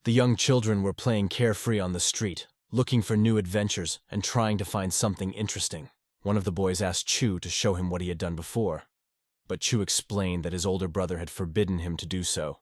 The young children were playing carefree on the street, looking for new adventures and trying to find something interesting. One of the boys asked Chu to show him what he had done before, but Chu explained that his older brother had forbidden him to do so,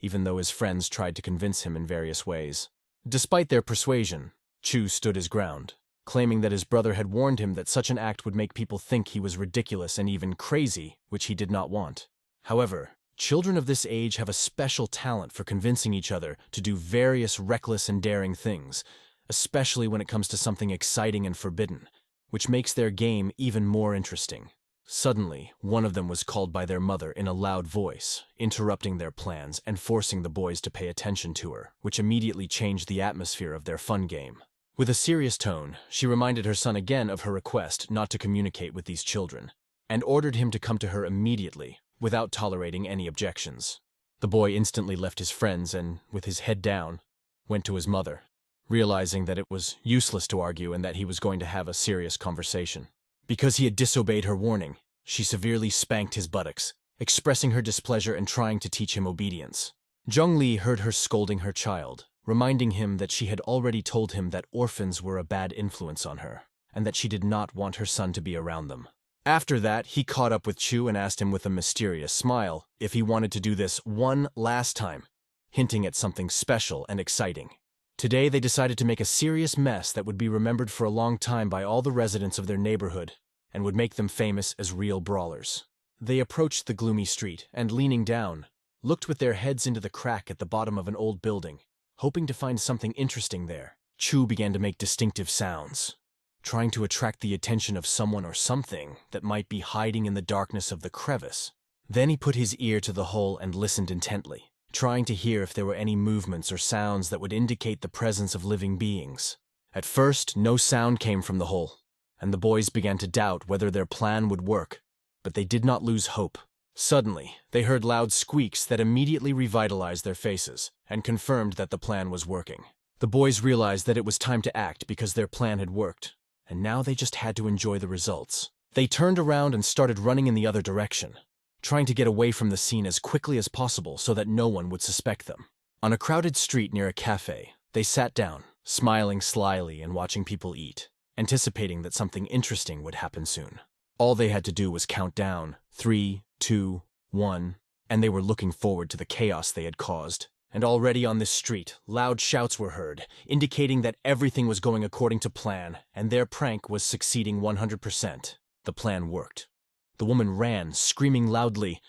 even though his friends tried to convince him in various ways. Despite their persuasion, Chu stood his ground, claiming that his brother had warned him that such an act would make people think he was ridiculous and even crazy, which he did not want. However, children of this age have a special talent for convincing each other to do various reckless and daring things, especially when it comes to something exciting and forbidden, which makes their game even more interesting. Suddenly, one of them was called by their mother in a loud voice, interrupting their plans and forcing the boys to pay attention to her, which immediately changed the atmosphere of their fun game. With a serious tone, she reminded her son again of her request not to communicate with these children, and ordered him to come to her immediately, without tolerating any objections. The boy instantly left his friends and, with his head down, went to his mother, realizing that it was useless to argue and that he was going to have a serious conversation. Because he had disobeyed her warning, she severely spanked his buttocks, expressing her displeasure and trying to teach him obedience. Zhongli heard her scolding her child, reminding him that she had already told him that orphans were a bad influence on her, and that she did not want her son to be around them. After that, he caught up with Chu and asked him with a mysterious smile if he wanted to do this one last time, hinting at something special and exciting. Today they decided to make a serious mess that would be remembered for a long time by all the residents of their neighborhood and would make them famous as real brawlers. They approached the gloomy street and, leaning down, looked with their heads into the crack at the bottom of an old building, hoping to find something interesting there. Chu began to make distinctive sounds, trying to attract the attention of someone or something that might be hiding in the darkness of the crevice. Then he put his ear to the hole and listened intently, trying to hear if there were any movements or sounds that would indicate the presence of living beings. At first, no sound came from the hole, and the boys began to doubt whether their plan would work, but they did not lose hope. Suddenly, they heard loud squeaks that immediately revitalized their faces and confirmed that the plan was working. The boys realized that it was time to act because their plan had worked, and now they just had to enjoy the results. They turned around and started running in the other direction, trying to get away from the scene as quickly as possible so that no one would suspect them. On a crowded street near a cafe, they sat down, smiling slyly and watching people eat, anticipating that something interesting would happen soon. All they had to do was count down, 3, 2, 1, and they were looking forward to the chaos they had caused. And already on this street, loud shouts were heard, indicating that everything was going according to plan, and their prank was succeeding 100%. The plan worked. The woman ran, screaming loudly,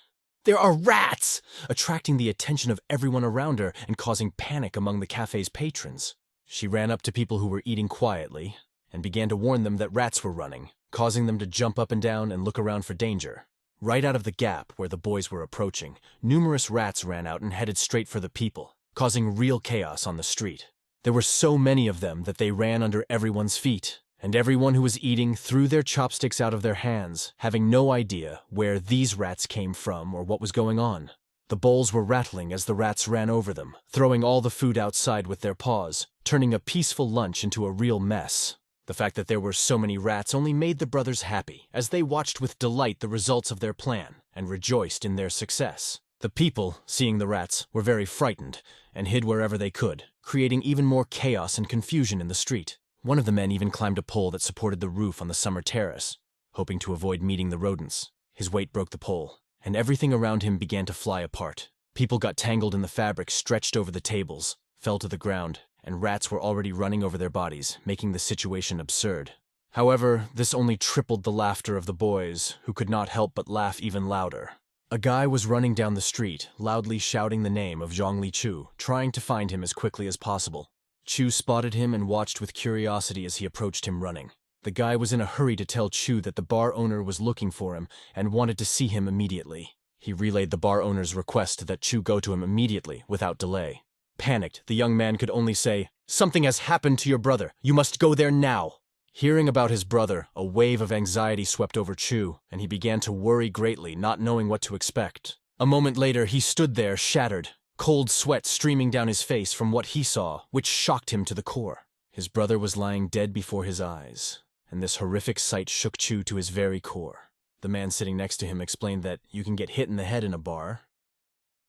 "There are rats!" attracting the attention of everyone around her and causing panic among the cafe's patrons. She ran up to people who were eating quietly and began to warn them that rats were running, causing them to jump up and down and look around for danger. Right out of the gap where the boys were approaching, numerous rats ran out and headed straight for the people, causing real chaos on the street. There were so many of them that they ran under everyone's feet, and everyone who was eating threw their chopsticks out of their hands, having no idea where these rats came from or what was going on. The bowls were rattling as the rats ran over them, throwing all the food outside with their paws, turning a peaceful lunch into a real mess. The fact that there were so many rats only made the brothers happy, as they watched with delight the results of their plan and rejoiced in their success. The people, seeing the rats, were very frightened and hid wherever they could, creating even more chaos and confusion in the street. One of the men even climbed a pole that supported the roof on the summer terrace, hoping to avoid meeting the rodents. His weight broke the pole, and everything around him began to fly apart. People got tangled in the fabric stretched over the tables, fell to the ground, and rats were already running over their bodies, making the situation absurd. However, this only tripled the laughter of the boys, who could not help but laugh even louder. A guy was running down the street, loudly shouting the name of Zhongli Chu, trying to find him as quickly as possible. Chu spotted him and watched with curiosity as he approached him running. The guy was in a hurry to tell Chu that the bar owner was looking for him and wanted to see him immediately. He relayed the bar owner's request that Chu go to him immediately, without delay. Panicked, the young man could only say, "Something has happened to your brother. You must go there now." Hearing about his brother, a wave of anxiety swept over Chu, and he began to worry greatly, not knowing what to expect. A moment later, he stood there, shattered, cold sweat streaming down his face from what he saw, which shocked him to the core. His brother was lying dead before his eyes, and this horrific sight shook Chu to his very core. The man sitting next to him explained that you can get hit in the head in a bar,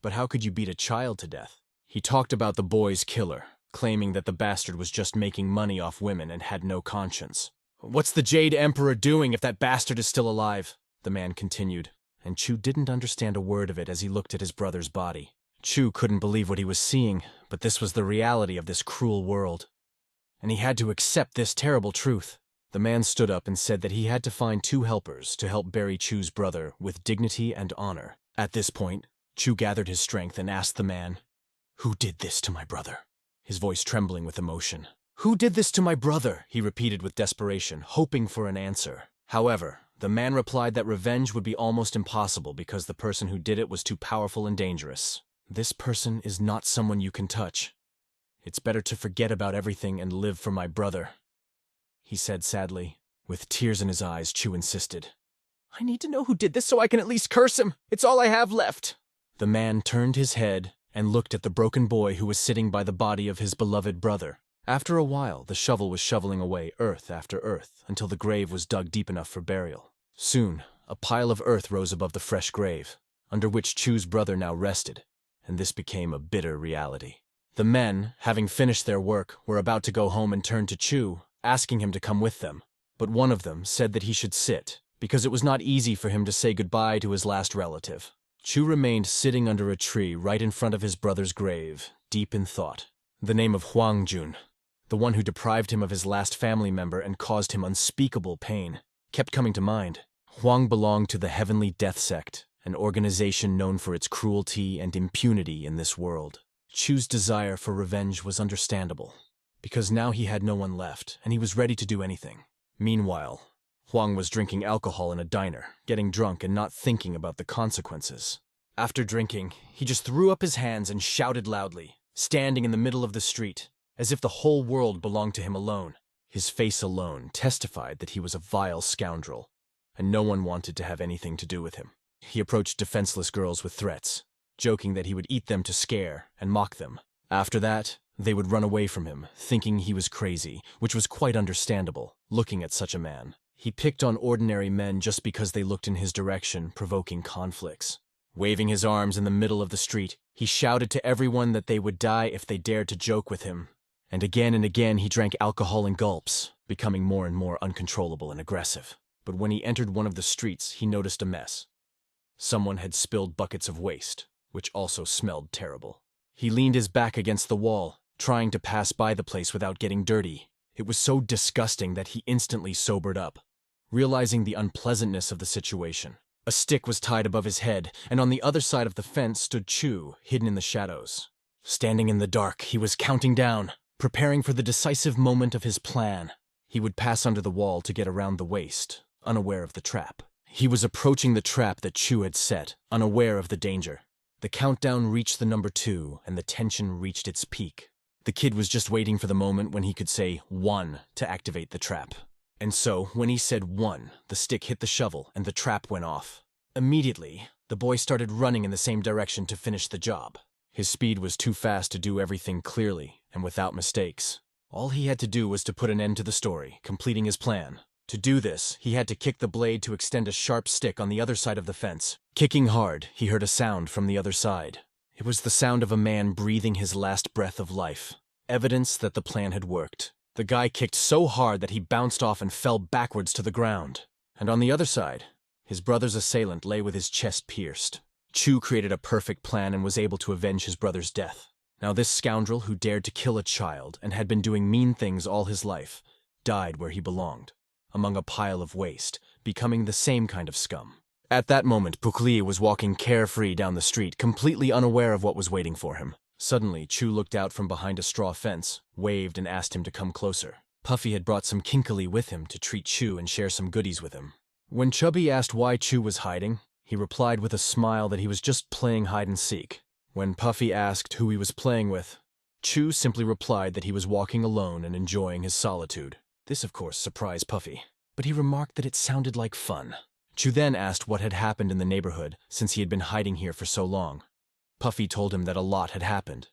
but how could you beat a child to death? He talked about the boy's killer, claiming that the bastard was just making money off women and had no conscience. "What's the Jade Emperor doing if that bastard is still alive?" the man continued, and Chu didn't understand a word of it as he looked at his brother's body. Chu couldn't believe what he was seeing, but this was the reality of this cruel world. And he had to accept this terrible truth. The man stood up and said that he had to find 2 helpers to help bury Chu's brother with dignity and honor. At this point, Chu gathered his strength and asked the man, "Who did this to my brother?" His voice trembling with emotion. "Who did this to my brother?" he repeated with desperation, hoping for an answer. However, the man replied that revenge would be almost impossible because the person who did it was too powerful and dangerous. "This person is not someone you can touch. It's better to forget about everything and live for my brother," he said sadly. With tears in his eyes, Chu insisted, "I need to know who did this so I can at least curse him. It's all I have left." The man turned his head and looked at the broken boy who was sitting by the body of his beloved brother. After a while, the shovel was shoveling away earth after earth until the grave was dug deep enough for burial. Soon, a pile of earth rose above the fresh grave, under which Chu's brother now rested, and this became a bitter reality. The men, having finished their work, were about to go home and turn to Chu, asking him to come with them. But one of them said that he should sit, because it was not easy for him to say goodbye to his last relative. Chu remained sitting under a tree right in front of his brother's grave, deep in thought. The name of Huang Jun, the one who deprived him of his last family member and caused him unspeakable pain, kept coming to mind. Huang belonged to the Heavenly Death Sect, an organization known for its cruelty and impunity in this world. Chu's desire for revenge was understandable, because now he had no one left, and he was ready to do anything. Meanwhile, Huang was drinking alcohol in a diner, getting drunk and not thinking about the consequences. After drinking, he just threw up his hands and shouted loudly, standing in the middle of the street, as if the whole world belonged to him alone. His face alone testified that he was a vile scoundrel, and no one wanted to have anything to do with him. He approached defenseless girls with threats, joking that he would eat them to scare and mock them. After that, they would run away from him, thinking he was crazy, which was quite understandable, looking at such a man. He picked on ordinary men just because they looked in his direction, provoking conflicts. Waving his arms in the middle of the street, he shouted to everyone that they would die if they dared to joke with him. And again he drank alcohol in gulps, becoming more and more uncontrollable and aggressive. But when he entered one of the streets, he noticed a mess. Someone had spilled buckets of waste, which also smelled terrible. He leaned his back against the wall, trying to pass by the place without getting dirty. It was so disgusting that he instantly sobered up, realizing the unpleasantness of the situation. A stick was tied above his head, and on the other side of the fence stood Chu, hidden in the shadows. Standing in the dark, he was counting down, preparing for the decisive moment of his plan. He would pass under the wall to get around the waist, unaware of the trap. He was approaching the trap that Chu had set, unaware of the danger. The countdown reached the number 2, and the tension reached its peak. The kid was just waiting for the moment when he could say 1 to activate the trap. And so, when he said 1, the stick hit the shovel and the trap went off. Immediately, the boy started running in the same direction to finish the job. His speed was too fast to do everything clearly and without mistakes. All he had to do was to put an end to the story, completing his plan. To do this, he had to kick the blade to extend a sharp stick on the other side of the fence. Kicking hard, he heard a sound from the other side. It was the sound of a man breathing his last breath of life, evidence that the plan had worked. The guy kicked so hard that he bounced off and fell backwards to the ground. And on the other side, his brother's assailant lay with his chest pierced. Chu created a perfect plan and was able to avenge his brother's death. Now this scoundrel who dared to kill a child and had been doing mean things all his life died where he belonged, among a pile of waste, becoming the same kind of scum. At that moment, Pukli was walking carefree down the street, completely unaware of what was waiting for him. Suddenly, Chu looked out from behind a straw fence, waved and asked him to come closer. Puffy had brought some kinkali with him to treat Chu and share some goodies with him. When Chubby asked why Chu was hiding, he replied with a smile that he was just playing hide-and-seek. When Puffy asked who he was playing with, Chu simply replied that he was walking alone and enjoying his solitude. This, of course, surprised Puffy, but he remarked that it sounded like fun. Chu then asked what had happened in the neighborhood since he had been hiding here for so long. Puffy told him that a lot had happened.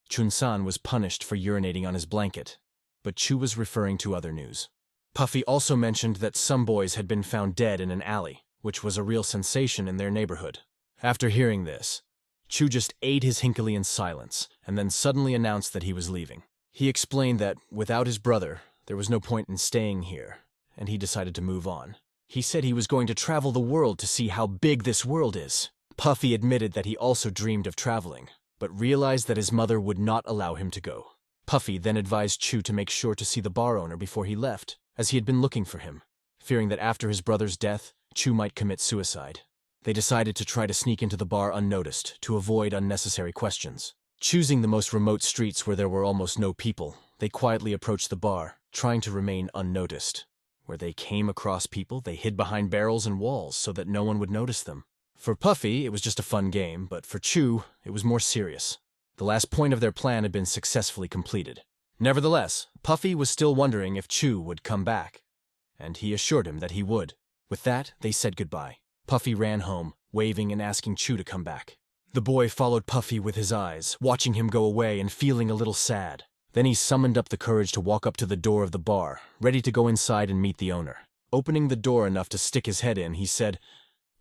Chun-san was punished for urinating on his blanket, but Chu was referring to other news. Puffy also mentioned that some boys had been found dead in an alley, which was a real sensation in their neighborhood. After hearing this, Chu just ate his hinkily in silence, and then suddenly announced that he was leaving. He explained that, without his brother, there was no point in staying here, and he decided to move on. He said he was going to travel the world to see how big this world is. Puffy admitted that he also dreamed of traveling, but realized that his mother would not allow him to go. Puffy then advised Chu to make sure to see the bar owner before he left, as he had been looking for him, fearing that after his brother's death, Chu might commit suicide. They decided to try to sneak into the bar unnoticed to avoid unnecessary questions. Choosing the most remote streets where there were almost no people, they quietly approached the bar, trying to remain unnoticed. Where they came across people, they hid behind barrels and walls so that no one would notice them. For Puffy, it was just a fun game, but for Chu, it was more serious. The last point of their plan had been successfully completed. Nevertheless, Puffy was still wondering if Chu would come back, and he assured him that he would. With that, they said goodbye. Puffy ran home, waving and asking Chu to come back. The boy followed Puffy with his eyes, watching him go away and feeling a little sad. Then he summoned up the courage to walk up to the door of the bar, ready to go inside and meet the owner. Opening the door enough to stick his head in, he said,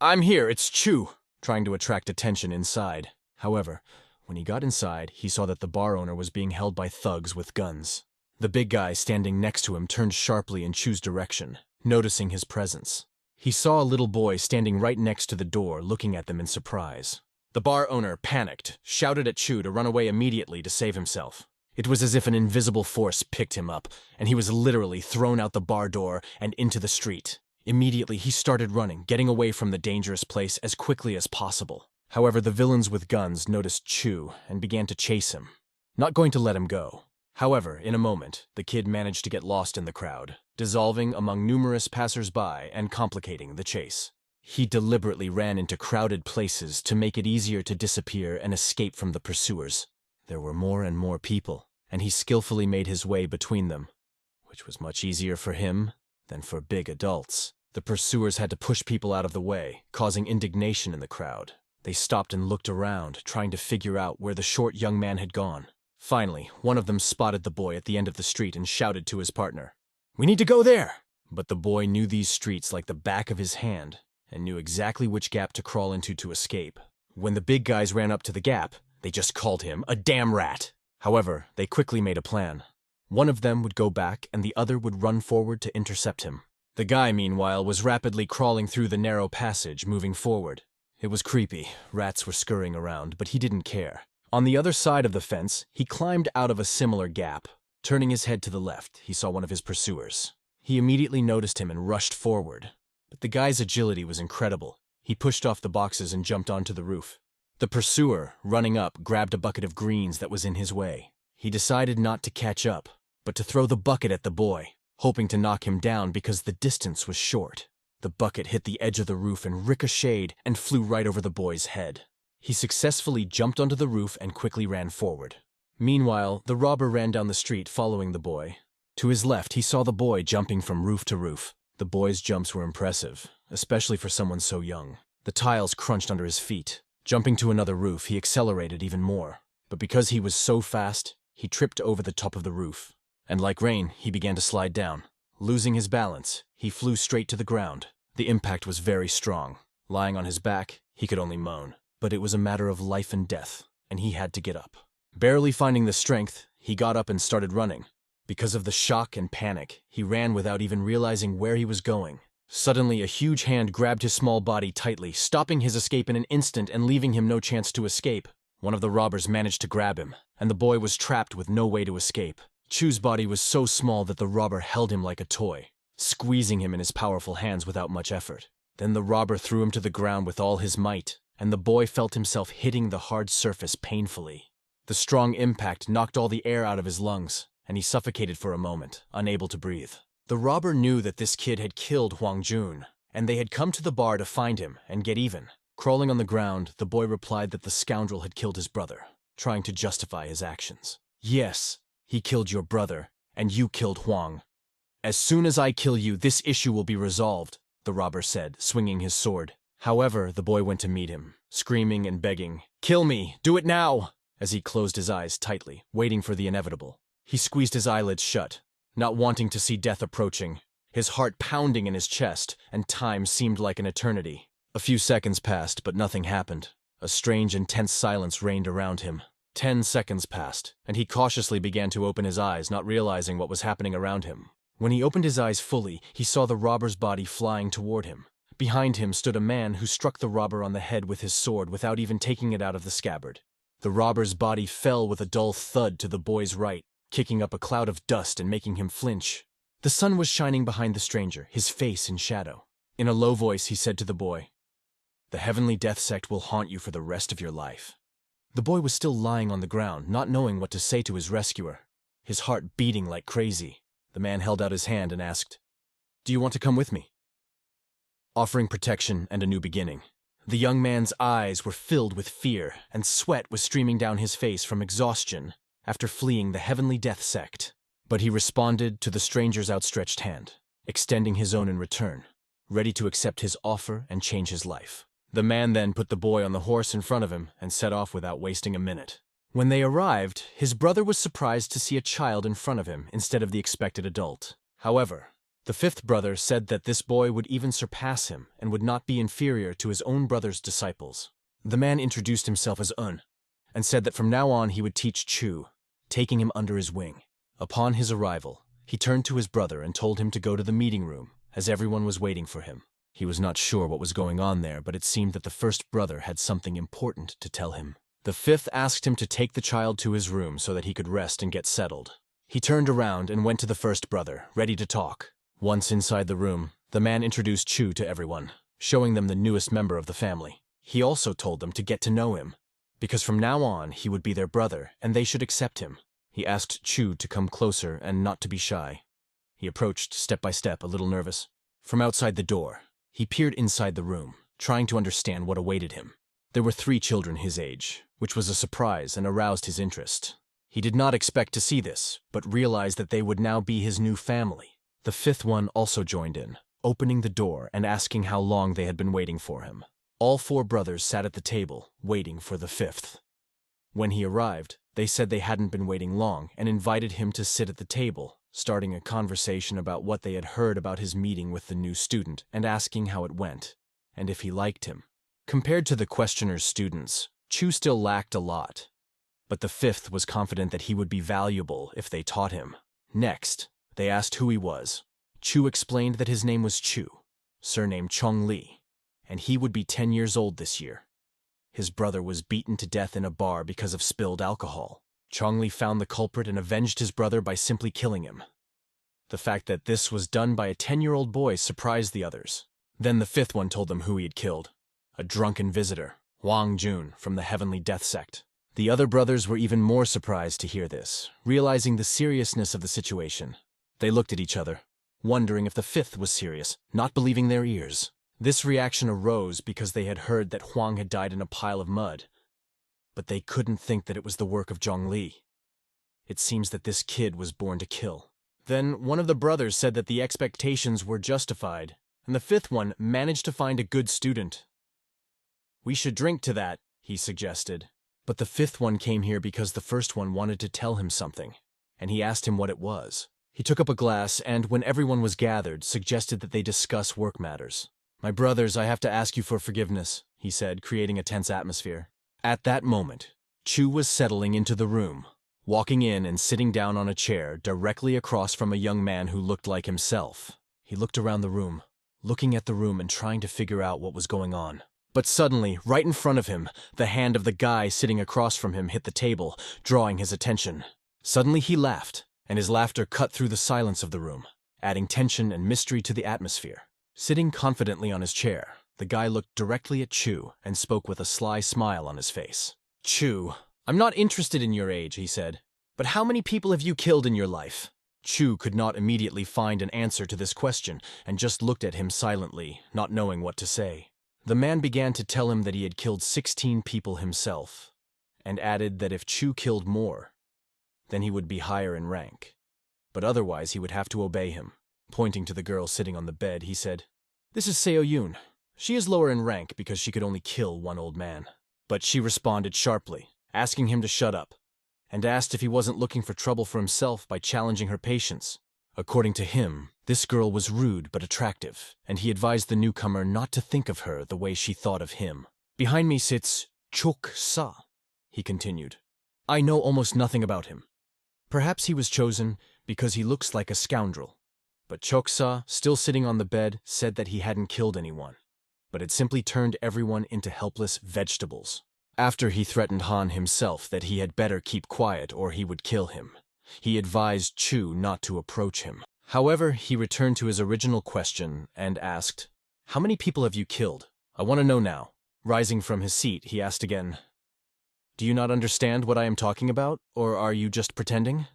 "I'm here, it's Chu," trying to attract attention inside. However, when he got inside, he saw that the bar owner was being held by thugs with guns. The big guy standing next to him turned sharply in Chu's direction, noticing his presence. He saw a little boy standing right next to the door, looking at them in surprise. The bar owner panicked, shouted at Chu to run away immediately to save himself. It was as if an invisible force picked him up, and he was literally thrown out the bar door and into the street. Immediately, he started running, getting away from the dangerous place as quickly as possible. However, the villains with guns noticed Chu and began to chase him, not going to let him go. However, in a moment, the kid managed to get lost in the crowd, dissolving among numerous passers-by and complicating the chase. He deliberately ran into crowded places to make it easier to disappear and escape from the pursuers. There were more and more people, and he skillfully made his way between them, which was much easier for him than for big adults. The pursuers had to push people out of the way, causing indignation in the crowd. They stopped and looked around, trying to figure out where the short young man had gone. Finally, one of them spotted the boy at the end of the street and shouted to his partner, "We need to go there!" But the boy knew these streets like the back of his hand and knew exactly which gap to crawl into to escape. When the big guys ran up to the gap, they just called him a damn rat. However, they quickly made a plan. One of them would go back and the other would run forward to intercept him. The guy, meanwhile, was rapidly crawling through the narrow passage, moving forward. It was creepy. Rats were scurrying around, but he didn't care. On the other side of the fence, he climbed out of a similar gap. Turning his head to the left, he saw one of his pursuers. He immediately noticed him and rushed forward. But the guy's agility was incredible. He pushed off the boxes and jumped onto the roof. The pursuer, running up, grabbed a bucket of greens that was in his way. He decided not to catch up, but to throw the bucket at the boy, hoping to knock him down because the distance was short. The bucket hit the edge of the roof and ricocheted and flew right over the boy's head. He successfully jumped onto the roof and quickly ran forward. Meanwhile, the robber ran down the street following the boy. To his left, he saw the boy jumping from roof to roof. The boy's jumps were impressive, especially for someone so young. The tiles crunched under his feet. Jumping to another roof, he accelerated even more. But because he was so fast, he tripped over the top of the roof. And like rain, he began to slide down. Losing his balance, he flew straight to the ground. The impact was very strong. Lying on his back, he could only moan. But it was a matter of life and death, and he had to get up. Barely finding the strength, he got up and started running. Because of the shock and panic, he ran without even realizing where he was going. Suddenly, a huge hand grabbed his small body tightly, stopping his escape in an instant and leaving him no chance to escape. One of the robbers managed to grab him, and the boy was trapped with no way to escape. Chu's body was so small that the robber held him like a toy, squeezing him in his powerful hands without much effort. Then the robber threw him to the ground with all his might, and the boy felt himself hitting the hard surface painfully. The strong impact knocked all the air out of his lungs, and he suffocated for a moment, unable to breathe. The robber knew that this kid had killed Huang Jun, and they had come to the bar to find him and get even. Crawling on the ground, the boy replied that the scoundrel had killed his brother, trying to justify his actions. "Yes, he killed your brother, and you killed Huang. As soon as I kill you, this issue will be resolved," the robber said, swinging his sword. However, the boy went to meet him, screaming and begging, "Kill me! Do it now!" as he closed his eyes tightly, waiting for the inevitable. He squeezed his eyelids shut, not wanting to see death approaching, his heart pounding in his chest, and time seemed like an eternity. A few seconds passed, but nothing happened. A strange and tense silence reigned around him. 10 seconds passed, and he cautiously began to open his eyes, not realizing what was happening around him. When he opened his eyes fully, he saw the robber's body flying toward him. Behind him stood a man who struck the robber on the head with his sword without even taking it out of the scabbard. The robber's body fell with a dull thud to the boy's right, kicking up a cloud of dust and making him flinch. The sun was shining behind the stranger, his face in shadow. In a low voice, he said to the boy, "The heavenly death sect will haunt you for the rest of your life." The boy was still lying on the ground, not knowing what to say to his rescuer, his heart beating like crazy. The man held out his hand and asked, "Do you want to come with me?" Offering protection and a new beginning. The young man's eyes were filled with fear, and sweat was streaming down his face from exhaustion after fleeing the heavenly death sect. But he responded to the stranger's outstretched hand, extending his own in return, ready to accept his offer and change his life. The man then put the boy on the horse in front of him and set off without wasting a minute. When they arrived, his brother was surprised to see a child in front of him instead of the expected adult. However, the fifth brother said that this boy would even surpass him and would not be inferior to his own brother's disciples. The man introduced himself as Un, and said that from now on he would teach Chu, taking him under his wing. Upon his arrival, he turned to his brother and told him to go to the meeting room, as everyone was waiting for him. He was not sure what was going on there, but it seemed that the first brother had something important to tell him. The fifth asked him to take the child to his room so that he could rest and get settled. He turned around and went to the first brother, ready to talk. Once inside the room, the man introduced Chu to everyone, showing them the newest member of the family. He also told them to get to know him, because from now on he would be their brother and they should accept him. He asked Chu to come closer and not to be shy. He approached step by step, a little nervous. From outside the door, he peered inside the room, trying to understand what awaited him. There were 3 children his age, which was a surprise and aroused his interest. He did not expect to see this, but realized that they would now be his new family. The 5th one also joined in, opening the door and asking how long they had been waiting for him. All 4 brothers sat at the table, waiting for the 5th. When he arrived, they said they hadn't been waiting long and invited him to sit at the table, starting a conversation about what they had heard about his meeting with the new student and asking how it went, and if he liked him. Compared to the questioner's students, Chu still lacked a lot, but the 5th was confident that he would be valuable if they taught him. Next, they asked who he was. Chu explained that his name was Chu, surname Chong Li, and he would be 10 years old this year. His brother was beaten to death in a bar because of spilled alcohol. Chong Li found the culprit and avenged his brother by simply killing him. The fact that this was done by a 10-year-old boy surprised the others. Then the 5th one told them who he had killed. A drunken visitor, Wang Jun, from the Heavenly Death Sect. The other brothers were even more surprised to hear this, realizing the seriousness of the situation. They looked at each other, wondering if the 5th was serious, not believing their ears. This reaction arose because they had heard that Huang had died in a pile of mud, but they couldn't think that it was the work of Zhong Li. It seems that this kid was born to kill. Then one of the brothers said that the expectations were justified, and the 5th one managed to find a good student. "We should drink to that," he suggested. But the 5th one came here because the first one wanted to tell him something, and he asked him what it was. He took up a glass and, when everyone was gathered, suggested that they discuss work matters. "My brothers, I have to ask you for forgiveness," he said, creating a tense atmosphere. At that moment, Chu was settling into the room, walking in and sitting down on a chair directly across from a young man who looked like himself. He looked around the room, looking at the room and trying to figure out what was going on. But suddenly, right in front of him, the hand of the guy sitting across from him hit the table, drawing his attention. Suddenly he laughed, and his laughter cut through the silence of the room, adding tension and mystery to the atmosphere. Sitting confidently on his chair, the guy looked directly at Chu and spoke with a sly smile on his face. "Chu, I'm not interested in your age," he said, "but how many people have you killed in your life?" Chu could not immediately find an answer to this question and just looked at him silently, not knowing what to say. The man began to tell him that he had killed 16 people himself, and added that if Chu killed more, then he would be higher in rank. But otherwise he would have to obey him. Pointing to the girl sitting on the bed, he said, "This is Seo Yoon. She is lower in rank because she could only kill one old man." But she responded sharply, asking him to shut up, and asked if he wasn't looking for trouble for himself by challenging her patience. According to him, this girl was rude but attractive, and he advised the newcomer not to think of her the way she thought of him. Behind me sits Chok-sa, he continued. I know almost nothing about him. Perhaps he was chosen because he looks like a scoundrel. But Chok-sa, still sitting on the bed, said that he hadn't killed anyone, but had simply turned everyone into helpless vegetables. After he threatened Han himself that he had better keep quiet or he would kill him, he advised Chu not to approach him. However, he returned to his original question and asked, "How many people have you killed? I want to know now." Rising from his seat, he asked again, "Do you not understand what I am talking about, or are you just pretending?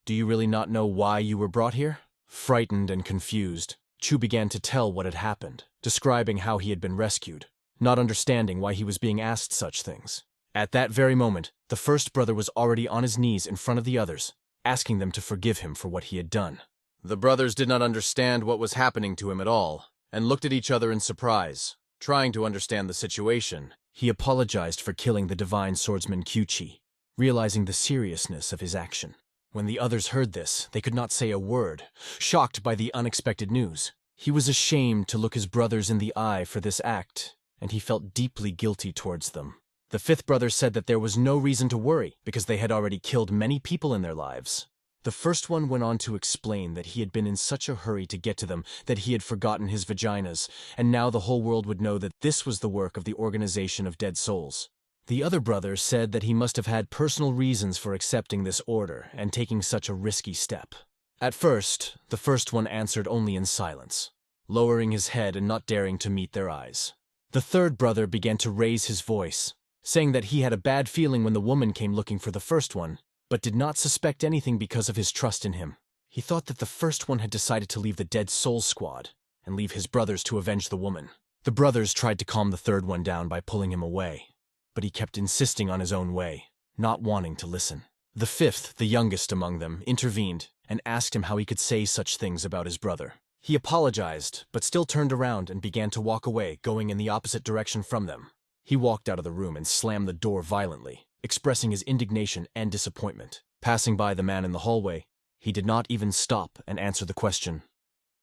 Do you really not know why you were brought here?" Frightened and confused, Chu began to tell what had happened, describing how he had been rescued, not understanding why he was being asked such things. At that very moment, the first brother was already on his knees in front of the others, asking them to forgive him for what he had done. The brothers did not understand what was happening to him at all, and looked at each other in surprise, trying to understand the situation. He apologized for killing the divine swordsman Kyuchi, realizing the seriousness of his action. When the others heard this, they could not say a word, shocked by the unexpected news. He was ashamed to look his brothers in the eye for this act, and he felt deeply guilty towards them. The fifth brother said that there was no reason to worry, because they had already killed many people in their lives. The first one went on to explain that he had been in such a hurry to get to them that he had forgotten his vaginas, and now the whole world would know that this was the work of the Organization of Dead Souls. The other brother said that he must have had personal reasons for accepting this order and taking such a risky step. At first, the first one answered only in silence, lowering his head and not daring to meet their eyes. The third brother began to raise his voice, saying that he had a bad feeling when the woman came looking for the first one, but did not suspect anything because of his trust in him. He thought that the first one had decided to leave the Dead Soul Squad and leave his brothers to avenge the woman. The brothers tried to calm the third one down by pulling him away, but he kept insisting on his own way, not wanting to listen. The fifth, the youngest among them, intervened and asked him how he could say such things about his brother. He apologized, but still turned around and began to walk away, going in the opposite direction from them. He walked out of the room and slammed the door violently, expressing his indignation and disappointment. Passing by the man in the hallway, he did not even stop and answer the question.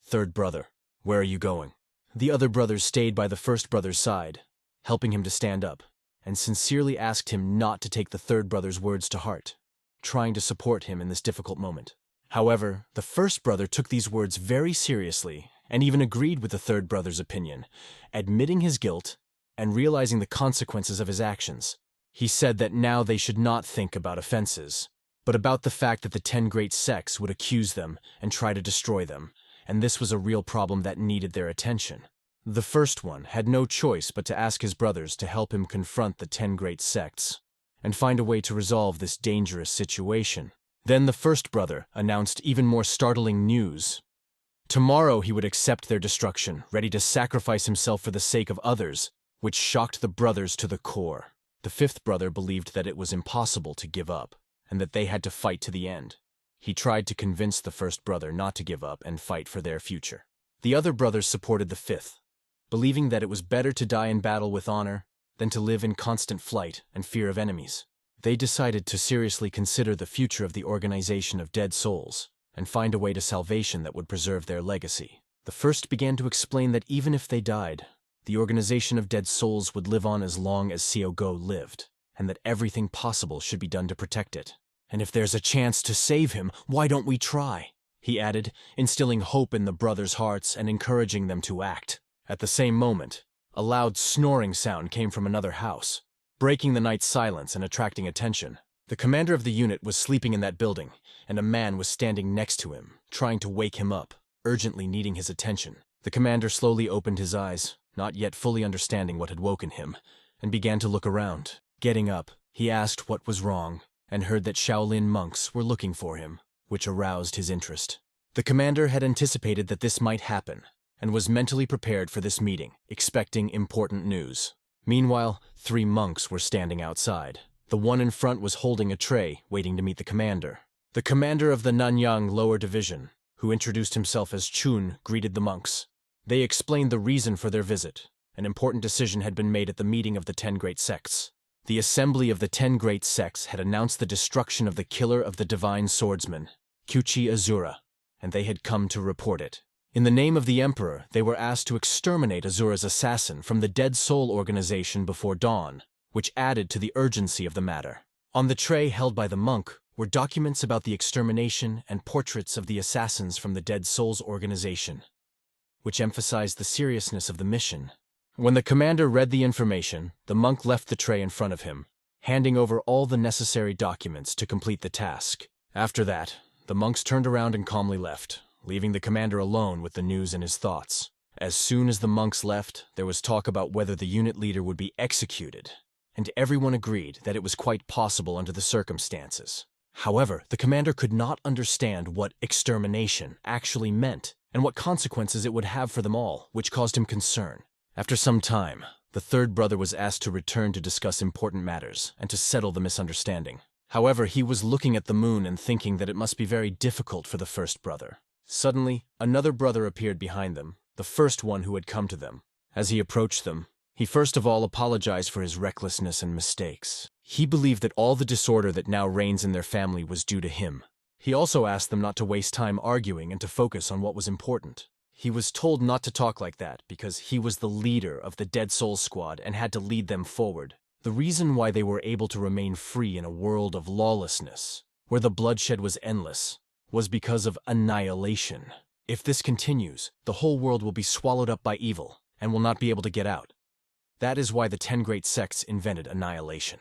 "Third brother, where are you going?" The other brothers stayed by the first brother's side, helping him to stand up, and sincerely asked him not to take the third brother's words to heart, trying to support him in this difficult moment. However, the first brother took these words very seriously and even agreed with the third brother's opinion, admitting his guilt and realizing the consequences of his actions. He said that now they should not think about offenses, but about the fact that the 10 great sects would accuse them and try to destroy them, and this was a real problem that needed their attention. The first one had no choice but to ask his brothers to help him confront the 10 great sects and find a way to resolve this dangerous situation. Then the first brother announced even more startling news. Tomorrow he would accept their destruction, ready to sacrifice himself for the sake of others, which shocked the brothers to the core. The fifth brother believed that it was impossible to give up, and that they had to fight to the end. He tried to convince the first brother not to give up and fight for their future. The other brothers supported the fifth, believing that it was better to die in battle with honor than to live in constant flight and fear of enemies. They decided to seriously consider the future of the Organization of Dead Souls and find a way to salvation that would preserve their legacy. The first began to explain that even if they died, the Organization of Dead Souls would live on as long as Xiaogo lived, and that everything possible should be done to protect it. "And if there's a chance to save him, why don't we try?" he added, instilling hope in the brothers' hearts and encouraging them to act. At the same moment, a loud snoring sound came from another house, breaking the night's silence and attracting attention. The commander of the unit was sleeping in that building, and a man was standing next to him, trying to wake him up, urgently needing his attention. The commander slowly opened his eyes, not yet fully understanding what had woken him, and began to look around. Getting up, he asked what was wrong, and heard that Shaolin monks were looking for him, which aroused his interest. The commander had anticipated that this might happen, and was mentally prepared for this meeting, expecting important news. Meanwhile, 3 monks were standing outside. The one in front was holding a tray, waiting to meet the commander. The commander of the Nanyang Lower Division, who introduced himself as Chun, greeted the monks. They explained the reason for their visit. An important decision had been made at the meeting of the 10 great sects. The assembly of the 10 great sects had announced the destruction of the killer of the divine swordsman, Kyuchi Asura, and they had come to report it. In the name of the emperor, they were asked to exterminate Asura's assassin from the Dead Soul Organization before dawn, which added to the urgency of the matter. On the tray held by the monk were documents about the extermination and portraits of the assassins from the Dead Souls organization, which emphasized the seriousness of the mission. When the commander read the information, the monk left the tray in front of him, handing over all the necessary documents to complete the task. After that, the monks turned around and calmly left, leaving the commander alone with the news in his thoughts. As soon as the monks left, there was talk about whether the unit leader would be executed, and everyone agreed that it was quite possible under the circumstances. However, the commander could not understand what extermination actually meant and what consequences it would have for them all, which caused him concern. After some time, the third brother was asked to return to discuss important matters and to settle the misunderstanding. However, he was looking at the moon and thinking that it must be very difficult for the first brother. Suddenly, another brother appeared behind them, the first one who had come to them. As he approached them, he first of all apologized for his recklessness and mistakes. He believed that all the disorder that now reigns in their family was due to him. He also asked them not to waste time arguing and to focus on what was important. He was told not to talk like that because he was the leader of the Dead Souls squad and had to lead them forward. The reason why they were able to remain free in a world of lawlessness, where the bloodshed was endless, was because of annihilation. If this continues, the whole world will be swallowed up by evil and will not be able to get out. That is why the 10 great sects invented annihilation.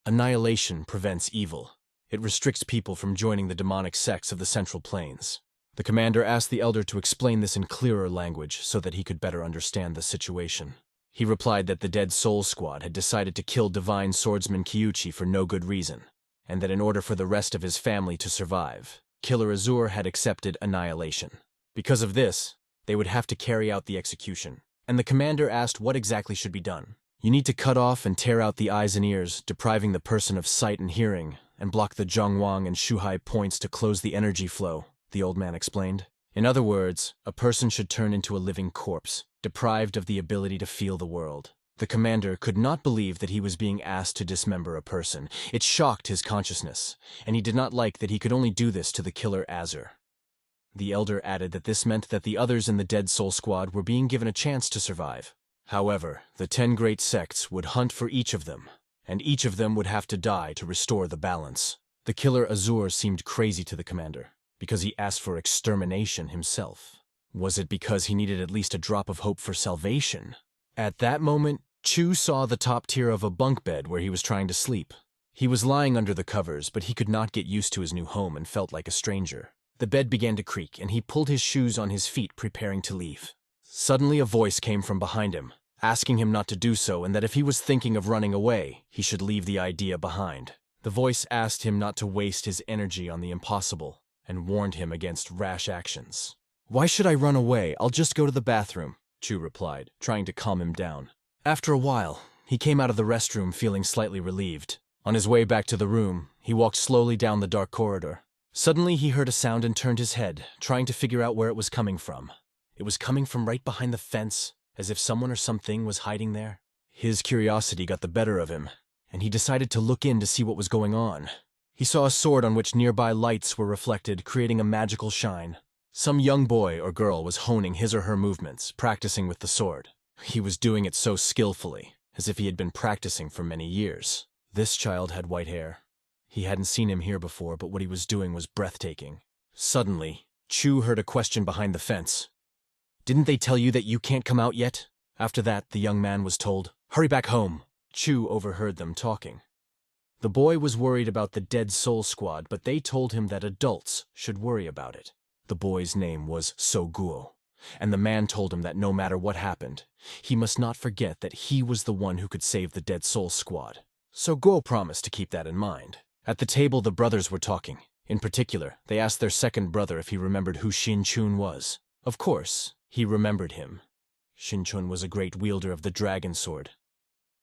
Annihilation prevents evil. It restricts people from joining the demonic sects of the Central Plains. The commander asked the elder to explain this in clearer language so that he could better understand the situation. He replied that the Dead Soul Squad had decided to kill Divine Swordsman Kyuchi for no good reason, and that in order for the rest of his family to survive, Killer Asura had accepted annihilation. Because of this, they would have to carry out the execution, and the commander asked what exactly should be done. You need to cut off and tear out the eyes and ears, depriving the person of sight and hearing, and block the Zhongwang and Shuhai points to close the energy flow, the old man explained. In other words, a person should turn into a living corpse, deprived of the ability to feel the world. The commander could not believe that he was being asked to dismember a person. It shocked his consciousness, and he did not like that he could only do this to the killer Azur. The elder added that this meant that the others in the Dead Soul Squad were being given a chance to survive. However, the 10 great sects would hunt for each of them, and each of them would have to die to restore the balance. The killer Azur seemed crazy to the commander, because he asked for extermination himself. Was it because he needed at least a drop of hope for salvation? At that moment, Chu saw the top tier of a bunk bed where he was trying to sleep. He was lying under the covers, but he could not get used to his new home and felt like a stranger. The bed began to creak, and he pulled his shoes on his feet, preparing to leave. Suddenly a voice came from behind him, asking him not to do so and that if he was thinking of running away, he should leave the idea behind. The voice asked him not to waste his energy on the impossible, and warned him against rash actions. "Why should I run away? I'll just go to the bathroom," Chu replied, trying to calm him down. After a while, he came out of the restroom feeling slightly relieved. On his way back to the room, he walked slowly down the dark corridor. Suddenly he heard a sound and turned his head, trying to figure out where it was coming from. It was coming from right behind the fence, as if someone or something was hiding there. His curiosity got the better of him, and he decided to look in to see what was going on. He saw a sword on which nearby lights were reflected, creating a magical shine. Some young boy or girl was honing his or her movements, practicing with the sword. He was doing it so skillfully, as if he had been practicing for many years. This child had white hair. He hadn't seen him here before, but what he was doing was breathtaking. Suddenly, Chu heard a question behind the fence. "Didn't they tell you that you can't come out yet?" After that, the young man was told, "Hurry back home." Chu overheard them talking. The boy was worried about the Dead Soul Squad, but they told him that adults should worry about it. The boy's name was So-guo, and the man told him that no matter what happened, he must not forget that he was the one who could save the Dead Soul Squad. So-guo promised to keep that in mind. At the table, the brothers were talking. In particular, they asked their second brother if he remembered who Shin-chun was. Of course, he remembered him. Shin-chun was a great wielder of the dragon sword.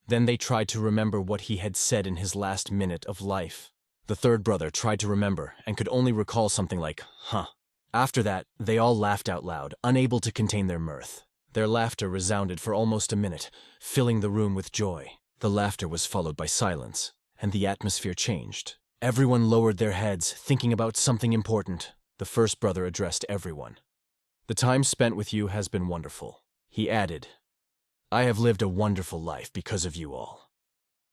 Then they tried to remember what he had said in his last minute of life. The third brother tried to remember and could only recall something like, "Huh." After that, they all laughed out loud, unable to contain their mirth. Their laughter resounded for almost a minute, filling the room with joy. The laughter was followed by silence, and the atmosphere changed. Everyone lowered their heads, thinking about something important. The first brother addressed everyone. "The time spent with you has been wonderful." He added, "I have lived a wonderful life because of you all.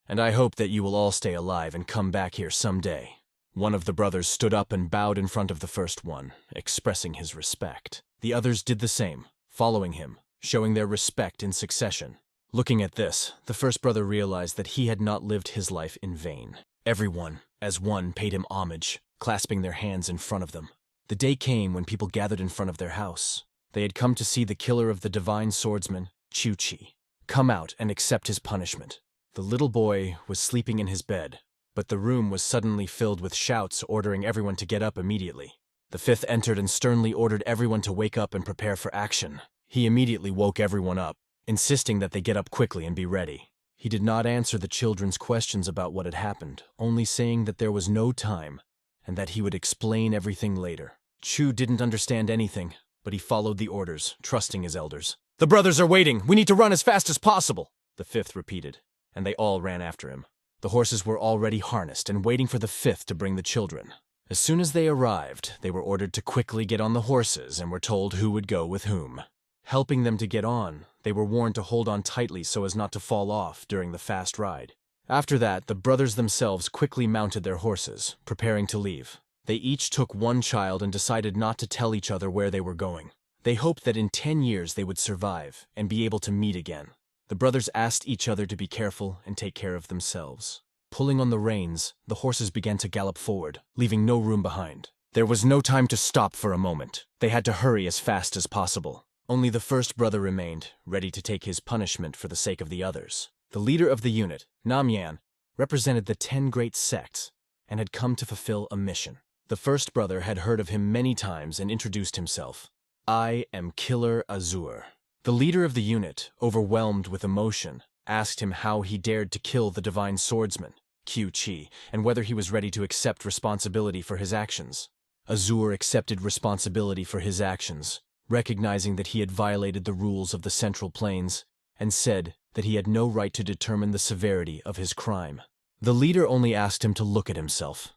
and I hope that you will all stay alive and come back here someday." One of the brothers stood up and bowed in front of the first one, expressing his respect. The others did the same, following him, showing their respect in succession. Looking at this, the first brother realized that he had not lived his life in vain. Everyone, as one, paid him homage, clasping their hands in front of them. The day came when people gathered in front of their house. They had come to see the killer of the divine swordsman, Chu-Chi, come out and accept his punishment. The little boy was sleeping in his bed, but the room was suddenly filled with shouts ordering everyone to get up immediately. The fifth entered and sternly ordered everyone to wake up and prepare for action. He immediately woke everyone up, insisting that they get up quickly and be ready. He did not answer the children's questions about what had happened, only saying that there was no time and that he would explain everything later. Chu didn't understand anything, but he followed the orders, trusting his elders. "The brothers are waiting! We need to run as fast as possible!" the fifth repeated, and they all ran after him. The horses were already harnessed and waiting for the fifth to bring the children. As soon as they arrived, they were ordered to quickly get on the horses and were told who would go with whom. Helping them to get on, they were warned to hold on tightly so as not to fall off during the fast ride. After that, the brothers themselves quickly mounted their horses, preparing to leave. They each took one child and decided not to tell each other where they were going. They hoped that in 10 years they would survive and be able to meet again. The brothers asked each other to be careful and take care of themselves. Pulling on the reins, the horses began to gallop forward, leaving no room behind. There was no time to stop for a moment. They had to hurry as fast as possible. Only the first brother remained, ready to take his punishment for the sake of the others. The leader of the unit, Namyan, represented the 10 great sects and had come to fulfill a mission. The first brother had heard of him many times and introduced himself. "I am Killer Asura." The leader of the unit, overwhelmed with emotion, asked him how he dared to kill the divine swordsman, Chu-Chi, and whether he was ready to accept responsibility for his actions. Asura accepted responsibility for his actions, recognizing that he had violated the rules of the Central Plains, and said that he had no right to determine the severity of his crime. The leader only asked him to look at himself.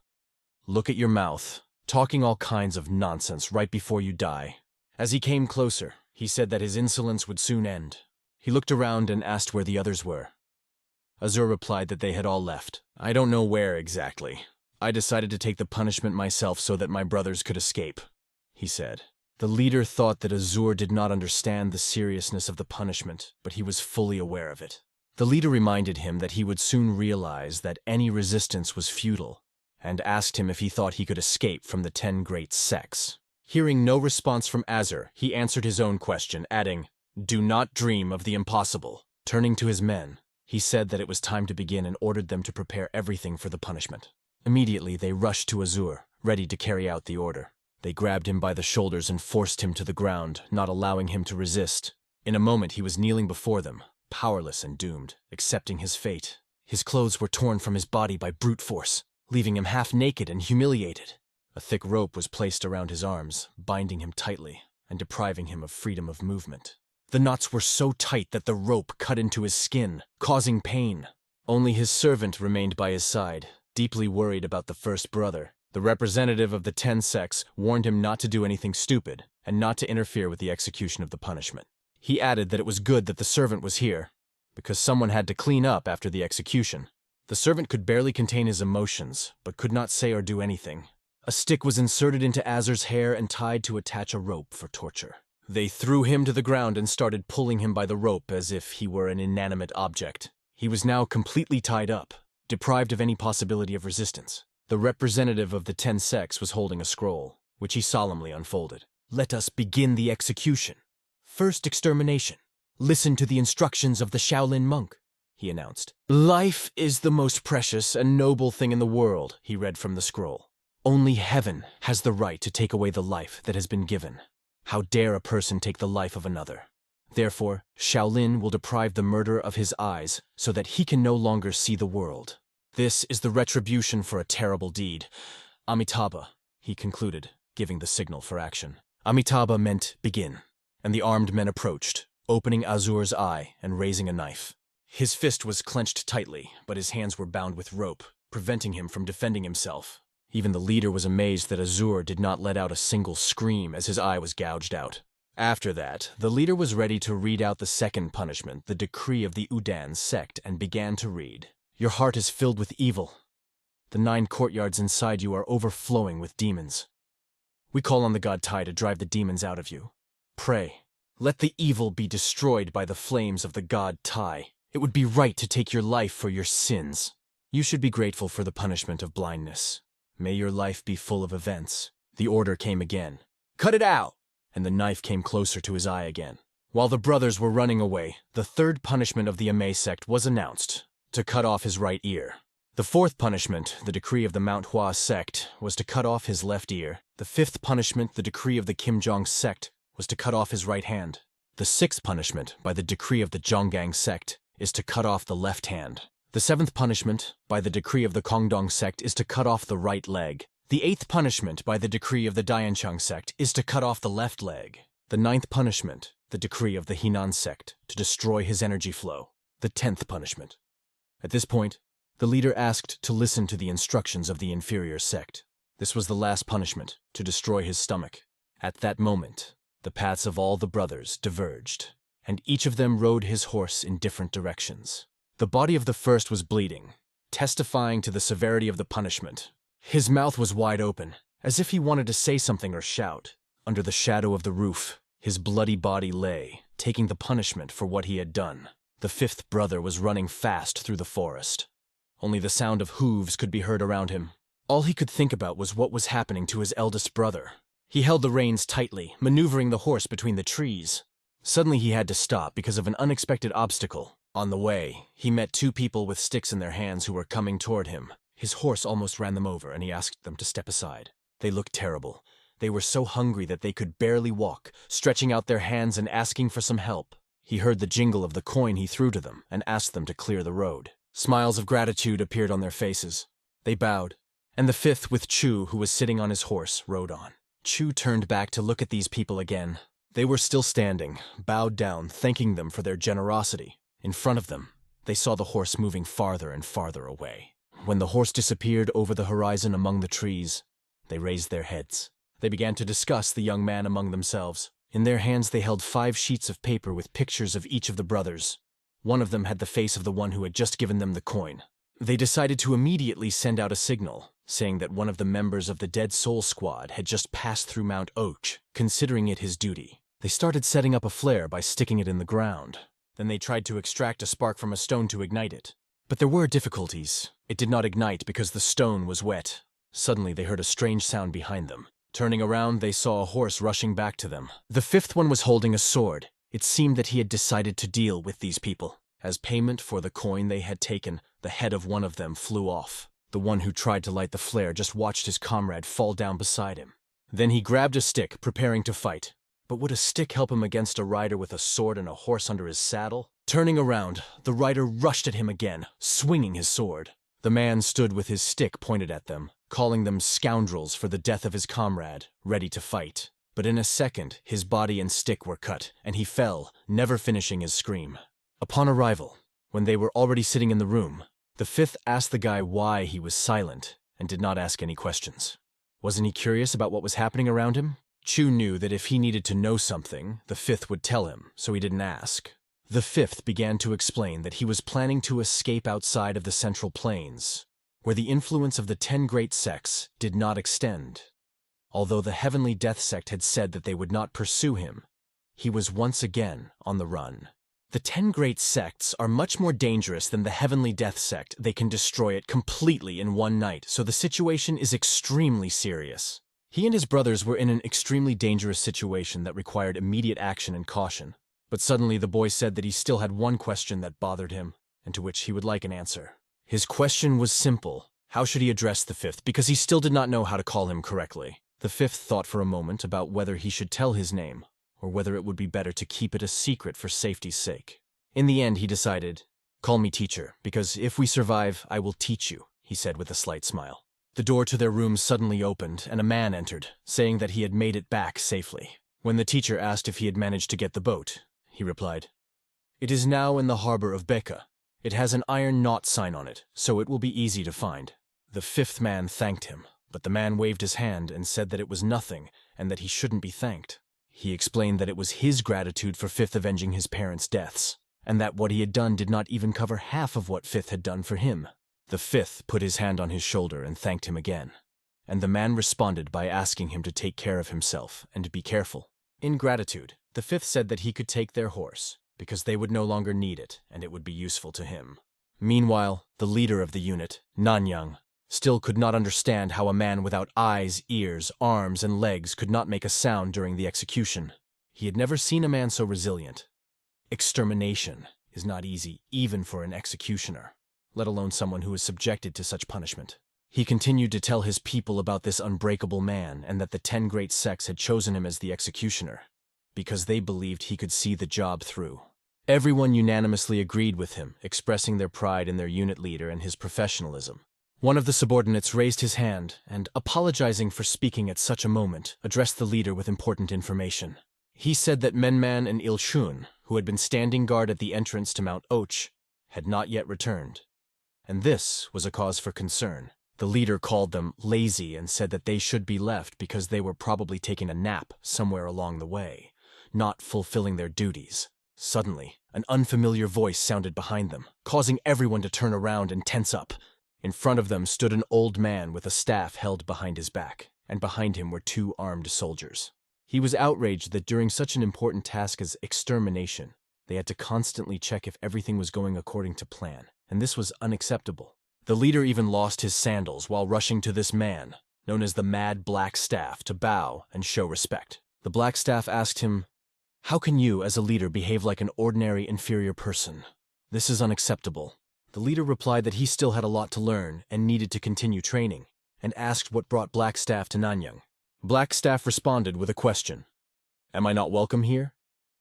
"Look at your mouth, talking all kinds of nonsense right before you die." As he came closer, he said that his insolence would soon end. He looked around and asked where the others were. Asura replied that they had all left. "I don't know where exactly. I decided to take the punishment myself so that my brothers could escape," he said. The leader thought that Asura did not understand the seriousness of the punishment, but he was fully aware of it. The leader reminded him that he would soon realize that any resistance was futile, and asked him if he thought he could escape from the 10 great sects. Hearing no response from Asur, he answered his own question, adding, "Do not dream of the impossible." Turning to his men, he said that it was time to begin and ordered them to prepare everything for the punishment. Immediately, they rushed to Asur, ready to carry out the order. They grabbed him by the shoulders and forced him to the ground, not allowing him to resist. In a moment, he was kneeling before them, powerless and doomed, accepting his fate. His clothes were torn from his body by brute force, leaving him half naked and humiliated. A thick rope was placed around his arms, binding him tightly and depriving him of freedom of movement. The knots were so tight that the rope cut into his skin, causing pain. Only his servant remained by his side, deeply worried about the first brother. The representative of the 10 sects warned him not to do anything stupid and not to interfere with the execution of the punishment. He added that it was good that the servant was here, because someone had to clean up after the execution. The servant could barely contain his emotions, but could not say or do anything. A stick was inserted into Azur's hair and tied to attach a rope for torture. They threw him to the ground and started pulling him by the rope as if he were an inanimate object. He was now completely tied up, deprived of any possibility of resistance. The representative of the 10 sects was holding a scroll, which he solemnly unfolded. "Let us begin the execution. First extermination. Listen to the instructions of the Shaolin monk," he announced. "Life is the most precious and noble thing in the world," he read from the scroll. "Only heaven has the right to take away the life that has been given. How dare a person take the life of another? Therefore, Shaolin will deprive the murderer of his eyes so that he can no longer see the world. This is the retribution for a terrible deed. Amitabha," he concluded, giving the signal for action. Amitabha meant begin, and the armed men approached, opening Azur's eye and raising a knife. His fist was clenched tightly, but his hands were bound with rope, preventing him from defending himself. Even the leader was amazed that Asur did not let out a single scream as his eye was gouged out. After that, the leader was ready to read out the second punishment, the decree of the Udan sect, and began to read. Your heart is filled with evil. The 9 courtyards inside you are overflowing with demons. We call on the god Tai to drive the demons out of you. Pray, let the evil be destroyed by the flames of the god Tai. It would be right to take your life for your sins. You should be grateful for the punishment of blindness. May your life be full of events. The order came again. Cut it out! And the knife came closer to his eye again. While the brothers were running away, the 3rd punishment of the Ame sect was announced, to cut off his right ear. The 4th punishment, the decree of the MANHWA sect, was to cut off his left ear. The 5th punishment, the decree of the Kim Jong sect, was to cut off his right hand. The 6th punishment, by the decree of the Zhonggang sect, is to cut off the left hand. The 7th punishment, by the decree of the Kongdong sect, is to cut off the right leg. The 8th punishment, by the decree of the Diancheng sect, is to cut off the left leg. The 9th punishment, the decree of the Henan sect, to destroy his energy flow. The 10th punishment. At this point, the leader asked to listen to the instructions of the Inferior sect. This was the last punishment, to destroy his stomach. At that moment, the paths of all the brothers diverged, and each of them rode his horse in different directions. The body of the first was bleeding, testifying to the severity of the punishment. His mouth was wide open, as if he wanted to say something or shout. Under the shadow of the roof, his bloody body lay, taking the punishment for what he had done. The 5th brother was running fast through the forest. Only the sound of hooves could be heard around him. All he could think about was what was happening to his eldest brother. He held the reins tightly, maneuvering the horse between the trees. Suddenly he had to stop because of an unexpected obstacle. On the way, he met 2 people with sticks in their hands who were coming toward him. His horse almost ran them over, and he asked them to step aside. They looked terrible. They were so hungry that they could barely walk, stretching out their hands and asking for some help. He heard the jingle of the coin he threw to them and asked them to clear the road. Smiles of gratitude appeared on their faces. They bowed, and the 5th, with Chu, who was sitting on his horse, rode on. Chu turned back to look at these people again. They were still standing, bowed down, thanking them for their generosity. In front of them, they saw the horse moving farther and farther away. When the horse disappeared over the horizon among the trees, they raised their heads. They began to discuss the young man among themselves. In their hands they held 5 sheets of paper with pictures of each of the brothers. One of them had the face of the one who had just given them the coin. They decided to immediately send out a signal, saying that one of the members of the Dead Soul Squad had just passed through Mount Oach, considering it his duty. They started setting up a flare by sticking it in the ground. Then they tried to extract a spark from a stone to ignite it. But there were difficulties. It did not ignite because the stone was wet. Suddenly they heard a strange sound behind them. Turning around, they saw a horse rushing back to them. The 5th one was holding a sword. It seemed that he had decided to deal with these people. As payment for the coin they had taken, the head of one of them flew off. The one who tried to light the flare just watched his comrade fall down beside him. Then he grabbed a stick, preparing to fight. But would a stick help him against a rider with a sword and a horse under his saddle? Turning around, the rider rushed at him again, swinging his sword. The man stood with his stick pointed at them, calling them scoundrels for the death of his comrade, ready to fight. But in a second, his body and stick were cut, and he fell, never finishing his scream. Upon arrival, when they were already sitting in the room, the 5th asked the guy why he was silent and did not ask any questions. Wasn't he curious about what was happening around him? Chu knew that if he needed to know something, the 5th would tell him, so he didn't ask. The 5th began to explain that he was planning to escape outside of the Central Plains, where the influence of the 10 great sects did not extend. Although the Heavenly Death Sect had said that they would not pursue him, he was once again on the run. The 10 great sects are much more dangerous than the Heavenly Death Sect. They can destroy it completely in one night, so the situation is extremely serious. He and his brothers were in an extremely dangerous situation that required immediate action and caution. But suddenly the boy said that he still had one question that bothered him, and to which he would like an answer. His question was simple. How should he address the 5th, because he still did not know how to call him correctly. The 5th thought for a moment about whether he should tell his name, or whether it would be better to keep it a secret for safety's sake. In the end he decided, "Call me teacher, because if we survive, I will teach you," he said with a slight smile. The door to their room suddenly opened, and a man entered, saying that he had made it back safely. When the teacher asked if he had managed to get the boat, he replied, "It is now in the harbor of Beka. It has an iron knot sign on it, so it will be easy to find." The 5th man thanked him, but the man waved his hand and said that it was nothing and that he shouldn't be thanked. He explained that it was his gratitude for 5th avenging his parents' deaths. and that what he had done did not even cover half of what Fifth had done for him. The fifth put his hand on his shoulder and thanked him again, and the man responded by asking him to take care of himself and be careful. In gratitude, the fifth said that he could take their horse, because they would no longer need it and it would be useful to him. Meanwhile, the leader of the unit, Nanyang, still could not understand how a man without eyes, ears, arms, and legs could not make a sound during the execution. He had never seen a man so resilient. Extermination is not easy even for an executioner, let alone someone who is subjected to such punishment. He continued to tell his people about this unbreakable man and that the 10 great sects had chosen him as the executioner, because they believed he could see the job through. Everyone unanimously agreed with him, expressing their pride in their unit leader and his professionalism. One of the subordinates raised his hand and, apologizing for speaking at such a moment, addressed the leader with important information. He said that Menman and Ilshun, who had been standing guard at the entrance to Mount Och, had not yet returned, and this was a cause for concern. The leader called them lazy and said that they should be left because they were probably taking a nap somewhere along the way, not fulfilling their duties. Suddenly, an unfamiliar voice sounded behind them, causing everyone to turn around and tense up. In front of them stood an old man with a staff held behind his back, and behind him were 2 armed soldiers. He was outraged that during such an important task as extermination, they had to constantly check if everything was going according to plan, and this was unacceptable. The leader even lost his sandals while rushing to this man, known as the Mad Black Staff, to bow and show respect. The Black Staff asked him, "How can you, as a leader, behave like an ordinary inferior person? This is unacceptable." The leader replied that he still had a lot to learn and needed to continue training, and asked what brought Black Staff to Nanyang. Black Staff responded with a question. "Am I not welcome here?"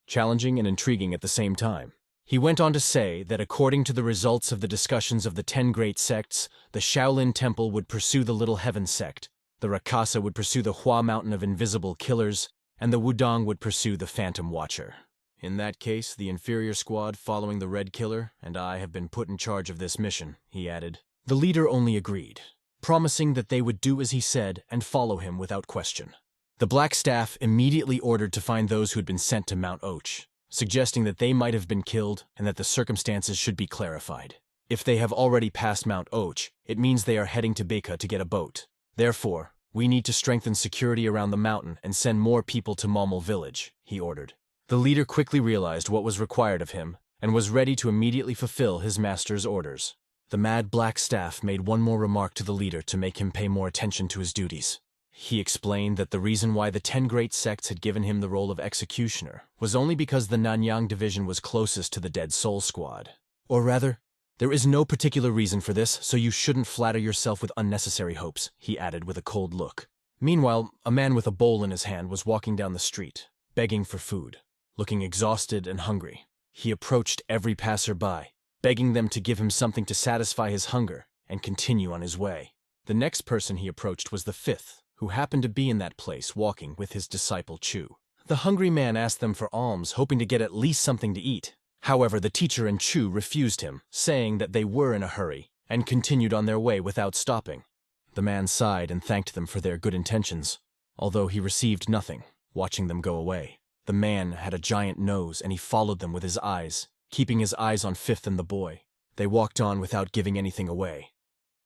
Challenging and intriguing at the same time. He went on to say that according to the results of the discussions of the 10 great sects, the Shaolin Temple would pursue the Little Heaven sect, the Rakasa would pursue the Hua Mountain of Invisible Killers, and the Wudong would pursue the Phantom Watcher. "In that case, the inferior squad following the Red Killer and I have been put in charge of this mission," he added. The leader only agreed, promising that they would do as he said and follow him without question. The Black Staff immediately ordered to find those who had been sent to Mount Och, suggesting that they might have been killed and that the circumstances should be clarified. If they have already passed Mount Och, it means they are heading to Beka to get a boat. Therefore, we need to strengthen security around the mountain and send more people to Mommel village, he ordered. The leader quickly realized what was required of him and was ready to immediately fulfill his master's orders. The Mad Black Staff made one more remark to the leader to make him pay more attention to his duties. He explained that the reason why the 10 great sects had given him the role of executioner was only because the Nanyang division was closest to the Dead Soul Squad. Or rather, there is no particular reason for this, so you shouldn't flatter yourself with unnecessary hopes, he added with a cold look. Meanwhile, a man with a bowl in his hand was walking down the street, begging for food, looking exhausted and hungry. He approached every passerby, begging them to give him something to satisfy his hunger and continue on his way. The next person he approached was the fifth, who happened to be in that place walking with his disciple Chu. The hungry man asked them for alms, hoping to get at least something to eat. However, the teacher and Chu refused him, saying that they were in a hurry, and continued on their way without stopping. The man sighed and thanked them for their good intentions, although he received nothing, watching them go away. The man had a giant nose, and he followed them with his eyes, keeping his eyes on Fifth and the boy. They walked on without giving anything away,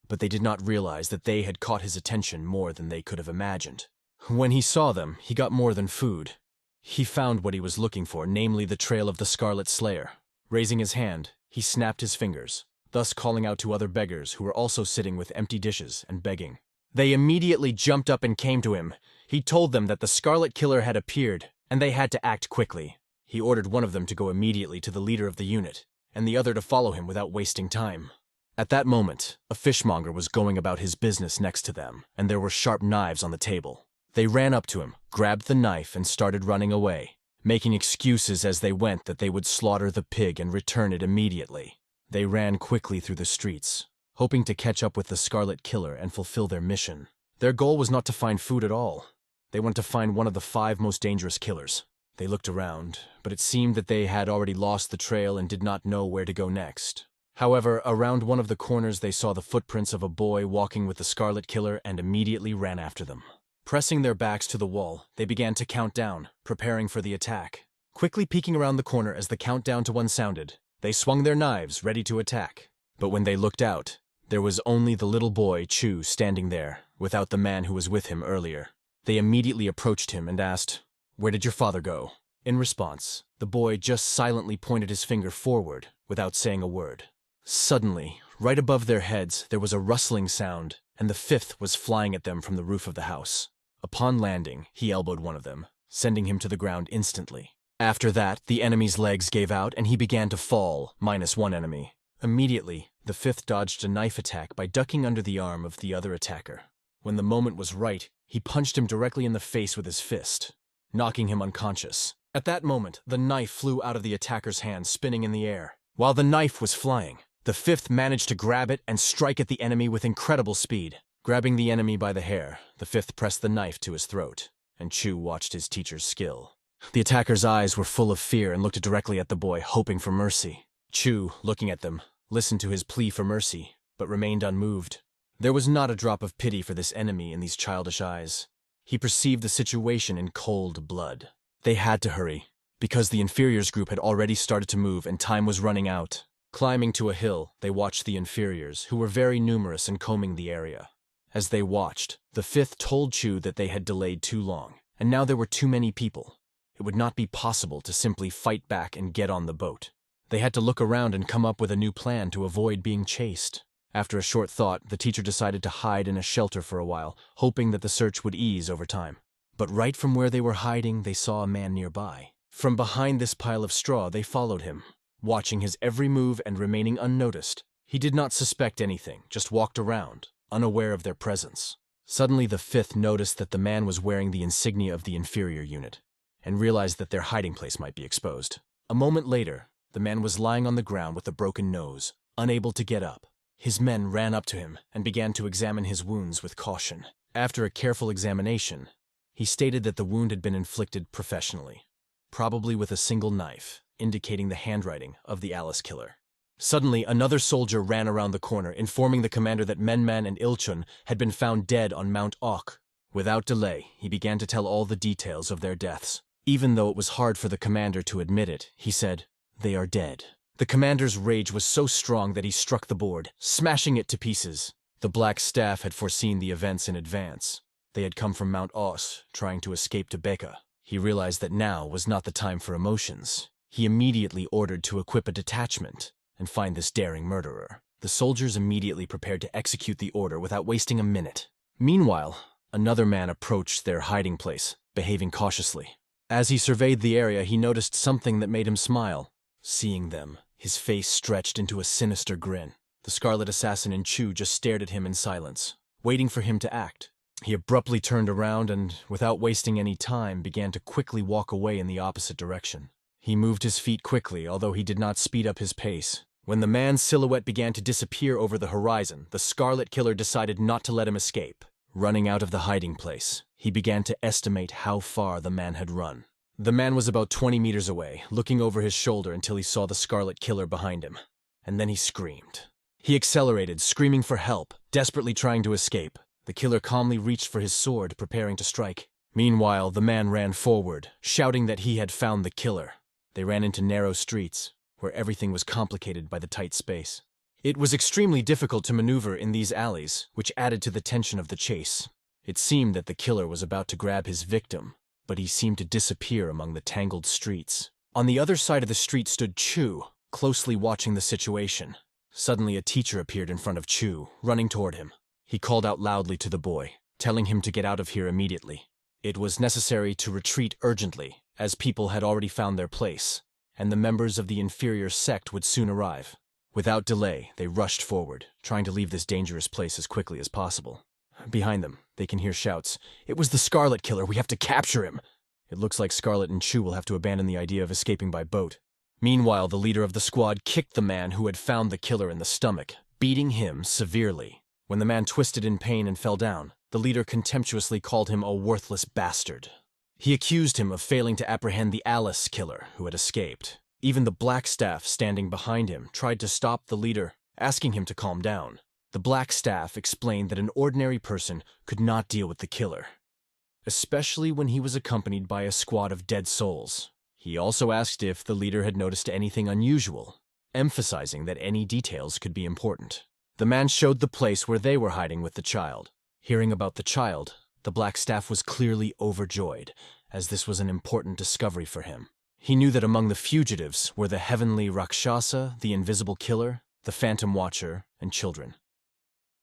but they did not realize that they had caught his attention more than they could have imagined. When he saw them, he got more than food. He found what he was looking for, namely the trail of the Scarlet Slayer. Raising his hand, he snapped his fingers, thus calling out to other beggars who were also sitting with empty dishes and begging. They immediately jumped up and came to him. He told them that the Scarlet Killer had appeared, and they had to act quickly. He ordered one of them to go immediately to the leader of the unit, and the other to follow him without wasting time. At that moment, a fishmonger was going about his business next to them, and there were sharp knives on the table. They ran up to him, grabbed the knife, and started running away, making excuses as they went that they would slaughter the pig and return it immediately. They ran quickly through the streets, hoping to catch up with the Scarlet Killer and fulfill their mission. Their goal was not to find food at all. They wanted to find one of the 5 most dangerous killers. They looked around, but it seemed that they had already lost the trail and did not know where to go next. However, around one of the corners they saw the footprints of a boy walking with the Scarlet Killer and immediately ran after them. Pressing their backs to the wall, they began to count down, preparing for the attack. Quickly peeking around the corner as the countdown to 1 sounded, They swung their knives, ready to attack. But when they looked out, there was only the little boy, Chu, standing there, without the man who was with him earlier. They immediately approached him and asked, "Where did your father go?" In response, the boy just silently pointed his finger forward, without saying a word. Suddenly, right above their heads, there was a rustling sound, and the fifth was flying at them from the roof of the house. Upon landing, he elbowed one of them, sending him to the ground instantly. After that, the enemy's legs gave out and he began to fall, minus one enemy. Immediately, the fifth dodged a knife attack by ducking under the arm of the other attacker. When the moment was right, he punched him directly in the face with his fist, knocking him unconscious. At that moment, the knife flew out of the attacker's hand, spinning in the air. While the knife was flying, the fifth managed to grab it and strike at the enemy with incredible speed. Grabbing the enemy by the hair, the fifth pressed the knife to his throat, and Chu watched his teacher's skill. The attacker's eyes were full of fear and looked directly at the boy, hoping for mercy. Chu, looking at them, listened to his plea for mercy, but remained unmoved. There was not a drop of pity for this enemy in these childish eyes. He perceived the situation in cold blood. They had to hurry, because the Inferiors group had already started to move and time was running out. Climbing to a hill, they watched the Inferiors, who were very numerous and combing the area. As they watched, the fifth told Chu that they had delayed too long, and now there were too many people. It would not be possible to simply fight back and get on the boat. They had to look around and come up with a new plan to avoid being chased. After a short thought, the teacher decided to hide in a shelter for a while, hoping that the search would ease over time. But right from where they were hiding, they saw a man nearby. From behind this pile of straw, they followed him, watching his every move and remaining unnoticed. He did not suspect anything, just walked around, unaware of their presence. Suddenly, the fifth noticed that the man was wearing the insignia of the inferior unit, and realized that their hiding place might be exposed. A moment later, the man was lying on the ground with a broken nose, unable to get up. His men ran up to him and began to examine his wounds with caution. After a careful examination, he stated that the wound had been inflicted professionally, probably with a single knife, indicating the handwriting of the Alice killer. Suddenly, another soldier ran around the corner, informing the commander that Menman and Ilchun had been found dead on Mount Ok. Without delay, he began to tell all the details of their deaths. Even though it was hard for the commander to admit it, he said, "They are dead." The commander's rage was so strong that he struck the board, smashing it to pieces. The Black Staff had foreseen the events in advance. They had come from Mount Os, trying to escape to Beka. He realized that now was not the time for emotions. He immediately ordered to equip a detachment and find this daring murderer. The soldiers immediately prepared to execute the order without wasting a minute. Meanwhile, another man approached their hiding place, behaving cautiously. As he surveyed the area, he noticed something that made him smile. Seeing them, his face stretched into a sinister grin. The Scarlet Assassin and Chu just stared at him in silence, waiting for him to act. He abruptly turned around and, without wasting any time, began to quickly walk away in the opposite direction. He moved his feet quickly, although he did not speed up his pace. When the man's silhouette began to disappear over the horizon, the Scarlet Killer decided not to let him escape. Running out of the hiding place, he began to estimate how far the man had run. The man was about 20 meters away, looking over his shoulder until he saw the Scarlet Killer behind him. And then he screamed. He accelerated, screaming for help, desperately trying to escape. The killer calmly reached for his sword, preparing to strike. Meanwhile, the man ran forward, shouting that he had found the killer. They ran into narrow streets, where everything was complicated by the tight space. It was extremely difficult to maneuver in these alleys, which added to the tension of the chase. It seemed that the killer was about to grab his victim, but he seemed to disappear among the tangled streets. On the other side of the street stood Chu, closely watching the situation. Suddenly, a teacher appeared in front of Chu, running toward him. He called out loudly to the boy, telling him to get out of here immediately. It was necessary to retreat urgently, as people had already found their place, and the members of the inferior sect would soon arrive. Without delay, they rushed forward, trying to leave this dangerous place as quickly as possible. Behind them, they can hear shouts. "It was the Scarlet Killer, we have to capture him!" It looks like Scarlet and Chu will have to abandon the idea of escaping by boat. Meanwhile, the leader of the squad kicked the man who had found the killer in the stomach, beating him severely. When the man twisted in pain and fell down, the leader contemptuously called him a worthless bastard. He accused him of failing to apprehend the Alice killer who had escaped. Even the Black Staff standing behind him tried to stop the leader, asking him to calm down. The Black Staff explained that an ordinary person could not deal with the killer, especially when he was accompanied by a squad of dead souls. He also asked if the leader had noticed anything unusual, emphasizing that any details could be important. The man showed the place where they were hiding with the child. Hearing about the child, the black staff was clearly overjoyed, as this was an important discovery for him. He knew that among the fugitives were the heavenly Rakshasa, the invisible killer, the phantom watcher, and children.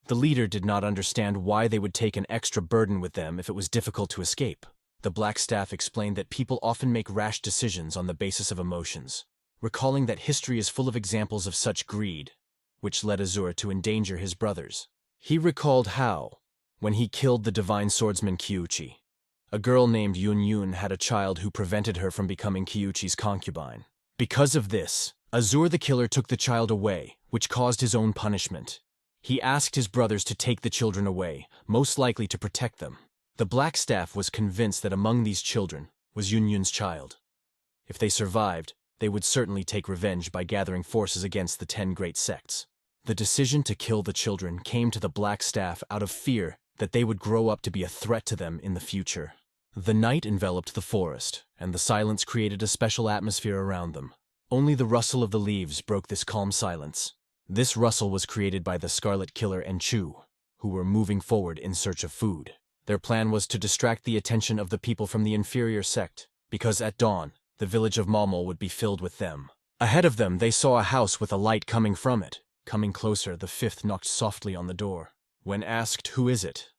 The leader did not understand why they would take an extra burden with them if it was difficult to escape. The black staff explained that people often make rash decisions on the basis of emotions, recalling that history is full of examples of such greed, which led Asura to endanger his brothers. He recalled how, when he killed the divine swordsman Kyuchi, a girl named Yun had a child who prevented her from becoming Kyuchi's concubine. Because of this, Asura the killer took the child away, which caused his own punishment. He asked his brothers to take the children away, most likely to protect them. The black staff was convinced that among these children was Yun's child. If they survived, they would certainly take revenge by gathering forces against the 10 great sects. The decision to kill the children came to the black staff out of fear that they would grow up to be a threat to them in the future. The night enveloped the forest, and the silence created a special atmosphere around them. Only the rustle of the leaves broke this calm silence. This rustle was created by the Scarlet Killer and Chu, who were moving forward in search of food. Their plan was to distract the attention of the people from the inferior sect, because at dawn, the village of Malmol would be filled with them. Ahead of them, they saw a house with a light coming from it. Coming closer, the fifth knocked softly on the door. When asked, "Who is it?"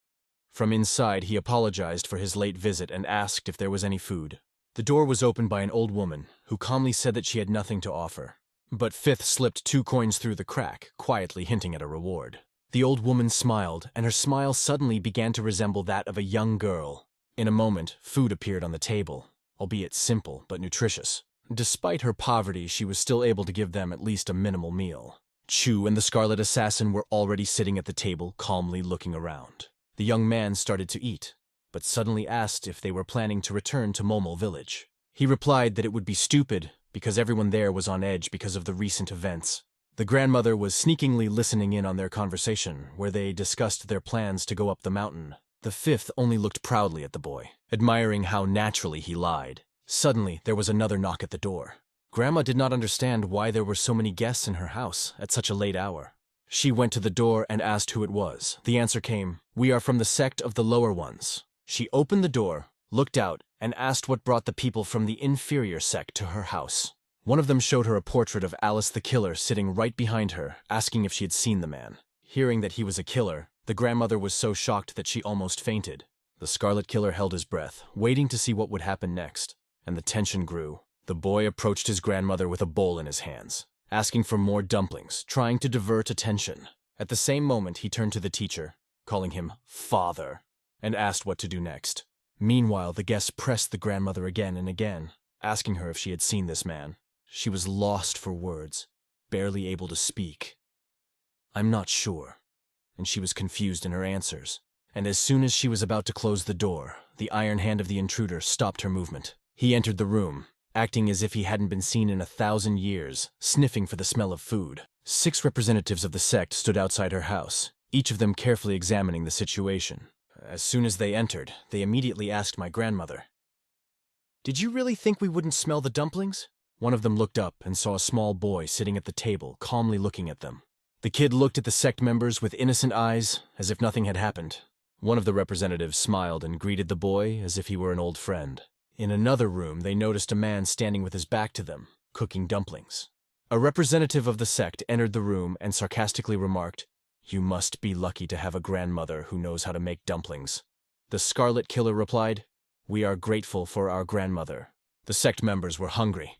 from inside, he apologized for his late visit and asked if there was any food. The door was opened by an old woman, who calmly said that she had nothing to offer. But Fifth slipped 2 coins through the crack, quietly hinting at a reward. The old woman smiled, and her smile suddenly began to resemble that of a young girl. In a moment, food appeared on the table, albeit simple but nutritious. Despite her poverty, she was still able to give them at least a minimal meal. Chu and the Scarlet Assassin were already sitting at the table, calmly looking around. The young man started to eat, but suddenly asked if they were planning to return to Momol village. He replied that it would be stupid, because everyone there was on edge because of the recent events. The grandmother was sneakingly listening in on their conversation, where they discussed their plans to go up the mountain. The fifth only looked proudly at the boy, admiring how naturally he lied. Suddenly, there was another knock at the door. Grandma did not understand why there were so many guests in her house at such a late hour. She went to the door and asked who it was. The answer came, "We are from the sect of the lower ones." She opened the door, looked out, and asked what brought the people from the inferior sect to her house. One of them showed her a portrait of Alice the killer sitting right behind her, asking if she had seen the man. Hearing that he was a killer, the grandmother was so shocked that she almost fainted. The Scarlet Killer held his breath, waiting to see what would happen next, and the tension grew. The boy approached his grandmother with a bowl in his hands, asking for more dumplings, trying to divert attention. At the same moment, he turned to the teacher, calling him "Father," and asked what to do next. Meanwhile, the guests pressed the grandmother again and again, asking her if she had seen this man. She was lost for words, barely able to speak. "I'm not sure," and she was confused in her answers. And as soon as she was about to close the door, the iron hand of the intruder stopped her movement. He entered the room, acting as if he hadn't been seen in 1,000 years, sniffing for the smell of food. 6 representatives of the sect stood outside her house, each of them carefully examining the situation. As soon as they entered, they immediately asked my grandmother, "Did you really think we wouldn't smell the dumplings?" One of them looked up and saw a small boy sitting at the table, calmly looking at them. The kid looked at the sect members with innocent eyes, as if nothing had happened. One of the representatives smiled and greeted the boy as if he were an old friend. In another room, they noticed a man standing with his back to them, cooking dumplings. A representative of the sect entered the room and sarcastically remarked, "You must be lucky to have a grandmother who knows how to make dumplings." The Scarlet Killer replied, "We are grateful for our grandmother." The sect members were hungry,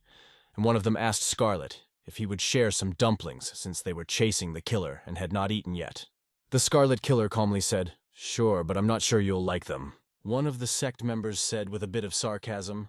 and one of them asked Scarlet if he would share some dumplings since they were chasing the killer and had not eaten yet. The Scarlet Killer calmly said, "Sure, but I'm not sure you'll like them." One of the sect members said with a bit of sarcasm,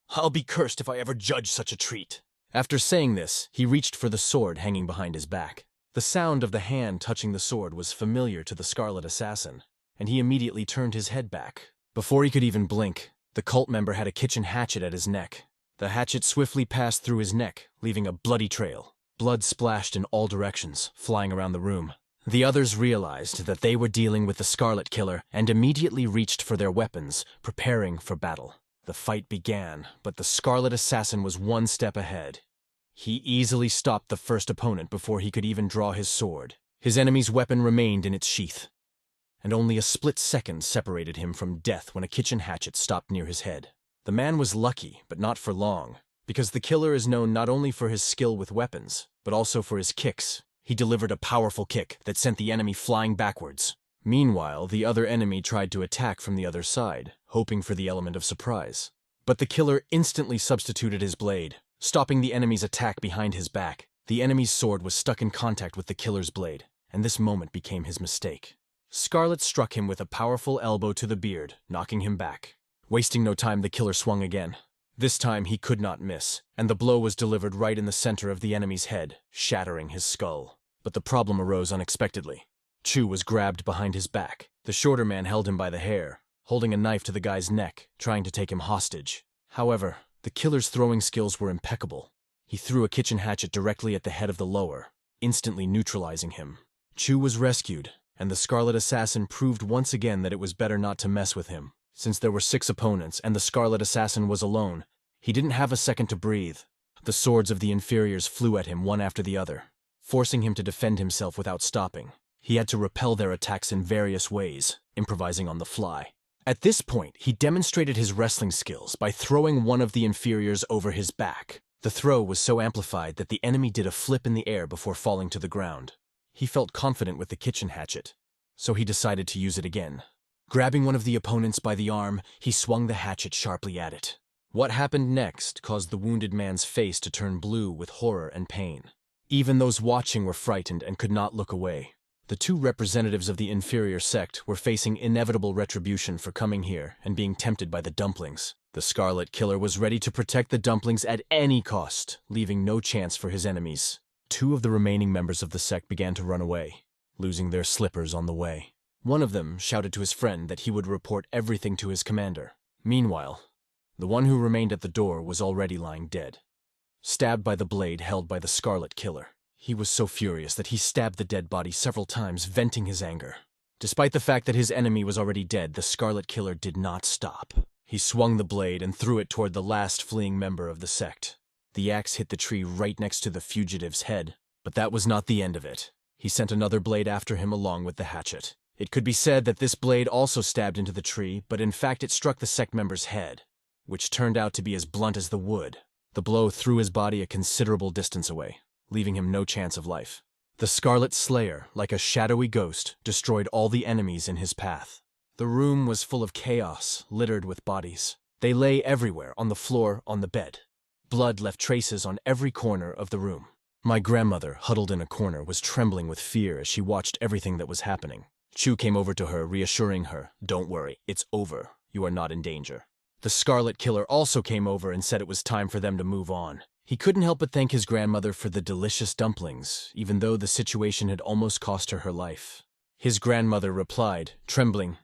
"I'll be cursed if I ever judge such a treat." After saying this, he reached for the sword hanging behind his back. The sound of the hand touching the sword was familiar to the Scarlet Assassin, and he immediately turned his head back. Before he could even blink, the cult member had a kitchen hatchet at his neck. The hatchet swiftly passed through his neck, leaving a bloody trail. Blood splashed in all directions, flying around the room. The others realized that they were dealing with the Scarlet Killer and immediately reached for their weapons, preparing for battle. The fight began, but the Scarlet Assassin was one step ahead. He easily stopped the first opponent before he could even draw his sword. His enemy's weapon remained in its sheath, and only a split second separated him from death when a kitchen hatchet stopped near his head. The man was lucky, but not for long, because the killer is known not only for his skill with weapons, but also for his kicks. He delivered a powerful kick that sent the enemy flying backwards. Meanwhile, the other enemy tried to attack from the other side, hoping for the element of surprise. But the killer instantly substituted his blade, stopping the enemy's attack behind his back. The enemy's sword was stuck in contact with the killer's blade, and this moment became his mistake. Scarlet struck him with a powerful elbow to the beard, knocking him back. Wasting no time, the killer swung again. This time he could not miss, and the blow was delivered right in the center of the enemy's head, shattering his skull. But the problem arose unexpectedly. Chu was grabbed behind his back. The shorter man held him by the hair, holding a knife to the guy's neck, trying to take him hostage. However, the killer's throwing skills were impeccable. He threw a kitchen hatchet directly at the head of the lower, instantly neutralizing him. Chu was rescued, and the Scarlet Assassin proved once again that it was better not to mess with him. Since there were 6 opponents and the Scarlet Assassin was alone, he didn't have a second to breathe. The swords of the Inferiors flew at him one after the other, forcing him to defend himself without stopping. He had to repel their attacks in various ways, improvising on the fly. At this point, he demonstrated his wrestling skills by throwing one of the Inferiors over his back. The throw was so amplified that the enemy did a flip in the air before falling to the ground. He felt confident with the kitchen hatchet, so he decided to use it again. Grabbing one of the opponents by the arm, he swung the hatchet sharply at it. What happened next caused the wounded man's face to turn blue with horror and pain. Even those watching were frightened and could not look away. The 2 representatives of the inferior sect were facing inevitable retribution for coming here and being tempted by the dumplings. The Scarlet Killer was ready to protect the dumplings at any cost, leaving no chance for his enemies. 2 of the remaining members of the sect began to run away, losing their slippers on the way. One of them shouted to his friend that he would report everything to his commander. Meanwhile, the one who remained at the door was already lying dead, stabbed by the blade held by the Scarlet Killer. He was so furious that he stabbed the dead body several times, venting his anger. Despite the fact that his enemy was already dead, the Scarlet Killer did not stop. He swung the blade and threw it toward the last fleeing member of the sect. The axe hit the tree right next to the fugitive's head, but that was not the end of it. He sent another blade after him along with the hatchet. It could be said that this blade also stabbed into the tree, but in fact it struck the sect member's head, which turned out to be as blunt as the wood. The blow threw his body a considerable distance away, leaving him no chance of life. The Scarlet Slayer, like a shadowy ghost, destroyed all the enemies in his path. The room was full of chaos, littered with bodies. They lay everywhere, on the floor, on the bed. Blood left traces on every corner of the room. My grandmother, huddled in a corner, was trembling with fear as she watched everything that was happening. Chu came over to her, reassuring her, "Don't worry, it's over. You are not in danger." The Scarlet Killer also came over and said it was time for them to move on. He couldn't help but thank his grandmother for the delicious dumplings, even though the situation had almost cost her her life. His grandmother replied, trembling,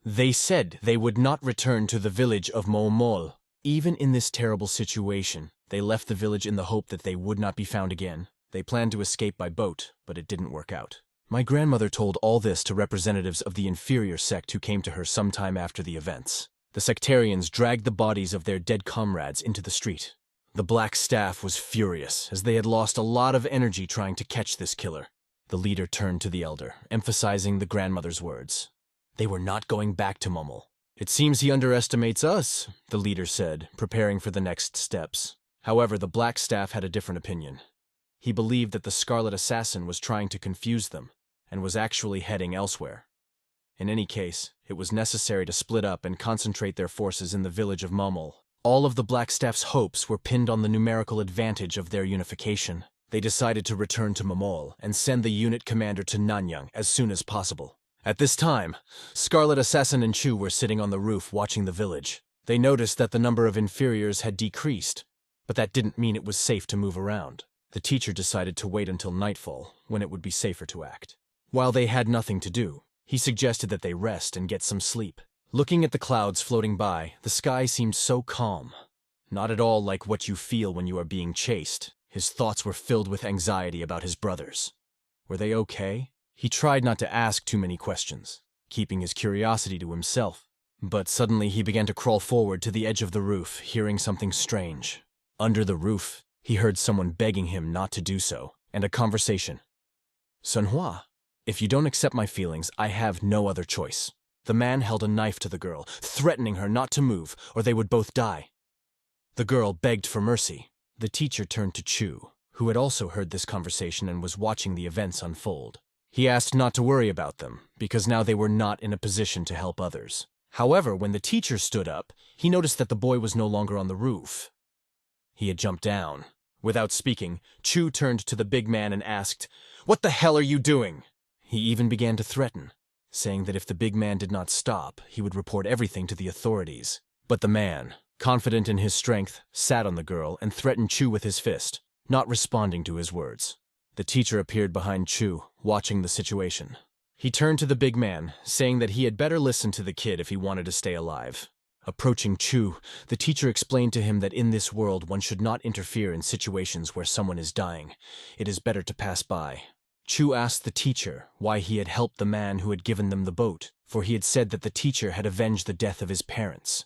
"They said they would not return to the village of Momol. Even in this terrible situation, they left the village in the hope that they would not be found again. They planned to escape by boat, but it didn't work out." My grandmother told all this to representatives of the inferior sect who came to her sometime after the events. The sectarians dragged the bodies of their dead comrades into the street. The Black Staff was furious, as they had lost a lot of energy trying to catch this killer. The leader turned to the elder, emphasizing the grandmother's words. They were not going back to Mummel. "It seems he underestimates us," the leader said, preparing for the next steps. However, the Black Staff had a different opinion. He believed that the Scarlet Assassin was trying to confuse them, and was actually heading elsewhere. In any case, it was necessary to split up and concentrate their forces in the village of Mummel. All of the Black Staff's hopes were pinned on the numerical advantage of their unification. They decided to return to Mummel and send the unit commander to Nanyang as soon as possible. At this time, Scarlet Assassin and Chu were sitting on the roof watching the village. They noticed that the number of inferiors had decreased, but that didn't mean it was safe to move around. The teacher decided to wait until nightfall, when it would be safer to act. While they had nothing to do, he suggested that they rest and get some sleep. Looking at the clouds floating by, the sky seemed so calm. Not at all like what you feel when you are being chased. His thoughts were filled with anxiety about his brothers. Were they okay? He tried not to ask too many questions, keeping his curiosity to himself. But suddenly he began to crawl forward to the edge of the roof, hearing something strange. Under the roof, He heard someone begging him not to do so, and a conversation. "Sunhua, if you don't accept my feelings, I have no other choice." The man held a knife to the girl, threatening her not to move, or they would both die. The girl begged for mercy. The teacher turned to Chu, who had also heard this conversation and was watching the events unfold. He asked not to worry about them, because now they were not in a position to help others. However, when the teacher stood up, he noticed that the boy was no longer on the roof. He had jumped down. Without speaking, Chu turned to the big man and asked, "What the hell are you doing?" He even began to threaten, saying that if the big man did not stop, he would report everything to the authorities. But the man, confident in his strength, sat on the girl and threatened Chu with his fist, not responding to his words. The teacher appeared behind Chu, watching the situation. He turned to the big man, saying that he had better listen to the kid if he wanted to stay alive. Approaching Chu, the teacher explained to him that in this world one should not interfere in situations where someone is dying. It is better to pass by. Chu asked the teacher why he had helped the man who had given them the boat, for he had said that the teacher had avenged the death of his parents.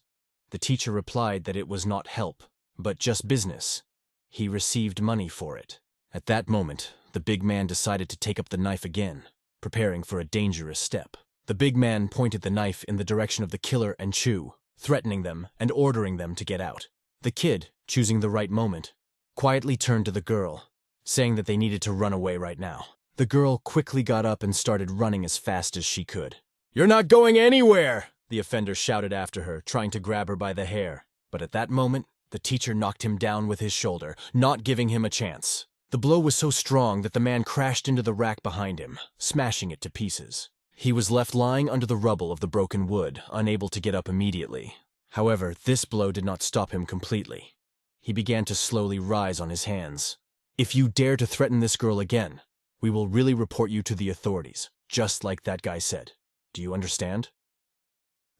The teacher replied that it was not help, but just business. He received money for it. At that moment, the big man decided to take up the knife again, preparing for a dangerous step. The big man pointed the knife in the direction of the killer and Chu, threatening them and ordering them to get out. The kid, choosing the right moment, quietly turned to the girl, saying that they needed to run away right now. The girl quickly got up and started running as fast as she could. "You're not going anywhere!" the offender shouted after her, trying to grab her by the hair. But at that moment, the teacher knocked him down with his shoulder, not giving him a chance. The blow was so strong that the man crashed into the rack behind him, smashing it to pieces. He was left lying under the rubble of the broken wood, unable to get up immediately. However, this blow did not stop him completely. He began to slowly rise on his hands. "If you dare to threaten this girl again, we will really report you to the authorities, just like that guy said. Do you understand?"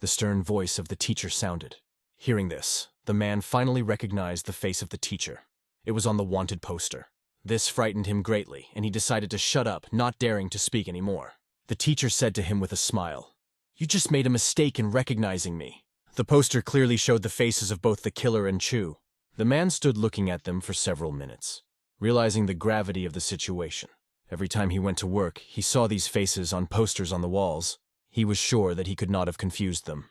The stern voice of the teacher sounded. Hearing this, the man finally recognized the face of the teacher. It was on the wanted poster. This frightened him greatly, and he decided to shut up, not daring to speak anymore. The teacher said to him with a smile, "You just made a mistake in recognizing me." The poster clearly showed the faces of both the killer and Chu. The man stood looking at them for several minutes, realizing the gravity of the situation. Every time he went to work, he saw these faces on posters on the walls. He was sure that he could not have confused them.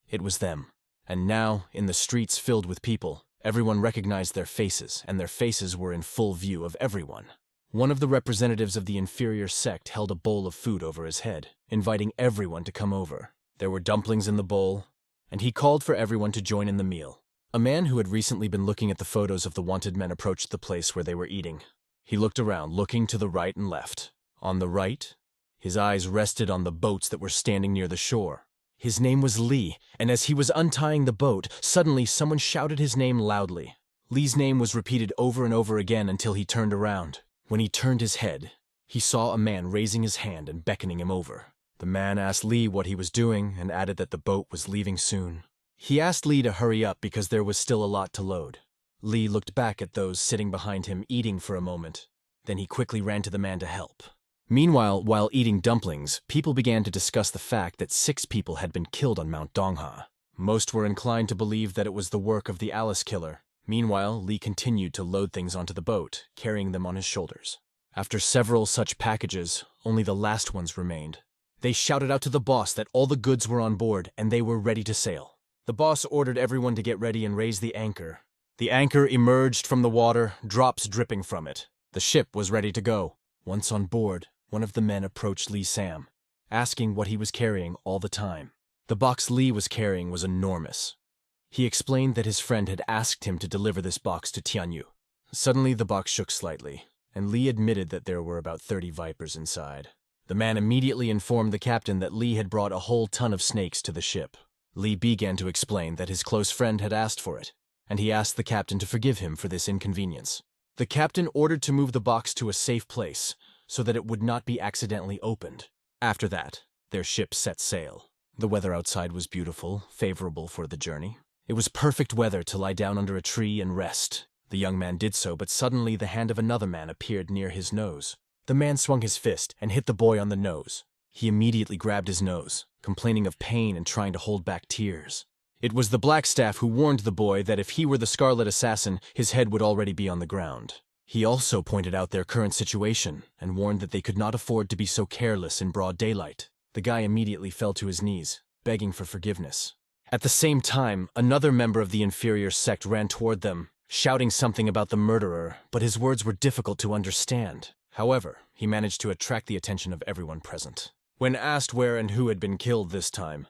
It was them. And now, in the streets filled with people, everyone recognized their faces, and their faces were in full view of everyone. One of the representatives of the inferior sect held a bowl of food over his head, inviting everyone to come over. There were dumplings in the bowl, and he called for everyone to join in the meal. A man who had recently been looking at the photos of the wanted men approached the place where they were eating. He looked around, looking to the right and left. On the right, his eyes rested on the boats that were standing near the shore. His name was Lee, and as he was untying the boat, suddenly someone shouted his name loudly. Lee's name was repeated over and over again until he turned around. When he turned his head, he saw a man raising his hand and beckoning him over. The man asked Lee what he was doing and added that the boat was leaving soon. He asked Lee to hurry up because there was still a lot to load. Lee looked back at those sitting behind him eating for a moment. Then he quickly ran to the man to help. Meanwhile, while eating dumplings, people began to discuss the fact that 6 people had been killed on Mount Dongha. Most were inclined to believe that it was the work of the Alice killer. Meanwhile, Lee continued to load things onto the boat, carrying them on his shoulders. After several such packages, only the last ones remained. They shouted out to the boss that all the goods were on board and they were ready to sail. The boss ordered everyone to get ready and raise the anchor. The anchor emerged from the water, drops dripping from it. The ship was ready to go. Once on board, one of the men approached Lee Sam, asking what he was carrying all the time. The box Lee was carrying was enormous. He explained that his friend had asked him to deliver this box to Tianyu. Suddenly the box shook slightly, and Lee admitted that there were about 30 vipers inside. The man immediately informed the captain that Lee had brought a whole ton of snakes to the ship. Lee began to explain that his close friend had asked for it, and he asked the captain to forgive him for this inconvenience. The captain ordered to move the box to a safe place, so that it would not be accidentally opened. After that, their ship set sail. The weather outside was beautiful, favorable for the journey. It was perfect weather to lie down under a tree and rest. The young man did so, but suddenly the hand of another man appeared near his nose. The man swung his fist and hit the boy on the nose. He immediately grabbed his nose, complaining of pain and trying to hold back tears. It was the Black Staff who warned the boy that if he were the Scarlet Assassin, his head would already be on the ground. He also pointed out their current situation and warned that they could not afford to be so careless in broad daylight. The guy immediately fell to his knees, begging for forgiveness. At the same time, another member of the Inferiors sect ran toward them, shouting something about the murderer, but his words were difficult to understand. However, he managed to attract the attention of everyone present. When asked where and who had been killed this time,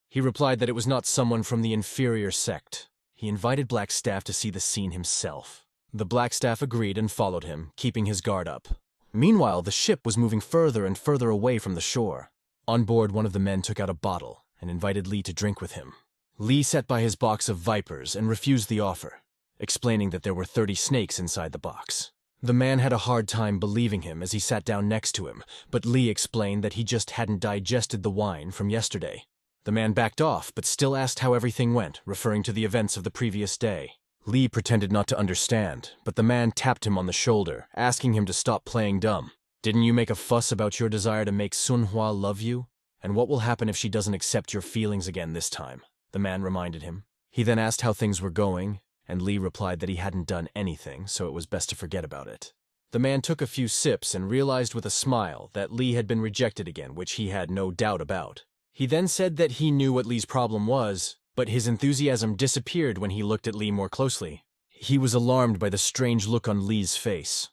he replied that it was not someone from the Inferior sect. He invited Black Staff to see the scene himself. The Black Staff agreed and followed him, keeping his guard up. Meanwhile, the ship was moving further and further away from the shore. On board, one of the men took out a bottle and invited Lee to drink with him. Lee sat by his box of vipers and refused the offer, explaining that there were 30 snakes inside the box. The man had a hard time believing him as he sat down next to him, but Lee explained that he just hadn't digested the wine from yesterday. The man backed off, but still asked how everything went, referring to the events of the previous day. Lee pretended not to understand, but the man tapped him on the shoulder, asking him to stop playing dumb. Didn't you make a fuss about your desire to make Sunhwa love you? And what will happen if she doesn't accept your feelings again this time? The man reminded him. He then asked how things were going, and Lee replied that he hadn't done anything, so it was best to forget about it. The man took a few sips and realized with a smile that Lee had been rejected again, which he had no doubt about. He then said that he knew what Lee's problem was, but his enthusiasm disappeared when he looked at Lee more closely. He was alarmed by the strange look on Lee's face.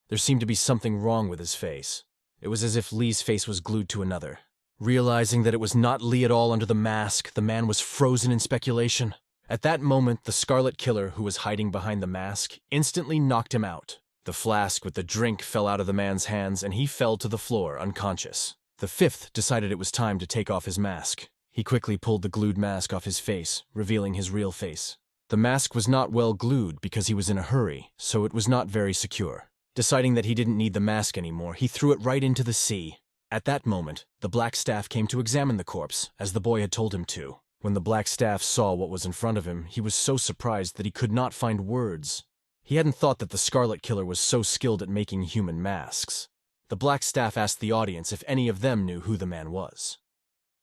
There seemed to be something wrong with his face. It was as if Lee's face was glued to another. Realizing that it was not Lee at all under the mask, the man was frozen in speculation. At that moment, the Scarlet Killer, who was hiding behind the mask, instantly knocked him out. The flask with the drink fell out of the man's hands and he fell to the floor, unconscious. The fifth decided it was time to take off his mask. He quickly pulled the glued mask off his face, revealing his real face. The mask was not well glued because he was in a hurry, so it was not very secure. Deciding that he didn't need the mask anymore, he threw it right into the sea. At that moment, the Black Staff came to examine the corpse, as the boy had told him to. When the Black Staff saw what was in front of him, he was so surprised that he could not find words. He hadn't thought that the Scarlet Killer was so skilled at making human masks. The Black Staff asked the audience if any of them knew who the man was.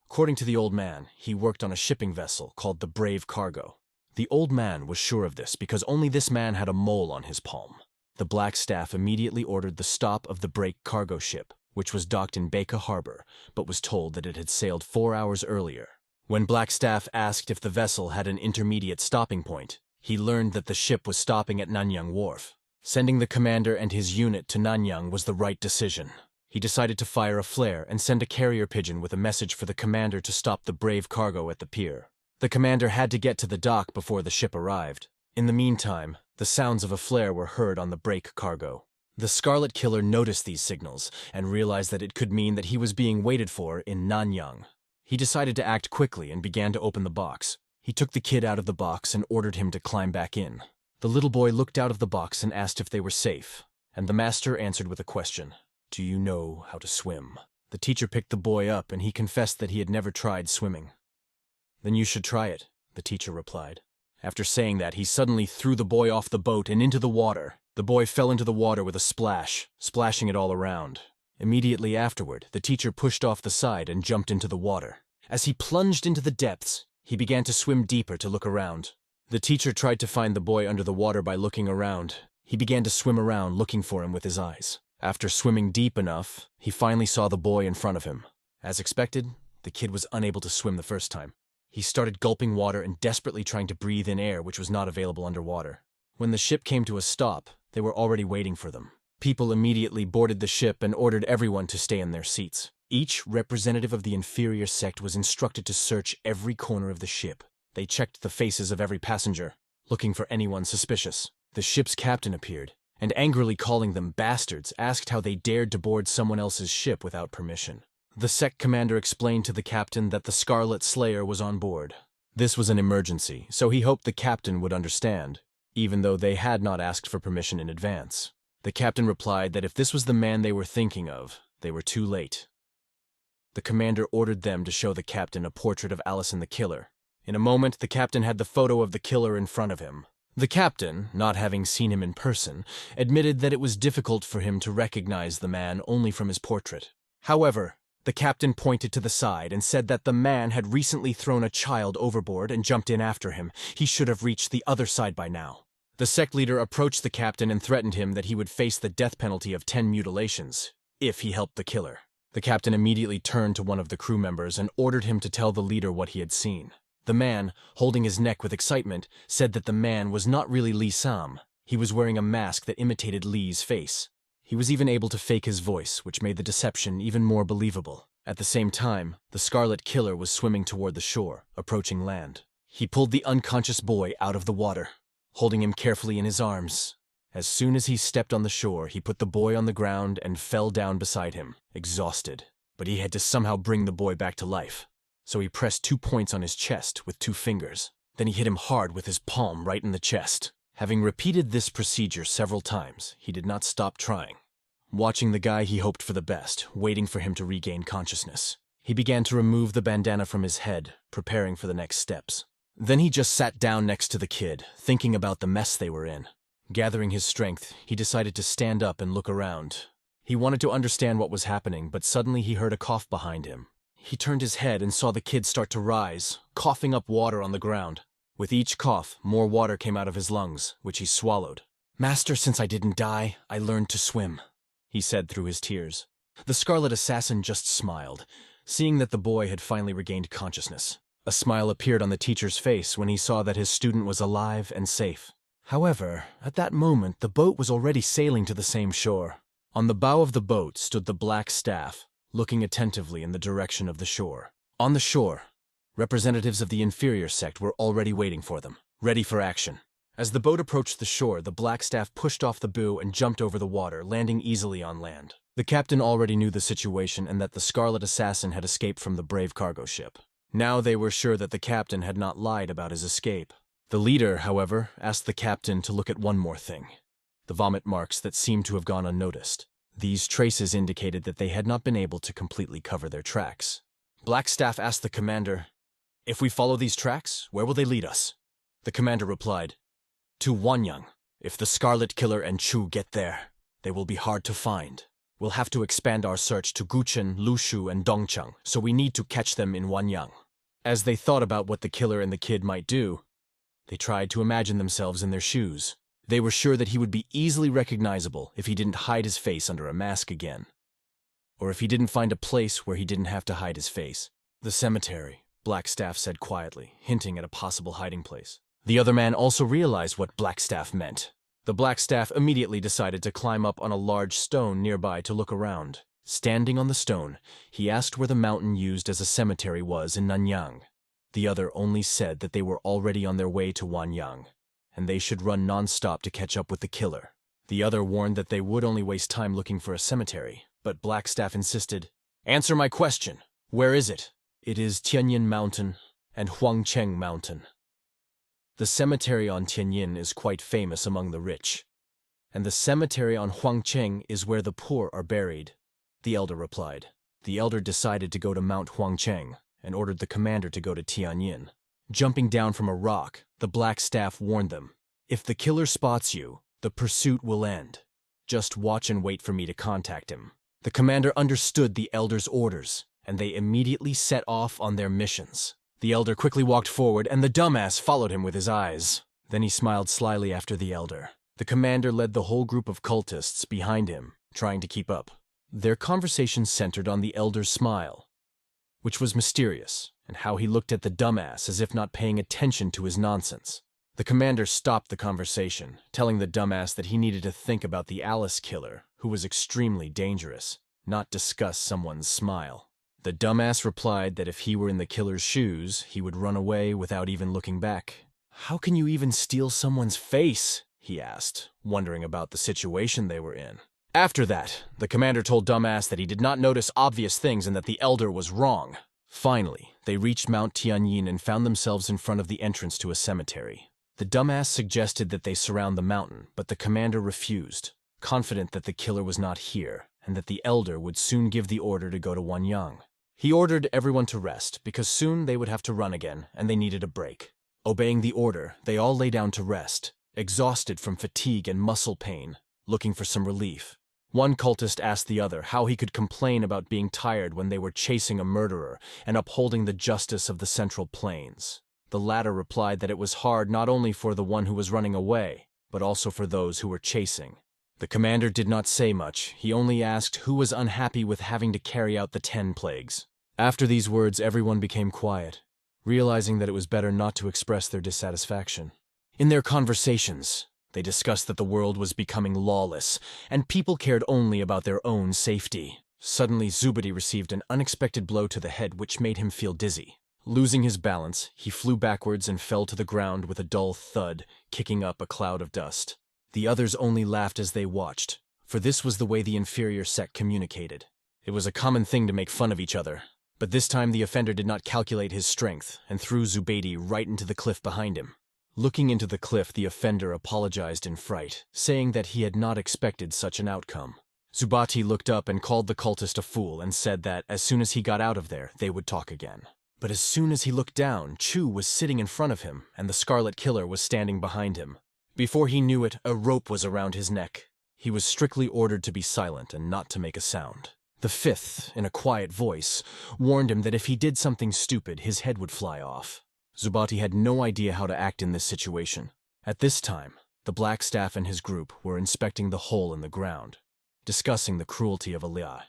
According to the old man, he worked on a shipping vessel called the Brave Cargo. The old man was sure of this because only this man had a mole on his palm. The Black Staff immediately ordered the stop of the Brave Cargo ship, which was docked in Baeka Harbor, but was told that it had sailed 4 hours earlier. When Black Staff asked if the vessel had an intermediate stopping point, he learned that the ship was stopping at Nanyang Wharf. Sending the commander and his unit to Nanyang was the right decision. He decided to fire a flare and send a carrier pigeon with a message for the commander to stop the Brave Cargo at the pier. The commander had to get to the dock before the ship arrived. In the meantime, the sounds of a flare were heard on the Brave Cargo. The Scarlet Killer noticed these signals and realized that it could mean that he was being waited for in Nanyang. He decided to act quickly and began to open the box. He took the kid out of the box and ordered him to climb back in. The little boy looked out of the box and asked if they were safe, and the master answered with a question. Do you know how to swim? The teacher picked the boy up and he confessed that he had never tried swimming. Then you should try it, the teacher replied. After saying that, he suddenly threw the boy off the boat and into the water. The boy fell into the water with a splash, splashing it all around. Immediately afterward, the teacher pushed off the side and jumped into the water. As he plunged into the depths, he began to swim deeper to look around. The teacher tried to find the boy under the water by looking around. He began to swim around looking for him with his eyes. After swimming deep enough, he finally saw the boy in front of him. As expected, the kid was unable to swim the first time. He started gulping water and desperately trying to breathe in air which was not available underwater. When the ship came to a stop, they were already waiting for them. People immediately boarded the ship and ordered everyone to stay in their seats. Each representative of the inferior sect was instructed to search every corner of the ship. They checked the faces of every passenger, looking for anyone suspicious. The ship's captain appeared, and angrily calling them bastards, asked how they dared to board someone else's ship without permission. The sect commander explained to the captain that the Scarlet Slayer was on board. This was an emergency, so he hoped the captain would understand, even though they had not asked for permission in advance. The captain replied that if this was the man they were thinking of, they were too late. The commander ordered them to show the captain a portrait of Allison the Killer. In a moment, the captain had the photo of the killer in front of him. The captain, not having seen him in person, admitted that it was difficult for him to recognize the man only from his portrait. However, The captain pointed to the side and said that the man had recently thrown a child overboard and jumped in after him. He should have reached the other side by now. The sect leader approached the captain and threatened him that he would face the death penalty of 10 mutilations if he helped the killer. The captain immediately turned to one of the crew members and ordered him to tell the leader what he had seen. The man, holding his neck with excitement, said that the man was not really Lee Sam. He was wearing a mask that imitated Lee's face. He was even able to fake his voice, which made the deception even more believable. At the same time, the Scarlet Killer was swimming toward the shore, approaching land. He pulled the unconscious boy out of the water, holding him carefully in his arms. As soon as he stepped on the shore, he put the boy on the ground and fell down beside him, exhausted. But he had to somehow bring the boy back to life. So he pressed 2 points on his chest with 2 fingers. Then he hit him hard with his palm right in the chest. Having repeated this procedure several times, he did not stop trying. Watching the guy, he hoped for the best, waiting for him to regain consciousness. He began to remove the bandana from his head, preparing for the next steps. Then he just sat down next to the kid, thinking about the mess they were in. Gathering his strength, he decided to stand up and look around. He wanted to understand what was happening, but suddenly he heard a cough behind him. He turned his head and saw the kid start to rise, coughing up water on the ground. With each cough, more water came out of his lungs, which he swallowed. "Master, since I didn't die, I learned to swim," he said through his tears. The Scarlet Assassin just smiled, seeing that the boy had finally regained consciousness. A smile appeared on the teacher's face when he saw that his student was alive and safe. However, at that moment, the boat was already sailing to the same shore. On the bow of the boat stood the black staff, looking attentively in the direction of the shore. On the shore, representatives of the Inferior sect were already waiting for them, ready for action. As the boat approached the shore, the black staff pushed off the bow and jumped over the water, landing easily on land. The captain already knew the situation and that the Scarlet Assassin had escaped from the brave cargo ship. Now they were sure that the captain had not lied about his escape. The leader, however, asked the captain to look at one more thing: the vomit marks that seemed to have gone unnoticed. These traces indicated that they had not been able to completely cover their tracks. Blackstaff asked the commander, "If we follow these tracks, where will they lead us?" The commander replied, "To Wanyang. If the Scarlet Killer and Chu get there, they will be hard to find. We'll have to expand our search to Guchen, Lushu, and Dongcheng, so we need to catch them in Wanyang." As they thought about what the killer and the kid might do, they tried to imagine themselves in their shoes. They were sure that he would be easily recognizable if he didn't hide his face under a mask again. Or if he didn't find a place where he didn't have to hide his face. "The cemetery," Blackstaff said quietly, hinting at a possible hiding place. The other man also realized what Blackstaff meant. The Blackstaff immediately decided to climb up on a large stone nearby to look around. Standing on the stone, he asked where the mountain used as a cemetery was in Nanyang. The other only said that they were already on their way to Wanyang, and they should run non-stop to catch up with the killer. The other warned that they would only waste time looking for a cemetery, but Blackstaff insisted, "Answer my question. Where is it?" "It is Tianyin Mountain and Huangcheng Mountain. The cemetery on Tianyin is quite famous among the rich, and the cemetery on Huangcheng is where the poor are buried," the elder replied. The elder decided to go to Mount Huangcheng and ordered the commander to go to Tianyin. Jumping down from a rock, the Blackstaff warned them, "If the killer spots you, the pursuit will end. Just watch and wait for me to contact him." The commander understood the elder's orders, and they immediately set off on their missions. The elder quickly walked forward, and the dumbass followed him with his eyes. Then he smiled slyly after the elder. The commander led the whole group of cultists behind him, trying to keep up. Their conversation centered on the elder's smile, which was mysterious, and how he looked at the dumbass as if not paying attention to his nonsense. The commander stopped the conversation, telling the dumbass that he needed to think about the Alice killer, who was extremely dangerous, not discuss someone's smile. The dumbass replied that if he were in the killer's shoes, he would run away without even looking back. "How can you even steal someone's face?" he asked, wondering about the situation they were in. After that, the commander told dumbass that he did not notice obvious things and that the elder was wrong. Finally, they reached Mount Tianyin and found themselves in front of the entrance to a cemetery. The dumbass suggested that they surround the mountain, but the commander refused, confident that the killer was not here and that the elder would soon give the order to go to Wanyang. He ordered everyone to rest because soon they would have to run again and they needed a break. Obeying the order, they all lay down to rest, exhausted from fatigue and muscle pain, looking for some relief. One cultist asked the other how he could complain about being tired when they were chasing a murderer and upholding the justice of the Central Plains. The latter replied that it was hard not only for the one who was running away, but also for those who were chasing. The commander did not say much. He only asked who was unhappy with having to carry out the 10 plagues. After these words, everyone became quiet, realizing that it was better not to express their dissatisfaction. In their conversations, they discussed that the world was becoming lawless, and people cared only about their own safety. Suddenly, Zubati received an unexpected blow to the head which made him feel dizzy. Losing his balance, he flew backwards and fell to the ground with a dull thud, kicking up a cloud of dust. The others only laughed as they watched, for this was the way the inferior sect communicated. It was a common thing to make fun of each other, but this time the offender did not calculate his strength and threw Zubati right into the cliff behind him. Looking into the cliff, the offender apologized in fright, saying that he had not expected such an outcome. Zubati looked up and called the cultist a fool and said that as soon as he got out of there, they would talk again. But as soon as he looked down, Chu was sitting in front of him, and the Scarlet Killer was standing behind him. Before he knew it, a rope was around his neck. He was strictly ordered to be silent and not to make a sound. The fifth, in a quiet voice, warned him that if he did something stupid, his head would fly off. Zubati had no idea how to act in this situation. At this time, the Black Staff and his group were inspecting the hole in the ground, discussing the cruelty of Alia,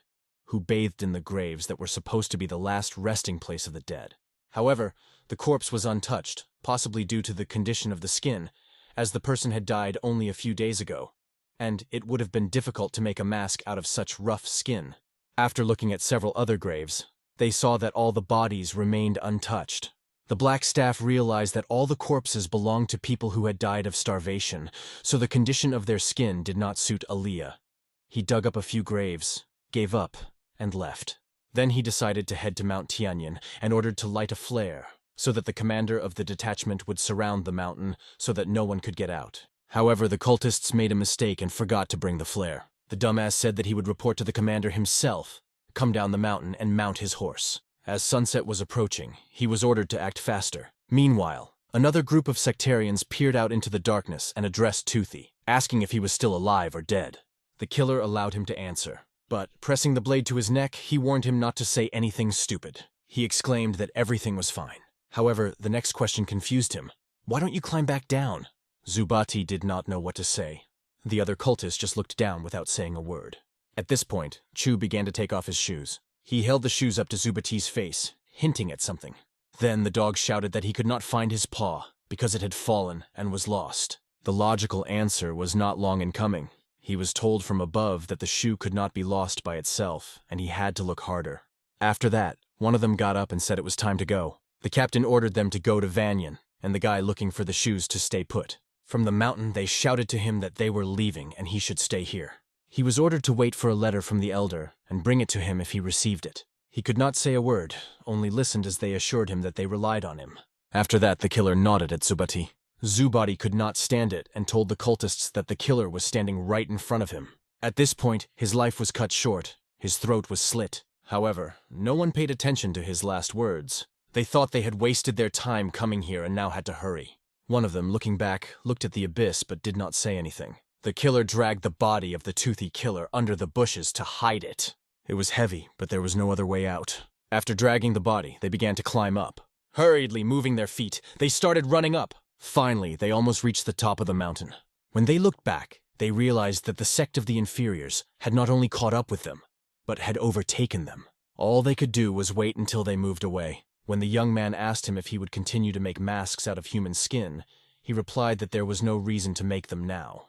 who bathed in the graves that were supposed to be the last resting place of the dead. However, the corpse was untouched, possibly due to the condition of the skin, as the person had died only a few days ago, and it would have been difficult to make a mask out of such rough skin. After looking at several other graves, they saw that all the bodies remained untouched. The Black Staff realized that all the corpses belonged to people who had died of starvation, so the condition of their skin did not suit Alia. He dug up a few graves, gave up, and left. Then he decided to head to Mount Tianyin and ordered to light a flare, so that the commander of the detachment would surround the mountain so that no one could get out. However, the cultists made a mistake and forgot to bring the flare. The dumbass said that he would report to the commander himself, come down the mountain and mount his horse. As sunset was approaching, he was ordered to act faster. Meanwhile, another group of sectarians peered out into the darkness and addressed Toothy, asking if he was still alive or dead. The killer allowed him to answer, but pressing the blade to his neck, he warned him not to say anything stupid. He exclaimed that everything was fine. However, the next question confused him. "Why don't you climb back down?" Zubati did not know what to say. The other cultist just looked down without saying a word. At this point, Chu began to take off his shoes. He held the shoes up to Zubati's face, hinting at something. Then the dog shouted that he could not find his paw because it had fallen and was lost. The logical answer was not long in coming. He was told from above that the shoe could not be lost by itself, and he had to look harder. After that, one of them got up and said it was time to go. The captain ordered them to go to Vanyan, and the guy looking for the shoes to stay put. From the mountain, they shouted to him that they were leaving and he should stay here. He was ordered to wait for a letter from the elder and bring it to him if he received it. He could not say a word, only listened as they assured him that they relied on him. After that, the killer nodded at Zubati. Zubati could not stand it and told the cultists that the killer was standing right in front of him. At this point, his life was cut short. His throat was slit. However, no one paid attention to his last words. They thought they had wasted their time coming here and now had to hurry. One of them, looking back, looked at the abyss but did not say anything. The killer dragged the body of the toothy killer under the bushes to hide it. It was heavy, but there was no other way out. After dragging the body, they began to climb up. Hurriedly moving their feet, they started running up. Finally, they almost reached the top of the mountain. When they looked back, they realized that the sect of the Inferiors had not only caught up with them, but had overtaken them. All they could do was wait until they moved away. When the young man asked him if he would continue to make masks out of human skin, he replied that there was no reason to make them now.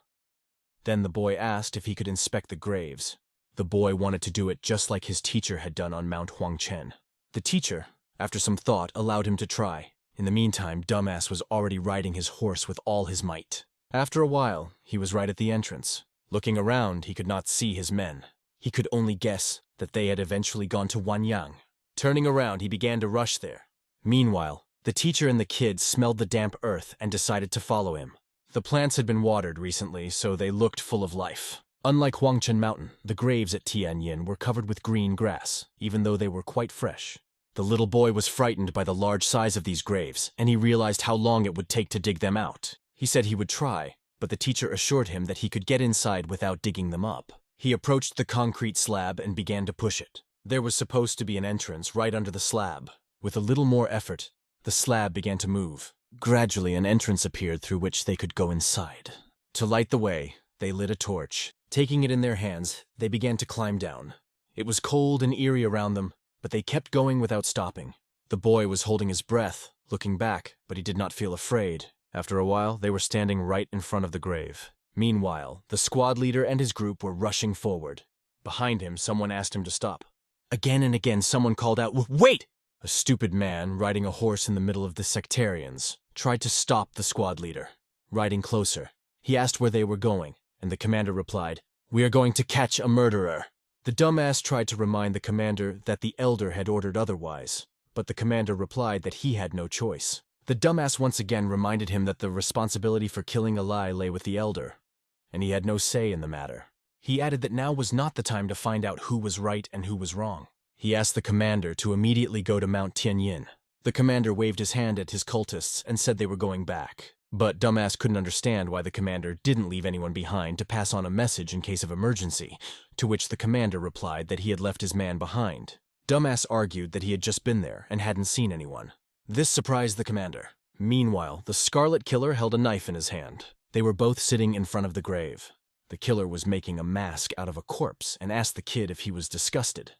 Then the boy asked if he could inspect the graves. The boy wanted to do it just like his teacher had done on Mount Huangchen. The teacher, after some thought, allowed him to try. In the meantime, Dumbass was already riding his horse with all his might. After a while, he was right at the entrance. Looking around, he could not see his men. He could only guess that they had eventually gone to Wanyang. Turning around, he began to rush there. Meanwhile, the teacher and the kids smelled the damp earth and decided to follow him. The plants had been watered recently, so they looked full of life. Unlike Huangchen Mountain, the graves at Tianyin were covered with green grass, even though they were quite fresh. The little boy was frightened by the large size of these graves, and he realized how long it would take to dig them out. He said he would try, but the teacher assured him that he could get inside without digging them up. He approached the concrete slab and began to push it. There was supposed to be an entrance right under the slab. With a little more effort, the slab began to move. Gradually, an entrance appeared through which they could go inside. To light the way, they lit a torch. Taking it in their hands, they began to climb down. It was cold and eerie around them, but they kept going without stopping. The boy was holding his breath, looking back, but he did not feel afraid. After a while, they were standing right in front of the grave. Meanwhile, the squad leader and his group were rushing forward. Behind him, someone asked him to stop. Again and again, someone called out, "Wait!" A stupid man, riding a horse in the middle of the sectarians, tried to stop the squad leader. Riding closer, he asked where they were going, and the commander replied, "We are going to catch a murderer." The dumbass tried to remind the commander that the elder had ordered otherwise, but the commander replied that he had no choice. The dumbass once again reminded him that the responsibility for killing Alai lay with the elder, and he had no say in the matter. He added that now was not the time to find out who was right and who was wrong. He asked the commander to immediately go to Mount Tianyin. The commander waved his hand at his cultists and said they were going back. But Dumbass couldn't understand why the commander didn't leave anyone behind to pass on a message in case of emergency, to which the commander replied that he had left his man behind. Dumbass argued that he had just been there and hadn't seen anyone. This surprised the commander. Meanwhile, the Scarlet Killer held a knife in his hand. They were both sitting in front of the grave. The killer was making a mask out of a corpse and asked the kid if he was disgusted.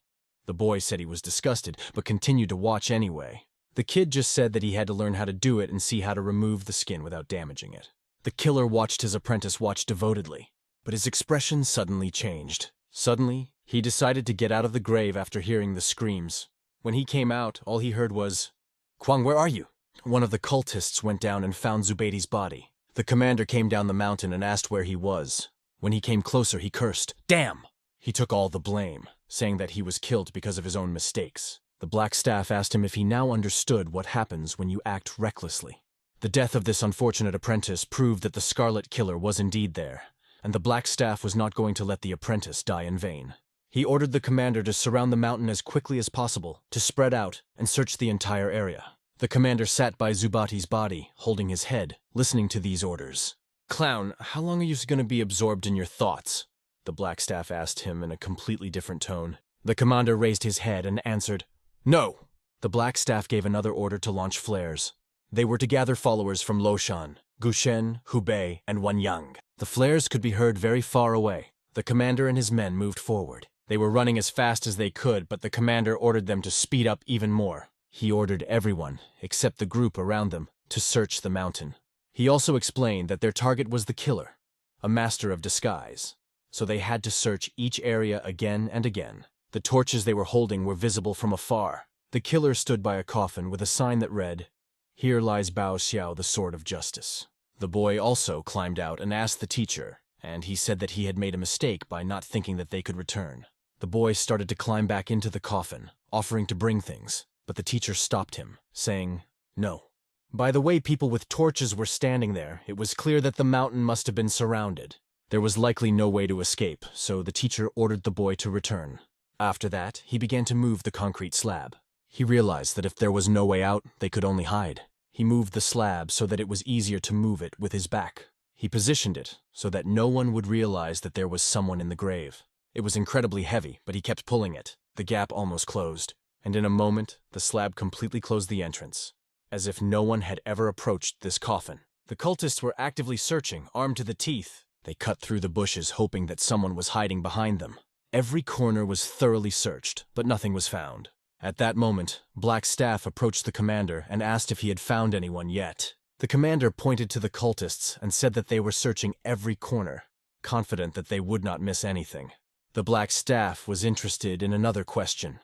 The boy said he was disgusted, but continued to watch anyway. The kid just said that he had to learn how to do it and see how to remove the skin without damaging it. The killer watched his apprentice watch devotedly, but his expression suddenly changed. Suddenly, he decided to get out of the grave after hearing the screams. When he came out, all he heard was, "Kwang, where are you?" One of the cultists went down and found Zubaidi's body. The commander came down the mountain and asked where he was. When he came closer, he cursed, "Damn!" He took all the blame, saying that he was killed because of his own mistakes. The Black Staff asked him if he now understood what happens when you act recklessly. The death of this unfortunate apprentice proved that the Scarlet Killer was indeed there, and the Black Staff was not going to let the apprentice die in vain. He ordered the commander to surround the mountain as quickly as possible, to spread out and search the entire area. The commander sat by Zubati's body, holding his head, listening to these orders. "Clown, how long are you going to be absorbed in your thoughts?" The Black Staff asked him in a completely different tone. The commander raised his head and answered, "No." The Black Staff gave another order to launch flares. They were to gather followers from Loshan, Gushen, Hubei, and Wanyang. The flares could be heard very far away. The commander and his men moved forward. They were running as fast as they could, but the commander ordered them to speed up even more. He ordered everyone, except the group around them, to search the mountain. He also explained that their target was the killer, a master of disguise, so they had to search each area again and again. The torches they were holding were visible from afar. The killer stood by a coffin with a sign that read, "Here lies Bao Xiao, the Sword of Justice." The boy also climbed out and asked the teacher, and he said that he had made a mistake by not thinking that they could return. The boy started to climb back into the coffin, offering to bring things, but the teacher stopped him, saying, "No." By the way people with torches were standing there, it was clear that the mountain must have been surrounded. There was likely no way to escape, so the teacher ordered the boy to return. After that, he began to move the concrete slab. He realized that if there was no way out, they could only hide. He moved the slab so that it was easier to move it with his back. He positioned it so that no one would realize that there was someone in the grave. It was incredibly heavy, but he kept pulling it. The gap almost closed, and in a moment, the slab completely closed the entrance, as if no one had ever approached this coffin. The cultists were actively searching, armed to the teeth. They cut through the bushes, hoping that someone was hiding behind them. Every corner was thoroughly searched, but nothing was found. At that moment, Black Staff approached the commander and asked if he had found anyone yet. The commander pointed to the cultists and said that they were searching every corner, confident that they would not miss anything. The Black Staff was interested in another question.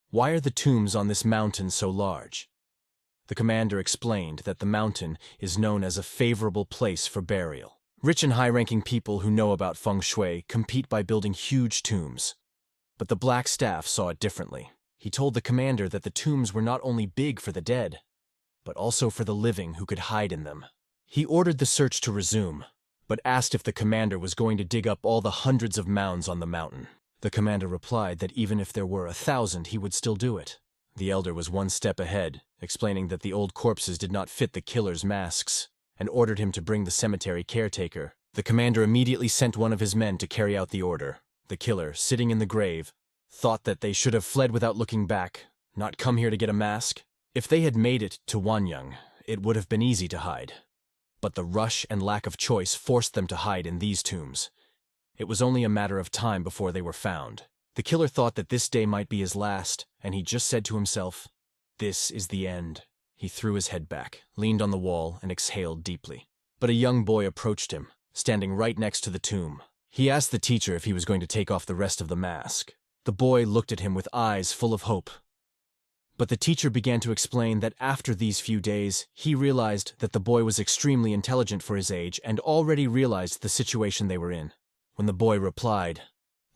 Why are the tombs on this mountain so large? The commander explained that the mountain is known as a favorable place for burial. Rich and high-ranking people who know about feng shui compete by building huge tombs. But the Black Staff saw it differently. He told the commander that the tombs were not only big for the dead, but also for the living who could hide in them. He ordered the search to resume, but asked if the commander was going to dig up all the hundreds of mounds on the mountain. The commander replied that even if there were 1,000, he would still do it. The elder was one step ahead, explaining that the old corpses did not fit the killer's masks, and ordered him to bring the cemetery caretaker The commander immediately sent one of his men to carry out the order. The killer, sitting in the grave, thought that they should have fled without looking back, not come here to get a mask. If they had made it to Wanyang, it would have been easy to hide. But the rush and lack of choice forced them to hide in these tombs. It was only a matter of time before they were found. The killer thought that this day might be his last, and he just said to himself, "This is the end." He threw his head back, leaned on the wall, and exhaled deeply. But a young boy approached him, standing right next to the tomb. He asked the teacher if he was going to take off the rest of the mask. The boy looked at him with eyes full of hope. But the teacher began to explain that after these few days, he realized that the boy was extremely intelligent for his age and already realized the situation they were in. When the boy replied,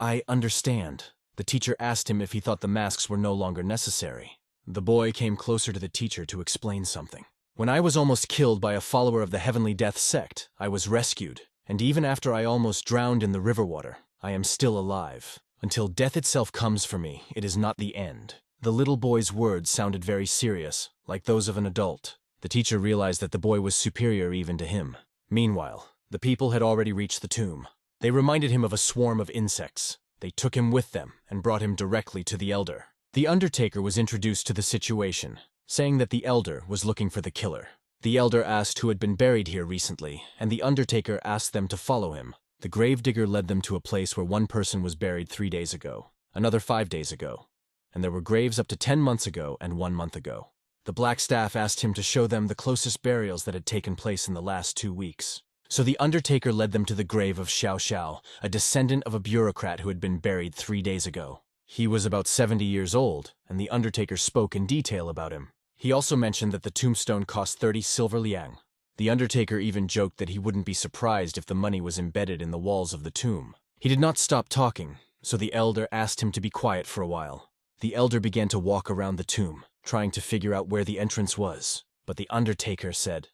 "I understand," the teacher asked him if he thought the masks were no longer necessary. The boy came closer to the teacher to explain something. "When I was almost killed by a follower of the Heavenly Death Sect, I was rescued, and even after I almost drowned in the river water, I am still alive. Until death itself comes for me, it is not the end." The little boy's words sounded very serious, like those of an adult. The teacher realized that the boy was superior even to him. Meanwhile, the people had already reached the tomb. They reminded him of a swarm of insects. They took him with them and brought him directly to the elder. The undertaker was introduced to the situation, saying that the elder was looking for the killer. The elder asked who had been buried here recently, and the undertaker asked them to follow him. The gravedigger led them to a place where one person was buried 3 days ago, another 5 days ago, and there were graves up to 10 months ago and 1 month ago. The black staff asked him to show them the closest burials that had taken place in the last 2 weeks. So the undertaker led them to the grave of Xiao Xiao, a descendant of a bureaucrat who had been buried 3 days ago. He was about 70 years old, and the undertaker spoke in detail about him. He also mentioned that the tombstone cost 30 silver liang. The undertaker even joked that he wouldn't be surprised if the money was embedded in the walls of the tomb. He did not stop talking, so the elder asked him to be quiet for a while. The elder began to walk around the tomb, trying to figure out where the entrance was, but the undertaker said,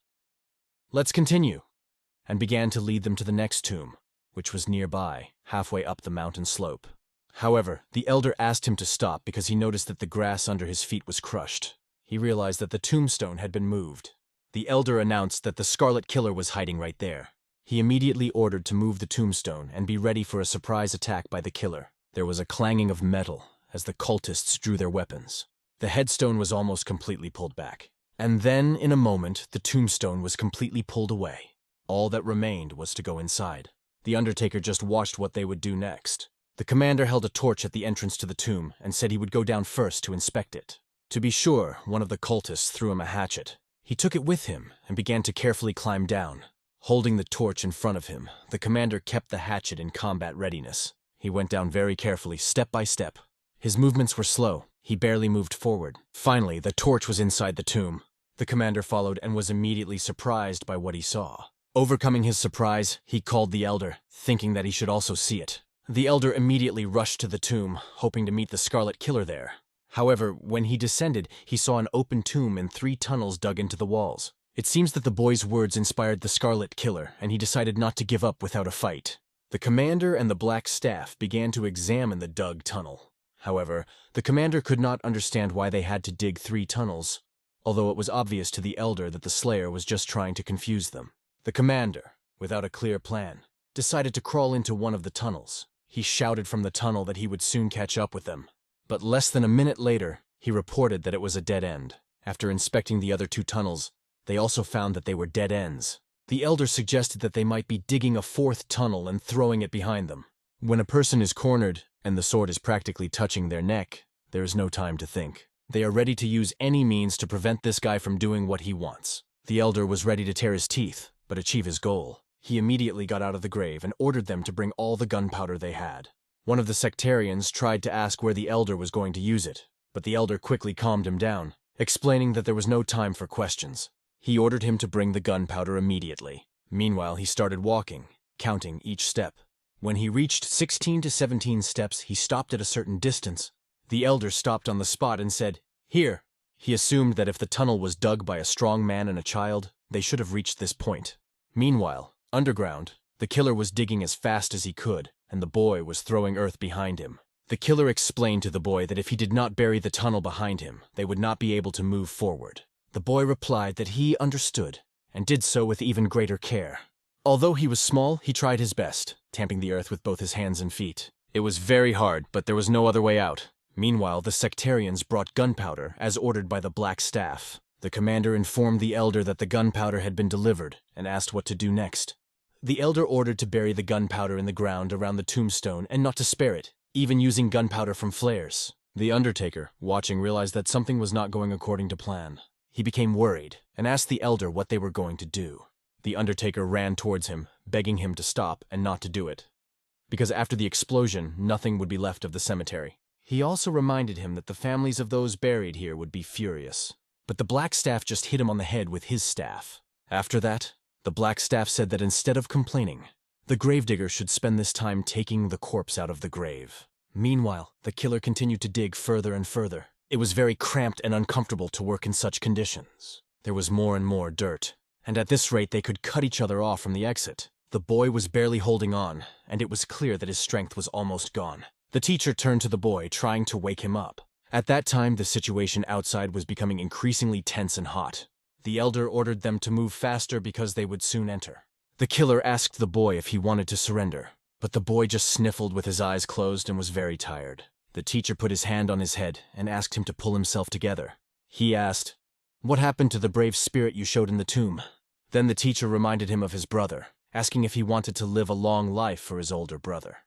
"Let's continue," and began to lead them to the next tomb, which was nearby, halfway up the mountain slope. However, the elder asked him to stop because he noticed that the grass under his feet was crushed. He realized that the tombstone had been moved. The elder announced that the Scarlet Killer was hiding right there. He immediately ordered to move the tombstone and be ready for a surprise attack by the killer. There was a clanging of metal as the cultists drew their weapons. The headstone was almost completely pulled back. And then, in a moment, the tombstone was completely pulled away. All that remained was to go inside. The undertaker just watched what they would do next. The commander held a torch at the entrance to the tomb and said he would go down first to inspect it. To be sure, one of the cultists threw him a hatchet. He took it with him and began to carefully climb down. Holding the torch in front of him, the commander kept the hatchet in combat readiness. He went down very carefully, step by step. His movements were slow. He barely moved forward. Finally, the torch was inside the tomb. The commander followed and was immediately surprised by what he saw. Overcoming his surprise, he called the elder, thinking that he should also see it. The elder immediately rushed to the tomb, hoping to meet the Scarlet Killer there. However, when he descended, he saw an open tomb and 3 tunnels dug into the walls. It seems that the boy's words inspired the Scarlet Killer, and he decided not to give up without a fight. The commander and the black staff began to examine the dug tunnel. However, the commander could not understand why they had to dig 3 tunnels, although it was obvious to the elder that the Slayer was just trying to confuse them. The commander, without a clear plan, decided to crawl into one of the tunnels. He shouted from the tunnel that he would soon catch up with them. But less than a minute later, he reported that it was a dead end. After inspecting the other 2 tunnels, they also found that they were dead ends. The elder suggested that they might be digging a 4th tunnel and throwing it behind them. When a person is cornered, and the sword is practically touching their neck, there is no time to think. They are ready to use any means to prevent this guy from doing what he wants. The elder was ready to tear his teeth, but achieve his goal. He immediately got out of the grave and ordered them to bring all the gunpowder they had. One of the sectarians tried to ask where the elder was going to use it, but the elder quickly calmed him down, explaining that there was no time for questions. He ordered him to bring the gunpowder immediately. Meanwhile, he started walking, counting each step. When he reached 16 to 17 steps, he stopped at a certain distance. The elder stopped on the spot and said, "Here." He assumed that if the tunnel was dug by a strong man and a child, they should have reached this point. Meanwhile, underground, the killer was digging as fast as he could, and the boy was throwing earth behind him. The killer explained to the boy that if he did not bury the tunnel behind him, they would not be able to move forward. The boy replied that he understood, and did so with even greater care. Although he was small, he tried his best, tamping the earth with both his hands and feet. It was very hard, but there was no other way out. Meanwhile, the sectarians brought gunpowder, as ordered by the Black Staff. The commander informed the elder that the gunpowder had been delivered and asked what to do next. The elder ordered to bury the gunpowder in the ground around the tombstone and not to spare it, even using gunpowder from flares. The undertaker, watching, realized that something was not going according to plan. He became worried and asked the elder what they were going to do. The undertaker ran towards him, begging him to stop and not to do it, because after the explosion, nothing would be left of the cemetery. He also reminded him that the families of those buried here would be furious. But the Black Staff just hit him on the head with his staff. After that, the Black Staff said that instead of complaining, the gravedigger should spend this time taking the corpse out of the grave. Meanwhile, the killer continued to dig further and further. It was very cramped and uncomfortable to work in such conditions. There was more and more dirt, and at this rate they could cut each other off from the exit. The boy was barely holding on, and it was clear that his strength was almost gone. The teacher turned to the boy, trying to wake him up. At that time, the situation outside was becoming increasingly tense and hot. The elder ordered them to move faster because they would soon enter. The killer asked the boy if he wanted to surrender, but the boy just sniffled with his eyes closed and was very tired. The teacher put his hand on his head and asked him to pull himself together. He asked, "What happened to the brave spirit you showed in the tomb?" Then the teacher reminded him of his brother, asking if he wanted to live a long life for his older brother.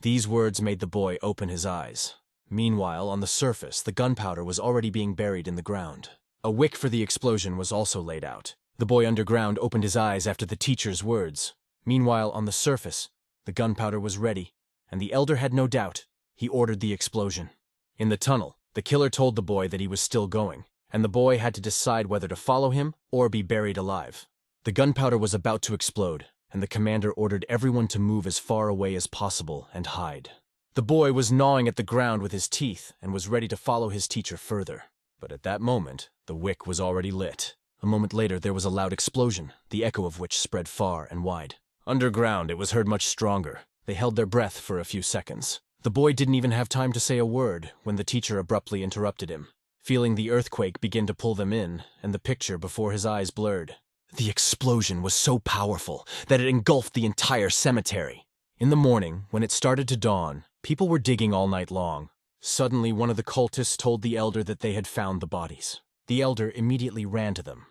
These words made the boy open his eyes. Meanwhile, on the surface, the gunpowder was already being buried in the ground. A wick for the explosion was also laid out. The boy underground opened his eyes after the teacher's words. Meanwhile, on the surface, the gunpowder was ready, and the elder had no doubt. He ordered the explosion. In the tunnel, the killer told the boy that he was still going, and the boy had to decide whether to follow him or be buried alive. The gunpowder was about to explode, and the commander ordered everyone to move as far away as possible and hide. The boy was gnawing at the ground with his teeth and was ready to follow his teacher further. But at that moment, the wick was already lit. A moment later, there was a loud explosion, the echo of which spread far and wide. Underground, it was heard much stronger. They held their breath for a few seconds. The boy didn't even have time to say a word when the teacher abruptly interrupted him, feeling the earthquake begin to pull them in, and the picture before his eyes blurred. The explosion was so powerful that it engulfed the entire cemetery. In the morning, when it started to dawn, people were digging all night long. Suddenly, one of the cultists told the elder that they had found the bodies. The elder immediately ran to them.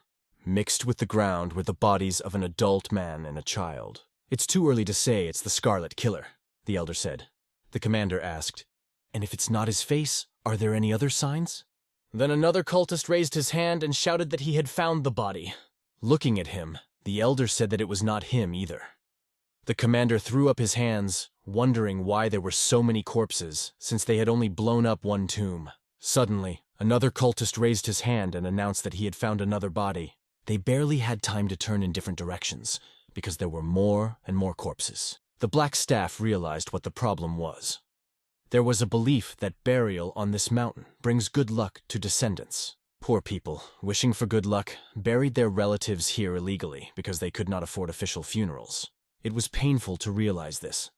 Mixed with the ground were the bodies of an adult man and a child. "It's too early to say it's the Scarlet Killer," the elder said. The commander asked, "And if it's not his face, are there any other signs?" Then another cultist raised his hand and shouted that he had found the body. Looking at him, the elder said that it was not him either. The commander threw up his hands, wondering why there were so many corpses, since they had only blown up one tomb. Suddenly, another cultist raised his hand and announced that he had found another body. They barely had time to turn in different directions, because there were more and more corpses. The Black Staff realized what the problem was. There was a belief that burial on this mountain brings good luck to descendants. Poor people, wishing for good luck, buried their relatives here illegally because they could not afford official funerals. It was painful to realize this,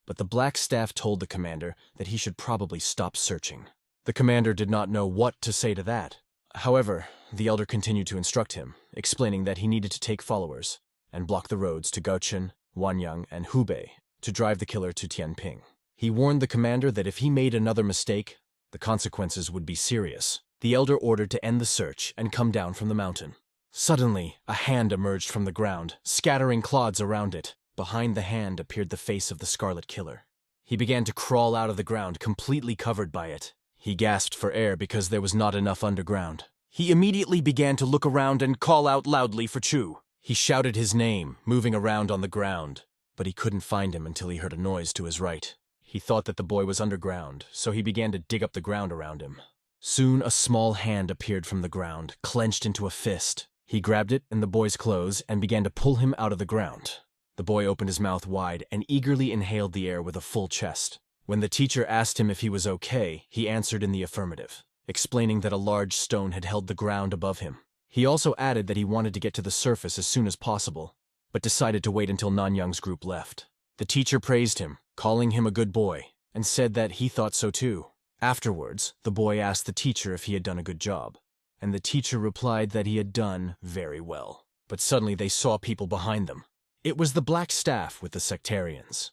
but the Black Staff told the commander that he should probably stop searching. The commander did not know what to say to that. However, the elder continued to instruct him, explaining that he needed to take followers and block the roads to Gaochun, Wanyang, and Hubei to drive the killer to Tianping. He warned the commander that if he made another mistake, the consequences would be serious. The elder ordered to end the search and come down from the mountain. Suddenly, a hand emerged from the ground, scattering clods around it. Behind the hand appeared the face of the Scarlet Killer. He began to crawl out of the ground, completely covered by it. He gasped for air because there was not enough underground. He immediately began to look around and call out loudly for Chu. He shouted his name, moving around on the ground, but he couldn't find him until he heard a noise to his right. He thought that the boy was underground, so he began to dig up the ground around him. Soon a small hand appeared from the ground, clenched into a fist. He grabbed it in the boy's clothes and began to pull him out of the ground. The boy opened his mouth wide and eagerly inhaled the air with a full chest. When the teacher asked him if he was okay, he answered in the affirmative, explaining that a large stone had held the ground above him. He also added that he wanted to get to the surface as soon as possible, but decided to wait until Nanyang's group left. The teacher praised him, calling him a good boy, and said that he thought so too. Afterwards, the boy asked the teacher if he had done a good job, and the teacher replied that he had done very well. But suddenly they saw people behind them. It was the black staff with the sectarians.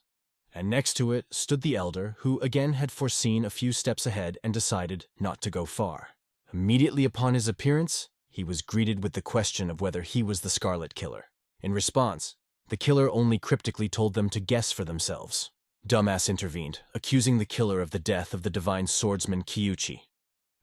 And next to it stood the elder, who again had foreseen a few steps ahead and decided not to go far. Immediately upon his appearance, he was greeted with the question of whether he was the Scarlet Killer. In response, the killer only cryptically told them to guess for themselves. Dumbass intervened, accusing the killer of the death of the divine swordsman Kyuchi,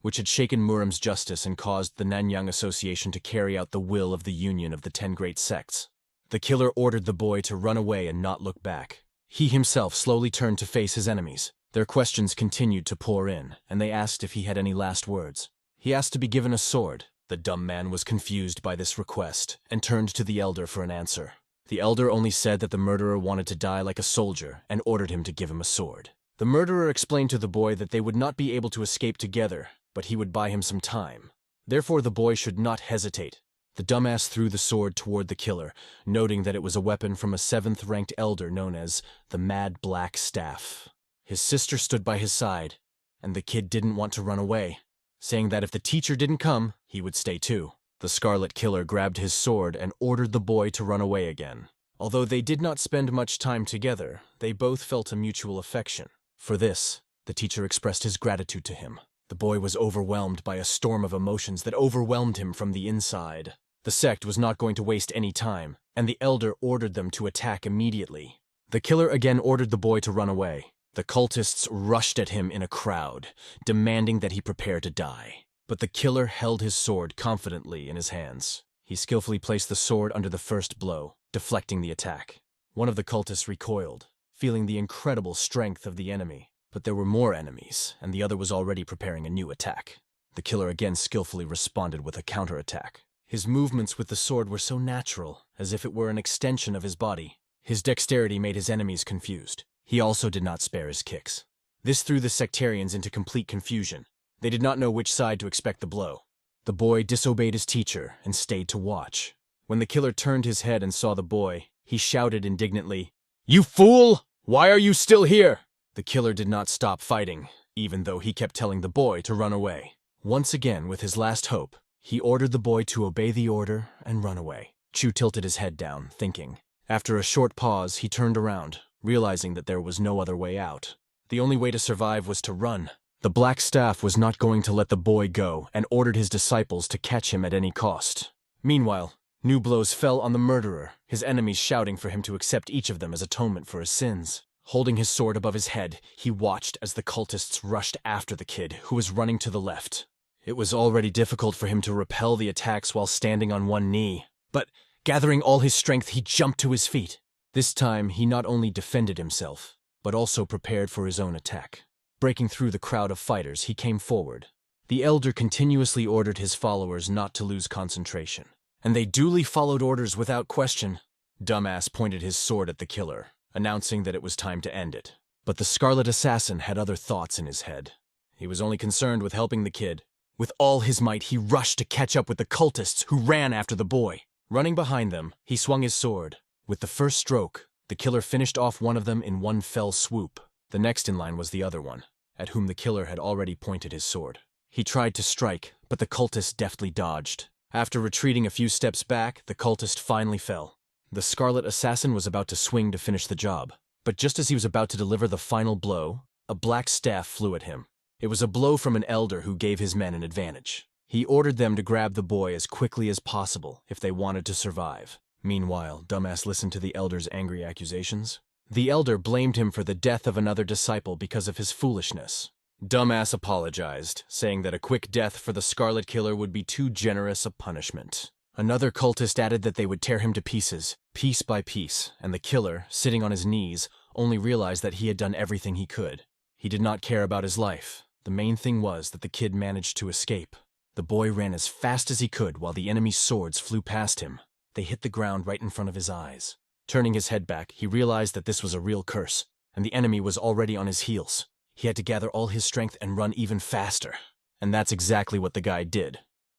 which had shaken Muram's justice and caused the Nanyang Association to carry out the will of the union of the 10 great sects. The killer ordered the boy to run away and not look back. He himself slowly turned to face his enemies. Their questions continued to pour in, and they asked if he had any last words. He asked to be given a sword. The dumb man was confused by this request and turned to the elder for an answer. The elder only said that the murderer wanted to die like a soldier and ordered him to give him a sword. The murderer explained to the boy that they would not be able to escape together, but he would buy him some time. Therefore, the boy should not hesitate. The dumbass threw the sword toward the killer, noting that it was a weapon from a 7th-ranked elder known as the Mad Black Staff. His sister stood by his side, and the kid didn't want to run away, saying that if the teacher didn't come, he would stay too. The Scarlet Killer grabbed his sword and ordered the boy to run away again. Although they did not spend much time together, they both felt a mutual affection. For this, the teacher expressed his gratitude to him. The boy was overwhelmed by a storm of emotions that overwhelmed him from the inside. The sect was not going to waste any time, and the elder ordered them to attack immediately. The killer again ordered the boy to run away. The cultists rushed at him in a crowd, demanding that he prepare to die. But the killer held his sword confidently in his hands. He skillfully placed the sword under the first blow, deflecting the attack. One of the cultists recoiled, feeling the incredible strength of the enemy. But there were more enemies, and the other was already preparing a new attack. The killer again skillfully responded with a counterattack. His movements with the sword were so natural, as if it were an extension of his body. His dexterity made his enemies confused. He also did not spare his kicks. This threw the sectarians into complete confusion. They did not know which side to expect the blow. The boy disobeyed his teacher and stayed to watch. When the killer turned his head and saw the boy, he shouted indignantly, "You fool! Why are you still here?" The killer did not stop fighting, even though he kept telling the boy to run away. Once again, with his last hope, he ordered the boy to obey the order and run away. Chu tilted his head down, thinking. After a short pause, he turned around, realizing that there was no other way out. The only way to survive was to run. The Black Staff was not going to let the boy go and ordered his disciples to catch him at any cost. Meanwhile, new blows fell on the murderer, his enemies shouting for him to accept each of them as atonement for his sins. Holding his sword above his head, he watched as the cultists rushed after the kid, who was running to the left. It was already difficult for him to repel the attacks while standing on one knee, but gathering all his strength, he jumped to his feet. This time, he not only defended himself, but also prepared for his own attack. Breaking through the crowd of fighters, he came forward. The elder continuously ordered his followers not to lose concentration, and they duly followed orders without question. Dumbass pointed his sword at the killer, announcing that it was time to end it. But the Scarlet Assassin had other thoughts in his head. He was only concerned with helping the kid. With all his might, he rushed to catch up with the cultists who ran after the boy. Running behind them, he swung his sword. With the first stroke, the killer finished off one of them in one fell swoop. The next in line was the other one, at whom the killer had already pointed his sword. He tried to strike, but the cultist deftly dodged. After retreating a few steps back, the cultist finally fell. The Scarlet Assassin was about to swing to finish the job, but just as he was about to deliver the final blow, a black staff flew at him. It was a blow from an elder who gave his men an advantage. He ordered them to grab the boy as quickly as possible if they wanted to survive. Meanwhile, Dumbass listened to the elder's angry accusations. The elder blamed him for the death of another disciple because of his foolishness. Dumbass apologized, saying that a quick death for the Scarlet Killer would be too generous a punishment. Another cultist added that they would tear him to pieces, piece by piece, and the killer, sitting on his knees, only realized that he had done everything he could. He did not care about his life. The main thing was that the kid managed to escape. The boy ran as fast as he could while the enemy's swords flew past him. They hit the ground right in front of his eyes. Turning his head back, he realized that this was a real curse, and the enemy was already on his heels. He had to gather all his strength and run even faster. And that's exactly what the guy did,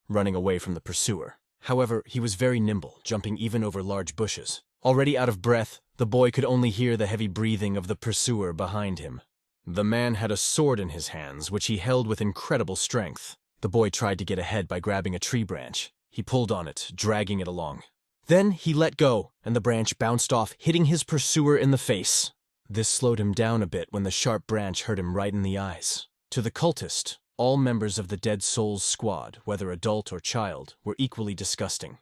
running away from the pursuer. However, he was very nimble, jumping even over large bushes. Already out of breath, the boy could only hear the heavy breathing of the pursuer behind him. The man had a sword in his hands, which he held with incredible strength. The boy tried to get ahead by grabbing a tree branch. He pulled on it, dragging it along. Then he let go, and the branch bounced off, hitting his pursuer in the face. This slowed him down a bit when the sharp branch hurt him right in the eyes. To the cultist, all members of the Dead Souls squad, whether adult or child, were equally disgusting.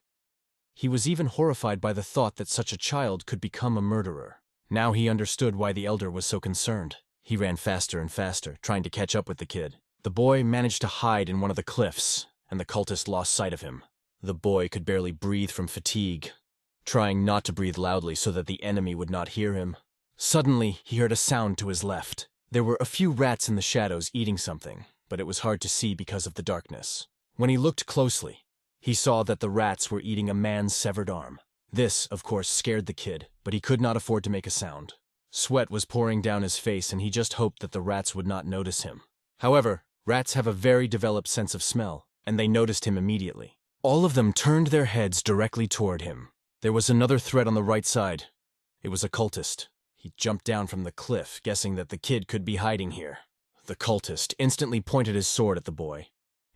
He was even horrified by the thought that such a child could become a murderer. Now he understood why the elder was so concerned. He ran faster and faster, trying to catch up with the kid. The boy managed to hide in one of the cliffs, and the cultist lost sight of him. The boy could barely breathe from fatigue, trying not to breathe loudly so that the enemy would not hear him. Suddenly, he heard a sound to his left. There were a few rats in the shadows eating something, but it was hard to see because of the darkness. When he looked closely, he saw that the rats were eating a man's severed arm. This, of course, scared the kid, but he could not afford to make a sound. Sweat was pouring down his face, and he just hoped that the rats would not notice him. However, rats have a very developed sense of smell, and they noticed him immediately. All of them turned their heads directly toward him. There was another threat on the right side. It was a cultist. He jumped down from the cliff, guessing that the kid could be hiding here. The cultist instantly pointed his sword at the boy,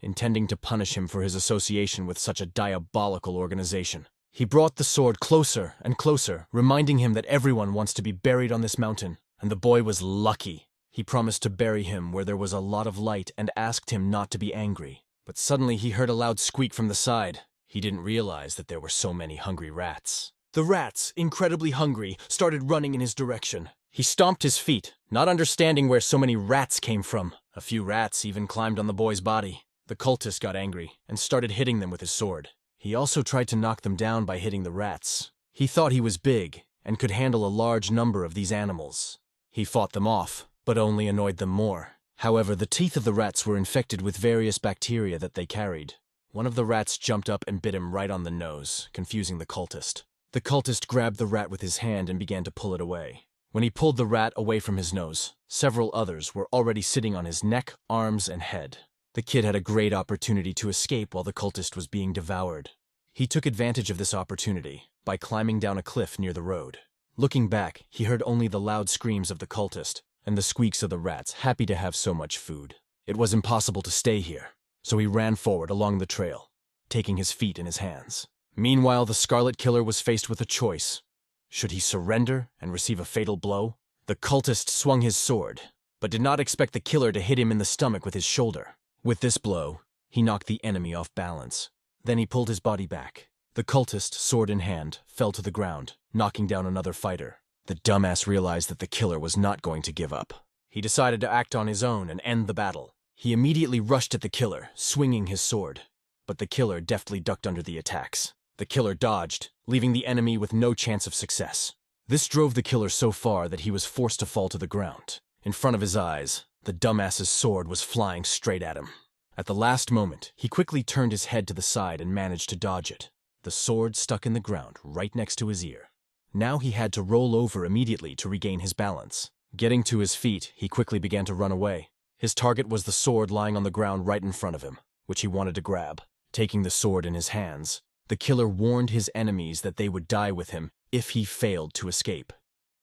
intending to punish him for his association with such a diabolical organization. He brought the sword closer and closer, reminding him that everyone wants to be buried on this mountain, and the boy was lucky. He promised to bury him where there was a lot of light and asked him not to be angry. But suddenly he heard a loud squeak from the side. He didn't realize that there were so many hungry rats. The rats, incredibly hungry, started running in his direction. He stomped his feet, not understanding where so many rats came from. A few rats even climbed on the boy's body. The cultist got angry and started hitting them with his sword. He also tried to knock them down by hitting the rats. He thought he was big and could handle a large number of these animals. He fought them off, but only annoyed them more. However, the teeth of the rats were infected with various bacteria that they carried. One of the rats jumped up and bit him right on the nose, confusing the cultist. The cultist grabbed the rat with his hand and began to pull it away. When he pulled the rat away from his nose, several others were already sitting on his neck, arms, and head. The kid had a great opportunity to escape while the cultist was being devoured. He took advantage of this opportunity by climbing down a cliff near the road. Looking back, he heard only the loud screams of the cultist and the squeaks of the rats, happy to have so much food. It was impossible to stay here, so he ran forward along the trail, taking his feet in his hands. Meanwhile, the Scarlet Killer was faced with a choice. Should he surrender and receive a fatal blow? The cultist swung his sword, but did not expect the killer to hit him in the stomach with his shoulder. With this blow, he knocked the enemy off balance. Then he pulled his body back. The cultist, sword in hand, fell to the ground, knocking down another fighter. The dumbass realized that the killer was not going to give up. He decided to act on his own and end the battle. He immediately rushed at the killer, swinging his sword. But the killer deftly ducked under the attacks. The killer dodged, leaving the enemy with no chance of success. This drove the killer so far that he was forced to fall to the ground. In front of his eyes, the dumbass's sword was flying straight at him. At the last moment, he quickly turned his head to the side and managed to dodge it. The sword stuck in the ground right next to his ear. Now he had to roll over immediately to regain his balance. Getting to his feet, he quickly began to run away. His target was the sword lying on the ground right in front of him, which he wanted to grab. Taking the sword in his hands, the killer warned his enemies that they would die with him if he failed to escape.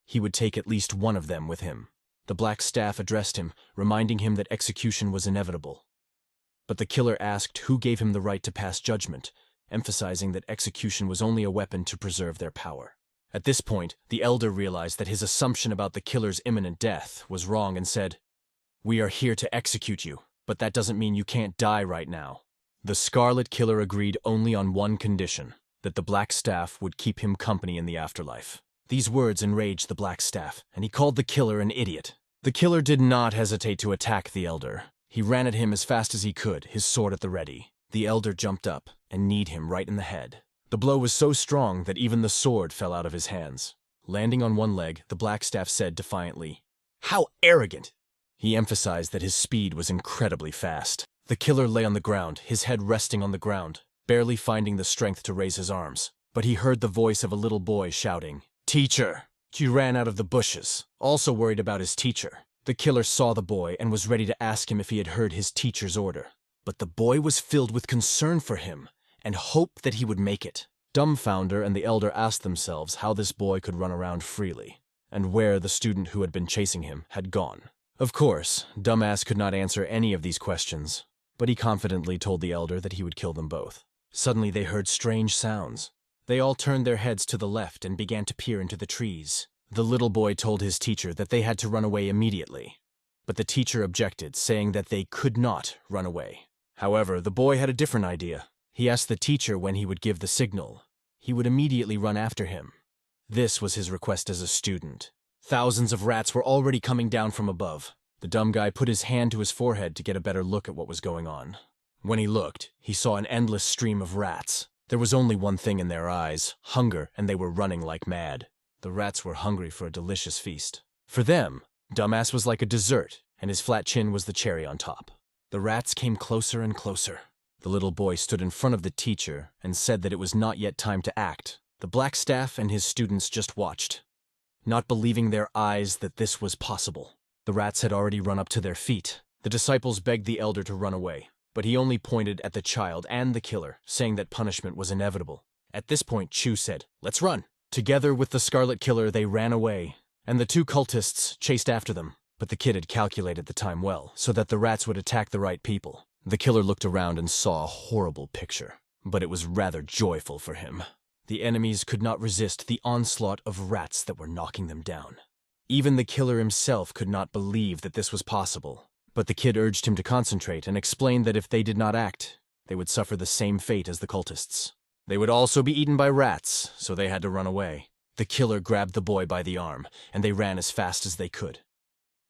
He would take at least one of them with him. The black staff addressed him, reminding him that execution was inevitable. But the killer asked who gave him the right to pass judgment, emphasizing that execution was only a weapon to preserve their power. At this point, the elder realized that his assumption about the killer's imminent death was wrong and said, "We are here to execute you, but that doesn't mean you can't die right now." The Scarlet Killer agreed only on one condition, that the Black Staff would keep him company in the afterlife. These words enraged the Black Staff, and he called the killer an idiot. The killer did not hesitate to attack the elder. He ran at him as fast as he could, his sword at the ready. The elder jumped up and kneed him right in the head. The blow was so strong that even the sword fell out of his hands. Landing on one leg, the Black Staff said defiantly, "How arrogant!" He emphasized that his speed was incredibly fast. The killer lay on the ground, his head resting on the ground, barely finding the strength to raise his arms. But he heard the voice of a little boy shouting, "Teacher!" He ran out of the bushes, also worried about his teacher. The killer saw the boy and was ready to ask him if he had heard his teacher's order. But the boy was filled with concern for him and hoped that he would make it. Dumbfounder and the elder asked themselves how this boy could run around freely, and where the student who had been chasing him had gone. Of course, Dumbass could not answer any of these questions, but he confidently told the elder that he would kill them both. Suddenly they heard strange sounds. They all turned their heads to the left and began to peer into the trees. The little boy told his teacher that they had to run away immediately, but the teacher objected, saying that they could not run away. However, the boy had a different idea. He asked the teacher when he would give the signal. He would immediately run after him. This was his request as a student. Thousands of rats were already coming down from above. The dumb guy put his hand to his forehead to get a better look at what was going on. When he looked, he saw an endless stream of rats. There was only one thing in their eyes: hunger, and they were running like mad. The rats were hungry for a delicious feast. For them, Dumbass was like a dessert, and his flat chin was the cherry on top. The rats came closer and closer. The little boy stood in front of the teacher and said that it was not yet time to act. The black staff and his students just watched, not believing their eyes that this was possible. The rats had already run up to their feet. The disciples begged the elder to run away, but he only pointed at the child and the killer, saying that punishment was inevitable. At this point, Chu said, "Let's run." Together with the Scarlet Killer, they ran away, and the two cultists chased after them. But the kid had calculated the time well, so that the rats would attack the right people. The killer looked around and saw a horrible picture, but it was rather joyful for him. The enemies could not resist the onslaught of rats that were knocking them down. Even the killer himself could not believe that this was possible. But the kid urged him to concentrate and explained that if they did not act, they would suffer the same fate as the cultists. They would also be eaten by rats, so they had to run away. The killer grabbed the boy by the arm, and they ran as fast as they could.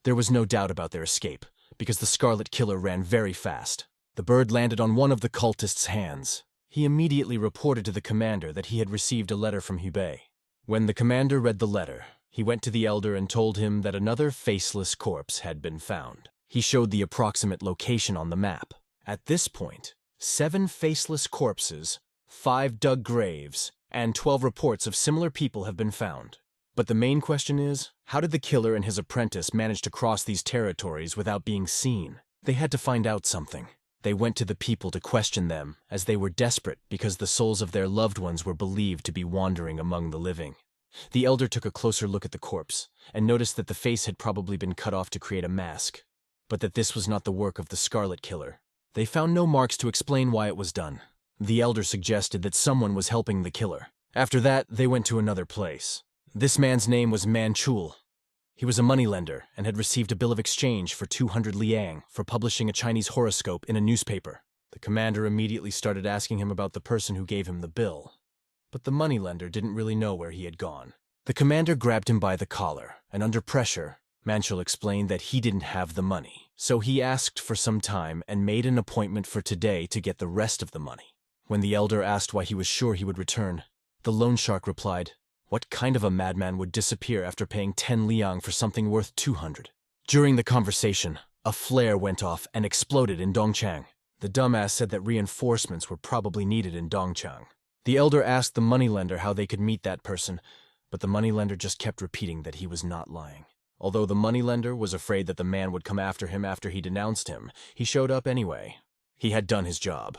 There was no doubt about their escape, because the Scarlet Killer ran very fast. The bird landed on one of the cultists' hands. He immediately reported to the commander that he had received a letter from Hubei. When the commander read the letter, he went to the elder and told him that another faceless corpse had been found. He showed the approximate location on the map. At this point, 7 faceless corpses, 5 dug graves, and 12 reports of similar people have been found. But the main question is, how did the killer and his apprentice manage to cross these territories without being seen? They had to find out something. They went to the people to question them, as they were desperate because the souls of their loved ones were believed to be wandering among the living. The elder took a closer look at the corpse, and noticed that the face had probably been cut off to create a mask, but that this was not the work of the Scarlet Killer. They found no marks to explain why it was done. The elder suggested that someone was helping the killer. After that, they went to another place. This man's name was Manchul. He was a moneylender and had received a bill of exchange for 200 liang for publishing a Chinese horoscope in a newspaper. The commander immediately started asking him about the person who gave him the bill, but the moneylender didn't really know where he had gone. The commander grabbed him by the collar, and under pressure, Manchul explained that he didn't have the money, so he asked for some time and made an appointment for today to get the rest of the money. When the elder asked why he was sure he would return, the loan shark replied, "What kind of a madman would disappear after paying 10 liang for something worth 200? During the conversation, a flare went off and exploded in Dongchang. The dumbass said that reinforcements were probably needed in Dongchang. The elder asked the moneylender how they could meet that person, but the moneylender just kept repeating that he was not lying. Although the moneylender was afraid that the man would come after him after he denounced him, he showed up anyway. He had done his job,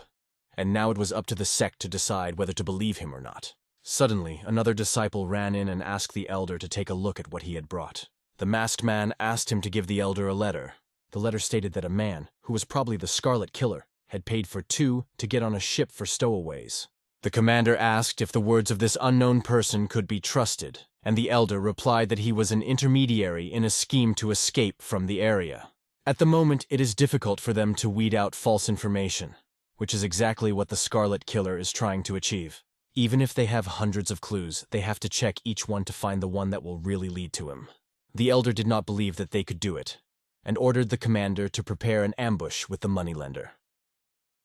and now it was up to the sect to decide whether to believe him or not. Suddenly, another disciple ran in and asked the elder to take a look at what he had brought. The masked man asked him to give the elder a letter. The letter stated that a man, who was probably the Scarlet Killer, had paid for 2 to get on a ship for stowaways. The commander asked if the words of this unknown person could be trusted, and the elder replied that he was an intermediary in a scheme to escape from the area. At the moment, it is difficult for them to weed out false information, which is exactly what the Scarlet Killer is trying to achieve. Even if they have hundreds of clues, they have to check each one to find the one that will really lead to him. The elder did not believe that they could do it, and ordered the commander to prepare an ambush with the moneylender.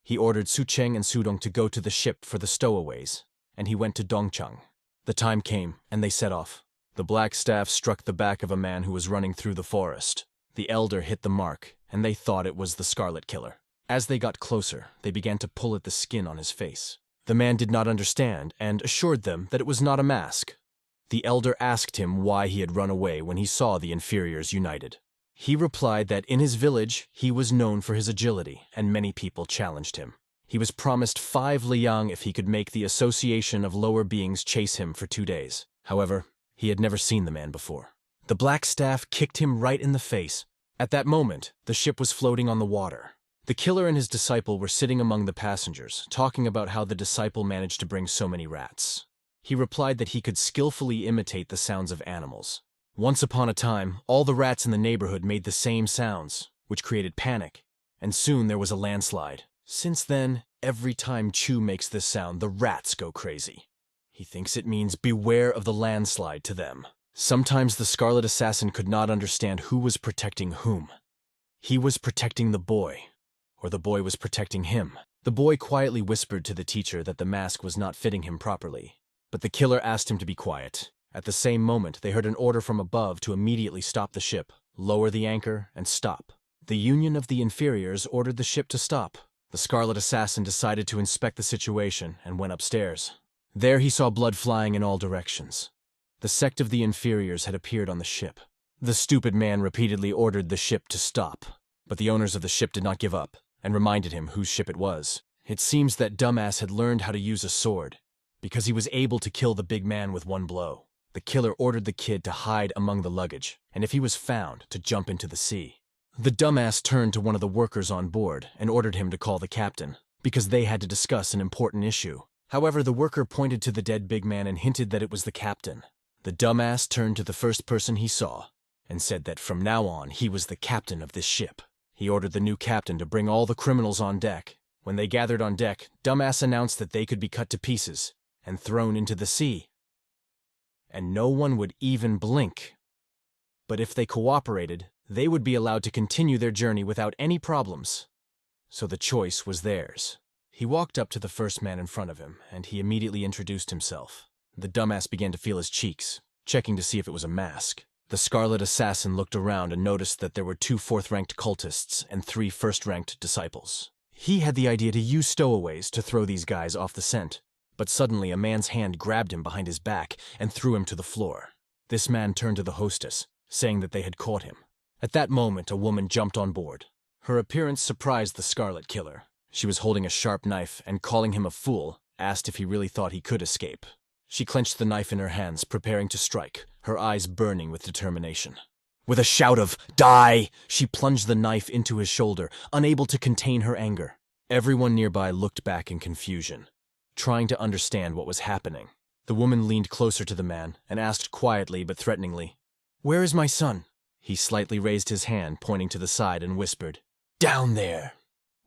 He ordered Su Cheng and Su Dong to go to the ship for the stowaways, and he went to Dongchang. The time came, and they set off. The black staff struck the back of a man who was running through the forest. The elder hit the mark, and they thought it was the Scarlet Killer. As they got closer, they began to pull at the skin on his face. The man did not understand and assured them that it was not a mask. The elder asked him why he had run away when he saw the Inferiors united. He replied that in his village he was known for his agility, and many people challenged him. He was promised 5 liang if he could make the association of lower beings chase him for 2 days. However, he had never seen the man before. The black staff kicked him right in the face. At that moment, the ship was floating on the water. The killer and his disciple were sitting among the passengers, talking about how the disciple managed to bring so many rats. He replied that he could skillfully imitate the sounds of animals. Once upon a time, all the rats in the neighborhood made the same sounds, which created panic, and soon there was a landslide. Since then, every time Chu makes this sound, the rats go crazy. He thinks it means beware of the landslide to them. Sometimes the Scarlet Assassin could not understand who was protecting whom. He was protecting the boy, or the boy was protecting him. The boy quietly whispered to the teacher that the mask was not fitting him properly, but the killer asked him to be quiet. At the same moment, they heard an order from above to immediately stop the ship, lower the anchor, and stop. The Union of the Inferiors ordered the ship to stop. The Scarlet Assassin decided to inspect the situation and went upstairs. There he saw blood flying in all directions. The Sect of the Inferiors had appeared on the ship. The stupid man repeatedly ordered the ship to stop, but the owners of the ship did not give up and reminded him whose ship it was. It seems that dumbass had learned how to use a sword, because he was able to kill the big man with one blow. The killer ordered the kid to hide among the luggage, and if he was found, to jump into the sea. The dumbass turned to one of the workers on board and ordered him to call the captain, because they had to discuss an important issue. However, the worker pointed to the dead big man and hinted that it was the captain. The dumbass turned to the first person he saw and said that from now on he was the captain of this ship. He ordered the new captain to bring all the criminals on deck. When they gathered on deck, dumbass announced that they could be cut to pieces and thrown into the sea. And no one would even blink. But if they cooperated, they would be allowed to continue their journey without any problems. So the choice was theirs. He walked up to the first man in front of him, and he immediately introduced himself. The dumbass began to feel his cheeks, checking to see if it was a mask. The Scarlet Assassin looked around and noticed that there were 2 fourth-ranked cultists and 3 first-ranked disciples. He had the idea to use stowaways to throw these guys off the scent, but suddenly a man's hand grabbed him behind his back and threw him to the floor. This man turned to the hostess, saying that they had caught him. At that moment, a woman jumped on board. Her appearance surprised the Scarlet Killer. She was holding a sharp knife and, calling him a fool, asked if he really thought he could escape. She clenched the knife in her hands, preparing to strike, her eyes burning with determination. With a shout of, "Die!" she plunged the knife into his shoulder, unable to contain her anger. Everyone nearby looked back in confusion, trying to understand what was happening. The woman leaned closer to the man and asked quietly but threateningly, "Where is my son?" He slightly raised his hand, pointing to the side, and whispered, "Down there."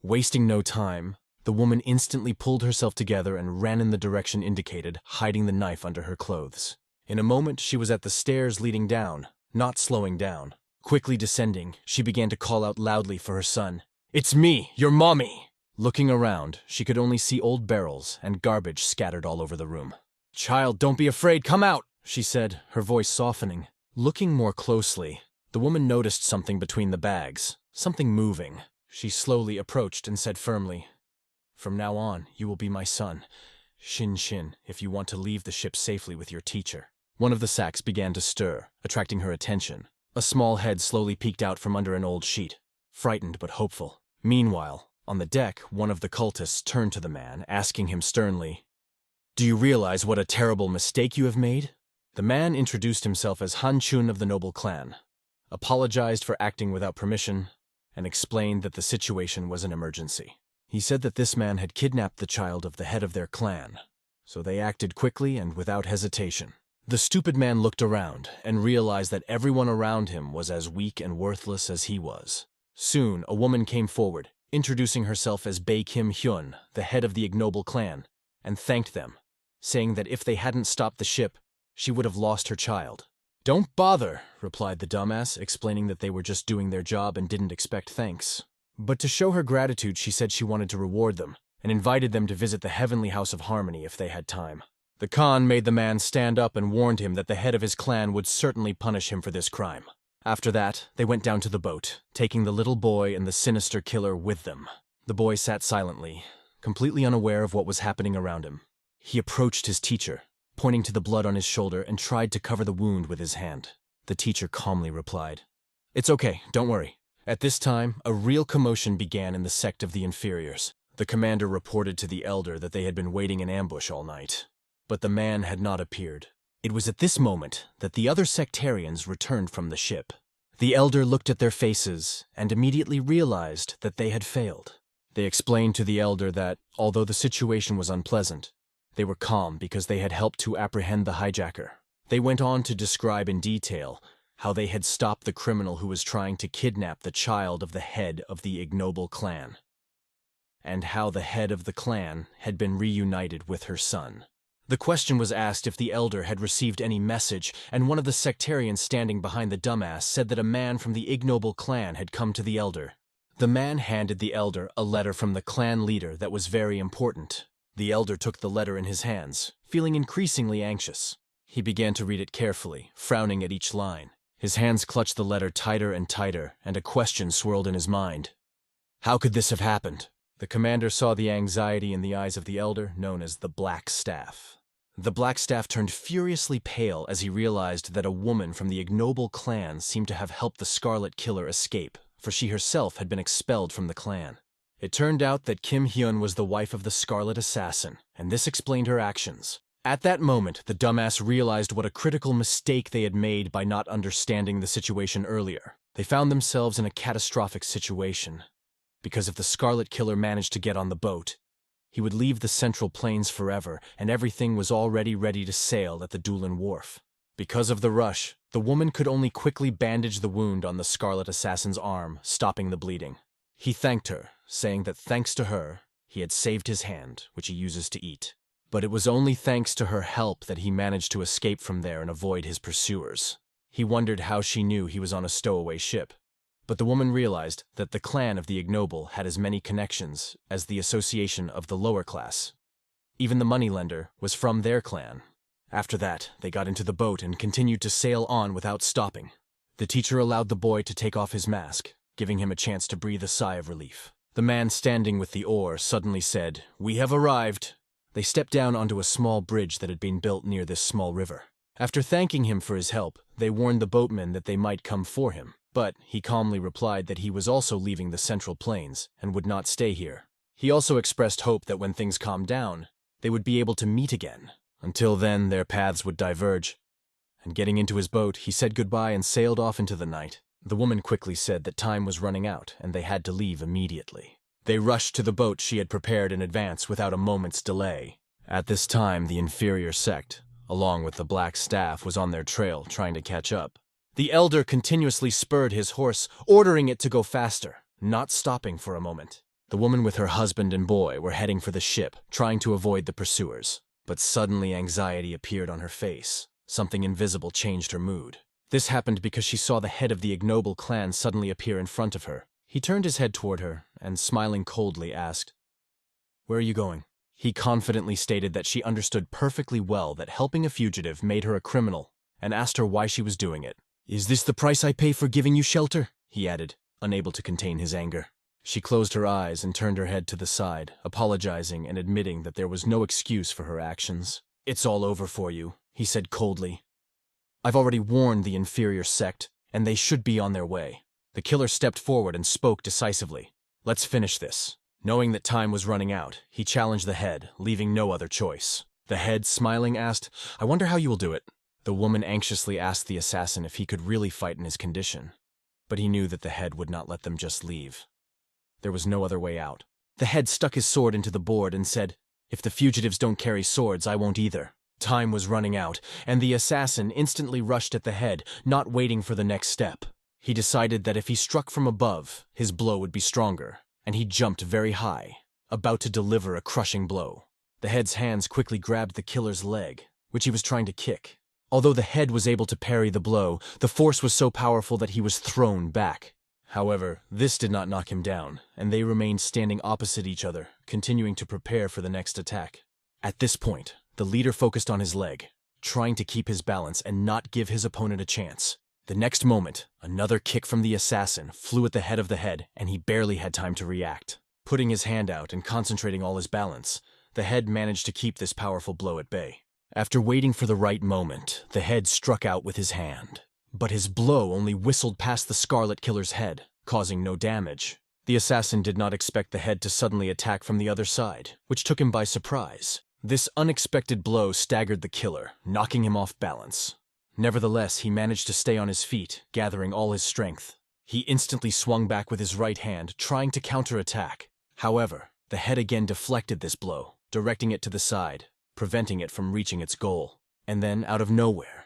Wasting no time, the woman instantly pulled herself together and ran in the direction indicated, hiding the knife under her clothes. In a moment, she was at the stairs leading down, not slowing down. Quickly descending, she began to call out loudly for her son. "It's me, your mommy!" Looking around, she could only see old barrels and garbage scattered all over the room. "Child, don't be afraid, come out," she said, her voice softening. Looking more closely, the woman noticed something between the bags, something moving. She slowly approached and said firmly, "From now on, you will be my son, Shin, if you want to leave the ship safely with your teacher." One of the sacks began to stir, attracting her attention. A small head slowly peeked out from under an old sheet, frightened but hopeful. Meanwhile, on the deck, one of the cultists turned to the man, asking him sternly, "Do you realize what a terrible mistake you have made?" The man introduced himself as Han-chun of the noble clan, apologized for acting without permission, and explained that the situation was an emergency. He said that this man had kidnapped the child of the head of their clan, so they acted quickly and without hesitation. The stupid man looked around and realized that everyone around him was as weak and worthless as he was. Soon, a woman came forward, introducing herself as Bae Kim Hyun, the head of the ignoble clan, and thanked them, saying that if they hadn't stopped the ship, she would have lost her child. "Don't bother," replied the dumbass, explaining that they were just doing their job and didn't expect thanks. But to show her gratitude, she said she wanted to reward them, and invited them to visit the Heavenly House of Harmony if they had time. The Khan made the man stand up and warned him that the head of his clan would certainly punish him for this crime. After that, they went down to the boat, taking the little boy and the sinister killer with them. The boy sat silently, completely unaware of what was happening around him. He approached his teacher, pointing to the blood on his shoulder, and tried to cover the wound with his hand. The teacher calmly replied, "It's okay, don't worry." At this time, a real commotion began in the Sect of the Inferiors. The commander reported to the elder that they had been waiting in ambush all night, but the man had not appeared. It was at this moment that the other sectarians returned from the ship. The elder looked at their faces and immediately realized that they had failed. They explained to the elder that, although the situation was unpleasant, They were calm because they had helped to apprehend the hijacker. They went on to describe in detail how they had stopped the criminal who was trying to kidnap the child of the head of the ignoble clan, and how the head of the clan had been reunited with her son. The question was asked if the elder had received any message, and one of the sectarians standing behind the dumbass said that a man from the ignoble clan had come to the elder. The man handed the elder a letter from the clan leader that was very important. The elder took the letter in his hands, feeling increasingly anxious. He began to read it carefully, frowning at each line. His hands clutched the letter tighter and tighter, and a question swirled in his mind. How could this have happened? The commander saw the anxiety in the eyes of the elder, known as the Black Staff. The Black Staff turned furiously pale as he realized that a woman from the ignoble clan seemed to have helped the Scarlet Killer escape, for she herself had been expelled from the clan. It turned out that Kim Hyun was the wife of the Scarlet Assassin, and this explained her actions. At that moment, the dumbass realized what a critical mistake they had made by not understanding the situation earlier. They found themselves in a catastrophic situation, because if the Scarlet Killer managed to get on the boat, he would leave the Central Plains forever, and everything was already ready to sail at the Dulin Wharf. Because of the rush, the woman could only quickly bandage the wound on the Scarlet Assassin's arm, stopping the bleeding. He thanked her, saying that thanks to her, he had saved his hand, which he uses to eat. But it was only thanks to her help that he managed to escape from there and avoid his pursuers. He wondered how she knew he was on a stowaway ship. But the woman realized that the clan of the ignoble had as many connections as the association of the lower class. Even the moneylender was from their clan. After that, they got into the boat and continued to sail on without stopping. The teacher allowed the boy to take off his mask, giving him a chance to breathe a sigh of relief. The man standing with the oar suddenly said, "We have arrived." They stepped down onto a small bridge that had been built near this small river. After thanking him for his help, they warned the boatmen that they might come for him. But he calmly replied that he was also leaving the Central Plains and would not stay here. He also expressed hope that when things calmed down, they would be able to meet again. Until then, their paths would diverge. And getting into his boat, he said goodbye and sailed off into the night. The woman quickly said that time was running out and they had to leave immediately. They rushed to the boat she had prepared in advance without a moment's delay. At this time, the Inferior Sect, along with the Black Staff, was on their trail trying to catch up. The elder continuously spurred his horse, ordering it to go faster, not stopping for a moment. The woman with her husband and boy were heading for the ship, trying to avoid the pursuers. But suddenly anxiety appeared on her face. Something invisible changed her mood. This happened because she saw the head of the ignoble clan suddenly appear in front of her. He turned his head toward her and, smiling coldly, asked, "Where are you going?" He confidently stated that she understood perfectly well that helping a fugitive made her a criminal, and asked her why she was doing it. "Is this the price I pay for giving you shelter?" he added, unable to contain his anger. She closed her eyes and turned her head to the side, apologizing and admitting that there was no excuse for her actions. "It's all over for you," he said coldly. "I've already warned the Inferior Sect, and they should be on their way." The killer stepped forward and spoke decisively. "Let's finish this." Knowing that time was running out, he challenged the head, leaving no other choice. The head, smiling, asked, "I wonder how you will do it." The woman anxiously asked the assassin if he could really fight in his condition, but he knew that the head would not let them just leave. There was no other way out. The head stuck his sword into the board and said, "If the fugitives don't carry swords, I won't either." Time was running out, and the assassin instantly rushed at the head, not waiting for the next step. He decided that if he struck from above, his blow would be stronger, and he jumped very high, about to deliver a crushing blow. The head's hands quickly grabbed the killer's leg, which he was trying to kick. Although the head was able to parry the blow, the force was so powerful that he was thrown back. However, this did not knock him down, and they remained standing opposite each other, continuing to prepare for the next attack. At this point, the leader focused on his leg, trying to keep his balance and not give his opponent a chance. The next moment, another kick from the assassin flew at the head of the head, and he barely had time to react. Putting his hand out and concentrating all his balance, the head managed to keep this powerful blow at bay. After waiting for the right moment, the head struck out with his hand. But his blow only whistled past the Scarlet Killer's head, causing no damage. The assassin did not expect the head to suddenly attack from the other side, which took him by surprise. This unexpected blow staggered the killer, knocking him off balance. Nevertheless, he managed to stay on his feet, gathering all his strength. He instantly swung back with his right hand, trying to counterattack. However, the head again deflected this blow, directing it to the side. preventing it from reaching its goal. And then, out of nowhere,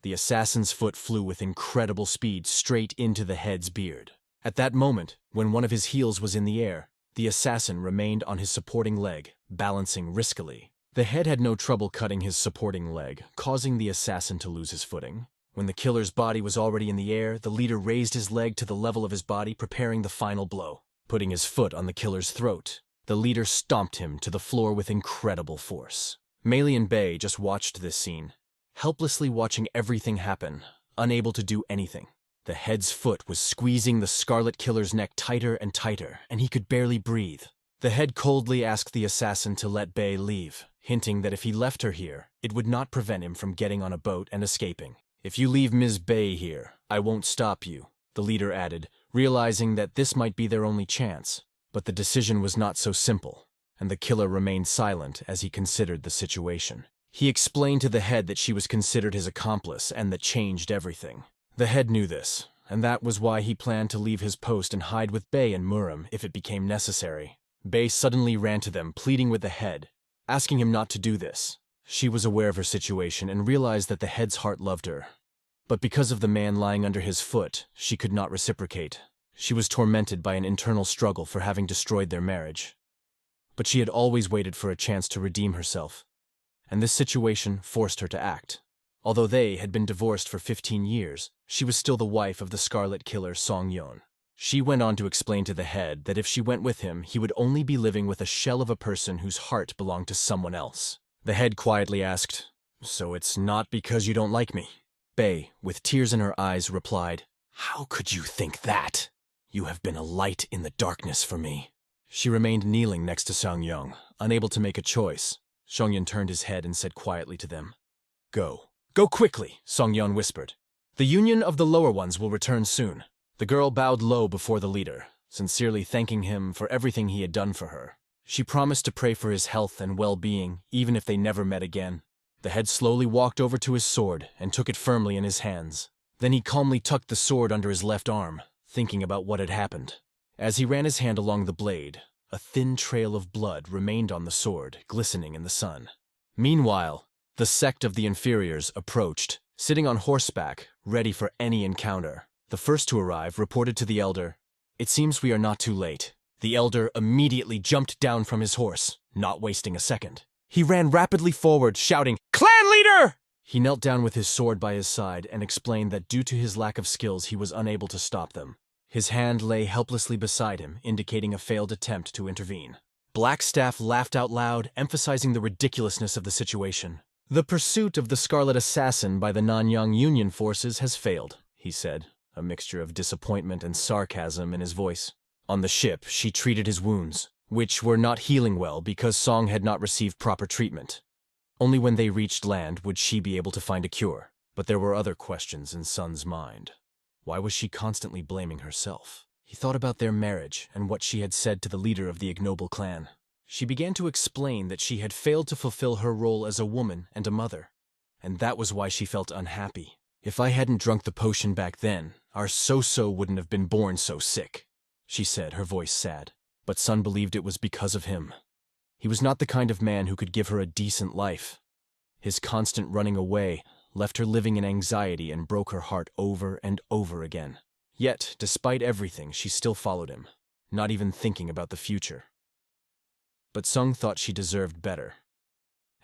the assassin's foot flew with incredible speed straight into the head's beard. At that moment, when one of his heels was in the air, the assassin remained on his supporting leg, balancing riskily. The head had no trouble cutting his supporting leg, causing the assassin to lose his footing. When the killer's body was already in the air, the leader raised his leg to the level of his body, preparing the final blow. Putting his foot on the killer's throat, the leader stomped him to the floor with incredible force. Meili and Bei just watched this scene, helplessly watching everything happen, unable to do anything. The head's foot was squeezing the Scarlet Killer's neck tighter and tighter, and he could barely breathe. The head coldly asked the assassin to let Bei leave, hinting that if he left her here, it would not prevent him from getting on a boat and escaping. "If you leave Ms. Bei here, I won't stop you," the leader added, realizing that this might be their only chance. But the decision was not so simple, and the killer remained silent as he considered the situation. He explained to the head that she was considered his accomplice and that changed everything. The head knew this, and that was why he planned to leave his post and hide with Bei and Murim if it became necessary. Bei suddenly ran to them, pleading with the head, asking him not to do this. She was aware of her situation and realized that the head's heart loved her. But because of the man lying under his foot, she could not reciprocate. She was tormented by an internal struggle for having destroyed their marriage. But she had always waited for a chance to redeem herself, and this situation forced her to act. Although they had been divorced for 15 years, she was still the wife of the Scarlet Killer Song Yeon. She went on to explain to the head that if she went with him, he would only be living with a shell of a person whose heart belonged to someone else. The head quietly asked, "So it's not because you don't like me?" Bei, with tears in her eyes, replied, "How could you think that? You have been a light in the darkness for me." She remained kneeling next to Song Yeon, unable to make a choice. Song Yeon turned his head and said quietly to them, "Go. Go quickly," Song Yeon whispered. "The union of the lower ones will return soon." The girl bowed low before the leader, sincerely thanking him for everything he had done for her. She promised to pray for his health and well-being, even if they never met again. The head slowly walked over to his sword and took it firmly in his hands. Then he calmly tucked the sword under his left arm, thinking about what had happened. As he ran his hand along the blade, a thin trail of blood remained on the sword, glistening in the sun. Meanwhile, the Sect of the Inferiors approached, sitting on horseback, ready for any encounter. The first to arrive reported to the elder, "It seems we are not too late." The elder immediately jumped down from his horse, not wasting a second. He ran rapidly forward, shouting, "Clan leader!" He knelt down with his sword by his side and explained that due to his lack of skills he was unable to stop them. His hand lay helplessly beside him, indicating a failed attempt to intervene. Blackstaff laughed out loud, emphasizing the ridiculousness of the situation. "The pursuit of the Scarlet Assassin by the Nanyang Union forces has failed," he said, a mixture of disappointment and sarcasm in his voice. On the ship, she treated his wounds, which were not healing well because Song had not received proper treatment. Only when they reached land would she be able to find a cure. But there were other questions in Sun's mind. Why was she constantly blaming herself? He thought about their marriage and what she had said to the leader of the ignoble clan. She began to explain that she had failed to fulfill her role as a woman and a mother, and that was why she felt unhappy. "If I hadn't drunk the potion back then, our So-So wouldn't have been born so sick," she said, her voice sad. But Sun believed it was because of him. He was not the kind of man who could give her a decent life. His constant running away left her living in anxiety and broke her heart over and over again. Yet, despite everything, she still followed him, not even thinking about the future. But Sung thought she deserved better.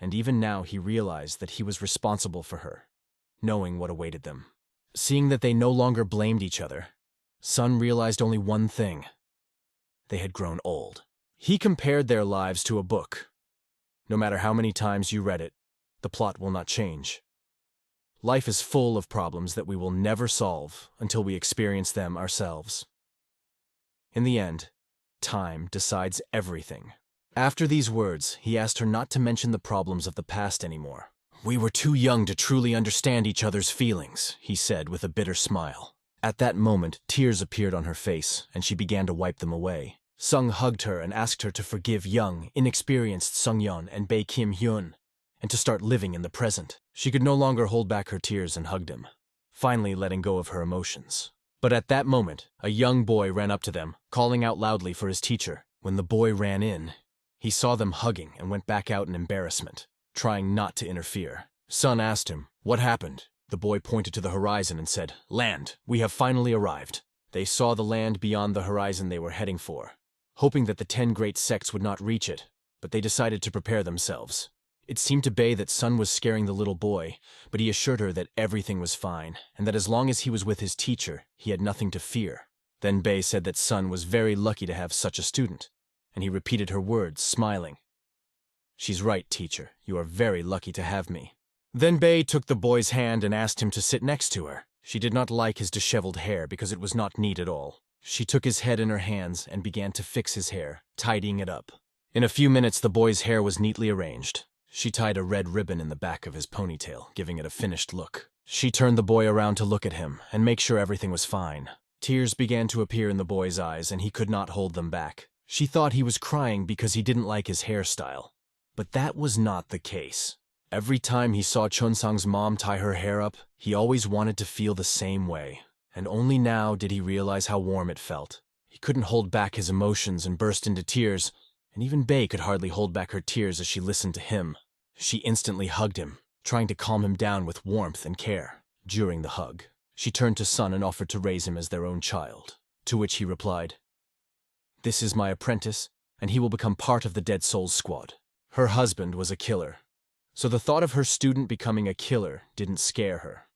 And even now he realized that he was responsible for her, knowing what awaited them. Seeing that they no longer blamed each other, Sun realized only one thing. They had grown old. He compared their lives to a book. No matter how many times you read it, the plot will not change. Life is full of problems that we will never solve until we experience them ourselves. In the end, time decides everything. After these words, he asked her not to mention the problems of the past anymore. "We were too young to truly understand each other's feelings," he said with a bitter smile. At that moment, tears appeared on her face, and she began to wipe them away. Sung hugged her and asked her to forgive young, inexperienced Sung Yeon and Bae Kim Hyun, and to start living in the present. She could no longer hold back her tears and hugged him, finally letting go of her emotions. But at that moment, a young boy ran up to them, calling out loudly for his teacher. When the boy ran in, he saw them hugging and went back out in embarrassment. trying not to interfere. Sun asked him, "What happened?" The boy pointed to the horizon and said, "Land, we have finally arrived." They saw the land beyond the horizon they were heading for, hoping that the 10 great sects would not reach it, but they decided to prepare themselves. It seemed to Bei that Sun was scaring the little boy, but he assured her that everything was fine, and that as long as he was with his teacher, he had nothing to fear. Then Bei said that Sun was very lucky to have such a student, and he repeated her words, smiling. "She's right, teacher. You are very lucky to have me." Then Bei took the boy's hand and asked him to sit next to her. She did not like his disheveled hair because it was not neat at all. She took his head in her hands and began to fix his hair, tidying it up. In a few minutes, the boy's hair was neatly arranged. She tied a red ribbon in the back of his ponytail, giving it a finished look. She turned the boy around to look at him and make sure everything was fine. Tears began to appear in the boy's eyes, and he could not hold them back. She thought he was crying because he didn't like his hairstyle. But that was not the case. Every time he saw Chonsang's mom tie her hair up, he always wanted to feel the same way. And only now did he realize how warm it felt. He couldn't hold back his emotions and burst into tears, and even Bei could hardly hold back her tears as she listened to him. She instantly hugged him, trying to calm him down with warmth and care. During the hug, she turned to Sun and offered to raise him as their own child, to which he replied, "This is my apprentice, and he will become part of the Dead Souls squad." Her husband was a killer, so the thought of her student becoming a killer didn't scare her.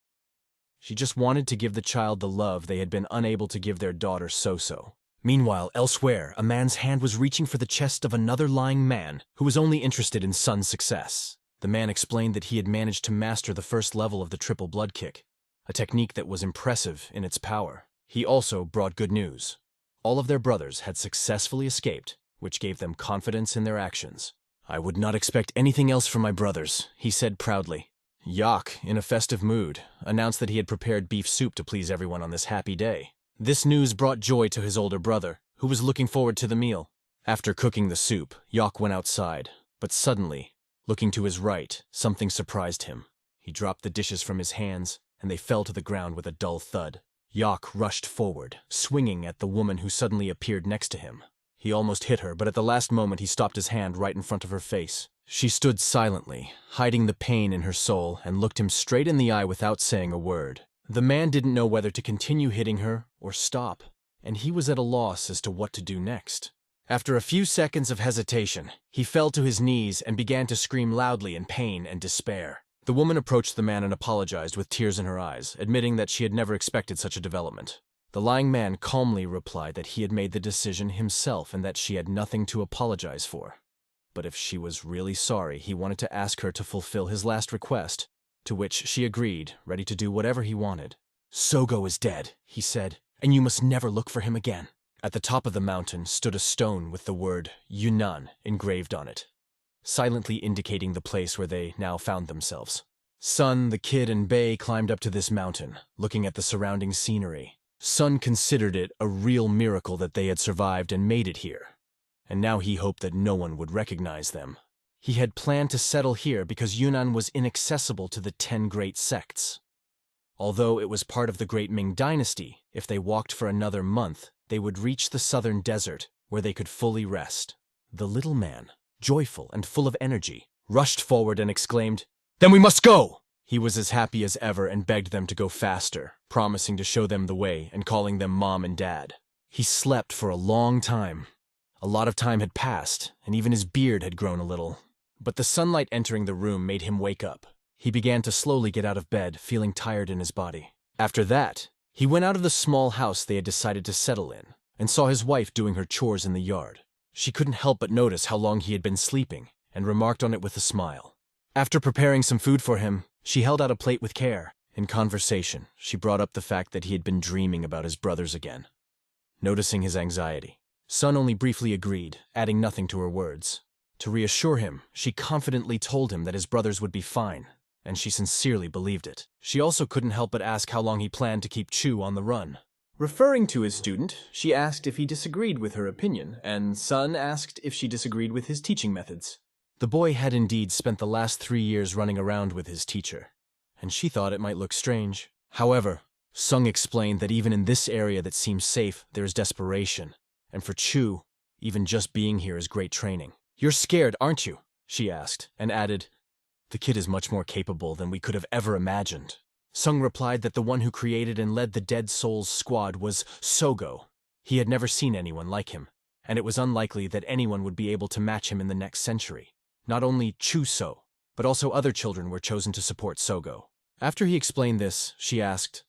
She just wanted to give the child the love they had been unable to give their daughter So-So. Meanwhile, elsewhere, a man's hand was reaching for the chest of another lying man who was only interested in Sun's success. The man explained that he had managed to master the first level of the triple blood kick, a technique that was impressive in its power. He also brought good news. All of their brothers had successfully escaped, which gave them confidence in their actions. "I would not expect anything else from my brothers," he said proudly. Yak, in a festive mood, announced that he had prepared beef soup to please everyone on this happy day. This news brought joy to his older brother, who was looking forward to the meal. After cooking the soup, Yak went outside, but suddenly, looking to his right, something surprised him. He dropped the dishes from his hands, and they fell to the ground with a dull thud. Yak rushed forward, swinging at the woman who suddenly appeared next to him. He almost hit her, but at the last moment he stopped his hand right in front of her face. She stood silently, hiding the pain in her soul, and looked him straight in the eye without saying a word. The man didn't know whether to continue hitting her or stop, and he was at a loss as to what to do next. After a few seconds of hesitation, he fell to his knees and began to scream loudly in pain and despair. The woman approached the man and apologized with tears in her eyes, admitting that she had never expected such a development. The lying man calmly replied that he had made the decision himself and that she had nothing to apologize for. But if she was really sorry, he wanted to ask her to fulfill his last request, to which she agreed, ready to do whatever he wanted. "Sogo is dead," he said, "and you must never look for him again." At the top of the mountain stood a stone with the word Yunnan engraved on it, silently indicating the place where they now found themselves. Sun, the kid, and Bei climbed up to this mountain, looking at the surrounding scenery. Sun considered it a real miracle that they had survived and made it here, and now he hoped that no one would recognize them. He had planned to settle here because Yunnan was inaccessible to the 10 great sects. Although it was part of the Great Ming Dynasty, if they walked for another month, they would reach the southern desert, where they could fully rest. The little man, joyful and full of energy, rushed forward and exclaimed, "Then we must go!" He was as happy as ever and begged them to go faster, promising to show them the way and calling them Mom and Dad. He slept for a long time. A lot of time had passed, and even his beard had grown a little. But the sunlight entering the room made him wake up. He began to slowly get out of bed, feeling tired in his body. After that, he went out of the small house they had decided to settle in, and saw his wife doing her chores in the yard. She couldn't help but notice how long he had been sleeping, and remarked on it with a smile. After preparing some food for him, she held out a plate with care. In conversation, she brought up the fact that he had been dreaming about his brothers again. Noticing his anxiety, Sun only briefly agreed, adding nothing to her words. To reassure him, she confidently told him that his brothers would be fine, and she sincerely believed it. She also couldn't help but ask how long he planned to keep Chu on the run. Referring to his student, she asked if he disagreed with her opinion, and Sun asked if she disagreed with his teaching methods. The boy had indeed spent the last 3 years running around with his teacher, and she thought it might look strange. However, Sung explained that even in this area that seems safe, there is desperation, and for Chu, even just being here is great training. "You're scared, aren't you?" she asked, and added, The kid is much more capable than we could have ever imagined. Sung replied that the one who created and led the Dead Souls squad was Sogo. He had never seen anyone like him, and it was unlikely that anyone would be able to match him in the next century. Not only Chu-So, but also other children were chosen to support Sogo. After he explained this, she asked,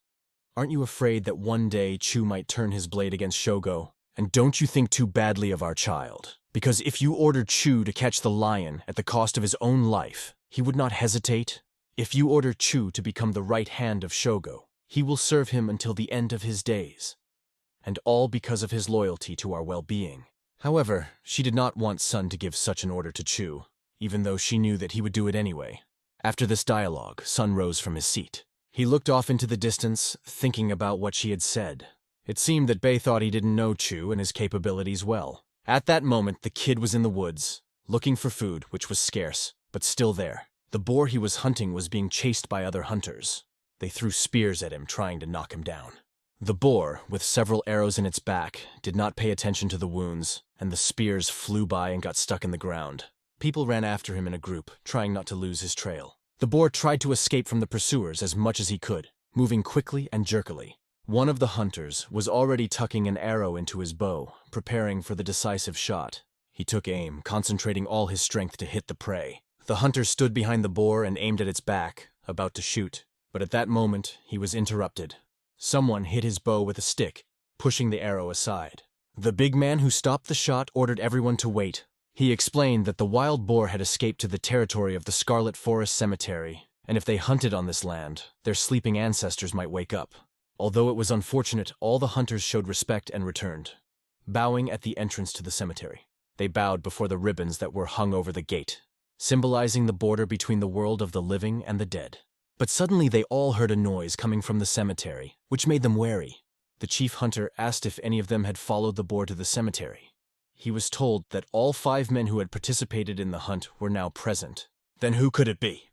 "Aren't you afraid that one day Chu might turn his blade against Shogo? And don't you think too badly of our child? Because if you ordered Chu to catch the lion at the cost of his own life, he would not hesitate. If you order Chu to become the right hand of Shogo, he will serve him until the end of his days. And all because of his loyalty to our well-being." However, she did not want Sun to give such an order to Chu, even though she knew that he would do it anyway. After this dialogue, Sun rose from his seat. He looked off into the distance, thinking about what she had said. It seemed that Bei thought he didn't know Chu and his capabilities well. At that moment, the kid was in the woods, looking for food, which was scarce, but still there. The boar he was hunting was being chased by other hunters. They threw spears at him, trying to knock him down. The boar, with several arrows in its back, did not pay attention to the wounds, and the spears flew by and got stuck in the ground. People ran after him in a group, trying not to lose his trail. The boar tried to escape from the pursuers as much as he could, moving quickly and jerkily. One of the hunters was already tucking an arrow into his bow, preparing for the decisive shot. He took aim, concentrating all his strength to hit the prey. The hunter stood behind the boar and aimed at its back, about to shoot. But at that moment, he was interrupted. Someone hit his bow with a stick, pushing the arrow aside. The big man who stopped the shot ordered everyone to wait. He explained that the wild boar had escaped to the territory of the Scarlet Forest Cemetery, and if they hunted on this land, their sleeping ancestors might wake up. Although it was unfortunate, all the hunters showed respect and returned, bowing at the entrance to the cemetery. They bowed before the ribbons that were hung over the gate, symbolizing the border between the world of the living and the dead. But suddenly they all heard a noise coming from the cemetery, which made them wary. The chief hunter asked if any of them had followed the boar to the cemetery. He was told that all 5 men who had participated in the hunt were now present. "Then who could it be?"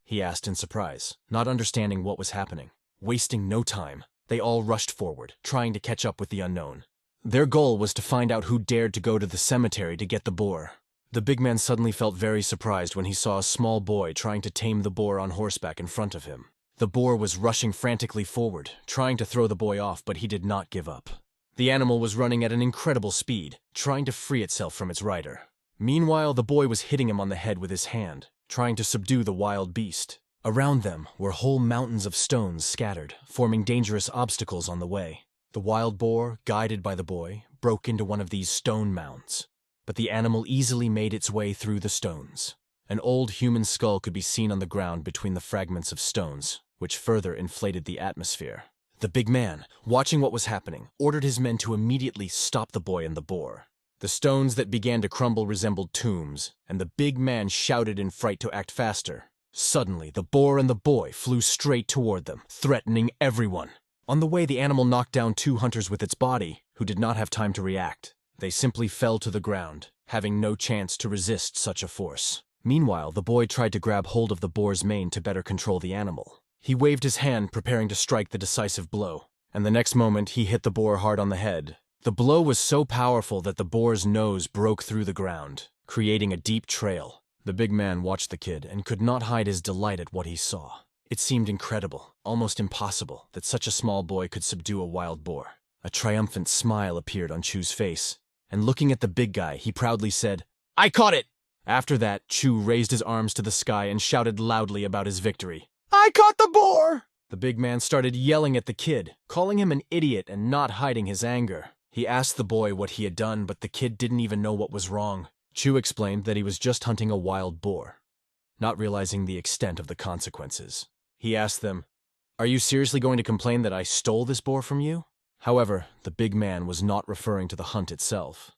he asked in surprise, not understanding what was happening. Wasting no time, they all rushed forward, trying to catch up with the unknown. Their goal was to find out who dared to go to the cemetery to get the boar. The big man suddenly felt very surprised when he saw a small boy trying to tame the boar on horseback in front of him. The boar was rushing frantically forward, trying to throw the boy off, but he did not give up. The animal was running at an incredible speed, trying to free itself from its rider. Meanwhile, the boy was hitting him on the head with his hand, trying to subdue the wild beast. Around them were whole mountains of stones scattered, forming dangerous obstacles on the way. The wild boar, guided by the boy, broke into one of these stone mounds. But the animal easily made its way through the stones. An old human skull could be seen on the ground between the fragments of stones, which further inflated the atmosphere. The big man, watching what was happening, ordered his men to immediately stop the boy and the boar. The stones that began to crumble resembled tombs, and the big man shouted in fright to act faster. Suddenly, the boar and the boy flew straight toward them, threatening everyone. On the way, the animal knocked down 2 hunters with its body, who did not have time to react. They simply fell to the ground, having no chance to resist such a force. Meanwhile, the boy tried to grab hold of the boar's mane to better control the animal. He waved his hand, preparing to strike the decisive blow, and the next moment he hit the boar hard on the head. The blow was so powerful that the boar's nose broke through the ground, creating a deep trail. The big man watched the kid and could not hide his delight at what he saw. It seemed incredible, almost impossible, that such a small boy could subdue a wild boar. A triumphant smile appeared on Chu's face, and looking at the big guy, he proudly said, "I caught it!" After that, Chu raised his arms to the sky and shouted loudly about his victory. "I caught the boar!" The big man started yelling at the kid, calling him an idiot and not hiding his anger. He asked the boy what he had done, but the kid didn't even know what was wrong. Chu explained that he was just hunting a wild boar, not realizing the extent of the consequences. He asked them, "Are you seriously going to complain that I stole this boar from you?" However, the big man was not referring to the hunt itself,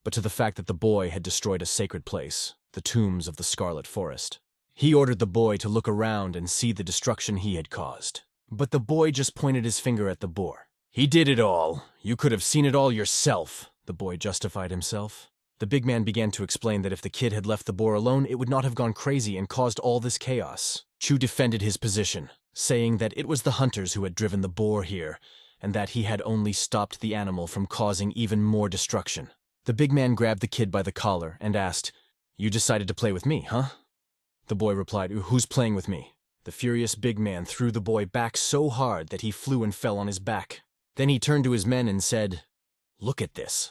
but to the fact that the boy had destroyed a sacred place, the tombs of the Scarlet Forest. He ordered the boy to look around and see the destruction he had caused. But the boy just pointed his finger at the boar. "He did it all. You could have seen it all yourself," the boy justified himself. The big man began to explain that if the kid had left the boar alone, it would not have gone crazy and caused all this chaos. Chu defended his position, saying that it was the hunters who had driven the boar here, and that he had only stopped the animal from causing even more destruction. The big man grabbed the kid by the collar and asked, "You decided to play with me, huh?" The boy replied, "Who's playing with me?" The furious big man threw the boy back so hard that he flew and fell on his back. Then he turned to his men and said, Look at this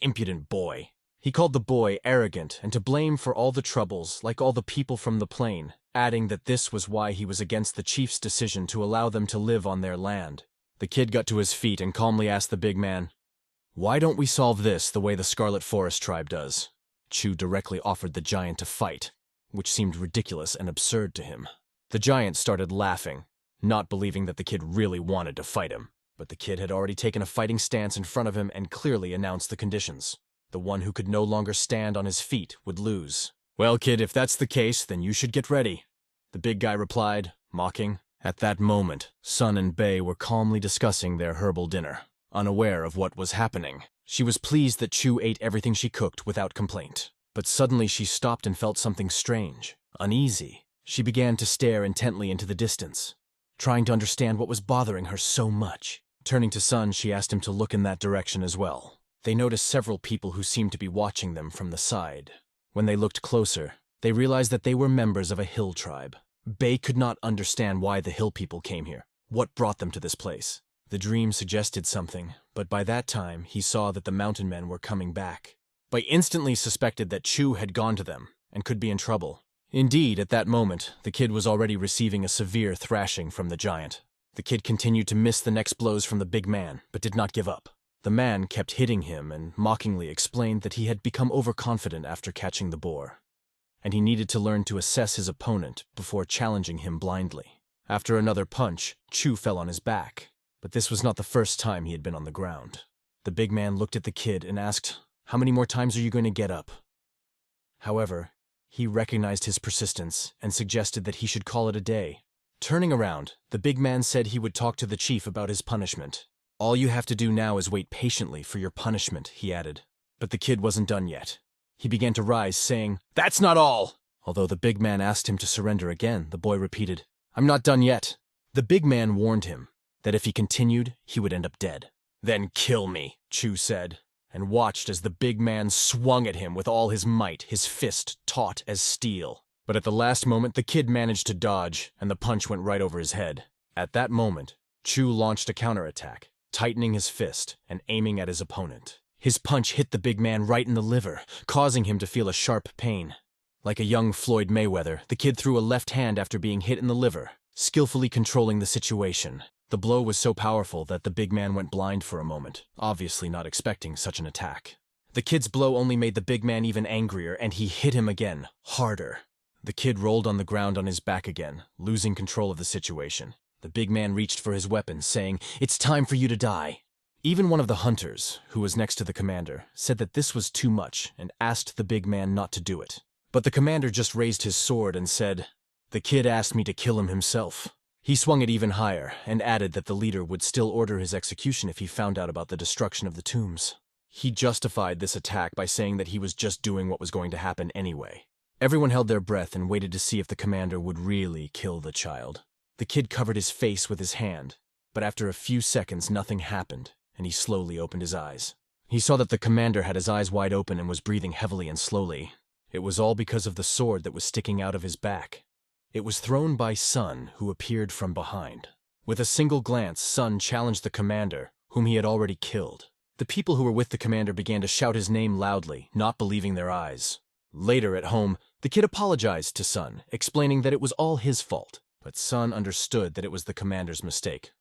impudent boy." He called the boy arrogant and to blame for all the troubles, like all the people from the plain, adding that this was why he was against the chief's decision to allow them to live on their land. The kid got to his feet and calmly asked the big man, "Why don't we solve this the way the Scarlet Forest tribe does?" Chu directly offered the giant to fight, which seemed ridiculous and absurd to him. The giant started laughing, not believing that the kid really wanted to fight him. But the kid had already taken a fighting stance in front of him and clearly announced the conditions. The one who could no longer stand on his feet would lose. "Well, kid, if that's the case, then you should get ready," the big guy replied, mocking. At that moment, Sun and Bei were calmly discussing their herbal dinner, unaware of what was happening. She was pleased that Chu ate everything she cooked without complaint. But suddenly she stopped and felt something strange, uneasy. She began to stare intently into the distance, trying to understand what was bothering her so much. Turning to Sun, she asked him to look in that direction as well. They noticed several people who seemed to be watching them from the side. When they looked closer, they realized that they were members of a hill tribe. Bei could not understand why the hill people came here, what brought them to this place. The dream suggested something, but by that time he saw that the mountain men were coming back. Bei instantly suspected that Chu had gone to them and could be in trouble. Indeed, at that moment, the kid was already receiving a severe thrashing from the giant. The kid continued to miss the next blows from the big man, but did not give up. The man kept hitting him and mockingly explained that he had become overconfident after catching the boar, and he needed to learn to assess his opponent before challenging him blindly. After another punch, Chu fell on his back, but this was not the first time he had been on the ground. The big man looked at the kid and asked, "How many more times are you going to get up?" However, he recognized his persistence and suggested that he should call it a day. Turning around, the big man said he would talk to the chief about his punishment. "All you have to do now is wait patiently for your punishment," he added. But the kid wasn't done yet. He began to rise, saying, "That's not all!" Although the big man asked him to surrender again, the boy repeated, "I'm not done yet." The big man warned him that if he continued, he would end up dead. "Then kill me," Chu said, and watched as the big man swung at him with all his might, his fist taut as steel. But at the last moment, the kid managed to dodge, and the punch went right over his head. At that moment, Chu launched a counterattack, tightening his fist and aiming at his opponent. His punch hit the big man right in the liver, causing him to feel a sharp pain. Like a young Floyd Mayweather, the kid threw a left hand after being hit in the liver, skillfully controlling the situation. The blow was so powerful that the big man went blind for a moment, obviously not expecting such an attack. The kid's blow only made the big man even angrier, and he hit him again, harder. The kid rolled on the ground on his back again, losing control of the situation. The big man reached for his weapon, saying, "It's time for you to die." Even one of the hunters, who was next to the commander, said that this was too much and asked the big man not to do it. But the commander just raised his sword and said, "The kid asked me to kill him himself." He swung it even higher and added that the leader would still order his execution if he found out about the destruction of the tombs. He justified this attack by saying that he was just doing what was going to happen anyway. Everyone held their breath and waited to see if the commander would really kill the child. The kid covered his face with his hand, but after a few seconds nothing happened, and he slowly opened his eyes. He saw that the commander had his eyes wide open and was breathing heavily and slowly. It was all because of the sword that was sticking out of his back. It was thrown by Sun, who appeared from behind. With a single glance, Sun challenged the commander, whom he had already killed. The people who were with the commander began to shout his name loudly, not believing their eyes. Later at home, the kid apologized to Sun, explaining that it was all his fault. But Sun understood that it was the commander's mistake.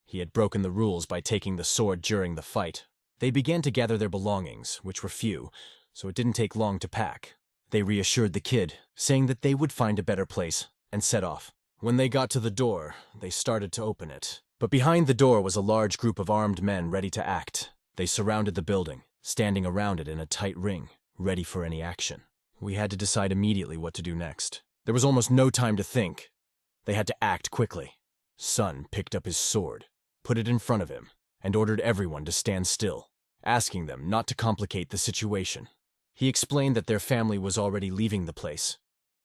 He had broken the rules by taking the sword during the fight. They began to gather their belongings, which were few, so it didn't take long to pack. They reassured the kid, saying that they would find a better place, and set off. When they got to the door, they started to open it. But behind the door was a large group of armed men ready to act. They surrounded the building, standing around it in a tight ring, ready for any action. We had to decide immediately what to do next. There was almost no time to think. They had to act quickly. Sun picked up his sword, put it in front of him, and ordered everyone to stand still, asking them not to complicate the situation. He explained that their family was already leaving the place,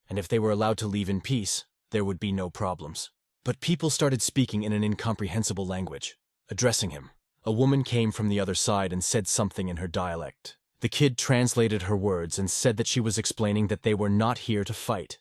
and if they were allowed to leave in peace, there would be no problems. But people started speaking in an incomprehensible language, addressing him. A woman came from the other side and said something in her dialect. The kid translated her words and said that she was explaining that they were not here to fight.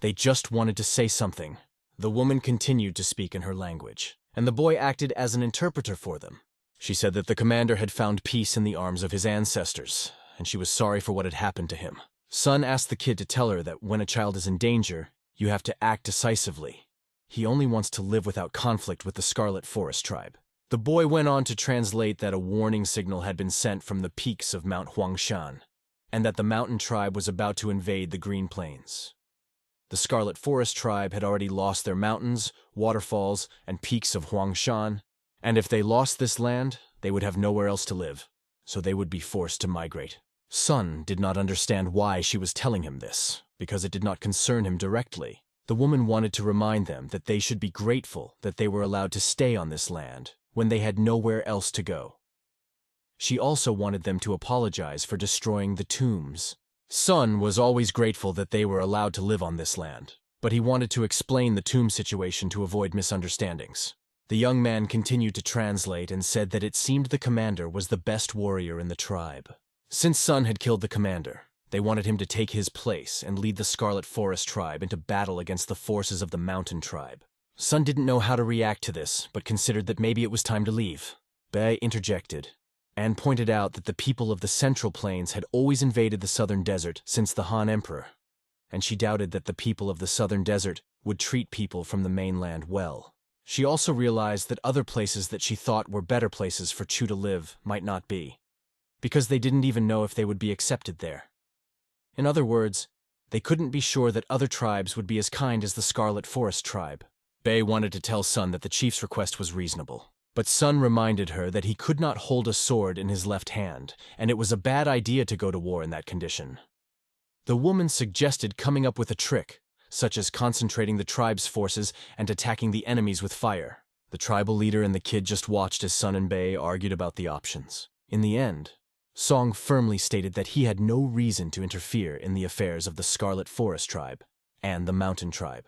They just wanted to say something. The woman continued to speak in her language, and the boy acted as an interpreter for them. She said that the commander had found peace in the arms of his ancestors, and she was sorry for what had happened to him. Sun asked the kid to tell her that when a child is in danger, you have to act decisively. He only wants to live without conflict with the Scarlet Forest tribe. The boy went on to translate that a warning signal had been sent from the peaks of Mount Huangshan, and that the mountain tribe was about to invade the Green Plains. The Scarlet Forest tribe had already lost their mountains, waterfalls, and peaks of Huangshan, and if they lost this land, they would have nowhere else to live, so they would be forced to migrate. Sun did not understand why she was telling him this, because it did not concern him directly. The woman wanted to remind them that they should be grateful that they were allowed to stay on this land when they had nowhere else to go. She also wanted them to apologize for destroying the tombs. Sun was always grateful that they were allowed to live on this land, but he wanted to explain the tomb situation to avoid misunderstandings. The young man continued to translate and said that it seemed the commander was the best warrior in the tribe. Since Sun had killed the commander, they wanted him to take his place and lead the Scarlet Forest tribe into battle against the forces of the Mountain tribe. Sun didn't know how to react to this, but considered that maybe it was time to leave. Bei interjected and pointed out that the people of the Central Plains had always invaded the Southern Desert since the Han Emperor, and she doubted that the people of the Southern Desert would treat people from the mainland well. She also realized that other places that she thought were better places for Chu to live might not be, because they didn't even know if they would be accepted there. In other words, they couldn't be sure that other tribes would be as kind as the Scarlet Forest tribe. Bei wanted to tell Sun that the chief's request was reasonable, but Sun reminded her that he could not hold a sword in his left hand, and it was a bad idea to go to war in that condition. The woman suggested coming up with a trick, such as concentrating the tribe's forces and attacking the enemies with fire. The tribal leader and the kid just watched as Sun and Bei argued about the options. In the end, Song firmly stated that he had no reason to interfere in the affairs of the Scarlet Forest tribe and the Mountain tribe,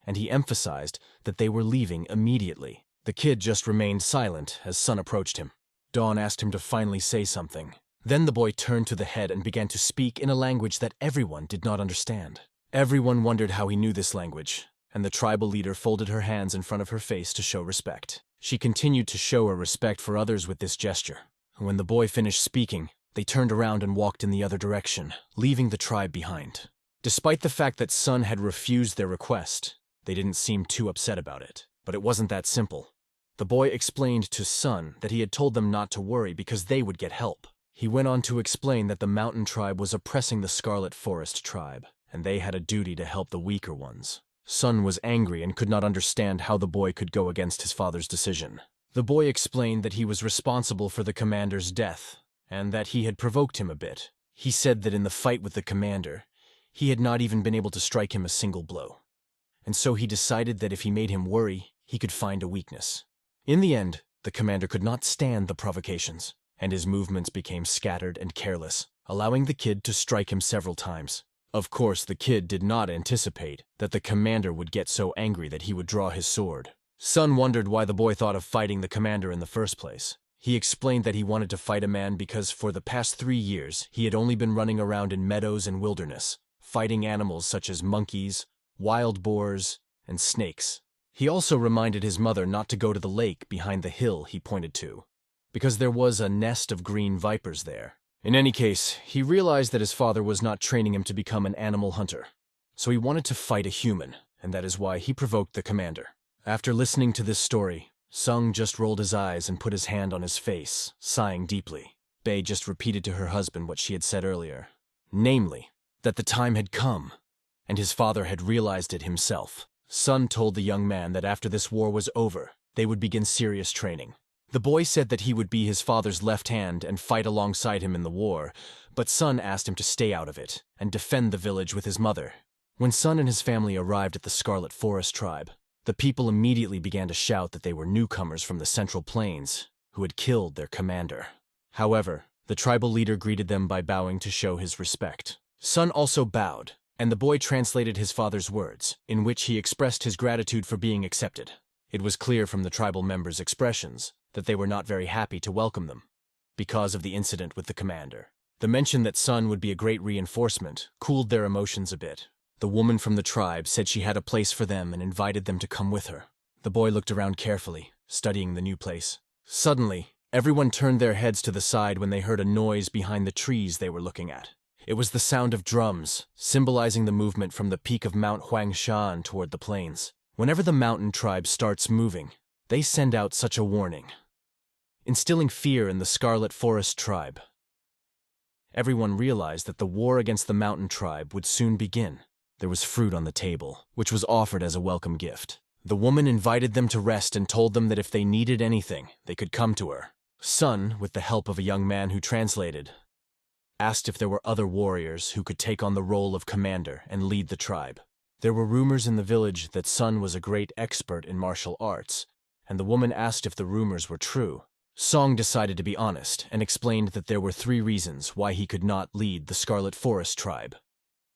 and he emphasized that they were leaving immediately. The kid just remained silent as Sun approached him. Dawn asked him to finally say something. Then the boy turned to the head and began to speak in a language that everyone did not understand. Everyone wondered how he knew this language, and the tribal leader folded her hands in front of her face to show respect. She continued to show her respect for others with this gesture. When the boy finished speaking, they turned around and walked in the other direction, leaving the tribe behind. Despite the fact that Sun had refused their request, they didn't seem too upset about it. But it wasn't that simple. The boy explained to Sun that he had told them not to worry because they would get help. He went on to explain that the Mountain tribe was oppressing the Scarlet Forest tribe, and they had a duty to help the weaker ones. Sun was angry and could not understand how the boy could go against his father's decision. The boy explained that he was responsible for the commander's death, and that he had provoked him a bit. He said that in the fight with the commander, he had not even been able to strike him a single blow, and so he decided that if he made him worry, he could find a weakness. In the end, the commander could not stand the provocations, and his movements became scattered and careless, allowing the kid to strike him several times. Of course, the kid did not anticipate that the commander would get so angry that he would draw his sword. Sun wondered why the boy thought of fighting the commander in the first place. He explained that he wanted to fight a man because for the past 3 years, he had only been running around in meadows and wilderness, fighting animals such as monkeys, wild boars, and snakes. He also reminded his mother not to go to the lake behind the hill he pointed to, because there was a nest of green vipers there. In any case, he realized that his father was not training him to become an animal hunter, so he wanted to fight a human, and that is why he provoked the commander. After listening to this story, Sung just rolled his eyes and put his hand on his face, sighing deeply. Bei just repeated to her husband what she had said earlier, namely, that the time had come, and his father had realized it himself. Sun told the young man that after this war was over, they would begin serious training. The boy said that he would be his father's left hand and fight alongside him in the war, but Sun asked him to stay out of it and defend the village with his mother. When Sun and his family arrived at the Scarlet Forest tribe, the people immediately began to shout that they were newcomers from the Central Plains who had killed their commander. However, the tribal leader greeted them by bowing to show his respect. Sun also bowed, and the boy translated his father's words, in which he expressed his gratitude for being accepted. It was clear from the tribal members' expressions that they were not very happy to welcome them, because of the incident with the commander. The mention that Sun would be a great reinforcement cooled their emotions a bit. The woman from the tribe said she had a place for them and invited them to come with her. The boy looked around carefully, studying the new place. Suddenly, everyone turned their heads to the side when they heard a noise behind the trees they were looking at. It was the sound of drums, symbolizing the movement from the peak of Mount Huangshan toward the plains. Whenever the mountain tribe starts moving, they send out such a warning, instilling fear in the Scarlet Forest tribe. Everyone realized that the war against the mountain tribe would soon begin. There was fruit on the table, which was offered as a welcome gift. The woman invited them to rest and told them that if they needed anything, they could come to her. Sun, with the help of a young man who translated, asked if there were other warriors who could take on the role of commander and lead the tribe. There were rumors in the village that Sun was a great expert in martial arts, and the woman asked if the rumors were true. Song decided to be honest and explained that there were 3 reasons why he could not lead the Scarlet Forest tribe.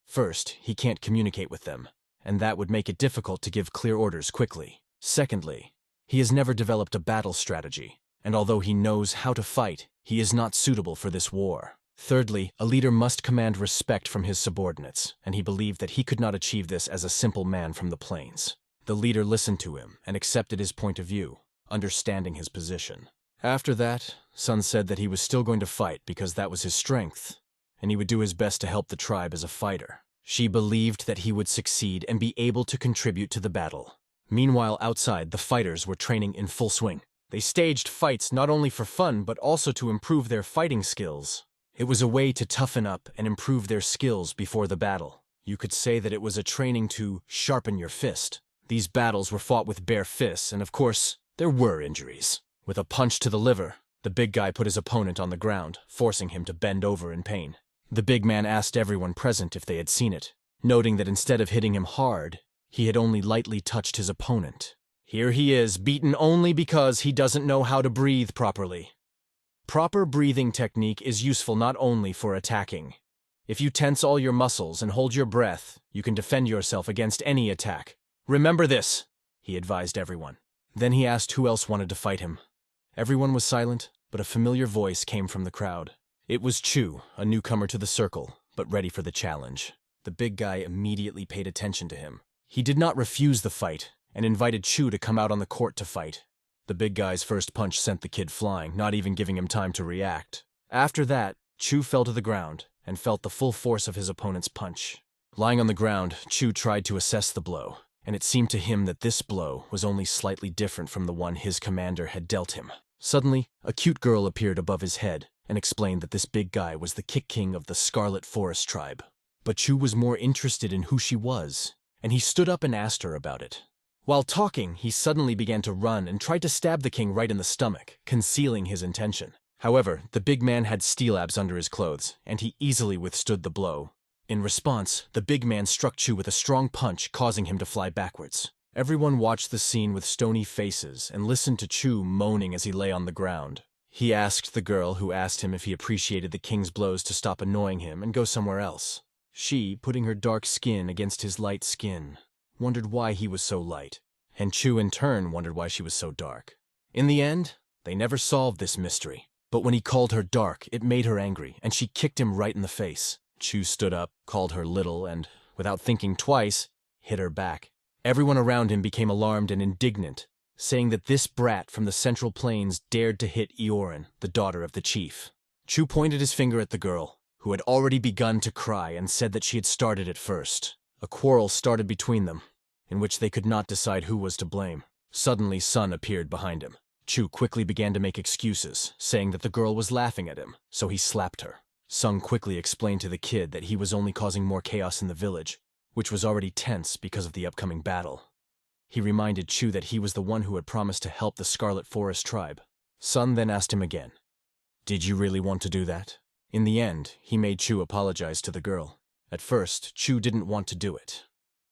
First, he can't communicate with them, and that would make it difficult to give clear orders quickly. Secondly, he has never developed a battle strategy, and although he knows how to fight, he is not suitable for this war. Thirdly, a leader must command respect from his subordinates, and he believed that he could not achieve this as a simple man from the plains. The leader listened to him and accepted his point of view, understanding his position. After that, Sun said that he was still going to fight because that was his strength, and he would do his best to help the tribe as a fighter. She believed that he would succeed and be able to contribute to the battle. Meanwhile, outside, the fighters were training in full swing. They staged fights not only for fun but also to improve their fighting skills. It was a way to toughen up and improve their skills before the battle. You could say that it was a training to sharpen your fist. These battles were fought with bare fists, and of course, there were injuries. With a punch to the liver, the big guy put his opponent on the ground, forcing him to bend over in pain. The big man asked everyone present if they had seen it, noting that instead of hitting him hard, he had only lightly touched his opponent. Here he is, beaten only because he doesn't know how to breathe properly. Proper breathing technique is useful not only for attacking. If you tense all your muscles and hold your breath, you can defend yourself against any attack. Remember this, he advised everyone. Then he asked who else wanted to fight him. Everyone was silent, but a familiar voice came from the crowd. It was Chu, a newcomer to the circle, but ready for the challenge. The big guy immediately paid attention to him. He did not refuse the fight, and invited Chu to come out on the court to fight. The big guy's first punch sent the kid flying, not even giving him time to react. After that, Chu fell to the ground and felt the full force of his opponent's punch. Lying on the ground, Chu tried to assess the blow, and it seemed to him that this blow was only slightly different from the one his commander had dealt him. Suddenly, a cute girl appeared above his head and explained that this big guy was the kick king of the Scarlet Forest tribe. But Chu was more interested in who she was, and he stood up and asked her about it. While talking, he suddenly began to run and tried to stab the king right in the stomach, concealing his intention. However, the big man had steel abs under his clothes, and he easily withstood the blow. In response, the big man struck Chu with a strong punch, causing him to fly backwards. Everyone watched the scene with stony faces and listened to Chu moaning as he lay on the ground. He asked the girl who asked him if he appreciated the king's blows to stop annoying him and go somewhere else. She, putting her dark skin against his light skin, wondered why he was so light, and Chu in turn wondered why she was so dark. In the end, they never solved this mystery, but when he called her dark, it made her angry, and she kicked him right in the face. Chu stood up, called her little, and, without thinking twice, hit her back. Everyone around him became alarmed and indignant, saying that this brat from the Central Plains dared to hit Eorin, the daughter of the chief. Chu pointed his finger at the girl, who had already begun to cry, and said that she had started it first. A quarrel started between them, in which they could not decide who was to blame. Suddenly, Sun appeared behind him. Chu quickly began to make excuses, saying that the girl was laughing at him, so he slapped her. Sun quickly explained to the kid that he was only causing more chaos in the village, which was already tense because of the upcoming battle. He reminded Chu that he was the one who had promised to help the Scarlet Forest tribe. Sun then asked him again, "Did you really want to do that?" In the end, he made Chu apologize to the girl. At first, Chu didn't want to do it,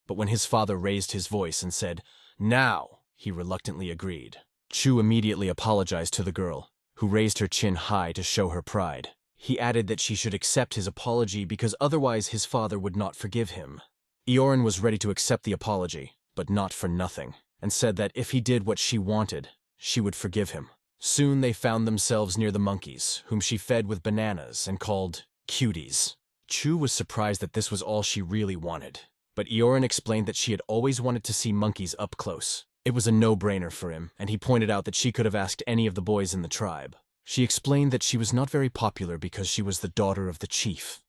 but when his father raised his voice and said, "Now," he reluctantly agreed. Chu immediately apologized to the girl, who raised her chin high to show her pride. He added that she should accept his apology because otherwise his father would not forgive him. Eorin was ready to accept the apology, but not for nothing, and said that if he did what she wanted, she would forgive him. Soon they found themselves near the monkeys, whom she fed with bananas and called cuties. Chu was surprised that this was all she really wanted. But Eorin explained that she had always wanted to see monkeys up close. It was a no-brainer for him, and he pointed out that she could have asked any of the boys in the tribe. She explained that she was not very popular because she was the daughter of the chief,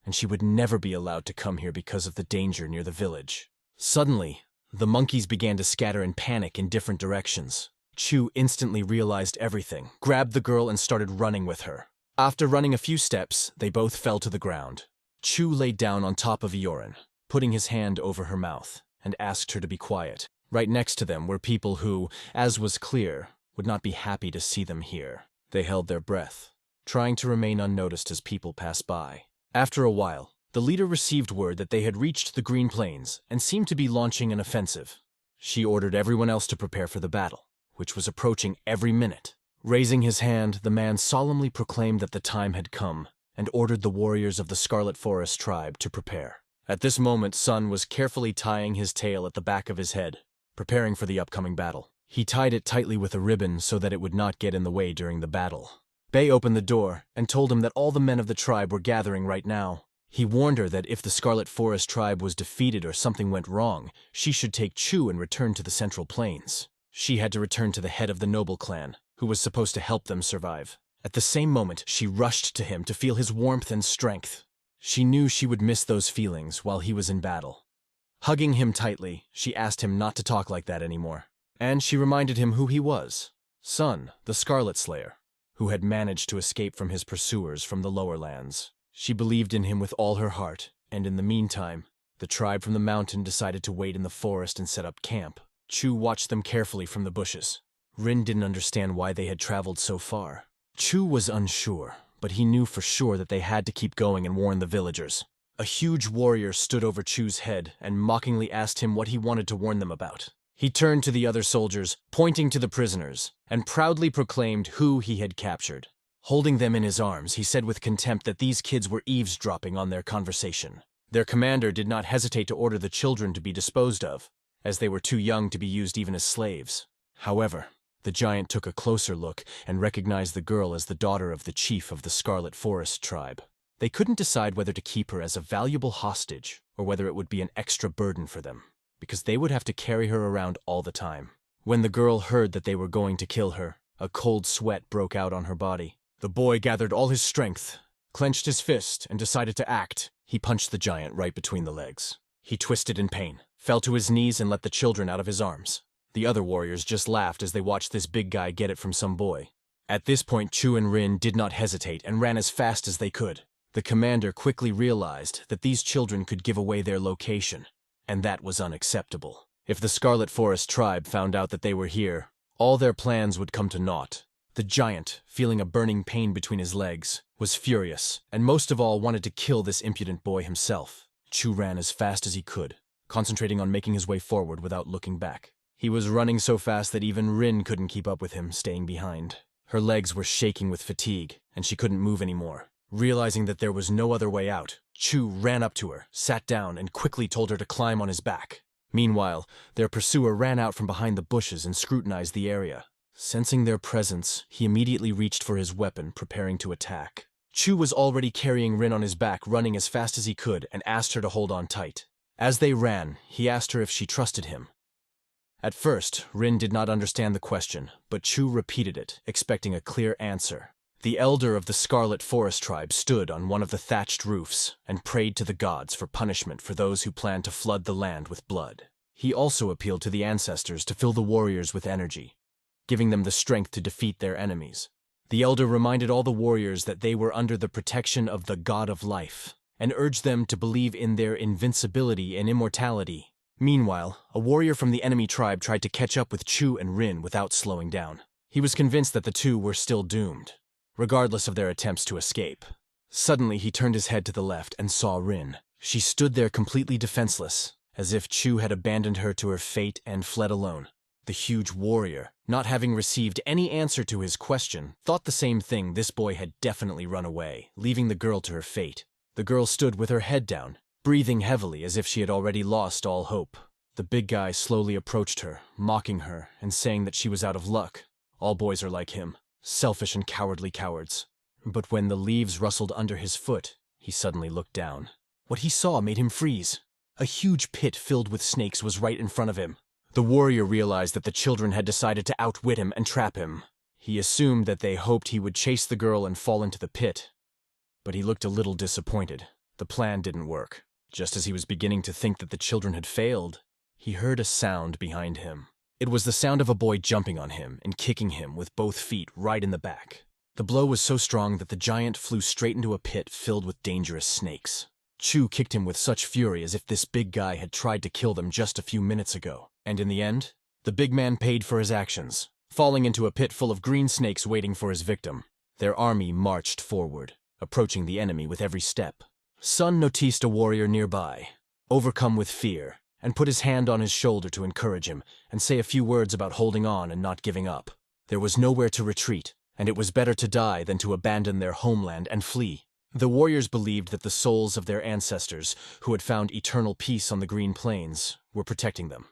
and she would never be allowed to come here because of the danger near the village. Suddenly, the monkeys began to scatter in panic in different directions. Chu instantly realized everything, grabbed the girl and started running with her. After running a few steps, they both fell to the ground. Chu lay down on top of Eorin, putting his hand over her mouth, and asked her to be quiet. Right next to them were people who, as was clear, would not be happy to see them here. They held their breath, trying to remain unnoticed as people passed by. After a while, the leader received word that they had reached the Green Plains and seemed to be launching an offensive. She ordered everyone else to prepare for the battle, which was approaching every minute. Raising his hand, the man solemnly proclaimed that the time had come and ordered the warriors of the Scarlet Forest tribe to prepare. At this moment, Sun was carefully tying his tail at the back of his head, preparing for the upcoming battle. He tied it tightly with a ribbon so that it would not get in the way during the battle. Bei opened the door and told him that all the men of the tribe were gathering right now. He warned her that if the Scarlet Forest tribe was defeated or something went wrong, she should take Chu and return to the Central Plains. She had to return to the head of the noble clan, who was supposed to help them survive. At the same moment, she rushed to him to feel his warmth and strength. She knew she would miss those feelings while he was in battle. Hugging him tightly, she asked him not to talk like that anymore. And she reminded him who he was, Sun, the Scarlet Slayer, who had managed to escape from his pursuers from the lower lands. She believed in him with all her heart, and in the meantime, the tribe from the mountain decided to wait in the forest and set up camp. Chu watched them carefully from the bushes. Rin didn't understand why they had traveled so far. Chu was unsure, but he knew for sure that they had to keep going and warn the villagers. A huge warrior stood over Chu's head and mockingly asked him what he wanted to warn them about. He turned to the other soldiers, pointing to the prisoners, and proudly proclaimed who he had captured. Holding them in his arms, he said with contempt that these kids were eavesdropping on their conversation. Their commander did not hesitate to order the children to be disposed of, as they were too young to be used even as slaves. However, the giant took a closer look and recognized the girl as the daughter of the chief of the Scarlet Forest tribe. They couldn't decide whether to keep her as a valuable hostage or whether it would be an extra burden for them, because they would have to carry her around all the time. When the girl heard that they were going to kill her, a cold sweat broke out on her body. The boy gathered all his strength, clenched his fist, and decided to act. He punched the giant right between the legs. He twisted in pain, fell to his knees, and let the children out of his arms. The other warriors just laughed as they watched this big guy get it from some boy. At this point, Chu and Rin did not hesitate and ran as fast as they could. The commander quickly realized that these children could give away their location, and that was unacceptable. If the Scarlet Forest tribe found out that they were here, all their plans would come to naught. The giant, feeling a burning pain between his legs, was furious, and most of all wanted to kill this impudent boy himself. Chu ran as fast as he could, concentrating on making his way forward without looking back. He was running so fast that even Rin couldn't keep up with him, staying behind. Her legs were shaking with fatigue, and she couldn't move anymore. Realizing that there was no other way out, Chu ran up to her, sat down, and quickly told her to climb on his back. Meanwhile, their pursuer ran out from behind the bushes and scrutinized the area. Sensing their presence, he immediately reached for his weapon, preparing to attack. Chu was already carrying Rin on his back, running as fast as he could, and asked her to hold on tight. As they ran, he asked her if she trusted him. At first, Rin did not understand the question, but Chu repeated it, expecting a clear answer. The elder of the Scarlet Forest tribe stood on one of the thatched roofs and prayed to the gods for punishment for those who planned to flood the land with blood. He also appealed to the ancestors to fill the warriors with energy, giving them the strength to defeat their enemies. The elder reminded all the warriors that they were under the protection of the God of Life, and urged them to believe in their invincibility and immortality. Meanwhile, a warrior from the enemy tribe tried to catch up with Chu and Rin without slowing down. He was convinced that the two were still doomed, regardless of their attempts to escape. Suddenly, he turned his head to the left and saw Rin. She stood there completely defenseless, as if Chu had abandoned her to her fate and fled alone. The huge warrior, not having received any answer to his question, thought the same thing. This boy had definitely run away, leaving the girl to her fate. The girl stood with her head down, breathing heavily as if she had already lost all hope. The big guy slowly approached her, mocking her and saying that she was out of luck. All boys are like him, selfish and cowardly cowards. But when the leaves rustled under his foot, he suddenly looked down. What he saw made him freeze. A huge pit filled with snakes was right in front of him. The warrior realized that the children had decided to outwit him and trap him. He assumed that they hoped he would chase the girl and fall into the pit. But he looked a little disappointed. The plan didn't work. Just as he was beginning to think that the children had failed, he heard a sound behind him. It was the sound of a boy jumping on him and kicking him with both feet right in the back. The blow was so strong that the giant flew straight into a pit filled with dangerous snakes. Chu kicked him with such fury as if this big guy had tried to kill them just a few minutes ago. And in the end, the big man paid for his actions, falling into a pit full of green snakes waiting for his victim. Their army marched forward, approaching the enemy with every step. Sun noticed a warrior nearby, overcome with fear, and put his hand on his shoulder to encourage him and say a few words about holding on and not giving up. There was nowhere to retreat, and it was better to die than to abandon their homeland and flee. The warriors believed that the souls of their ancestors, who had found eternal peace on the Green Plains, were protecting them,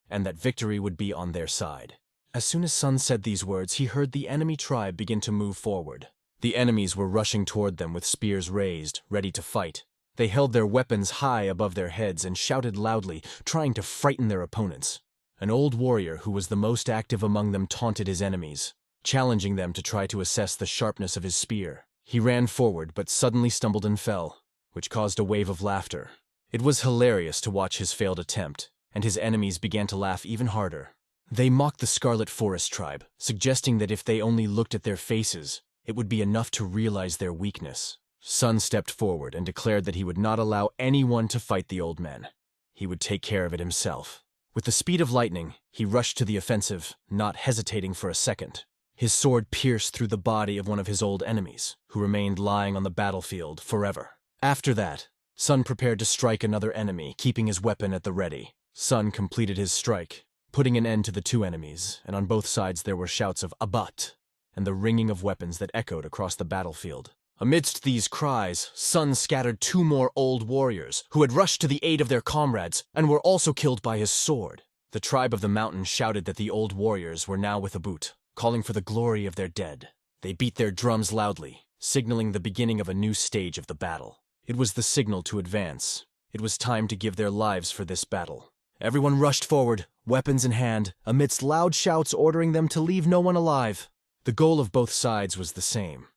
and that victory would be on their side. As soon as Sun said these words, he heard the enemy tribe begin to move forward. The enemies were rushing toward them with spears raised, ready to fight. They held their weapons high above their heads and shouted loudly, trying to frighten their opponents. An old warrior who was the most active among them taunted his enemies, challenging them to try to assess the sharpness of his spear. He ran forward but suddenly stumbled and fell, which caused a wave of laughter. It was hilarious to watch his failed attempt, and his enemies began to laugh even harder. They mocked the Scarlet Forest tribe, suggesting that if they only looked at their faces, it would be enough to realize their weakness. Sun stepped forward and declared that he would not allow anyone to fight the old men. He would take care of it himself. With the speed of lightning, he rushed to the offensive, not hesitating for a second. His sword pierced through the body of one of his old enemies, who remained lying on the battlefield forever. After that, Sun prepared to strike another enemy, keeping his weapon at the ready. Sun completed his strike, putting an end to the two enemies, and on both sides there were shouts of "Abat!" and the ringing of weapons that echoed across the battlefield. Amidst these cries, Sun scattered two more old warriors, who had rushed to the aid of their comrades, and were also killed by his sword. The tribe of the mountain shouted that the old warriors were now with Abut, calling for the glory of their dead. They beat their drums loudly, signaling the beginning of a new stage of the battle. It was the signal to advance. It was time to give their lives for this battle. Everyone rushed forward, weapons in hand, amidst loud shouts ordering them to leave no one alive. The goal of both sides was the same: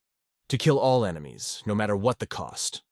to kill all enemies, no matter what the cost,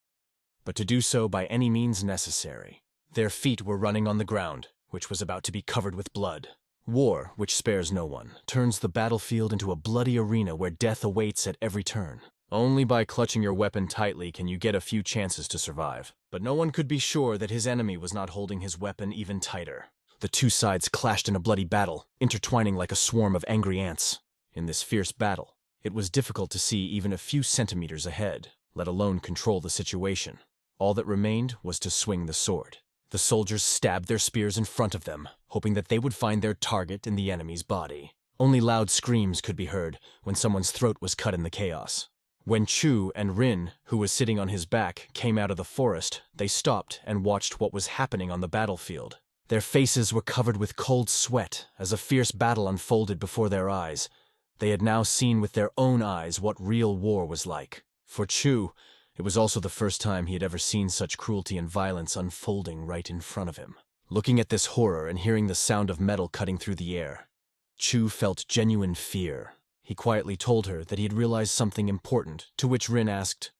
but to do so by any means necessary. Their feet were running on the ground, which was about to be covered with blood. War, which spares no one, turns the battlefield into a bloody arena where death awaits at every turn. Only by clutching your weapon tightly can you get a few chances to survive. But no one could be sure that his enemy was not holding his weapon even tighter. The two sides clashed in a bloody battle, intertwining like a swarm of angry ants. In this fierce battle, it was difficult to see even a few centimeters ahead, let alone control the situation. All that remained was to swing the sword. The soldiers stabbed their spears in front of them, hoping that they would find their target in the enemy's body. Only loud screams could be heard when someone's throat was cut in the chaos. When Chu and Rin, who was sitting on his back, came out of the forest, they stopped and watched what was happening on the battlefield. Their faces were covered with cold sweat as a fierce battle unfolded before their eyes. They had now seen with their own eyes what real war was like. For Chu, it was also the first time he had ever seen such cruelty and violence unfolding right in front of him. Looking at this horror and hearing the sound of metal cutting through the air, Chu felt genuine fear. He quietly told her that he had realized something important, to which Rin asked,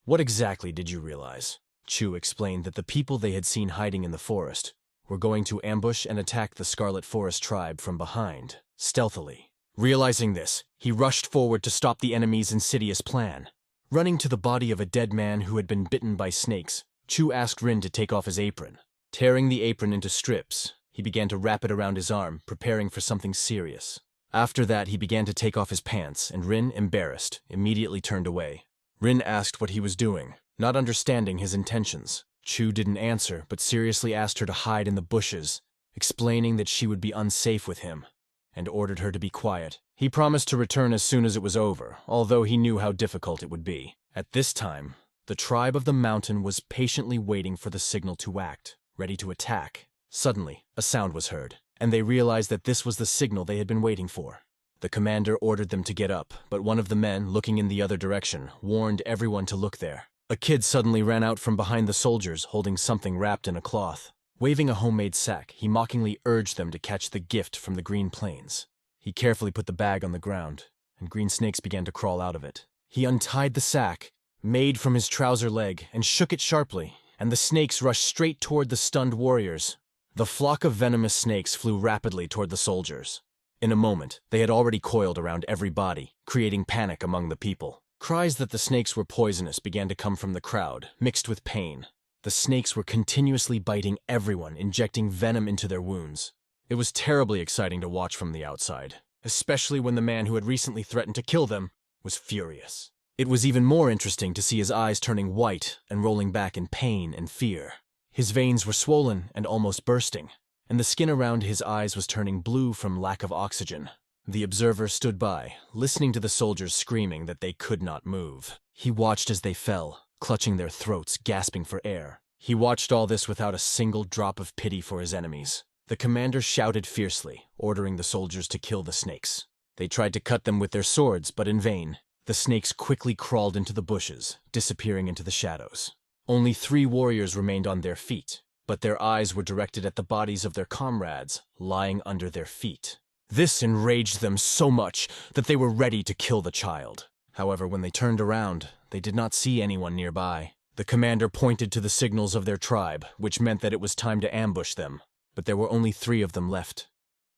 "What exactly did you realize?" Chu explained that the people they had seen hiding in the forest were going to ambush and attack the Scarlet Forest tribe from behind, stealthily. Realizing this, he rushed forward to stop the enemy's insidious plan. Running to the body of a dead man who had been bitten by snakes, Chu asked Rin to take off his apron. Tearing the apron into strips, he began to wrap it around his arm, preparing for something serious. After that, he began to take off his pants, and Rin, embarrassed, immediately turned away. Rin asked what he was doing, not understanding his intentions. Chu didn't answer, but seriously asked her to hide in the bushes, explaining that she would be unsafe with him, and ordered her to be quiet. He promised to return as soon as it was over, although he knew how difficult it would be. At this time, the tribe of the mountain was patiently waiting for the signal to act, ready to attack. Suddenly, a sound was heard, and they realized that this was the signal they had been waiting for. The commander ordered them to get up, but one of the men, looking in the other direction, warned everyone to look there. A kid suddenly ran out from behind the soldiers holding something wrapped in a cloth. Waving a homemade sack, he mockingly urged them to catch the gift from the green plains. He carefully put the bag on the ground, and green snakes began to crawl out of it. He untied the sack, made from his trouser leg, and shook it sharply, and the snakes rushed straight toward the stunned warriors. The flock of venomous snakes flew rapidly toward the soldiers. In a moment, they had already coiled around every body, creating panic among the people. Cries that the snakes were poisonous began to come from the crowd, mixed with pain. The snakes were continuously biting everyone, injecting venom into their wounds. It was terribly exciting to watch from the outside, especially when the man who had recently threatened to kill them was furious. It was even more interesting to see his eyes turning white and rolling back in pain and fear. His veins were swollen and almost bursting, and the skin around his eyes was turning blue from lack of oxygen. The observer stood by, listening to the soldiers screaming that they could not move. He watched as they fell, clutching their throats, gasping for air. He watched all this without a single drop of pity for his enemies. The commander shouted fiercely, ordering the soldiers to kill the snakes. They tried to cut them with their swords, but in vain. The snakes quickly crawled into the bushes, disappearing into the shadows. Only 3 warriors remained on their feet, but their eyes were directed at the bodies of their comrades lying under their feet. This enraged them so much that they were ready to kill the child. However, when they turned around, they did not see anyone nearby. The commander pointed to the signals of their tribe, which meant that it was time to ambush them. But there were only 3 of them left,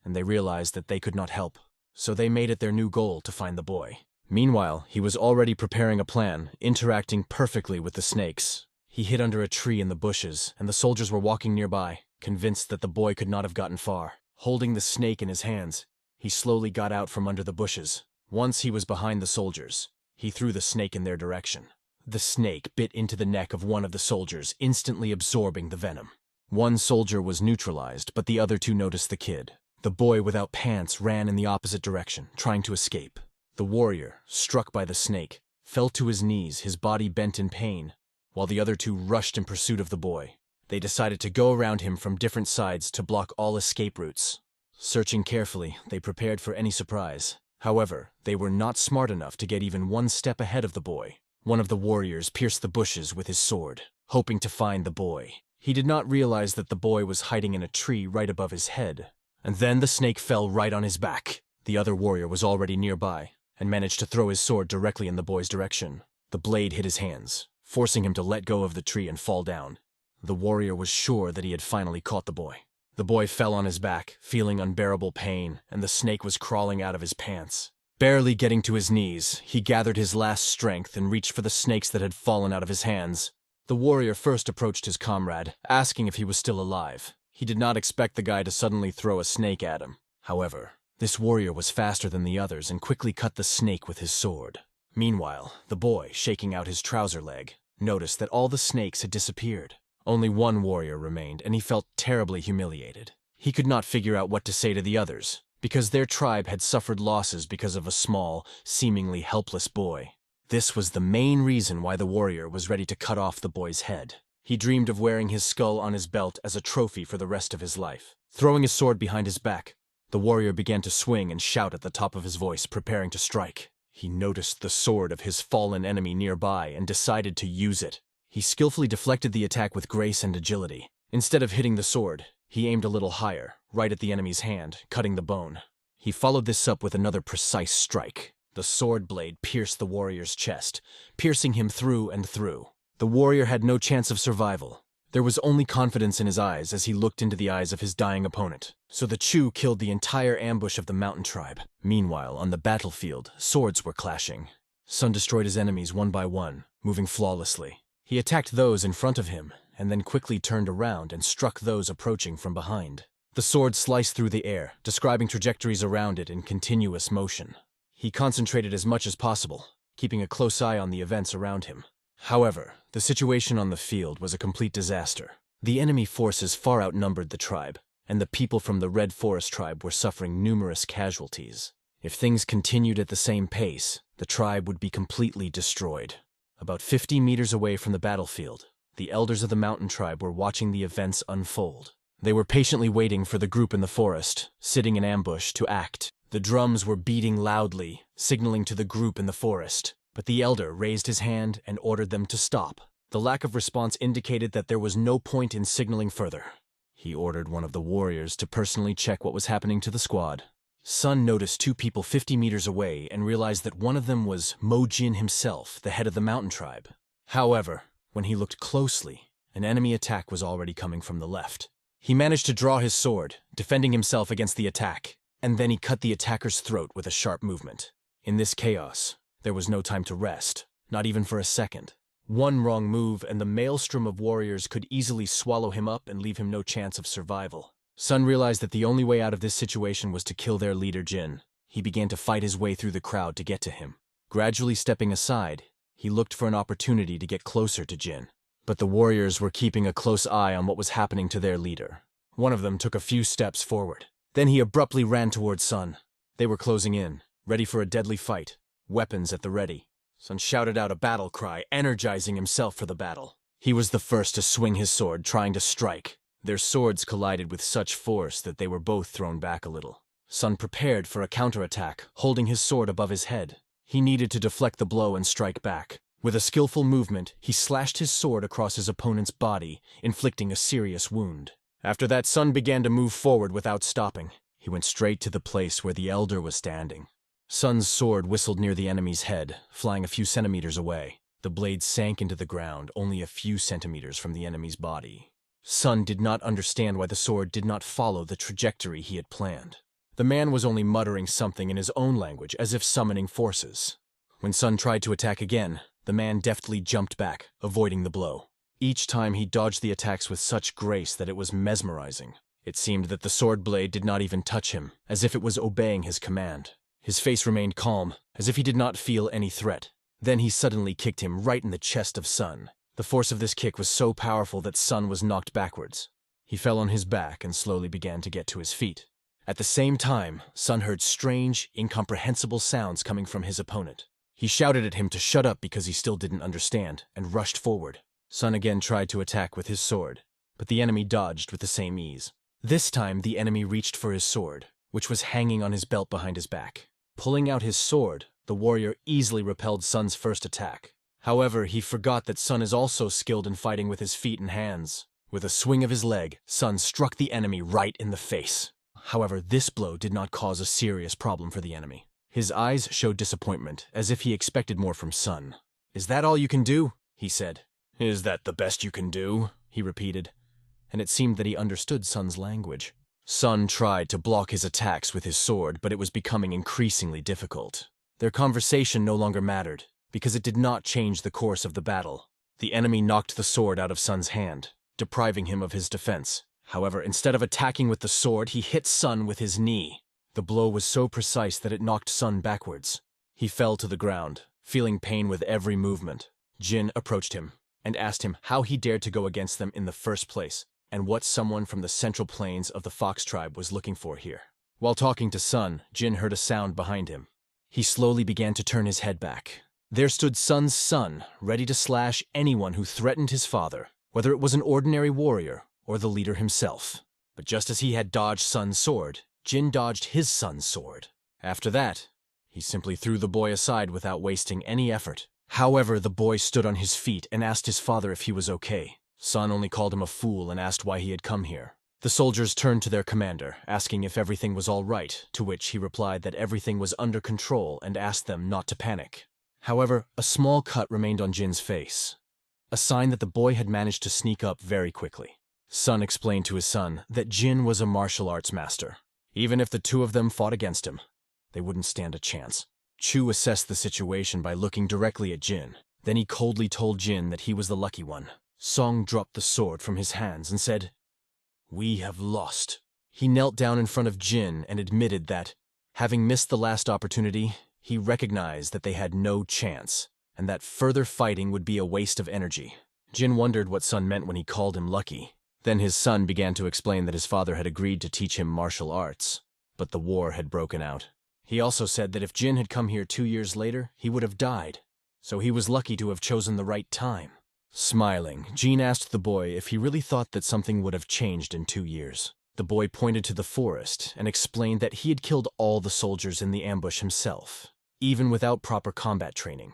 and they realized that they could not help, so they made it their new goal to find the boy. Meanwhile, he was already preparing a plan, interacting perfectly with the snakes. He hid under a tree in the bushes, and the soldiers were walking nearby, convinced that the boy could not have gotten far. Holding the snake in his hands, he slowly got out from under the bushes. Once he was behind the soldiers, he threw the snake in their direction. The snake bit into the neck of one of the soldiers, instantly absorbing the venom. One soldier was neutralized, but the other 2 noticed the kid. The boy without pants ran in the opposite direction, trying to escape. The warrior, struck by the snake, fell to his knees, his body bent in pain, while the other 2 rushed in pursuit of the boy. They decided to go around him from different sides to block all escape routes. Searching carefully, they prepared for any surprise. However, they were not smart enough to get even 1 step ahead of the boy. One of the warriors pierced the bushes with his sword, hoping to find the boy. He did not realize that the boy was hiding in a tree right above his head. And then the snake fell right on his back. The other warrior was already nearby, and managed to throw his sword directly in the boy's direction. The blade hit his hands, forcing him to let go of the tree and fall down. The warrior was sure that he had finally caught the boy. The boy fell on his back, feeling unbearable pain, and the snake was crawling out of his pants. Barely getting to his knees, he gathered his last strength and reached for the snakes that had fallen out of his hands. The warrior first approached his comrade, asking if he was still alive. He did not expect the guy to suddenly throw a snake at him. However, this warrior was faster than the others and quickly cut the snake with his sword. Meanwhile, the boy, shaking out his trouser leg, noticed that all the snakes had disappeared. Only 1 warrior remained, and he felt terribly humiliated. He could not figure out what to say to the others, because their tribe had suffered losses because of a small, seemingly helpless boy. This was the main reason why the warrior was ready to cut off the boy's head. He dreamed of wearing his skull on his belt as a trophy for the rest of his life. Throwing his sword behind his back, the warrior began to swing and shout at the top of his voice, preparing to strike. He noticed the sword of his fallen enemy nearby and decided to use it. He skillfully deflected the attack with grace and agility. Instead of hitting the sword, he aimed a little higher, right at the enemy's hand, cutting the bone. He followed this up with another precise strike. The sword blade pierced the warrior's chest, piercing him through and through. The warrior had no chance of survival. There was only confidence in his eyes as he looked into the eyes of his dying opponent. So the Chu killed the entire ambush of the mountain tribe. Meanwhile, on the battlefield, swords were clashing. Sun destroyed his enemies one by one, moving flawlessly. He attacked those in front of him, and then quickly turned around and struck those approaching from behind. The sword sliced through the air, describing trajectories around it in continuous motion. He concentrated as much as possible, keeping a close eye on the events around him. However, the situation on the field was a complete disaster. The enemy forces far outnumbered the tribe, and the people from the Red Forest tribe were suffering numerous casualties. If things continued at the same pace, the tribe would be completely destroyed. About 50 meters away from the battlefield, the elders of the mountain tribe were watching the events unfold. They were patiently waiting for the group in the forest, sitting in ambush, to act. The drums were beating loudly, signaling to the group in the forest. but the elder raised his hand and ordered them to stop. The lack of response indicated that there was no point in signaling further. He ordered one of the warriors to personally check what was happening to the squad. Sun noticed two people 50 meters away and realized that one of them was Mo Jin himself, the head of the mountain tribe. However, when he looked closely, an enemy attack was already coming from the left. He managed to draw his sword, defending himself against the attack, and then he cut the attacker's throat with a sharp movement. In this chaos, there was no time to rest, not even for a second. One wrong move and the maelstrom of warriors could easily swallow him up and leave him no chance of survival. Sun realized that the only way out of this situation was to kill their leader Jin. He began to fight his way through the crowd to get to him. Gradually stepping aside, he looked for an opportunity to get closer to Jin. But the warriors were keeping a close eye on what was happening to their leader. One of them took a few steps forward. Then he abruptly ran towards Sun. They were closing in, ready for a deadly fight, weapons at the ready. Sun shouted out a battle cry, energizing himself for the battle. He was the first to swing his sword, trying to strike. Their swords collided with such force that they were both thrown back a little. Sun prepared for a counterattack, holding his sword above his head. He needed to deflect the blow and strike back. With a skillful movement, he slashed his sword across his opponent's body, inflicting a serious wound. After that, Sun began to move forward without stopping. He went straight to the place where the elder was standing. Sun's sword whistled near the enemy's head, flying a few centimeters away. The blade sank into the ground only a few centimeters from the enemy's body. Sun did not understand why the sword did not follow the trajectory he had planned. The man was only muttering something in his own language, as if summoning forces. When Sun tried to attack again, the man deftly jumped back, avoiding the blow. Each time he dodged the attacks with such grace that it was mesmerizing. It seemed that the sword blade did not even touch him, as if it was obeying his command. His face remained calm, as if he did not feel any threat. Then he suddenly kicked him right in the chest of Sun. The force of this kick was so powerful that Sun was knocked backwards. He fell on his back and slowly began to get to his feet. At the same time, Sun heard strange, incomprehensible sounds coming from his opponent. He shouted at him to shut up because he still didn't understand, and rushed forward. Sun again tried to attack with his sword, but the enemy dodged with the same ease. This time, the enemy reached for his sword, which was hanging on his belt behind his back. Pulling out his sword, the warrior easily repelled Sun's first attack. However, he forgot that Sun is also skilled in fighting with his feet and hands. With a swing of his leg, Sun struck the enemy right in the face. However, this blow did not cause a serious problem for the enemy. His eyes showed disappointment, as if he expected more from Sun. "Is that all you can do?" he said. "Is that the best you can do?" he repeated. And it seemed that he understood Sun's language. Sun tried to block his attacks with his sword, but it was becoming increasingly difficult. Their conversation no longer mattered, because it did not change the course of the battle. The enemy knocked the sword out of Sun's hand, depriving him of his defense. However, instead of attacking with the sword, he hit Sun with his knee. The blow was so precise that it knocked Sun backwards. He fell to the ground, feeling pain with every movement. Jin approached him and asked him how he dared to go against them in the first place, and what someone from the central plains of the Fox tribe was looking for here. While talking to Sun, Jin heard a sound behind him. He slowly began to turn his head back. There stood Sun's son, ready to slash anyone who threatened his father, whether it was an ordinary warrior or the leader himself. But just as he had dodged Sun's sword, Jin dodged his son's sword. After that, he simply threw the boy aside without wasting any effort. However, the boy stood on his feet and asked his father if he was okay. Sun only called him a fool and asked why he had come here. The soldiers turned to their commander, asking if everything was all right, to which he replied that everything was under control and asked them not to panic. However, a small cut remained on Jin's face, a sign that the boy had managed to sneak up very quickly. Sun explained to his son that Jin was a martial arts master. Even if the two of them fought against him, they wouldn't stand a chance. Chu assessed the situation by looking directly at Jin. Then he coldly told Jin that he was the lucky one. Song dropped the sword from his hands and said, "We have lost." He knelt down in front of Jin and admitted that, having missed the last opportunity, he recognized that they had no chance, and that further fighting would be a waste of energy. Jin wondered what Sun meant when he called him lucky. Then his son began to explain that his father had agreed to teach him martial arts, but the war had broken out. He also said that if Jin had come here 2 years later, he would have died, so he was lucky to have chosen the right time. Smiling, Jin asked the boy if he really thought that something would have changed in 2 years. The boy pointed to the forest and explained that he had killed all the soldiers in the ambush himself, even without proper combat training.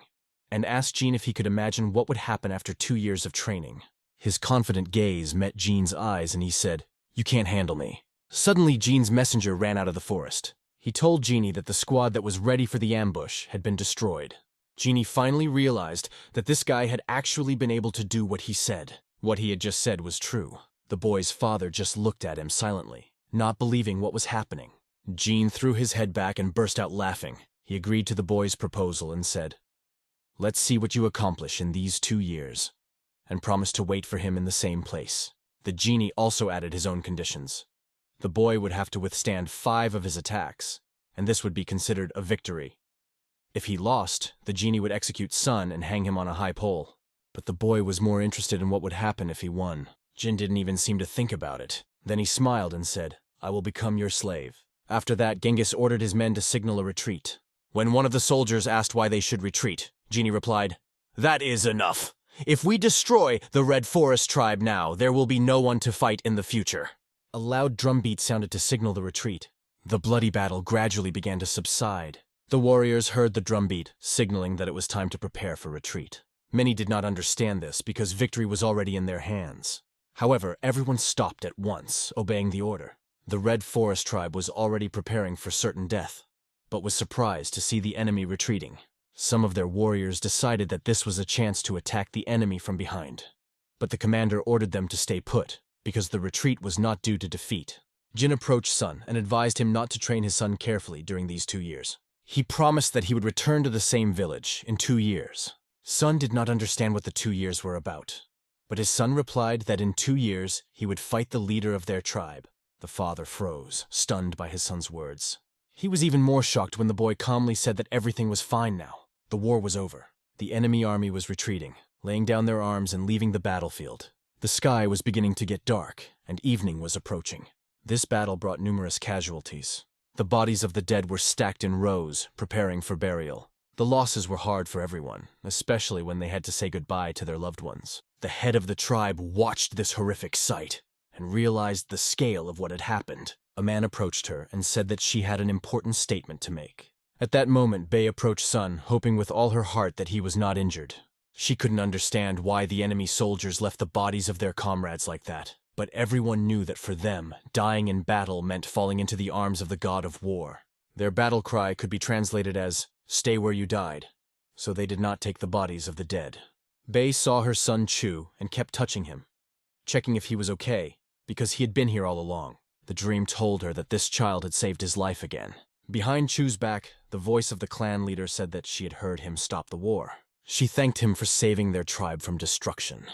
and asked Jean if he could imagine what would happen after 2 years of training. His confident gaze met Jean's eyes and he said, "You can't handle me." Suddenly, Jean's messenger ran out of the forest. He told Jeannie that the squad that was ready for the ambush had been destroyed. Jeannie finally realized that this guy had actually been able to do what he said. What he had just said was true. The boy's father just looked at him silently, not believing what was happening. Jean threw his head back and burst out laughing. He agreed to the boy's proposal and said, "Let's see what you accomplish in these 2 years," and promised to wait for him in the same place. The genie also added his own conditions. The boy would have to withstand 5 of his attacks, and this would be considered a victory. If he lost, the genie would execute Sun and hang him on a high pole. But the boy was more interested in what would happen if he won. Jin didn't even seem to think about it. Then he smiled and said, "I will become your slave." After that, Genghis ordered his men to signal a retreat. When one of the soldiers asked why they should retreat, Genie replied, "That is enough. If we destroy the Red Forest tribe now, there will be no one to fight in the future." A loud drumbeat sounded to signal the retreat. The bloody battle gradually began to subside. The warriors heard the drumbeat, signaling that it was time to prepare for retreat. Many did not understand this because victory was already in their hands. However, everyone stopped at once, obeying the order. The Red Forest tribe was already preparing for certain death, but was surprised to see the enemy retreating. Some of their warriors decided that this was a chance to attack the enemy from behind. But the commander ordered them to stay put, because the retreat was not due to defeat. Jin approached Sun and advised him not to train his son carefully during these 2 years. He promised that he would return to the same village in 2 years. Sun did not understand what the 2 years were about, but his son replied that in 2 years he would fight the leader of their tribe. The father froze, stunned by his son's words. He was even more shocked when the boy calmly said that everything was fine now. The war was over. The enemy army was retreating, laying down their arms and leaving the battlefield. The sky was beginning to get dark, and evening was approaching. This battle brought numerous casualties. The bodies of the dead were stacked in rows, preparing for burial. The losses were hard for everyone, especially when they had to say goodbye to their loved ones. The head of the tribe watched this horrific sight and realized the scale of what had happened. A man approached her and said that she had an important statement to make. At that moment, Bei approached Sun, hoping with all her heart that he was not injured. She couldn't understand why the enemy soldiers left the bodies of their comrades like that, but everyone knew that for them, dying in battle meant falling into the arms of the god of war. Their battle cry could be translated as, "Stay where you died," so they did not take the bodies of the dead. Bei saw her son Chu and kept touching him, checking if he was okay, because he had been here all along. The dream told her that this child had saved his life again. Behind Chu's back, the voice of the clan leader said that she had heard him stop the war. She thanked him for saving their tribe from destruction.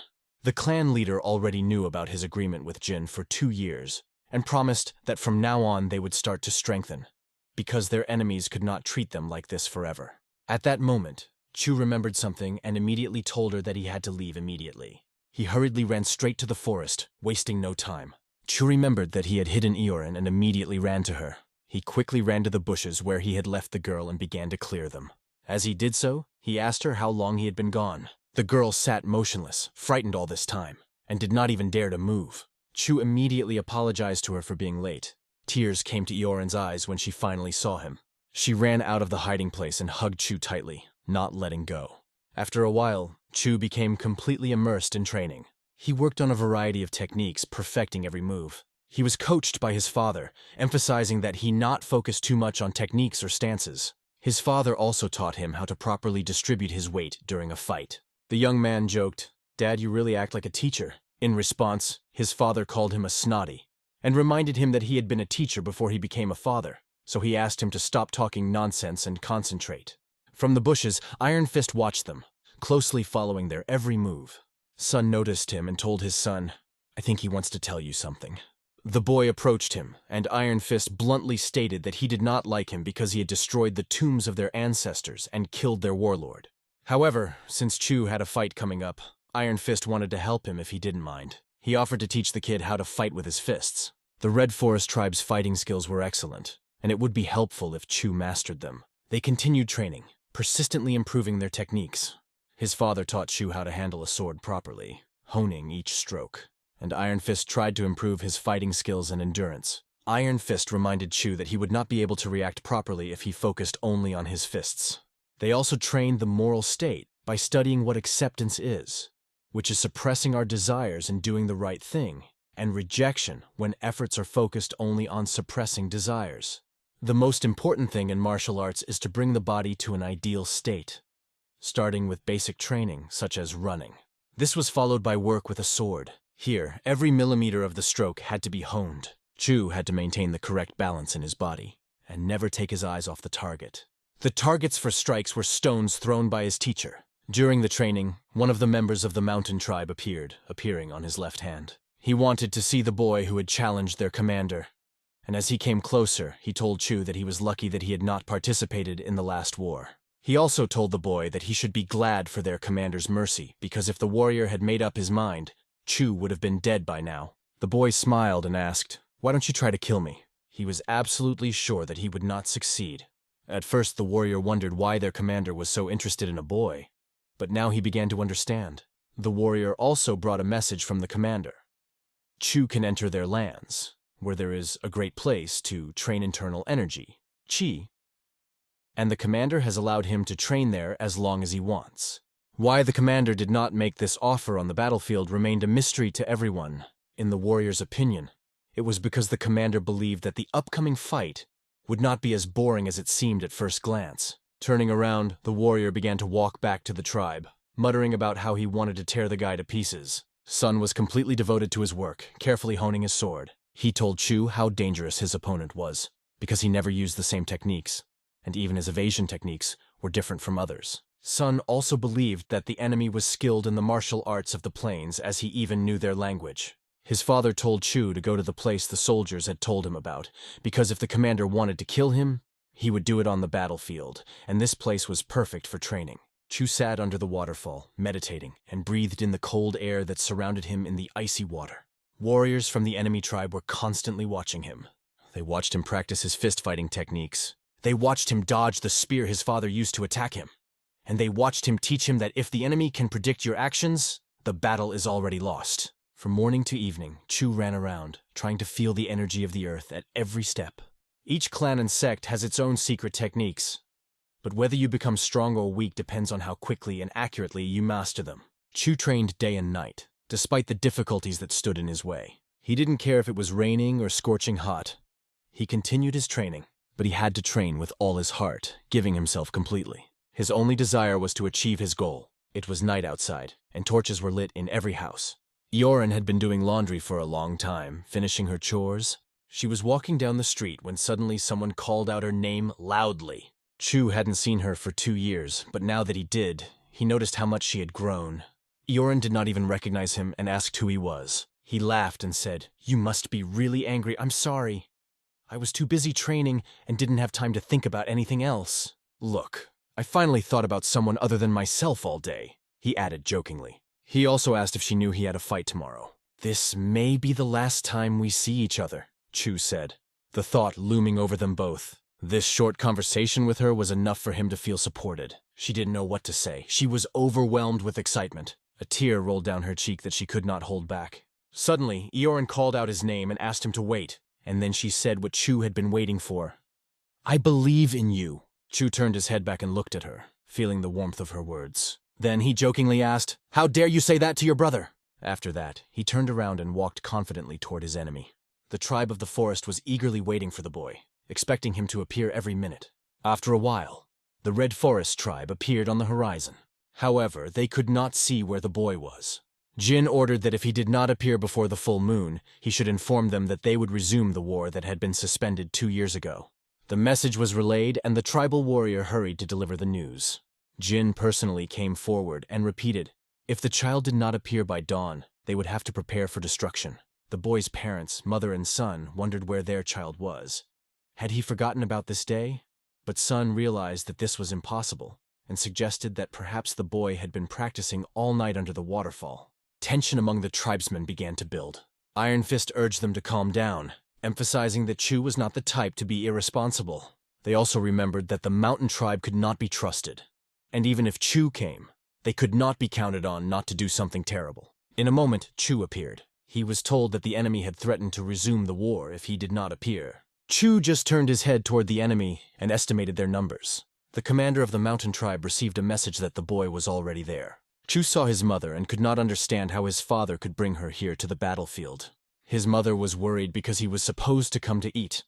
The clan leader already knew about his agreement with Jin for 2 years, and promised that from now on they would start to strengthen, because their enemies could not treat them like this forever. At that moment, Chu remembered something and immediately told her that he had to leave immediately. He hurriedly ran straight to the forest, wasting no time. Chu remembered that he had hidden Eorin and immediately ran to her. He quickly ran to the bushes where he had left the girl and began to clear them. As he did so, he asked her how long he had been gone. The girl sat motionless, frightened all this time, and did not even dare to move. Chu immediately apologized to her for being late. Tears came to Eorin's eyes when she finally saw him. She ran out of the hiding place and hugged Chu tightly, not letting go. After a while, Chu became completely immersed in training. He worked on a variety of techniques, perfecting every move. He was coached by his father, emphasizing that he not focus too much on techniques or stances. His father also taught him how to properly distribute his weight during a fight. The young man joked, "Dad, you really act like a teacher." In response, his father called him a snotty, and reminded him that he had been a teacher before he became a father, so he asked him to stop talking nonsense and concentrate. From the bushes, Iron Fist watched them, closely following their every move. Sun noticed him and told his son, "I think he wants to tell you something." The boy approached him, and Iron Fist bluntly stated that he did not like him because he had destroyed the tombs of their ancestors and killed their warlord. However, since Chu had a fight coming up, Iron Fist wanted to help him if he didn't mind. He offered to teach the kid how to fight with his fists. The Red Forest tribe's fighting skills were excellent, and it would be helpful if Chu mastered them. They continued training, persistently improving their techniques. His father taught Chu how to handle a sword properly, honing each stroke, and Iron Fist tried to improve his fighting skills and endurance. Iron Fist reminded Chu that he would not be able to react properly if he focused only on his fists. They also trained the moral state, by studying what acceptance is, which is suppressing our desires and doing the right thing, and rejection when efforts are focused only on suppressing desires. The most important thing in martial arts is to bring the body to an ideal state, starting with basic training such as running. This was followed by work with a sword. Here, every millimeter of the stroke had to be honed. Chu had to maintain the correct balance in his body and never take his eyes off the target. The targets for strikes were stones thrown by his teacher. During the training, one of the members of the mountain tribe appearing on his left hand. He wanted to see the boy who had challenged their commander, and as he came closer, he told Chu that he was lucky that he had not participated in the last war. He also told the boy that he should be glad for their commander's mercy, because if the warrior had made up his mind, Chu would have been dead by now. The boy smiled and asked, "Why don't you try to kill me?" He was absolutely sure that he would not succeed. At first, the warrior wondered why their commander was so interested in a boy, but now he began to understand. The warrior also brought a message from the commander. Chu can enter their lands, where there is a great place to train internal energy, chi, and the commander has allowed him to train there as long as he wants. Why the commander did not make this offer on the battlefield remained a mystery to everyone. In the warrior's opinion, it was because the commander believed that the upcoming fight would not be as boring as it seemed at first glance. Turning around, the warrior began to walk back to the tribe, muttering about how he wanted to tear the guy to pieces. Sun was completely devoted to his work, carefully honing his sword. He told Chu how dangerous his opponent was, because he never used the same techniques, and even his evasion techniques were different from others. Sun also believed that the enemy was skilled in the martial arts of the plains, as he even knew their language. His father told Chu to go to the place the soldiers had told him about, because if the commander wanted to kill him, he would do it on the battlefield, and this place was perfect for training. Chu sat under the waterfall, meditating, and breathed in the cold air that surrounded him in the icy water. Warriors from the enemy tribe were constantly watching him. They watched him practice his fist-fighting techniques. They watched him dodge the spear his father used to attack him. And they watched him teach him that if the enemy can predict your actions, the battle is already lost. From morning to evening, Chu ran around, trying to feel the energy of the earth at every step. Each clan and sect has its own secret techniques, but whether you become strong or weak depends on how quickly and accurately you master them. Chu trained day and night, despite the difficulties that stood in his way. He didn't care if it was raining or scorching hot. He continued his training, but he had to train with all his heart, giving himself completely. His only desire was to achieve his goal. It was night outside, and torches were lit in every house. Yoren had been doing laundry for a long time, finishing her chores. She was walking down the street when suddenly someone called out her name loudly. Chu hadn't seen her for 2 years, but now that he did, he noticed how much she had grown. Yoren did not even recognize him and asked who he was. He laughed and said, "You must be really angry. I'm sorry. I was too busy training and didn't have time to think about anything else. Look, I finally thought about someone other than myself all day," he added jokingly. He also asked if she knew he had a fight tomorrow. "This may be the last time we see each other," Chu said, the thought looming over them both. This short conversation with her was enough for him to feel supported. She didn't know what to say. She was overwhelmed with excitement. A tear rolled down her cheek that she could not hold back. Suddenly, Yoren called out his name and asked him to wait, and then she said what Chu had been waiting for. "I believe in you." Chu turned his head back and looked at her, feeling the warmth of her words. Then he jokingly asked, "How dare you say that to your brother?" After that, he turned around and walked confidently toward his enemy. The tribe of the forest was eagerly waiting for the boy, expecting him to appear every minute. After a while, the Red Forest tribe appeared on the horizon. However, they could not see where the boy was. Jin ordered that if he did not appear before the full moon, he should inform them that they would resume the war that had been suspended 2 years ago. The message was relayed, and the tribal warrior hurried to deliver the news. Jin personally came forward and repeated, if the child did not appear by dawn, they would have to prepare for destruction. The boy's parents, mother and son, wondered where their child was. Had he forgotten about this day? But Sun realized that this was impossible, and suggested that perhaps the boy had been practicing all night under the waterfall. Tension among the tribesmen began to build. Iron Fist urged them to calm down, emphasizing that Chu was not the type to be irresponsible. They also remembered that the mountain tribe could not be trusted, and even if Chu came, they could not be counted on not to do something terrible. In a moment, Chu appeared. He was told that the enemy had threatened to resume the war if he did not appear. Chu just turned his head toward the enemy and estimated their numbers. The commander of the mountain tribe received a message that the boy was already there. Chu saw his mother and could not understand how his father could bring her here to the battlefield. His mother was worried because he was supposed to come to eat,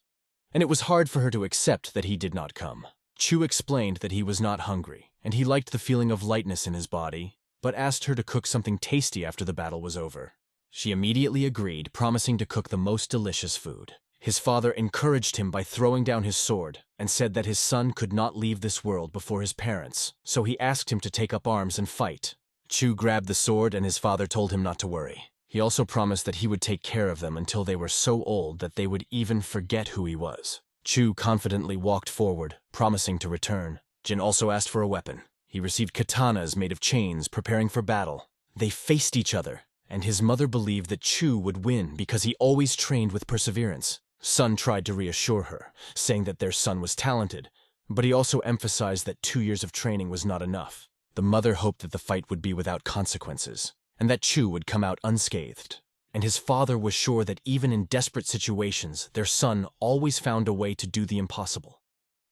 and it was hard for her to accept that he did not come. Chu explained that he was not hungry, and he liked the feeling of lightness in his body, but asked her to cook something tasty after the battle was over. She immediately agreed, promising to cook the most delicious food. His father encouraged him by throwing down his sword and said that his son could not leave this world before his parents, so he asked him to take up arms and fight. Chu grabbed the sword and his father told him not to worry. He also promised that he would take care of them until they were so old that they would even forget who he was. Chu confidently walked forward, promising to return. Jin also asked for a weapon. He received katanas made of chains, preparing for battle. They faced each other, and his mother believed that Chu would win because he always trained with perseverance. Sun tried to reassure her, saying that their son was talented, but he also emphasized that 2 years of training was not enough. The mother hoped that the fight would be without consequences, and that Chu would come out unscathed. And his father was sure that even in desperate situations, their son always found a way to do the impossible.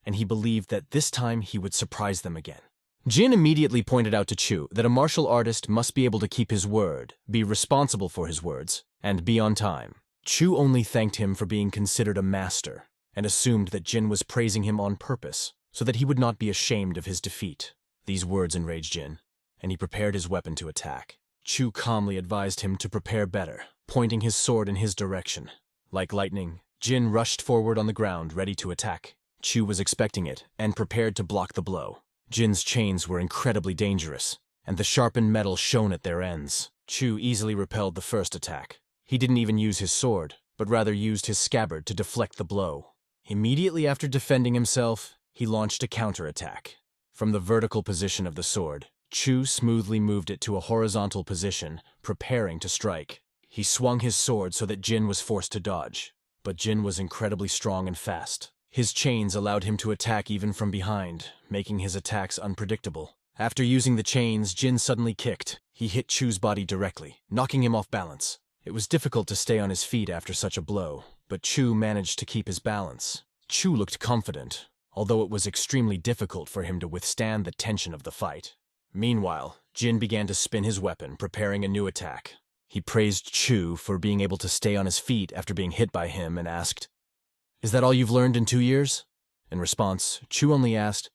And he believed that this time he would surprise them again. Jin immediately pointed out to Chu that a martial artist must be able to keep his word, be responsible for his words, and be on time. Chu only thanked him for being considered a master, and assumed that Jin was praising him on purpose, so that he would not be ashamed of his defeat. These words enraged Jin, and he prepared his weapon to attack. Chu calmly advised him to prepare better, pointing his sword in his direction. Like lightning, Jin rushed forward on the ground, ready to attack. Chu was expecting it, and prepared to block the blow. Jin's chains were incredibly dangerous, and the sharpened metal shone at their ends. Chu easily repelled the first attack. He didn't even use his sword, but rather used his scabbard to deflect the blow. Immediately after defending himself, he launched a counterattack. From the vertical position of the sword, Chu smoothly moved it to a horizontal position, preparing to strike. He swung his sword so that Jin was forced to dodge, but Jin was incredibly strong and fast. His chains allowed him to attack even from behind, making his attacks unpredictable. After using the chains, Jin suddenly kicked. He hit Chu's body directly, knocking him off balance. It was difficult to stay on his feet after such a blow, but Chu managed to keep his balance. Chu looked confident, although it was extremely difficult for him to withstand the tension of the fight. Meanwhile, Jin began to spin his weapon, preparing a new attack. He praised Chu for being able to stay on his feet after being hit by him and asked, "Is that all you've learned in 2 years?" In response, Chu only asked,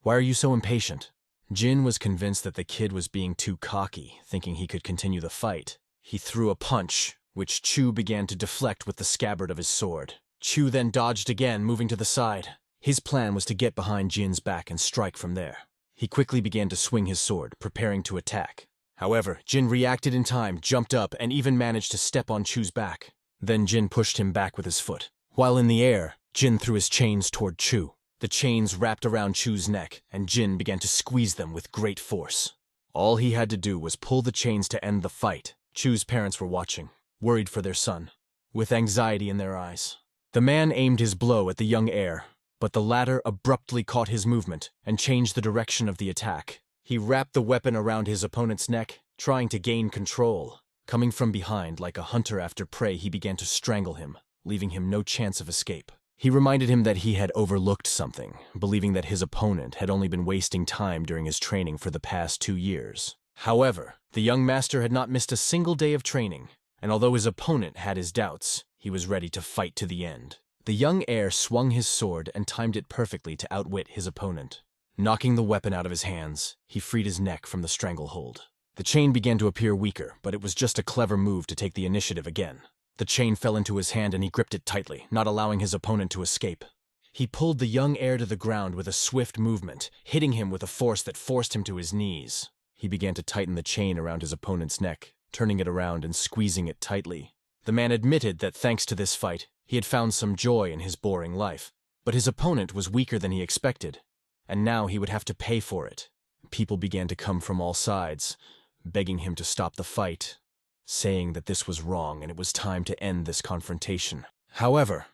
"Why are you so impatient?" Jin was convinced that the kid was being too cocky, thinking he could continue the fight. He threw a punch, which Chu began to deflect with the scabbard of his sword. Chu then dodged again, moving to the side. His plan was to get behind Jin's back and strike from there. He quickly began to swing his sword, preparing to attack. However, Jin reacted in time, jumped up, and even managed to step on Chu's back. Then Jin pushed him back with his foot. While in the air, Jin threw his chains toward Chu. The chains wrapped around Chu's neck, and Jin began to squeeze them with great force. All he had to do was pull the chains to end the fight. Chu's parents were watching, worried for their son, with anxiety in their eyes. The man aimed his blow at the young heir, but the latter abruptly caught his movement and changed the direction of the attack. He wrapped the weapon around his opponent's neck, trying to gain control. Coming from behind like a hunter after prey, he began to strangle him, leaving him no chance of escape. He reminded him that he had overlooked something, believing that his opponent had only been wasting time during his training for the past 2 years. However, the young master had not missed a single day of training, and although his opponent had his doubts, he was ready to fight to the end. The young heir swung his sword and timed it perfectly to outwit his opponent. Knocking the weapon out of his hands, he freed his neck from the stranglehold. The chain began to appear weaker, but it was just a clever move to take the initiative again. The chain fell into his hand and he gripped it tightly, not allowing his opponent to escape. He pulled the young heir to the ground with a swift movement, hitting him with a force that forced him to his knees. He began to tighten the chain around his opponent's neck, turning it around and squeezing it tightly. The man admitted that thanks to this fight, he had found some joy in his boring life. But his opponent was weaker than he expected, and now he would have to pay for it. People began to come from all sides, begging him to stop the fight, saying that this was wrong and it was time to end this confrontation. However,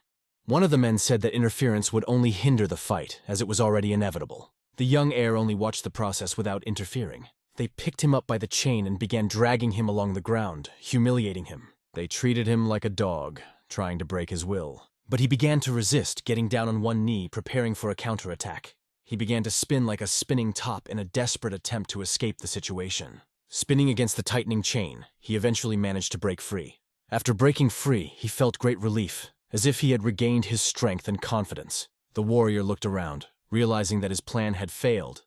one of the men said that interference would only hinder the fight, as it was already inevitable. The young heir only watched the process without interfering. They picked him up by the chain and began dragging him along the ground, humiliating him. They treated him like a dog, trying to break his will. But he began to resist, getting down on one knee, preparing for a counterattack. He began to spin like a spinning top in a desperate attempt to escape the situation. Spinning against the tightening chain, he eventually managed to break free. After breaking free, he felt great relief, as if he had regained his strength and confidence. The warrior looked around, realizing that his plan had failed,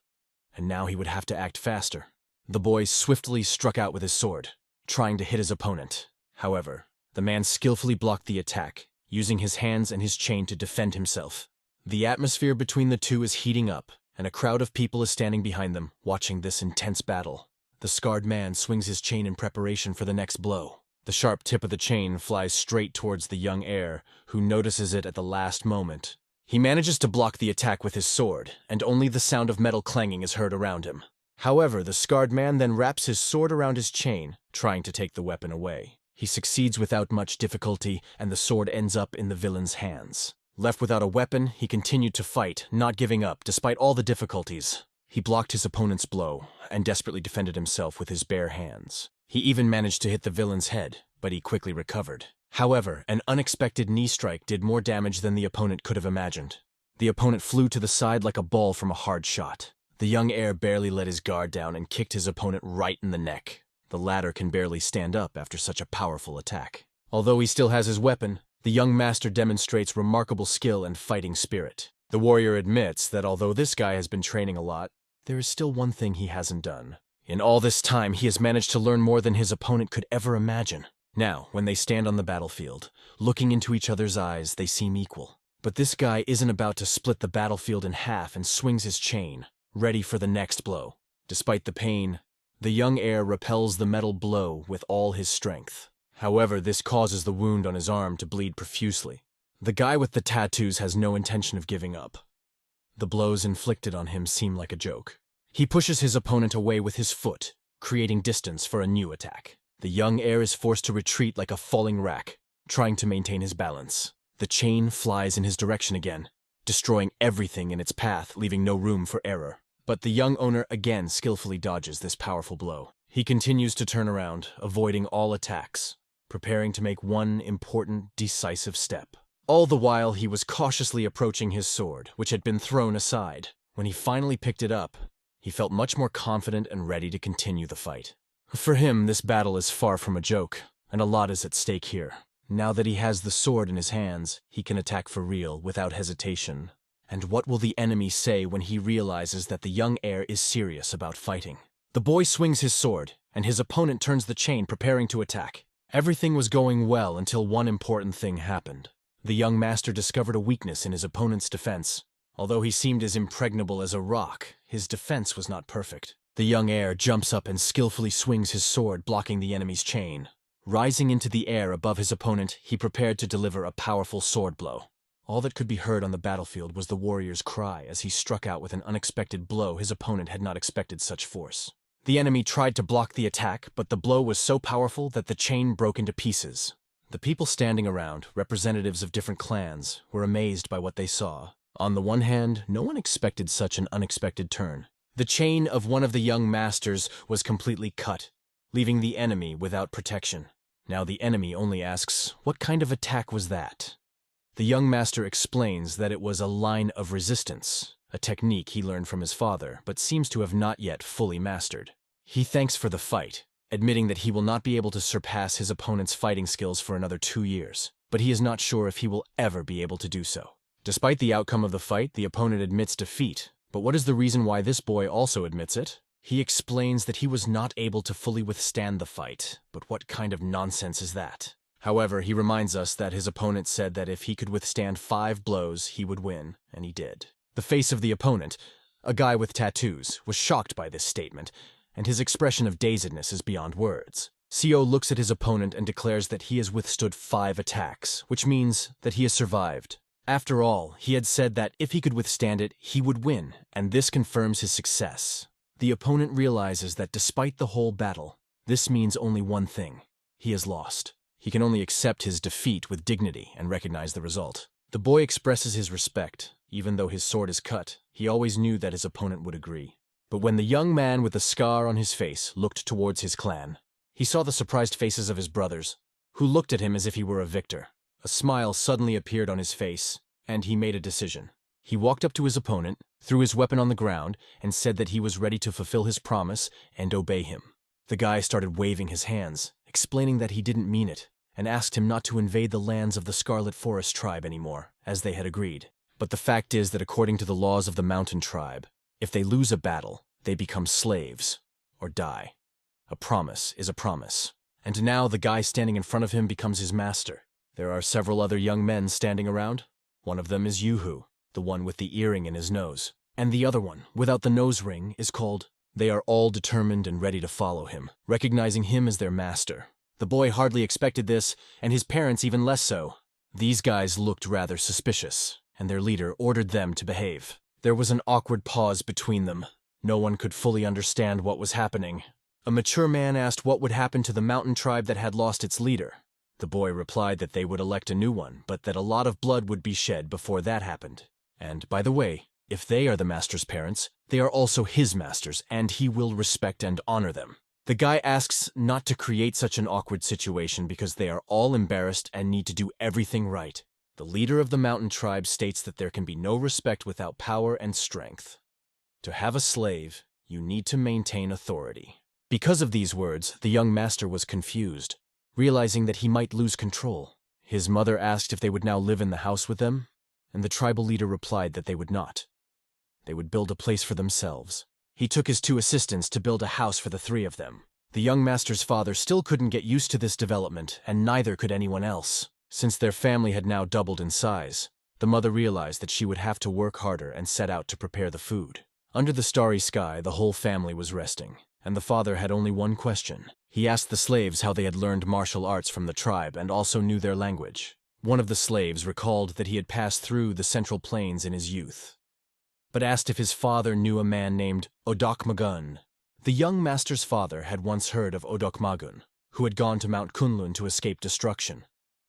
and now he would have to act faster. The boy swiftly struck out with his sword, trying to hit his opponent. However, the man skillfully blocked the attack, using his hands and his chain to defend himself. The atmosphere between the two is heating up, and a crowd of people is standing behind them, watching this intense battle. The scarred man swings his chain in preparation for the next blow. The sharp tip of the chain flies straight towards the young heir, who notices it at the last moment. He manages to block the attack with his sword, and only the sound of metal clanging is heard around him. However, the scarred man then wraps his sword around his chain, trying to take the weapon away. He succeeds without much difficulty, and the sword ends up in the villain's hands. Left without a weapon, he continued to fight, not giving up despite all the difficulties. He blocked his opponent's blow, and desperately defended himself with his bare hands. He even managed to hit the villain's head, but he quickly recovered. However, an unexpected knee strike did more damage than the opponent could have imagined. The opponent flew to the side like a ball from a hard shot. The young heir barely let his guard down and kicked his opponent right in the neck. The latter can barely stand up after such a powerful attack. Although he still has his weapon, the young master demonstrates remarkable skill and fighting spirit. The warrior admits that although this guy has been training a lot, there is still one thing he hasn't done. In all this time, he has managed to learn more than his opponent could ever imagine. Now, when they stand on the battlefield, looking into each other's eyes, they seem equal. But this guy isn't about to split the battlefield in half and swings his chain, ready for the next blow. Despite the pain, the young heir repels the metal blow with all his strength. However, this causes the wound on his arm to bleed profusely. The guy with the tattoos has no intention of giving up. The blows inflicted on him seem like a joke. He pushes his opponent away with his foot, creating distance for a new attack. The young heir is forced to retreat like a falling rack, trying to maintain his balance. The chain flies in his direction again, destroying everything in its path, leaving no room for error. But the young owner again skillfully dodges this powerful blow. He continues to turn around, avoiding all attacks, preparing to make one important, decisive step. All the while, he was cautiously approaching his sword, which had been thrown aside. When he finally picked it up, he felt much more confident and ready to continue the fight. For him, this battle is far from a joke, and a lot is at stake here. Now that he has the sword in his hands, he can attack for real, without hesitation. And what will the enemy say when he realizes that the young heir is serious about fighting? The boy swings his sword, and his opponent turns the chain, preparing to attack. Everything was going well until one important thing happened. The young master discovered a weakness in his opponent's defense. Although he seemed as impregnable as a rock, his defense was not perfect. The young heir jumps up and skillfully swings his sword, blocking the enemy's chain. Rising into the air above his opponent, he prepared to deliver a powerful sword blow. All that could be heard on the battlefield was the warrior's cry as he struck out with an unexpected blow. His opponent had not expected such force. The enemy tried to block the attack, but the blow was so powerful that the chain broke into pieces. The people standing around, representatives of different clans, were amazed by what they saw. On the one hand, no one expected such an unexpected turn. The chain of one of the young masters was completely cut, leaving the enemy without protection. Now the enemy only asks, what kind of attack was that? The young master explains that it was a line of resistance, a technique he learned from his father, but seems to have not yet fully mastered. He thanks for the fight, admitting that he will not be able to surpass his opponent's fighting skills for another 2 years, but he is not sure if he will ever be able to do so. Despite the outcome of the fight, the opponent admits defeat. But what is the reason why this boy also admits it? He explains that he was not able to fully withstand the fight, but what kind of nonsense is that? However, he reminds us that his opponent said that if he could withstand 5 blows, he would win, and he did. The face of the opponent, a guy with tattoos, was shocked by this statement, and his expression of dazedness is beyond words. Co looks at his opponent and declares that he has withstood 5 attacks, which means that he has survived. After all, he had said that if he could withstand it, he would win, and this confirms his success. The opponent realizes that despite the whole battle, this means only one thing: he has lost. He can only accept his defeat with dignity and recognize the result. The boy expresses his respect. Even though his sword is cut, he always knew that his opponent would agree. But when the young man with the scar on his face looked towards his clan, he saw the surprised faces of his brothers, who looked at him as if he were a victor. A smile suddenly appeared on his face, and he made a decision. He walked up to his opponent, threw his weapon on the ground, and said that he was ready to fulfill his promise and obey him. The guy started waving his hands, explaining that he didn't mean it, and asked him not to invade the lands of the Scarlet Forest tribe anymore, as they had agreed. But the fact is that according to the laws of the mountain tribe, if they lose a battle, they become slaves, or die. A promise is a promise. And now the guy standing in front of him becomes his master. There are several other young men standing around. One of them is Yuhu, the one with the earring in his nose. And the other one, without the nose ring, is called. They are all determined and ready to follow him, recognizing him as their master. The boy hardly expected this, and his parents even less so. These guys looked rather suspicious, and their leader ordered them to behave. There was an awkward pause between them. No one could fully understand what was happening. A mature man asked what would happen to the mountain tribe that had lost its leader. The boy replied that they would elect a new one, but that a lot of blood would be shed before that happened. And, by the way, if they are the master's parents, they are also his masters, and he will respect and honor them. The guy asks not to create such an awkward situation because they are all embarrassed and need to do everything right. The leader of the mountain tribe states that there can be no respect without power and strength. To have a slave, you need to maintain authority. Because of these words, the young master was confused, realizing that he might lose control. His mother asked if they would now live in the house with them, and the tribal leader replied that they would not. They would build a place for themselves. He took his 2 assistants to build a house for the 3 of them. The young master's father still couldn't get used to this development, and neither could anyone else. Since their family had now doubled in size, the mother realized that she would have to work harder and set out to prepare the food. Under the starry sky, the whole family was resting, and the father had only one question. He asked the slaves how they had learned martial arts from the tribe and also knew their language. One of the slaves recalled that he had passed through the Central Plains in his youth, but asked if his father knew a man named Odokmagun. The young master's father had once heard of Odokmagun, who had gone to Mount Kunlun to escape destruction,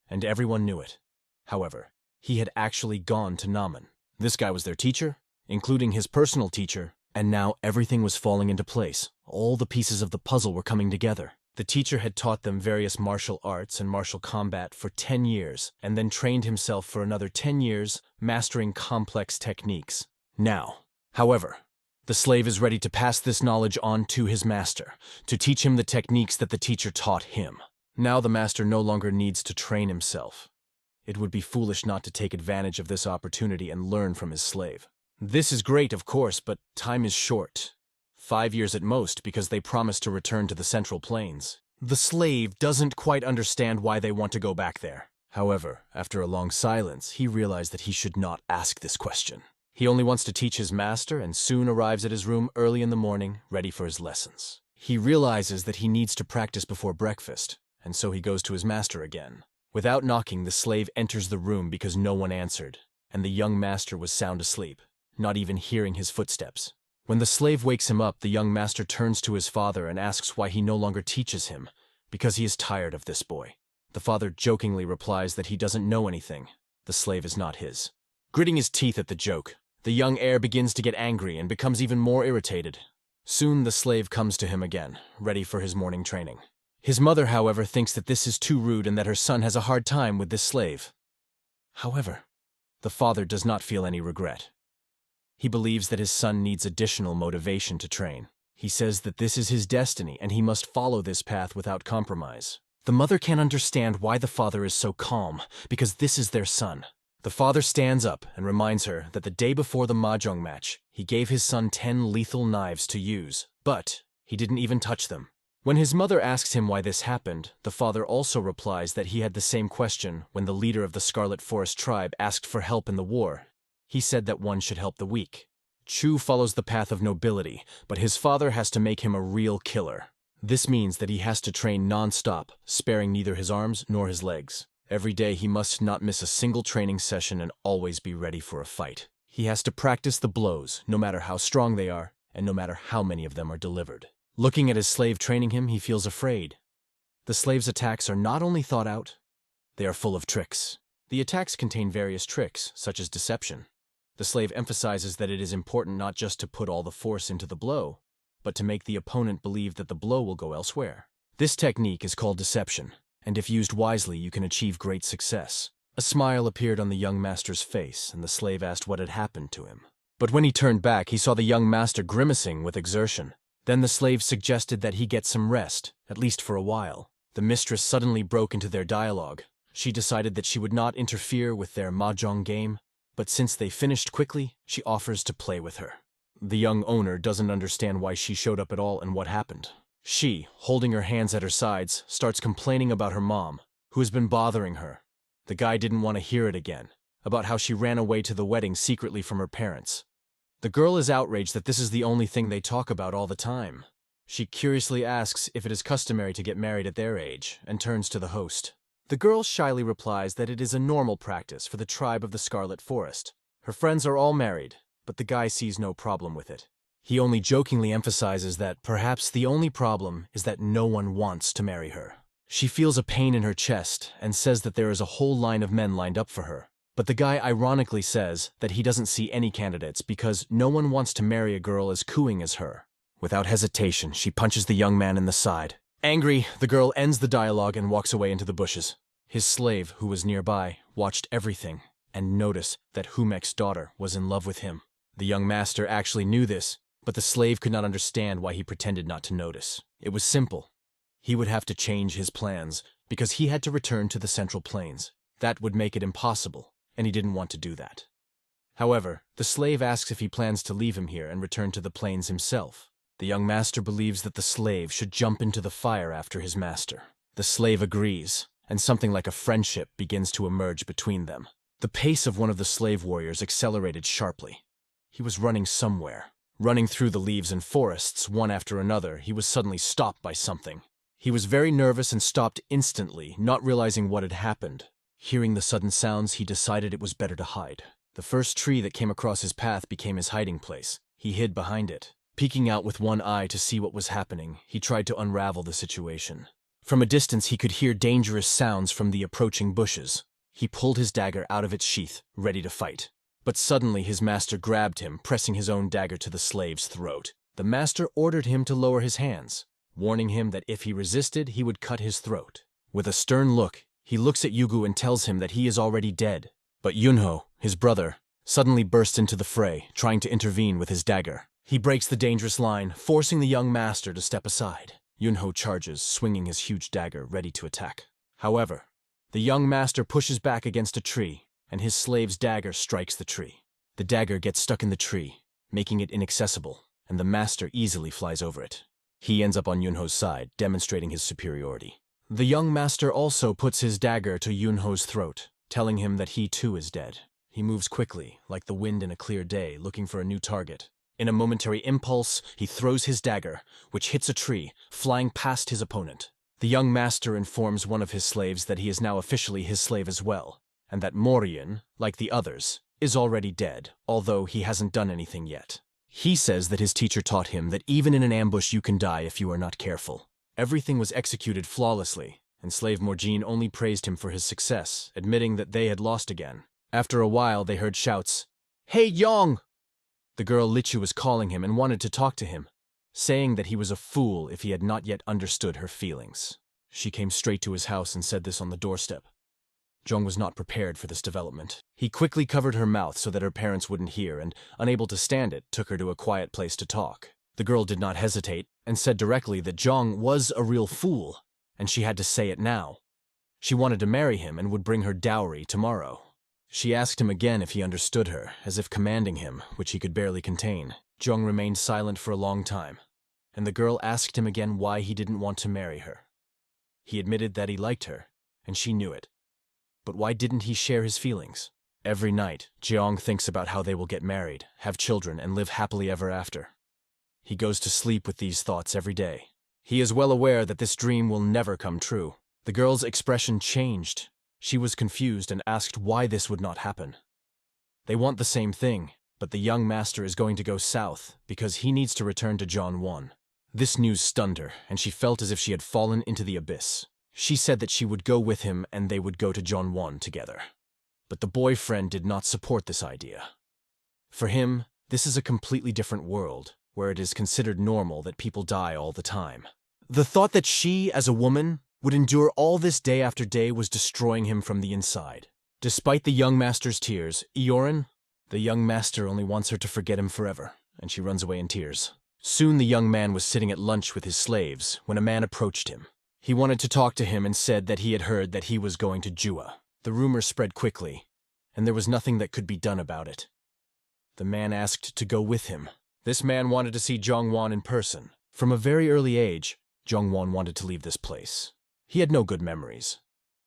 and everyone knew it. However, he had actually gone to Namen. This guy was their teacher, including his personal teacher, and now everything was falling into place. All the pieces of the puzzle were coming together. The teacher had taught them various martial arts and martial combat for 10 years, and then trained himself for another 10 years, mastering complex techniques. Now, however, the slave is ready to pass this knowledge on to his master, to teach him the techniques that the teacher taught him. Now the master no longer needs to train himself. It would be foolish not to take advantage of this opportunity and learn from his slave. This is great, of course, but time is short. 5 years at most, because they promised to return to the Central Plains. The slave doesn't quite understand why they want to go back there. However, after a long silence, he realized that he should not ask this question. He only wants to teach his master and soon arrives at his room early in the morning, ready for his lessons. He realizes that he needs to practice before breakfast, and so he goes to his master again. Without knocking, the slave enters the room because no one answered, and the young master was sound asleep, not even hearing his footsteps. When the slave wakes him up, the young master turns to his father and asks why he no longer teaches him, because he is tired of this boy. The father jokingly replies that he doesn't know anything. The slave is not his. Gritting his teeth at the joke, the young heir begins to get angry and becomes even more irritated. Soon the slave comes to him again, ready for his morning training. His mother, however, thinks that this is too rude and that her son has a hard time with this slave. However, the father does not feel any regret. He believes that his son needs additional motivation to train. He says that this is his destiny and he must follow this path without compromise. The mother can't understand why the father is so calm, because this is their son. The father stands up and reminds her that the day before the mahjong match, he gave his son 10 lethal knives to use, but he didn't even touch them. When his mother asks him why this happened, the father also replies that he had the same question when the leader of the Scarlet Forest tribe asked for help in the war. He said that one should help the weak. Chu follows the path of nobility, but his father has to make him a real killer. This means that he has to train non-stop, sparing neither his arms nor his legs. Every day he must not miss a single training session and always be ready for a fight. He has to practice the blows, no matter how strong they are, and no matter how many of them are delivered. Looking at his slave training him, he feels afraid. The slave's attacks are not only thought out, they are full of tricks. The attacks contain various tricks, such as deception. The slave emphasizes that it is important not just to put all the force into the blow, but to make the opponent believe that the blow will go elsewhere. This technique is called deception, and if used wisely, you can achieve great success. A smile appeared on the young master's face, and the slave asked what had happened to him. But when he turned back, he saw the young master grimacing with exertion. Then the slave suggested that he get some rest, at least for a while. The mistress suddenly broke into their dialogue. She decided that she would not interfere with their mahjong game, but since they finished quickly, she offers to play with her. The young owner doesn't understand why she showed up at all and what happened. She, holding her hands at her sides, starts complaining about her mom, who has been bothering her. The guy didn't want to hear it again, about how she ran away to the wedding secretly from her parents. The girl is outraged that this is the only thing they talk about all the time. She curiously asks if it is customary to get married at their age, and turns to the host. The girl shyly replies that it is a normal practice for the tribe of the Scarlet Forest. Her friends are all married, but the guy sees no problem with it. He only jokingly emphasizes that perhaps the only problem is that no one wants to marry her. She feels a pain in her chest and says that there is a whole line of men lined up for her. But the guy ironically says that he doesn't see any candidates because no one wants to marry a girl as cooing as her. Without hesitation, she punches the young man in the side. Angry, the girl ends the dialogue and walks away into the bushes. His slave, who was nearby, watched everything and noticed that Humek's daughter was in love with him. The young master actually knew this, but the slave could not understand why he pretended not to notice. It was simple. He would have to change his plans because he had to return to the Central Plains. That would make it impossible, and he didn't want to do that. However, the slave asks if he plans to leave him here and return to the plains himself. The young master believes that the slave should jump into the fire after his master. The slave agrees, and something like a friendship begins to emerge between them. The pace of one of the slave warriors accelerated sharply. He was running somewhere. Running through the leaves and forests, one after another, he was suddenly stopped by something. He was very nervous and stopped instantly, not realizing what had happened. Hearing the sudden sounds, he decided it was better to hide. The first tree that came across his path became his hiding place. He hid behind it. Peeking out with one eye to see what was happening, he tried to unravel the situation. From a distance, he could hear dangerous sounds from the approaching bushes. He pulled his dagger out of its sheath, ready to fight. But suddenly his master grabbed him, pressing his own dagger to the slave's throat. The master ordered him to lower his hands, warning him that if he resisted, he would cut his throat. With a stern look, he looks at Yugu and tells him that he is already dead. But Yunho, his brother, suddenly bursts into the fray, trying to intervene with his dagger. He breaks the dangerous line, forcing the young master to step aside. Yunho charges, swinging his huge dagger, ready to attack. However, the young master pushes back against a tree, and his slave's dagger strikes the tree. The dagger gets stuck in the tree, making it inaccessible, and the master easily flies over it. He ends up on Yunho's side, demonstrating his superiority. The young master also puts his dagger to Yunho's throat, telling him that he too is dead. He moves quickly, like the wind in a clear day, looking for a new target. In a momentary impulse, he throws his dagger, which hits a tree, flying past his opponent. The young master informs one of his slaves that he is now officially his slave as well, and that Morian, like the others, is already dead, although he hasn't done anything yet. He says that his teacher taught him that even in an ambush you can die if you are not careful. Everything was executed flawlessly, and Slave Morgine only praised him for his success, admitting that they had lost again. After a while, they heard shouts, "Hey, Yong!" The girl Lichu was calling him and wanted to talk to him, saying that he was a fool if he had not yet understood her feelings. She came straight to his house and said this on the doorstep. Zhong was not prepared for this development. He quickly covered her mouth so that her parents wouldn't hear and, unable to stand it, took her to a quiet place to talk. The girl did not hesitate and said directly that Zhong was a real fool, and she had to say it now. She wanted to marry him and would bring her dowry tomorrow. She asked him again if he understood her, as if commanding him, which he could barely contain. Zhong remained silent for a long time, and the girl asked him again why he didn't want to marry her. He admitted that he liked her, and she knew it. But why didn't he share his feelings? Every night, Jeong thinks about how they will get married, have children, and live happily ever after. He goes to sleep with these thoughts every day. He is well aware that this dream will never come true. The girl's expression changed. She was confused and asked why this would not happen. They want the same thing, but the young master is going to go south because he needs to return to John 1. This news stunned her, and she felt as if she had fallen into the abyss. She said that she would go with him and they would go to John 1 together. But the boyfriend did not support this idea. For him, this is a completely different world, where it is considered normal that people die all the time. The thought that she, as a woman, would endure all this day after day was destroying him from the inside. Despite the young master's tears, Eorin, the young master only wants her to forget him forever, and she runs away in tears. Soon the young man was sitting at lunch with his slaves when a man approached him. He wanted to talk to him and said that he had heard that he was going to Jua. The rumor spread quickly, and there was nothing that could be done about it. The man asked to go with him. This man wanted to see Jongwon in person. From a very early age, Jongwon wanted to leave this place. He had no good memories.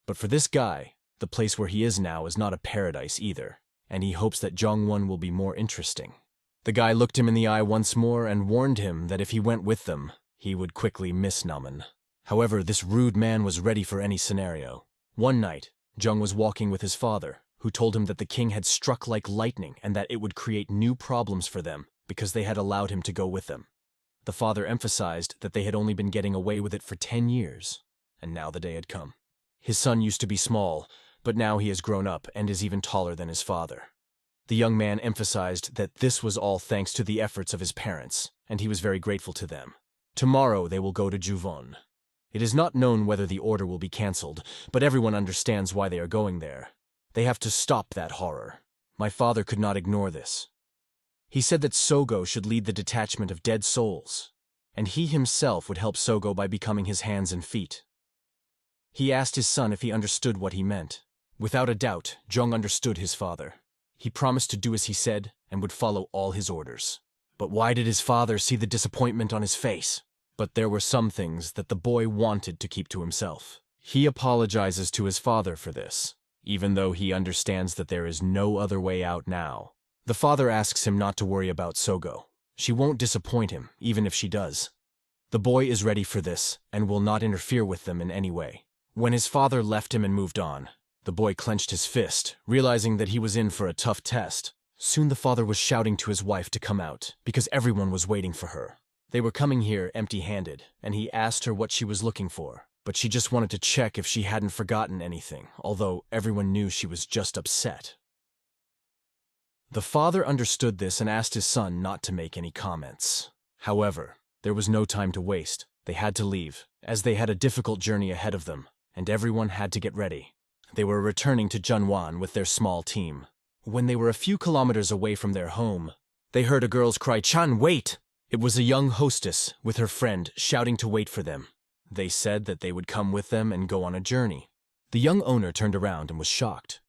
But for this guy, the place where he is now is not a paradise either, and he hopes that Jongwon will be more interesting. The guy looked him in the eye once more and warned him that if he went with them, he would quickly miss Naman. However, this rude man was ready for any scenario. One night, Jung was walking with his father, who told him that the king had struck like lightning and that it would create new problems for them because they had allowed him to go with them. The father emphasized that they had only been getting away with it for 10 years, and now the day had come. His son used to be small, but now he has grown up and is even taller than his father. The young man emphasized that this was all thanks to the efforts of his parents, and he was very grateful to them. Tomorrow they will go to Juvon. It is not known whether the order will be cancelled, but everyone understands why they are going there. They have to stop that horror. My father could not ignore this. He said that Sogo should lead the detachment of dead souls, and he himself would help Sogo by becoming his hands and feet. He asked his son if he understood what he meant. Without a doubt, Jung understood his father. He promised to do as he said and would follow all his orders. But why did his father see the disappointment on his face? But there were some things that the boy wanted to keep to himself. He apologizes to his father for this, even though he understands that there is no other way out now. The father asks him not to worry about Sogo. She won't disappoint him, even if she does. The boy is ready for this and will not interfere with them in any way. When his father left him and moved on, the boy clenched his fist, realizing that he was in for a tough test. Soon the father was shouting to his wife to come out, because everyone was waiting for her. They were coming here empty-handed, and he asked her what she was looking for, but she just wanted to check if she hadn't forgotten anything, although everyone knew she was just upset. The father understood this and asked his son not to make any comments. However, there was no time to waste. They had to leave, as they had a difficult journey ahead of them, and everyone had to get ready. They were returning to Junwan with their small team. When they were a few kilometers away from their home, they heard a girl's cry, "Chan, wait!" It was a young hostess with her friend shouting to wait for them. They said that they would come with them and go on a journey. The young owner turned around and was shocked.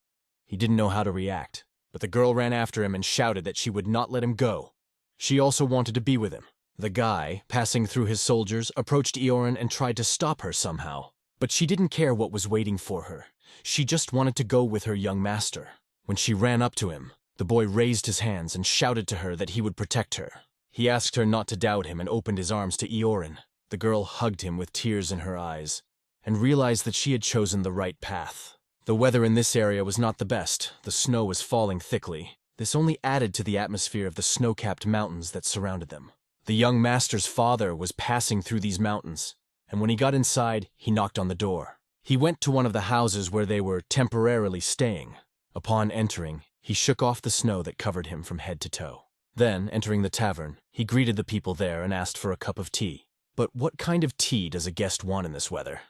He didn't know how to react, but the girl ran after him and shouted that she would not let him go. She also wanted to be with him. The guy, passing through his soldiers, approached Eorin and tried to stop her somehow. But she didn't care what was waiting for her. She just wanted to go with her young master. When she ran up to him, the boy raised his hands and shouted to her that he would protect her. He asked her not to doubt him and opened his arms to Eorin. The girl hugged him with tears in her eyes and realized that she had chosen the right path. The weather in this area was not the best. The snow was falling thickly. This only added to the atmosphere of the snow-capped mountains that surrounded them. The young master's father was passing through these mountains, and when he got inside, he knocked on the door. He went to one of the houses where they were temporarily staying. Upon entering, he shook off the snow that covered him from head to toe. Then, entering the tavern, he greeted the people there and asked for a cup of tea. But what kind of tea does a guest want in this weather?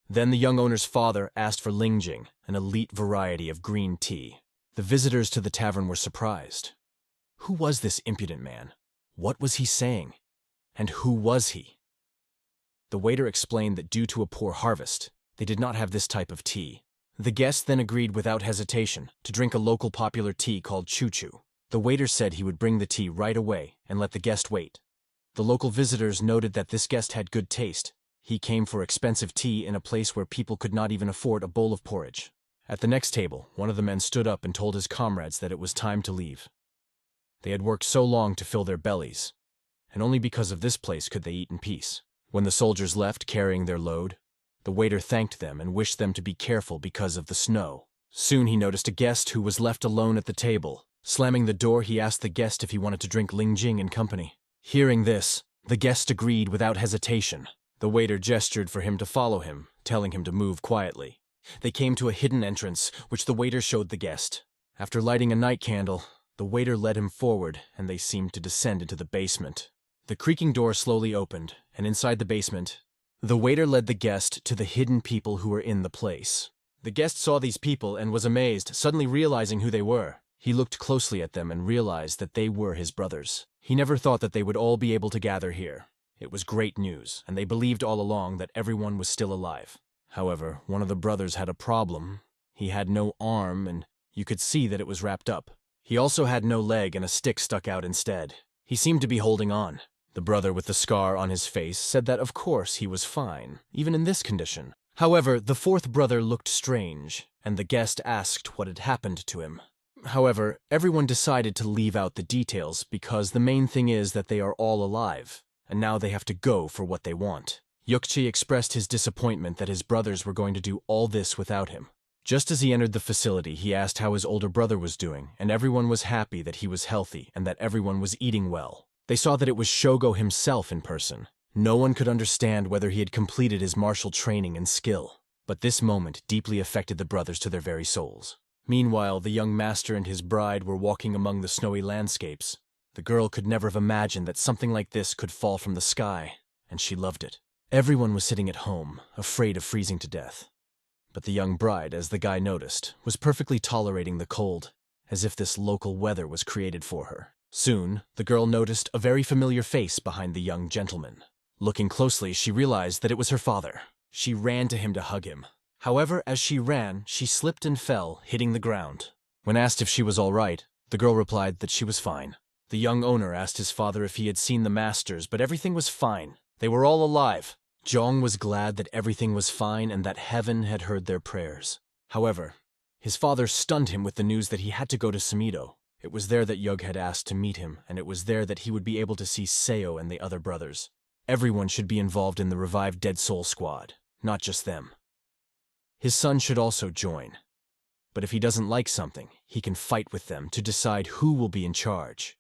Then the young owner's father asked for lingjing, an elite variety of green tea. The visitors to the tavern were surprised. Who was this impudent man? What was he saying? And who was he? The waiter explained that due to a poor harvest, they did not have this type of tea. The guest then agreed without hesitation to drink a local popular tea called choo-choo. The waiter said he would bring the tea right away and let the guest wait. The local visitors noted that this guest had good taste. He came for expensive tea in a place where people could not even afford a bowl of porridge. At the next table, one of the men stood up and told his comrades that it was time to leave. They had worked so long to fill their bellies, and only because of this place could they eat in peace. When the soldiers left carrying their load, the waiter thanked them and wished them to be careful because of the snow. Soon he noticed a guest who was left alone at the table. Slamming the door, he asked the guest if he wanted to drink lingjing in company. Hearing this, the guest agreed without hesitation. The waiter gestured for him to follow him, telling him to move quietly. They came to a hidden entrance, which the waiter showed the guest. After lighting a night candle, the waiter led him forward, and they seemed to descend into the basement. The creaking door slowly opened, and inside the basement, the waiter led the guest to the hidden people who were in the place. The guest saw these people and was amazed, suddenly realizing who they were. He looked closely at them and realized that they were his brothers. He never thought that they would all be able to gather here. It was great news, and they believed all along that everyone was still alive. However, one of the brothers had a problem. He had no arm, and you could see that it was wrapped up. He also had no leg, and a stick stuck out instead. He seemed to be holding on. The brother with the scar on his face said that of course he was fine, even in this condition. However, the fourth brother looked strange, and the guest asked what had happened to him. However, everyone decided to leave out the details because the main thing is that they are all alive, and now they have to go for what they want. Yukchi expressed his disappointment that his brothers were going to do all this without him. Just as he entered the facility, he asked how his older brother was doing, and everyone was happy that he was healthy and that everyone was eating well. They saw that it was Shogo himself in person. No one could understand whether he had completed his martial training and skill, but this moment deeply affected the brothers to their very souls. Meanwhile, the young master and his bride were walking among the snowy landscapes. The girl could never have imagined that something like this could fall from the sky, and she loved it. Everyone was sitting at home, afraid of freezing to death. But the young bride, as the guy noticed, was perfectly tolerating the cold, as if this local weather was created for her. Soon, the girl noticed a very familiar face behind the young gentleman. Looking closely, she realized that it was her father. She ran to him to hug him. However, as she ran, she slipped and fell, hitting the ground. When asked if she was all right, the girl replied that she was fine. The young owner asked his father if he had seen the masters, but everything was fine. They were all alive. Jong was glad that everything was fine and that heaven had heard their prayers. However, his father stunned him with the news that he had to go to Samido. It was there that Yug had asked to meet him, and it was there that he would be able to see Seo and the other brothers. Everyone should be involved in the revived Dead Soul Squad, not just them. His son should also join. But if he doesn't like something, he can fight with them to decide who will be in charge.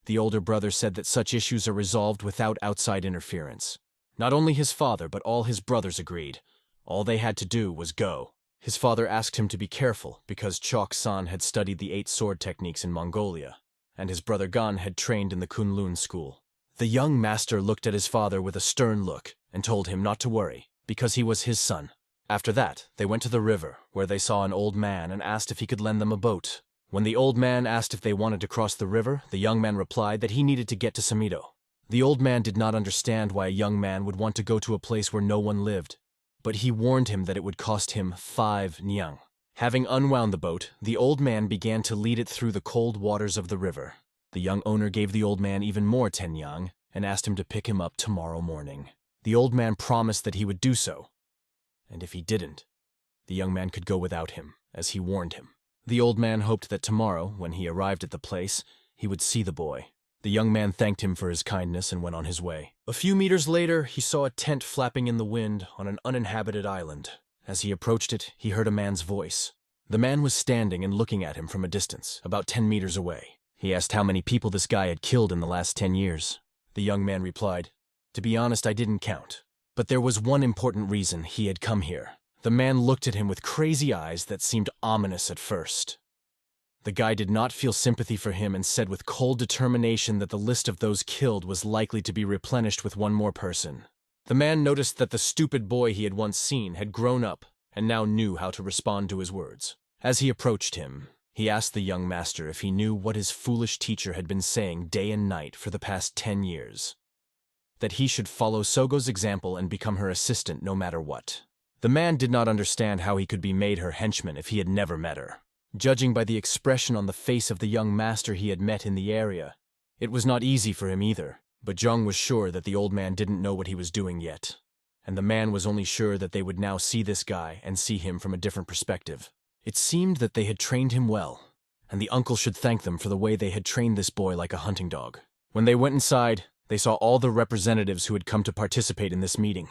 The older brother said that such issues are resolved without outside interference. Not only his father, but all his brothers agreed. All they had to do was go. His father asked him to be careful because Chok-san had studied the 8 sword techniques in Mongolia, and his brother Gan had trained in the Kunlun school. The young master looked at his father with a stern look and told him not to worry, because he was his son. After that, they went to the river, where they saw an old man and asked if he could lend them a boat. When the old man asked if they wanted to cross the river, the young man replied that he needed to get to Samido. The old man did not understand why a young man would want to go to a place where no one lived, but he warned him that it would cost him 5 nyang. Having unwound the boat, the old man began to lead it through the cold waters of the river. The young owner gave the old man even more 10 nyang and asked him to pick him up tomorrow morning. The old man promised that he would do so, and if he didn't, the young man could go without him, as he warned him. The old man hoped that tomorrow, when he arrived at the place, he would see the boy. The young man thanked him for his kindness and went on his way. A few meters later, he saw a tent flapping in the wind on an uninhabited island. As he approached it, he heard a man's voice. The man was standing and looking at him from a distance, about 10 meters away. He asked how many people this guy had killed in the last 10 years. The young man replied, "To be honest, I didn't count. But there was one important reason he had come here." The man looked at him with crazy eyes that seemed ominous at first. The guy did not feel sympathy for him and said with cold determination that the list of those killed was likely to be replenished with one more person. The man noticed that the stupid boy he had once seen had grown up and now knew how to respond to his words. As he approached him, he asked the young master if he knew what his foolish teacher had been saying day and night for the past 10 years. That he should follow Sogo's example and become her assistant no matter what. The man did not understand how he could be made her henchman if he had never met her. Judging by the expression on the face of the young master he had met in the area, it was not easy for him either, but Jung was sure that the old man didn't know what he was doing yet, and the man was only sure that they would now see this guy and see him from a different perspective. It seemed that they had trained him well, and the uncle should thank them for the way they had trained this boy like a hunting dog. When they went inside, they saw all the representatives who had come to participate in this meeting.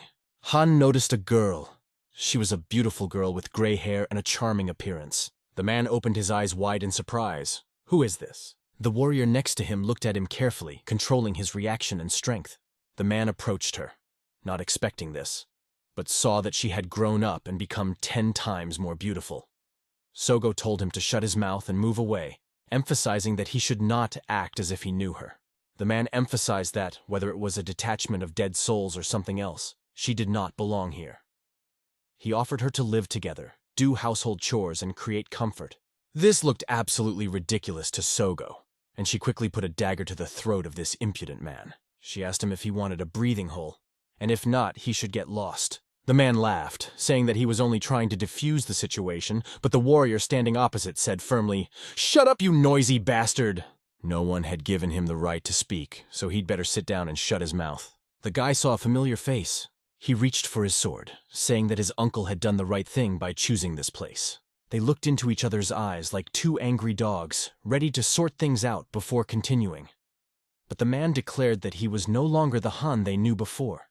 Han noticed a girl. She was a beautiful girl with gray hair and a charming appearance. The man opened his eyes wide in surprise. "Who is this?" The warrior next to him looked at him carefully, controlling his reaction and strength. The man approached her, not expecting this, but saw that she had grown up and become 10 times more beautiful. Sogo told him to shut his mouth and move away, emphasizing that he should not act as if he knew her. The man emphasized that, whether it was a detachment of dead souls or something else, she did not belong here. He offered her to live together, do household chores, and create comfort. This looked absolutely ridiculous to Sogo, and she quickly put a dagger to the throat of this impudent man. She asked him if he wanted a breathing hole, and if not, he should get lost. The man laughed, saying that he was only trying to defuse the situation, but the warrior standing opposite said firmly, "Shut up, you noisy bastard!" No one had given him the right to speak, so he'd better sit down and shut his mouth. The guy saw a familiar face. He reached for his sword, saying that his uncle had done the right thing by choosing this place. They looked into each other's eyes like two angry dogs, ready to sort things out before continuing. But the man declared that he was no longer the Han they knew before.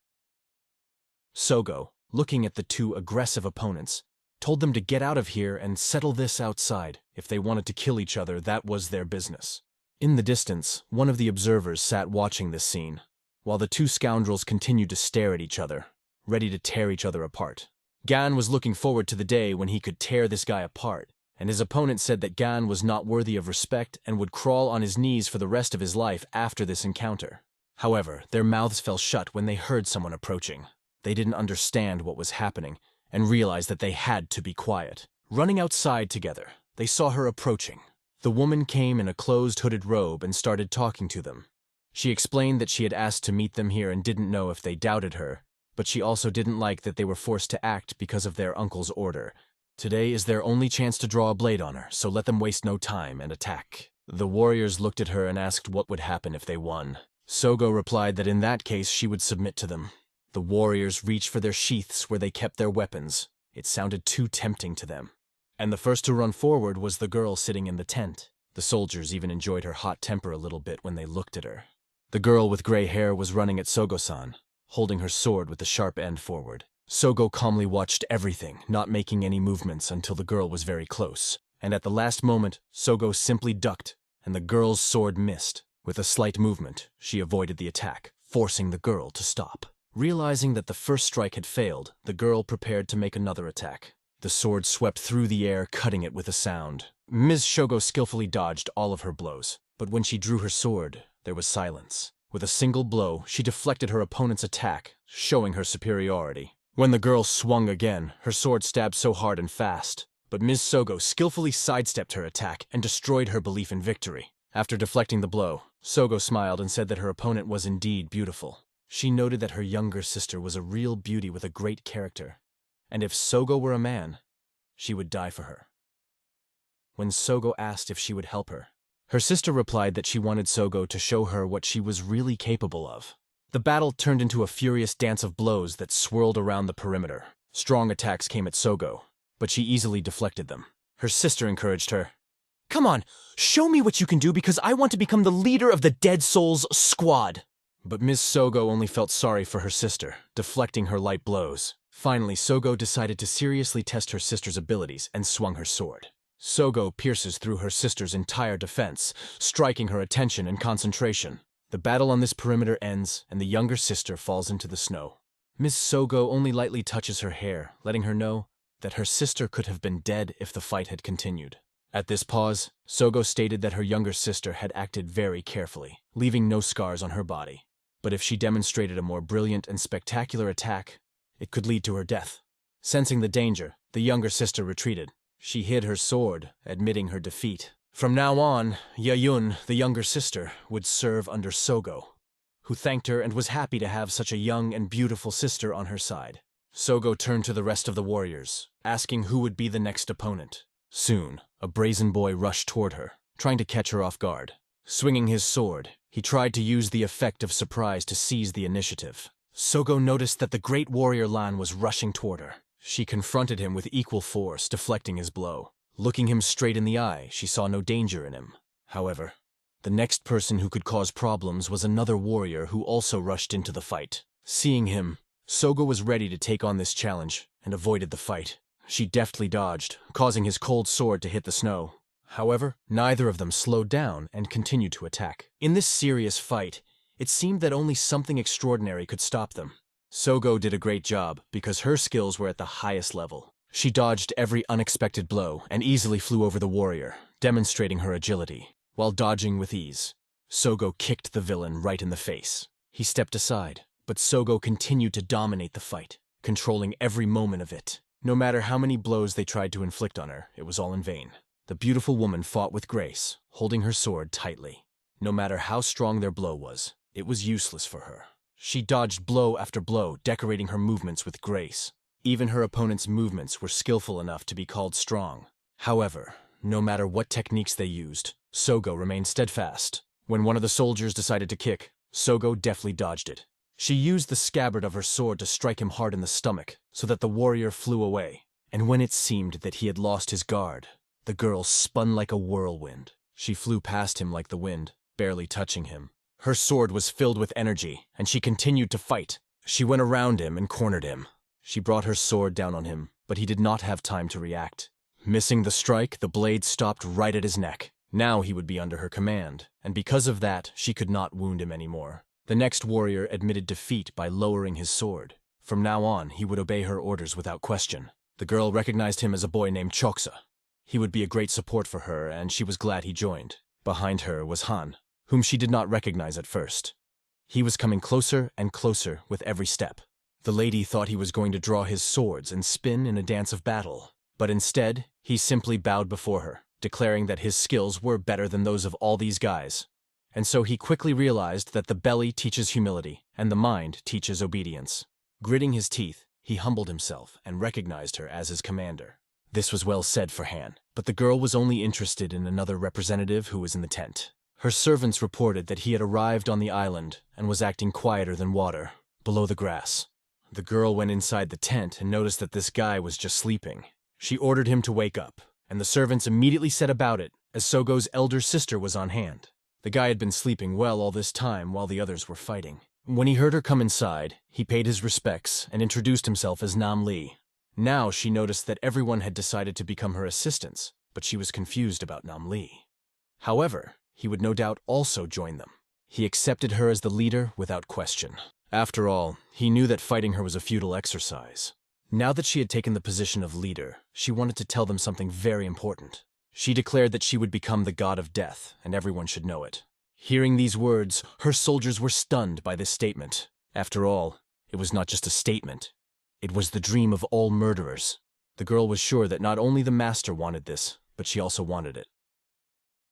Sogo, looking at the two aggressive opponents, told them to get out of here and settle this outside. If they wanted to kill each other, that was their business. In the distance, one of the observers sat watching this scene, while the two scoundrels continued to stare at each other, ready to tear each other apart. Gan was looking forward to the day when he could tear this guy apart, and his opponent said that Gan was not worthy of respect and would crawl on his knees for the rest of his life after this encounter. However, their mouths fell shut when they heard someone approaching. They didn't understand what was happening and realized that they had to be quiet. Running outside together, they saw her approaching. The woman came in a closed hooded robe and started talking to them. She explained that she had asked to meet them here and didn't know if they doubted her, but she also didn't like that they were forced to act because of their uncle's order. Today is their only chance to draw a blade on her, so let them waste no time and attack. The warriors looked at her and asked what would happen if they won. Sogo replied that in that case she would submit to them. The warriors reached for their sheaths where they kept their weapons. It sounded too tempting to them. And the first to run forward was the girl sitting in the tent. The soldiers even enjoyed her hot temper a little bit when they looked at her. The girl with gray hair was running at Sogo-san, holding her sword with the sharp end forward. Sogo calmly watched everything, not making any movements until the girl was very close. And at the last moment, Sogo simply ducked, and the girl's sword missed. With a slight movement, she avoided the attack, forcing the girl to stop. Realizing that the first strike had failed, the girl prepared to make another attack. The sword swept through the air, cutting it with a sound. Ms. Shogo skillfully dodged all of her blows, but when she drew her sword, there was silence. With a single blow, she deflected her opponent's attack, showing her superiority. When the girl swung again, her sword stabbed so hard and fast, but Ms. Sogo skillfully sidestepped her attack and destroyed her belief in victory. After deflecting the blow, Sogo smiled and said that her opponent was indeed beautiful. She noted that her younger sister was a real beauty with a great character, and if Sogo were a man, she would die for her. When Sogo asked if she would help her, her sister replied that she wanted Sogo to show her what she was really capable of. The battle turned into a furious dance of blows that swirled around the perimeter. Strong attacks came at Sogo, but she easily deflected them. Her sister encouraged her. "Come on, show me what you can do because I want to become the leader of the Dead Souls squad." But Ms. Sogo only felt sorry for her sister, deflecting her light blows. Finally, Sogo decided to seriously test her sister's abilities and swung her sword. Sogo pierces through her sister's entire defense, striking her attention and concentration. The battle on this perimeter ends, and the younger sister falls into the snow. Ms. Sogo only lightly touches her hair, letting her know that her sister could have been dead if the fight had continued. At this pause, Sogo stated that her younger sister had acted very carefully, leaving no scars on her body. But if she demonstrated a more brilliant and spectacular attack, it could lead to her death. Sensing the danger, the younger sister retreated. She hid her sword, admitting her defeat. From now on, Yayun, the younger sister, would serve under Sogo, who thanked her and was happy to have such a young and beautiful sister on her side. Sogo turned to the rest of the warriors, asking who would be the next opponent. Soon, a brazen boy rushed toward her, trying to catch her off guard. Swinging his sword, he tried to use the effect of surprise to seize the initiative. Sogo noticed that the great warrior Lan was rushing toward her. She confronted him with equal force, deflecting his blow. Looking him straight in the eye, she saw no danger in him. However, the next person who could cause problems was another warrior who also rushed into the fight. Seeing him, Sogo was ready to take on this challenge and avoided the fight. She deftly dodged, causing his cold sword to hit the snow. However, neither of them slowed down and continued to attack. In this serious fight, it seemed that only something extraordinary could stop them. Sogo did a great job because her skills were at the highest level. She dodged every unexpected blow and easily flew over the warrior, demonstrating her agility. While dodging with ease, Sogo kicked the villain right in the face. He stepped aside, but Sogo continued to dominate the fight, controlling every moment of it. No matter how many blows they tried to inflict on her, it was all in vain. The beautiful woman fought with grace, holding her sword tightly. No matter how strong their blow was, it was useless for her. She dodged blow after blow, decorating her movements with grace. Even her opponent's movements were skillful enough to be called strong. However, no matter what techniques they used, Sogo remained steadfast. When one of the soldiers decided to kick, Sogo deftly dodged it. She used the scabbard of her sword to strike him hard in the stomach, so that the warrior flew away. And when it seemed that he had lost his guard, the girl spun like a whirlwind. She flew past him like the wind, barely touching him. Her sword was filled with energy, and she continued to fight. She went around him and cornered him. She brought her sword down on him, but he did not have time to react. Missing the strike, the blade stopped right at his neck. Now he would be under her command, and because of that, she could not wound him anymore. The next warrior admitted defeat by lowering his sword. From now on, he would obey her orders without question. The girl recognized him as a boy named Choksa. He would be a great support for her, and she was glad he joined. Behind her was Han, whom she did not recognize at first. He was coming closer and closer with every step. The lady thought he was going to draw his swords and spin in a dance of battle, but instead, he simply bowed before her, declaring that his skills were better than those of all these guys. And so he quickly realized that the belly teaches humility, and the mind teaches obedience. Gritting his teeth, he humbled himself and recognized her as his commander. This was well said for Han, but the girl was only interested in another representative who was in the tent. Her servants reported that he had arrived on the island and was acting quieter than water, below the grass. The girl went inside the tent and noticed that this guy was just sleeping. She ordered him to wake up, and the servants immediately set about it, as Sogo's elder sister was on hand. The guy had been sleeping well all this time while the others were fighting. When he heard her come inside, he paid his respects and introduced himself as Nam Lee. Now she noticed that everyone had decided to become her assistants, but she was confused about Nam Lee. However, he would no doubt also join them. He accepted her as the leader without question. After all, he knew that fighting her was a futile exercise. Now that she had taken the position of leader, she wanted to tell them something very important. She declared that she would become the god of death, and everyone should know it. Hearing these words, her soldiers were stunned by this statement. After all, it was not just a statement. It was the dream of all murderers. The girl was sure that not only the master wanted this, but she also wanted it.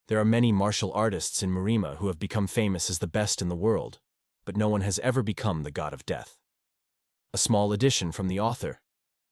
There are many martial artists in Marima who have become famous as the best in the world, but no one has ever become the god of death. A small addition from the author.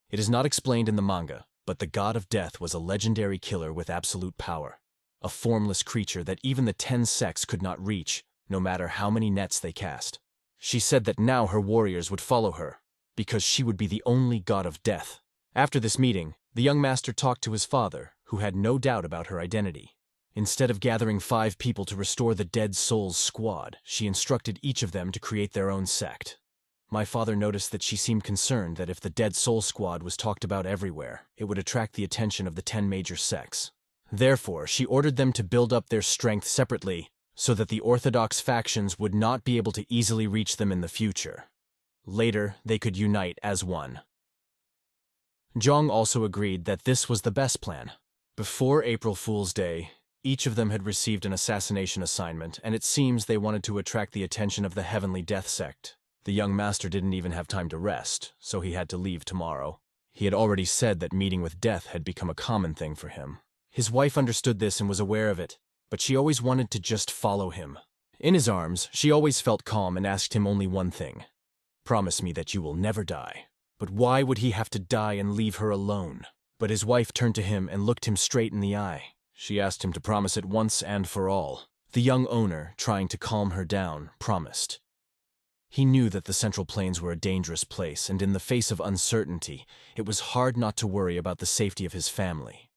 It is not explained in the manga, but the god of death was a legendary killer with absolute power, a formless creature that even the 10 sects could not reach, no matter how many nets they cast. She said that now her warriors would follow her, because she would be the only god of death. After this meeting, the young master talked to his father, who had no doubt about her identity. Instead of gathering 5 people to restore the Dead Souls squad, she instructed each of them to create their own sect. My father noticed that she seemed concerned that if the Dead Soul squad was talked about everywhere, it would attract the attention of the 10 major sects. Therefore, she ordered them to build up their strength separately, so that the orthodox factions would not be able to easily reach them in the future. Later, they could unite as one. Zhang also agreed that this was the best plan. Before April Fool's Day, each of them had received an assassination assignment, and it seems they wanted to attract the attention of the Heavenly Death Sect. The young master didn't even have time to rest, so he had to leave tomorrow. He had already said that meeting with death had become a common thing for him. His wife understood this and was aware of it, but she always wanted to just follow him. In his arms, she always felt calm and asked him only one thing. "Promise me that you will never die." But why would he have to die and leave her alone? But his wife turned to him and looked him straight in the eye. She asked him to promise it once and for all. The young owner, trying to calm her down, promised. He knew that the Central Plains were a dangerous place, and in the face of uncertainty, it was hard not to worry about the safety of his family.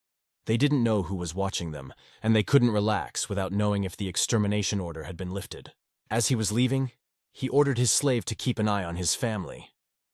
They didn't know who was watching them, and they couldn't relax without knowing if the extermination order had been lifted. As he was leaving, he ordered his slave to keep an eye on his family.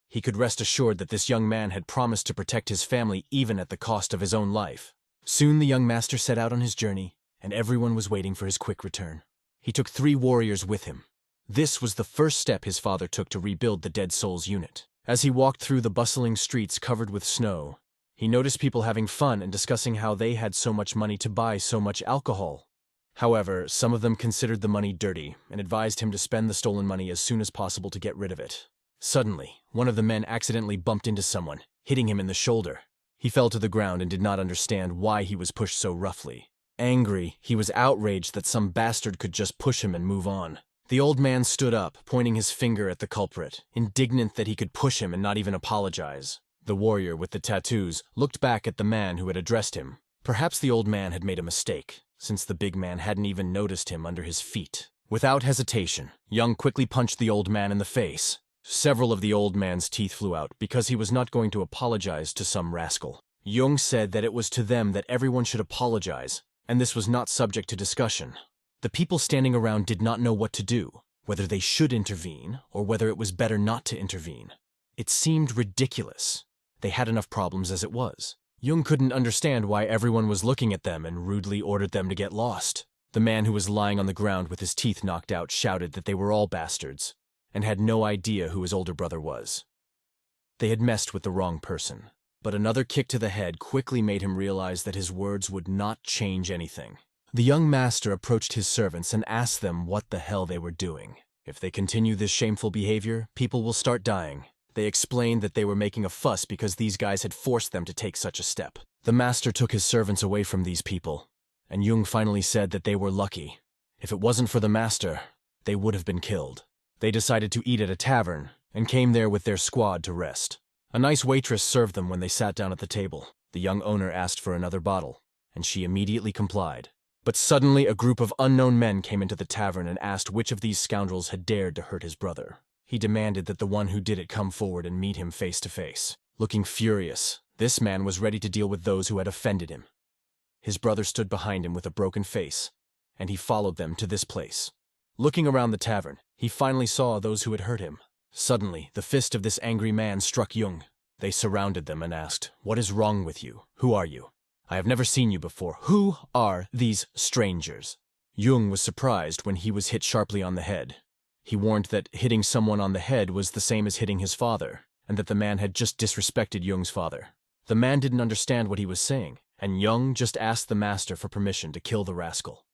He could rest assured that this young man had promised to protect his family even at the cost of his own life. Soon the young master set out on his journey, and everyone was waiting for his quick return. He took 3 warriors with him. This was the first step his father took to rebuild the Dead Souls unit. As he walked through the bustling streets covered with snow, he noticed people having fun and discussing how they had so much money to buy so much alcohol. However, some of them considered the money dirty and advised him to spend the stolen money as soon as possible to get rid of it. Suddenly, one of the men accidentally bumped into someone. hitting him in the shoulder. He fell to the ground and did not understand why he was pushed so roughly. Angry, he was outraged that some bastard could just push him and move on. The old man stood up, pointing his finger at the culprit, indignant that he could push him and not even apologize. The warrior with the tattoos looked back at the man who had addressed him. Perhaps the old man had made a mistake, since the big man hadn't even noticed him under his feet. Without hesitation, Young quickly punched the old man in the face. Several of the old man's teeth flew out because he was not going to apologize to some rascal. Young said that it was to them that everyone should apologize, and this was not subject to discussion. The people standing around did not know what to do, whether they should intervene or whether it was better not to intervene. It seemed ridiculous. They had enough problems as it was. Young couldn't understand why everyone was looking at them and rudely ordered them to get lost. The man who was lying on the ground with his teeth knocked out shouted that they were all bastards, and had no idea who his older brother was. They had messed with the wrong person, but another kick to the head quickly made him realize that his words would not change anything. The young master approached his servants and asked them what the hell they were doing. If they continue this shameful behavior, people will start dying. They explained that they were making a fuss because these guys had forced them to take such a step. The master took his servants away from these people, and Jung finally said that they were lucky. If it wasn't for the master, they would have been killed. They decided to eat at a tavern, and came there with their squad to rest. A nice waitress served them when they sat down at the table. The young owner asked for another bottle, and she immediately complied. But suddenly a group of unknown men came into the tavern and asked which of these scoundrels had dared to hurt his brother. He demanded that the one who did it come forward and meet him face to face. Looking furious, this man was ready to deal with those who had offended him. His brother stood behind him with a broken face, and he followed them to this place. Looking around the tavern, he finally saw those who had hurt him. Suddenly, the fist of this angry man struck Jung. They surrounded them and asked, "What is wrong with you? Who are you? I have never seen you before. Who are these strangers?" Jung was surprised when he was hit sharply on the head. He warned that hitting someone on the head was the same as hitting his father, and that the man had just disrespected Jung's father. The man didn't understand what he was saying, and Jung just asked the master for permission to kill the rascal.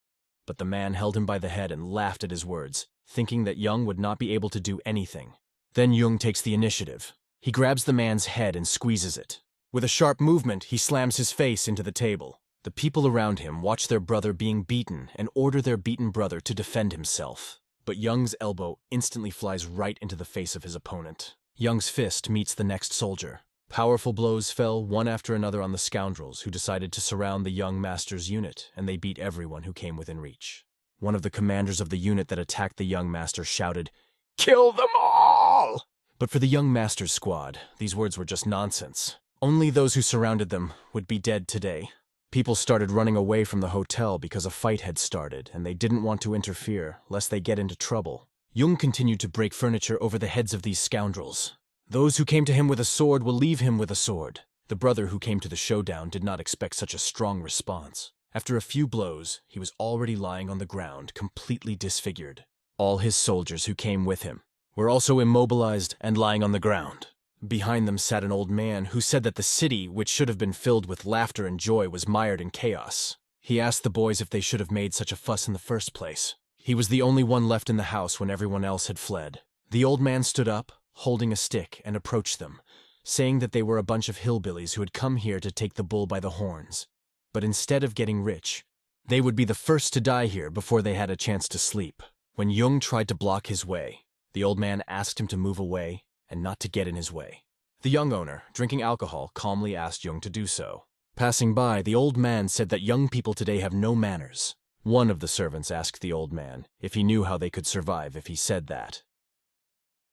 But the man held him by the head and laughed at his words, thinking that Jung would not be able to do anything. Then Jung takes the initiative. He grabs the man's head and squeezes it. With a sharp movement, he slams his face into the table. The people around him watch their brother being beaten and order their beaten brother to defend himself. But Jung's elbow instantly flies right into the face of his opponent. Jung's fist meets the next soldier. Powerful blows fell one after another on the scoundrels who decided to surround the young master's unit, and they beat everyone who came within reach. One of the commanders of the unit that attacked the young master shouted, "Kill them all!" But for the young master's squad, these words were just nonsense. Only those who surrounded them would be dead today. People started running away from the hotel because a fight had started, and they didn't want to interfere, lest they get into trouble. Jung continued to break furniture over the heads of these scoundrels. Those who came to him with a sword will leave him with a sword. The brother who came to the showdown did not expect such a strong response. After a few blows, he was already lying on the ground, completely disfigured. All his soldiers who came with him were also immobilized and lying on the ground. Behind them sat an old man who said that the city, which should have been filled with laughter and joy, was mired in chaos. He asked the boys if they should have made such a fuss in the first place. He was the only one left in the house when everyone else had fled. The old man stood up, holding a stick, and approached them, saying that they were a bunch of hillbillies who had come here to take the bull by the horns. But instead of getting rich, they would be the first to die here before they had a chance to sleep. When Jung tried to block his way, the old man asked him to move away and not to get in his way. The young owner, drinking alcohol, calmly asked Jung to do so. Passing by, the old man said that young people today have no manners. One of the servants asked the old man if he knew how they could survive if he said that.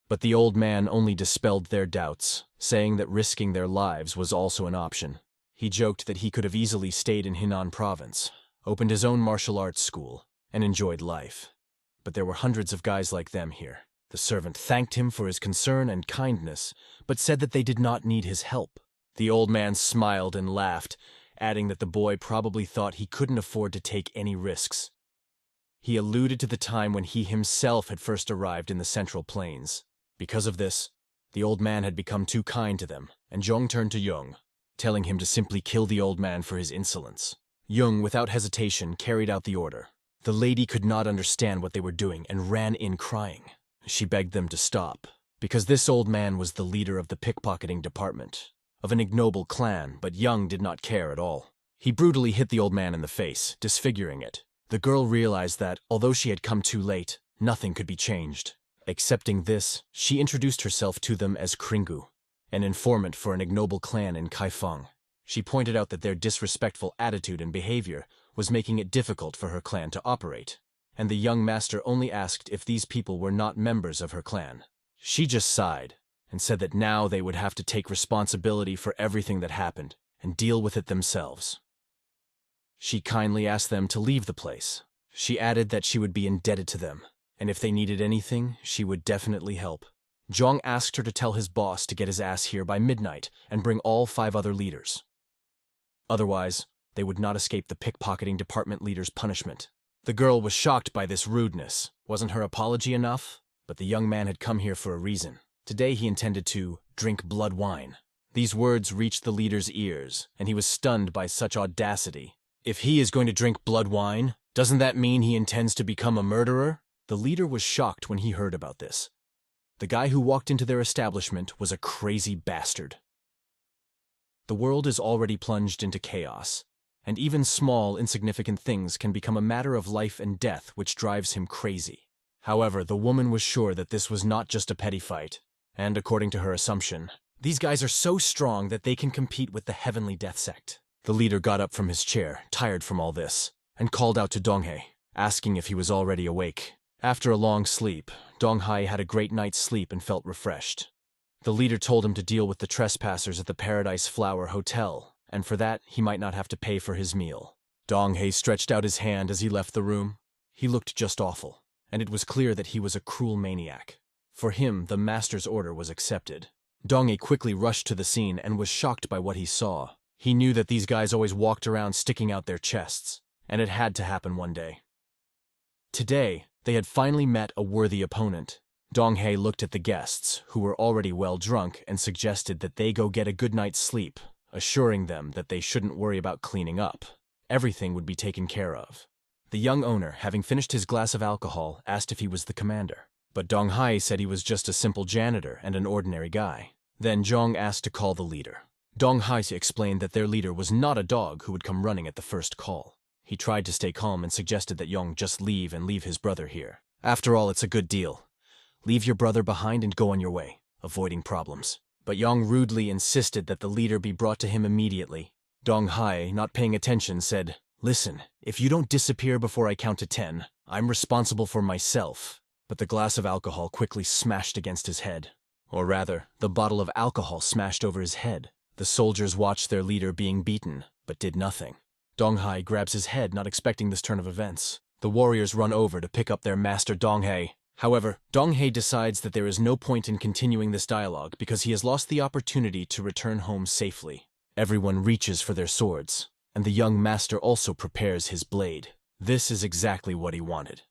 But the old man only dispelled their doubts, saying that risking their lives was also an option. He joked that he could have easily stayed in Henan province, opened his own martial arts school, and enjoyed life. But there were hundreds of guys like them here. The servant thanked him for his concern and kindness, but said that they did not need his help. The old man smiled and laughed, adding that the boy probably thought he couldn't afford to take any risks. He alluded to the time when he himself had first arrived in the Central Plains. Because of this, the old man had become too kind to them, and Jung turned to Jung, telling him to simply kill the old man for his insolence. Jung, without hesitation, carried out the order. The lady could not understand what they were doing and ran in crying. She begged them to stop, because this old man was the leader of the pickpocketing department. of an ignoble clan, but Young did not care at all. He brutally hit the old man in the face, disfiguring it. The girl realized that, although she had come too late, nothing could be changed. Accepting this, she introduced herself to them as Kringu, an informant for an ignoble clan in Kaifeng. She pointed out that their disrespectful attitude and behavior was making it difficult for her clan to operate, and the young master only asked if these people were not members of her clan. She just sighed and said that now they would have to take responsibility for everything that happened and deal with it themselves. She kindly asked them to leave the place. She added that she would be indebted to them, and if they needed anything, she would definitely help. Zhang asked her to tell his boss to get his ass here by midnight and bring all 5 other leaders. Otherwise, they would not escape the pickpocketing department leader's punishment. The girl was shocked by this rudeness. Wasn't her apology enough? But the young man had come here for a reason. Today he intended to drink blood wine. These words reached the leader's ears, and he was stunned by such audacity. If he is going to drink blood wine, doesn't that mean he intends to become a murderer? The leader was shocked when he heard about this. The guy who walked into their establishment was a crazy bastard. The world is already plunged into chaos, and even small, insignificant things can become a matter of life and death, which drives him crazy. However, the woman was sure that this was not just a petty fight, and according to her assumption, these guys are so strong that they can compete with the Heavenly Death Sect. The leader got up from his chair, tired from all this, and called out to Donghae, asking if he was already awake. After a long sleep, Donghae had a great night's sleep and felt refreshed. The leader told him to deal with the trespassers at the Paradise Flower Hotel, and for that he might not have to pay for his meal. Donghae stretched out his hand as he left the room. He looked just awful, and it was clear that he was a cruel maniac. For him, the master's order was accepted. Donghae quickly rushed to the scene and was shocked by what he saw. He knew that these guys always walked around sticking out their chests, and it had to happen one day. Today, they had finally met a worthy opponent. Donghae looked at the guests, who were already well drunk, and suggested that they go get a good night's sleep, assuring them that they shouldn't worry about cleaning up. Everything would be taken care of. The young owner, having finished his glass of alcohol, asked if he was the commander. But Donghae said he was just a simple janitor and an ordinary guy. Then Zhang asked to call the leader. Donghae explained that their leader was not a dog who would come running at the first call. He tried to stay calm and suggested that Yong just leave and leave his brother here. After all, it's a good deal. Leave your brother behind and go on your way, avoiding problems. But Yong rudely insisted that the leader be brought to him immediately. Donghae, not paying attention, said, "Listen, if you don't disappear before I count to 10, I'm responsible for myself." But the glass of alcohol quickly smashed against his head. Or rather, the bottle of alcohol smashed over his head. The soldiers watched their leader being beaten, but did nothing. Donghae grabs his head, not expecting this turn of events. The warriors run over to pick up their master Donghae. However, Donghae decides that there is no point in continuing this dialogue because he has lost the opportunity to return home safely. Everyone reaches for their swords, and the young master also prepares his blade. This is exactly what he wanted.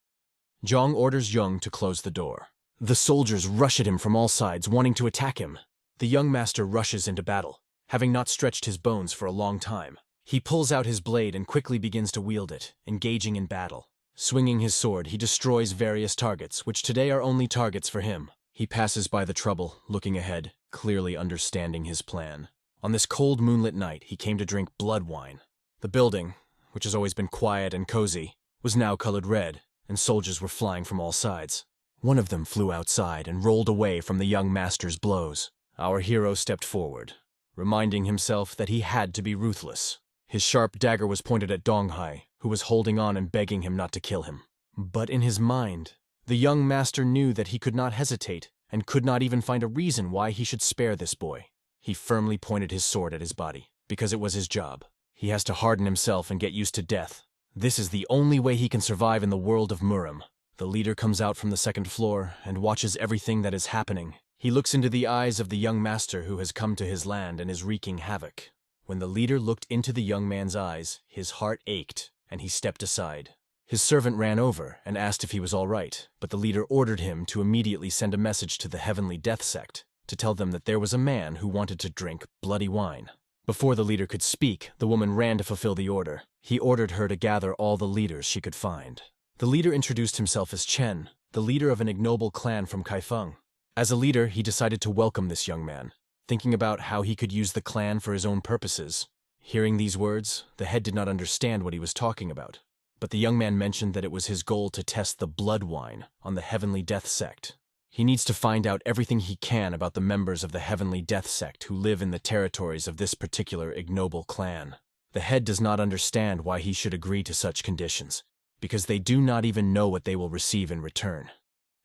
Zhang orders Young to close the door. The soldiers rush at him from all sides, wanting to attack him. The young master rushes into battle, having not stretched his bones for a long time. He pulls out his blade and quickly begins to wield it, engaging in battle. Swinging his sword, he destroys various targets, which today are only targets for him. He passes by the trouble, looking ahead, clearly understanding his plan. On this cold moonlit night, he came to drink blood wine. The building, which has always been quiet and cozy, was now colored red, and soldiers were flying from all sides. One of them flew outside and rolled away from the young master's blows. Our hero stepped forward, reminding himself that he had to be ruthless. His sharp dagger was pointed at Donghae, who was holding on and begging him not to kill him. But in his mind, the young master knew that he could not hesitate and could not even find a reason why he should spare this boy. He firmly pointed his sword at his body, because it was his job. He has to harden himself and get used to death. This is the only way he can survive in the world of Murim. The leader comes out from the second floor and watches everything that is happening. He looks into the eyes of the young master who has come to his land and is wreaking havoc. When the leader looked into the young man's eyes, his heart ached, and he stepped aside. His servant ran over and asked if he was all right, but the leader ordered him to immediately send a message to the Heavenly Death Sect to tell them that there was a man who wanted to drink bloody wine. Before the leader could speak, the woman ran to fulfill the order. He ordered her to gather all the leaders she could find. The leader introduced himself as Chen, the leader of an ignoble clan from Kaifeng. As a leader, he decided to welcome this young man. thinking about how he could use the clan for his own purposes. Hearing these words, the head did not understand what he was talking about. But the young man mentioned that it was his goal to test the blood wine on the Heavenly Death Sect. He needs to find out everything he can about the members of the Heavenly Death Sect who live in the territories of this particular ignoble clan. The head does not understand why he should agree to such conditions, because they do not even know what they will receive in return.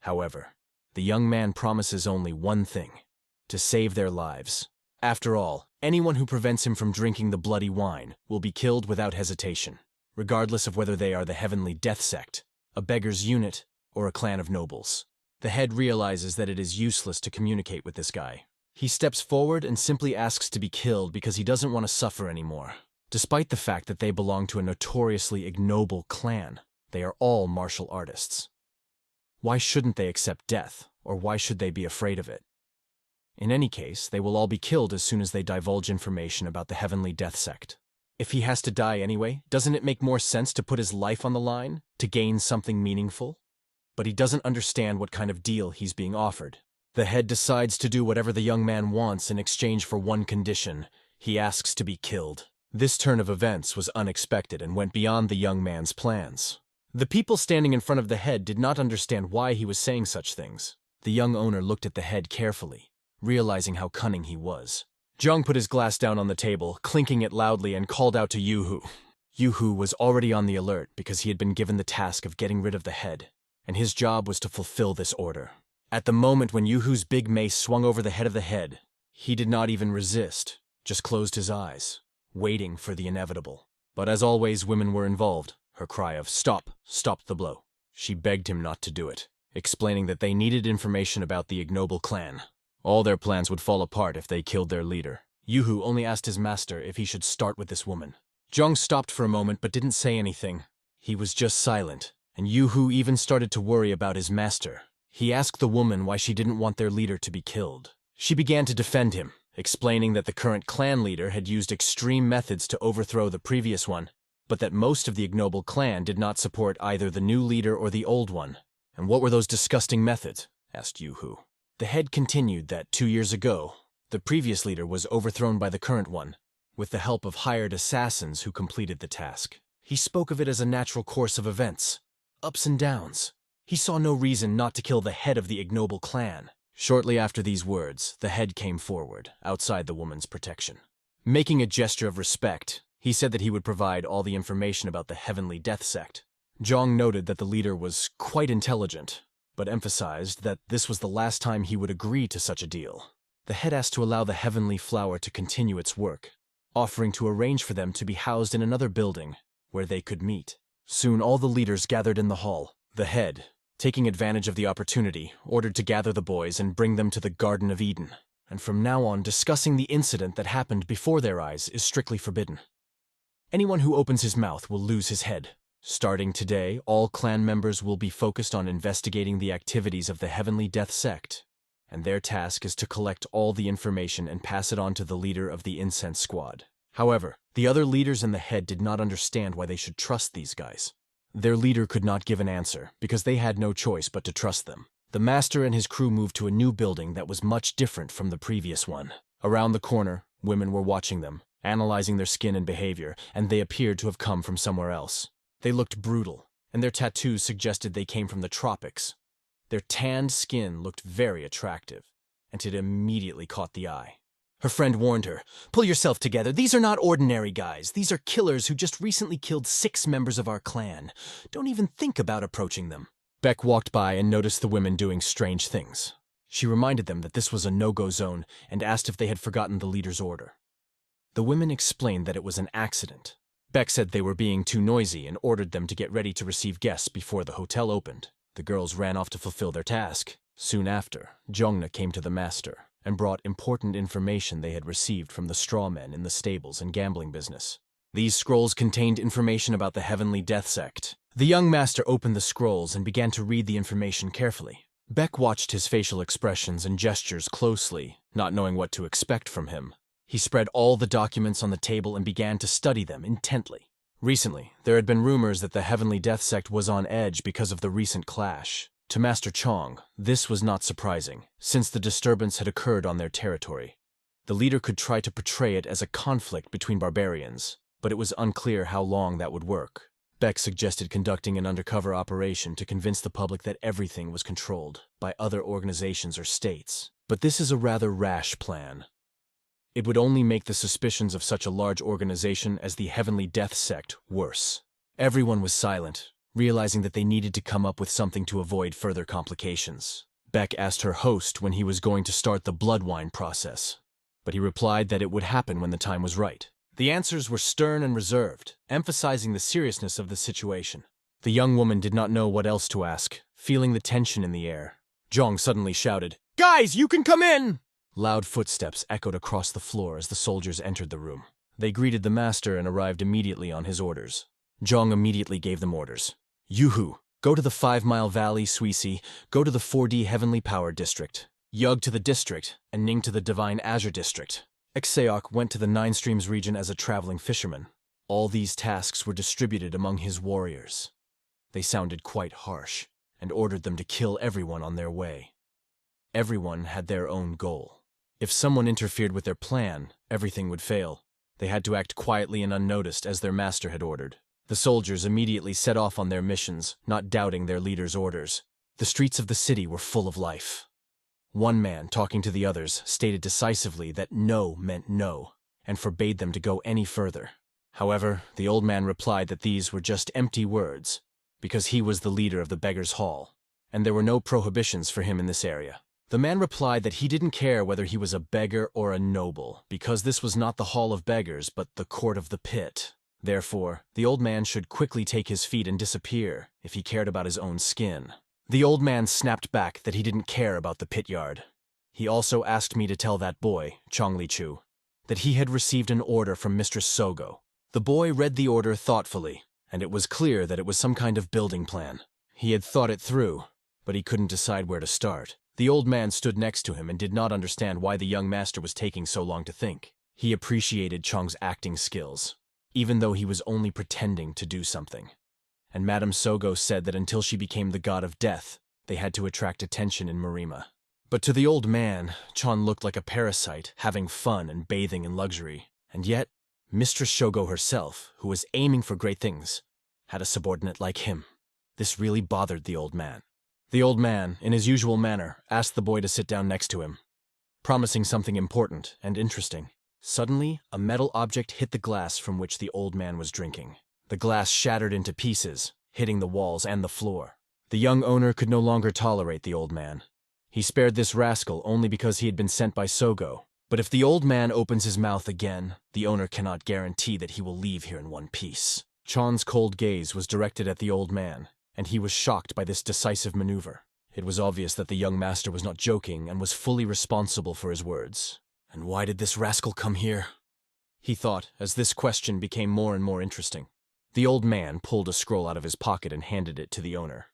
However, the young man promises only one thing: to save their lives. After all, anyone who prevents him from drinking the bloody wine will be killed without hesitation, regardless of whether they are the Heavenly Death Sect, a beggar's unit, or a clan of nobles. The head realizes that it is useless to communicate with this guy. He steps forward and simply asks to be killed because he doesn't want to suffer anymore. Despite the fact that they belong to a notoriously ignoble clan, they are all martial artists. Why shouldn't they accept death, or why should they be afraid of it? In any case, they will all be killed as soon as they divulge information about the Heavenly Death Sect. If he has to die anyway, doesn't it make more sense to put his life on the line, to gain something meaningful? But he doesn't understand what kind of deal he's being offered. The head decides to do whatever the young man wants in exchange for one condition: he asks to be killed. This turn of events was unexpected and went beyond the young man's plans. The people standing in front of the head did not understand why he was saying such things. The young owner looked at the head carefully, realizing how cunning he was. Jung put his glass down on the table, clinking it loudly, and called out to Yoo-hoo. Yoo-hoo was already on the alert because he had been given the task of getting rid of the head, and his job was to fulfill this order. At the moment when Yoo-hoo's big mace swung over the head of the head, he did not even resist, just closed his eyes, waiting for the inevitable. But as always, women were involved. Her cry of "Stop!" stopped the blow. She begged him not to do it, explaining that they needed information about the ignoble clan. All their plans would fall apart if they killed their leader. Yoo-hoo only asked his master if he should start with this woman. Jung stopped for a moment but didn't say anything. He was just silent, and Yoo-hoo even started to worry about his master. He asked the woman why she didn't want their leader to be killed. She began to defend him, explaining that the current clan leader had used extreme methods to overthrow the previous one, but that most of the ignoble clan did not support either the new leader or the old one. "And what were those disgusting methods?" asked Yoo-hoo. The head continued that 2 years ago, the previous leader was overthrown by the current one, with the help of hired assassins who completed the task. He spoke of it as a natural course of events, ups and downs. He saw no reason not to kill the head of the ignoble clan. Shortly after these words, the head came forward, outside the woman's protection. Making a gesture of respect, he said that he would provide all the information about the Heavenly Death Sect. Jong noted that the leader was quite intelligent, but emphasized that this was the last time he would agree to such a deal. The head asked to allow the Heavenly Flower to continue its work, offering to arrange for them to be housed in another building where they could meet. Soon all the leaders gathered in the hall. The head, taking advantage of the opportunity, ordered to gather the boys and bring them to the Garden of Eden. And from now on, discussing the incident that happened before their eyes is strictly forbidden. Anyone who opens his mouth will lose his head. Starting today, all clan members will be focused on investigating the activities of the Heavenly Death Sect, and their task is to collect all the information and pass it on to the leader of the Incense Squad. However, the other leaders and the head did not understand why they should trust these guys. Their leader could not give an answer, because they had no choice but to trust them. The master and his crew moved to a new building that was much different from the previous one. Around the corner, women were watching them, analyzing their skin and behavior, and they appeared to have come from somewhere else. They looked brutal, and their tattoos suggested they came from the tropics. Their tanned skin looked very attractive, and it immediately caught the eye. Her friend warned her, "Pull yourself together. These are not ordinary guys. These are killers who just recently killed 6 members of our clan. Don't even think about approaching them." Beck walked by and noticed the women doing strange things. She reminded them that this was a no-go zone and asked if they had forgotten the leader's order. The women explained that it was an accident. Beck said they were being too noisy and ordered them to get ready to receive guests before the hotel opened. The girls ran off to fulfill their task. Soon after, Jongna came to the master and brought important information they had received from the straw men in the stables and gambling business. These scrolls contained information about the Heavenly Death Sect. The young master opened the scrolls and began to read the information carefully. Beck watched his facial expressions and gestures closely, not knowing what to expect from him. He spread all the documents on the table and began to study them intently. Recently, there had been rumors that the Heavenly Death Sect was on edge because of the recent clash. To Master Chong, this was not surprising, since the disturbance had occurred on their territory. The leader could try to portray it as a conflict between barbarians, but it was unclear how long that would work. Beck suggested conducting an undercover operation to convince the public that everything was controlled by other organizations or states. But this is a rather rash plan. It would only make the suspicions of such a large organization as the Heavenly Death Sect worse. Everyone was silent, realizing that they needed to come up with something to avoid further complications. Beck asked her host when he was going to start the blood wine process, but he replied that it would happen when the time was right. The answers were stern and reserved, emphasizing the seriousness of the situation. The young woman did not know what else to ask, feeling the tension in the air. Zhong suddenly shouted, "Guys, you can come in!" Loud footsteps echoed across the floor as the soldiers entered the room. They greeted the master and arrived immediately on his orders. Zhong immediately gave them orders. Yuhu, go to the 5-Mile Valley, Suisi, go to the 4D Heavenly Power District. Yug to the district, and Ning to the Divine Azure District. Xeok went to the Nine Streams region as a traveling fisherman. All these tasks were distributed among his warriors. They sounded quite harsh, and ordered them to kill everyone on their way. Everyone had their own goal. If someone interfered with their plan, everything would fail. They had to act quietly and unnoticed as their master had ordered. The soldiers immediately set off on their missions, not doubting their leader's orders. The streets of the city were full of life. One man, talking to the others, stated decisively that no meant no, and forbade them to go any further. However, the old man replied that these were just empty words, because he was the leader of the Beggars' Hall, and there were no prohibitions for him in this area. The man replied that he didn't care whether he was a beggar or a noble, because this was not the Hall of Beggars, but the Court of the Pit. Therefore, the old man should quickly take his feet and disappear if he cared about his own skin. The old man snapped back that he didn't care about the pit yard. He also asked me to tell that boy, Chongli Chu, that he had received an order from Mistress Sogo. The boy read the order thoughtfully, and it was clear that it was some kind of building plan. He had thought it through, but he couldn't decide where to start. The old man stood next to him and did not understand why the young master was taking so long to think. He appreciated Chong's acting skills, even though he was only pretending to do something. And Madame Sogo said that until she became the god of death, they had to attract attention in Marima. But to the old man, Chon looked like a parasite, having fun and bathing in luxury. And yet, Mistress Shogo herself, who was aiming for great things, had a subordinate like him. This really bothered the old man. The old man, in his usual manner, asked the boy to sit down next to him, promising something important and interesting. Suddenly, a metal object hit the glass from which the old man was drinking. The glass shattered into pieces, hitting the walls and the floor. The young owner could no longer tolerate the old man. He spared this rascal only because he had been sent by Sogo. But if the old man opens his mouth again, the owner cannot guarantee that he will leave here in one piece. Chon's cold gaze was directed at the old man, and he was shocked by this decisive maneuver. It was obvious that the young master was not joking and was fully responsible for his words. And why did this rascal come here? He thought, as this question became more and more interesting. The old man pulled a scroll out of his pocket and handed it to the owner.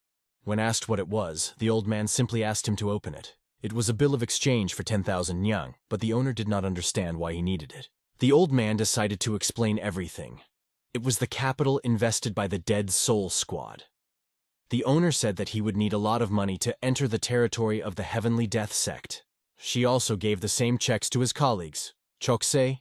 When asked what it was, the old man simply asked him to open it. It was a bill of exchange for 10,000 nyang, but the owner did not understand why he needed it. The old man decided to explain everything. It was the capital invested by the Dead Soul Squad. The owner said that he would need a lot of money to enter the territory of the Heavenly Death Sect. She also gave the same checks to his colleagues, Choksei,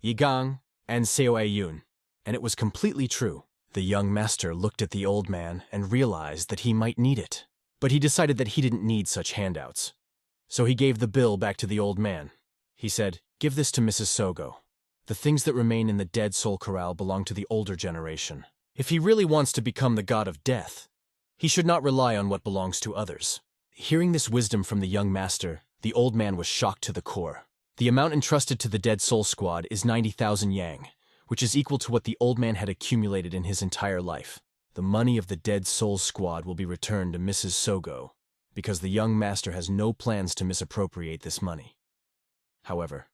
Yigang, and Seo Ayun. And it was completely true. The young master looked at the old man and realized that he might need it. But he decided that he didn't need such handouts. So he gave the bill back to the old man. He said, "Give this to Mrs. Sogo. The things that remain in the Dead Soul Corral belong to the older generation. If he really wants to become the god of death, he should not rely on what belongs to others." Hearing this wisdom from the young master, the old man was shocked to the core. The amount entrusted to the Dead Soul Squad is 90,000 yang, which is equal to what the old man had accumulated in his entire life. The money of the Dead Soul Squad will be returned to Mrs. Sogo, because the young master has no plans to misappropriate this money. However,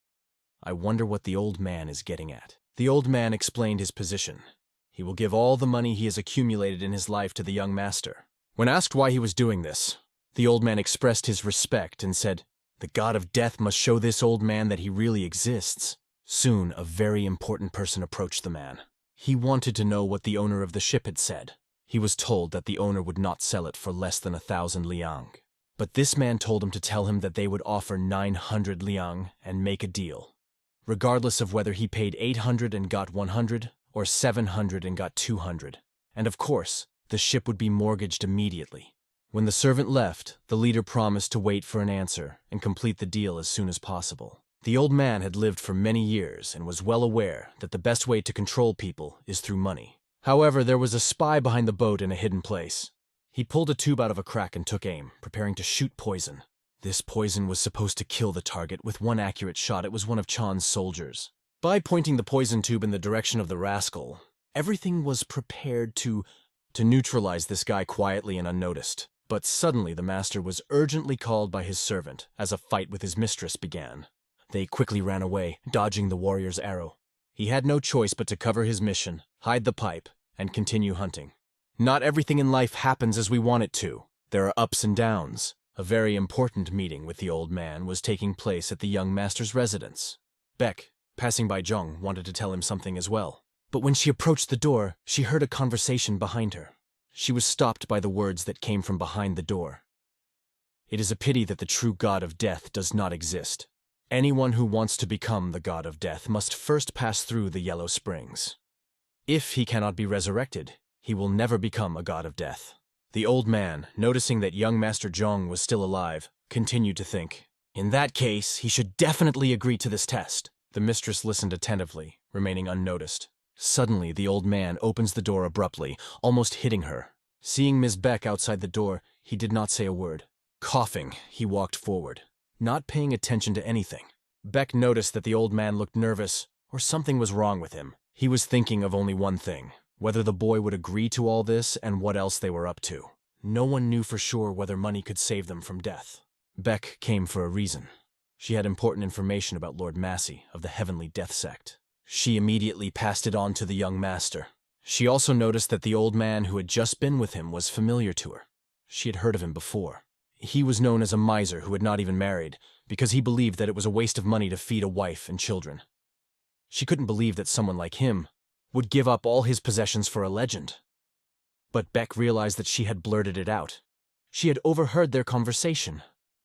I wonder what the old man is getting at. The old man explained his position. He will give all the money he has accumulated in his life to the young master. When asked why he was doing this, the old man expressed his respect and said, "The god of death must show this old man that he really exists." Soon, a very important person approached the man. He wanted to know what the owner of the ship had said. He was told that the owner would not sell it for less than 1,000 liang. But this man told him to tell him that they would offer 900 liang and make a deal. regardless of whether he paid 800 and got 100 or 700 and got 200. And of course, the ship would be mortgaged immediately. When the servant left, the leader promised to wait for an answer and complete the deal as soon as possible. The old man had lived for many years and was well aware that the best way to control people is through money. However, there was a spy behind the boat in a hidden place. He pulled a tube out of a crack and took aim, preparing to shoot poison. This poison was supposed to kill the target. With one accurate shot, it was one of Chan's soldiers. By pointing the poison tube in the direction of the rascal, everything was prepared to neutralize this guy quietly and unnoticed. But suddenly the master was urgently called by his servant as a fight with his mistress began. They quickly ran away, dodging the warrior's arrow. He had no choice but to cover his mission, hide the pipe, and continue hunting. Not everything in life happens as we want it to. There are ups and downs. A very important meeting with the old man was taking place at the young master's residence. Beck, passing by Zhong, wanted to tell him something as well. But when she approached the door, she heard a conversation behind her. She was stopped by the words that came from behind the door. It is a pity that the true god of death does not exist. Anyone who wants to become the god of death must first pass through the Yellow Springs. If he cannot be resurrected, he will never become a god of death. The old man, noticing that young Master Zhong was still alive, continued to think, in that case, he should definitely agree to this test. The mistress listened attentively, remaining unnoticed. Suddenly, the old man opens the door abruptly, almost hitting her. Seeing Ms. Beck outside the door, he did not say a word. Coughing, he walked forward, not paying attention to anything. Beck noticed that the old man looked nervous, or something was wrong with him. He was thinking of only one thing, whether the boy would agree to all this and what else they were up to. No one knew for sure whether money could save them from death. Beck came for a reason. She had important information about Lord Massey of the Heavenly Death Sect. She immediately passed it on to the young master. She also noticed that the old man who had just been with him was familiar to her. She had heard of him before. He was known as a miser who had not even married, because he believed that it was a waste of money to feed a wife and children. She couldn't believe that someone like him would give up all his possessions for a legend. But Beck realized that she had blurted it out. She had overheard their conversation.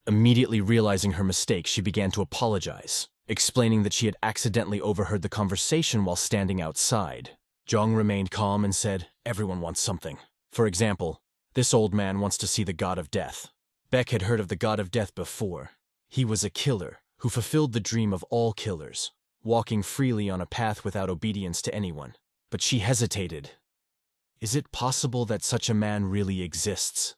Immediately realizing her mistake, she began to apologize, explaining that she had accidentally overheard the conversation while standing outside. Zhong remained calm and said, everyone wants something. For example, this old man wants to see the god of death. Beck had heard of the god of death before. He was a killer who fulfilled the dream of all killers, walking freely on a path without obedience to anyone. But she hesitated. Is it possible that such a man really exists?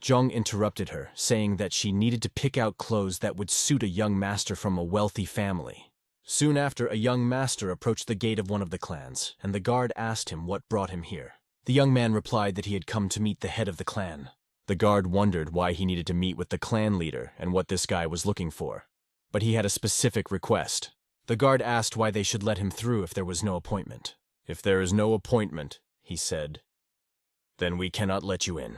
Zhong interrupted her, saying that she needed to pick out clothes that would suit a young master from a wealthy family. Soon after, a young master approached the gate of one of the clans, and the guard asked him what brought him here. The young man replied that he had come to meet the head of the clan. The guard wondered why he needed to meet with the clan leader and what this guy was looking for. But he had a specific request. The guard asked why they should let him through if there was no appointment. If there is no appointment, he said, then we cannot let you in.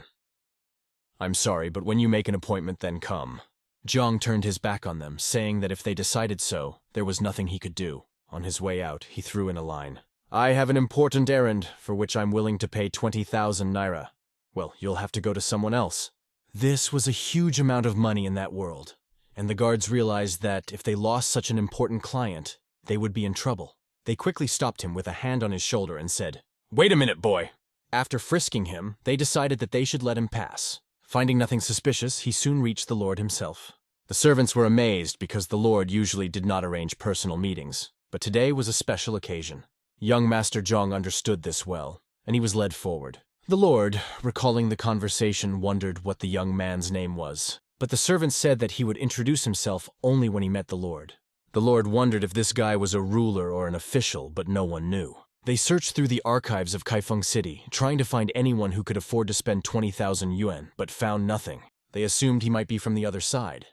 I'm sorry, but when you make an appointment, then come. Zhong turned his back on them, saying that if they decided so, there was nothing he could do. On his way out, he threw in a line. I have an important errand, for which I'm willing to pay 20,000 naira. Well, you'll have to go to someone else. This was a huge amount of money in that world, and the guards realized that if they lost such an important client, they would be in trouble. They quickly stopped him with a hand on his shoulder and said, Wait a minute, boy! After frisking him, they decided that they should let him pass. Finding nothing suspicious, he soon reached the Lord himself. The servants were amazed because the Lord usually did not arrange personal meetings, but today was a special occasion. Young Master Zhong understood this well, and he was led forward. The Lord, recalling the conversation, wondered what the young man's name was, but the servant said that he would introduce himself only when he met the Lord. The Lord wondered if this guy was a ruler or an official, but no one knew. They searched through the archives of Kaifeng City, trying to find anyone who could afford to spend 20,000 yuan, but found nothing. They assumed he might be from the other side,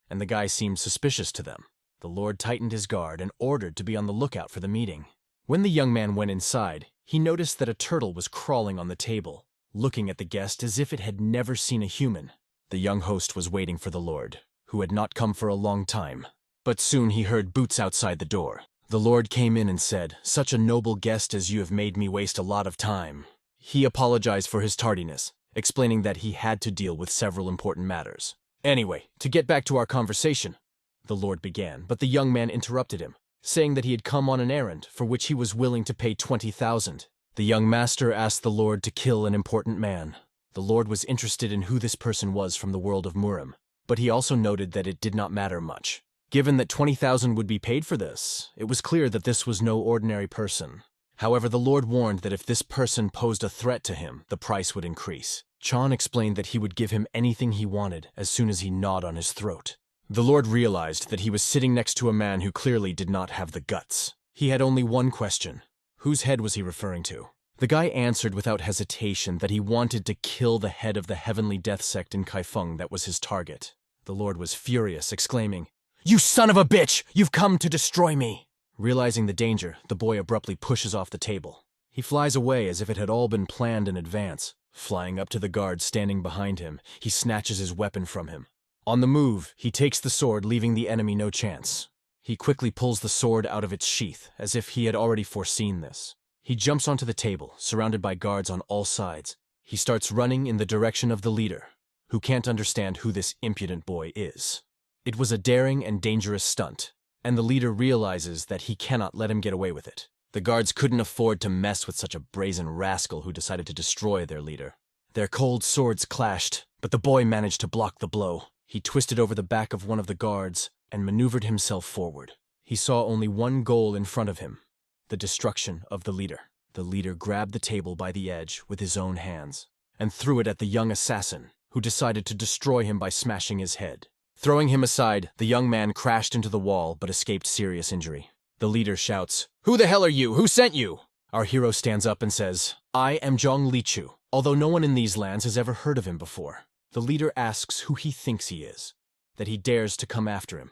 and the guy seemed suspicious to them. The Lord tightened his guard and ordered to be on the lookout for the meeting. When the young man went inside, he noticed that a turtle was crawling on the table, looking at the guest as if it had never seen a human. The young host was waiting for the Lord, who had not come for a long time. But soon he heard boots outside the door. The Lord came in and said, Such a noble guest as you have made me waste a lot of time. He apologized for his tardiness, explaining that he had to deal with several important matters. Anyway, to get back to our conversation, the Lord began, but the young man interrupted him, saying that he had come on an errand for which he was willing to pay 20,000. The young master asked the Lord to kill an important man. The Lord was interested in who this person was from the world of Murim, but he also noted that it did not matter much. Given that 20,000 would be paid for this, it was clear that this was no ordinary person. However, the Lord warned that if this person posed a threat to him, the price would increase. Chan explained that he would give him anything he wanted as soon as he gnawed on his throat. The Lord realized that he was sitting next to a man who clearly did not have the guts. He had only one question. Whose head was he referring to? The guy answered without hesitation that he wanted to kill the head of the heavenly death sect in Kaifeng that was his target. The Lord was furious, exclaiming, "You son of a bitch! You've come to destroy me!" Realizing the danger, the boy abruptly pushes off the table. He flies away as if it had all been planned in advance. Flying up to the guard standing behind him, he snatches his weapon from him. On the move, he takes the sword, leaving the enemy no chance. He quickly pulls the sword out of its sheath, as if he had already foreseen this. He jumps onto the table, surrounded by guards on all sides. He starts running in the direction of the leader, who can't understand who this impudent boy is. It was a daring and dangerous stunt, and the leader realizes that he cannot let him get away with it. The guards couldn't afford to mess with such a brazen rascal who decided to destroy their leader. Their cold swords clashed, but the boy managed to block the blow. He twisted over the back of one of the guards and maneuvered himself forward. He saw only one goal in front of him, the destruction of the leader. The leader grabbed the table by the edge with his own hands and threw it at the young assassin, who decided to destroy him by smashing his head. Throwing him aside, the young man crashed into the wall but escaped serious injury. The leader shouts, "Who the hell are you? Who sent you?" Our hero stands up and says, "I am Zhang Lichu," although no one in these lands has ever heard of him before. The leader asks who he thinks he is, that he dares to come after him.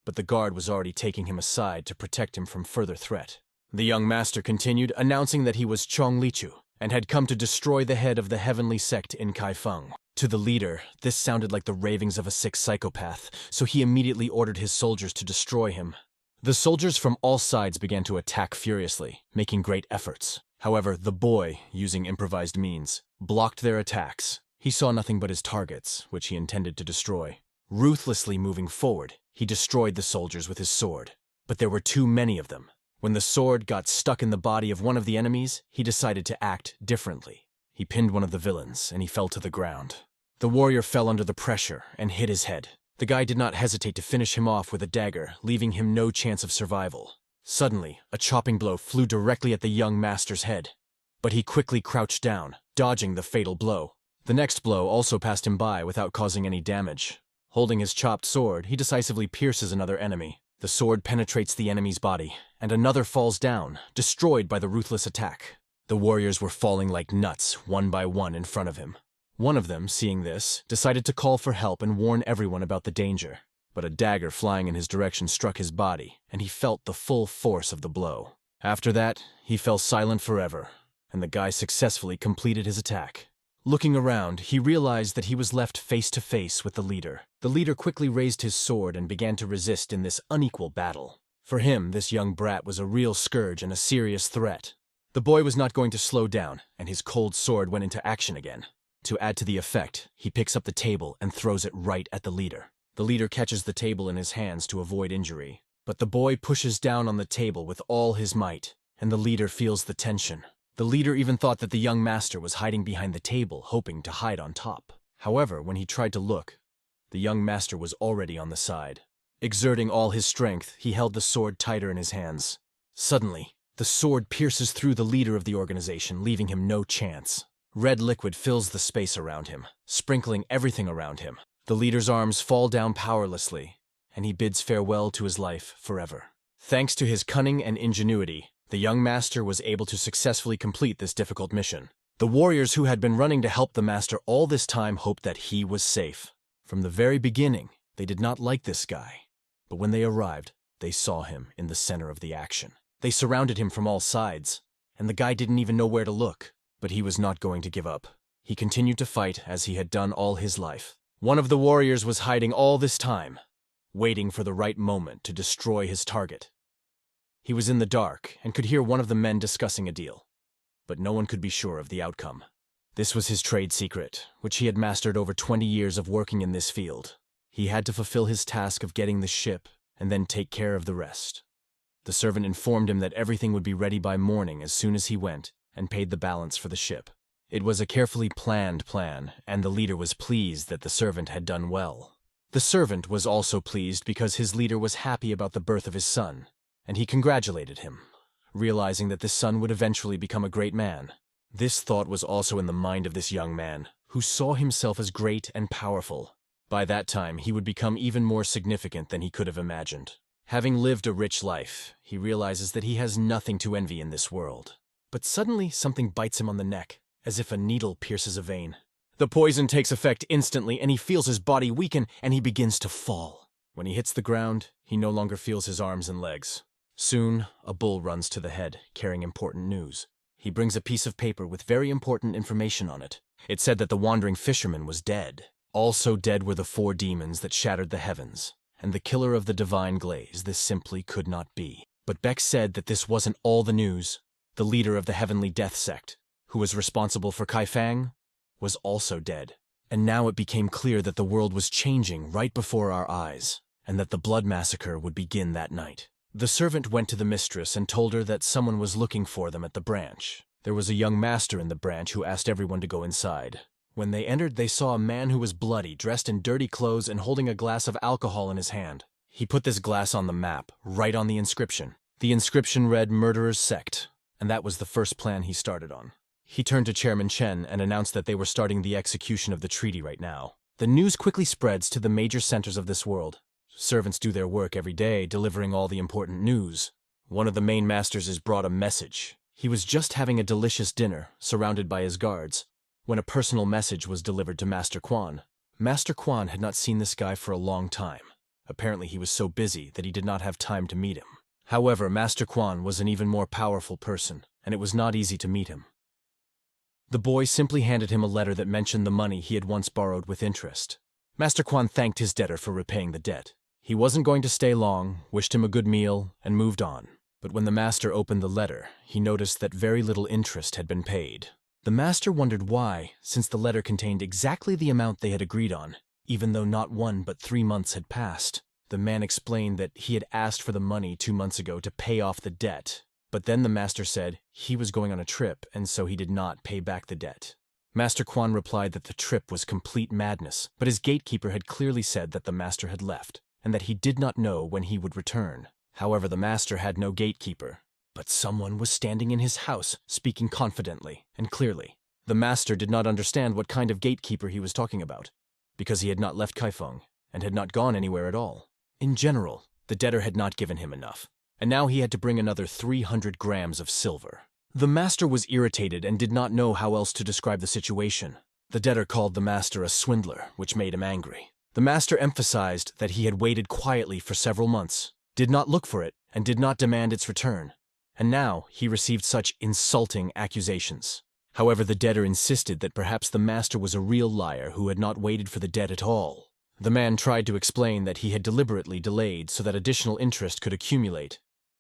But the guard was already taking him aside to protect him from further threat. The young master continued, announcing that he was Zhang Lichu and had come to destroy the head of the heavenly sect in Kaifeng. To the leader, this sounded like the ravings of a sick psychopath, so he immediately ordered his soldiers to destroy him. The soldiers from all sides began to attack furiously, making great efforts. However, the boy, using improvised means, blocked their attacks. He saw nothing but his targets, which he intended to destroy. Ruthlessly moving forward, he destroyed the soldiers with his sword. But there were too many of them. When the sword got stuck in the body of one of the enemies, he decided to act differently. He pinned one of the villains, and he fell to the ground. The warrior fell under the pressure and hit his head. The guy did not hesitate to finish him off with a dagger, leaving him no chance of survival. Suddenly, a chopping blow flew directly at the young master's head, but he quickly crouched down, dodging the fatal blow. The next blow also passed him by without causing any damage. Holding his chopped sword, he decisively pierces another enemy. The sword penetrates the enemy's body, and another falls down, destroyed by the ruthless attack. The warriors were falling like nuts, one by one, in front of him. One of them, seeing this, decided to call for help and warn everyone about the danger. But a dagger flying in his direction struck his body, and he felt the full force of the blow. After that, he fell silent forever, and the guy successfully completed his attack. Looking around, he realized that he was left face to face with the leader. The leader quickly raised his sword and began to resist in this unequal battle. For him, this young brat was a real scourge and a serious threat. The boy was not going to slow down, and his cold sword went into action again. To add to the effect, he picks up the table and throws it right at the leader. The leader catches the table in his hands to avoid injury, but the boy pushes down on the table with all his might, and the leader feels the tension. The leader even thought that the young master was hiding behind the table, hoping to hide on top. However, when he tried to look, the young master was already on the side. Exerting all his strength, he held the sword tighter in his hands. Suddenly, the sword pierces through the leader of the organization, leaving him no chance. Red liquid fills the space around him, sprinkling everything around him. The leader's arms fall down powerlessly, and he bids farewell to his life forever. Thanks to his cunning and ingenuity, the young master was able to successfully complete this difficult mission. The warriors who had been running to help the master all this time hoped that he was safe. From the very beginning, they did not like this guy, but when they arrived, they saw him in the center of the action. They surrounded him from all sides, and the guy didn't even know where to look. But he was not going to give up. He continued to fight as he had done all his life. One of the warriors was hiding all this time, waiting for the right moment to destroy his target. He was in the dark and could hear one of the men discussing a deal, but no one could be sure of the outcome. This was his trade secret, which he had mastered over 20 years of working in this field. He had to fulfill his task of getting the ship and then take care of the rest. The servant informed him that everything would be ready by morning as soon as he went, and paid the balance for the ship. It was a carefully planned plan, and the leader was pleased that the servant had done well. The servant was also pleased because his leader was happy about the birth of his son, and he congratulated him, realizing that this son would eventually become a great man. This thought was also in the mind of this young man, who saw himself as great and powerful. By that time, he would become even more significant than he could have imagined. Having lived a rich life, he realizes that he has nothing to envy in this world. But suddenly, something bites him on the neck, as if a needle pierces a vein. The poison takes effect instantly, and he feels his body weaken, and he begins to fall. When he hits the ground, he no longer feels his arms and legs. Soon, a bull runs to the head, carrying important news. He brings a piece of paper with very important information on it. It said that the wandering fisherman was dead. Also dead were the 4 demons that shattered the heavens, and the killer of the divine glaze. This simply could not be. But Beck said that this wasn't all the news. The leader of the heavenly death sect, who was responsible for Kaifang, was also dead. And now it became clear that the world was changing right before our eyes, and that the blood massacre would begin that night. The servant went to the mistress and told her that someone was looking for them at the branch. There was a young master in the branch who asked everyone to go inside. When they entered, they saw a man who was bloody, dressed in dirty clothes and holding a glass of alcohol in his hand. He put this glass on the map, right on the inscription. The inscription read Murderer's Sect, and that was the first plan he started on. He turned to Chairman Chen and announced that they were starting the execution of the treaty right now. The news quickly spreads to the major centers of this world. Servants do their work every day, delivering all the important news. One of the main masters is brought a message. He was just having a delicious dinner, surrounded by his guards, when a personal message was delivered to Master Quan. Master Quan had not seen this guy for a long time. Apparently he was so busy that he did not have time to meet him. However, Master Quan was an even more powerful person, and it was not easy to meet him. The boy simply handed him a letter that mentioned the money he had once borrowed with interest. Master Quan thanked his debtor for repaying the debt. He wasn't going to stay long, wished him a good meal, and moved on. But when the master opened the letter, he noticed that very little interest had been paid. The master wondered why, since the letter contained exactly the amount they had agreed on, even though not 1 but 3 months had passed. The man explained that he had asked for the money 2 months ago to pay off the debt, but then the master said he was going on a trip and so he did not pay back the debt. Master Quan replied that the trip was complete madness, but his gatekeeper had clearly said that the master had left, and that he did not know when he would return. However, the master had no gatekeeper, but someone was standing in his house, speaking confidently and clearly. The master did not understand what kind of gatekeeper he was talking about, because he had not left Kaifeng and had not gone anywhere at all. In general, the debtor had not given him enough, and now he had to bring another 300 grams of silver. The master was irritated and did not know how else to describe the situation. The debtor called the master a swindler, which made him angry. The master emphasized that he had waited quietly for several months, did not look for it, and did not demand its return. And now he received such insulting accusations. However, the debtor insisted that perhaps the master was a real liar who had not waited for the debt at all. The man tried to explain that he had deliberately delayed so that additional interest could accumulate,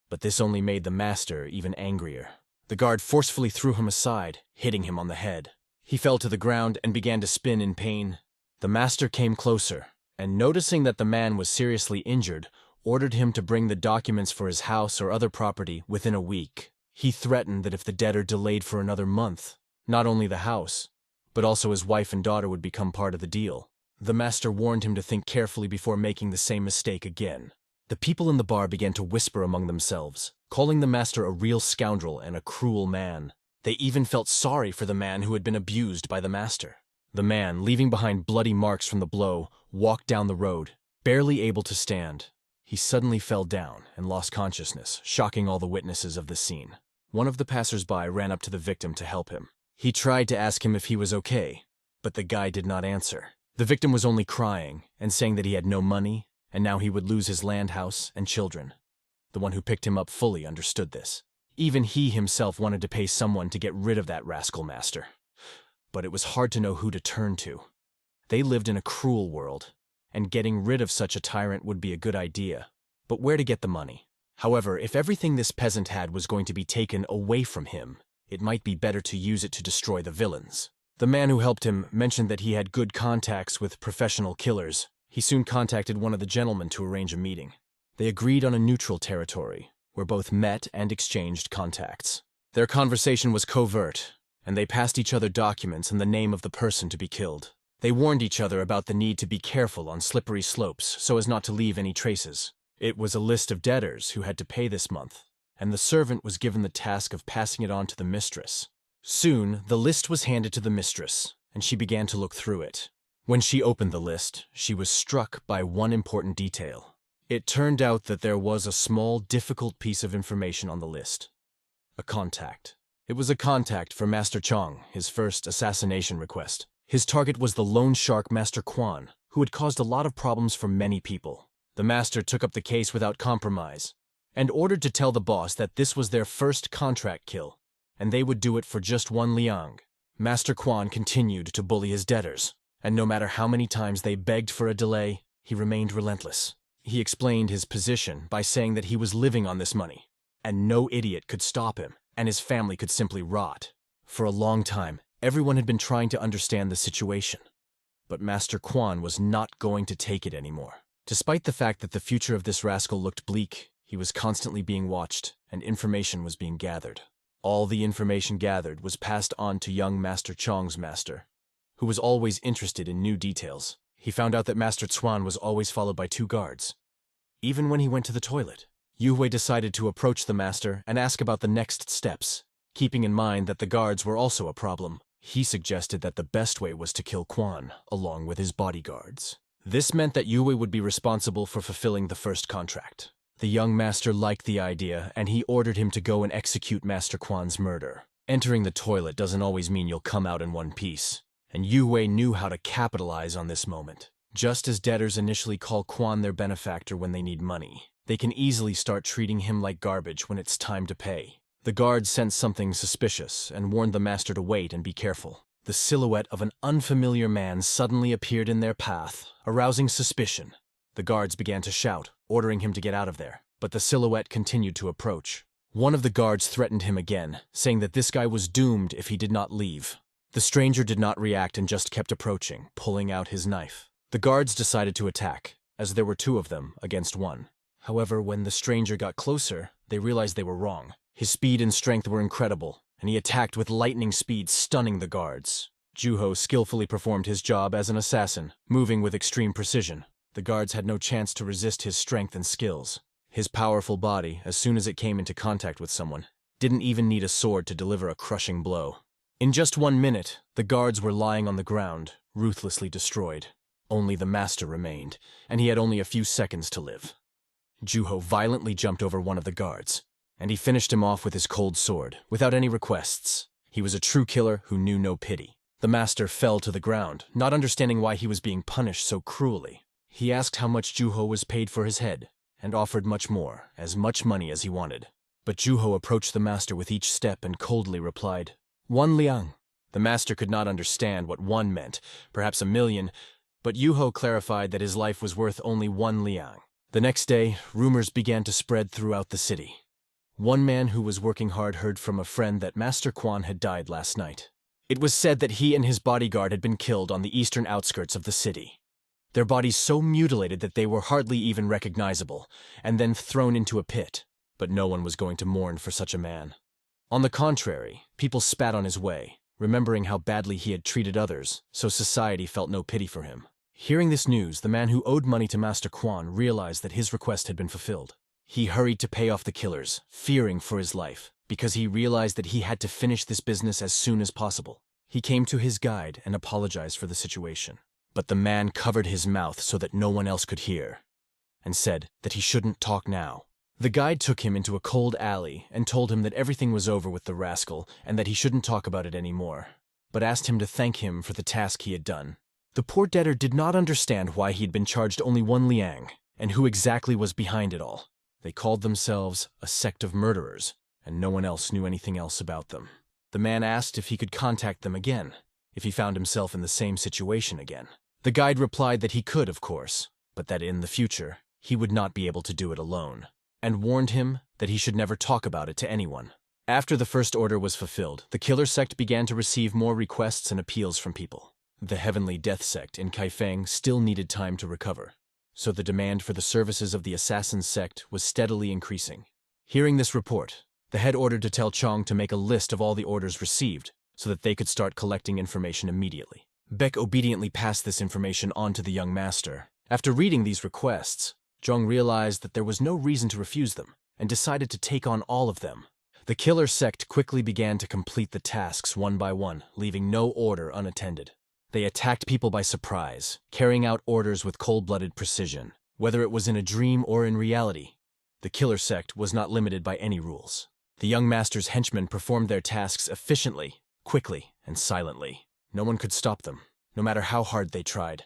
but this only made the master even angrier. The guard forcefully threw him aside, hitting him on the head. He fell to the ground and began to spin in pain. The master came closer, and noticing that the man was seriously injured, ordered him to bring the documents for his house or other property within a week. He threatened that if the debtor delayed for another month, not only the house, but also his wife and daughter would become part of the deal. The master warned him to think carefully before making the same mistake again. The people in the bar began to whisper among themselves, calling the master a real scoundrel and a cruel man. They even felt sorry for the man who had been abused by the master. The man, leaving behind bloody marks from the blow, walked down the road, barely able to stand. He suddenly fell down and lost consciousness, shocking all the witnesses of the scene. One of the passers-by ran up to the victim to help him. He tried to ask him if he was okay, but the guy did not answer. The victim was only crying and saying that he had no money, and now he would lose his land house and children. The one who picked him up fully understood this. Even he himself wanted to pay someone to get rid of that rascal master. But it was hard to know who to turn to. They lived in a cruel world, and getting rid of such a tyrant would be a good idea. But where to get the money? However, if everything this peasant had was going to be taken away from him, it might be better to use it to destroy the villains. The man who helped him mentioned that he had good contacts with professional killers. He soon contacted one of the gentlemen to arrange a meeting. They agreed on a neutral territory, where both met and exchanged contacts. Their conversation was covert, and they passed each other documents and the name of the person to be killed. They warned each other about the need to be careful on slippery slopes so as not to leave any traces. It was a list of debtors who had to pay this month, and the servant was given the task of passing it on to the mistress. Soon, the list was handed to the mistress, and she began to look through it. When she opened the list, she was struck by one important detail. It turned out that there was a small, difficult piece of information on the list. A contact. It was a contact for Master Chong, his first assassination request. His target was the loan shark Master Quan, who had caused a lot of problems for many people. The master took up the case without compromise, and ordered to tell the boss that this was their first contract kill, and they would do it for just 1 liang. Master Quan continued to bully his debtors, and no matter how many times they begged for a delay, he remained relentless. He explained his position by saying that he was living on this money, and no idiot could stop him, and his family could simply rot. For a long time, everyone had been trying to understand the situation, but Master Quan was not going to take it anymore. Despite the fact that the future of this rascal looked bleak, he was constantly being watched, and information was being gathered. All the information gathered was passed on to young Master Chong's master, who was always interested in new details. He found out that Master Chuan was always followed by 2 guards, even when he went to the toilet. Yue Hui decided to approach the master and ask about the next steps. Keeping in mind that the guards were also a problem, he suggested that the best way was to kill Quan, along with his bodyguards. This meant that Yue Hui would be responsible for fulfilling the first contract. The young master liked the idea, and he ordered him to go and execute Master Quan's murder. Entering the toilet doesn't always mean you'll come out in one piece, and Yue Hui knew how to capitalize on this moment. Just as debtors initially call Quan their benefactor when they need money, they can easily start treating him like garbage when it's time to pay. The guards sensed something suspicious and warned the master to wait and be careful. The silhouette of an unfamiliar man suddenly appeared in their path, arousing suspicion. The guards began to shout, ordering him to get out of there, but the silhouette continued to approach. One of the guards threatened him again, saying that this guy was doomed if he did not leave. The stranger did not react and just kept approaching, pulling out his knife. The guards decided to attack, as there were 2 of them against 1. However, when the stranger got closer, they realized they were wrong. His speed and strength were incredible, and he attacked with lightning speed, stunning the guards. Juho skillfully performed his job as an assassin, moving with extreme precision. The guards had no chance to resist his strength and skills. His powerful body, as soon as it came into contact with someone, didn't even need a sword to deliver a crushing blow. In just 1 minute, the guards were lying on the ground, ruthlessly destroyed. Only the master remained, and he had only a few seconds to live. Juho violently jumped over one of the guards, and he finished him off with his cold sword, without any requests. He was a true killer who knew no pity. The master fell to the ground, not understanding why he was being punished so cruelly. He asked how much Juho was paid for his head, and offered much more, as much money as he wanted. But Juho approached the master with each step and coldly replied, 1 liang. The master could not understand what 1 meant, perhaps 1,000,000, but Juho clarified that his life was worth only 1 liang. The next day, rumors began to spread throughout the city. One man who was working hard heard from a friend that Master Quan had died last night. It was said that he and his bodyguard had been killed on the eastern outskirts of the city. Their bodies so mutilated that they were hardly even recognizable, and then thrown into a pit. But no one was going to mourn for such a man. On the contrary, people spat on his way, remembering how badly he had treated others, so society felt no pity for him. Hearing this news, the man who owed money to Master Quan realized that his request had been fulfilled. He hurried to pay off the killers, fearing for his life, because he realized that he had to finish this business as soon as possible. He came to his guide and apologized for the situation. But the man covered his mouth so that no one else could hear, and said that he shouldn't talk now. The guide took him into a cold alley and told him that everything was over with the rascal and that he shouldn't talk about it anymore, but asked him to thank him for the task he had done. The poor debtor did not understand why he had been charged only 1 liang, and who exactly was behind it all. They called themselves a sect of murderers, and no one else knew anything else about them. The man asked if he could contact them again, if he found himself in the same situation again. The guide replied that he could, of course, but that in the future, he would not be able to do it alone, and warned him that he should never talk about it to anyone. After the first order was fulfilled, the killer sect began to receive more requests and appeals from people. The Heavenly Death Sect in Kaifeng still needed time to recover, so the demand for the services of the Assassin Sect was steadily increasing. Hearing this report, the head ordered to tell Chong to make a list of all the orders received so that they could start collecting information immediately. Beck obediently passed this information on to the young master. After reading these requests, Zhong realized that there was no reason to refuse them and decided to take on all of them. The killer sect quickly began to complete the tasks one by one, leaving no order unattended. They attacked people by surprise, carrying out orders with cold-blooded precision. Whether it was in a dream or in reality, the killer sect was not limited by any rules. The young master's henchmen performed their tasks efficiently, quickly, and silently. No one could stop them, no matter how hard they tried.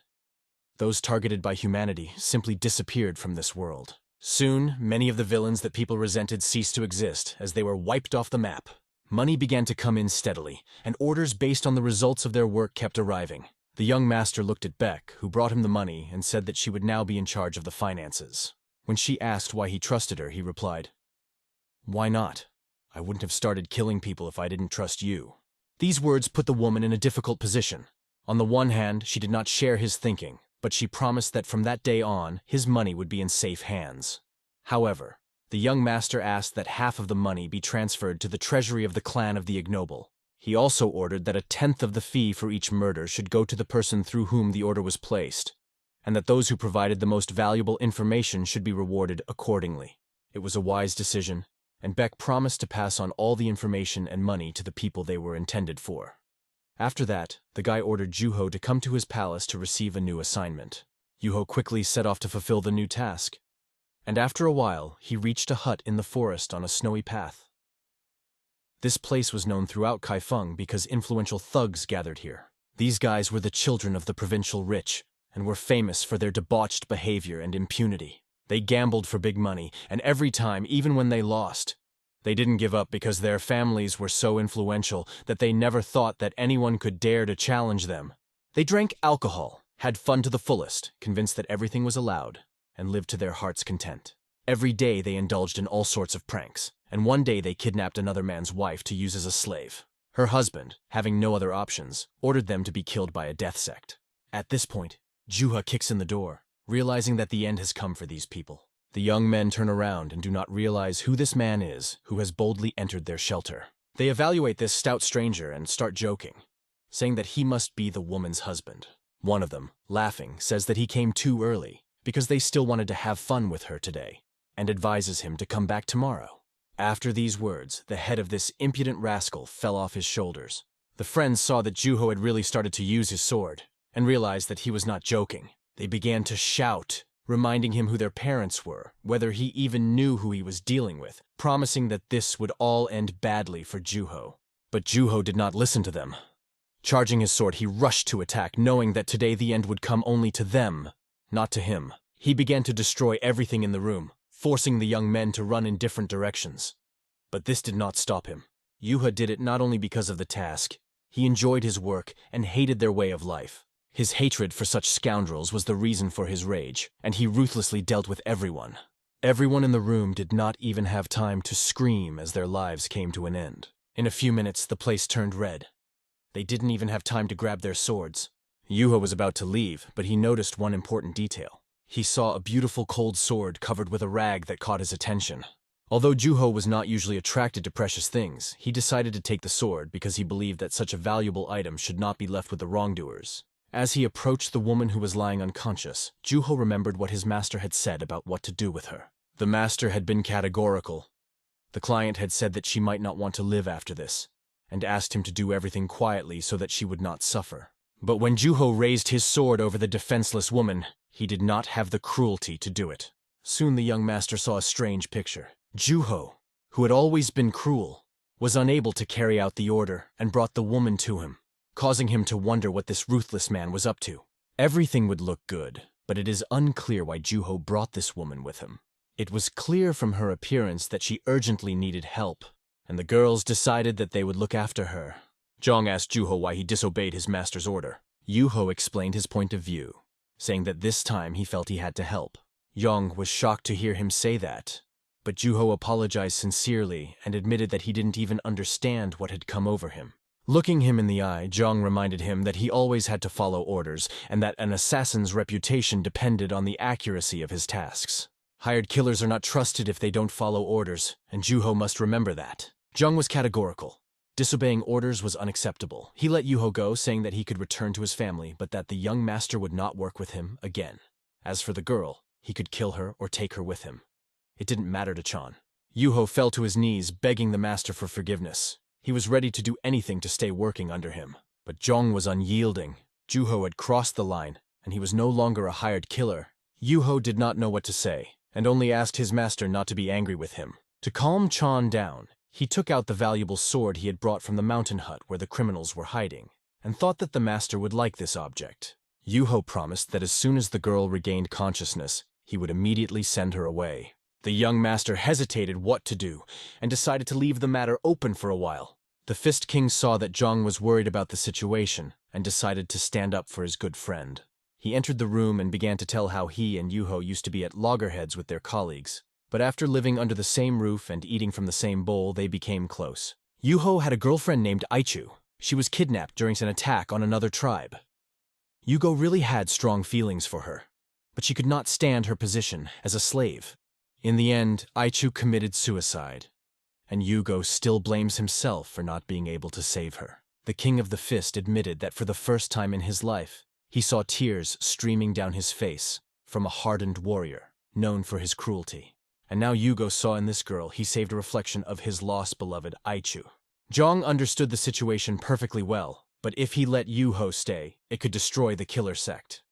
Those targeted by humanity simply disappeared from this world. Soon, many of the villains that people resented ceased to exist as they were wiped off the map. Money began to come in steadily, and orders based on the results of their work kept arriving. The young master looked at Beck, who brought him the money and said that she would now be in charge of the finances. When she asked why he trusted her, he replied, "Why not? I wouldn't have started killing people if I didn't trust you." These words put the woman in a difficult position. On the one hand, she did not share his thinking, but she promised that from that day on, his money would be in safe hands. However, the young master asked that half of the money be transferred to the treasury of the clan of the Ignoble. He also ordered that 1/10 of the fee for each murder should go to the person through whom the order was placed, and that those who provided the most valuable information should be rewarded accordingly. It was a wise decision, and Beck promised to pass on all the information and money to the people they were intended for. After that, the guy ordered Juho to come to his palace to receive a new assignment. Juho quickly set off to fulfill the new task, and after a while, he reached a hut in the forest on a snowy path. This place was known throughout Kaifeng because influential thugs gathered here. These guys were the children of the provincial rich, and were famous for their debauched behavior and impunity. They gambled for big money, and every time, even when they lost, they didn't give up because their families were so influential that they never thought that anyone could dare to challenge them. They drank alcohol, had fun to the fullest, convinced that everything was allowed, and lived to their heart's content. Every day they indulged in all sorts of pranks, and one day they kidnapped another man's wife to use as a slave. Her husband, having no other options, ordered them to be killed by a death sect. At this point, Juha kicks in the door, realizing that the end has come for these people. The young men turn around and do not realize who this man is who has boldly entered their shelter. They evaluate this stout stranger and start joking, saying that he must be the woman's husband. One of them, laughing, says that he came too early because they still wanted to have fun with her today, and advises him to come back tomorrow. After these words, the head of this impudent rascal fell off his shoulders. The friends saw that Juho had really started to use his sword, and realized that he was not joking. They began to shout, reminding him who their parents were, whether he even knew who he was dealing with, promising that this would all end badly for Juho. But Juho did not listen to them. Charging his sword, he rushed to attack, knowing that today the end would come only to them, not to him. He began to destroy everything in the room, forcing the young men to run in different directions. But this did not stop him. Juha did it not only because of the task. He enjoyed his work and hated their way of life. His hatred for such scoundrels was the reason for his rage, and he ruthlessly dealt with everyone. Everyone in the room did not even have time to scream as their lives came to an end. In a few minutes, the place turned red. They didn't even have time to grab their swords. Juha was about to leave, but he noticed one important detail. He saw a beautiful cold sword covered with a rag that caught his attention. Although Juho was not usually attracted to precious things, he decided to take the sword because he believed that such a valuable item should not be left with the wrongdoers. As he approached the woman who was lying unconscious, Juho remembered what his master had said about what to do with her. The master had been categorical. The client had said that she might not want to live after this, and asked him to do everything quietly so that she would not suffer. But when Juho raised his sword over the defenseless woman, he did not have the cruelty to do it. Soon the young master saw a strange picture. Juho, who had always been cruel, was unable to carry out the order and brought the woman to him, causing him to wonder what this ruthless man was up to. Everything would look good, but it is unclear why Juho brought this woman with him. It was clear from her appearance that she urgently needed help, and the girls decided that they would look after her. Jong asked Juho why he disobeyed his master's order. Juho explained his point of view, saying that this time he felt he had to help. Yong was shocked to hear him say that, but Juho apologized sincerely and admitted that he didn't even understand what had come over him. Looking him in the eye, Zhang reminded him that he always had to follow orders and that an assassin's reputation depended on the accuracy of his tasks. Hired killers are not trusted if they don't follow orders, and Juho must remember that. Zhang was categorical. Disobeying orders was unacceptable. He let Yuho go, saying that he could return to his family, but that the young master would not work with him again. As for the girl, he could kill her or take her with him. It didn't matter to Chan. Yuho fell to his knees, begging the master for forgiveness. He was ready to do anything to stay working under him. But Zhang was unyielding. Juho had crossed the line, and he was no longer a hired killer. Yuho did not know what to say, and only asked his master not to be angry with him. To calm Chan down, he took out the valuable sword he had brought from the mountain hut where the criminals were hiding, and thought that the master would like this object. Yuho promised that as soon as the girl regained consciousness, he would immediately send her away. The young master hesitated what to do, and decided to leave the matter open for a while. The Fist King saw that Zhang was worried about the situation, and decided to stand up for his good friend. He entered the room and began to tell how he and Yuho used to be at loggerheads with their colleagues. But after living under the same roof and eating from the same bowl, they became close. Yuho had a girlfriend named Aichu. She was kidnapped during an attack on another tribe. Yugo really had strong feelings for her, but she could not stand her position as a slave. In the end, Aichu committed suicide, and Yugo still blames himself for not being able to save her. The King of the Fist admitted that for the first time in his life, he saw tears streaming down his face from a hardened warrior, known for his cruelty. And now Yugo saw in this girl he saved a reflection of his lost beloved Aichu. Zhang understood the situation perfectly well, but if he let Yuho stay, it could destroy the killer sect.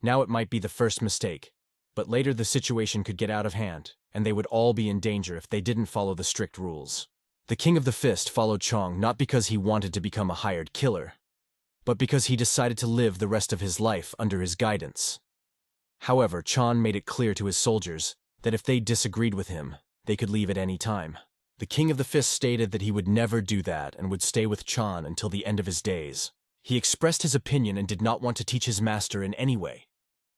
Now it might be the first mistake, but later the situation could get out of hand, and they would all be in danger if they didn't follow the strict rules. The King of the Fist followed Chong not because he wanted to become a hired killer, but because he decided to live the rest of his life under his guidance. However, Chan made it clear to his soldiers that if they disagreed with him, they could leave at any time. The King of the Fist stated that he would never do that and would stay with Chan until the end of his days. He expressed his opinion and did not want to teach his master in any way,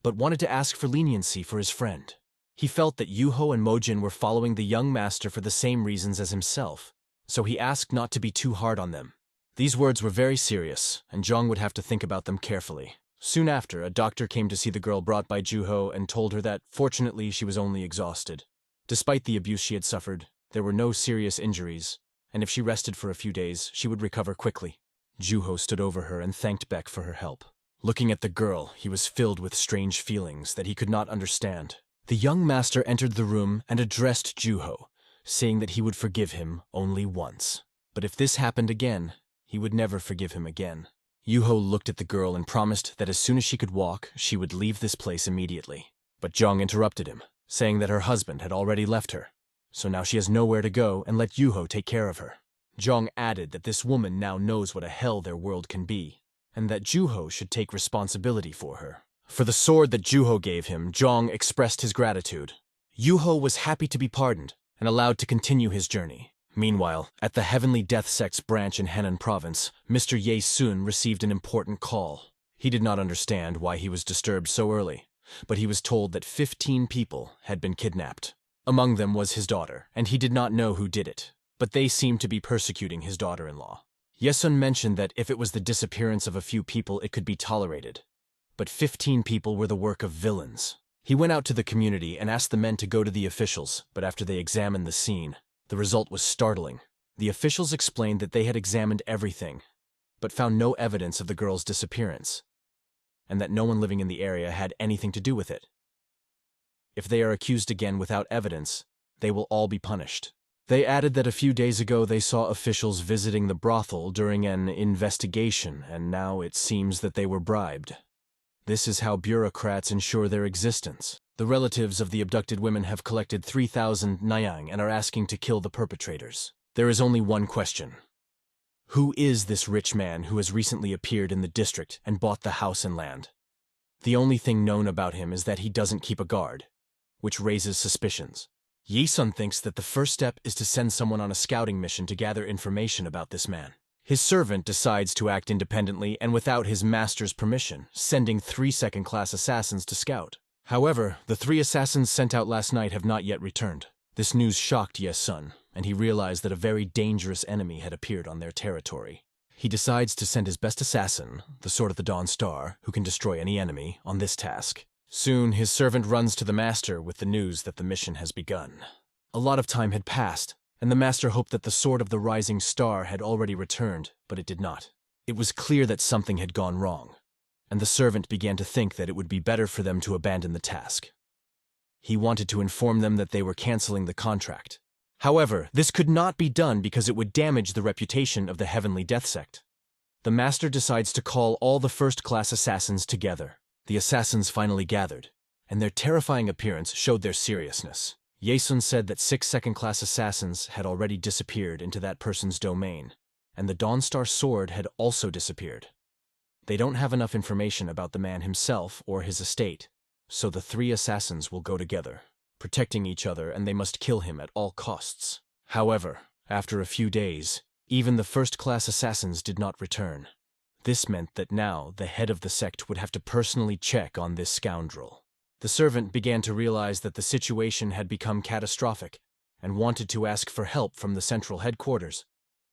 but wanted to ask for leniency for his friend. He felt that Yuho and Mojin were following the young master for the same reasons as himself, so he asked not to be too hard on them. These words were very serious, and Zhang would have to think about them carefully. Soon after, a doctor came to see the girl brought by Juho and told her that, fortunately, she was only exhausted. Despite the abuse she had suffered, there were no serious injuries, and if she rested for a few days, she would recover quickly. Juho stood over her and thanked Beck for her help. Looking at the girl, he was filled with strange feelings that he could not understand. The young master entered the room and addressed Juho, saying that he would forgive him only once. But if this happened again, he would never forgive him again. Yuho looked at the girl and promised that as soon as she could walk, she would leave this place immediately. But Zhang interrupted him, saying that her husband had already left her, so now she has nowhere to go and let Yuho take care of her. Zhang added that this woman now knows what a hell their world can be, and that Juho should take responsibility for her. For the sword that Juho gave him, Zhang expressed his gratitude. Yuho was happy to be pardoned and allowed to continue his journey. Meanwhile, at the Heavenly Death Sect's branch in Henan Province, Mr. Ye Sun received an important call. He did not understand why he was disturbed so early, but he was told that 15 people had been kidnapped. Among them was his daughter, and he did not know who did it, but they seemed to be persecuting his daughter-in-law. Ye Sun mentioned that if it was the disappearance of a few people, it could be tolerated, but 15 people were the work of villains. He went out to the community and asked the men to go to the officials, but after they examined the scene, the result was startling. The officials explained that they had examined everything, but found no evidence of the girl's disappearance, and that no one living in the area had anything to do with it. If they are accused again without evidence, they will all be punished. They added that a few days ago they saw officials visiting the brothel during an investigation, and now it seems that they were bribed. This is how bureaucrats ensure their existence. The relatives of the abducted women have collected 3,000 Nayang and are asking to kill the perpetrators. There is only one question. Who is this rich man who has recently appeared in the district and bought the house and land? The only thing known about him is that he doesn't keep a guard, which raises suspicions. Ye Sun thinks that the first step is to send someone on a scouting mission to gather information about this man. His servant decides to act independently and without his master's permission, sending 3 second-class assassins to scout. However, the 3 assassins sent out last night have not yet returned. This news shocked Ye Sun, and he realized that a very dangerous enemy had appeared on their territory. He decides to send his best assassin, the Sword of the Dawn Star, who can destroy any enemy, on this task. Soon, his servant runs to the master with the news that the mission has begun. A lot of time had passed, and the master hoped that the Sword of the Rising Star had already returned, but it did not. It was clear that something had gone wrong, and the servant began to think that it would be better for them to abandon the task. He wanted to inform them that they were canceling the contract. However, this could not be done because it would damage the reputation of the Heavenly Death Sect. The master decides to call all the first-class assassins together. The assassins finally gathered, and their terrifying appearance showed their seriousness. Yasun said that 6 second-class assassins had already disappeared into that person's domain, and the Dawnstar sword had also disappeared. They don't have enough information about the man himself or his estate, so the 3 assassins will go together, protecting each other, and they must kill him at all costs. However, after a few days, even the first-class assassins did not return. This meant that now the head of the sect would have to personally check on this scoundrel. The servant began to realize that the situation had become catastrophic and wanted to ask for help from the central headquarters.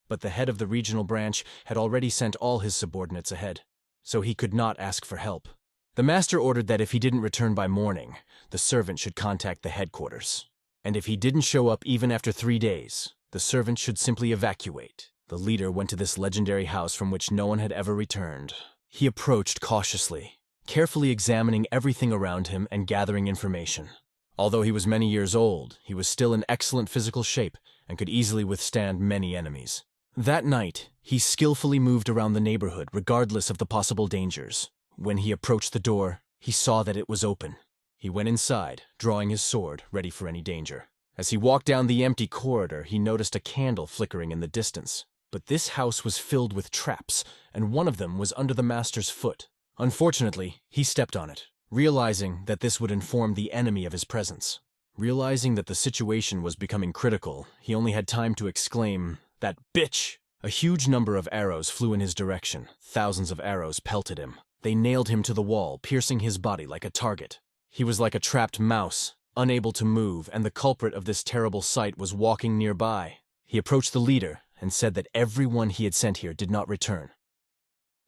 But the head of the regional branch had already sent all his subordinates ahead, so he could not ask for help. The master ordered that if he didn't return by morning, the servant should contact the headquarters. And if he didn't show up even after 3 days, the servant should simply evacuate. The leader went to this legendary house from which no one had ever returned. He approached cautiously, carefully examining everything around him and gathering information. Although he was many years old, he was still in excellent physical shape and could easily withstand many enemies. That night, he skillfully moved around the neighborhood regardless of the possible dangers. When he approached the door, he saw that it was open. He went inside, drawing his sword, ready for any danger. As he walked down the empty corridor, he noticed a candle flickering in the distance. But this house was filled with traps, and one of them was under the master's foot. Unfortunately, he stepped on it, realizing that this would inform the enemy of his presence. Realizing that the situation was becoming critical, he only had time to exclaim, "That bitch!" A huge number of arrows flew in his direction. Thousands of arrows pelted him. They nailed him to the wall, piercing his body like a target. He was like a trapped mouse, unable to move, and the culprit of this terrible sight was walking nearby. He approached the leader and said that everyone he had sent here did not return.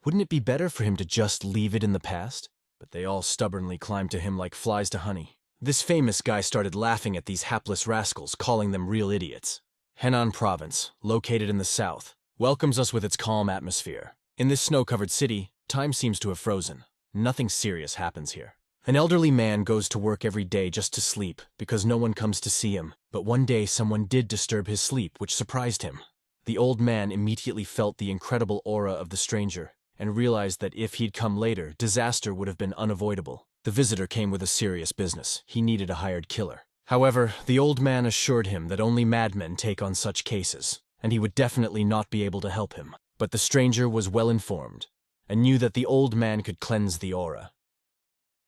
Wouldn't it be better for him to just leave it in the past? But they all stubbornly climbed to him like flies to honey. This famous guy started laughing at these hapless rascals, calling them real idiots. Henan Province, located in the south, welcomes us with its calm atmosphere. In this snow-covered city, time seems to have frozen. Nothing serious happens here. An elderly man goes to work every day just to sleep, because no one comes to see him. But one day someone did disturb his sleep, which surprised him. The old man immediately felt the incredible aura of the stranger, and realized that if he'd come later, disaster would have been unavoidable. The visitor came with a serious business. He needed a hired killer. However, the old man assured him that only madmen take on such cases, and he would definitely not be able to help him. But the stranger was well informed, and knew that the old man could cleanse the aura.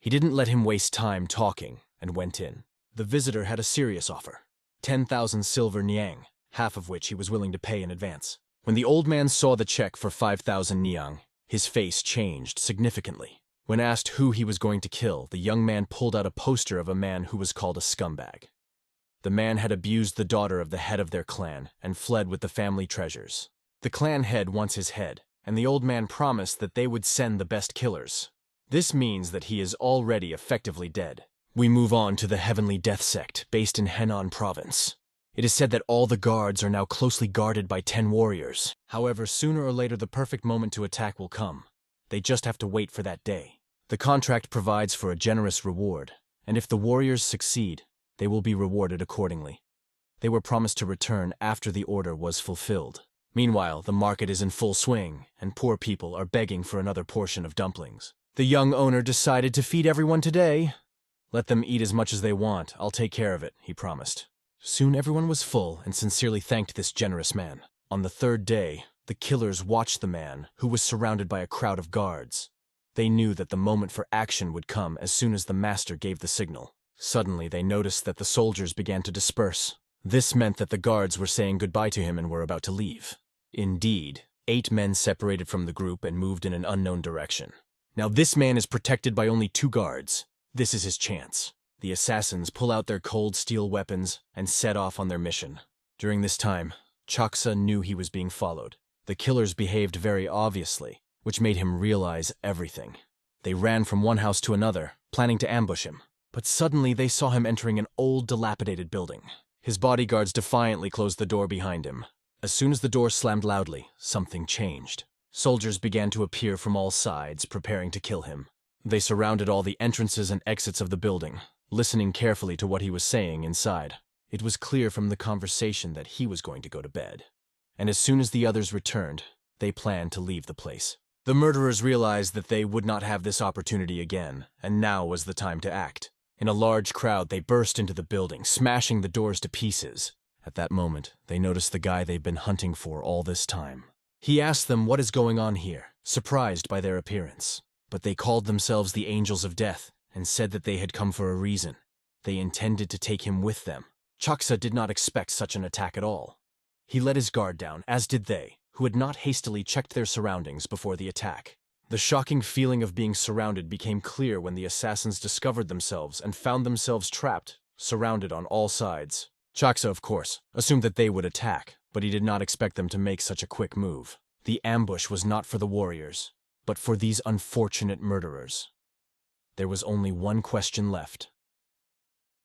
He didn't let him waste time talking, and went in. The visitor had a serious offer. 10,000 silver niang, half of which he was willing to pay in advance. When the old man saw the check for 5,000 niang, his face changed significantly. When asked who he was going to kill, the young man pulled out a poster of a man who was called a scumbag. The man had abused the daughter of the head of their clan and fled with the family treasures. The clan head wants his head, and the old man promised that they would send the best killers. This means that he is already effectively dead. We move on to the Heavenly Death Sect, based in Henan Province. It is said that all the guards are now closely guarded by 10 warriors. However, sooner or later the perfect moment to attack will come. They just have to wait for that day. The contract provides for a generous reward, and if the warriors succeed, they will be rewarded accordingly. They were promised to return after the order was fulfilled. Meanwhile, the market is in full swing, and poor people are begging for another portion of dumplings. The young owner decided to feed everyone today. Let them eat as much as they want. I'll take care of it, he promised. Soon everyone was full and sincerely thanked this generous man. On the 3rd day, the killers watched the man, who was surrounded by a crowd of guards. They knew that the moment for action would come as soon as the master gave the signal. Suddenly, they noticed that the soldiers began to disperse. This meant that the guards were saying goodbye to him and were about to leave. Indeed, 8 men separated from the group and moved in an unknown direction. Now this man is protected by only 2 guards. This is his chance. The assassins pull out their cold steel weapons and set off on their mission. During this time, Chaksa knew he was being followed. The killers behaved very obviously, which made him realize everything. They ran from one house to another, planning to ambush him. But suddenly they saw him entering an old, dilapidated building. His bodyguards defiantly closed the door behind him. As soon as the door slammed loudly, something changed. Soldiers began to appear from all sides, preparing to kill him. They surrounded all the entrances and exits of the building, listening carefully to what he was saying inside. It was clear from the conversation that he was going to go to bed. And as soon as the others returned, they planned to leave the place. The murderers realized that they would not have this opportunity again, and now was the time to act. In a large crowd, they burst into the building, smashing the doors to pieces. At that moment, they noticed the guy they'd been hunting for all this time. He asked them what is going on here, surprised by their appearance. But they called themselves the Angels of Death and said that they had come for a reason. They intended to take him with them. Chaksa did not expect such an attack at all. He let his guard down, as did they, who had not hastily checked their surroundings before the attack. The shocking feeling of being surrounded became clear when the assassins discovered themselves and found themselves trapped, surrounded on all sides. Chaksa, of course, assumed that they would attack, but he did not expect them to make such a quick move. The ambush was not for the warriors, but for these unfortunate murderers. There was only one question left.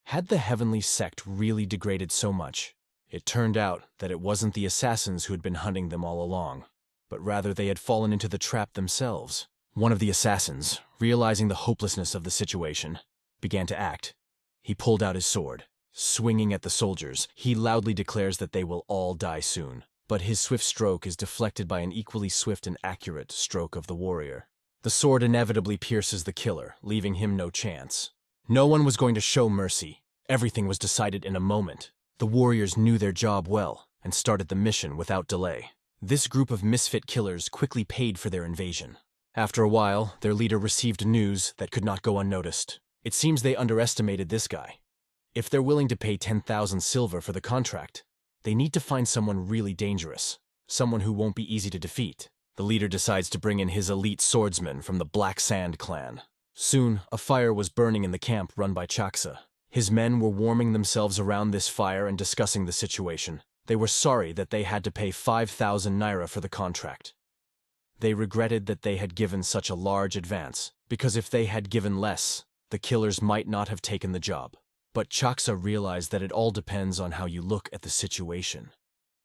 Had the heavenly sect really degraded so much? It turned out that it wasn't the assassins who had been hunting them all along, but rather they had fallen into the trap themselves. One of the assassins, realizing the hopelessness of the situation, began to act. He pulled out his sword. Swinging at the soldiers, he loudly declares that they will all die soon. But his swift stroke is deflected by an equally swift and accurate stroke of the warrior. The sword inevitably pierces the killer, leaving him no chance. No one was going to show mercy. Everything was decided in a moment. The warriors knew their job well and started the mission without delay. This group of misfit killers quickly paid for their invasion. After a while, their leader received news that could not go unnoticed. It seems they underestimated this guy. If they're willing to pay 10,000 silver for the contract, they need to find someone really dangerous, someone who won't be easy to defeat. The leader decides to bring in his elite swordsman from the Black Sand clan. Soon, a fire was burning in the camp run by Chaksa. His men were warming themselves around this fire and discussing the situation. They were sorry that they had to pay 5,000 naira for the contract. They regretted that they had given such a large advance, because if they had given less, the killers might not have taken the job. But Chaksa realized that it all depends on how you look at the situation.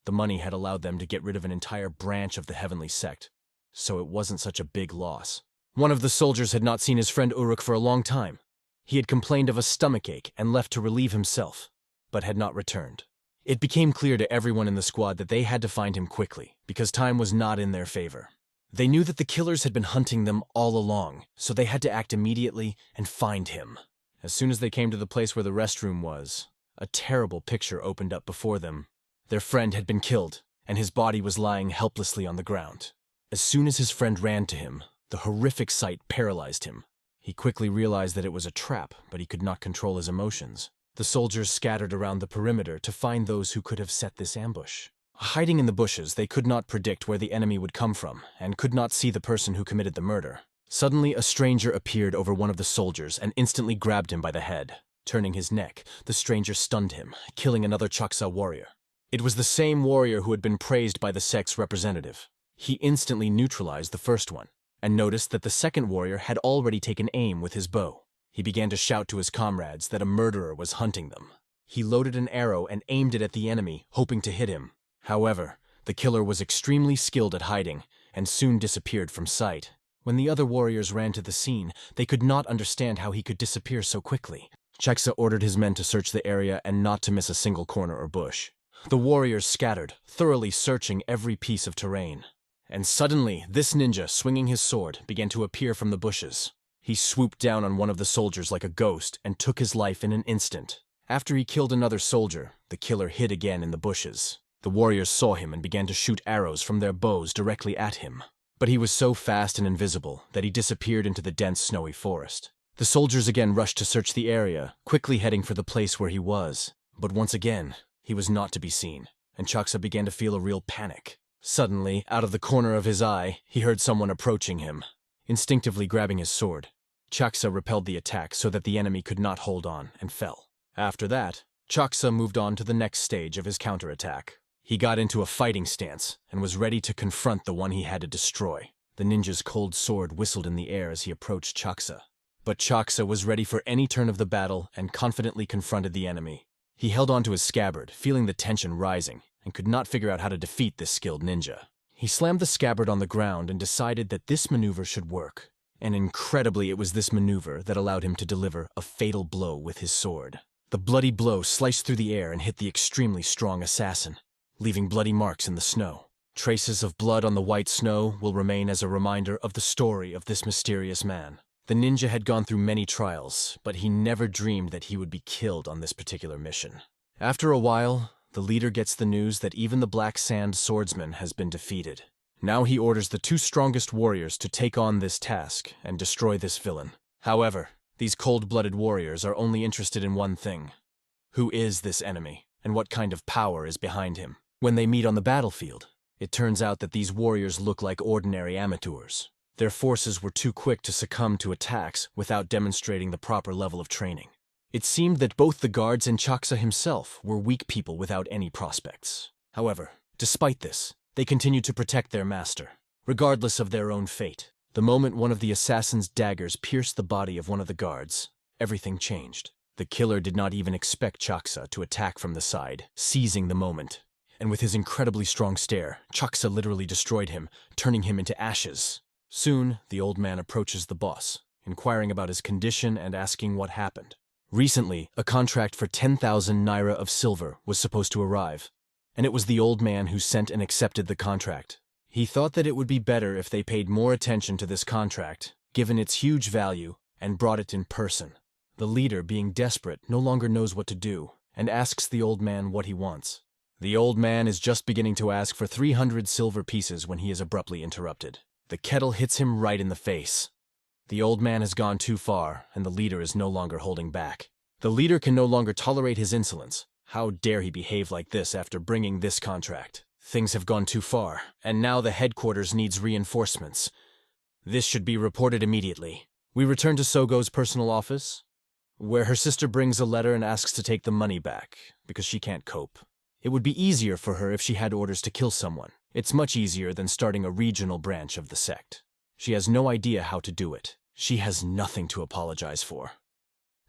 The money had allowed them to get rid of an entire branch of the heavenly sect, so it wasn't such a big loss. One of the soldiers had not seen his friend Uruk for a long time. He had complained of a stomachache and left to relieve himself, but had not returned. It became clear to everyone in the squad that they had to find him quickly, because time was not in their favor. They knew that the killers had been hunting them all along, so they had to act immediately and find him. As soon as they came to the place where the restroom was, a terrible picture opened up before them. Their friend had been killed, and his body was lying helplessly on the ground. As soon as his friend ran to him, the horrific sight paralyzed him. He quickly realized that it was a trap, but he could not control his emotions. The soldiers scattered around the perimeter to find those who could have set this ambush. Hiding in the bushes, they could not predict where the enemy would come from, and could not see the person who committed the murder. Suddenly, a stranger appeared over one of the soldiers and instantly grabbed him by the head. Turning his neck, the stranger stunned him, killing another Chaksa warrior. It was the same warrior who had been praised by the sect's representative. He instantly neutralized the first one, and noticed that the second warrior had already taken aim with his bow. He began to shout to his comrades that a murderer was hunting them. He loaded an arrow and aimed it at the enemy, hoping to hit him. However, the killer was extremely skilled at hiding, and soon disappeared from sight. When the other warriors ran to the scene, they could not understand how he could disappear so quickly. Chaksa ordered his men to search the area and not to miss a single corner or bush. The warriors scattered, thoroughly searching every piece of terrain. And suddenly, this ninja, swinging his sword, began to appear from the bushes. He swooped down on one of the soldiers like a ghost and took his life in an instant. After he killed another soldier, the killer hid again in the bushes. The warriors saw him and began to shoot arrows from their bows directly at him. But he was so fast and invisible that he disappeared into the dense snowy forest. The soldiers again rushed to search the area, quickly heading for the place where he was. But once again, he was not to be seen, and Chaksa began to feel a real panic. Suddenly, out of the corner of his eye, he heard someone approaching him. Instinctively grabbing his sword, Chaksa repelled the attack so that the enemy could not hold on and fell. After that, Chaksa moved on to the next stage of his counterattack. He got into a fighting stance and was ready to confront the one he had to destroy. The ninja's cold sword whistled in the air as he approached Chaksa. But Chaksa was ready for any turn of the battle and confidently confronted the enemy. He held onto his scabbard, feeling the tension rising, and could not figure out how to defeat this skilled ninja. He slammed the scabbard on the ground and decided that this maneuver should work. And incredibly, it was this maneuver that allowed him to deliver a fatal blow with his sword. The bloody blow sliced through the air and hit the extremely strong assassin, leaving bloody marks in the snow. Traces of blood on the white snow will remain as a reminder of the story of this mysterious man. The ninja had gone through many trials, but he never dreamed that he would be killed on this particular mission. After a while, the leader gets the news that even the Black Sand swordsman has been defeated. Now he orders the 2 strongest warriors to take on this task and destroy this villain. However, these cold-blooded warriors are only interested in one thing. Who is this enemy, and what kind of power is behind him? When they meet on the battlefield, it turns out that these warriors look like ordinary amateurs. Their forces were too quick to succumb to attacks without demonstrating the proper level of training. It seemed that both the guards and Chaksa himself were weak people without any prospects. However, despite this, they continued to protect their master, regardless of their own fate. The moment one of the assassin's daggers pierced the body of one of the guards, everything changed. The killer did not even expect Chaksa to attack from the side, seizing the moment. And with his incredibly strong stare, Chaksa literally destroyed him, turning him into ashes. Soon, the old man approaches the boss, inquiring about his condition and asking what happened. Recently, a contract for 10,000 naira of silver was supposed to arrive, and it was the old man who sent and accepted the contract. He thought that it would be better if they paid more attention to this contract, given its huge value, and brought it in person. The leader, being desperate, no longer knows what to do, and asks the old man what he wants. The old man is just beginning to ask for 300 silver pieces when he is abruptly interrupted. The kettle hits him right in the face. The old man has gone too far, and the leader is no longer holding back. The leader can no longer tolerate his insolence. How dare he behave like this after bringing this contract? Things have gone too far, and now the headquarters needs reinforcements. This should be reported immediately. We return to Sogo's personal office, where her sister brings a letter and asks to take the money back, because she can't cope. It would be easier for her if she had orders to kill someone. It's much easier than starting a regional branch of the sect. She has no idea how to do it. She has nothing to apologize for.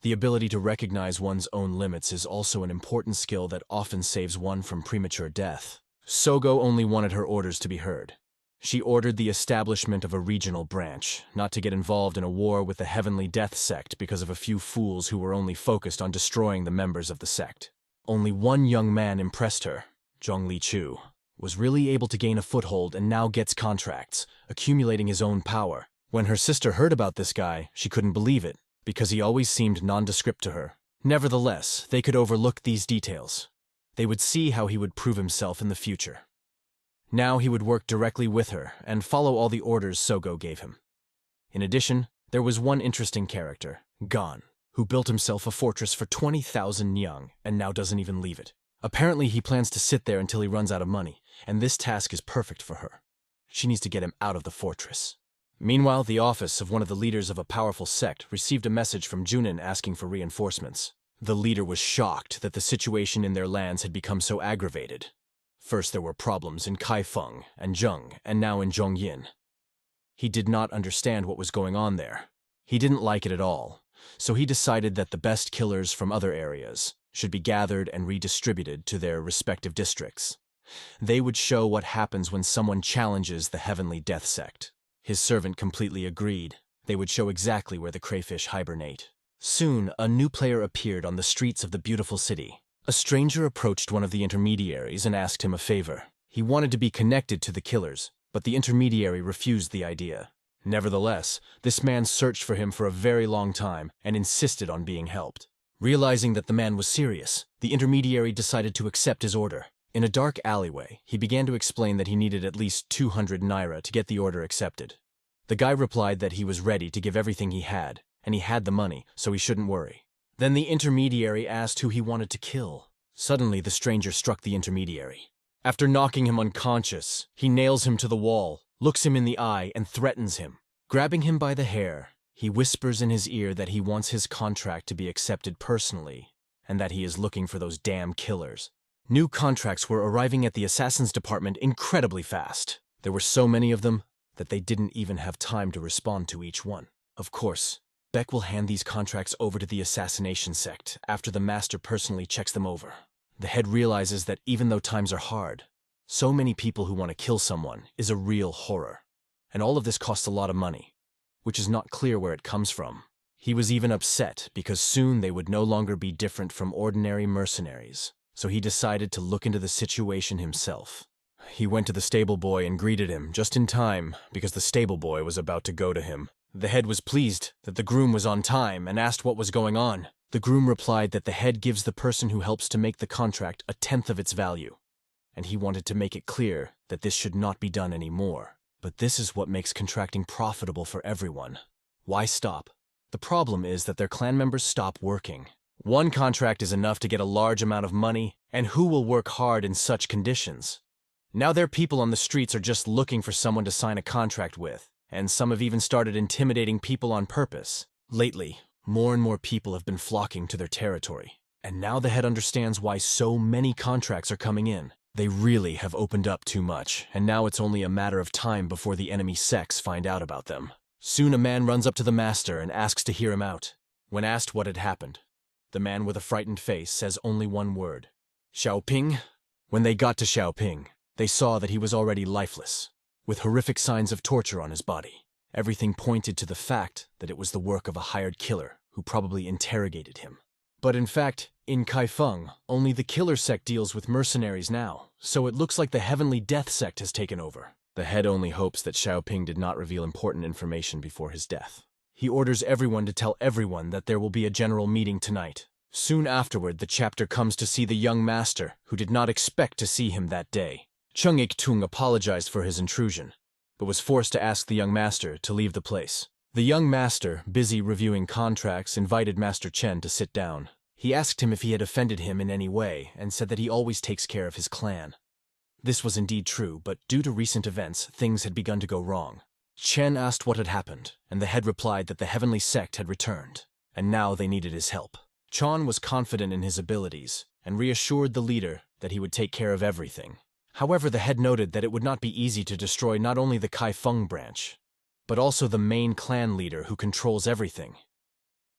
The ability to recognize one's own limits is also an important skill that often saves one from premature death. Sogo only wanted her orders to be heard. She ordered the establishment of a regional branch, not to get involved in a war with the Heavenly Death Sect because of a few fools who were only focused on destroying the members of the sect. Only one young man impressed her, Zhongli Chu, was really able to gain a foothold and now gets contracts, accumulating his own power. When her sister heard about this guy, she couldn't believe it, because he always seemed nondescript to her. Nevertheless, they could overlook these details. They would see how he would prove himself in the future. Now he would work directly with her and follow all the orders Sogo gave him. In addition, there was one interesting character, Gon, who built himself a fortress for 20,000 nyang and now doesn't even leave it. Apparently he plans to sit there until he runs out of money, and this task is perfect for her. She needs to get him out of the fortress. Meanwhile, the office of one of the leaders of a powerful sect received a message from Junin asking for reinforcements. The leader was shocked that the situation in their lands had become so aggravated. First there were problems in Kaifeng and Zheng, and now in Zhongyin. He did not understand what was going on there. He didn't like it at all, so he decided that the best killers from other areas should be gathered and redistributed to their respective districts. They would show what happens when someone challenges the Heavenly Death Sect. His servant completely agreed. They would show exactly where the crayfish hibernate. Soon, a new player appeared on the streets of the beautiful city. A stranger approached one of the intermediaries and asked him a favor. He wanted to be connected to the killers, but the intermediary refused the idea. Nevertheless, this man searched for him for a very long time and insisted on being helped. Realizing that the man was serious, the intermediary decided to accept his order. In a dark alleyway, he began to explain that he needed at least 200 naira to get the order accepted. The guy replied that he was ready to give everything he had, and he had the money, so he shouldn't worry. Then the intermediary asked who he wanted to kill. Suddenly, the stranger struck the intermediary. After knocking him unconscious, he nails him to the wall, looks him in the eye, and threatens him. Grabbing him by the hair, he whispers in his ear that he wants his contract to be accepted personally, and that he is looking for those damn killers. New contracts were arriving at the Assassins Department incredibly fast. There were so many of them that they didn't even have time to respond to each one. Of course, Beck will hand these contracts over to the Assassination Sect after the Master personally checks them over. The head realizes that even though times are hard, so many people who want to kill someone is a real horror. And all of this costs a lot of money, which is not clear where it comes from. He was even upset because soon they would no longer be different from ordinary mercenaries, so he decided to look into the situation himself. He went to the stable boy and greeted him just in time because the stable boy was about to go to him. The head was pleased that the groom was on time and asked what was going on. The groom replied that the head gives the person who helps to make the contract 1/10 of its value, and he wanted to make it clear that this should not be done anymore. But this is what makes contracting profitable for everyone. Why stop? The problem is that their clan members stop working. One contract is enough to get a large amount of money, and who will work hard in such conditions? Now their people on the streets are just looking for someone to sign a contract with, and some have even started intimidating people on purpose. Lately, more and more people have been flocking to their territory, and now the head understands why so many contracts are coming in. They really have opened up too much, and now it's only a matter of time before the enemy sects find out about them. Soon a man runs up to the master and asks to hear him out. When asked what had happened, the man with a frightened face says only one word: Xiaoping. When they got to Xiaoping, they saw that he was already lifeless, with horrific signs of torture on his body. Everything pointed to the fact that it was the work of a hired killer who probably interrogated him. But in fact, in Kaifeng, only the killer sect deals with mercenaries now, so it looks like the Heavenly Death sect has taken over. The head only hopes that Xiaoping did not reveal important information before his death. He orders everyone to tell everyone that there will be a general meeting tonight. Soon afterward, the chapter comes to see the young master, who did not expect to see him that day. Chung Ik-tung apologized for his intrusion, but was forced to ask the young master to leave the place. The young master, busy reviewing contracts, invited Master Chen to sit down. He asked him if he had offended him in any way, and said that he always takes care of his clan. This was indeed true, but due to recent events, things had begun to go wrong. Chen asked what had happened, and the head replied that the Heavenly Sect had returned, and now they needed his help. Chan was confident in his abilities, and reassured the leader that he would take care of everything. However, the head noted that it would not be easy to destroy not only the Kaifeng branch, but also the main clan leader who controls everything.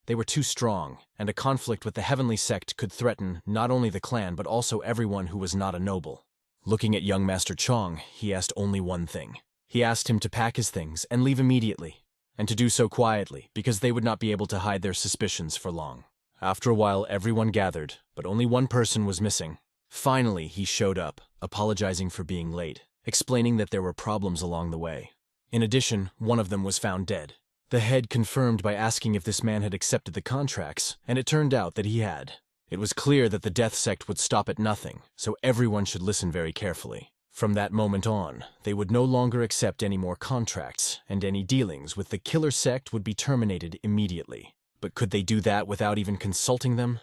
They were too strong, and a conflict with the Heavenly Sect could threaten not only the clan but also everyone who was not a noble. Looking at young Master Chong, he asked only one thing. He asked him to pack his things and leave immediately, and to do so quietly, because they would not be able to hide their suspicions for long. After a while, everyone gathered, but only one person was missing. Finally, he showed up, apologizing for being late, explaining that there were problems along the way. In addition, one of them was found dead. The head confirmed by asking if this man had accepted the contracts, and it turned out that he had. It was clear that the Death Sect would stop at nothing, so everyone should listen very carefully. From that moment on, they would no longer accept any more contracts, and any dealings with the Killer Sect would be terminated immediately. But could they do that without even consulting them?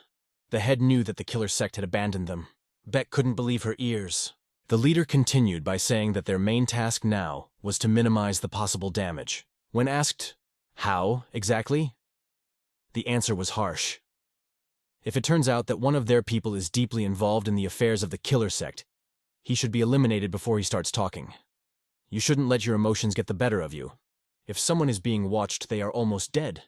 The head knew that the Killer Sect had abandoned them. Beck couldn't believe her ears. The leader continued by saying that their main task now was to minimize the possible damage. When asked, how exactly? The answer was harsh. If it turns out that one of their people is deeply involved in the affairs of the Killer Sect, he should be eliminated before he starts talking. You shouldn't let your emotions get the better of you. If someone is being watched, they are almost dead.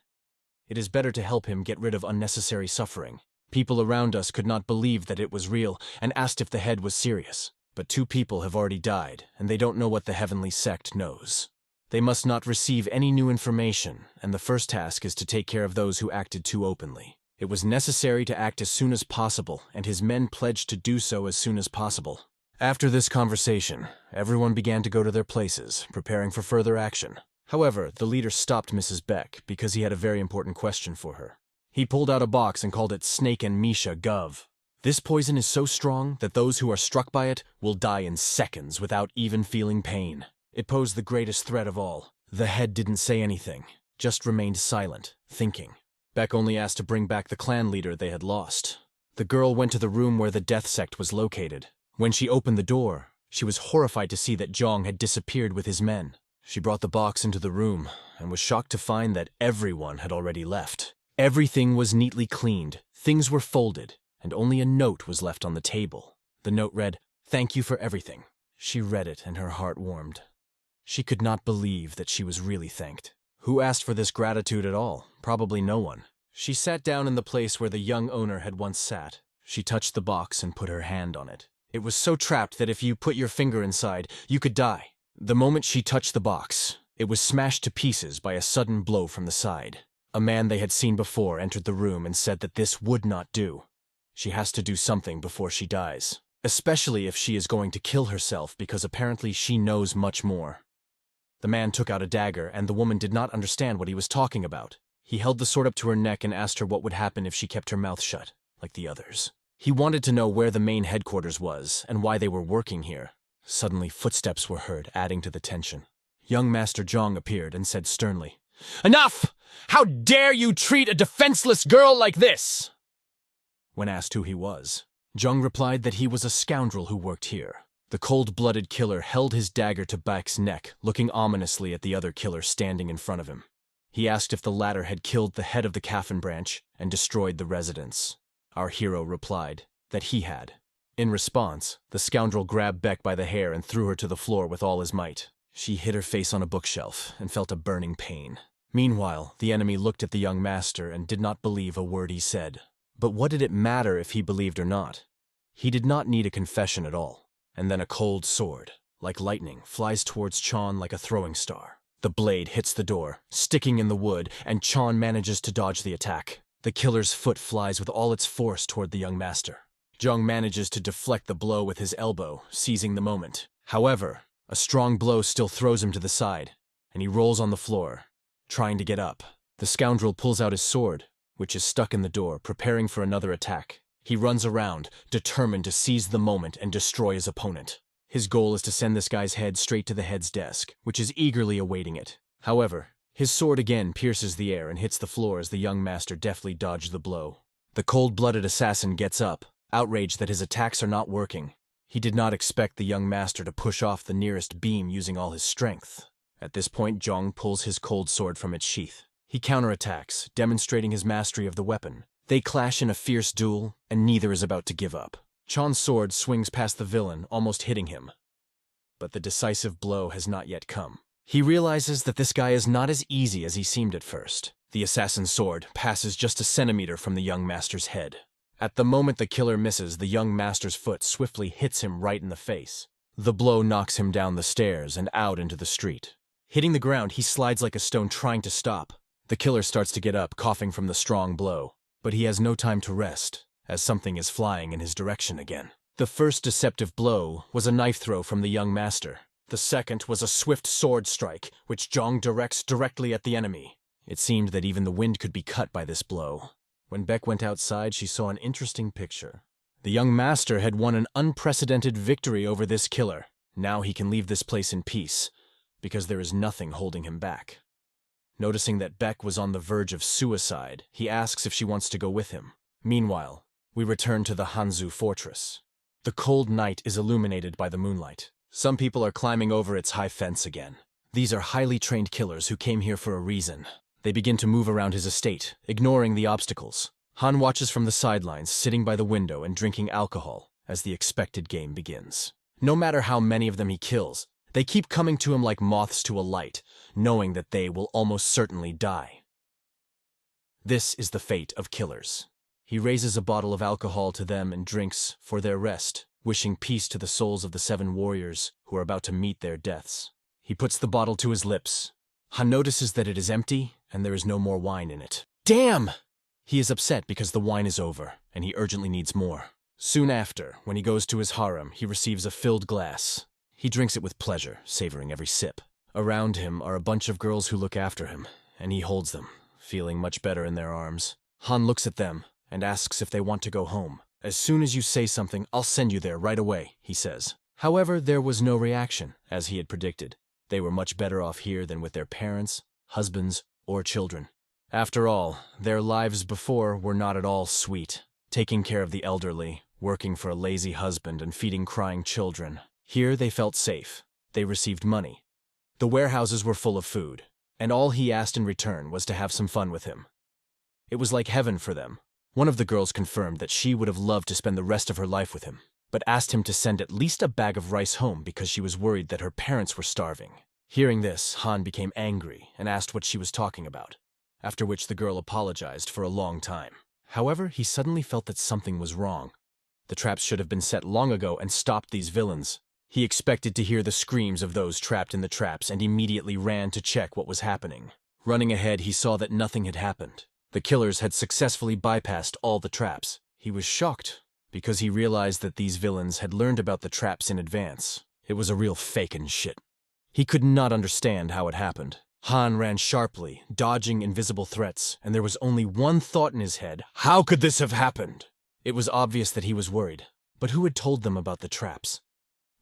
It is better to help him get rid of unnecessary suffering. People around us could not believe that it was real and asked if the head was serious. But 2 people have already died, and they don't know what the Heavenly Sect knows. They must not receive any new information, and the first task is to take care of those who acted too openly. It was necessary to act as soon as possible, and his men pledged to do so as soon as possible. After this conversation, everyone began to go to their places, preparing for further action. However, the leader stopped Mrs. Beck because he had a very important question for her. He pulled out a box and called it Snake and Misha Gov. This poison is so strong that those who are struck by it will die in seconds without even feeling pain. It posed the greatest threat of all. The head didn't say anything, just remained silent, thinking. Beck only asked to bring back the clan leader they had lost. The girl went to the room where the Death Sect was located. When she opened the door, she was horrified to see that Zhong had disappeared with his men. She brought the box into the room and was shocked to find that everyone had already left. Everything was neatly cleaned, things were folded, and only a note was left on the table. The note read, "Thank you for everything." She read it and her heart warmed. She could not believe that she was really thanked. Who asked for this gratitude at all? Probably no one. She sat down in the place where the young owner had once sat. She touched the box and put her hand on it. It was so trapped that if you put your finger inside, you could die. The moment she touched the box, it was smashed to pieces by a sudden blow from the side. A man they had seen before entered the room and said that this would not do. She has to do something before she dies, especially if she is going to kill herself, because apparently she knows much more. The man took out a dagger, and the woman did not understand what he was talking about. He held the sword up to her neck and asked her what would happen if she kept her mouth shut, like the others. He wanted to know where the main headquarters was and why they were working here. Suddenly, footsteps were heard, adding to the tension. Young Master Zhang appeared and said sternly, "Enough! How dare you treat a defenseless girl like this?" When asked who he was, Zhang replied that he was a scoundrel who worked here. The cold-blooded killer held his dagger to Baek's neck, looking ominously at the other killer standing in front of him. He asked if the latter had killed the head of the Kaffin branch and destroyed the residence. Our hero replied that he had. In response, the scoundrel grabbed Baek by the hair and threw her to the floor with all his might. She hit her face on a bookshelf and felt a burning pain. Meanwhile, the enemy looked at the young master and did not believe a word he said. But what did it matter if he believed or not? He did not need a confession at all. And then a cold sword, like lightning, flies towards Chan like a throwing star. The blade hits the door, sticking in the wood, and Chan manages to dodge the attack. The killer's foot flies with all its force toward the young master. Zhang manages to deflect the blow with his elbow, seizing the moment. However, a strong blow still throws him to the side, and he rolls on the floor, trying to get up. The scoundrel pulls out his sword, which is stuck in the door, preparing for another attack. He runs around, determined to seize the moment and destroy his opponent. His goal is to send this guy's head straight to the head's desk, which is eagerly awaiting it. However, his sword again pierces the air and hits the floor as the young master deftly dodged the blow. The cold-blooded assassin gets up, outraged that his attacks are not working. He did not expect the young master to push off the nearest beam using all his strength. At this point, Zhang pulls his cold sword from its sheath. He counterattacks, demonstrating his mastery of the weapon. They clash in a fierce duel, and neither is about to give up. Chan's sword swings past the villain, almost hitting him. But the decisive blow has not yet come. He realizes that this guy is not as easy as he seemed at first. The assassin's sword passes just a centimeter from the young master's head. At the moment the killer misses, the young master's foot swiftly hits him right in the face. The blow knocks him down the stairs and out into the street. Hitting the ground, he slides like a stone, trying to stop. The killer starts to get up, coughing from the strong blow. But he has no time to rest, as something is flying in his direction again. The first deceptive blow was a knife throw from the young master. The second was a swift sword strike, which Zhang directs directly at the enemy. It seemed that even the wind could be cut by this blow. When Baek went outside, she saw an interesting picture. The young master had won an unprecedented victory over this killer. Now he can leave this place in peace, because there is nothing holding him back. Noticing that Baek was on the verge of suicide, he asks if she wants to go with him. Meanwhile, we return to the Hanzu fortress. The cold night is illuminated by the moonlight. Some people are climbing over its high fence again. These are highly trained killers who came here for a reason. They begin to move around his estate, ignoring the obstacles. Han watches from the sidelines, sitting by the window and drinking alcohol, as the expected game begins. No matter how many of them he kills, they keep coming to him like moths to a light, knowing that they will almost certainly die. This is the fate of killers. He raises a bottle of alcohol to them and drinks for their rest, wishing peace to the souls of the 7 warriors who are about to meet their deaths. He puts the bottle to his lips. Han notices that it is empty and there is no more wine in it. Damn! He is upset because the wine is over and he urgently needs more. Soon after, when he goes to his harem, he receives a filled glass. He drinks it with pleasure, savoring every sip. Around him are a bunch of girls who look after him, and he holds them, feeling much better in their arms. Han looks at them and asks if they want to go home. As soon as you say something, I'll send you there right away, he says. However, there was no reaction, as he had predicted. They were much better off here than with their parents, husbands, or children. After all, their lives before were not at all sweet. Taking care of the elderly, working for a lazy husband, and feeding crying children. Here they felt safe. They received money. The warehouses were full of food, and all he asked in return was to have some fun with him. It was like heaven for them. One of the girls confirmed that she would have loved to spend the rest of her life with him. but asked him to send at least a bag of rice home because she was worried that her parents were starving. Hearing this, Han became angry and asked what she was talking about, after which the girl apologized for a long time. However, he suddenly felt that something was wrong. The traps should have been set long ago and stopped these villains. He expected to hear the screams of those trapped in the traps and immediately ran to check what was happening. Running ahead, he saw that nothing had happened. The killers had successfully bypassed all the traps. He was shocked because he realized that these villains had learned about the traps in advance. It was a real fakin' shit. He could not understand how it happened. Han ran sharply, dodging invisible threats, and there was only one thought in his head: how could this have happened? It was obvious that he was worried, but who had told them about the traps?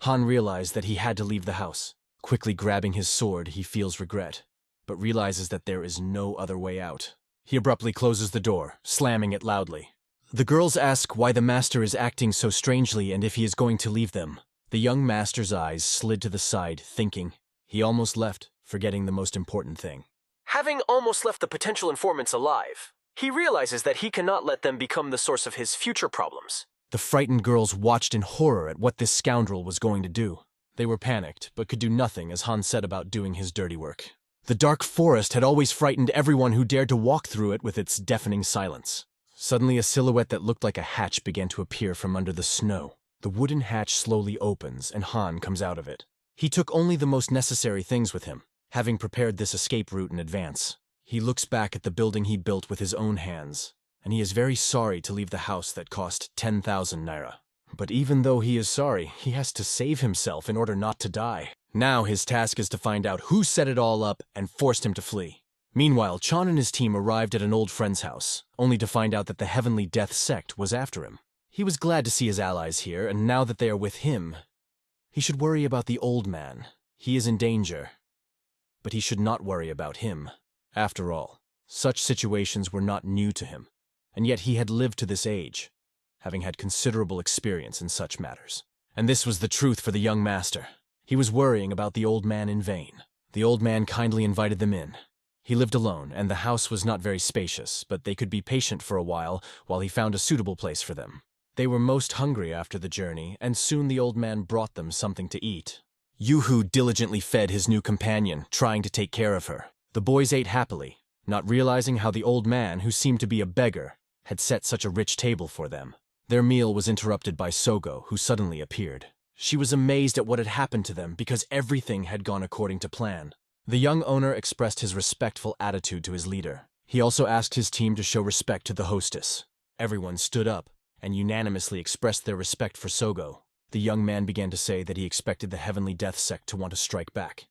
Han realized that he had to leave the house. Quickly grabbing his sword, he feels regret, but realizes that there is no other way out. He abruptly closes the door, slamming it loudly. The girls ask why the master is acting so strangely and if he is going to leave them. The young master's eyes slid to the side, thinking. He almost left, forgetting the most important thing. Having almost left the potential informants alive, he realizes that he cannot let them become the source of his future problems. The frightened girls watched in horror at what this scoundrel was going to do. They were panicked, but could do nothing as Han set about doing his dirty work. The dark forest had always frightened everyone who dared to walk through it with its deafening silence. Suddenly, a silhouette that looked like a hatch began to appear from under the snow. The wooden hatch slowly opens, and Han comes out of it. He took only the most necessary things with him, having prepared this escape route in advance. He looks back at the building he built with his own hands, and he is very sorry to leave the house that cost 10,000 naira. But even though he is sorry, he has to save himself in order not to die. Now his task is to find out who set it all up and forced him to flee. Meanwhile, Chan and his team arrived at an old friend's house, only to find out that the Heavenly Death Sect was after him. He was glad to see his allies here, and now that they are with him, he should worry about the old man. He is in danger. But he should not worry about him. After all, such situations were not new to him, and yet he had lived to this age, having had considerable experience in such matters. And this was the truth for the young master. He was worrying about the old man in vain. The old man kindly invited them in. He lived alone, and the house was not very spacious, but they could be patient for a while he found a suitable place for them. They were most hungry after the journey, and soon the old man brought them something to eat. Yoo-hoo diligently fed his new companion, trying to take care of her. The boys ate happily, not realizing how the old man, who seemed to be a beggar, had set such a rich table for them. Their meal was interrupted by Sogo, who suddenly appeared. She was amazed at what had happened to them because everything had gone according to plan. The young owner expressed his respectful attitude to his leader. He also asked his team to show respect to the hostess. Everyone stood up and unanimously expressed their respect for Sogo. The young man began to say that he expected the Heavenly Death Sect to want to strike back,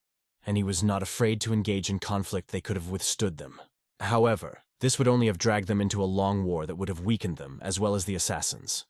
and he was not afraid to engage in conflict they could have withstood them. However, this would only have dragged them into a long war that would have weakened them as well as the assassins.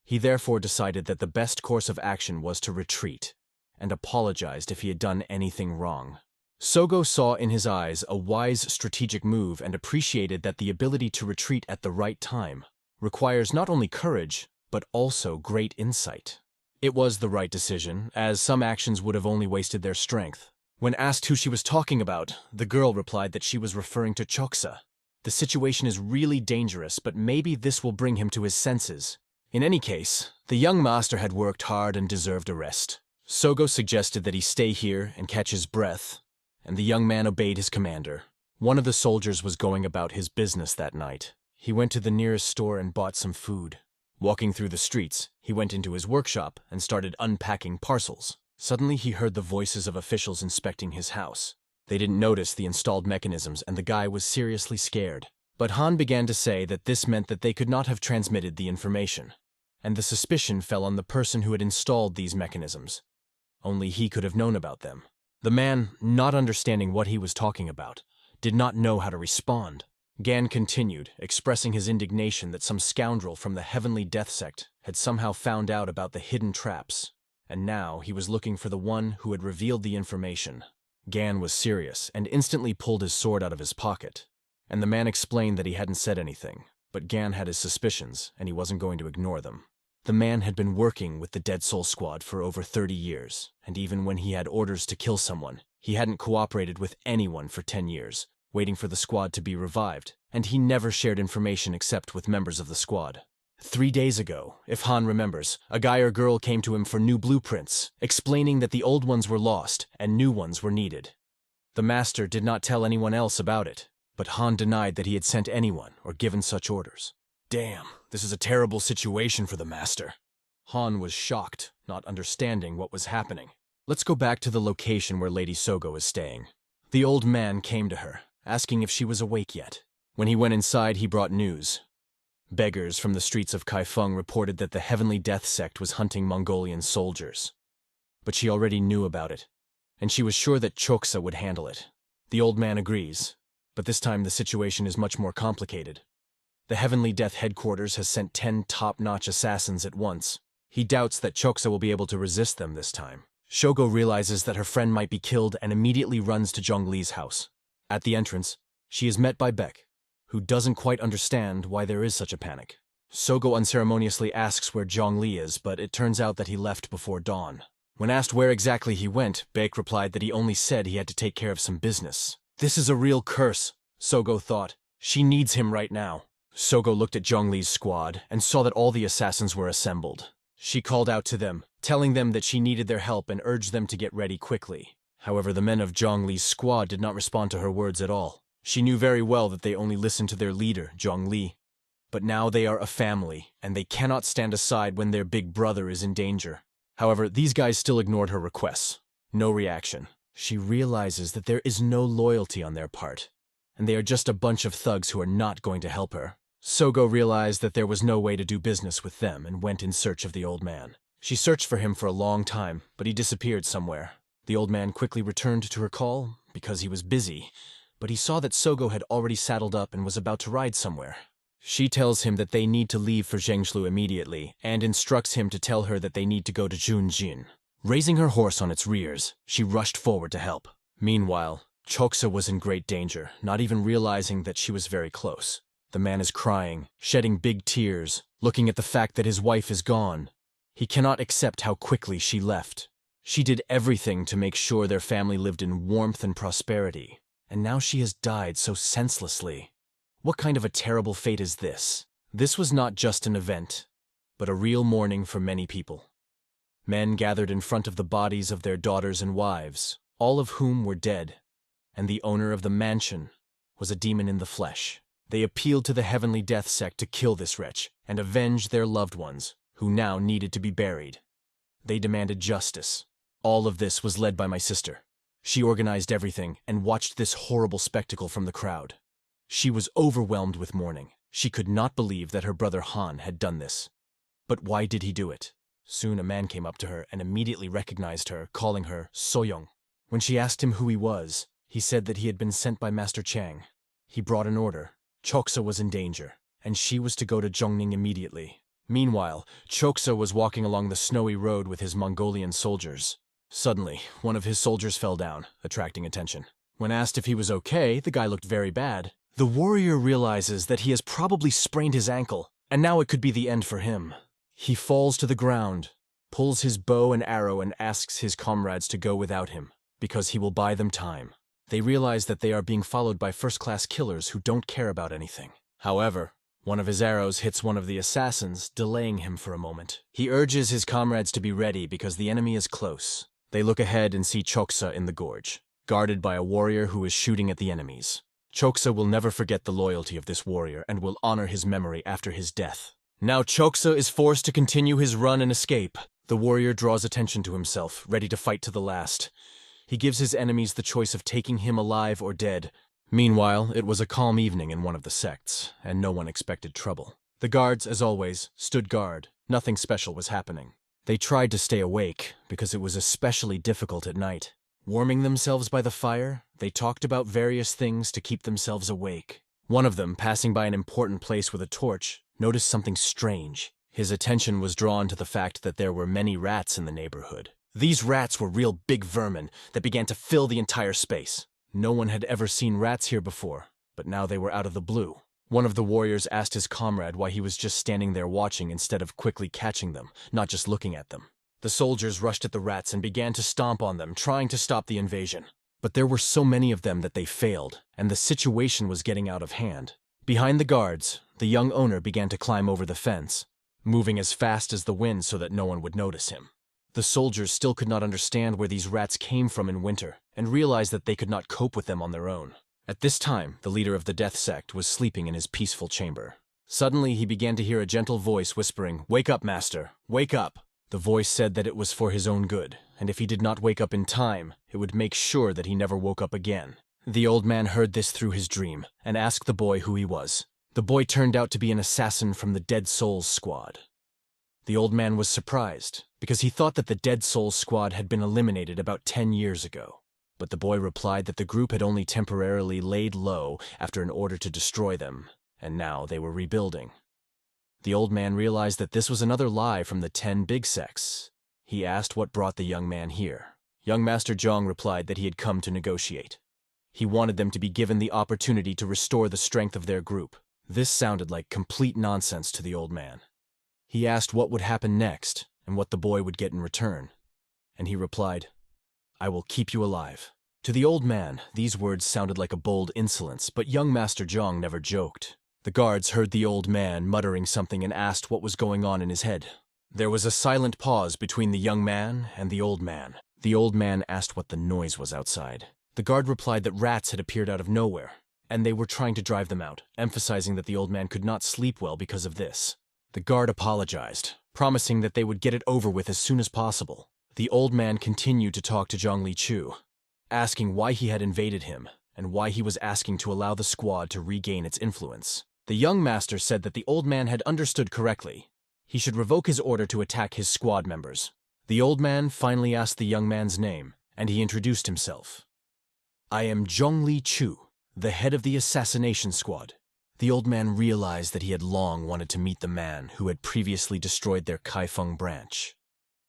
He therefore decided that the best course of action was to retreat, and apologized if he had done anything wrong. Sogo saw in his eyes a wise strategic move and appreciated that the ability to retreat at the right time requires not only courage, but also great insight. It was the right decision, as some actions would have only wasted their strength. When asked who she was talking about, the girl replied that she was referring to Choksa. The situation is really dangerous, but maybe this will bring him to his senses. In any case, the young master had worked hard and deserved a rest. Sogo suggested that he stay here and catch his breath, and the young man obeyed his commander. One of the soldiers was going about his business that night. He went to the nearest store and bought some food. Walking through the streets, he went into his workshop and started unpacking parcels. Suddenly, he heard the voices of officials inspecting his house. They didn't notice the installed mechanisms, and the guy was seriously scared. But Han began to say that this meant that they could not have transmitted the information, and the suspicion fell on the person who had installed these mechanisms. Only he could have known about them. The man, not understanding what he was talking about, did not know how to respond. Gan continued, expressing his indignation that some scoundrel from the Heavenly Death Sect had somehow found out about the hidden traps, and now he was looking for the one who had revealed the information. Gan was serious and instantly pulled his sword out of his pocket, and the man explained that he hadn't said anything, but Gan had his suspicions, and he wasn't going to ignore them. The man had been working with the Dead Soul Squad for over 30 years, and even when he had orders to kill someone, he hadn't cooperated with anyone for 10 years, waiting for the squad to be revived, and he never shared information except with members of the squad. 3 days ago, if Han remembers, a guy or girl came to him for new blueprints, explaining that the old ones were lost and new ones were needed. The master did not tell anyone else about it, but Han denied that he had sent anyone or given such orders. Damn, this is a terrible situation for the master. Han was shocked, not understanding what was happening. Let's go back to the location where Lady Sogo is staying. The old man came to her, asking if she was awake yet. When he went inside, he brought news. Beggars from the streets of Kaifeng reported that the Heavenly Death Sect was hunting Mongolian soldiers. But she already knew about it, and she was sure that Choksa would handle it. The old man agrees, but this time the situation is much more complicated. The Heavenly Death headquarters has sent 10 top-notch assassins at once. He doubts that Choksa will be able to resist them this time. Shogo realizes that her friend might be killed and immediately runs to Zhongli's house. At the entrance, she is met by Beck, who doesn't quite understand why there is such a panic. Sogo unceremoniously asks where Zhongli is, but it turns out that he left before dawn. When asked where exactly he went, Beck replied that he only said he had to take care of some business. This is a real curse, Sogo thought. She needs him right now. Sogo looked at Zhongli's squad and saw that all the assassins were assembled. She called out to them, telling them that she needed their help and urged them to get ready quickly. However, the men of Zhongli's squad did not respond to her words at all. She knew very well that they only listened to their leader, Zhongli. But now they are a family, and they cannot stand aside when their big brother is in danger. However, these guys still ignored her requests. No reaction. She realizes that there is no loyalty on their part, and they are just a bunch of thugs who are not going to help her. Sogo realized that there was no way to do business with them and went in search of the old man. She searched for him for a long time, but he disappeared somewhere. The old man quickly returned to her call because he was busy, but he saw that Sogo had already saddled up and was about to ride somewhere. She tells him that they need to leave for Zhengzhou immediately and instructs him to tell her that they need to go to Junjin. Raising her horse on its rears, she rushed forward to help. Meanwhile, Choksa was in great danger, not even realizing that she was very close. The man is crying, shedding big tears, looking at the fact that his wife is gone. He cannot accept how quickly she left. She did everything to make sure their family lived in warmth and prosperity, and now she has died so senselessly. What kind of a terrible fate is this? This was not just an event, but a real mourning for many people. Men gathered in front of the bodies of their daughters and wives, all of whom were dead, and the owner of the mansion was a demon in the flesh. They appealed to the Heavenly Death Sect to kill this wretch and avenge their loved ones, who now needed to be buried. They demanded justice. All of this was led by my sister. She organized everything and watched this horrible spectacle from the crowd. She was overwhelmed with mourning. She could not believe that her brother Han had done this. But why did he do it? Soon a man came up to her and immediately recognized her, calling her Soyoung. When she asked him who he was, he said that he had been sent by Master Chang. He brought an order. Choksa was in danger, and she was to go to Zhongning immediately. Meanwhile, Choksa was walking along the snowy road with his Mongolian soldiers. Suddenly, one of his soldiers fell down, attracting attention. When asked if he was okay, the guy looked very bad. The warrior realizes that he has probably sprained his ankle, and now it could be the end for him. He falls to the ground, pulls his bow and arrow and asks his comrades to go without him, because he will buy them time. They realize that they are being followed by first-class killers who don't care about anything. However, one of his arrows hits one of the assassins, delaying him for a moment. He urges his comrades to be ready because the enemy is close. They look ahead and see Choksa in the gorge, guarded by a warrior who is shooting at the enemies. Choksa will never forget the loyalty of this warrior and will honor his memory after his death. Now Choksa is forced to continue his run and escape. The warrior draws attention to himself, ready to fight to the last. He gives his enemies the choice of taking him alive or dead. Meanwhile, it was a calm evening in one of the sects, and no one expected trouble. The guards, as always, stood guard. Nothing special was happening. They tried to stay awake, because it was especially difficult at night. Warming themselves by the fire, they talked about various things to keep themselves awake. One of them, passing by an important place with a torch, noticed something strange. His attention was drawn to the fact that there were many rats in the neighborhood. These rats were real big vermin that began to fill the entire space. No one had ever seen rats here before, but now they were out of the blue. One of the warriors asked his comrade why he was just standing there watching instead of quickly catching them, not just looking at them. The soldiers rushed at the rats and began to stomp on them, trying to stop the invasion. But there were so many of them that they failed, and the situation was getting out of hand. Behind the guards, the young owner began to climb over the fence, moving as fast as the wind so that no one would notice him. The soldiers still could not understand where these rats came from in winter and realized that they could not cope with them on their own. At this time, the leader of the Death Sect was sleeping in his peaceful chamber. Suddenly, he began to hear a gentle voice whispering, "Wake up, master! Wake up!" The voice said that it was for his own good, and if he did not wake up in time, it would make sure that he never woke up again. The old man heard this through his dream and asked the boy who he was. The boy turned out to be an assassin from the Dead Souls Squad. The old man was surprised, because he thought that the Dead Souls Squad had been eliminated about 10 years ago. But the boy replied that the group had only temporarily laid low after an order to destroy them, and now they were rebuilding. The old man realized that this was another lie from the 10 big sects. He asked what brought the young man here. Young Master Zhang replied that he had come to negotiate. He wanted them to be given the opportunity to restore the strength of their group. This sounded like complete nonsense to the old man. He asked what would happen next and what the boy would get in return. And he replied, "I will keep you alive." To the old man, these words sounded like a bold insolence, but young Master Zhang never joked. The guards heard the old man muttering something and asked what was going on in his head. There was a silent pause between the young man and the old man. The old man asked what the noise was outside. The guard replied that rats had appeared out of nowhere, and they were trying to drive them out, emphasizing that the old man could not sleep well because of this. The guard apologized, promising that they would get it over with as soon as possible. The old man continued to talk to Zhang Lichu, asking why he had invaded him and why he was asking to allow the squad to regain its influence. The young master said that the old man had understood correctly. He should revoke his order to attack his squad members. The old man finally asked the young man's name, and he introduced himself. "I am Zhong Lichu, the head of the assassination squad." The old man realized that he had long wanted to meet the man who had previously destroyed their Kaifeng branch.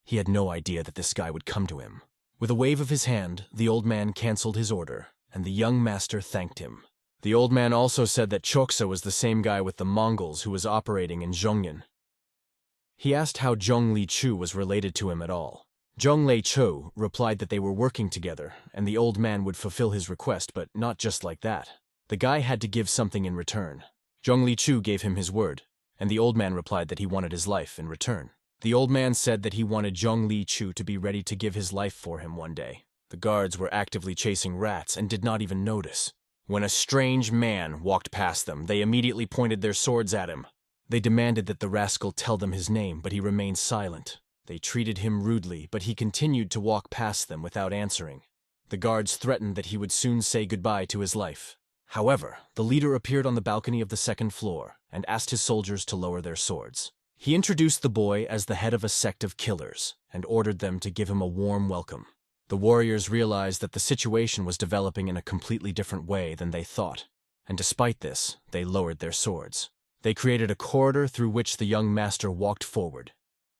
He had no idea that this guy would come to him. With a wave of his hand, the old man canceled his order, and the young master thanked him. The old man also said that Choksa was the same guy with the Mongols who was operating in Zhongyan. He asked how Zhong Lichu was related to him at all. Zhong Lichu replied that they were working together, and the old man would fulfill his request, but not just like that. The guy had to give something in return. Zhong Lichu gave him his word, and the old man replied that he wanted his life in return. The old man said that he wanted Zhong Lichu to be ready to give his life for him one day. The guards were actively chasing rats and did not even notice. When a strange man walked past them, they immediately pointed their swords at him. They demanded that the rascal tell them his name, but he remained silent. They treated him rudely, but he continued to walk past them without answering. The guards threatened that he would soon say goodbye to his life. However, the leader appeared on the balcony of the second floor and asked his soldiers to lower their swords. He introduced the boy as the head of a sect of killers and ordered them to give him a warm welcome. The warriors realized that the situation was developing in a completely different way than they thought, and despite this, they lowered their swords. They created a corridor through which the young master walked forward,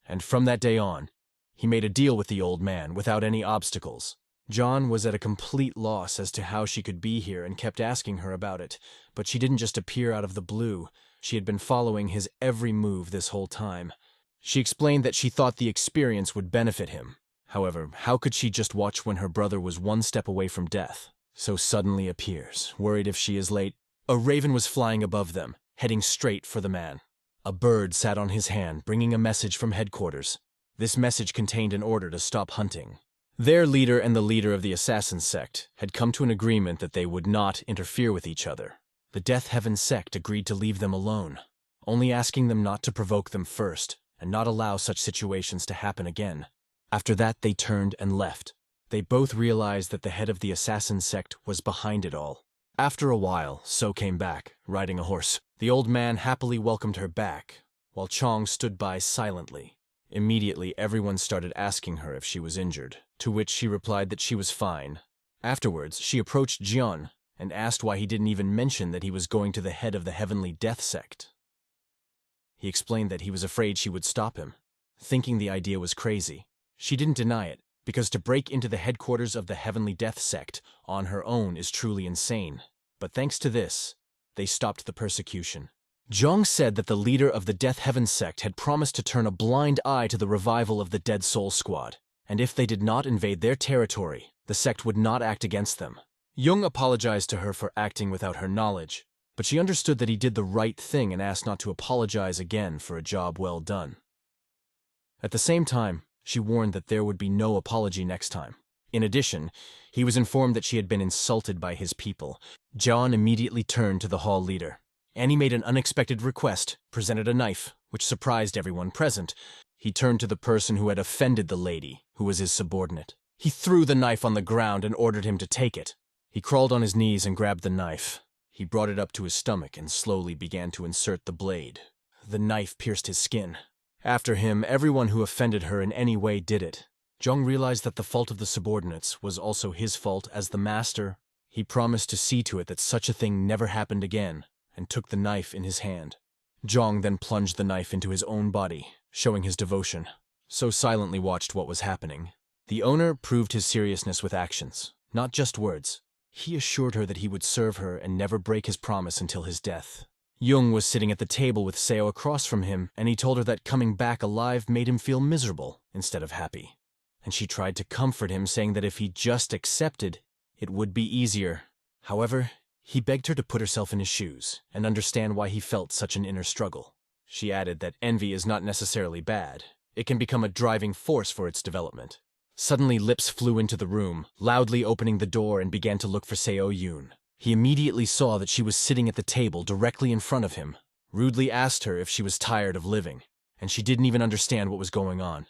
and from that day on, he made a deal with the old man without any obstacles. John was at a complete loss as to how she could be here and kept asking her about it, but she didn't just appear out of the blue. She had been following his every move this whole time. She explained that she thought the experience would benefit him. However, how could she just watch when her brother was one step away from death? So suddenly appears, worried if she is late. A raven was flying above them, heading straight for the man. A bird sat on his hand, bringing a message from headquarters. This message contained an order to stop hunting. Their leader and the leader of the assassin sect had come to an agreement that they would not interfere with each other. The Death Heaven sect agreed to leave them alone, only asking them not to provoke them first and not allow such situations to happen again. After that, they turned and left. They both realized that the head of the assassin sect was behind it all. After a while, So came back, riding a horse. The old man happily welcomed her back, while Chong stood by silently. Immediately, everyone started asking her if she was injured, to which she replied that she was fine. Afterwards, she approached Jian and asked why he didn't even mention that he was going to the head of the Heavenly Death Sect. He explained that he was afraid she would stop him, thinking the idea was crazy. She didn't deny it, because to break into the headquarters of the Heavenly Death Sect on her own is truly insane. But thanks to this, they stopped the persecution. Zhang said that the leader of the Death Heaven sect had promised to turn a blind eye to the revival of the Dead Soul Squad, and if they did not invade their territory, the sect would not act against them. Jung apologized to her for acting without her knowledge, but she understood that he did the right thing and asked not to apologize again for a job well done. At the same time, she warned that there would be no apology next time. In addition, he was informed that she had been insulted by his people. John immediately turned to the hall leader. Annie made an unexpected request, presented a knife, which surprised everyone present. He turned to the person who had offended the lady, who was his subordinate. He threw the knife on the ground and ordered him to take it. He crawled on his knees and grabbed the knife. He brought it up to his stomach and slowly began to insert the blade. The knife pierced his skin. After him, everyone who offended her in any way did it. Jong realized that the fault of the subordinates was also his fault as the master. He promised to see to it that such a thing never happened again, and took the knife in his hand. Jong then plunged the knife into his own body, showing his devotion. So silently watched what was happening. The owner proved his seriousness with actions, not just words. He assured her that he would serve her and never break his promise until his death. Jung was sitting at the table with Seo across from him, and he told her that coming back alive made him feel miserable instead of happy. And she tried to comfort him, saying that if he just accepted, it would be easier. However, he begged her to put herself in his shoes and understand why he felt such an inner struggle. She added that envy is not necessarily bad. It can become a driving force for its development. Suddenly, Lips flew into the room, loudly opening the door and began to look for Seo Yoon. He immediately saw that she was sitting at the table directly in front of him, rudely asked her if she was tired of living, and she didn't even understand what was going on.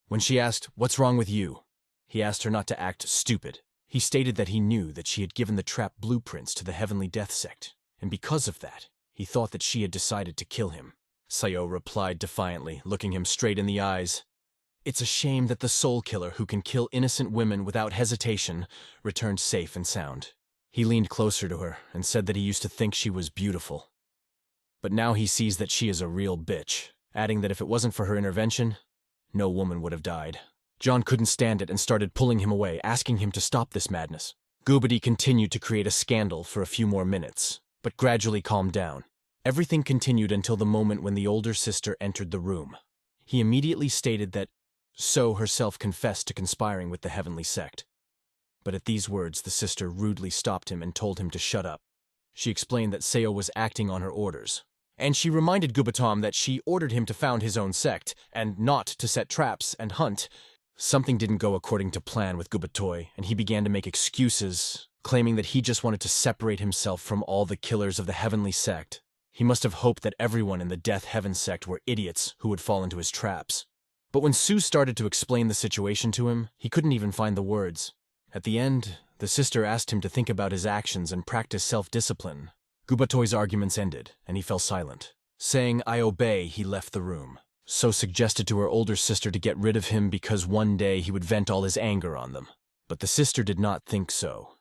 When she asked, "What's wrong with you?" he asked her not to act stupid. He stated that he knew that she had given the trap blueprints to the Heavenly Death Sect, and because of that, he thought that she had decided to kill him. Seo replied defiantly, looking him straight in the eyes. "It's a shame that the soul killer who can kill innocent women without hesitation returned safe and sound." He leaned closer to her and said that he used to think she was beautiful. But now he sees that she is a real bitch, adding that if it wasn't for her intervention, no woman would have died. John couldn't stand it and started pulling him away, asking him to stop this madness. Goobity continued to create a scandal for a few more minutes, but gradually calmed down. Everything continued until the moment when the older sister entered the room. He immediately stated that So herself confessed to conspiring with the Heavenly Sect. But at these words, the sister rudely stopped him and told him to shut up. She explained that Seo was acting on her orders, and she reminded Gubatom that she ordered him to found his own sect, and not to set traps and hunt. Something didn't go according to plan with Gubatoy, and he began to make excuses, claiming that he just wanted to separate himself from all the killers of the Heavenly Sect. He must have hoped that everyone in the Death Heaven Sect were idiots who would fall into his traps. But when Sue started to explain the situation to him, he couldn't even find the words. At the end, the sister asked him to think about his actions and practice self-discipline. Gubatoy's arguments ended, and he fell silent. Saying, "I obey," he left the room. So suggested to her older sister to get rid of him because one day he would vent all his anger on them. But the sister did not think so,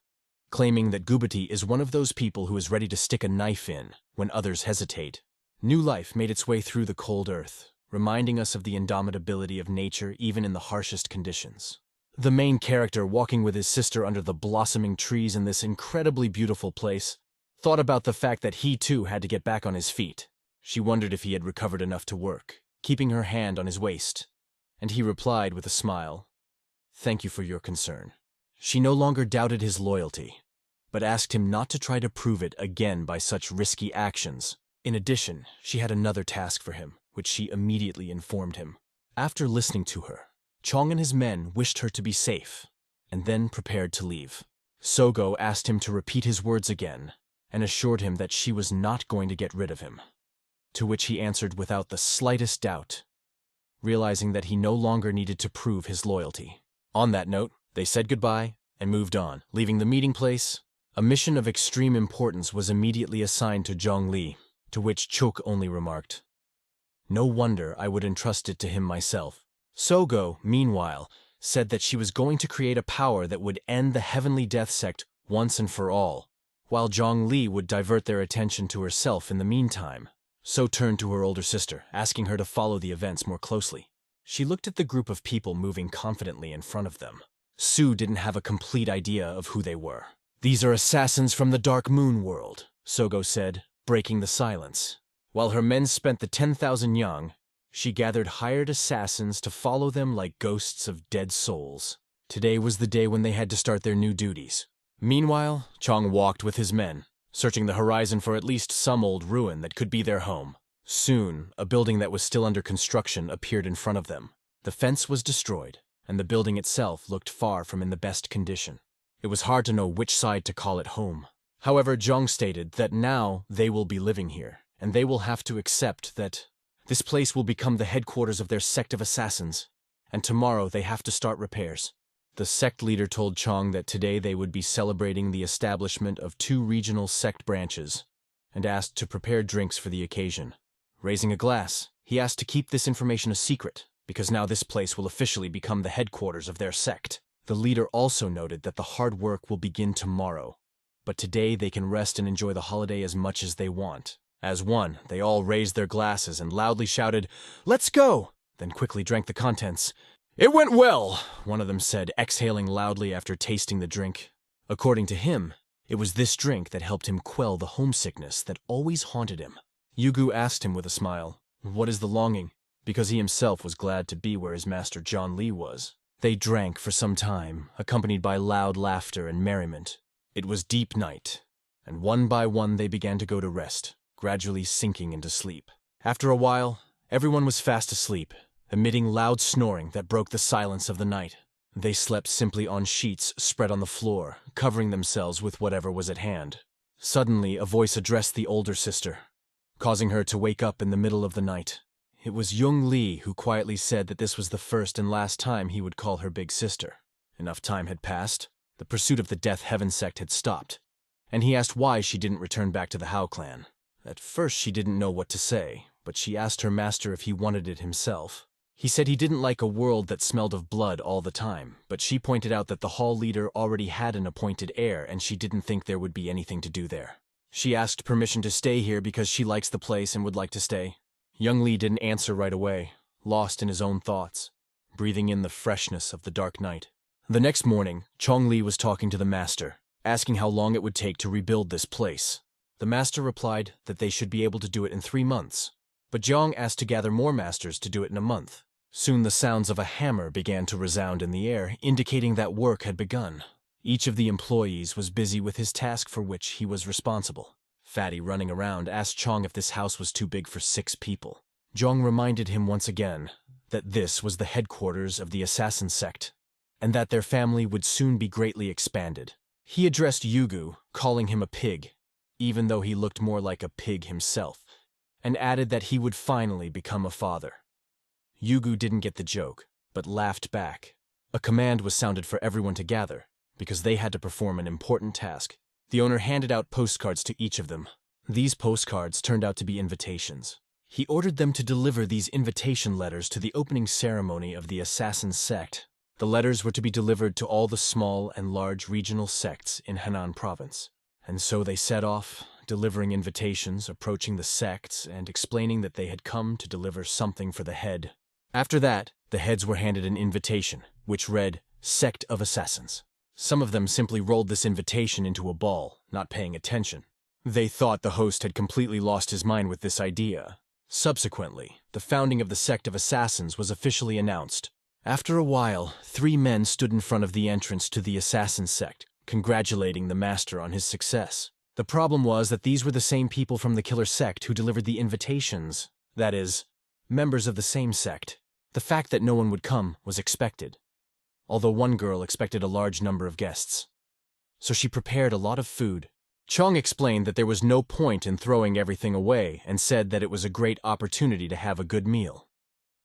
claiming that Gubati is one of those people who is ready to stick a knife in when others hesitate. New life made its way through the cold earth, reminding us of the indomitability of nature even in the harshest conditions. The main character, walking with his sister under the blossoming trees in this incredibly beautiful place, thought about the fact that he too had to get back on his feet. She wondered if he had recovered enough to work, keeping her hand on his waist, and he replied with a smile, "Thank you for your concern." She no longer doubted his loyalty, but asked him not to try to prove it again by such risky actions. In addition, she had another task for him, which she immediately informed him. After listening to her, Chong and his men wished her to be safe, and then prepared to leave. Sogo asked him to repeat his words again, and assured him that she was not going to get rid of him. To which he answered without the slightest doubt, realizing that he no longer needed to prove his loyalty. On that note, they said goodbye and moved on, leaving the meeting place. A mission of extreme importance was immediately assigned to Zhongli, to which Chuk only remarked, "No wonder I would entrust it to him myself." Sogo, meanwhile, said that she was going to create a power that would end the Heavenly Death Sect once and for all, while Zhongli would divert their attention to herself in the meantime. So turned to her older sister, asking her to follow the events more closely. She looked at the group of people moving confidently in front of them. Sue didn't have a complete idea of who they were. "These are assassins from the Dark Moon world," Sogo said, breaking the silence. While her men spent the 10,000 yang, she gathered hired assassins to follow them like ghosts of dead souls. Today was the day when they had to start their new duties. Meanwhile, Chong walked with his men, searching the horizon for at least some old ruin that could be their home. Soon, a building that was still under construction appeared in front of them. The fence was destroyed, and the building itself looked far from in the best condition. It was hard to know which side to call it home. However, Jong stated that now they will be living here, and they will have to accept that this place will become the headquarters of their sect of assassins, and tomorrow they have to start repairs. The sect leader told Chong that today they would be celebrating the establishment of 2 regional sect branches, and asked to prepare drinks for the occasion. Raising a glass, he asked to keep this information a secret, because now this place will officially become the headquarters of their sect. The leader also noted that the hard work will begin tomorrow, but today they can rest and enjoy the holiday as much as they want. As one, they all raised their glasses and loudly shouted, "Let's go!" then quickly drank the contents. "It went well," one of them said, exhaling loudly after tasting the drink. According to him, it was this drink that helped him quell the homesickness that always haunted him. Yugu asked him with a smile, "What is the longing?" because he himself was glad to be where his master John Lee was. They drank for some time, accompanied by loud laughter and merriment. It was deep night, and one by one they began to go to rest, gradually sinking into sleep. After a while, everyone was fast asleep, emitting loud snoring that broke the silence of the night. They slept simply on sheets spread on the floor, covering themselves with whatever was at hand. Suddenly, a voice addressed the older sister, causing her to wake up in the middle of the night. It was Young Lee who quietly said that this was the first and last time he would call her big sister. Enough time had passed, the pursuit of the Death Heaven sect had stopped, and he asked why she didn't return back to the Hao clan. At first she didn't know what to say, but she asked her master if he wanted it himself. He said he didn't like a world that smelled of blood all the time, but she pointed out that the hall leader already had an appointed heir and she didn't think there would be anything to do there. She asked permission to stay here because she likes the place and would like to stay. Young Lee didn't answer right away, lost in his own thoughts, breathing in the freshness of the dark night. The next morning, Chong Li was talking to the master, asking how long it would take to rebuild this place. The master replied that they should be able to do it in 3 months, but Jiang asked to gather more masters to do it in a month. Soon the sounds of a hammer began to resound in the air, indicating that work had begun. Each of the employees was busy with his task for which he was responsible. Fatty, running around, asked Chong if this house was too big for 6 people. Jiang reminded him once again that this was the headquarters of the assassin sect, and that their family would soon be greatly expanded. He addressed Yugu, calling him a pig, even though he looked more like a pig himself, and added that he would finally become a father. Yugu didn't get the joke, but laughed back. A command was sounded for everyone to gather, because they had to perform an important task. The owner handed out postcards to each of them. These postcards turned out to be invitations. He ordered them to deliver these invitation letters to the opening ceremony of the assassin sect. The letters were to be delivered to all the small and large regional sects in Henan province. And so they set off, delivering invitations, approaching the sects, and explaining that they had come to deliver something for the head. After that, the heads were handed an invitation, which read, "Sect of Assassins." Some of them simply rolled this invitation into a ball, not paying attention. They thought the host had completely lost his mind with this idea. Subsequently, the founding of the Sect of Assassins was officially announced. After a while, 3 men stood in front of the entrance to the assassin sect, congratulating the master on his success. The problem was that these were the same people from the killer sect who delivered the invitations. That is, members of the same sect. The fact that no one would come was expected, although one girl expected a large number of guests. So she prepared a lot of food. Chong explained that there was no point in throwing everything away and said that it was a great opportunity to have a good meal.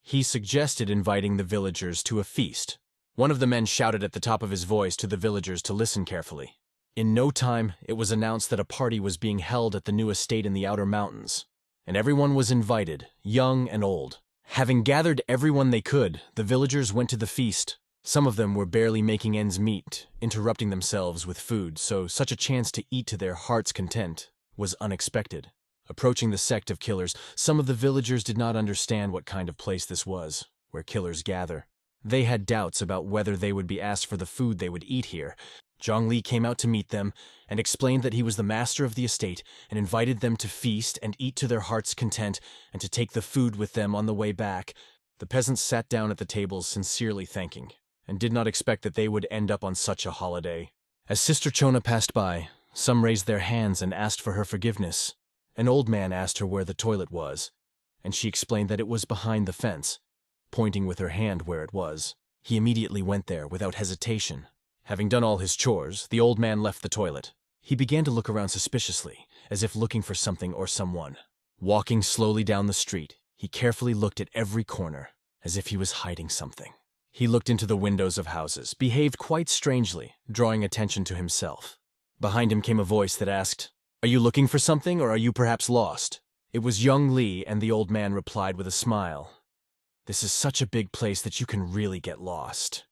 He suggested inviting the villagers to a feast. One of the men shouted at the top of his voice to the villagers to listen carefully. In no time, it was announced that a party was being held at the new estate in the outer mountains, and everyone was invited, young and old. Having gathered everyone they could, the villagers went to the feast. Some of them were barely making ends meet, interrupting themselves with food, so such a chance to eat to their heart's content was unexpected. Approaching the sect of killers, some of the villagers did not understand what kind of place this was, where killers gather. They had doubts about whether they would be asked for the food they would eat here. Zhang Li came out to meet them and explained that he was the master of the estate and invited them to feast and eat to their heart's content and to take the food with them on the way back. The peasants sat down at the tables sincerely thanking, and did not expect that they would end up on such a holiday. As Sister Chona passed by, Some raised their hands and asked for her forgiveness. An old man asked her where the toilet was, and she explained that it was behind the fence, pointing with her hand where it was. He immediately went there without hesitation. Having done all his chores, the old man left the toilet. He began to look around suspiciously, as if looking for something or someone. Walking slowly down the street, he carefully looked at every corner, as if he was hiding something. He looked into the windows of houses, behaved quite strangely, drawing attention to himself. Behind him came a voice that asked, "Are you looking for something, or are you perhaps lost?" It was young Lee, and the old man replied with a smile, "This is such a big place that you can really get lost."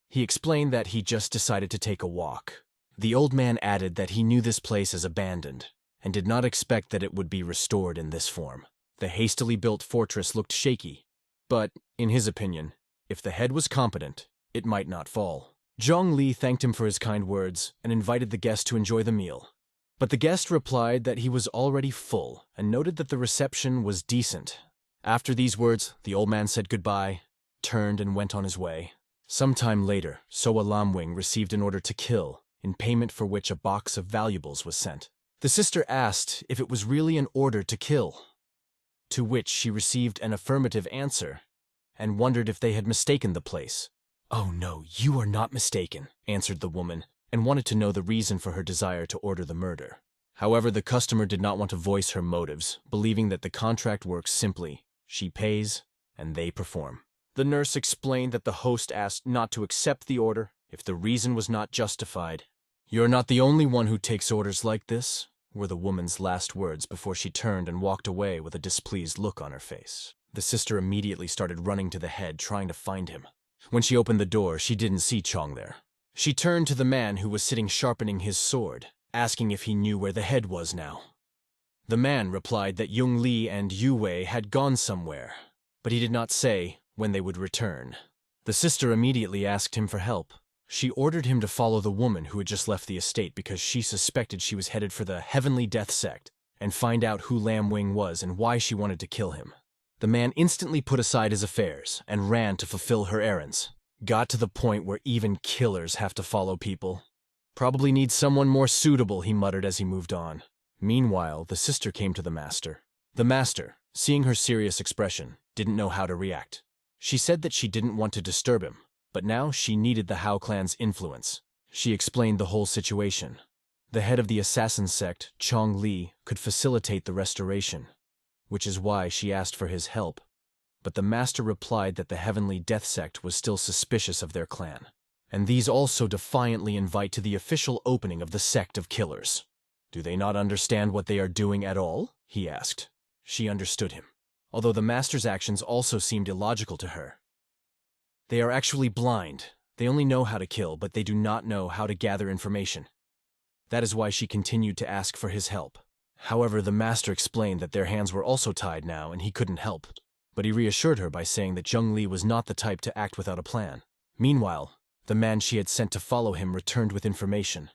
He explained that he just decided to take a walk. The old man added that he knew this place as abandoned, and did not expect that it would be restored in this form. The hastily built fortress looked shaky, but, in his opinion, if the head was competent, it might not fall. Zhong Li thanked him for his kind words and invited the guest to enjoy the meal. But the guest replied that he was already full and noted that the reception was decent. After these words, the old man said goodbye, turned and went on his way. Some time later, Soa Lamwing received an order to kill, in payment for which a box of valuables was sent. The sister asked if it was really an order to kill, to which she received an affirmative answer, and wondered if they had mistaken the place. "Oh no, you are not mistaken," answered the woman, and wanted to know the reason for her desire to order the murder. However, the customer did not want to voice her motives, believing that the contract works simply: she pays, and they perform. The nurse explained that the host asked not to accept the order if the reason was not justified. "You're not the only one who takes orders like this," were the woman's last words before she turned and walked away with a displeased look on her face. The sister immediately started running to the head, trying to find him. When she opened the door, she didn't see Chong there. She turned to the man who was sitting sharpening his sword, asking if he knew where the head was now. The man replied that Yung Li and Yu Wei had gone somewhere, but he did not say when they would return. The sister immediately asked him for help. She ordered him to follow the woman who had just left the estate because she suspected she was headed for the Heavenly Death Sect, and find out who Lam Wing was and why she wanted to kill him. The man instantly put aside his affairs and ran to fulfill her errands. Got to the point where even killers have to follow people. "Probably need someone more suitable," he muttered as he moved on. Meanwhile, the sister came to the master. The master, seeing her serious expression, didn't know how to react. She said that she didn't want to disturb him, but now she needed the Hao clan's influence. She explained the whole situation. The head of the assassin sect, Chong Li, could facilitate the restoration, which is why she asked for his help. But the master replied that the Heavenly Death Sect was still suspicious of their clan, and these also defiantly invite to the official opening of the Sect of Killers. "Do they not understand what they are doing at all?" he asked. She understood him, although the master's actions also seemed illogical to her. "They are actually blind. They only know how to kill, but they do not know how to gather information." That is why she continued to ask for his help. However, the master explained that their hands were also tied now and he couldn't help. But he reassured her by saying that Zhong Li was not the type to act without a plan. Meanwhile, the man she had sent to follow him returned with information.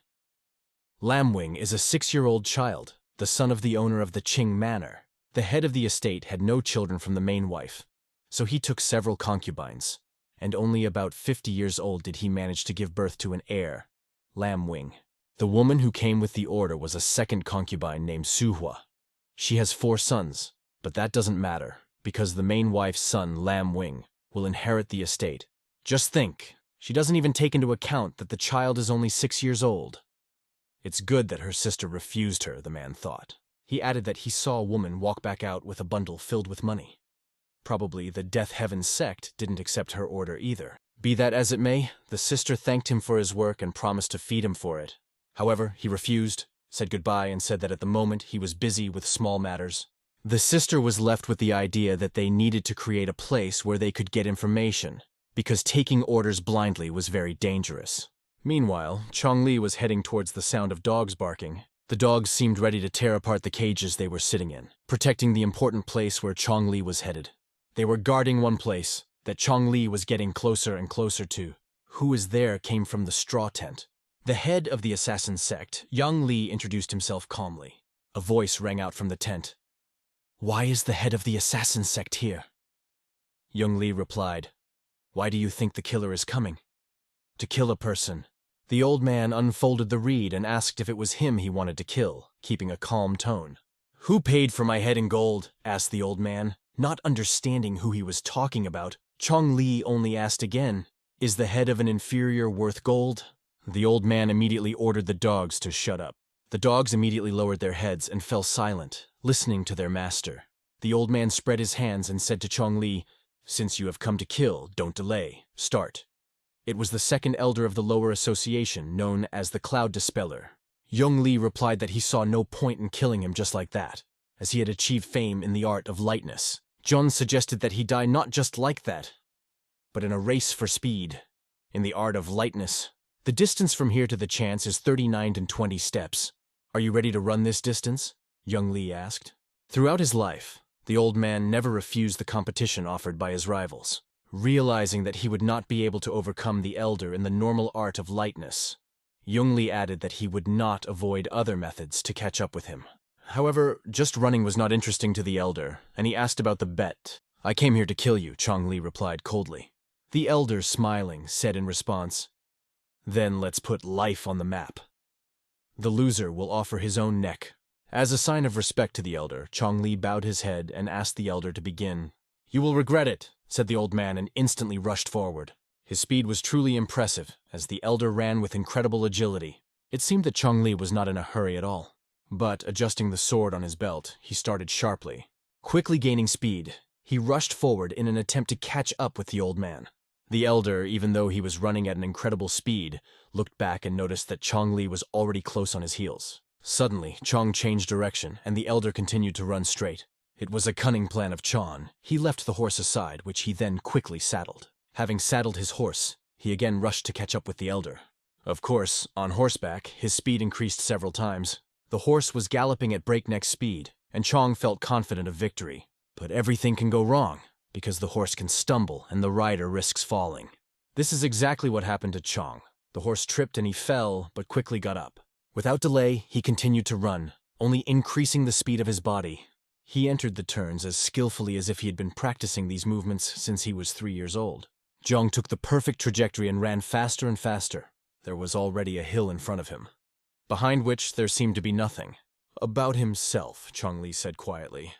Lam Wing is a 6-year-old child, the son of the owner of the Qing Manor. The head of the estate had no children from the main wife, so he took several concubines, and only about 50 years old did he manage to give birth to an heir, Lam Wing. The woman who came with the order was a second concubine named Suhua. She has 4 sons, but that doesn't matter, because the main wife's son, Lam Wing, will inherit the estate. Just think, she doesn't even take into account that the child is only 6 years old. It's good that her sister refused her, the man thought. He added that he saw a woman walk back out with a bundle filled with money. Probably the Death Heaven sect didn't accept her order either. Be that as it may, the sister thanked him for his work and promised to feed him for it. However, he refused, said goodbye, and said that at the moment he was busy with small matters. The sister was left with the idea that they needed to create a place where they could get information, because taking orders blindly was very dangerous. Meanwhile, Chong Li was heading towards the sound of dogs barking. The dogs seemed ready to tear apart the cages they were sitting in, protecting the important place where Chong Li was headed. They were guarding one place that Chong Li was getting closer and closer to. Who was there came from the straw tent. The head of the assassin sect, Yang Li, introduced himself calmly. A voice rang out from the tent. "Why is the head of the assassin sect here?" Yang Li replied, "Why do you think the killer is coming? To kill a person, The old man unfolded the reed and asked if it was him he wanted to kill, keeping a calm tone. "Who paid for my head in gold?" asked the old man. Not understanding who he was talking about, Chong Li only asked again, "Is the head of an inferior worth gold?" The old man immediately ordered the dogs to shut up. The dogs immediately lowered their heads and fell silent, listening to their master. The old man spread his hands and said to Chong Li, "Since you have come to kill, don't delay. Start." It was the second elder of the lower association, known as the Cloud Dispeller. Young Li replied that he saw no point in killing him just like that, as he had achieved fame in the art of lightness. John suggested that he die not just like that, but in a race for speed, in the art of lightness. The distance from here to the chance is 39 steps. "Are you ready to run this distance?" Young Li asked. Throughout his life, the old man never refused the competition offered by his rivals. Realizing that he would not be able to overcome the elder in the normal art of lightness, Young Li added that he would not avoid other methods to catch up with him. However, just running was not interesting to the elder, and he asked about the bet. "I came here to kill you," Chong Li replied coldly. The elder, smiling, said in response, "Then let's put life on the map. The loser will offer his own neck." As a sign of respect to the elder, Chong Li bowed his head and asked the elder to begin. "You will regret it," said the old man, and instantly rushed forward. His speed was truly impressive, as the elder ran with incredible agility. It seemed that Chong Li was not in a hurry at all. But, adjusting the sword on his belt, he started sharply. Quickly gaining speed, he rushed forward in an attempt to catch up with the old man. The elder, even though he was running at an incredible speed, looked back and noticed that Chong Li was already close on his heels. Suddenly, Chong changed direction, and the elder continued to run straight. It was a cunning plan of Chong. He left the horse aside, which he then quickly saddled. Having saddled his horse, he again rushed to catch up with the elder. Of course, on horseback, his speed increased several times. The horse was galloping at breakneck speed, and Chong felt confident of victory. But everything can go wrong, because the horse can stumble and the rider risks falling. This is exactly what happened to Chong. The horse tripped and he fell, but quickly got up. Without delay, he continued to run, only increasing the speed of his body. He entered the turns as skillfully as if he had been practicing these movements since he was 3 years old. Chong took the perfect trajectory and ran faster and faster. There was already a hill in front of him, behind which there seemed to be nothing. About himself, Chong Li said quietly,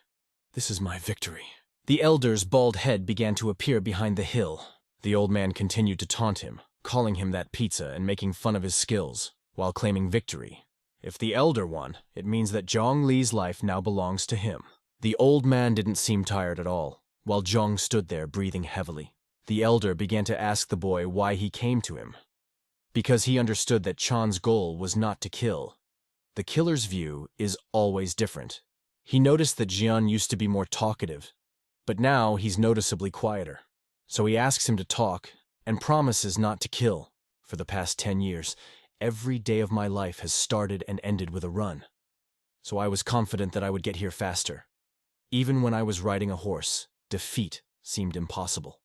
"This is my victory." The elder's bald head began to appear behind the hill. The old man continued to taunt him, calling him that pizza and making fun of his skills, while claiming victory. If the elder won, it means that Chong Li's life now belongs to him. The old man didn't seem tired at all, while Chong stood there breathing heavily. The elder began to ask the boy why he came to him. Because he understood that Chong's goal was not to kill. The killer's view is always different. He noticed that Jian used to be more talkative, but now he's noticeably quieter. So he asks him to talk and promises not to kill. For the past 10 years, every day of my life has started and ended with a run. So I was confident that I would get here faster. Even when I was riding a horse, defeat seemed impossible.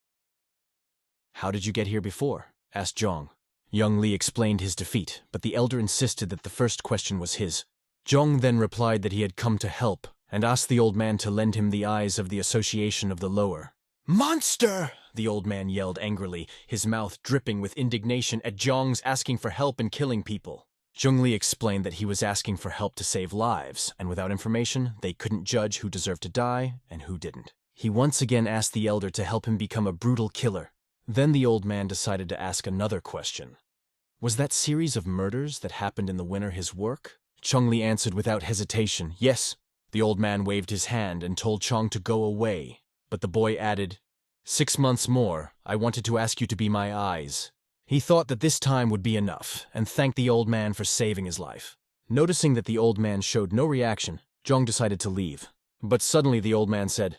"How did you get here before?" asked Chong. Young Li explained his defeat, but the elder insisted that the first question was his. Chong then replied that he had come to help, and asked the old man to lend him the eyes of the Association of the Lower. "Monster!" the old man yelled angrily, his mouth dripping with indignation at Chong's asking for help and killing people. Chong Li explained that he was asking for help to save lives, and without information, they couldn't judge who deserved to die and who didn't. He once again asked the elder to help him become a brutal killer. Then the old man decided to ask another question. Was that series of murders that happened in the winter his work? Chong Li answered without hesitation, "Yes." The old man waved his hand and told Chong to go away, but the boy added, 6 months more, I wanted to ask you to be my eyes." He thought that this time would be enough, and thanked the old man for saving his life. Noticing that the old man showed no reaction, Chong decided to leave. But suddenly the old man said,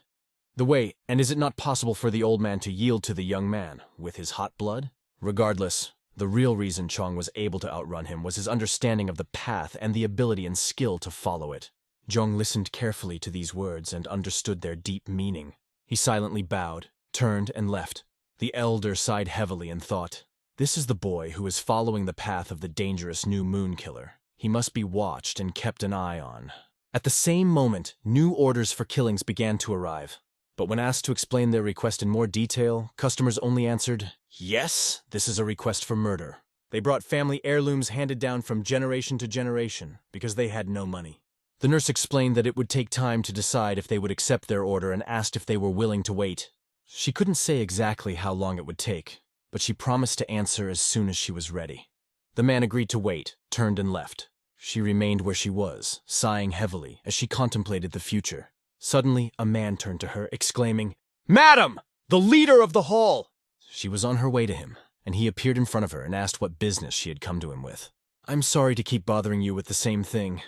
"The way, and is it not possible for the old man to yield to the young man, with his hot blood?" Regardless, the real reason Chong was able to outrun him was his understanding of the path and the ability and skill to follow it. Chong listened carefully to these words and understood their deep meaning. He silently bowed, turned, and left. The elder sighed heavily and thought, "This is the boy who is following the path of the dangerous new moon killer. He must be watched and kept an eye on." At the same moment, new orders for killings began to arrive. But when asked to explain their request in more detail, customers only answered, "Yes, this is a request for murder." They brought family heirlooms handed down from generation to generation because they had no money. The nurse explained that it would take time to decide if they would accept their order and asked if they were willing to wait. She couldn't say exactly how long it would take, but she promised to answer as soon as she was ready. The man agreed to wait, turned and left. She remained where she was, sighing heavily as she contemplated the future. Suddenly, a man turned to her, exclaiming, "Madam! The leader of the hall!" She was on her way to him, and he appeared in front of her and asked what business she had come to him with. "I'm sorry to keep bothering you with the same thing,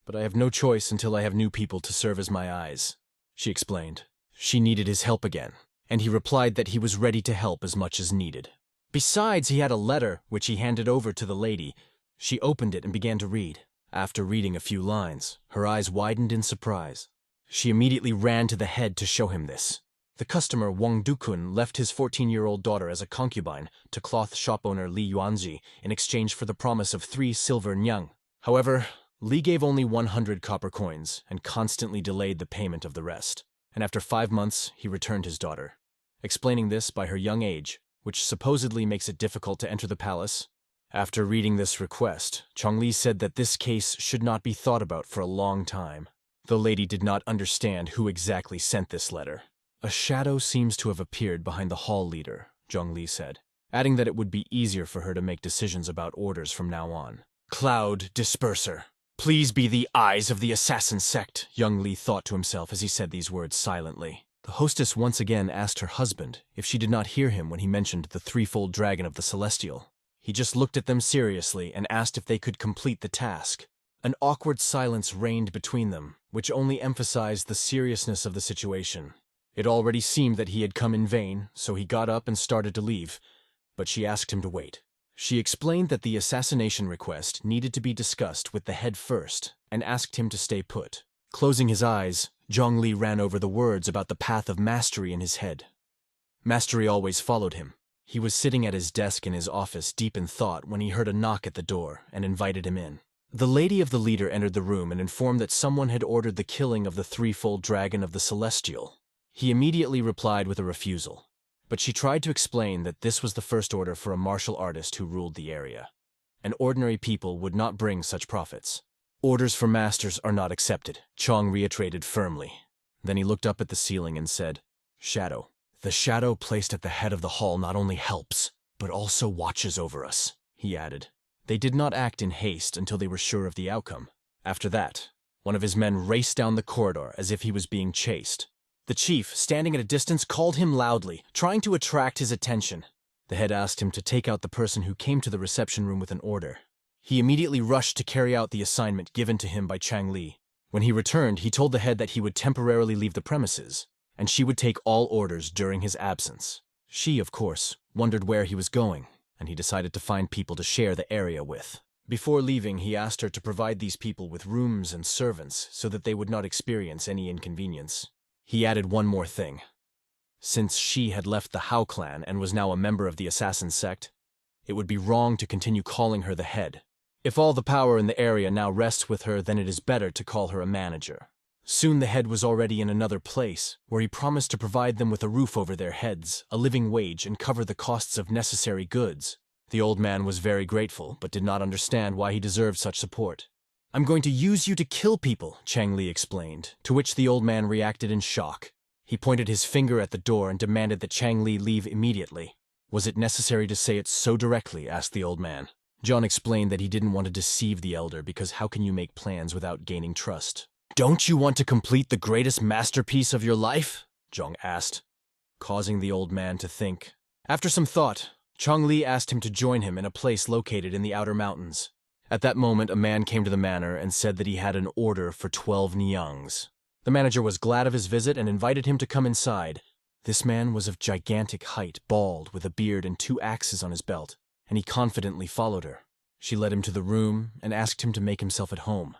but I have no choice until I have new people to serve as my eyes," she explained. She needed his help again, and he replied that he was ready to help as much as needed. Besides, he had a letter, which he handed over to the lady. She opened it and began to read. After reading a few lines, her eyes widened in surprise. She immediately ran to the head to show him this. The customer Wang Dukun left his 14-year-old daughter as a concubine to cloth shop owner Li Yuanji in exchange for the promise of 3 silver nyang. However, Li gave only 100 copper coins and constantly delayed the payment of the rest. And after 5 months, he returned his daughter. Explaining this by her young age, which supposedly makes it difficult to enter the palace. After reading this request, Chongli said that this case should not be thought about for a long time. The lady did not understand who exactly sent this letter. "A shadow seems to have appeared behind the hall leader," Zhongli said, adding that it would be easier for her to make decisions about orders from now on. "Cloud disperser. Please be the eyes of the assassin sect," young Li thought to himself as he said these words silently. The hostess once again asked her husband if she did not hear him when he mentioned the threefold dragon of the Celestial. He just looked at them seriously and asked if they could complete the task. An awkward silence reigned between them, which only emphasized the seriousness of the situation. It already seemed that he had come in vain, so he got up and started to leave, but she asked him to wait. She explained that the assassination request needed to be discussed with the head first, and asked him to stay put. Closing his eyes, Zhongli ran over the words about the path of mastery in his head. Mastery always followed him. He was sitting at his desk in his office deep in thought when he heard a knock at the door and invited him in. The lady of the leader entered the room and informed that someone had ordered the killing of the threefold dragon of the Celestial. He immediately replied with a refusal, but she tried to explain that this was the first order for a martial artist who ruled the area, and ordinary people would not bring such profits. "Orders for masters are not accepted," Chong reiterated firmly. Then he looked up at the ceiling and said, "Shadow. The shadow placed at the head of the hall not only helps, but also watches over us," he added. They did not act in haste until they were sure of the outcome. After that, one of his men raced down the corridor as if he was being chased. The chief, standing at a distance, called him loudly, trying to attract his attention. The head asked him to take out the person who came to the reception room with an order. He immediately rushed to carry out the assignment given to him by Chang Li. When he returned, he told the head that he would temporarily leave the premises, and she would take all orders during his absence. She, of course, wondered where he was going, and he decided to find people to share the area with. Before leaving, he asked her to provide these people with rooms and servants so that they would not experience any inconvenience. He added one more thing. Since she had left the Hao clan and was now a member of the assassin sect, it would be wrong to continue calling her the head. If all the power in the area now rests with her, then it is better to call her a manager. Soon the head was already in another place, where he promised to provide them with a roof over their heads, a living wage, and cover the costs of necessary goods. The old man was very grateful, but did not understand why he deserved such support. "I'm going to use you to kill people," Chang Li explained, to which the old man reacted in shock. He pointed his finger at the door and demanded that Chang Li leave immediately. "Was it necessary to say it so directly?" asked the old man. John explained that he didn't want to deceive the elder because how can you make plans without gaining trust? "Don't you want to complete the greatest masterpiece of your life?" Zhong asked, causing the old man to think. After some thought, Chong Li asked him to join him in a place located in the outer mountains. At that moment, a man came to the manor and said that he had an order for 12 nyangs. The manager was glad of his visit and invited him to come inside. This man was of gigantic height, bald, with a beard and 2 axes on his belt, and he confidently followed her. She led him to the room and asked him to make himself at home,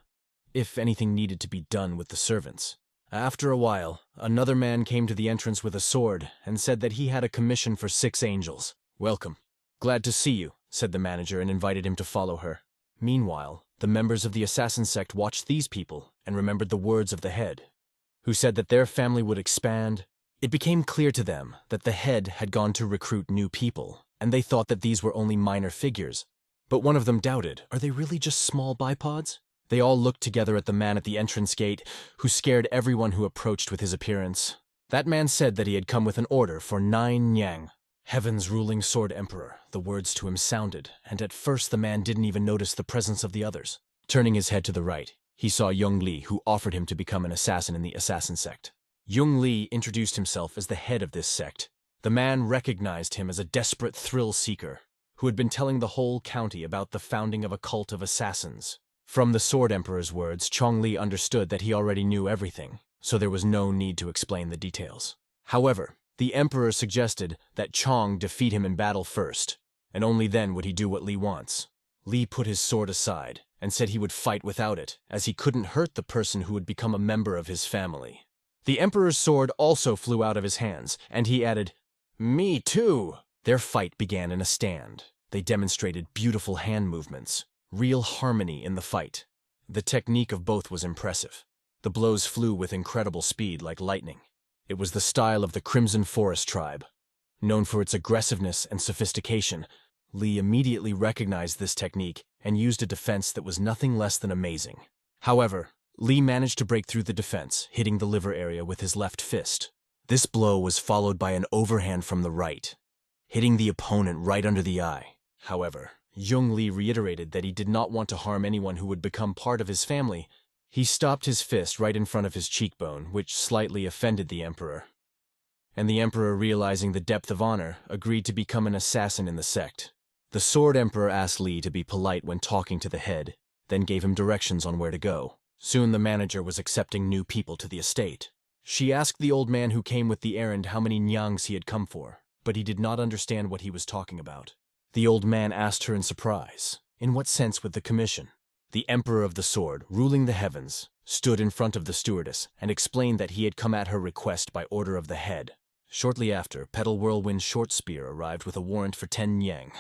if anything needed to be done with the servants. After a while, another man came to the entrance with a sword and said that he had a commission for 6 angels. "Welcome. Glad to see you," said the manager and invited him to follow her. Meanwhile, the members of the assassin sect watched these people and remembered the words of the head, who said that their family would expand. It became clear to them that the head had gone to recruit new people, and they thought that these were only minor figures. But one of them doubted, are they really just small bipods? They all looked together at the man at the entrance gate, who scared everyone who approached with his appearance. That man said that he had come with an order for 9 Nyang. Heaven's ruling sword emperor, the words to him sounded, and at first the man didn't even notice the presence of the others. Turning his head to the right, he saw Young Li, who offered him to become an assassin in the assassin sect. Young Li introduced himself as the head of this sect. The man recognized him as a desperate thrill-seeker, who had been telling the whole county about the founding of a cult of assassins. From the Sword Emperor's words, Chong Li understood that he already knew everything, so there was no need to explain the details. However, the Emperor suggested that Chong defeat him in battle first, and only then would he do what Li wants. Li put his sword aside and said he would fight without it, as he couldn't hurt the person who would become a member of his family. The Emperor's sword also flew out of his hands, and he added, "Me too." Their fight began in a stand. They demonstrated beautiful hand movements, real harmony in the fight. The technique of both was impressive. The blows flew with incredible speed like lightning. It was the style of the Crimson Forest tribe. Known for its aggressiveness and sophistication, Li immediately recognized this technique and used a defense that was nothing less than amazing. However, Li managed to break through the defense, hitting the liver area with his left fist. This blow was followed by an overhand from the right, hitting the opponent right under the eye. However, Young Li reiterated that he did not want to harm anyone who would become part of his family. He stopped his fist right in front of his cheekbone, which slightly offended the Emperor. And the Emperor, realizing the depth of honor, agreed to become an assassin in the sect. The Sword Emperor asked Li to be polite when talking to the head, then gave him directions on where to go. Soon the manager was accepting new people to the estate. She asked the old man who came with the errand how many nyangs he had come for, but he did not understand what he was talking about. The old man asked her in surprise, in what sense with the commission? The Emperor of the Sword, ruling the heavens, stood in front of the stewardess and explained that he had come at her request by order of the head. Shortly after, Petal Whirlwind's short spear arrived with a warrant for 10 Nyang.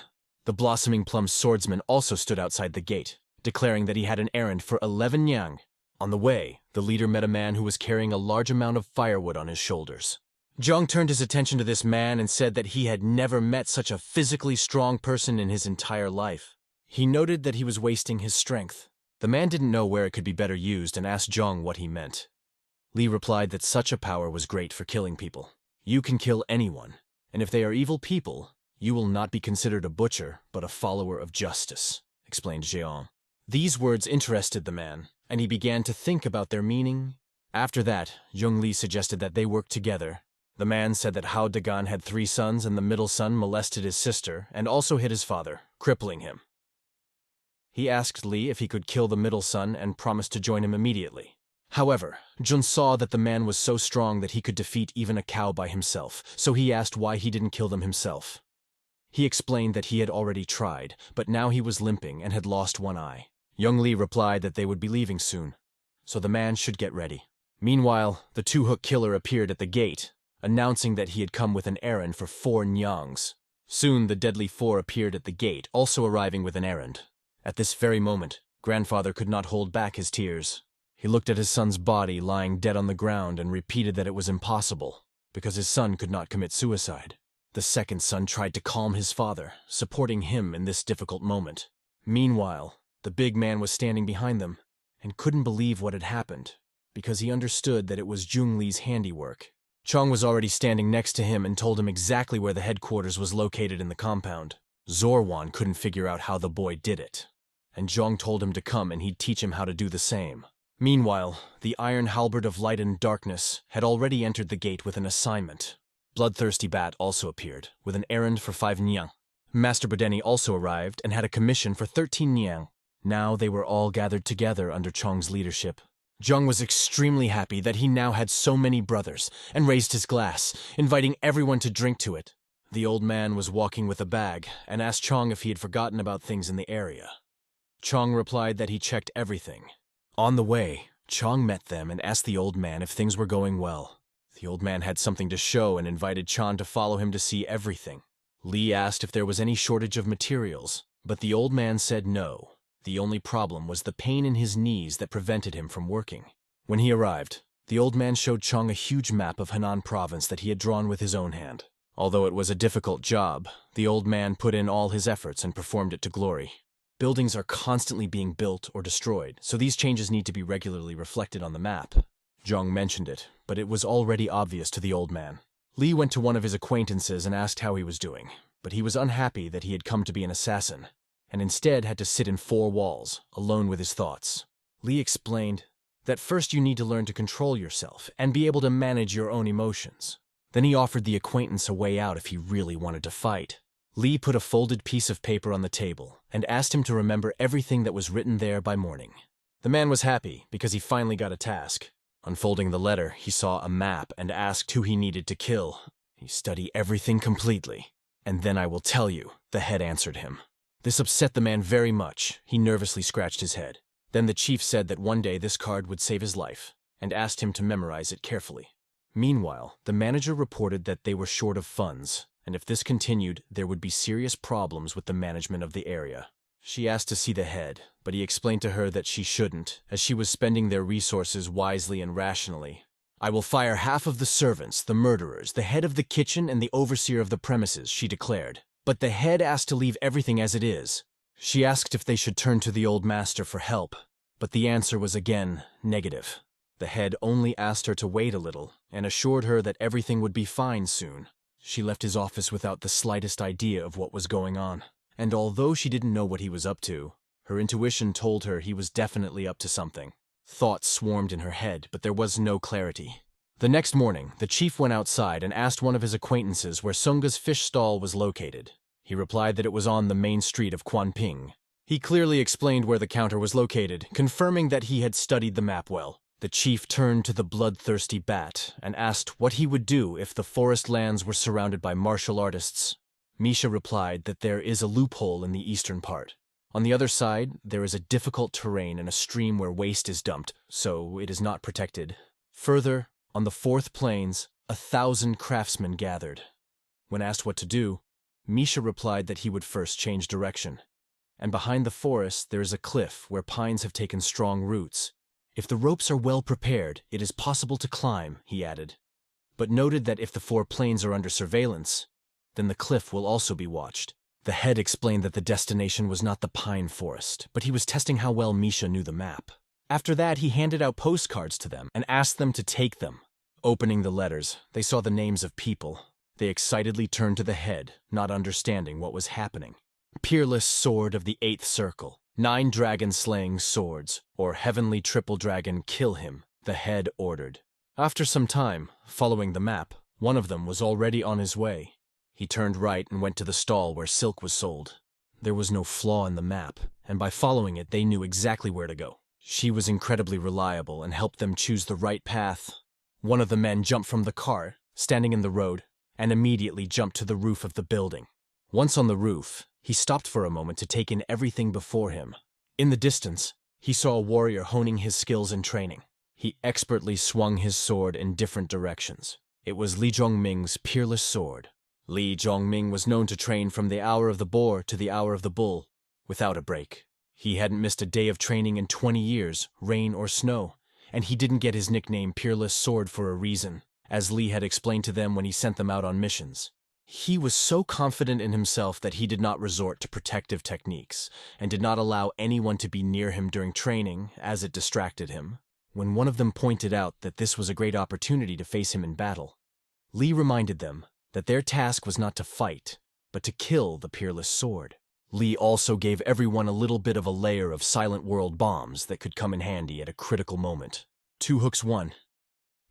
The Blossoming Plum swordsman also stood outside the gate, declaring that he had an errand for 11 Nyang. On the way, the leader met a man who was carrying a large amount of firewood on his shoulders. Zhang turned his attention to this man and said that he had never met such a physically strong person in his entire life. He noted that he was wasting his strength. The man didn't know where it could be better used and asked Zhang what he meant. Li replied that such a power was great for killing people. You can kill anyone, and if they are evil people, you will not be considered a butcher, but a follower of justice, explained Zhang. These words interested the man, and he began to think about their meaning. After that, Young Li suggested that they work together. The man said that Hao Dagan had 3 sons and the middle son molested his sister and also hit his father, crippling him. He asked Li if he could kill the middle son and promised to join him immediately. However, Jun saw that the man was so strong that he could defeat even a cow by himself, so he asked why he didn't kill them himself. He explained that he had already tried, but now he was limping and had lost one eye. Young Li replied that they would be leaving soon, so the man should get ready. Meanwhile, the Two-Hook Killer appeared at the gate, announcing that he had come with an errand for 4 Nyangs. Soon the Deadly Four appeared at the gate, also arriving with an errand. At this very moment, Grandfather could not hold back his tears. He looked at his son's body lying dead on the ground and repeated that it was impossible, because his son could not commit suicide. The second son tried to calm his father, supporting him in this difficult moment. Meanwhile, the big man was standing behind them, and couldn't believe what had happened, because he understood that it was Jung Li's handiwork. Chong was already standing next to him and told him exactly where the headquarters was located in the compound. Zorwan couldn't figure out how the boy did it, and Zhang told him to come and he'd teach him how to do the same. Meanwhile, the Iron Halberd of Light and Darkness had already entered the gate with an assignment. Bloodthirsty Bat also appeared, with an errand for 5 Nyang. Master Bodeni also arrived and had a commission for 13 Nyang. Now they were all gathered together under Chong's leadership. Zhang was extremely happy that he now had so many brothers, and raised his glass, inviting everyone to drink to it. The old man was walking with a bag, and asked Chong if he had forgotten about things in the area. Chong replied that he checked everything. On the way, Chong met them and asked the old man if things were going well. The old man had something to show and invited Chong to follow him to see everything. Li asked if there was any shortage of materials, but the old man said no. The only problem was the pain in his knees that prevented him from working. When he arrived, the old man showed Chong a huge map of Henan province that he had drawn with his own hand. Although it was a difficult job, the old man put in all his efforts and performed it to glory. Buildings are constantly being built or destroyed, so these changes need to be regularly reflected on the map. Zhang mentioned it, but it was already obvious to the old man. Li went to one of his acquaintances and asked how he was doing, but he was unhappy that he had come to be an assassin, and instead had to sit in four walls, alone with his thoughts. Li explained that first you need to learn to control yourself and be able to manage your own emotions. Then he offered the acquaintance a way out if he really wanted to fight. Li put a folded piece of paper on the table and asked him to remember everything that was written there by morning. The man was happy because he finally got a task. Unfolding the letter, he saw a map and asked who he needed to kill. "You study everything completely, and then I will tell you," the head answered him. This upset the man very much. He nervously scratched his head. Then the chief said that one day this card would save his life, and asked him to memorize it carefully. Meanwhile, the manager reported that they were short of funds, and if this continued, there would be serious problems with the management of the area. She asked to see the head, but he explained to her that she shouldn't, as she was spending their resources wisely and rationally. "I will fire half of the servants, the murderers, the head of the kitchen, and the overseer of the premises," she declared. But the head asked to leave everything as it is. She asked if they should turn to the old master for help, but the answer was again negative. The head only asked her to wait a little and assured her that everything would be fine soon. She left his office without the slightest idea of what was going on, and although she didn't know what he was up to, her intuition told her he was definitely up to something. Thoughts swarmed in her head, but there was no clarity. The next morning, the chief went outside and asked one of his acquaintances where Sunga's fish stall was located. He replied that it was on the main street of Quanping. He clearly explained where the counter was located, confirming that he had studied the map well. The chief turned to the bloodthirsty bat and asked what he would do if the forest lands were surrounded by martial artists. Misha replied that there is a loophole in the eastern part. On the other side, there is a difficult terrain and a stream where waste is dumped, so it is not protected. Further, on the fourth plains, 1,000 craftsmen gathered. When asked what to do, Misha replied that he would first change direction. And behind the forest, there is a cliff where pines have taken strong roots. If the ropes are well prepared, it is possible to climb, he added. But noted that if the four plains are under surveillance, then the cliff will also be watched. The head explained that the destination was not the pine forest, but he was testing how well Misha knew the map. After that, he handed out postcards to them and asked them to take them. Opening the letters, they saw the names of people. They excitedly turned to the head, not understanding what was happening. Peerless Sword of the Eighth Circle, 9 dragon-slaying swords, or Heavenly Triple Dragon, kill him, the head ordered. After some time, following the map, one of them was already on his way. He turned right and went to the stall where silk was sold. There was no flaw in the map, and by following it they knew exactly where to go. She was incredibly reliable and helped them choose the right path. One of the men jumped from the car, standing in the road, and immediately jumped to the roof of the building. Once on the roof, he stopped for a moment to take in everything before him. In the distance, he saw a warrior honing his skills in training. He expertly swung his sword in different directions. It was Li Zhongming's peerless sword. Li Zhongming was known to train from the hour of the boar to the hour of the bull, without a break. He hadn't missed a day of training in 20 years, rain or snow, and he didn't get his nickname Peerless Sword for a reason, as Li had explained to them when he sent them out on missions. He was so confident in himself that he did not resort to protective techniques, and did not allow anyone to be near him during training, as it distracted him. When one of them pointed out that this was a great opportunity to face him in battle, Li reminded them that their task was not to fight, but to kill the Peerless Sword. Li also gave everyone a little bit of a layer of silent world bombs that could come in handy at a critical moment. 2 hooks 1.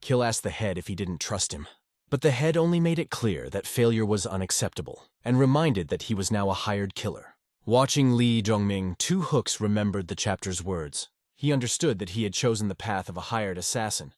Kill asked the head if he didn't trust him, but the head only made it clear that failure was unacceptable, and reminded that he was now a hired killer. Watching Li Zhongming, 2 hooks remembered the chapter's words. He understood that he had chosen the path of a hired assassin,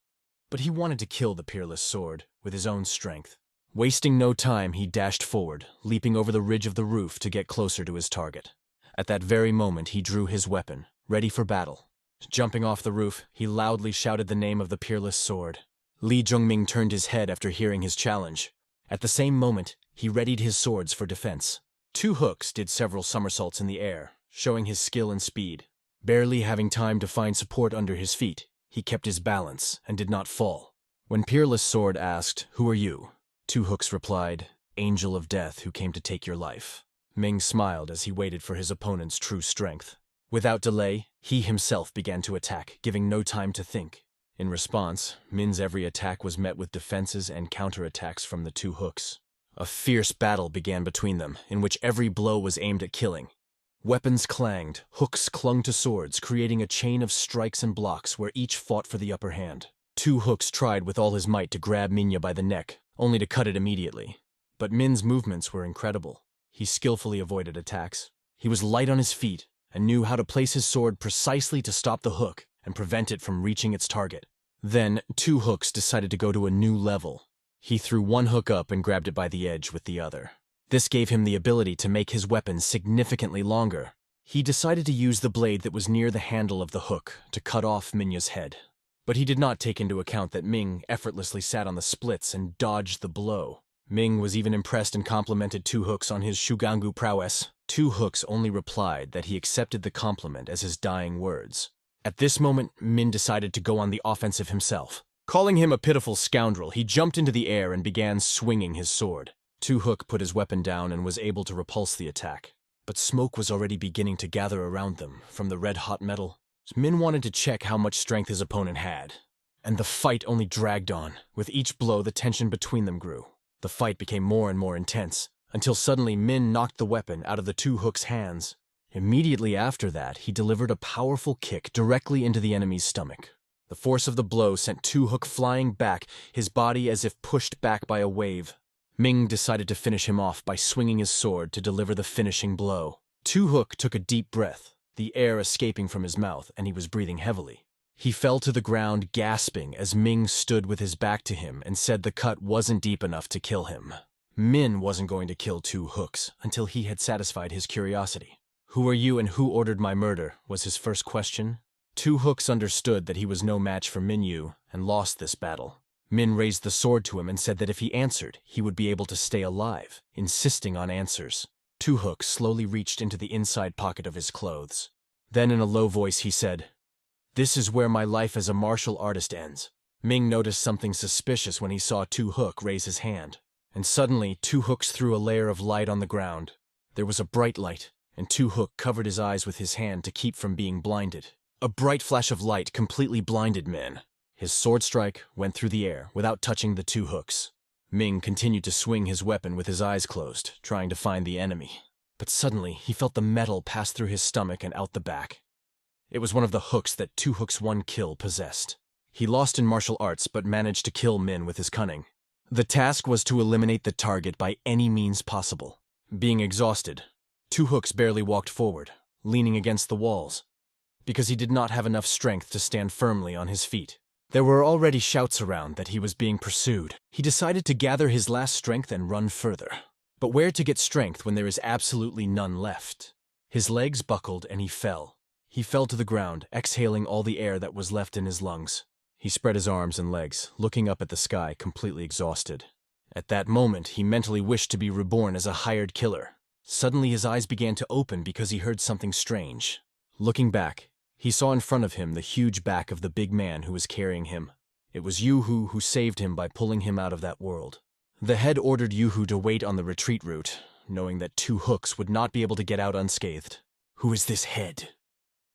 but he wanted to kill the Peerless Sword with his own strength. Wasting no time, he dashed forward, leaping over the ridge of the roof to get closer to his target. At that very moment, he drew his weapon, ready for battle. Jumping off the roof, he loudly shouted the name of the Peerless Sword. Li Zhongming turned his head after hearing his challenge. At the same moment, he readied his swords for defense. 2 hooks did several somersaults in the air, showing his skill and speed. Barely having time to find support under his feet, he kept his balance and did not fall. When Peerless Sword asked, "Who are you?" 2 hooks replied, "Angel of Death who came to take your life." Ming smiled as he waited for his opponent's true strength. Without delay, he himself began to attack, giving no time to think. In response, Min's every attack was met with defenses and counterattacks from the two hooks. A fierce battle began between them, in which every blow was aimed at killing. Weapons clanged, hooks clung to swords, creating a chain of strikes and blocks where each fought for the upper hand. Two hooks tried with all his might to grab Minya by the neck, only to cut it immediately. But Min's movements were incredible. He skillfully avoided attacks. He was light on his feet and knew how to place his sword precisely to stop the hook and prevent it from reaching its target. Then, two hooks decided to go to a new level. He threw one hook up and grabbed it by the edge with the other. This gave him the ability to make his weapon significantly longer. He decided to use the blade that was near the handle of the hook to cut off Minya's head. But he did not take into account that Ming effortlessly sat on the splits and dodged the blow. Ming was even impressed and complimented Two Hooks on his Shugangu prowess. Two Hooks only replied that he accepted the compliment as his dying words. At this moment, Min decided to go on the offensive himself. Calling him a pitiful scoundrel, he jumped into the air and began swinging his sword. Two Hook put his weapon down and was able to repulse the attack. But smoke was already beginning to gather around them from the red-hot metal. Min wanted to check how much strength his opponent had. And the fight only dragged on. With each blow, the tension between them grew. The fight became more and more intense, until suddenly Min knocked the weapon out of the Two Hook's hands. Immediately after that, he delivered a powerful kick directly into the enemy's stomach. The force of the blow sent Two Hook flying back, his body as if pushed back by a wave. Ming decided to finish him off by swinging his sword to deliver the finishing blow. Two Hook took a deep breath, the air escaping from his mouth, and he was breathing heavily. He fell to the ground gasping as Ming stood with his back to him and said the cut wasn't deep enough to kill him. Min wasn't going to kill Two Hooks until he had satisfied his curiosity. "Who are you and who ordered my murder?" was his first question. Two Hooks understood that he was no match for Minyu and lost this battle. Min raised the sword to him and said that if he answered, he would be able to stay alive, insisting on answers. Two Hooks slowly reached into the inside pocket of his clothes. Then in a low voice he said, "This is where my life as a martial artist ends." Ming noticed something suspicious when he saw Two Hook raise his hand. And suddenly, Two Hooks threw a layer of light on the ground. There was a bright light, and Two Hook covered his eyes with his hand to keep from being blinded. A bright flash of light completely blinded Min. His sword strike went through the air without touching the Two Hooks. Ming continued to swing his weapon with his eyes closed, trying to find the enemy. But suddenly, he felt the metal pass through his stomach and out the back. It was one of the hooks that Two Hooks' one kill possessed. He lost in martial arts but managed to kill Min with his cunning. The task was to eliminate the target by any means possible. Being exhausted, Two Hooks barely walked forward, leaning against the walls, because he did not have enough strength to stand firmly on his feet. There were already shouts around that he was being pursued. He decided to gather his last strength and run further. But where to get strength when there is absolutely none left? His legs buckled and he fell. He fell to the ground, exhaling all the air that was left in his lungs. He spread his arms and legs, looking up at the sky, completely exhausted. At that moment, he mentally wished to be reborn as a hired killer. Suddenly his eyes began to open because he heard something strange. Looking back, he saw in front of him the huge back of the big man who was carrying him. It was Yuhu who saved him by pulling him out of that world. The head ordered Yuhu to wait on the retreat route, knowing that Two Hooks would not be able to get out unscathed. Who is this head?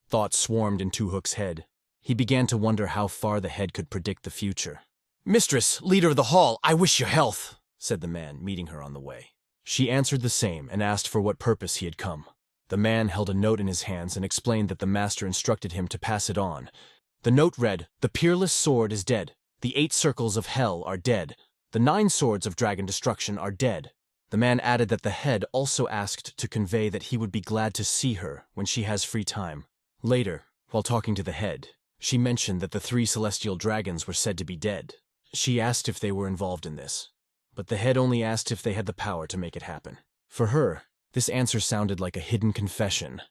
Thoughts swarmed in Two Hooks' head. He began to wonder how far the head could predict the future. "Mistress, leader of the hall, I wish you health," said the man, meeting her on the way. She answered the same and asked for what purpose he had come. The man held a note in his hands and explained that the master instructed him to pass it on. The note read, "The peerless sword is dead. The 8 circles of hell are dead. The 9 swords of dragon destruction are dead." The man added that the head also asked to convey that he would be glad to see her when she has free time. Later, while talking to the head, she mentioned that the 3 celestial dragons were said to be dead. She asked if they were involved in this, but the head only asked if they had the power to make it happen. For her, this answer sounded like a hidden confession.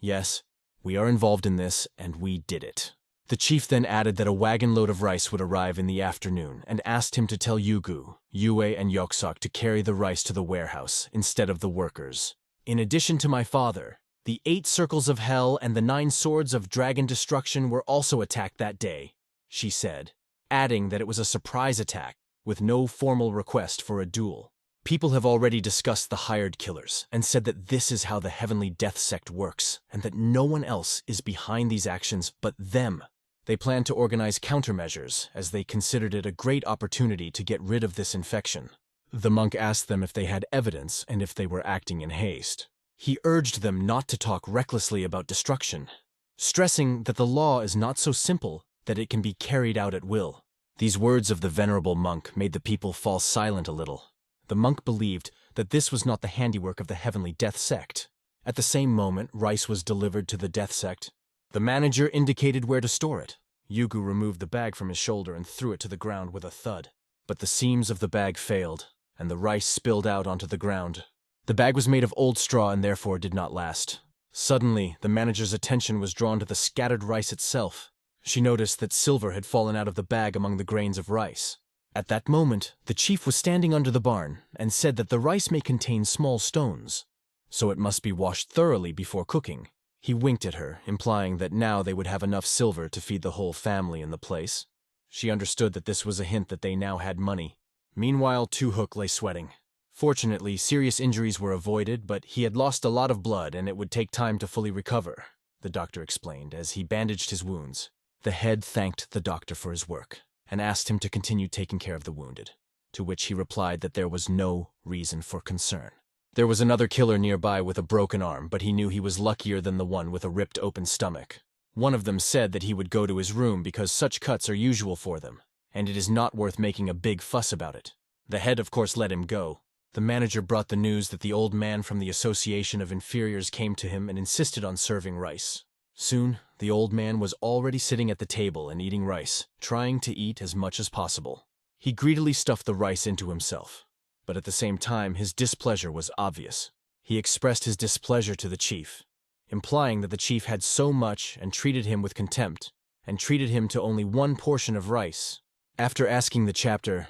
"Yes, we are involved in this, and we did it." The chief then added that a wagon load of rice would arrive in the afternoon and asked him to tell Yugu, Yue, and Yoksok to carry the rice to the warehouse instead of the workers. "In addition to my father, the 8 circles of hell and the 9 swords of dragon destruction were also attacked that day," she said, adding that it was a surprise attack with no formal request for a duel. People have already discussed the hired killers and said that this is how the Heavenly Death Sect works and that no one else is behind these actions but them. They plan to organize countermeasures as they considered it a great opportunity to get rid of this infection. The monk asked them if they had evidence and if they were acting in haste. He urged them not to talk recklessly about destruction, stressing that the law is not so simple that it can be carried out at will. These words of the venerable monk made the people fall silent a little. The monk believed that this was not the handiwork of the Heavenly Death Sect. At the same moment, rice was delivered to the Death Sect. The manager indicated where to store it. Yugu removed the bag from his shoulder and threw it to the ground with a thud. But the seams of the bag failed, and the rice spilled out onto the ground. The bag was made of old straw and therefore did not last. Suddenly, the manager's attention was drawn to the scattered rice itself. She noticed that silver had fallen out of the bag among the grains of rice. At that moment, the chief was standing under the barn and said that the rice may contain small stones, so it must be washed thoroughly before cooking. He winked at her, implying that now they would have enough silver to feed the whole family in the place. She understood that this was a hint that they now had money. Meanwhile, Two Hook lay sweating. Fortunately, serious injuries were avoided, but he had lost a lot of blood and it would take time to fully recover, the doctor explained as he bandaged his wounds. The head thanked the doctor for his work and asked him to continue taking care of the wounded, to which he replied that there was no reason for concern. There was another killer nearby with a broken arm, but he knew he was luckier than the one with a ripped open stomach. One of them said that he would go to his room because such cuts are usual for them, and it is not worth making a big fuss about it. The head, of course, let him go. The manager brought the news that the old man from the Association of Inferiors came to him and insisted on serving rice. Soon, the old man was already sitting at the table and eating rice, trying to eat as much as possible. He greedily stuffed the rice into himself, but at the same time his displeasure was obvious. He expressed his displeasure to the chief, implying that the chief had so much and treated him with contempt, and treated him to only one portion of rice. After asking the chapter,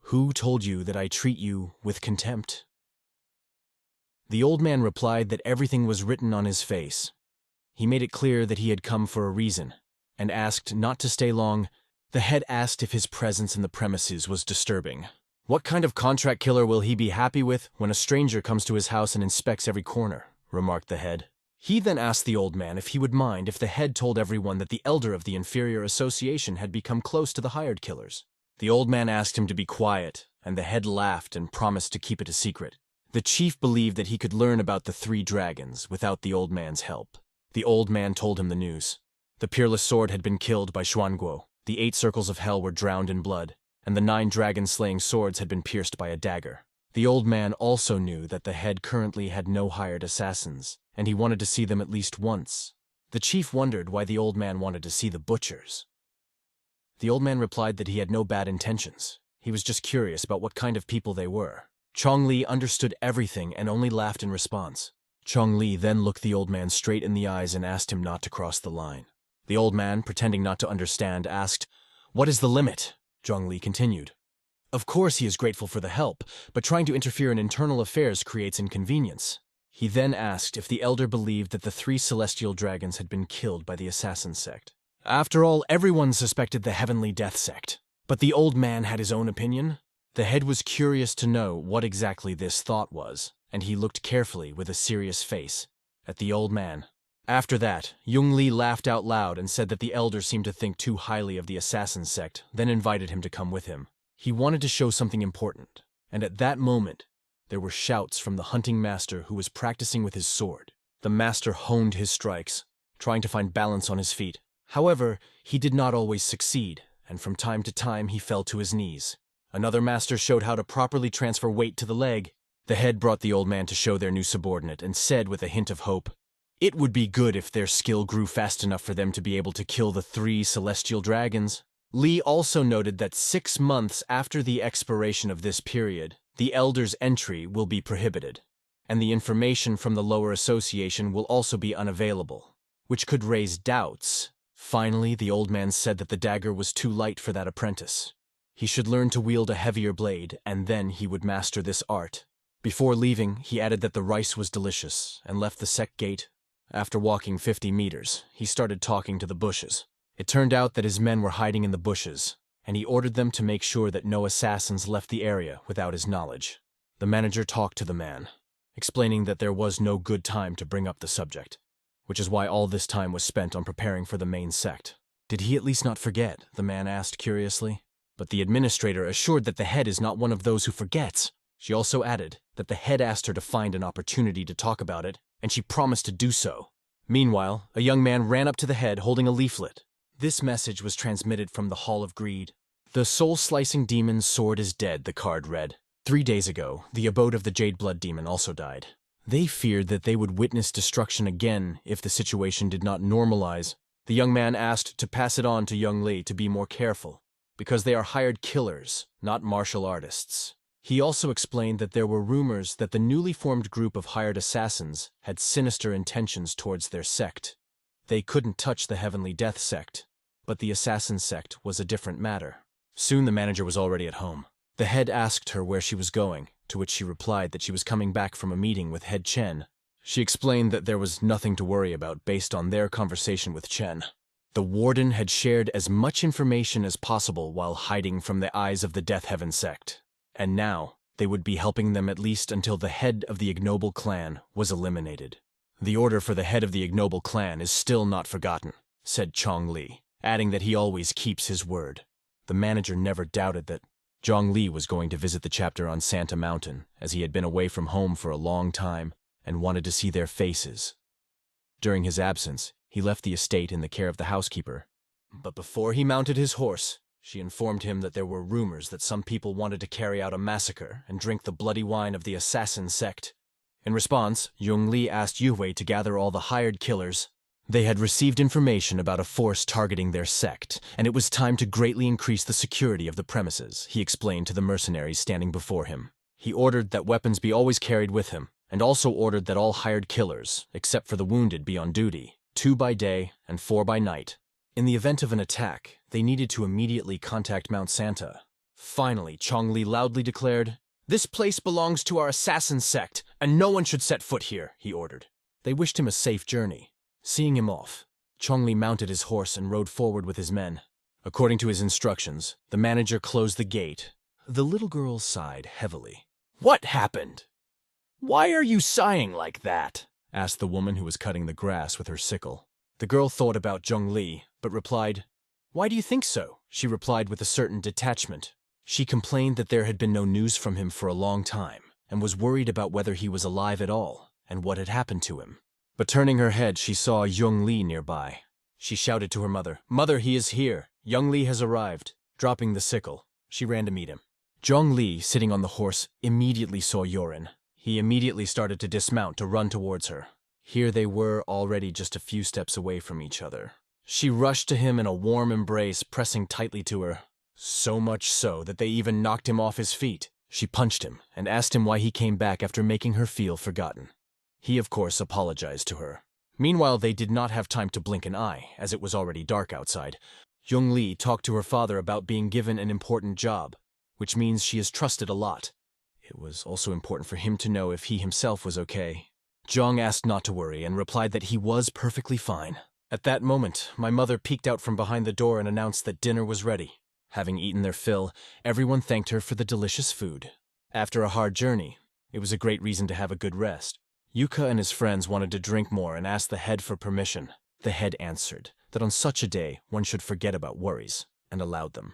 "Who told you that I treat you with contempt?" the old man replied that everything was written on his face. He made it clear that he had come for a reason, and asked not to stay long. The head asked if his presence in the premises was disturbing. "What kind of contract killer will he be happy with when a stranger comes to his house and inspects every corner?" remarked the head. He then asked the old man if he would mind if the head told everyone that the elder of the Inferior Association had become close to the hired killers. The old man asked him to be quiet, and the head laughed and promised to keep it a secret. The chief believed that he could learn about the 3 dragons without the old man's help. The old man told him the news. The Peerless Sword had been killed by Xuanguo, the 8 circles of hell were drowned in blood, and the 9 dragon-slaying swords had been pierced by a dagger. The old man also knew that the head currently had no hired assassins, and he wanted to see them at least once. The chief wondered why the old man wanted to see the butchers. The old man replied that he had no bad intentions. He was just curious about what kind of people they were. Chongli understood everything and only laughed in response. Chongli then looked the old man straight in the eyes and asked him not to cross the line. The old man, pretending not to understand, asked, "What is the limit?" Chongli continued. Of course he is grateful for the help, but trying to interfere in internal affairs creates inconvenience. He then asked if the elder believed that the 3 celestial dragons had been killed by the assassin sect. After all, everyone suspected the Heavenly Death Sect, but the old man had his own opinion. The head was curious to know what exactly this thought was, and he looked carefully with a serious face at the old man. After that, Yongli laughed out loud and said that the elder seemed to think too highly of the assassin sect, then invited him to come with him. He wanted to show something important, and at that moment, there were shouts from the hunting master who was practicing with his sword. The master honed his strikes, trying to find balance on his feet. However, he did not always succeed, and from time to time he fell to his knees. Another master showed how to properly transfer weight to the leg. The head brought the old man to show their new subordinate and said with a hint of hope, "It would be good if their skill grew fast enough for them to be able to kill the 3 celestial dragons." Li also noted that 6 months after the expiration of this period, the elder's entry will be prohibited, and the information from the lower association will also be unavailable, which could raise doubts. Finally, the old man said that the dagger was too light for that apprentice. He should learn to wield a heavier blade, and then he would master this art. Before leaving, he added that the rice was delicious, and left the Sect gate. After walking 50 meters, he started talking to the bushes. It turned out that his men were hiding in the bushes, and he ordered them to make sure that no assassins left the area without his knowledge. The manager talked to the man, explaining that there was no good time to bring up the subject, which is why all this time was spent on preparing for the main sect. Did he at least not forget? The man asked curiously. But the administrator assured that the head is not one of those who forgets. She also added that the head asked her to find an opportunity to talk about it, and she promised to do so. Meanwhile, a young man ran up to the head holding a leaflet. This message was transmitted from the Hall of Greed. The soul-slicing demon's sword is dead, the card read. 3 days ago, the abode of the Jade Blood demon also died. They feared that they would witness destruction again if the situation did not normalize. The young man asked to pass it on to Young Lee to be more careful, because they are hired killers, not martial artists. He also explained that there were rumors that the newly formed group of hired assassins had sinister intentions towards their sect. They couldn't touch the Heavenly Death sect, but the assassin sect was a different matter. Soon the manager was already at home. The head asked her where she was going, to which she replied that she was coming back from a meeting with Head Chen. She explained that there was nothing to worry about based on their conversation with Chen. The warden had shared as much information as possible while hiding from the eyes of the Death Heaven sect. And now, they would be helping them at least until the head of the ignoble clan was eliminated. The order for the head of the ignoble clan is still not forgotten, said Chong Li, adding that he always keeps his word. The manager never doubted that Zhong Li was going to visit the chapter on Santa Mountain, as he had been away from home for a long time and wanted to see their faces. During his absence, he left the estate in the care of the housekeeper. But before he mounted his horse, she informed him that there were rumors that some people wanted to carry out a massacre and drink the bloody wine of the assassin sect. In response, Yung Li asked Yu Hui to gather all the hired killers. They had received information about a force targeting their sect, and it was time to greatly increase the security of the premises, he explained to the mercenaries standing before him. He ordered that weapons be always carried with him, and also ordered that all hired killers, except for the wounded, be on duty, 2 by day and 4 by night. In the event of an attack, they needed to immediately contact Mount Santa. Finally, Chong Li loudly declared, "This place belongs to our assassin sect, and no one should set foot here," he ordered. They wished him a safe journey. Seeing him off, Chong Li mounted his horse and rode forward with his men. According to his instructions, the manager closed the gate. The little girl sighed heavily. "What happened? Why are you sighing like that?" asked the woman who was cutting the grass with her sickle. The girl thought about Zhong Li, but replied, "Why do you think so?" She replied with a certain detachment. She complained that there had been no news from him for a long time, and was worried about whether he was alive at all, and what had happened to him. But turning her head, she saw Young Li nearby. She shouted to her mother, "Mother, he is here. Young Li has arrived." Dropping the sickle, she ran to meet him. Zhong Li, sitting on the horse, immediately saw Yorin. He immediately started to dismount to run towards her. Here they were already just a few steps away from each other. She rushed to him in a warm embrace, pressing tightly to her. So much so that they even knocked him off his feet. She punched him and asked him why he came back after making her feel forgotten. He, of course, apologized to her. Meanwhile, they did not have time to blink an eye, as it was already dark outside. Young Li talked to her father about being given an important job, which means she is trusted a lot. It was also important for him to know if he himself was okay. Zhang asked not to worry and replied that he was perfectly fine. At that moment, my mother peeked out from behind the door and announced that dinner was ready. Having eaten their fill, everyone thanked her for the delicious food. After a hard journey, it was a great reason to have a good rest. Yuka and his friends wanted to drink more and asked the head for permission. The head answered that on such a day one should forget about worries, and allowed them.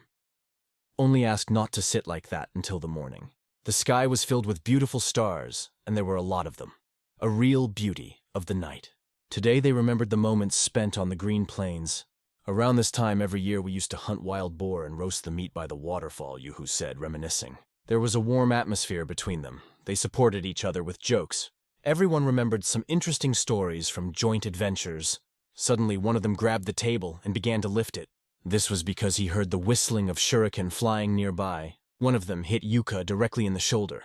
Only ask not to sit like that until the morning. The sky was filled with beautiful stars, and there were a lot of them. A real beauty of the night. Today they remembered the moments spent on the green plains. "Around this time every year we used to hunt wild boar and roast the meat by the waterfall," Yuhu said, reminiscing. There was a warm atmosphere between them. They supported each other with jokes. Everyone remembered some interesting stories from joint adventures. Suddenly, one of them grabbed the table and began to lift it. This was because he heard the whistling of shuriken flying nearby. One of them hit Yuka directly in the shoulder.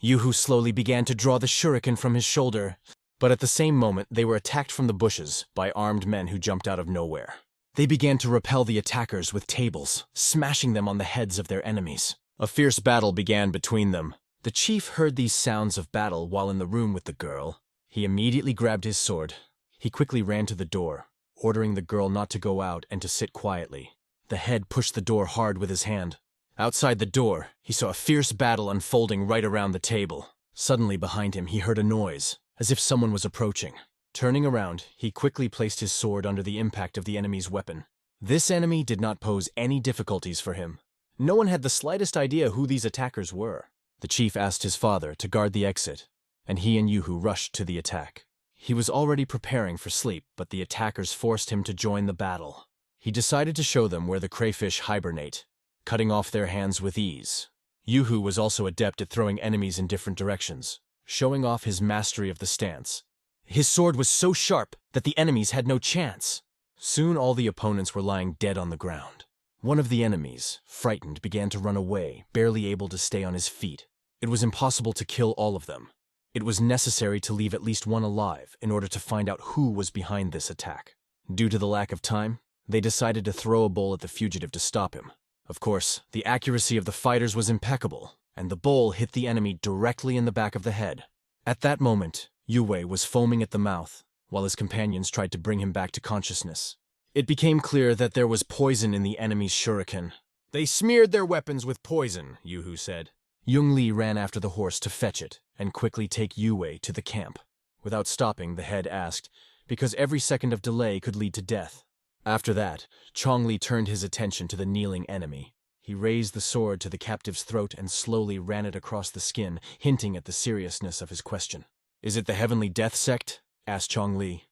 Yuhu slowly began to draw the shuriken from his shoulder, but at the same moment they were attacked from the bushes by armed men who jumped out of nowhere. They began to repel the attackers with tables, smashing them on the heads of their enemies. A fierce battle began between them. The chief heard these sounds of battle while in the room with the girl. He immediately grabbed his sword. He quickly ran to the door, ordering the girl not to go out and to sit quietly. The head pushed the door hard with his hand. Outside the door, he saw a fierce battle unfolding right around the table. Suddenly behind him, he heard a noise, as if someone was approaching. Turning around, he quickly placed his sword under the impact of the enemy's weapon. This enemy did not pose any difficulties for him. No one had the slightest idea who these attackers were. The chief asked his father to guard the exit, and he and Yuhu rushed to the attack. He was already preparing for sleep, but the attackers forced him to join the battle. He decided to show them where the crayfish hibernate, cutting off their hands with ease. Yuhu was also adept at throwing enemies in different directions, showing off his mastery of the stance. His sword was so sharp that the enemies had no chance. Soon all the opponents were lying dead on the ground. One of the enemies, frightened, began to run away, barely able to stay on his feet. It was impossible to kill all of them. It was necessary to leave at least one alive in order to find out who was behind this attack. Due to the lack of time, they decided to throw a bowl at the fugitive to stop him. Of course, the accuracy of the fighters was impeccable, and the bowl hit the enemy directly in the back of the head. At that moment, Yue was foaming at the mouth, while his companions tried to bring him back to consciousness. It became clear that there was poison in the enemy's shuriken. "They smeared their weapons with poison," Yuhu said. Young Li ran after the horse to fetch it and quickly take Yue to the camp. Without stopping, the head asked, because every second of delay could lead to death. After that, Chongli turned his attention to the kneeling enemy. He raised the sword to the captive's throat and slowly ran it across the skin, hinting at the seriousness of his question. "Is it the Heavenly Death Sect?" asked Chongli.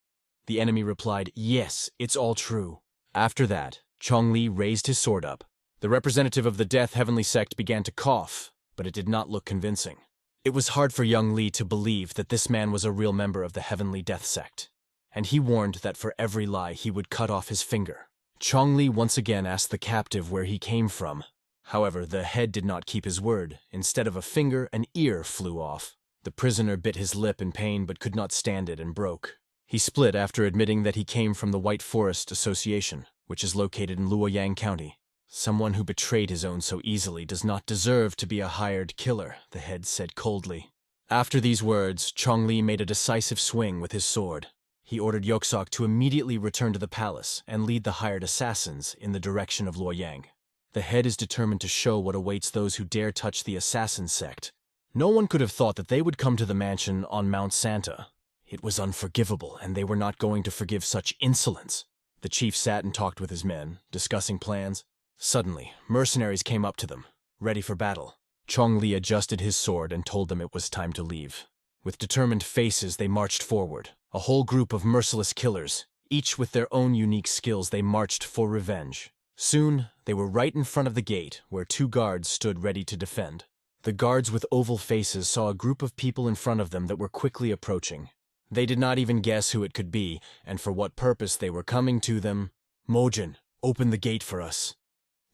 The enemy replied, "Yes, it's all true." After that, Chongli raised his sword up. The representative of the Death Heavenly Sect began to cough, but it did not look convincing. It was hard for young Li to believe that this man was a real member of the Heavenly Death Sect, and he warned that for every lie he would cut off his finger. Chongli once again asked the captive where he came from. However, the head did not keep his word. Instead of a finger, an ear flew off. The prisoner bit his lip in pain but could not stand it and broke. He split after admitting that he came from the White Forest Association, which is located in Luoyang County. "Someone who betrayed his own so easily does not deserve to be a hired killer," the head said coldly. After these words, Chongli made a decisive swing with his sword. He ordered Yoksok to immediately return to the palace and lead the hired assassins in the direction of Luoyang. The head is determined to show what awaits those who dare touch the assassin sect. No one could have thought that they would come to the mansion on Mount Santa. It was unforgivable, and they were not going to forgive such insolence. The chief sat and talked with his men, discussing plans. Suddenly, mercenaries came up to them, ready for battle. Chongli adjusted his sword and told them it was time to leave. With determined faces, they marched forward. A whole group of merciless killers, each with their own unique skills, they marched for revenge. Soon, they were right in front of the gate, where 2 guards stood ready to defend. The guards with oval faces saw a group of people in front of them that were quickly approaching. They did not even guess who it could be, and for what purpose they were coming to them. "Mojin, open the gate for us."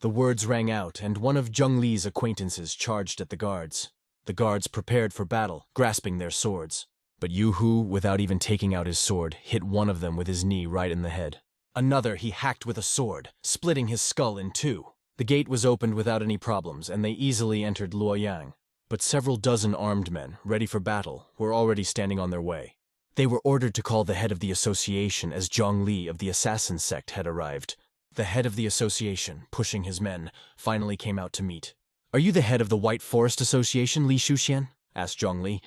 The words rang out, and one of Zheng Li's acquaintances charged at the guards. The guards prepared for battle, grasping their swords. But Yuhu, without even taking out his sword, hit one of them with his knee right in the head. Another he hacked with a sword, splitting his skull in 2. The gate was opened without any problems, and they easily entered Luoyang. But several dozen armed men, ready for battle, were already standing on their way. They were ordered to call the head of the association as Zhang Li of the assassin sect had arrived. The head of the association, pushing his men, finally came out to meet. "Are you the head of the White Forest Association, Li Shuxian?" asked Zhang Li.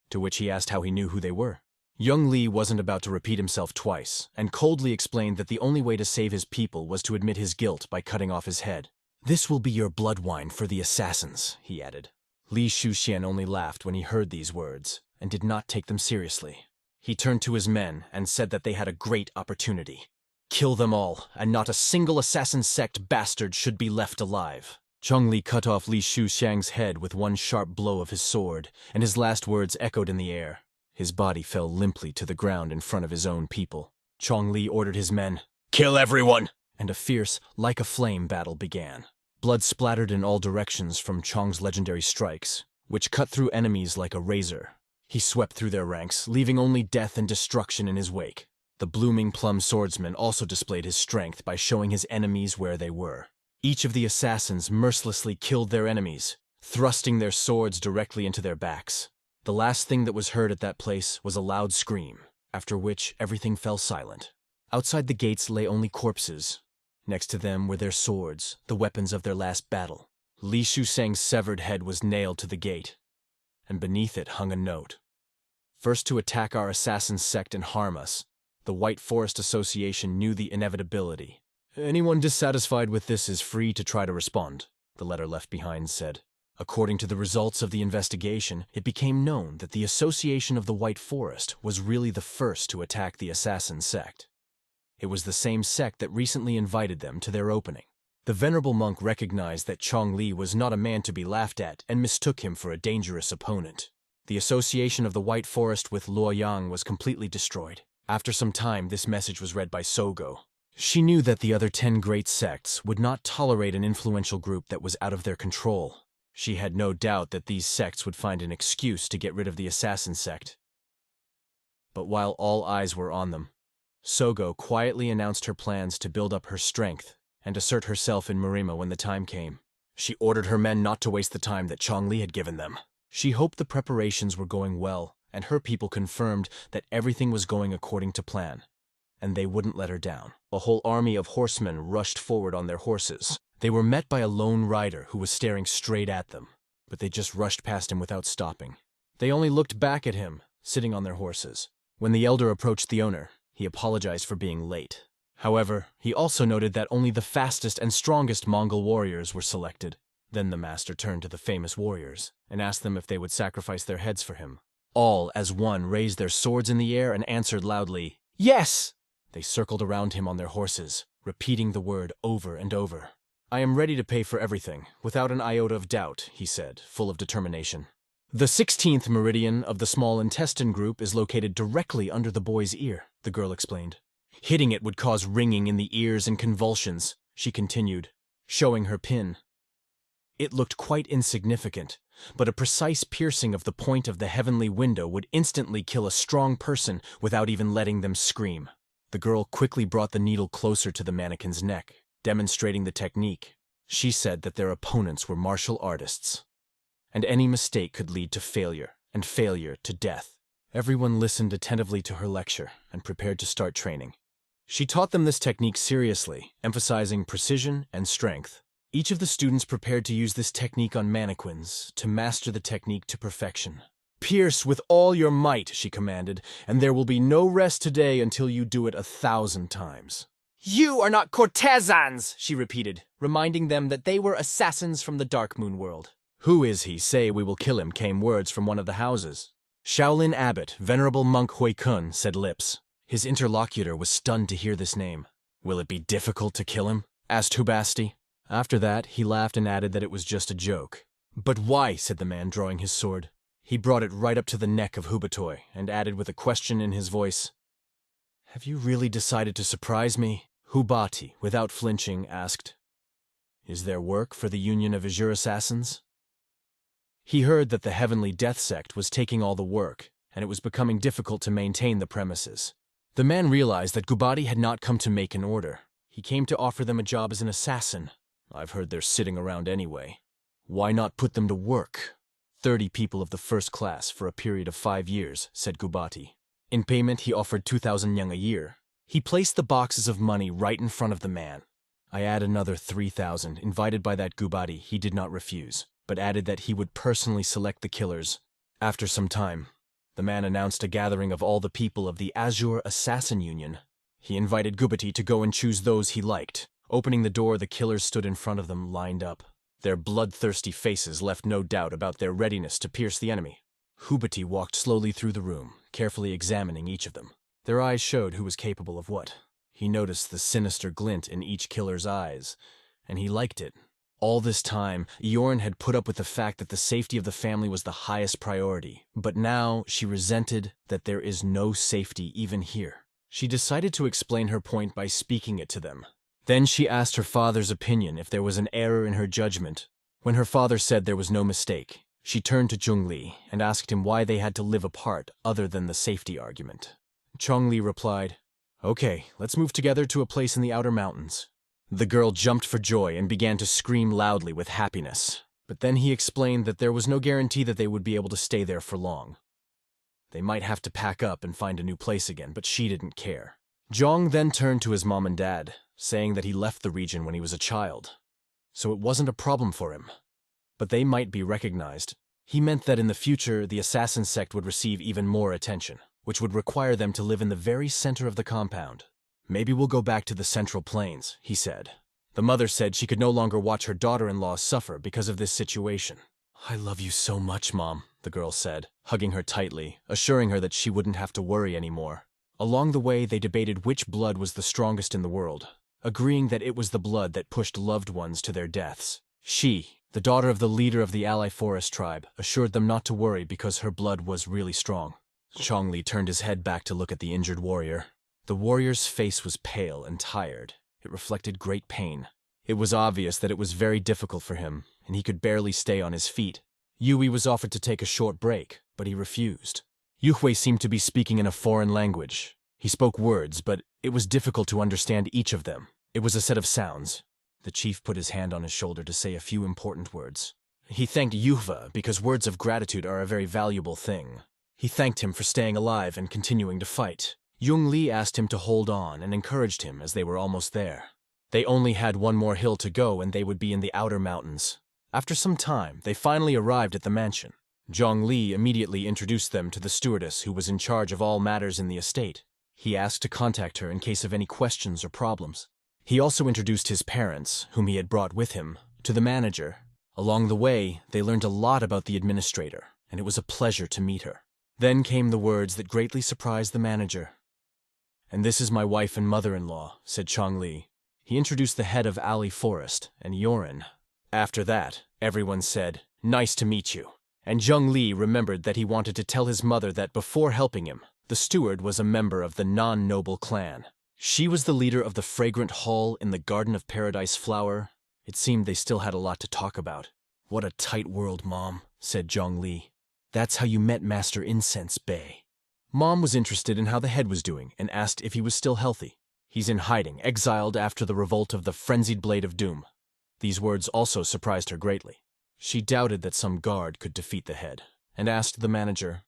To which he asked how he knew who they were. Young Li wasn't about to repeat himself twice, and coldly explained that the only way to save his people was to admit his guilt by cutting off his head. "This will be your blood wine for the assassins," he added. Li Shuxian only laughed when he heard these words, and did not take them seriously. He turned to his men and said that they had a great opportunity. "Kill them all, and not a single assassin sect bastard should be left alive." Chongli cut off Li Shuxiang's head with one sharp blow of his sword, and his last words echoed in the air. His body fell limply to the ground in front of his own people. Chongli ordered his men, "Kill everyone!" and a fierce, like a flame battle began. Blood splattered in all directions from Chong's legendary strikes, which cut through enemies like a razor. He swept through their ranks, leaving only death and destruction in his wake. The blooming plum swordsman also displayed his strength by showing his enemies where they were. Each of the assassins mercilessly killed their enemies, thrusting their swords directly into their backs. The last thing that was heard at that place was a loud scream, after which everything fell silent. Outside the gates lay only corpses. Next to them were their swords, the weapons of their last battle. Li Shusang's severed head was nailed to the gate, and beneath it hung a note. First to attack our assassin sect and harm us, the White Forest Association knew the inevitability. Anyone dissatisfied with this is free to try to respond, the letter left behind said. According to the results of the investigation, it became known that the Association of the White Forest was really the first to attack the assassin sect. It was the same sect that recently invited them to their opening. The venerable monk recognized that Chong Li was not a man to be laughed at and mistook him for a dangerous opponent. The association of the White Forest with Luoyang was completely destroyed. After some time, this message was read by Sogo. She knew that the other 10 great sects would not tolerate an influential group that was out of their control. She had no doubt that these sects would find an excuse to get rid of the assassin sect. But while all eyes were on them, Sogo quietly announced her plans to build up her strength and assert herself in Marima when the time came. She ordered her men not to waste the time that Chong Li had given them. She hoped the preparations were going well, and her people confirmed that everything was going according to plan, and they wouldn't let her down. A whole army of horsemen rushed forward on their horses. They were met by a lone rider who was staring straight at them, but they just rushed past him without stopping. They only looked back at him, sitting on their horses. When the elder approached the owner, he apologized for being late. However, he also noted that only the fastest and strongest Mongol warriors were selected. Then the master turned to the famous warriors and asked them if they would sacrifice their heads for him. All, as one, raised their swords in the air and answered loudly, "Yes!" They circled around him on their horses, repeating the word over and over. "I am ready to pay for everything, without an iota of doubt," he said, full of determination. The 16th meridian of the small intestine group is located directly under the boy's ear, the girl explained. Hitting it would cause ringing in the ears and convulsions, she continued, showing her pin. It looked quite insignificant, but a precise piercing of the point of the heavenly window would instantly kill a strong person without even letting them scream. The girl quickly brought the needle closer to the mannequin's neck, demonstrating the technique. She said that their opponents were martial artists, and any mistake could lead to failure, and failure to death. Everyone listened attentively to her lecture and prepared to start training. She taught them this technique seriously, emphasizing precision and strength. Each of the students prepared to use this technique on mannequins to master the technique to perfection. "Pierce with all your might," she commanded, "and there will be no rest today until you do it 1,000 times. "You are not courtesans," she repeated, reminding them that they were assassins from the Dark Moon world. "Who is he? Say we will kill him," came words from one of the houses. Shaolin Abbot, Venerable Monk Hui Kun, said Lips. His interlocutor was stunned to hear this name. "Will it be difficult to kill him?" asked Hubasti. After that, he laughed and added that it was just a joke. "But why?" said the man, drawing his sword. He brought it right up to the neck of Hubatoy and added with a question in his voice, "Have you really decided to surprise me?" Hubati, without flinching, asked, "Is there work for the Union of Azure Assassins?" He heard that the Heavenly Death Sect was taking all the work, and it was becoming difficult to maintain the premises. The man realized that Gubati had not come to make an order. He came to offer them a job as an assassin. "I've heard they're sitting around anyway. Why not put them to work?" 30 people of the first class for a period of 5 years, said Gubati. In payment, he offered 2,000 yang a year. He placed the boxes of money right in front of the man. I add another 3,000, invited by that Gubati. He did not refuse, but added that he would personally select the killers. After some time, the man announced a gathering of all the people of the Azure Assassin Union. He invited Gubati to go and choose those he liked. Opening the door, the killers stood in front of them, lined up. Their bloodthirsty faces left no doubt about their readiness to pierce the enemy. Hubati walked slowly through the room, carefully examining each of them. Their eyes showed who was capable of what. He noticed the sinister glint in each killer's eyes, and he liked it. All this time, Eorn had put up with the fact that the safety of the family was the highest priority, but now she resented that there is no safety even here. She decided to explain her point by speaking it to them. Then she asked her father's opinion if there was an error in her judgment. When her father said there was no mistake, she turned to Zhongli and asked him why they had to live apart other than the safety argument. Zhongli replied, "Okay, let's move together to a place in the outer mountains." The girl jumped for joy and began to scream loudly with happiness. But then he explained that there was no guarantee that they would be able to stay there for long. They might have to pack up and find a new place again, but she didn't care. Zhong then turned to his mom and dad, saying that he left the region when he was a child, so it wasn't a problem for him. but they might be recognized. He meant that in the future, the assassin sect would receive even more attention, which would require them to live in the very center of the compound. Maybe we'll go back to the Central Plains, he said. The mother said she could no longer watch her daughter-in-law suffer because of this situation. I love you so much, Mom, the girl said, hugging her tightly, assuring her that she wouldn't have to worry anymore. Along the way, they debated which blood was the strongest in the world, agreeing that it was the blood that pushed loved ones to their deaths. She, the daughter of the leader of the ally forest tribe, assured them not to worry because her blood was really strong. Chongli turned his head back to look at the injured warrior. The warrior's face was pale and tired. It reflected great pain. It was obvious that it was very difficult for him, and he could barely stay on his feet. Yui was offered to take a short break, but he refused. Yuhui seemed to be speaking in a foreign language. He spoke words, but it was difficult to understand each of them. It was a set of sounds. The chief put his hand on his shoulder to say a few important words. He thanked Yuhua because words of gratitude are a very valuable thing. He thanked him for staying alive and continuing to fight. Yung Li asked him to hold on and encouraged him as they were almost there. They only had one more hill to go and they would be in the outer mountains. After some time, they finally arrived at the mansion. Zhang Li immediately introduced them to the stewardess who was in charge of all matters in the estate. He asked to contact her in case of any questions or problems. He also introduced his parents, whom he had brought with him, to the manager. Along the way, they learned a lot about the administrator, and it was a pleasure to meet her. Then came the words that greatly surprised the manager. "And this is my wife and mother-in-law," said Chongli. He introduced the head of Alley Forest and Yorin. After that, everyone said, "Nice to meet you." And Zheng Li remembered that he wanted to tell his mother that before helping him, the steward was a member of the non-noble clan. She was the leader of the fragrant hall in the Garden of Paradise flower. It seemed they still had a lot to talk about. "What a tight world, Mom," said Zhong Li. "That's how you met Master Incense Bay." Mom was interested in how the head was doing and asked if he was still healthy. "He's in hiding, exiled after the revolt of the Frenzied Blade of Doom." These words also surprised her greatly. She doubted that some guard could defeat the head, and asked the manager,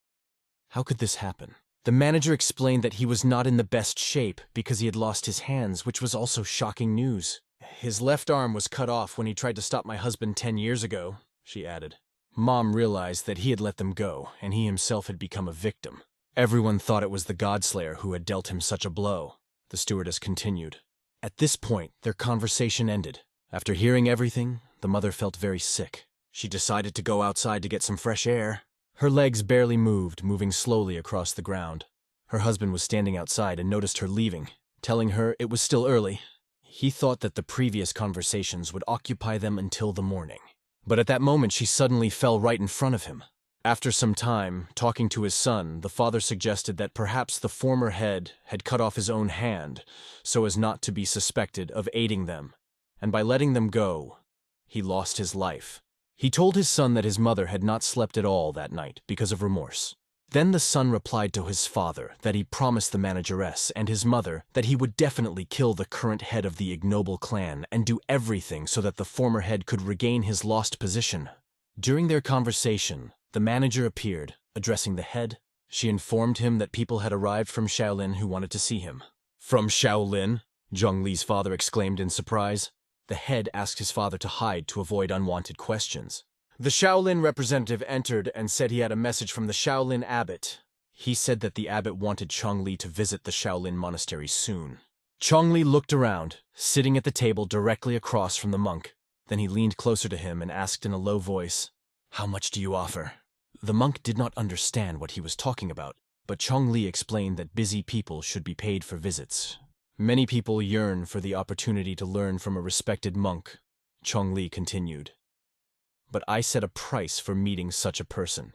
"How could this happen?" The manager explained that he was not in the best shape because he had lost his hands, which was also shocking news. "His left arm was cut off when he tried to stop my husband 10 years ago, she added. Mom realized that he had let them go, and he himself had become a victim. Everyone thought it was the Godslayer who had dealt him such a blow. The stewardess continued. At this point, their conversation ended. After hearing everything, the mother felt very sick. She decided to go outside to get some fresh air. Her legs barely moved, moving slowly across the ground. Her husband was standing outside and noticed her leaving, telling her it was still early. He thought that the previous conversations would occupy them until the morning. But at that moment, she suddenly fell right in front of him. After some time, talking to his son, the father suggested that perhaps the former head had cut off his own hand so as not to be suspected of aiding them, and by letting them go, he lost his life. He told his son that his mother had not slept at all that night because of remorse. Then the son replied to his father that he promised the manageress and his mother that he would definitely kill the current head of the ignoble clan and do everything so that the former head could regain his lost position. During their conversation, the manager appeared, addressing the head. She informed him that people had arrived from Shaolin who wanted to see him. From Shaolin? Zhong Li's father exclaimed in surprise. The head asked his father to hide to avoid unwanted questions. The Shaolin representative entered and said he had a message from the Shaolin abbot. He said that the abbot wanted Chongli to visit the Shaolin monastery soon. Chongli looked around, sitting at the table directly across from the monk. Then he leaned closer to him and asked in a low voice, "How much do you offer?" The monk did not understand what he was talking about, but Chongli explained that busy people should be paid for visits. Many people yearn for the opportunity to learn from a respected monk, Chongli continued. But I set a price for meeting such a person.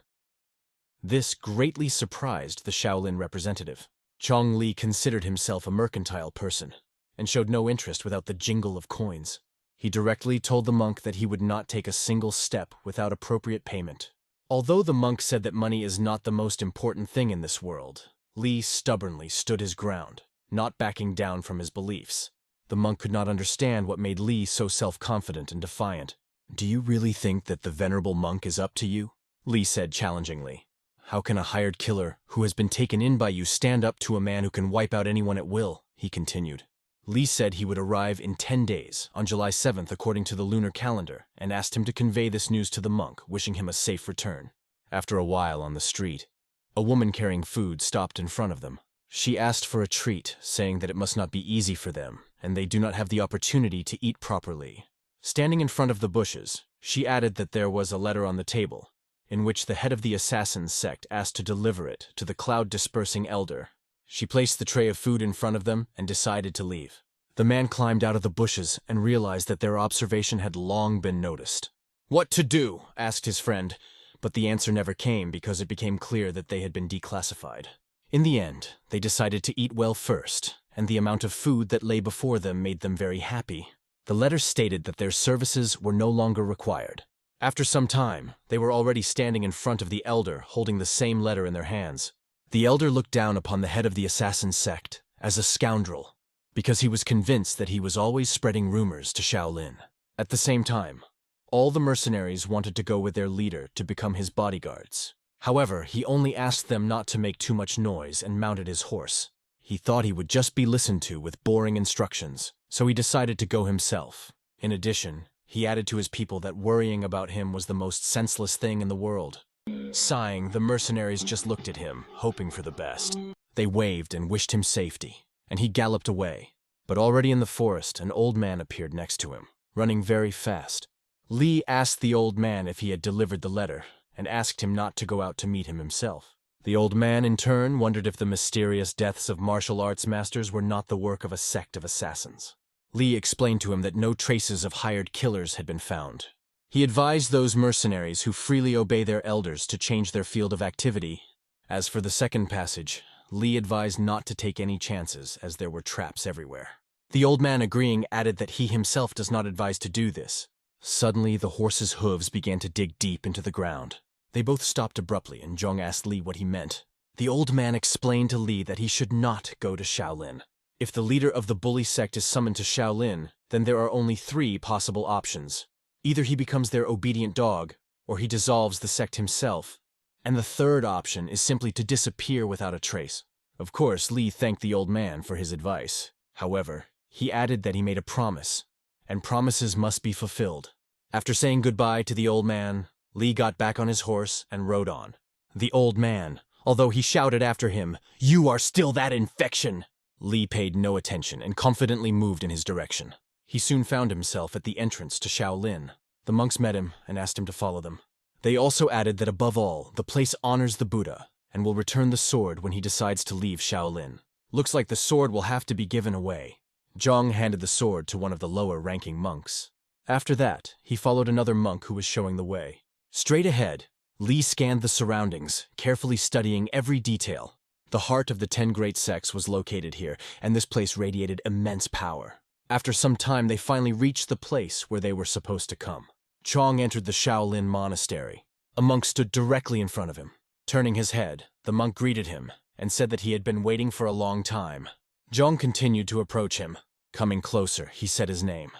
This greatly surprised the Shaolin representative. Chongli considered himself a mercantile person and showed no interest without the jingle of coins. He directly told the monk that he would not take a single step without appropriate payment. Although the monk said that money is not the most important thing in this world, Li stubbornly stood his ground, not backing down from his beliefs. The monk could not understand what made Li so self-confident and defiant. "Do you really think that the venerable monk is up to you?" Li said challengingly. "How can a hired killer who has been taken in by you stand up to a man who can wipe out anyone at will?" he continued. Li said he would arrive in 10 days, on July 7th according to the lunar calendar, and asked him to convey this news to the monk, wishing him a safe return. After a while on the street, a woman carrying food stopped in front of them. She asked for a treat, saying that it must not be easy for them, and they do not have the opportunity to eat properly. Standing in front of the bushes, she added that there was a letter on the table, in which the head of the assassin's sect asked to deliver it to the cloud-dispersing elder. She placed the tray of food in front of them and decided to leave. The man climbed out of the bushes and realized that their observation had long been noticed. "What to do?" asked his friend, but the answer never came because it became clear that they had been declassified. In the end, they decided to eat well first, and the amount of food that lay before them made them very happy. The letter stated that their services were no longer required. After some time, they were already standing in front of the elder, holding the same letter in their hands. The elder looked down upon the head of the assassin sect as a scoundrel, because he was convinced that he was always spreading rumors to Shaolin. At the same time, all the mercenaries wanted to go with their leader to become his bodyguards. However, he only asked them not to make too much noise and mounted his horse. He thought he would just be listened to with boring instructions, so he decided to go himself. In addition, he added to his people that worrying about him was the most senseless thing in the world. Sighing, the mercenaries just looked at him, hoping for the best. They waved and wished him safety, and he galloped away. But already in the forest, an old man appeared next to him, running very fast. Li asked the old man if he had delivered the letter, and asked him not to go out to meet him himself. The old man, in turn, wondered if the mysterious deaths of martial arts masters were not the work of a sect of assassins. Li explained to him that no traces of hired killers had been found. He advised those mercenaries who freely obey their elders to change their field of activity. As for the second passage, Li advised not to take any chances, as there were traps everywhere. The old man, agreeing, added that he himself does not advise to do this. Suddenly, the horse's hooves began to dig deep into the ground. They both stopped abruptly, and Zhong asked Li what he meant. The old man explained to Li that he should not go to Shaolin. If the leader of the bully sect is summoned to Shaolin, then there are only 3 possible options. Either he becomes their obedient dog, or he dissolves the sect himself. And the third option is simply to disappear without a trace. Of course, Li thanked the old man for his advice. However, he added that he made a promise, and promises must be fulfilled. After saying goodbye to the old man, Li got back on his horse and rode on. The old man, although he shouted after him, "You are still that infection!" Li paid no attention and confidently moved in his direction. He soon found himself at the entrance to Shaolin. The monks met him and asked him to follow them. They also added that above all, the place honors the Buddha and will return the sword when he decides to leave Shaolin. Looks like the sword will have to be given away. Zhong handed the sword to one of the lower-ranking monks. After that, he followed another monk who was showing the way. Straight ahead, Li scanned the surroundings, carefully studying every detail. The heart of the 10 great sects was located here, and this place radiated immense power. After some time, they finally reached the place where they were supposed to come. Zhong entered the Shaolin monastery. A monk stood directly in front of him. Turning his head, the monk greeted him and said that he had been waiting for a long time. Zhong continued to approach him. Coming closer, he said his name,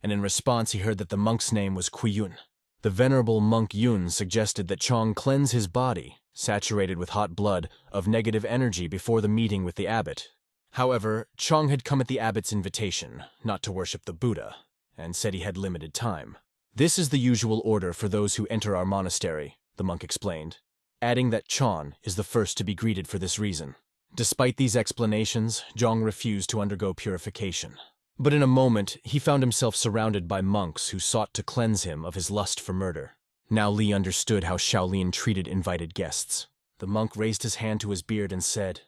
and in response he heard that the monk's name was Yun. The venerable monk Yun suggested that Zhong cleanse his body, saturated with hot blood, of negative energy before the meeting with the abbot. However, Zhong had come at the abbot's invitation, not to worship the Buddha, and said he had limited time. "This is the usual order for those who enter our monastery," the monk explained, adding that Zhong is the first to be greeted for this reason. Despite these explanations, Zhong refused to undergo purification. But in a moment, he found himself surrounded by monks who sought to cleanse him of his lust for murder. Now Li understood how Shaolin treated invited guests. The monk raised his hand to his beard and said,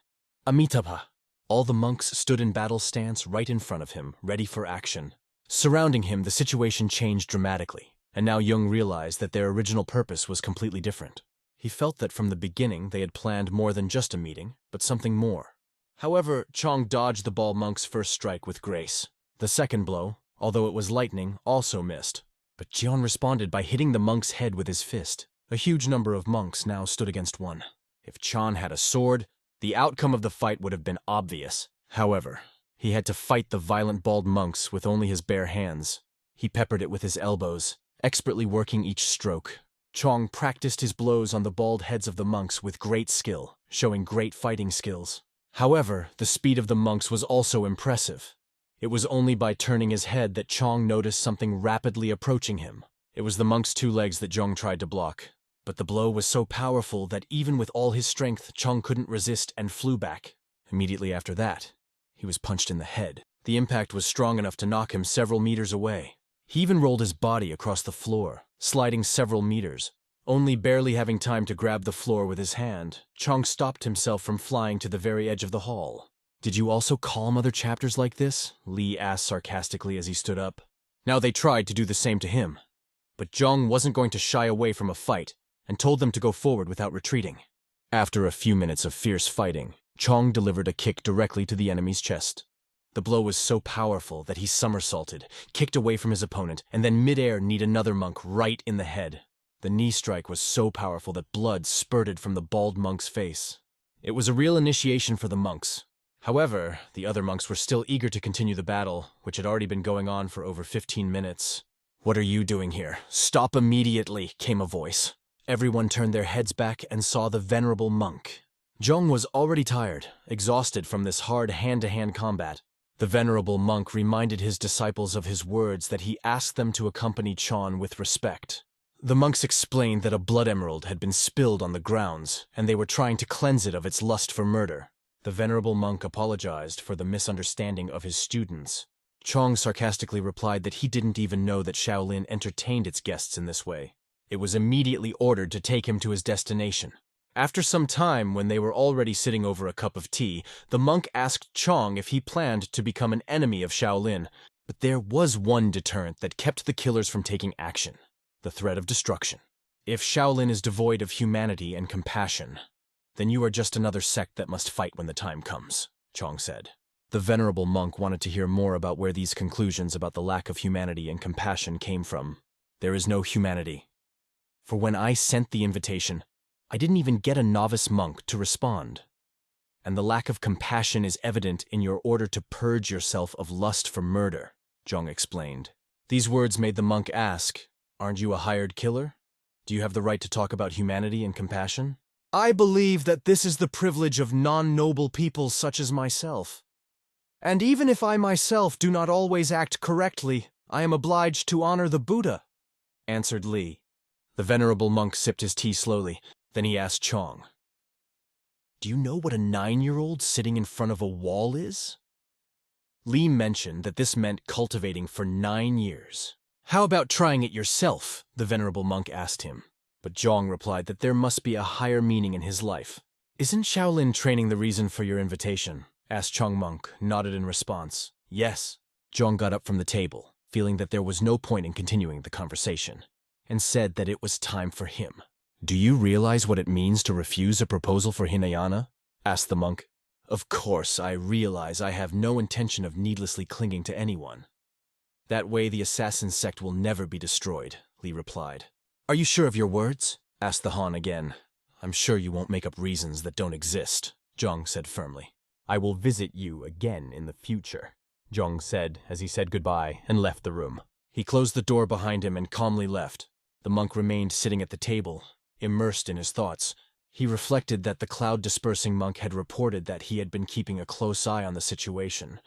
"Amitabha." All the monks stood in battle stance right in front of him, ready for action. Surrounding him, the situation changed dramatically, and now Jung realized that their original purpose was completely different. He felt that from the beginning they had planned more than just a meeting, but something more. However, Zhong dodged the ball monk's first strike with grace. The second blow, although it was lightning, also missed. But Jian responded by hitting the monk's head with his fist. A huge number of monks now stood against one. If Chan had a sword, the outcome of the fight would have been obvious. However, he had to fight the violent bald monks with only his bare hands. He peppered it with his elbows, expertly working each stroke. Chong practiced his blows on the bald heads of the monks with great skill, showing great fighting skills. However, the speed of the monks was also impressive. It was only by turning his head that Chong noticed something rapidly approaching him. It was the monk's two legs that Zhong tried to block. But the blow was so powerful that even with all his strength, Chong couldn't resist and flew back. Immediately after that, he was punched in the head. The impact was strong enough to knock him several meters away. He even rolled his body across the floor, sliding several meters. Only barely having time to grab the floor with his hand, Chong stopped himself from flying to the very edge of the hall. "Did you also calm other chapters like this?" Lee asked sarcastically as he stood up. Now they tried to do the same to him. But Zhong wasn't going to shy away from a fight, and told them to go forward without retreating. After a few minutes of fierce fighting, Chong delivered a kick directly to the enemy's chest. The blow was so powerful that he somersaulted, kicked away from his opponent, and then midair kneed another monk right in the head. The knee strike was so powerful that blood spurted from the bald monk's face. It was a real initiation for the monks. However, the other monks were still eager to continue the battle, which had already been going on for over 15 minutes. "What are you doing here? Stop immediately," came a voice. Everyone turned their heads back and saw the venerable monk. Zhong was already tired, exhausted from this hard hand-to-hand combat. The venerable monk reminded his disciples of his words that he asked them to accompany Chon with respect. The monks explained that a blood emerald had been spilled on the grounds, and they were trying to cleanse it of its lust for murder. The venerable monk apologized for the misunderstanding of his students. Chong sarcastically replied that he didn't even know that Shaolin entertained its guests in this way. It was immediately ordered to take him to his destination. After some time, when they were already sitting over a cup of tea, the monk asked Chong if he planned to become an enemy of Shaolin. But there was one deterrent that kept the killers from taking action: the threat of destruction. "If Shaolin is devoid of humanity and compassion, then you are just another sect that must fight when the time comes," Chong said. The venerable monk wanted to hear more about where these conclusions about the lack of humanity and compassion came from. "There is no humanity. For when I sent the invitation, I didn't even get a novice monk to respond. And the lack of compassion is evident in your order to purge yourself of lust for murder," Zhong explained. These words made the monk ask, "Aren't you a hired killer? Do you have the right to talk about humanity and compassion?" "I believe that this is the privilege of non-noble people such as myself. And even if I myself do not always act correctly, I am obliged to honor the Buddha," answered Li. The venerable monk sipped his tea slowly. Then he asked Chong, "Do you know what a 9-year-old sitting in front of a wall is?" Li mentioned that this meant cultivating for 9 years. "How about trying it yourself?" the venerable monk asked him. But Zhong replied that there must be a higher meaning in his life. "Isn't Shaolin training the reason for your invitation?" asked Chong monk, nodded in response. "Yes." Zhong got up from the table, feeling that there was no point in continuing the conversation, and said that it was time for him. "Do you realize what it means to refuse a proposal for Hinayana?" asked the monk. "Of course, I realize I have no intention of needlessly clinging to anyone. That way the assassin sect will never be destroyed," Li replied. "Are you sure of your words?" asked the Han again. "I'm sure you won't make up reasons that don't exist," Zhong said firmly. "I will visit you again in the future," Zhong said as he said goodbye and left the room. He closed the door behind him and calmly left. The monk remained sitting at the table, immersed in his thoughts. He reflected that the cloud-dispersing monk had reported that he had been keeping a close eye on the situation,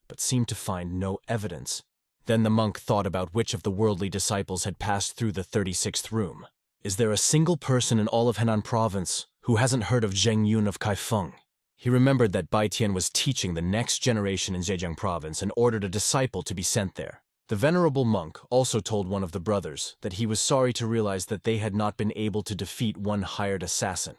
but seemed to find no evidence. Then the monk thought about which of the worldly disciples had passed through the 36th room. Is there a single person in all of Henan province who hasn't heard of Zheng Yun of Kaifeng? He remembered that Bai Tian was teaching the next generation in Zhejiang province and ordered a disciple to be sent there. The venerable monk also told one of the brothers that he was sorry to realize that they had not been able to defeat one hired assassin.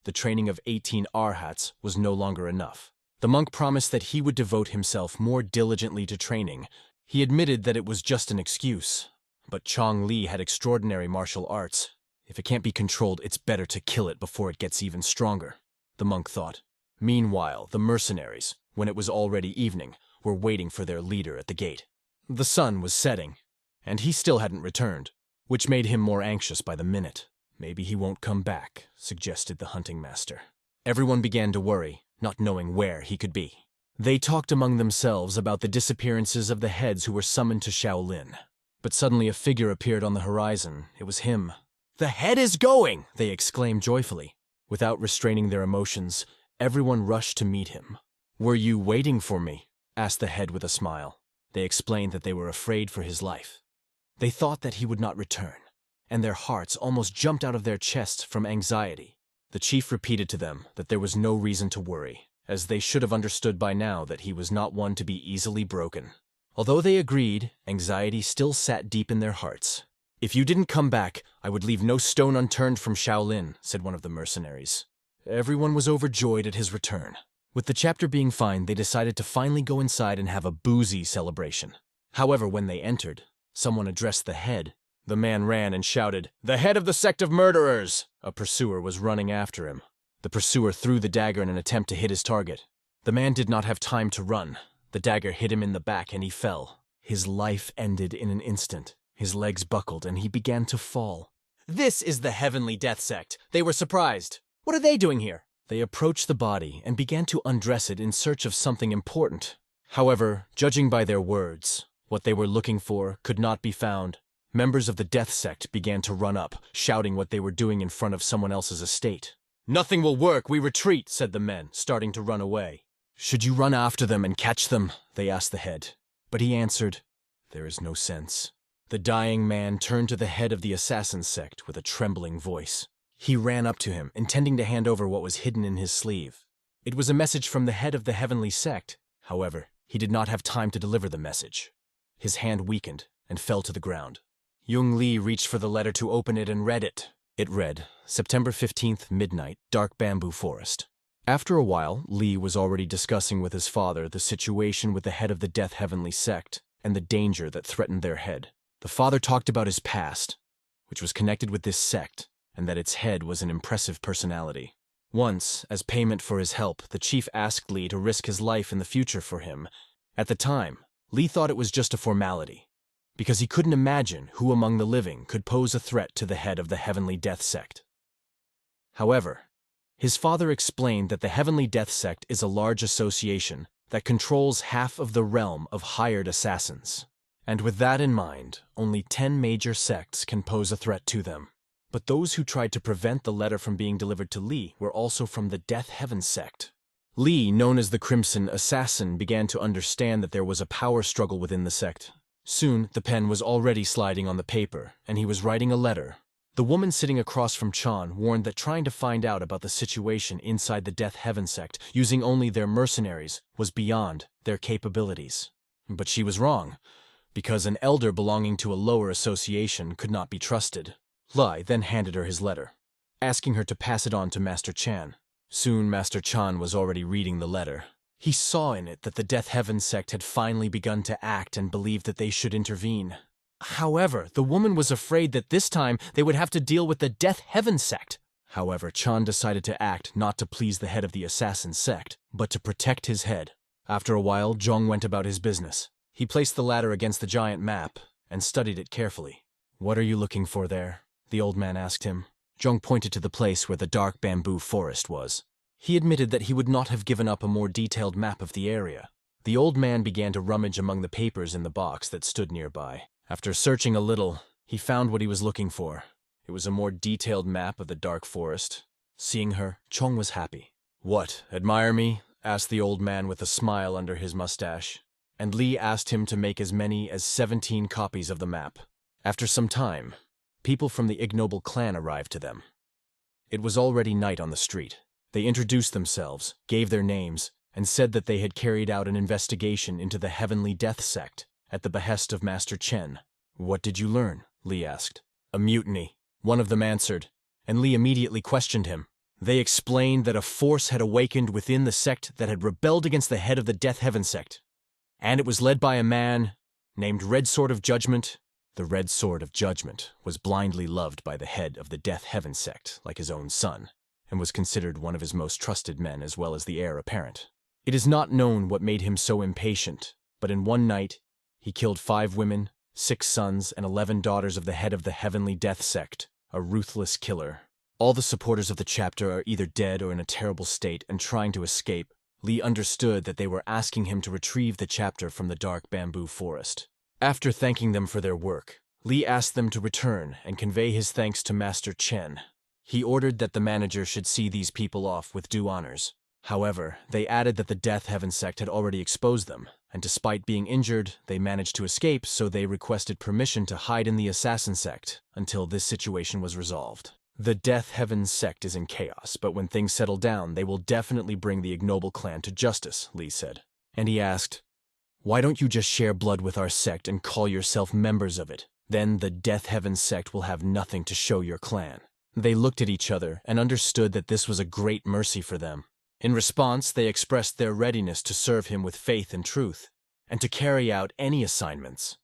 The training of 18 arhats was no longer enough. The monk promised that he would devote himself more diligently to training. He admitted that it was just an excuse, but Chong Li had extraordinary martial arts. If it can't be controlled, it's better to kill it before it gets even stronger, the monk thought. Meanwhile, the mercenaries, when it was already evening, were waiting for their leader at the gate. The sun was setting, and he still hadn't returned, which made him more anxious by the minute. "Maybe he won't come back," suggested the hunting master. Everyone began to worry, not knowing where he could be. They talked among themselves about the disappearances of the heads who were summoned to Shaolin. But suddenly a figure appeared on the horizon. It was him. "The head is going!" they exclaimed joyfully. Without restraining their emotions, everyone rushed to meet him. "Were you waiting for me?" asked the head with a smile. They explained that they were afraid for his life. They thought that he would not return, and their hearts almost jumped out of their chests from anxiety. The chief repeated to them that there was no reason to worry, as they should have understood by now that he was not one to be easily broken. Although they agreed, anxiety still sat deep in their hearts. "If you didn't come back, I would leave no stone unturned from Shaolin," said one of the mercenaries. Everyone was overjoyed at his return. With the chapter being fine, they decided to finally go inside and have a boozy celebration. However, when they entered, someone addressed the head. The man ran and shouted, "The head of the sect of murderers!" A pursuer was running after him. The pursuer threw the dagger in an attempt to hit his target. The man did not have time to run. The dagger hit him in the back and he fell. His life ended in an instant. His legs buckled and he began to fall. "This is the Heavenly Death Sect." They were surprised. "What are they doing here?" They approached the body and began to undress it in search of something important. However, judging by their words, what they were looking for could not be found. Members of the Death Sect began to run up, shouting what they were doing in front of someone else's estate. "Nothing will work, we retreat," said the men, starting to run away. "Should you run after them and catch them?" they asked the head. But he answered, "There is no sense." The dying man turned to the head of the assassin sect with a trembling voice. He ran up to him, intending to hand over what was hidden in his sleeve. It was a message from the head of the heavenly sect. However, he did not have time to deliver the message. His hand weakened and fell to the ground. Young Lee reached for the letter to open it and read it. It read, September 15th, midnight, Dark Bamboo Forest. After a while, Lee was already discussing with his father the situation with the head of the Death Heavenly Sect and the danger that threatened their head. The father talked about his past, which was connected with this sect, and that its head was an impressive personality. Once, as payment for his help, the chief asked Lee to risk his life in the future for him. At the time, Lee thought it was just a formality, because he couldn't imagine who among the living could pose a threat to the head of the Heavenly Death Sect. However, his father explained that the Heavenly Death Sect is a large association that controls half of the realm of hired assassins. And with that in mind, only 10 major sects can pose a threat to them. But those who tried to prevent the letter from being delivered to Lee were also from the Death Heaven sect. Lee, known as the Crimson Assassin, began to understand that there was a power struggle within the sect. Soon, the pen was already sliding on the paper, and he was writing a letter. The woman sitting across from Chan warned that trying to find out about the situation inside the Death Heaven sect using only their mercenaries was beyond their capabilities. But she was wrong, because an elder belonging to a lower association could not be trusted. Lai then handed her his letter, asking her to pass it on to Master Chan. Soon Master Chan was already reading the letter. He saw in it that the Death Heaven sect had finally begun to act and believed that they should intervene. However, the woman was afraid that this time they would have to deal with the Death Heaven sect. However, Chan decided to act not to please the head of the assassin sect, but to protect his head. After a while, Zhong went about his business. He placed the ladder against the giant map and studied it carefully. "What are you looking for there?" the old man asked him. Zhong pointed to the place where the dark bamboo forest was. He admitted that he would not have given up a more detailed map of the area. The old man began to rummage among the papers in the box that stood nearby. After searching a little, he found what he was looking for. It was a more detailed map of the dark forest. Seeing her, Chong was happy. "What, admire me?" asked the old man with a smile under his mustache. And Lee asked him to make as many as 17 copies of the map. After some time, people from the ignoble clan arrived to them. It was already night on the street. They introduced themselves, gave their names, and said that they had carried out an investigation into the Heavenly Death Sect at the behest of Master Chen. "What did you learn?" Lee asked. "A mutiny," one of them answered, and Lee immediately questioned him. They explained that a force had awakened within the sect that had rebelled against the head of the Death Heaven sect, and it was led by a man named Red Sword of Judgment. The Red Sword of Judgment was blindly loved by the head of the Death Heaven sect like his own son, and was considered one of his most trusted men as well as the heir apparent. It is not known what made him so impatient, but in one night, he killed 5 women, 6 sons, and 11 daughters of the head of the Heavenly Death Sect, a ruthless killer. All the supporters of the chapter are either dead or in a terrible state and trying to escape. Lee understood that they were asking him to retrieve the chapter from the dark bamboo forest. After thanking them for their work, Lee asked them to return and convey his thanks to Master Chen. He ordered that the manager should see these people off with due honors. However, they added that the Death Heaven sect had already exposed them, and despite being injured, they managed to escape, so they requested permission to hide in the assassin sect until this situation was resolved. The Death Heaven sect is in chaos, but when things settle down, they will definitely bring the ignoble clan to justice, Lee said. And he asked, "Why don't you just share blood with our sect and call yourself members of it? Then the Death Heaven sect will have nothing to show your clan." They looked at each other and understood that this was a great mercy for them. In response, they expressed their readiness to serve him with faith and truth, and to carry out any assignments.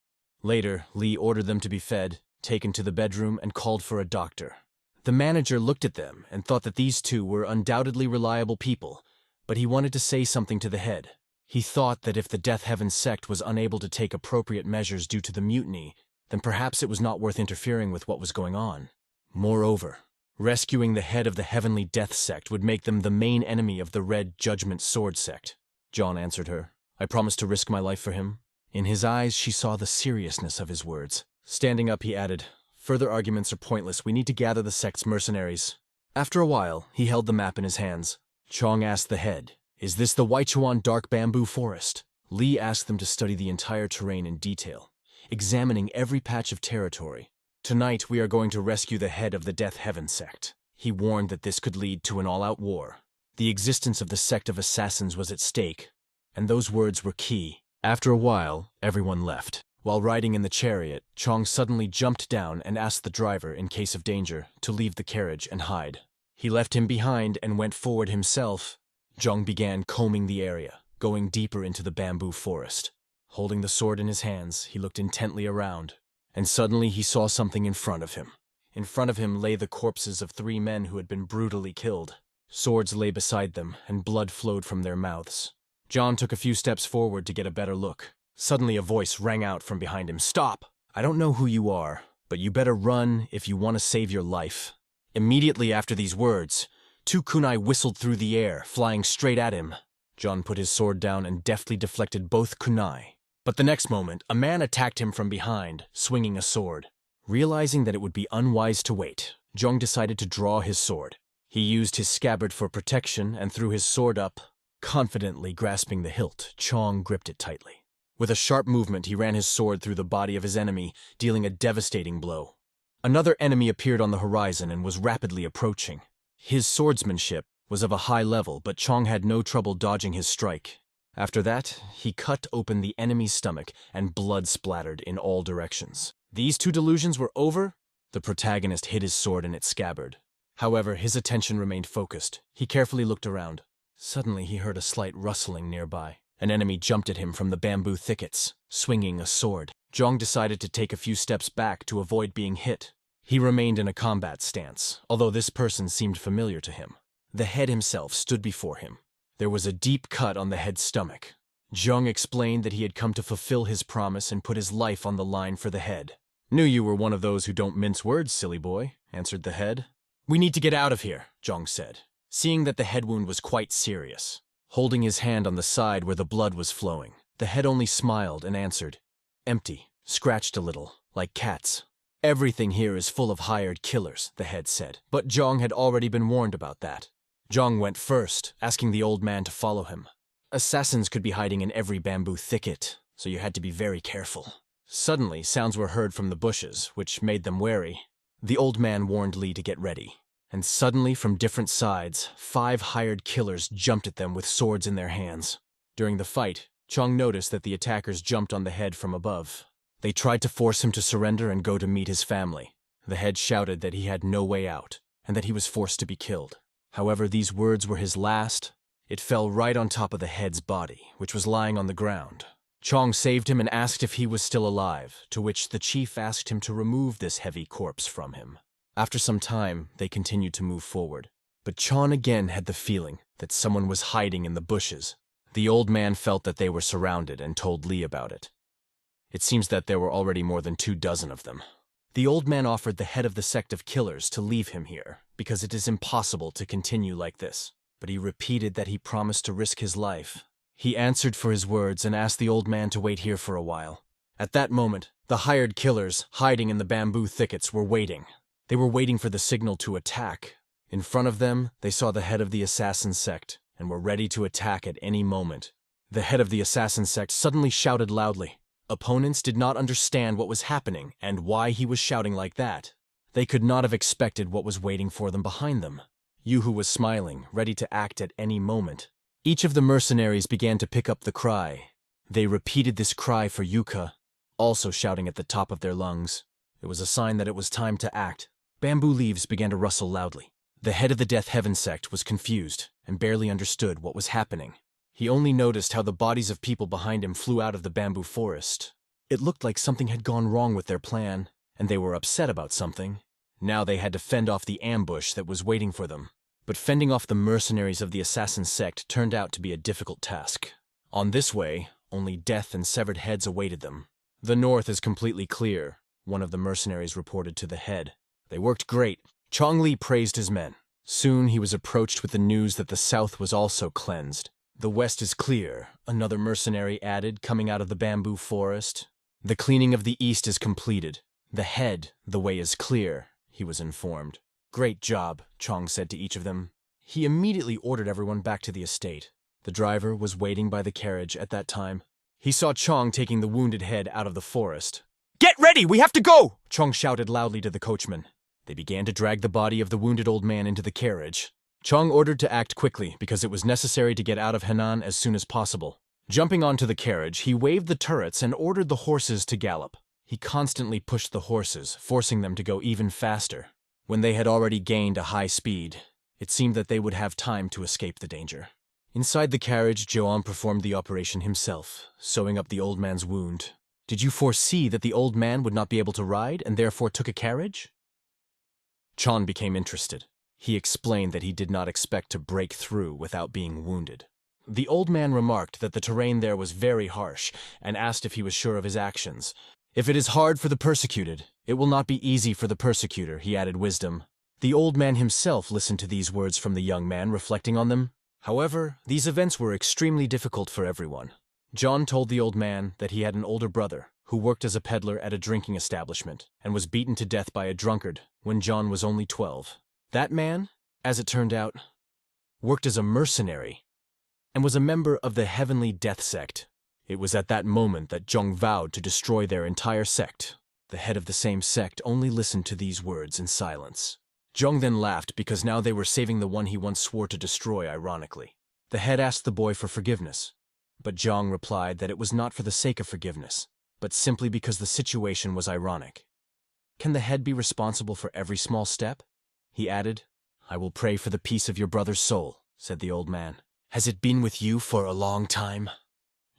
Later, Lee ordered them to be fed, taken to the bedroom, and called for a doctor. The manager looked at them and thought that these two were undoubtedly reliable people, but he wanted to say something to the head. He thought that if the Death Heaven sect was unable to take appropriate measures due to the mutiny, then perhaps it was not worth interfering with what was going on. Moreover, rescuing the head of the Heavenly Death sect would make them the main enemy of the Red Judgment Sword sect. John answered her. "I promised to risk my life for him." In his eyes, she saw the seriousness of his words. Standing up, he added, "Further arguments are pointless. We need to gather the sect's mercenaries." After a while, he held the map in his hands. Chong asked the head, "Is this the Weichuan Dark Bamboo Forest?" Lee asked them to study the entire terrain in detail, examining every patch of territory. "Tonight we are going to rescue the head of the Death Heaven sect." He warned that this could lead to an all-out war. The existence of the sect of assassins was at stake, and those words were key. After a while, everyone left. While riding in the chariot, Chong suddenly jumped down and asked the driver, in case of danger, to leave the carriage and hide. He left him behind and went forward himself. Chong began combing the area, going deeper into the bamboo forest. Holding the sword in his hands, he looked intently around. And suddenly he saw something in front of him. In front of him lay the corpses of 3 men who had been brutally killed. Swords lay beside them, and blood flowed from their mouths. John took a few steps forward to get a better look. Suddenly a voice rang out from behind him. "Stop! I don't know who you are, but you better run if you want to save your life." Immediately after these words, 2 kunai whistled through the air, flying straight at him. John put his sword down and deftly deflected both kunai. But the next moment, a man attacked him from behind, swinging a sword. Realizing that it would be unwise to wait, Jong decided to draw his sword. He used his scabbard for protection and threw his sword up. Confidently grasping the hilt, Chong gripped it tightly. With a sharp movement, he ran his sword through the body of his enemy, dealing a devastating blow. Another enemy appeared on the horizon and was rapidly approaching. His swordsmanship was of a high level, but Chong had no trouble dodging his strike. After that, he cut open the enemy's stomach, and blood splattered in all directions. These 2 delusions were over. The protagonist hid his sword in its scabbard. However, his attention remained focused. He carefully looked around. Suddenly, he heard a slight rustling nearby. An enemy jumped at him from the bamboo thickets, swinging a sword. Jong decided to take a few steps back to avoid being hit. He remained in a combat stance, although this person seemed familiar to him. The head himself stood before him. There was a deep cut on the head's stomach. Jung explained that he had come to fulfill his promise and put his life on the line for the head. "Knew you were one of those who don't mince words, silly boy," answered the head. "We need to get out of here," Jung said, seeing that the head wound was quite serious. Holding his hand on the side where the blood was flowing, the head only smiled and answered, "Empty, scratched a little, like cats." "Everything here is full of hired killers," the head said, but Jong had already been warned about that. Jong went first, asking the old man to follow him. Assassins could be hiding in every bamboo thicket, so you had to be very careful. Suddenly, sounds were heard from the bushes, which made them wary. The old man warned Lee to get ready. And suddenly, from different sides, 5 hired killers jumped at them with swords in their hands. During the fight, Chong noticed that the attackers jumped on the head from above. They tried to force him to surrender and go to meet his family. The head shouted that he had no way out, and that he was forced to be killed. However, these words were his last. It fell right on top of the head's body, which was lying on the ground. Chong saved him and asked if he was still alive, to which the chief asked him to remove this heavy corpse from him. After some time, they continued to move forward. But Chong again had the feeling that someone was hiding in the bushes. The old man felt that they were surrounded and told Lee about it. It seems that there were already more than 24 of them. The old man offered the head of the sect of killers to leave him here, because it is impossible to continue like this. But he repeated that he promised to risk his life. He answered for his words and asked the old man to wait here for a while. At that moment, the hired killers, hiding in the bamboo thickets, were waiting. They were waiting for the signal to attack. In front of them, they saw the head of the assassin sect, and were ready to attack at any moment. The head of the assassin sect suddenly shouted loudly. Opponents did not understand what was happening and why he was shouting like that. They could not have expected what was waiting for them behind them. Yuhu was smiling, ready to act at any moment. Each of the mercenaries began to pick up the cry. They repeated this cry for Yuka, also shouting at the top of their lungs. It was a sign that it was time to act. Bamboo leaves began to rustle loudly. The head of the Death Heaven sect was confused and barely understood what was happening. He only noticed how the bodies of people behind him flew out of the bamboo forest. It looked like something had gone wrong with their plan, and they were upset about something. Now they had to fend off the ambush that was waiting for them. But fending off the mercenaries of the assassin sect turned out to be a difficult task. On this way, only death and severed heads awaited them. "The north is completely clear," one of the mercenaries reported to the head. "They worked great." Chong Li praised his men. Soon he was approached with the news that the south was also cleansed. "The west is clear," another mercenary added, coming out of the bamboo forest. "The cleaning of the east is completed. The head, the way is clear," he was informed. "Great job," Chong said to each of them. He immediately ordered everyone back to the estate. The driver was waiting by the carriage at that time. He saw Chong taking the wounded head out of the forest. "Get ready, we have to go!" Chong shouted loudly to the coachman. They began to drag the body of the wounded old man into the carriage. Chong ordered to act quickly because it was necessary to get out of Henan as soon as possible. Jumping onto the carriage, he waved the turrets and ordered the horses to gallop. He constantly pushed the horses, forcing them to go even faster. When they had already gained a high speed, it seemed that they would have time to escape the danger. Inside the carriage, Joan performed the operation himself, sewing up the old man's wound. "Did you foresee that the old man would not be able to ride and therefore took a carriage?" Chon became interested. He explained that he did not expect to break through without being wounded. The old man remarked that the terrain there was very harsh and asked if he was sure of his actions. "If it is hard for the persecuted, it will not be easy for the persecutor," he added wisdom. The old man himself listened to these words from the young man, reflecting on them. However, these events were extremely difficult for everyone. John told the old man that he had an older brother who worked as a peddler at a drinking establishment and was beaten to death by a drunkard when John was only 12. That man, as it turned out, worked as a mercenary and was a member of the Heavenly Death Sect. It was at that moment that Zhong vowed to destroy their entire sect. The head of the same sect only listened to these words in silence. Zhong then laughed because now they were saving the one he once swore to destroy, ironically. The head asked the boy for forgiveness, but Zhong replied that it was not for the sake of forgiveness, but simply because the situation was ironic. "Can the head be responsible for every small step?" he added. "I will pray for the peace of your brother's soul," said the old man. "Has it been with you for a long time?"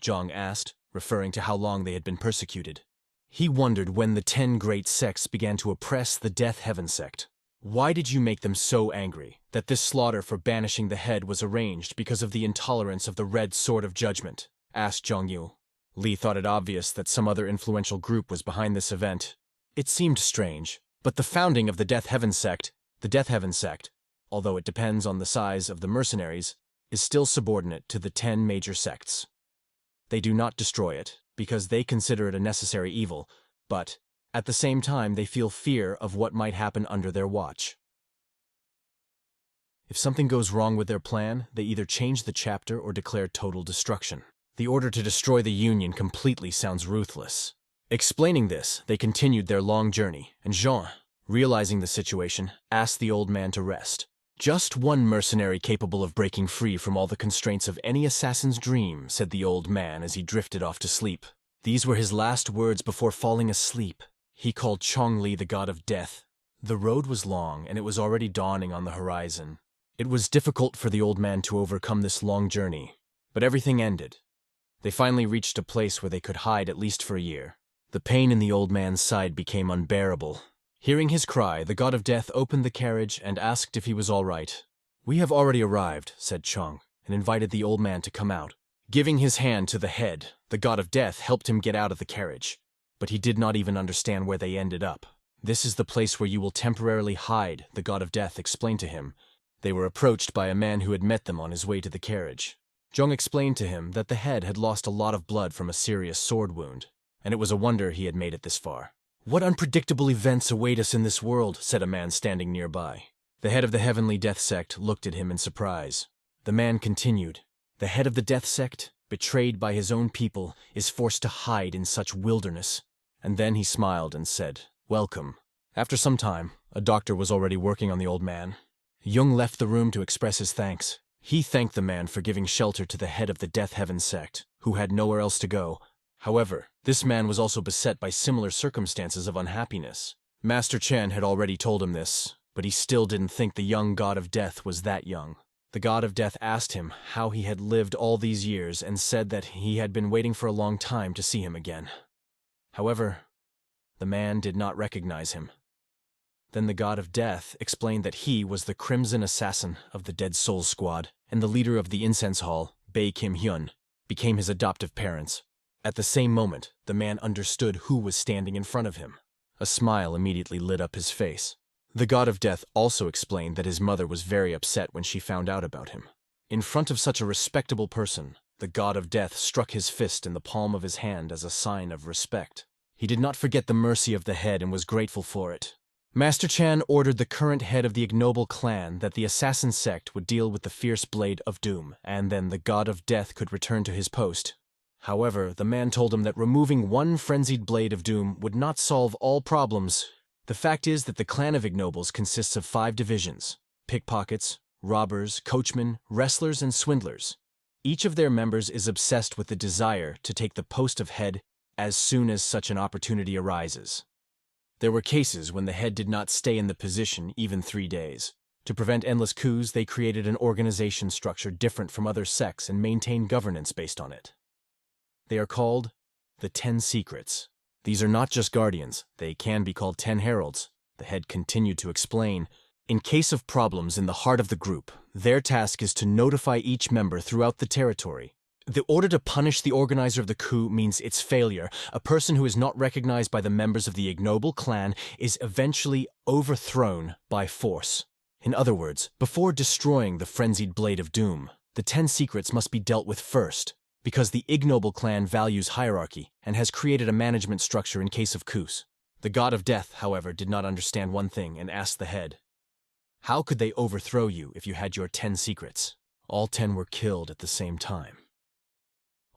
Zhong asked, referring to how long they had been persecuted. He wondered when the 10 great sects began to oppress the Death Heaven sect. "Why did you make them so angry that this slaughter for banishing the head was arranged because of the intolerance of the Red Sword of Judgment?" asked Zhongyu. Li thought it obvious that some other influential group was behind this event. It seemed strange, but the founding of the Death Heaven sect, although it depends on the size of the mercenaries, is still subordinate to the 10 major sects. They do not destroy it because they consider it a necessary evil, but at the same time they feel fear of what might happen under their watch. If something goes wrong with their plan, they either change the chapter or declare total destruction. The order to destroy the Union completely sounds ruthless. Explaining this, they continued their long journey, and Jean, realizing the situation, asked the old man to rest. "Just one mercenary capable of breaking free from all the constraints of any assassin's dream," said the old man as he drifted off to sleep. These were his last words before falling asleep. He called Chong Li the god of death. The road was long, and it was already dawning on the horizon. It was difficult for the old man to overcome this long journey, but everything ended. They finally reached a place where they could hide at least for a year. The pain in the old man's side became unbearable. Hearing his cry, the god of death opened the carriage and asked if he was all right. "We have already arrived," said Chong, and invited the old man to come out. Giving his hand to the head, the god of death helped him get out of the carriage, but he did not even understand where they ended up. "This is the place where you will temporarily hide," the god of death explained to him. They were approached by a man who had met them on his way to the carriage. Zhong explained to him that the head had lost a lot of blood from a serious sword wound, and it was a wonder he had made it this far. "What unpredictable events await us in this world," said a man standing nearby. The head of the Heavenly Death Sect looked at him in surprise. The man continued, "The head of the Death Sect, betrayed by his own people, is forced to hide in such wilderness. And then he smiled and said, "Welcome." After some time, a doctor was already working on the old man. Jung left the room to express his thanks. He thanked the man for giving shelter to the head of the Death Heaven sect, who had nowhere else to go. However, this man was also beset by similar circumstances of unhappiness. Master Chen had already told him this, but he still didn't think the young god of death was that young. The god of death asked him how he had lived all these years and said that he had been waiting for a long time to see him again. However, the man did not recognize him. Then the god of death explained that he was the Crimson Assassin of the Dead Souls Squad, and the leader of the Incense Hall, Bae Kim Hyun, became his adoptive parents. At the same moment, the man understood who was standing in front of him. A smile immediately lit up his face. The god of death also explained that his mother was very upset when she found out about him. In front of such a respectable person, the god of death struck his fist in the palm of his hand as a sign of respect. He did not forget the mercy of the head and was grateful for it. Master Chan ordered the current head of the ignoble clan that the assassin sect would deal with the fierce blade of doom, and then the god of death could return to his post. However, the man told him that removing one frenzied blade of doom would not solve all problems. The fact is that the clan of ignobles consists of 5 divisions: pickpockets, robbers, coachmen, wrestlers, and swindlers. Each of their members is obsessed with the desire to take the post of head as soon as such an opportunity arises. There were cases when the head did not stay in the position even 3 days. To prevent endless coups, they created an organization structure different from other sects and maintained governance based on it. They are called the 10 Secrets. These are not just guardians, they can be called 10 heralds. The head continued to explain. In case of problems in the heart of the group, their task is to notify each member throughout the territory. The order to punish the organizer of the coup means its failure. A person who is not recognized by the members of the ignoble clan is eventually overthrown by force. In other words, before destroying the frenzied blade of doom, the 10 secrets must be dealt with first, because the ignoble clan values hierarchy and has created a management structure in case of coups. The god of death, however, did not understand one thing and asked the head, "How could they overthrow you if you had your 10 secrets?" All 10 were killed at the same time.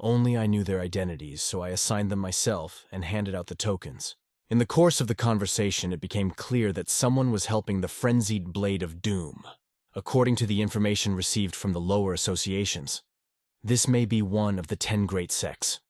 Only I knew their identities, so I assigned them myself and handed out the tokens. In the course of the conversation, it became clear that someone was helping the frenzied blade of doom. According to the information received from the lower associations, this may be one of the 10 great sects.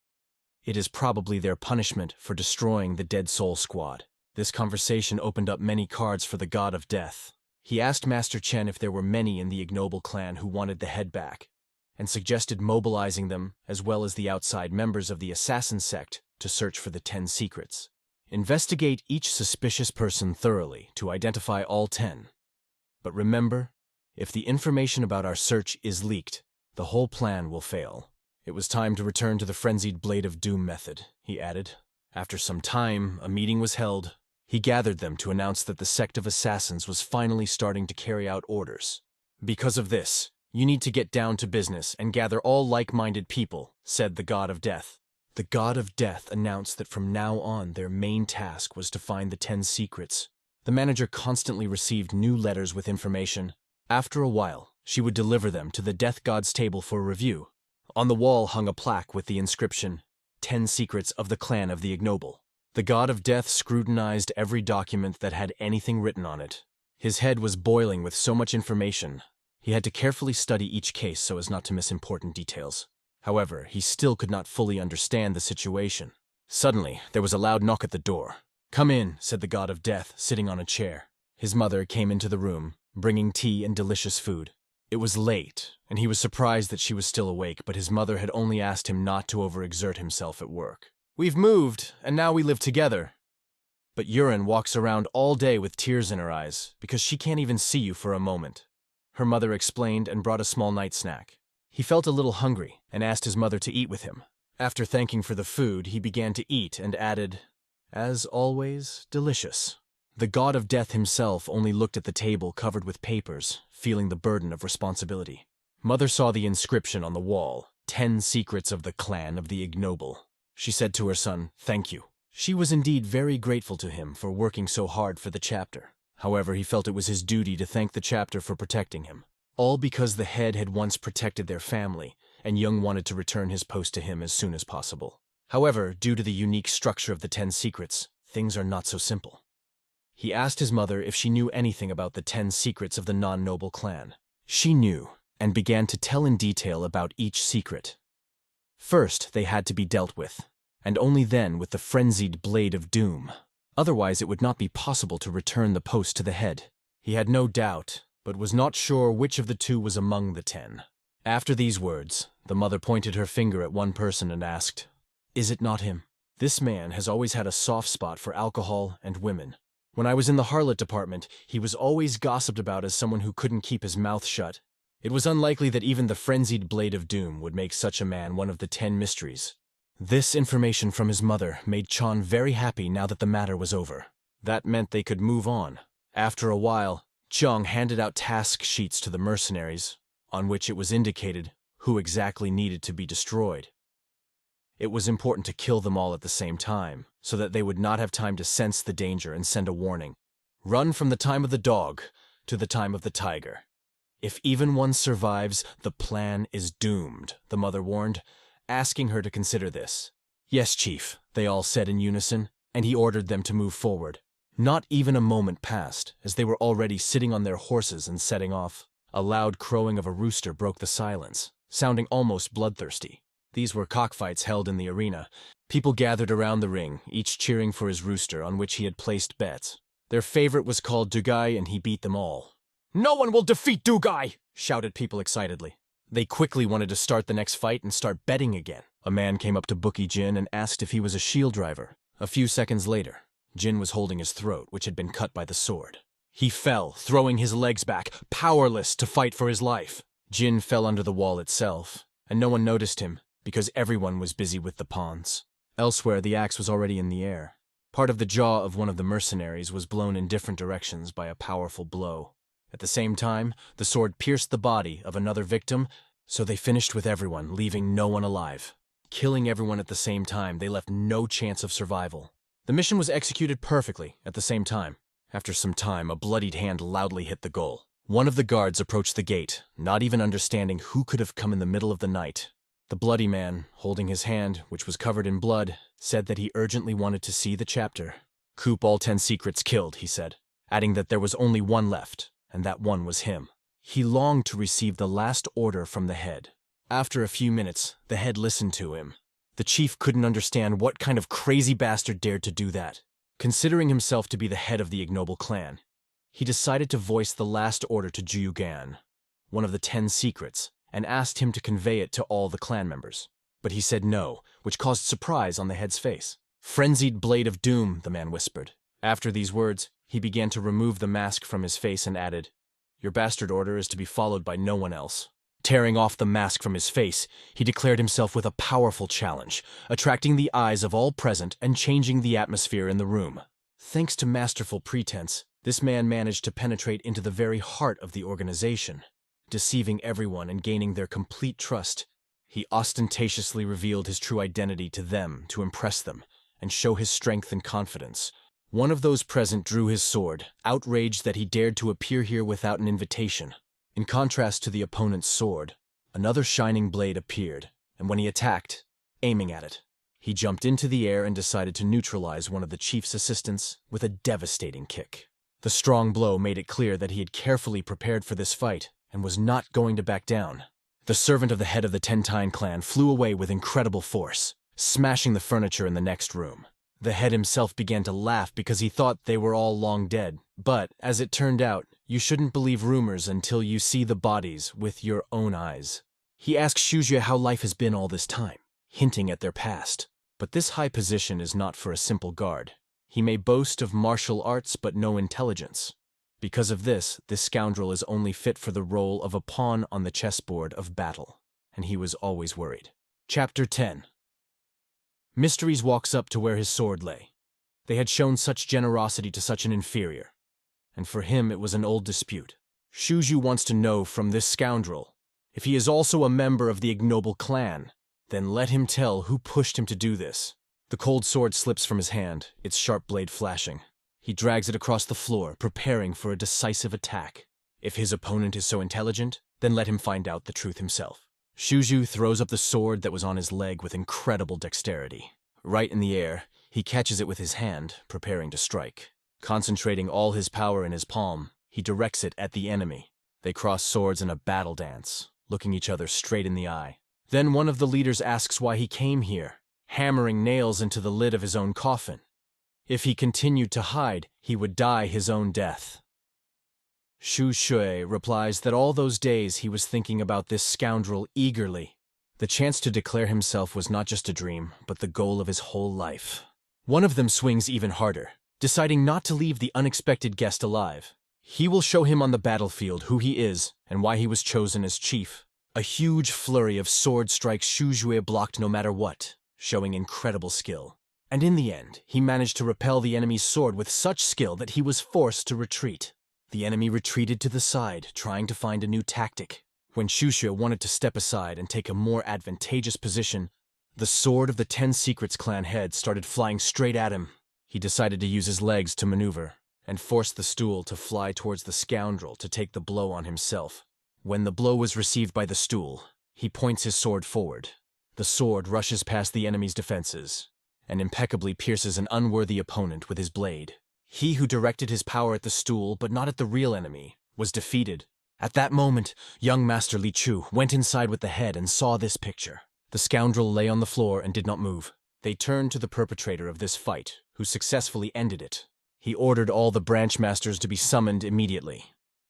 It is probably their punishment for destroying the Dead Soul Squad. This conversation opened up many cards for the god of death. He asked Master Chen if there were many in the ignoble clan who wanted the head back, and suggested mobilizing them, as well as the outside members of the assassin sect, to search for the 10 secrets. Investigate each suspicious person thoroughly to identify all 10. But remember, if the information about our search is leaked, the whole plan will fail. It was time to return to the frenzied blade of doom method, he added. After some time, a meeting was held. He gathered them to announce that the sect of assassins was finally starting to carry out orders. Because of this, you need to get down to business and gather all like-minded people, said the god of death. The god of death announced that from now on their main task was to find the 10 secrets. The manager constantly received new letters with information. After a while, she would deliver them to the death god's table for review. On the wall hung a plaque with the inscription, 10 Secrets of the Clan of the Ignoble. The god of death scrutinized every document that had anything written on it. His head was boiling with so much information. He had to carefully study each case so as not to miss important details. However, he still could not fully understand the situation. Suddenly, there was a loud knock at the door. "Come in," said the god of death, sitting on a chair. His mother came into the room, bringing tea and delicious food. It was late, and he was surprised that she was still awake, but his mother had only asked him not to overexert himself at work. "We've moved, and now we live together." But Yurin walks around all day with tears in her eyes, because she can't even see you for a moment. Her mother explained and brought a small night snack. He felt a little hungry and asked his mother to eat with him. After thanking for the food, he began to eat and added, "As always, delicious." The god of death himself only looked at the table covered with papers, feeling the burden of responsibility. Mother saw the inscription on the wall, 10 Secrets of the Clan of the Ignoble. She said to her son, "Thank you." She was indeed very grateful to him for working so hard for the chapter. However, he felt it was his duty to thank the chapter for protecting him. All because the head had once protected their family, and Young wanted to return his post to him as soon as possible. However, due to the unique structure of the 10 secrets, things are not so simple. He asked his mother if she knew anything about the 10 secrets of the non-noble clan. She knew, and began to tell in detail about each secret. First, they had to be dealt with, and only then with the frenzied blade of doom. Otherwise, it would not be possible to return the post to the head. He had no doubt, but was not sure which of the two was among the 10. After these words, the mother pointed her finger at one person and asked, "Is it not him? This man has always had a soft spot for alcohol and women. When I was in the harlot department, he was always gossiped about as someone who couldn't keep his mouth shut. It was unlikely that even the frenzied blade of doom would make such a man one of the 10 mysteries." This information from his mother made Chan very happy now that the matter was over. That meant they could move on. After a while, Chang handed out task sheets to the mercenaries, on which it was indicated who exactly needed to be destroyed. It was important to kill them all at the same time, so that they would not have time to sense the danger and send a warning. Run from the time of the dog to the time of the tiger. If even one survives, the plan is doomed, the mother warned, asking her to consider this. "Yes, Chief," they all said in unison, and he ordered them to move forward. Not even a moment passed, as they were already sitting on their horses and setting off. A loud crowing of a rooster broke the silence, sounding almost bloodthirsty. These were cockfights held in the arena. People gathered around the ring, each cheering for his rooster on which he had placed bets. Their favorite was called Dugai, and he beat them all. "No one will defeat Dugai!" shouted people excitedly. They quickly wanted to start the next fight and start betting again. A man came up to Bookie Jin and asked if he was a shield driver. A few seconds later, Jin was holding his throat, which had been cut by the sword. He fell, throwing his legs back, powerless to fight for his life. Jin fell under the wall itself, and no one noticed him, because everyone was busy with the pawns. Elsewhere, the axe was already in the air. Part of the jaw of one of the mercenaries was blown in different directions by a powerful blow. At the same time, the sword pierced the body of another victim, so they finished with everyone, leaving no one alive. Killing everyone at the same time, they left no chance of survival. The mission was executed perfectly at the same time. After some time, a bloodied hand loudly hit the goal. One of the guards approached the gate, not even understanding who could have come in the middle of the night. The bloody man, holding his hand, which was covered in blood, said that he urgently wanted to see the chapter. "Coop all 10 secrets killed," he said, adding that there was only one left, and that one was him. He longed to receive the last order from the head. After a few minutes, the head listened to him. The chief couldn't understand what kind of crazy bastard dared to do that. Considering himself to be the head of the ignoble clan, he decided to voice the last order to Juyugan, one of the 10 secrets, and asked him to convey it to all the clan members. But he said no, which caused surprise on the head's face. "Frenzied blade of doom," the man whispered. After these words, he began to remove the mask from his face and added, "Your bastard order is to be followed by no one else." Tearing off the mask from his face, he declared himself with a powerful challenge, attracting the eyes of all present and changing the atmosphere in the room. Thanks to masterful pretense, this man managed to penetrate into the very heart of the organization. Deceiving everyone and gaining their complete trust, he ostentatiously revealed his true identity to them to impress them and show his strength and confidence. One of those present drew his sword, outraged that he dared to appear here without an invitation. In contrast to the opponent's sword, another shining blade appeared, and when he attacked, aiming at it, he jumped into the air and decided to neutralize one of the chief's assistants with a devastating kick. The strong blow made it clear that he had carefully prepared for this fight and was not going to back down. The servant of the head of the Tentine clan flew away with incredible force, smashing the furniture in the next room. The head himself began to laugh because he thought they were all long dead. But, as it turned out, you shouldn't believe rumors until you see the bodies with your own eyes. He asked Shuja how life has been all this time, hinting at their past. But this high position is not for a simple guard. He may boast of martial arts but no intelligence. Because of this scoundrel is only fit for the role of a pawn on the chessboard of battle. And he was always worried. Chapter 10. Mysteries walks up to where his sword lay. They had shown such generosity to such an inferior, and for him it was an old dispute. Shuju wants to know from this scoundrel if he is also a member of the ignoble clan. Then let him tell who pushed him to do this. The cold sword slips from his hand, its sharp blade flashing. He drags it across the floor, preparing for a decisive attack. If his opponent is so intelligent, then let him find out the truth himself. Shuju throws up the sword that was on his leg with incredible dexterity. Right in the air, he catches it with his hand, preparing to strike. Concentrating all his power in his palm, he directs it at the enemy. They cross swords in a battle dance, looking each other straight in the eye. Then one of the leaders asks why he came here, hammering nails into the lid of his own coffin. If he continued to hide, he would die his own death. Shu Shui replies that all those days he was thinking about this scoundrel eagerly. The chance to declare himself was not just a dream, but the goal of his whole life. One of them swings even harder, deciding not to leave the unexpected guest alive. He will show him on the battlefield who he is and why he was chosen as chief. A huge flurry of sword strikes Shu Shui blocked no matter what, showing incredible skill. And in the end, he managed to repel the enemy's sword with such skill that he was forced to retreat. The enemy retreated to the side, trying to find a new tactic. When Shu Shui wanted to step aside and take a more advantageous position, the sword of the 10 Secrets clan head started flying straight at him. He decided to use his legs to maneuver, and forced the stool to fly towards the scoundrel to take the blow on himself. When the blow was received by the stool, he points his sword forward. The sword rushes past the enemy's defenses, and impeccably pierces an unworthy opponent with his blade. He who directed his power at the stool, but not at the real enemy, was defeated. At that moment, young Master Li Chu went inside with the head and saw this picture. The scoundrel lay on the floor and did not move. They turned to the perpetrator of this fight, who successfully ended it. He ordered all the branch masters to be summoned immediately.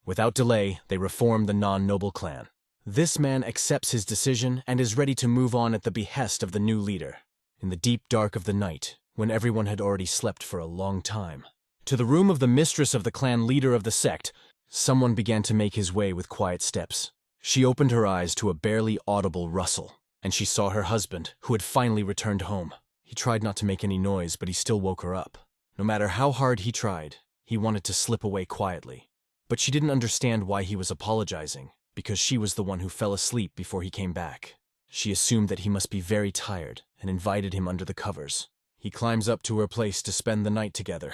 Without delay, they reformed the non-noble clan. This man accepts his decision and is ready to move on at the behest of the new leader. In the deep dark of the night, when everyone had already slept for a long time, to the room of the mistress of the clan leader of the sect, someone began to make his way with quiet steps. She opened her eyes to a barely audible rustle, and she saw her husband, who had finally returned home. He tried not to make any noise, but he still woke her up. No matter how hard he tried, he wanted to slip away quietly. But she didn't understand why he was apologizing, because she was the one who fell asleep before he came back. She assumed that he must be very tired and invited him under the covers. He climbs up to her place to spend the night together.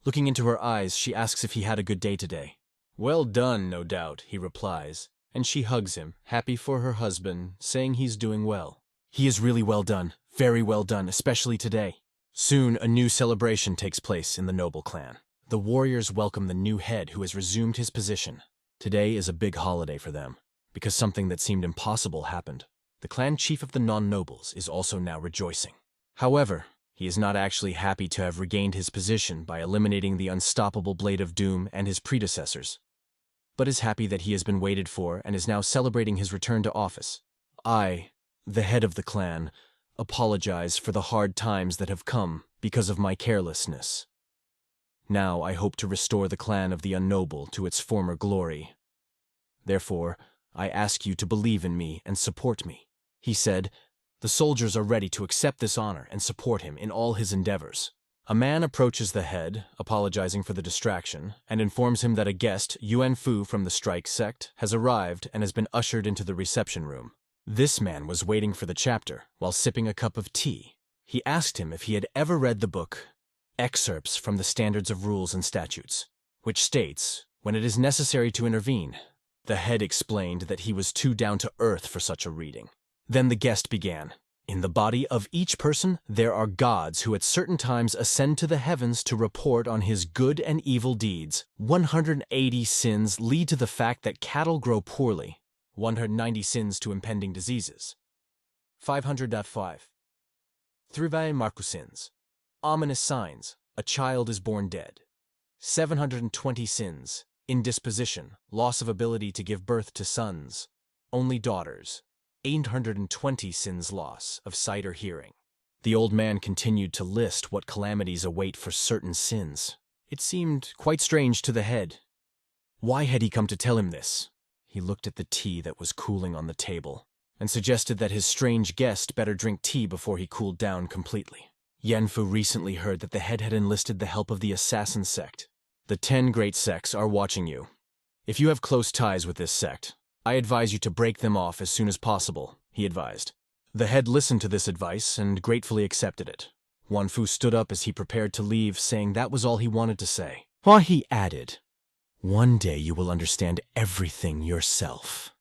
Looking into her eyes, she asks if he had a good day today. "Well done, no doubt," he replies, and she hugs him, happy for her husband, saying he's doing well. He is really well done, very well done, especially today. Soon, a new celebration takes place in the noble clan. The warriors welcome the new head who has resumed his position. Today is a big holiday for them, because something that seemed impossible happened. The clan chief of the non-nobles is also now rejoicing. However, he is not actually happy to have regained his position by eliminating the unstoppable Blade of Doom and his predecessors, but is happy that he has been waited for and is now celebrating his return to office. I, the head of the clan, apologize for the hard times that have come because of my carelessness. Now I hope to restore the clan of the unnoble to its former glory. Therefore, I ask you to believe in me and support me." He said, "The soldiers are ready to accept this honor and support him in all his endeavors." A man approaches the head, apologizing for the distraction, and informs him that a guest, Yuan Fu from the Strike Sect, has arrived and has been ushered into the reception room. This man was waiting for the chapter while sipping a cup of tea. He asked him if he had ever read the book Excerpts from the Standards of Rules and Statutes, which states, when it is necessary to intervene. The head explained that he was too down to earth for such a reading. Then the guest began. "In the body of each person, there are gods who at certain times ascend to the heavens to report on his good and evil deeds. 180 sins lead to the fact that cattle grow poorly. 190 sins to impending diseases. 500.5. 3 Marku sins. Ominous signs. A child is born dead. 720 sins. Indisposition. Loss of ability to give birth to sons. Only daughters. 820 sins loss of sight or hearing." The old man continued to list what calamities await for certain sins. It seemed quite strange to the head. Why had he come to tell him this? He looked at the tea that was cooling on the table, and suggested that his strange guest better drink tea before he cooled down completely. Yanfu recently heard that the head had enlisted the help of the assassin sect. "The 10 great sects are watching you. If you have close ties with this sect, I advise you to break them off as soon as possible," he advised. The head listened to this advice and gratefully accepted it. Wanfu stood up as he prepared to leave, saying that was all he wanted to say. While he added, "One day you will understand everything yourself."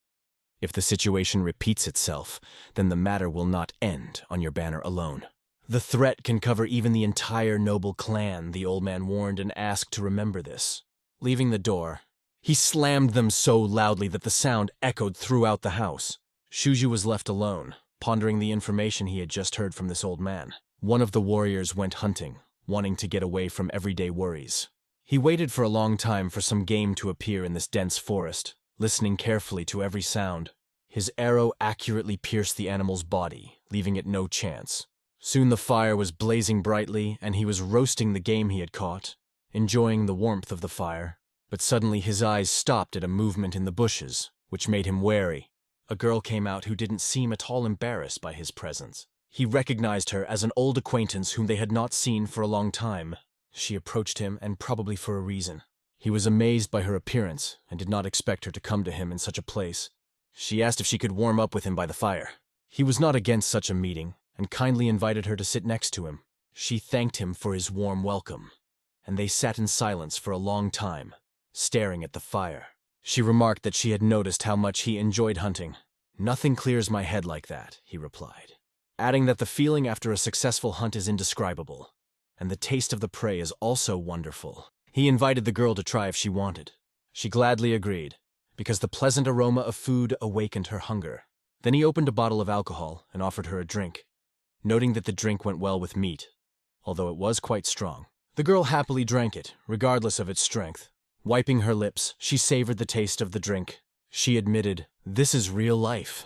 If the situation repeats itself, then the matter will not end on your banner alone. The threat can cover even the entire noble clan, the old man warned and asked to remember this. Leaving the door, he slammed them so loudly that the sound echoed throughout the house. Shuju was left alone, pondering the information he had just heard from this old man. One of the warriors went hunting, wanting to get away from everyday worries. He waited for a long time for some game to appear in this dense forest, listening carefully to every sound. His arrow accurately pierced the animal's body, leaving it no chance. Soon the fire was blazing brightly, and he was roasting the game he had caught, enjoying the warmth of the fire. But suddenly his eyes stopped at a movement in the bushes, which made him wary. A girl came out who didn't seem at all embarrassed by his presence. He recognized her as an old acquaintance whom they had not seen for a long time. She approached him, and probably for a reason. He was amazed by her appearance, and did not expect her to come to him in such a place. She asked if she could warm up with him by the fire. He was not against such a meeting, and kindly invited her to sit next to him. She thanked him for his warm welcome, and they sat in silence for a long time, staring at the fire. She remarked that she had noticed how much he enjoyed hunting. "Nothing clears my head like that," he replied, adding that the feeling after a successful hunt is indescribable, and the taste of the prey is also wonderful. He invited the girl to try if she wanted. She gladly agreed, because the pleasant aroma of food awakened her hunger. Then he opened a bottle of alcohol and offered her a drink, noting that the drink went well with meat, although it was quite strong. The girl happily drank it, regardless of its strength. Wiping her lips, she savored the taste of the drink. She admitted, "This is real life."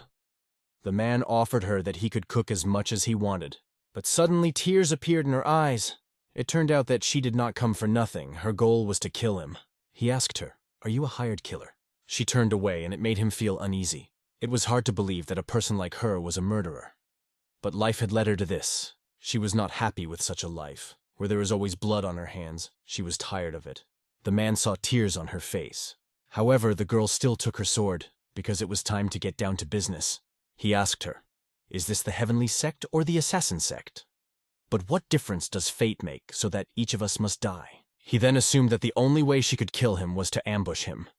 The man offered her that he could cook as much as he wanted, but suddenly tears appeared in her eyes. It turned out that she did not come for nothing. Her goal was to kill him. He asked her, "Are you a hired killer?" She turned away, and it made him feel uneasy. It was hard to believe that a person like her was a murderer. But life had led her to this. She was not happy with such a life, where there is always blood on her hands. She was tired of it. The man saw tears on her face. However, the girl still took her sword, because it was time to get down to business. He asked her, "Is this the heavenly sect or the assassin sect? But what difference does fate make so that each of us must die?" He then assumed that the only way she could kill him was to ambush him.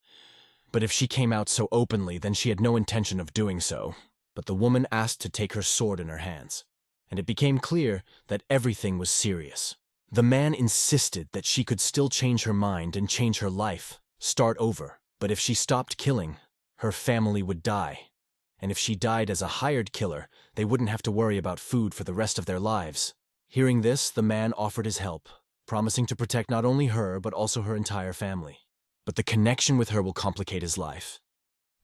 But if she came out so openly, then she had no intention of doing so. But the woman asked to take her sword in her hands, and it became clear that everything was serious. The man insisted that she could still change her mind and change her life, start over. But if she stopped killing, her family would die. And if she died as a hired killer, they wouldn't have to worry about food for the rest of their lives. Hearing this, the man offered his help, promising to protect not only her, but also her entire family. But the connection with her will complicate his life,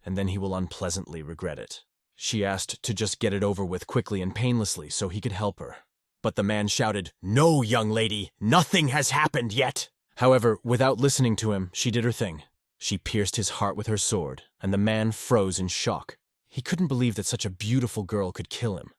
and then he will unpleasantly regret it. She asked to just get it over with quickly and painlessly so he could help her. But the man shouted, "No, young lady, nothing has happened yet." However, without listening to him, she did her thing. She pierced his heart with her sword, and the man froze in shock. He couldn't believe that such a beautiful girl could kill him.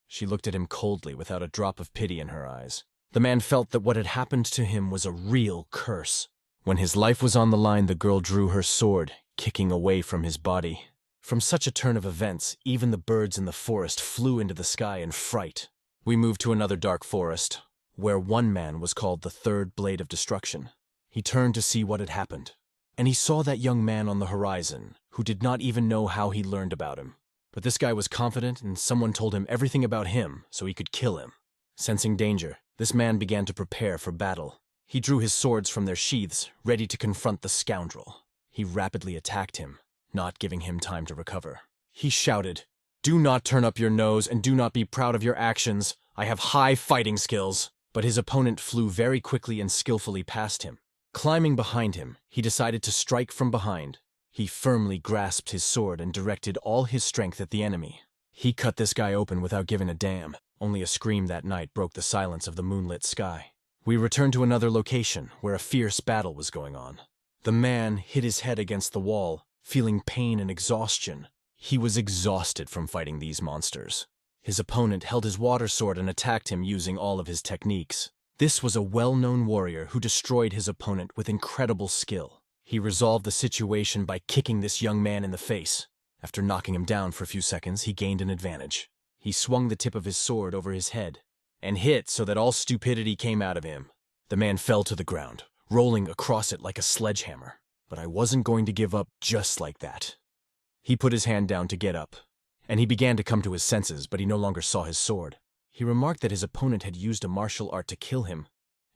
She looked at him coldly without a drop of pity in her eyes. The man felt that what had happened to him was a real curse. When his life was on the line, the girl drew her sword, kicking away from his body. From such a turn of events, even the birds in the forest flew into the sky in fright. We moved to another dark forest, where one man was called the Third Blade of Destruction. He turned to see what had happened, and he saw that young man on the horizon, who did not even know how he learned about him. But this guy was confident, and someone told him everything about him so he could kill him. Sensing danger, this man began to prepare for battle. He drew his swords from their sheaths, ready to confront the scoundrel. He rapidly attacked him, not giving him time to recover. He shouted, "Do not turn up your nose and do not be proud of your actions. I have high fighting skills." But his opponent flew very quickly and skillfully past him. Climbing behind him, he decided to strike from behind. He firmly grasped his sword and directed all his strength at the enemy. He cut this guy open without giving a damn. Only a scream that night broke the silence of the moonlit sky. We returned to another location where a fierce battle was going on. The man hit his head against the wall, feeling pain and exhaustion. He was exhausted from fighting these monsters. His opponent held his water sword and attacked him using all of his techniques. This was a well-known warrior who destroyed his opponent with incredible skill. He resolved the situation by kicking this young man in the face. After knocking him down for a few seconds, he gained an advantage. He swung the tip of his sword over his head and hit so that all stupidity came out of him. The man fell to the ground, rolling across it like a sledgehammer. But I wasn't going to give up just like that. He put his hand down to get up, and he began to come to his senses, but he no longer saw his sword. He remarked that his opponent had used a martial art to kill him,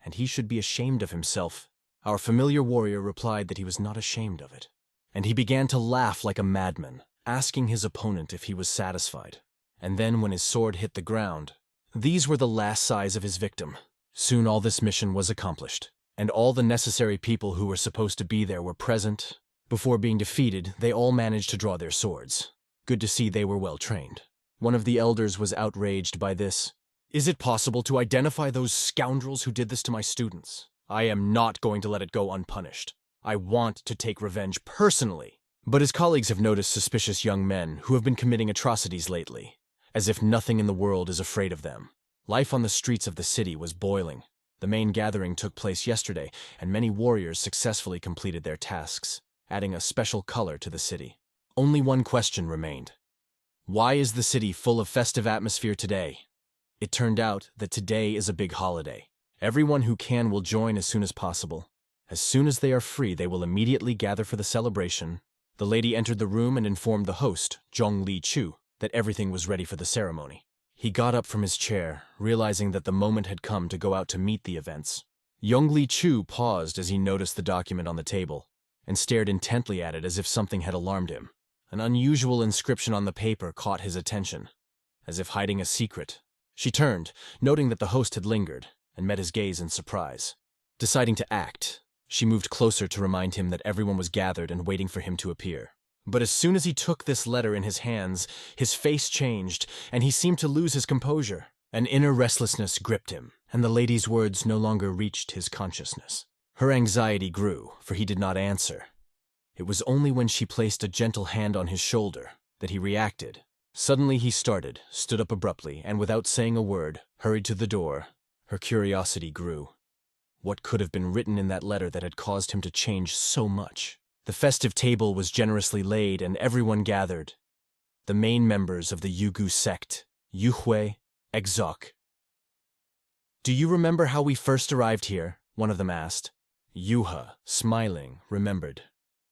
and he should be ashamed of himself. Our familiar warrior replied that he was not ashamed of it, and he began to laugh like a madman, asking his opponent if he was satisfied. And then when his sword hit the ground, these were the last sighs of his victim. Soon all this mission was accomplished, and all the necessary people who were supposed to be there were present. Before being defeated, they all managed to draw their swords. Good to see they were well trained. One of the elders was outraged by this. "Is it possible to identify those scoundrels who did this to my students? I am not going to let it go unpunished. I want to take revenge personally." But his colleagues have noticed suspicious young men who have been committing atrocities lately, as if nothing in the world is afraid of them. Life on the streets of the city was boiling. The main gathering took place yesterday, and many warriors successfully completed their tasks, adding a special color to the city. Only one question remained. Why is the city full of festive atmosphere today? It turned out that today is a big holiday. Everyone who can will join as soon as possible. As soon as they are free, they will immediately gather for the celebration. The lady entered the room and informed the host, Zhongli Chu, that everything was ready for the ceremony. He got up from his chair, realizing that the moment had come to go out to meet the events. Zhongli Chu paused as he noticed the document on the table, and stared intently at it as if something had alarmed him. An unusual inscription on the paper caught his attention, as if hiding a secret. She turned, noting that the host had lingered, and met his gaze in surprise. Deciding to act, she moved closer to remind him that everyone was gathered and waiting for him to appear. But as soon as he took this letter in his hands, his face changed, and he seemed to lose his composure. An inner restlessness gripped him, and the lady's words no longer reached his consciousness. Her anxiety grew, for he did not answer. It was only when she placed a gentle hand on his shoulder that he reacted. Suddenly he started, stood up abruptly, and without saying a word, hurried to the door. Her curiosity grew. What could have been written in that letter that had caused him to change so much? The festive table was generously laid, and everyone gathered. The main members of the Yugu sect, Yuhui, Exok. "Do you remember how we first arrived here?" one of them asked. Yuha, smiling, remembered.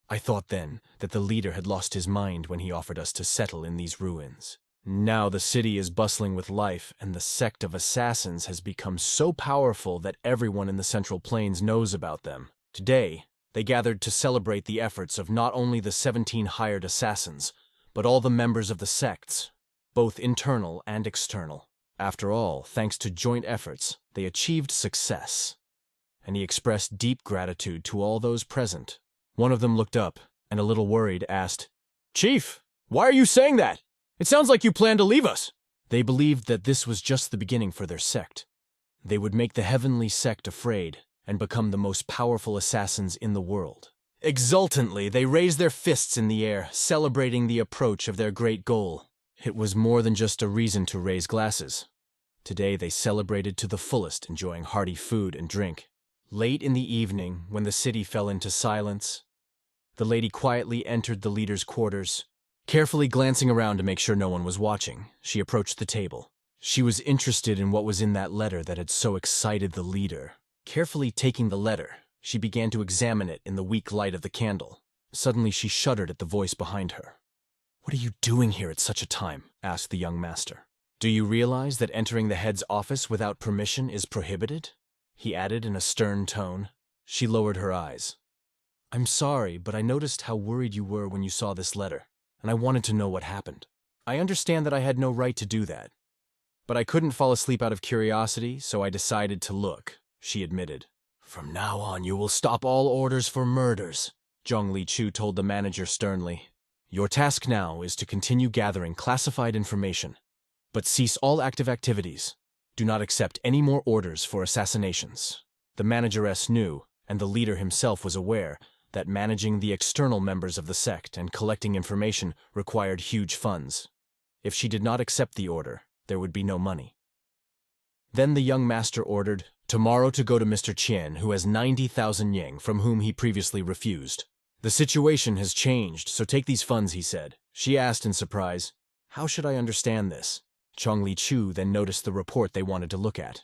"I thought then that the leader had lost his mind when he offered us to settle in these ruins. Now the city is bustling with life, and the sect of assassins has become so powerful that everyone in the Central Plains knows about them. Today, they gathered to celebrate the efforts of not only the 17 hired assassins, but all the members of the sects, both internal and external. After all, thanks to joint efforts, they achieved success." And he expressed deep gratitude to all those present. One of them looked up, and a little worried asked, "Chief, why are you saying that? It sounds like you plan to leave us." They believed that this was just the beginning for their sect. They would make the heavenly sect afraid and become the most powerful assassins in the world. Exultantly, they raised their fists in the air, celebrating the approach of their great goal. It was more than just a reason to raise glasses. Today they celebrated to the fullest, enjoying hearty food and drink. Late in the evening, when the city fell into silence, the lady quietly entered the leader's quarters. Carefully glancing around to make sure no one was watching, she approached the table. She was interested in what was in that letter that had so excited the leader. Carefully taking the letter, she began to examine it in the weak light of the candle. Suddenly she shuddered at the voice behind her. "What are you doing here at such a time?" asked the young master. "Do you realize that entering the head's office without permission is prohibited?" he added in a stern tone. She lowered her eyes. "I'm sorry, but I noticed how worried you were when you saw this letter, and I wanted to know what happened. I understand that I had no right to do that, but I couldn't fall asleep out of curiosity, so I decided to look," she admitted. "From now on, you will stop all orders for murders," Zhongli Chu told the manager sternly. "Your task now is to continue gathering classified information, but cease all active activities. Do not accept any more orders for assassinations." The manageress knew, and the leader himself was aware, that managing the external members of the sect and collecting information required huge funds. If she did not accept the order, there would be no money. Then the young master ordered, tomorrow to go to Mr. Qian, who has 90,000 yen from whom he previously refused. "The situation has changed, so take these funds," he said. She asked in surprise, "How should I understand this?" Zhongli Chu then noticed the report they wanted to look at.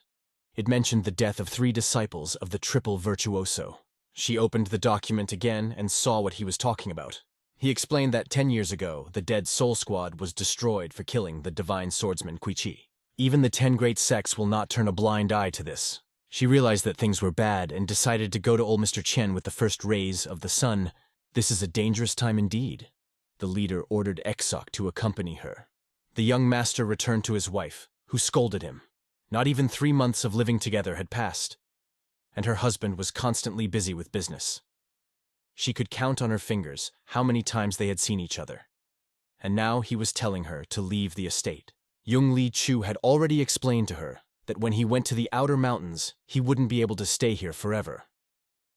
It mentioned the death of 3 disciples of the triple virtuoso. She opened the document again and saw what he was talking about. He explained that 10 years ago, the dead Soul Squad was destroyed for killing the divine swordsman Qui-Chi. Even the 10 great sects will not turn a blind eye to this. She realized that things were bad and decided to go to old Mr. Chen with the first rays of the sun. This is a dangerous time indeed. The leader ordered Exok to accompany her. The young master returned to his wife, who scolded him. Not even 3 months of living together had passed, and her husband was constantly busy with business. She could count on her fingers how many times they had seen each other. And now he was telling her to leave the estate. Young Li Chu had already explained to her that when he went to the outer mountains, he wouldn't be able to stay here forever.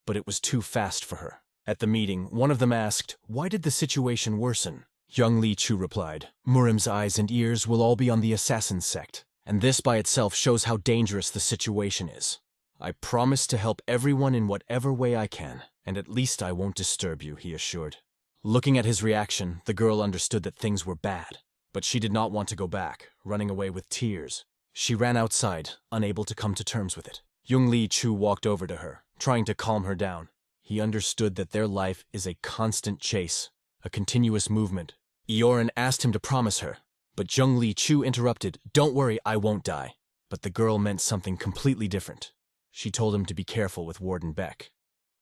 But it was too fast for her. At the meeting, one of them asked, "Why did the situation worsen?" Young Li Chu replied, "Murim's eyes and ears will all be on the assassin sect, and this by itself shows how dangerous the situation is. I promise to help everyone in whatever way I can, and at least I won't disturb you," he assured. Looking at his reaction, the girl understood that things were bad, but she did not want to go back, running away with tears. She ran outside, unable to come to terms with it. Young Li Chu walked over to her, trying to calm her down. He understood that their life is a constant chase, a continuous movement. Eorin asked him to promise her, but Young Li Chu interrupted, "Don't worry, I won't die." But the girl meant something completely different. She told him to be careful with Warden Beck,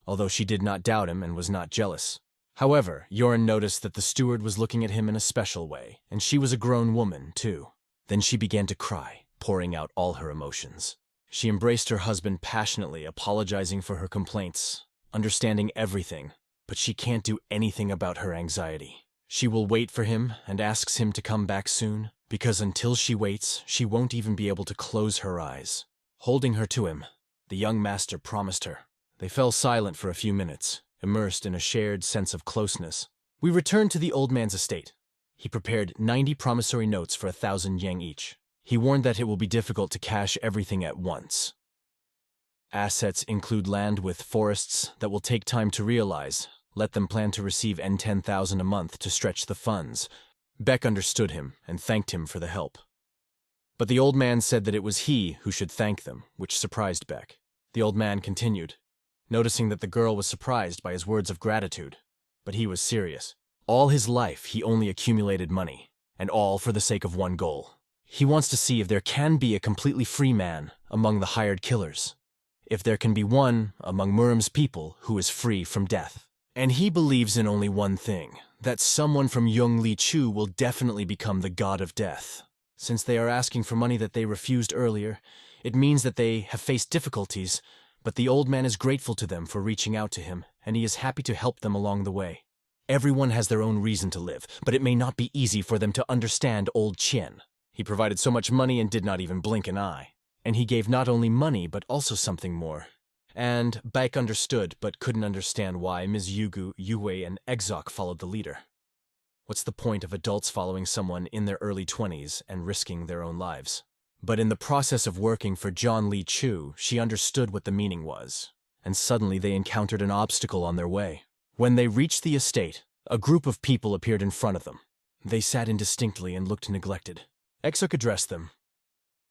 although she did not doubt him and was not jealous. However, Eorin noticed that the steward was looking at him in a special way, and she was a grown woman, too. Then she began to cry, pouring out all her emotions. She embraced her husband passionately, apologizing for her complaints, understanding everything, but she can't do anything about her anxiety. She will wait for him and asks him to come back soon, because until she waits, she won't even be able to close her eyes. Holding her to him, the young master promised her. They fell silent for a few minutes, immersed in a shared sense of closeness. We returned to the old man's estate. He prepared 90 promissory notes for 1,000 yen each. He warned that it will be difficult to cash everything at once. Assets include land with forests that will take time to realize. Let them plan to receive N10,000 a month to stretch the funds. Beck understood him and thanked him for the help. But the old man said that it was he who should thank them, which surprised Beck. The old man continued, noticing that the girl was surprised by his words of gratitude. But he was serious. All his life he only accumulated money, and all for the sake of one goal. He wants to see if there can be a completely free man among the hired killers. If there can be one among Murim's people who is free from death. And he believes in only one thing, that someone from Young Li Chu will definitely become the god of death. Since they are asking for money that they refused earlier, it means that they have faced difficulties, but the old man is grateful to them for reaching out to him, and he is happy to help them along the way. Everyone has their own reason to live, but it may not be easy for them to understand old Qian. He provided so much money and did not even blink an eye. And he gave not only money, but also something more. And Baek understood, but couldn't understand why Ms. Yugu, Yue, and Exok followed the leader. What's the point of adults following someone in their early 20s and risking their own lives? But in the process of working for John Li Chu, she understood what the meaning was. And suddenly they encountered an obstacle on their way. When they reached the estate, a group of people appeared in front of them. They sat indistinctly and looked neglected. Exok addressed them.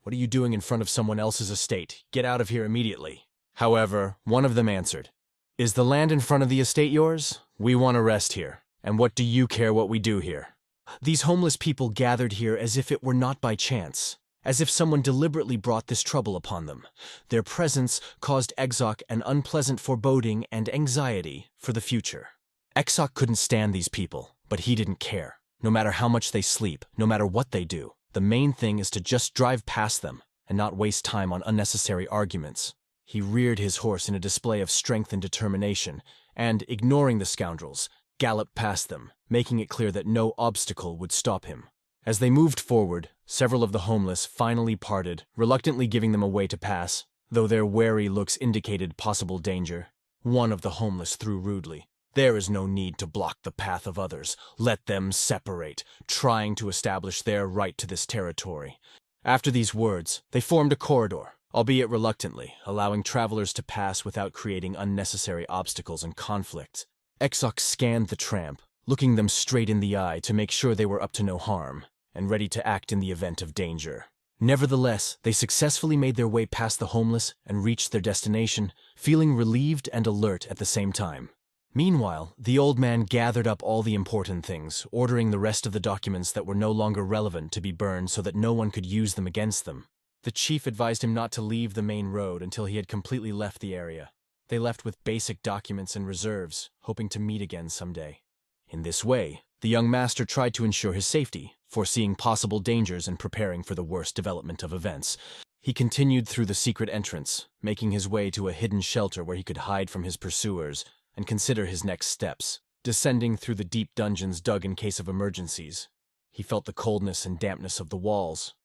"What are you doing in front of someone else's estate? Get out of here immediately." However, one of them answered, "Is the land in front of the estate yours? We want to rest here. And what do you care what we do here?" These homeless people gathered here as if it were not by chance, as if someone deliberately brought this trouble upon them. Their presence caused Exok an unpleasant foreboding and anxiety for the future. Exok couldn't stand these people, but he didn't care. No matter how much they sleep, no matter what they do, the main thing is to just drive past them and not waste time on unnecessary arguments. He reared his horse in a display of strength and determination, and, ignoring the scoundrels, galloped past them, making it clear that no obstacle would stop him. As they moved forward, several of the homeless finally parted, reluctantly giving them a way to pass, though their wary looks indicated possible danger. One of the homeless threw rudely, "There is no need to block the path of others. Let them separate," trying to establish their right to this territory. After these words, they formed a corridor, albeit reluctantly, allowing travelers to pass without creating unnecessary obstacles and conflict. Exok scanned the tramp, looking them straight in the eye to make sure they were up to no harm, and ready to act in the event of danger. Nevertheless, they successfully made their way past the homeless and reached their destination, feeling relieved and alert at the same time. Meanwhile, the old man gathered up all the important things, ordering the rest of the documents that were no longer relevant to be burned so that no one could use them against them. The chief advised him not to leave the main road until he had completely left the area. They left with basic documents and reserves, hoping to meet again someday. In this way, the young master tried to ensure his safety, foreseeing possible dangers and preparing for the worst development of events. He continued through the secret entrance, making his way to a hidden shelter where he could hide from his pursuers and consider his next steps. Descending through the deep dungeons dug in case of emergencies, he felt the coldness and dampness of the walls,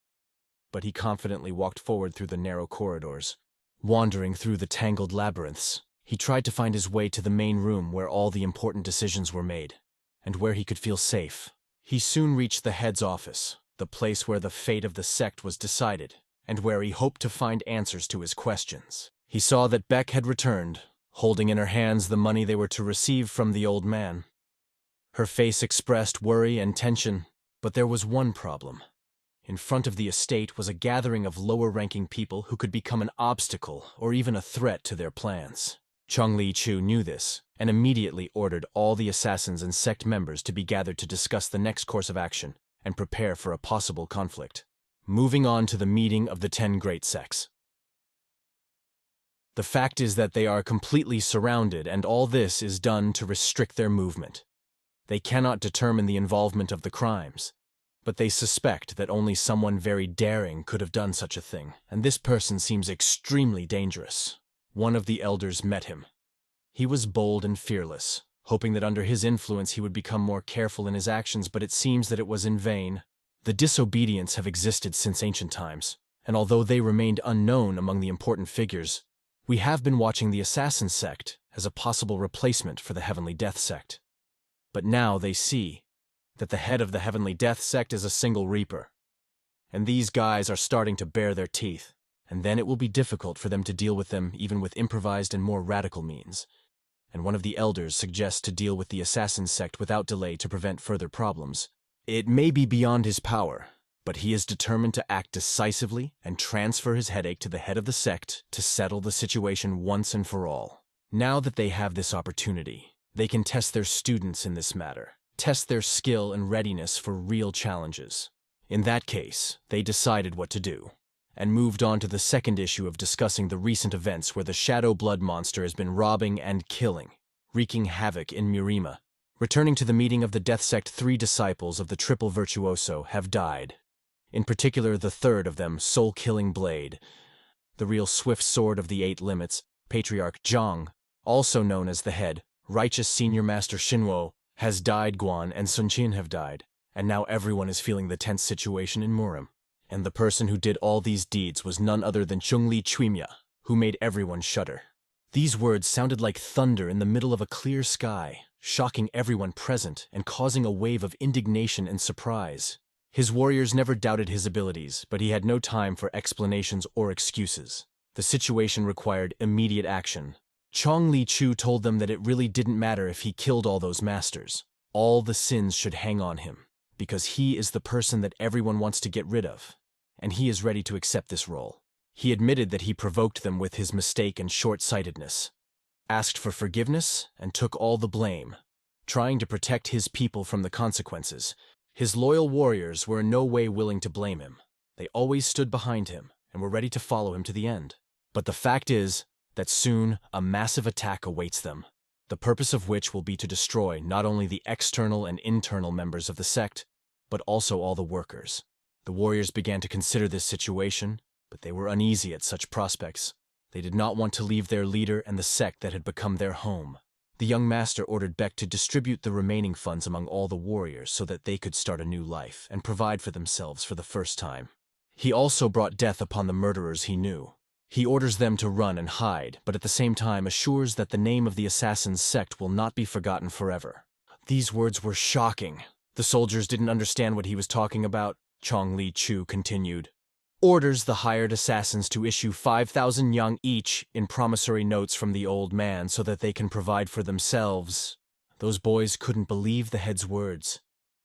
but he confidently walked forward through the narrow corridors. Wandering through the tangled labyrinths, he tried to find his way to the main room where all the important decisions were made, and where he could feel safe. He soon reached the head's office, the place where the fate of the sect was decided, and where he hoped to find answers to his questions. He saw that Beck had returned, holding in her hands the money they were to receive from the old man. Her face expressed worry and tension, but there was one problem. In front of the estate was a gathering of lower-ranking people who could become an obstacle or even a threat to their plans. Chongli Chu knew this, and immediately ordered all the assassins and sect members to be gathered to discuss the next course of action and prepare for a possible conflict. Moving on to the meeting of the 10 great sects. The fact is that they are completely surrounded, and all this is done to restrict their movement. They cannot determine the involvement of the crimes, but they suspect that only someone very daring could have done such a thing, and this person seems extremely dangerous. One of the elders met him. He was bold and fearless, hoping that under his influence he would become more careful in his actions, but it seems that it was in vain. The disobedience have existed since ancient times, and although they remained unknown among the important figures, we have been watching the Assassin Sect as a possible replacement for the Heavenly Death Sect. But now they see that the head of the Heavenly Death Sect is a single Reaper, and these guys are starting to bare their teeth, and then it will be difficult for them to deal with them even with improvised and more radical means. And one of the elders suggests to deal with the Assassin Sect without delay to prevent further problems. It may be beyond his power, but he is determined to act decisively and transfer his headache to the head of the sect to settle the situation once and for all. Now that they have this opportunity, they can test their students in this matter, test their skill and readiness for real challenges. In that case, they decided what to do, and moved on to the second issue of discussing the recent events where the Shadow Blood Monster has been robbing and killing, wreaking havoc in Murima. Returning to the meeting of the Death Sect, 3 disciples of the Triple Virtuoso have died. In particular, the third of them, Soul-Killing Blade, the real swift sword of the 8 limits, Patriarch Zhang, also known as the Head, Righteous Senior Master Xinwo, has died. Guan and Sun Qin have died, and now everyone is feeling the tense situation in Murim. And the person who did all these deeds was none other than Zhongli Chuimya, who made everyone shudder. These words sounded like thunder in the middle of a clear sky, shocking everyone present and causing a wave of indignation and surprise. His warriors never doubted his abilities, but he had no time for explanations or excuses. The situation required immediate action. Chong Li Chu told them that it really didn't matter if he killed all those masters. All the sins should hang on him, because he is the person that everyone wants to get rid of, and he is ready to accept this role. He admitted that he provoked them with his mistake and short-sightedness, asked for forgiveness, and took all the blame, trying to protect his people from the consequences. His loyal warriors were in no way willing to blame him. They always stood behind him and were ready to follow him to the end. But the fact is that soon a massive attack awaits them, the purpose of which will be to destroy not only the external and internal members of the sect, but also all the workers. The warriors began to consider this situation, but they were uneasy at such prospects. They did not want to leave their leader and the sect that had become their home. The young master ordered Beck to distribute the remaining funds among all the warriors so that they could start a new life and provide for themselves for the first time. He also brought death upon the murderers he knew. He orders them to run and hide, but at the same time assures that the name of the assassin's sect will not be forgotten forever. These words were shocking. The soldiers didn't understand what he was talking about. Chong Li Chu continued. Orders the hired assassins to issue 5,000 yang each in promissory notes from the old man so that they can provide for themselves. Those boys couldn't believe the head's words.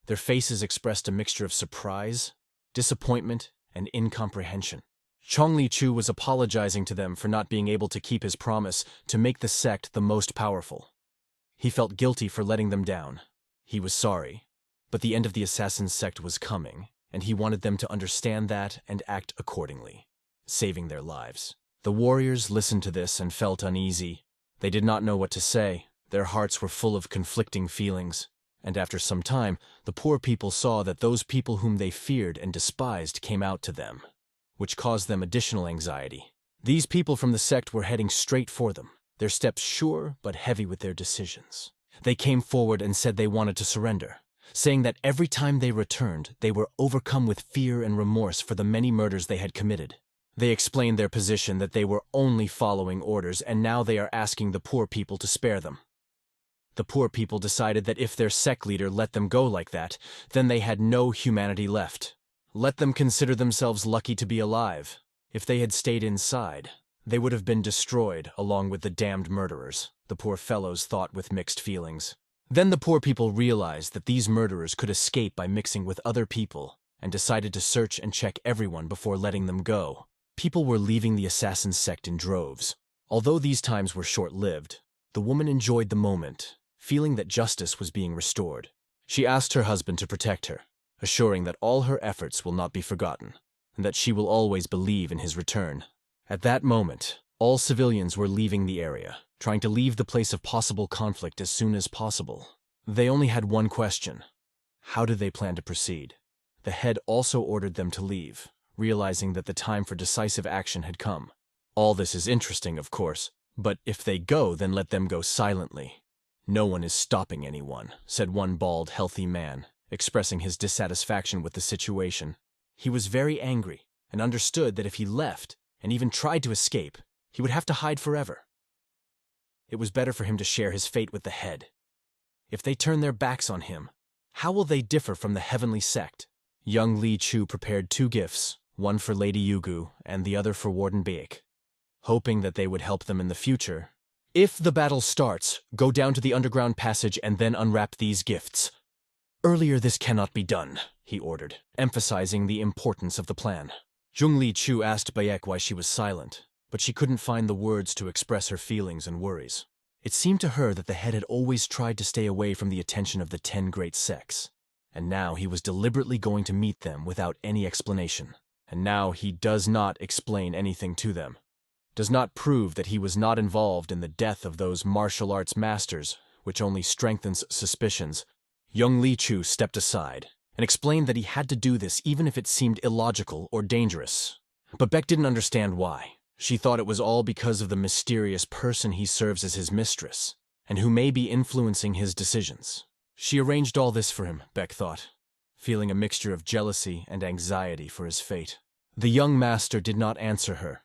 Their faces expressed a mixture of surprise, disappointment, and incomprehension. Chong Li Chu was apologizing to them for not being able to keep his promise to make the sect the most powerful. He felt guilty for letting them down. He was sorry, but the end of the assassin's sect was coming, and he wanted them to understand that and act accordingly, saving their lives. The warriors listened to this and felt uneasy. They did not know what to say. Their hearts were full of conflicting feelings. And after some time, the poor people saw that those people whom they feared and despised came out to them, which caused them additional anxiety. These people from the sect were heading straight for them, their steps sure but heavy with their decisions. They came forward and said they wanted to surrender, saying that every time they returned, they were overcome with fear and remorse for the many murders they had committed. They explained their position that they were only following orders, and now they are asking the poor people to spare them. The poor people decided that if their sect leader let them go like that, then they had no humanity left. Let them consider themselves lucky to be alive. If they had stayed inside, they would have been destroyed along with the damned murderers, the poor fellows thought with mixed feelings. Then the poor people realized that these murderers could escape by mixing with other people and decided to search and check everyone before letting them go. People were leaving the assassin sect in droves. Although these times were short-lived, the woman enjoyed the moment, feeling that justice was being restored. She asked her husband to protect her, assuring that all her efforts will not be forgotten, and that she will always believe in his return. At that moment, all civilians were leaving the area, trying to leave the place of possible conflict as soon as possible. They only had one question: how did they plan to proceed? The head also ordered them to leave, realizing that the time for decisive action had come. All this is interesting, of course, but if they go, then let them go silently. No one is stopping anyone, said one bald, healthy man, expressing his dissatisfaction with the situation. He was very angry and understood that if he left and even tried to escape, he would have to hide forever. It was better for him to share his fate with the head. If they turn their backs on him, how will they differ from the heavenly sect? Young Li Chu prepared 2 gifts, one for Lady Yugu and the other for Warden Baek, hoping that they would help them in the future. If the battle starts, go down to the underground passage and then unwrap these gifts. Earlier this cannot be done, he ordered, emphasizing the importance of the plan. Zhong Li Chu asked Baek why she was silent, but she couldn't find the words to express her feelings and worries. It seemed to her that the head had always tried to stay away from the attention of the 10 great sects, and now he was deliberately going to meet them without any explanation. And now he does not explain anything to them. Does not prove that he was not involved in the death of those martial arts masters, which only strengthens suspicions. Young Li Chu stepped aside and explained that he had to do this even if it seemed illogical or dangerous. But Baek didn't understand why. She thought it was all because of the mysterious person he serves as his mistress, and who may be influencing his decisions. She arranged all this for him, Baek thought, feeling a mixture of jealousy and anxiety for his fate. The young master did not answer her.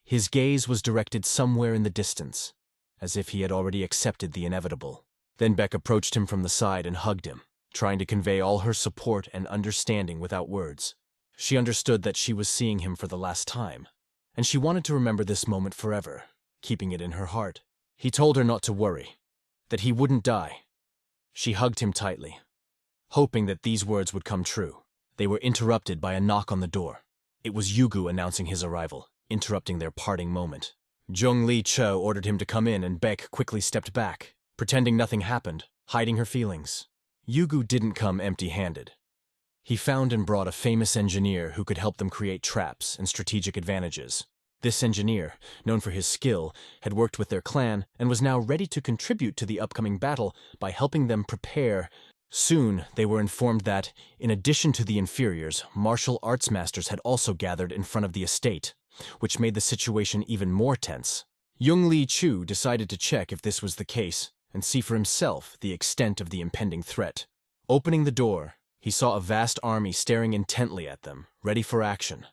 His gaze was directed somewhere in the distance, as if he had already accepted the inevitable. Then Baek approached him from the side and hugged him, trying to convey all her support and understanding without words. She understood that she was seeing him for the last time, and she wanted to remember this moment forever, keeping it in her heart. He told her not to worry, that he wouldn't die. She hugged him tightly, hoping that these words would come true. They were interrupted by a knock on the door. It was Yugu announcing his arrival, interrupting their parting moment. Zhong Li Cho ordered him to come in, and Baek quickly stepped back, pretending nothing happened, hiding her feelings. Yugu didn't come empty-handed. He found and brought a famous engineer who could help them create traps and strategic advantages. This engineer, known for his skill, had worked with their clan and was now ready to contribute to the upcoming battle by helping them prepare. Soon, they were informed that, in addition to the inferiors, martial arts masters had also gathered in front of the estate, which made the situation even more tense. Young Li Chu decided to check if this was the case and see for himself the extent of the impending threat. Opening the door, he saw a vast army staring intently at them, ready for action.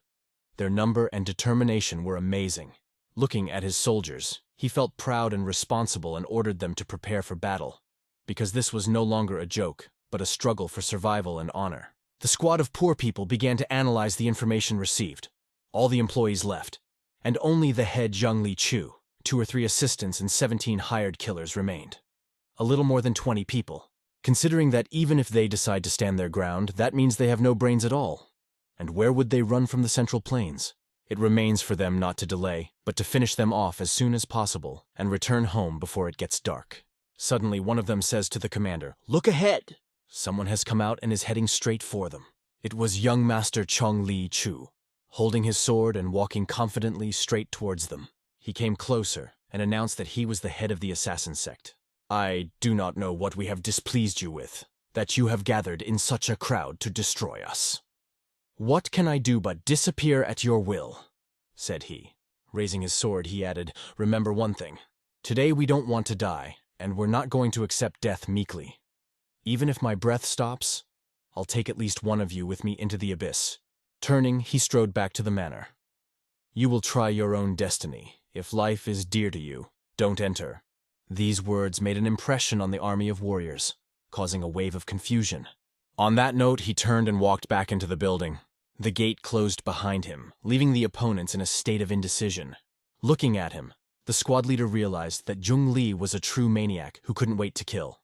Their number and determination were amazing. Looking at his soldiers, he felt proud and responsible and ordered them to prepare for battle, because this was no longer a joke, but a struggle for survival and honor. The squad of poor people began to analyze the information received. All the employees left, and only the head Zhang Li Chu, 2 or 3 assistants and 17 hired killers remained. A little more than 20 people. Considering that even if they decide to stand their ground, that means they have no brains at all. And where would they run from the Central Plains? It remains for them not to delay, but to finish them off as soon as possible and return home before it gets dark. Suddenly, one of them says to the commander, "Look ahead!" Someone has come out and is heading straight for them. It was young Master Chong-Li Chu, holding his sword and walking confidently straight towards them. He came closer and announced that he was the head of the assassin sect. "I do not know what we have displeased you with, that you have gathered in such a crowd to destroy us. What can I do but disappear at your will?" said he. Raising his sword, he added, "Remember one thing. Today we don't want to die, and we're not going to accept death meekly. Even if my breath stops, I'll take at least one of you with me into the abyss." Turning, he strode back to the manor. "You will try your own destiny. If life is dear to you, don't enter." These words made an impression on the army of warriors, causing a wave of confusion. On that note, he turned and walked back into the building. The gate closed behind him, leaving the opponents in a state of indecision. Looking at him, the squad leader realized that Jung Li was a true maniac who couldn't wait to kill.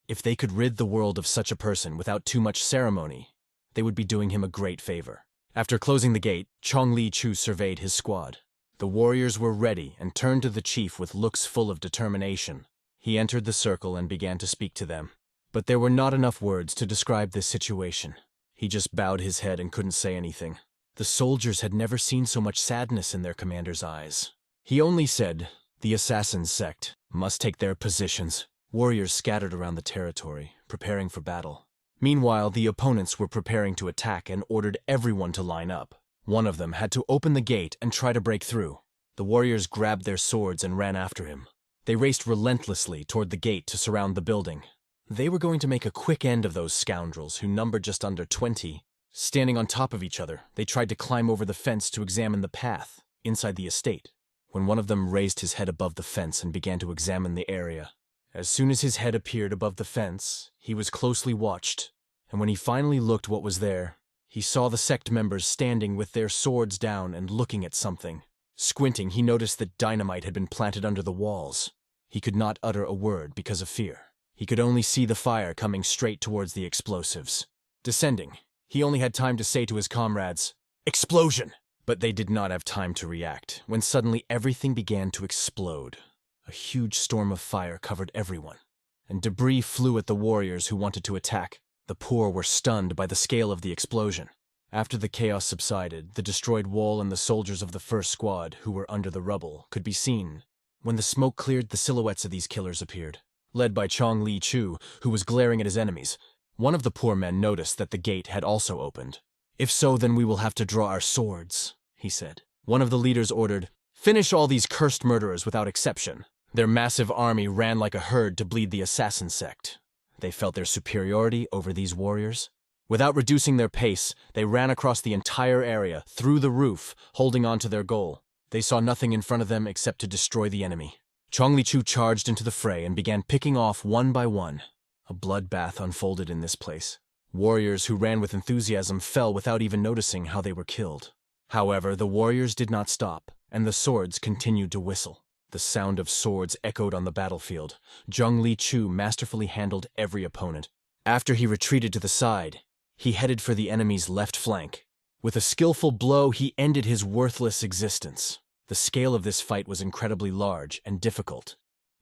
If they could rid the world of such a person without too much ceremony, they would be doing him a great favor. After closing the gate, Chong-Li Chu surveyed his squad. The warriors were ready and turned to the chief with looks full of determination. He entered the circle and began to speak to them. But there were not enough words to describe this situation. He just bowed his head and couldn't say anything. The soldiers had never seen so much sadness in their commander's eyes. He only said, "The assassin sect must take their positions." Warriors scattered around the territory, preparing for battle. Meanwhile, the opponents were preparing to attack and ordered everyone to line up. One of them had to open the gate and try to break through. The warriors grabbed their swords and ran after him. They raced relentlessly toward the gate to surround the building. They were going to make a quick end of those scoundrels who numbered just under 20. Standing on top of each other, they tried to climb over the fence to examine the path inside the estate. When one of them raised his head above the fence and began to examine the area. As soon as his head appeared above the fence, he was closely watched, and when he finally looked what was there, he saw the sect members standing with their swords down and looking at something. Squinting, he noticed that dynamite had been planted under the walls. He could not utter a word because of fear. He could only see the fire coming straight towards the explosives. Descending, he only had time to say to his comrades, "Explosion!" But they did not have time to react, when suddenly everything began to explode. A huge storm of fire covered everyone, and debris flew at the warriors who wanted to attack. The poor were stunned by the scale of the explosion. After the chaos subsided, the destroyed wall and the soldiers of the first squad, who were under the rubble, could be seen. When the smoke cleared, the silhouettes of these killers appeared, led by Chong-Li Chu, who was glaring at his enemies. One of the poor men noticed that the gate had also opened. "If so, then we will have to draw our swords," he said. One of the leaders ordered, "Finish all these cursed murderers without exception." Their massive army ran like a herd to bleed the assassin sect. They felt their superiority over these warriors. Without reducing their pace, they ran across the entire area, through the roof, holding on to their goal. They saw nothing in front of them except to destroy the enemy. Chong-Li Chu charged into the fray and began picking off one by one. A bloodbath unfolded in this place. Warriors who ran with enthusiasm fell without even noticing how they were killed. However, the warriors did not stop, and the swords continued to whistle. The sound of swords echoed on the battlefield. Chong-Li Chu masterfully handled every opponent. After he retreated to the side, he headed for the enemy's left flank. With a skillful blow, he ended his worthless existence. The scale of this fight was incredibly large and difficult.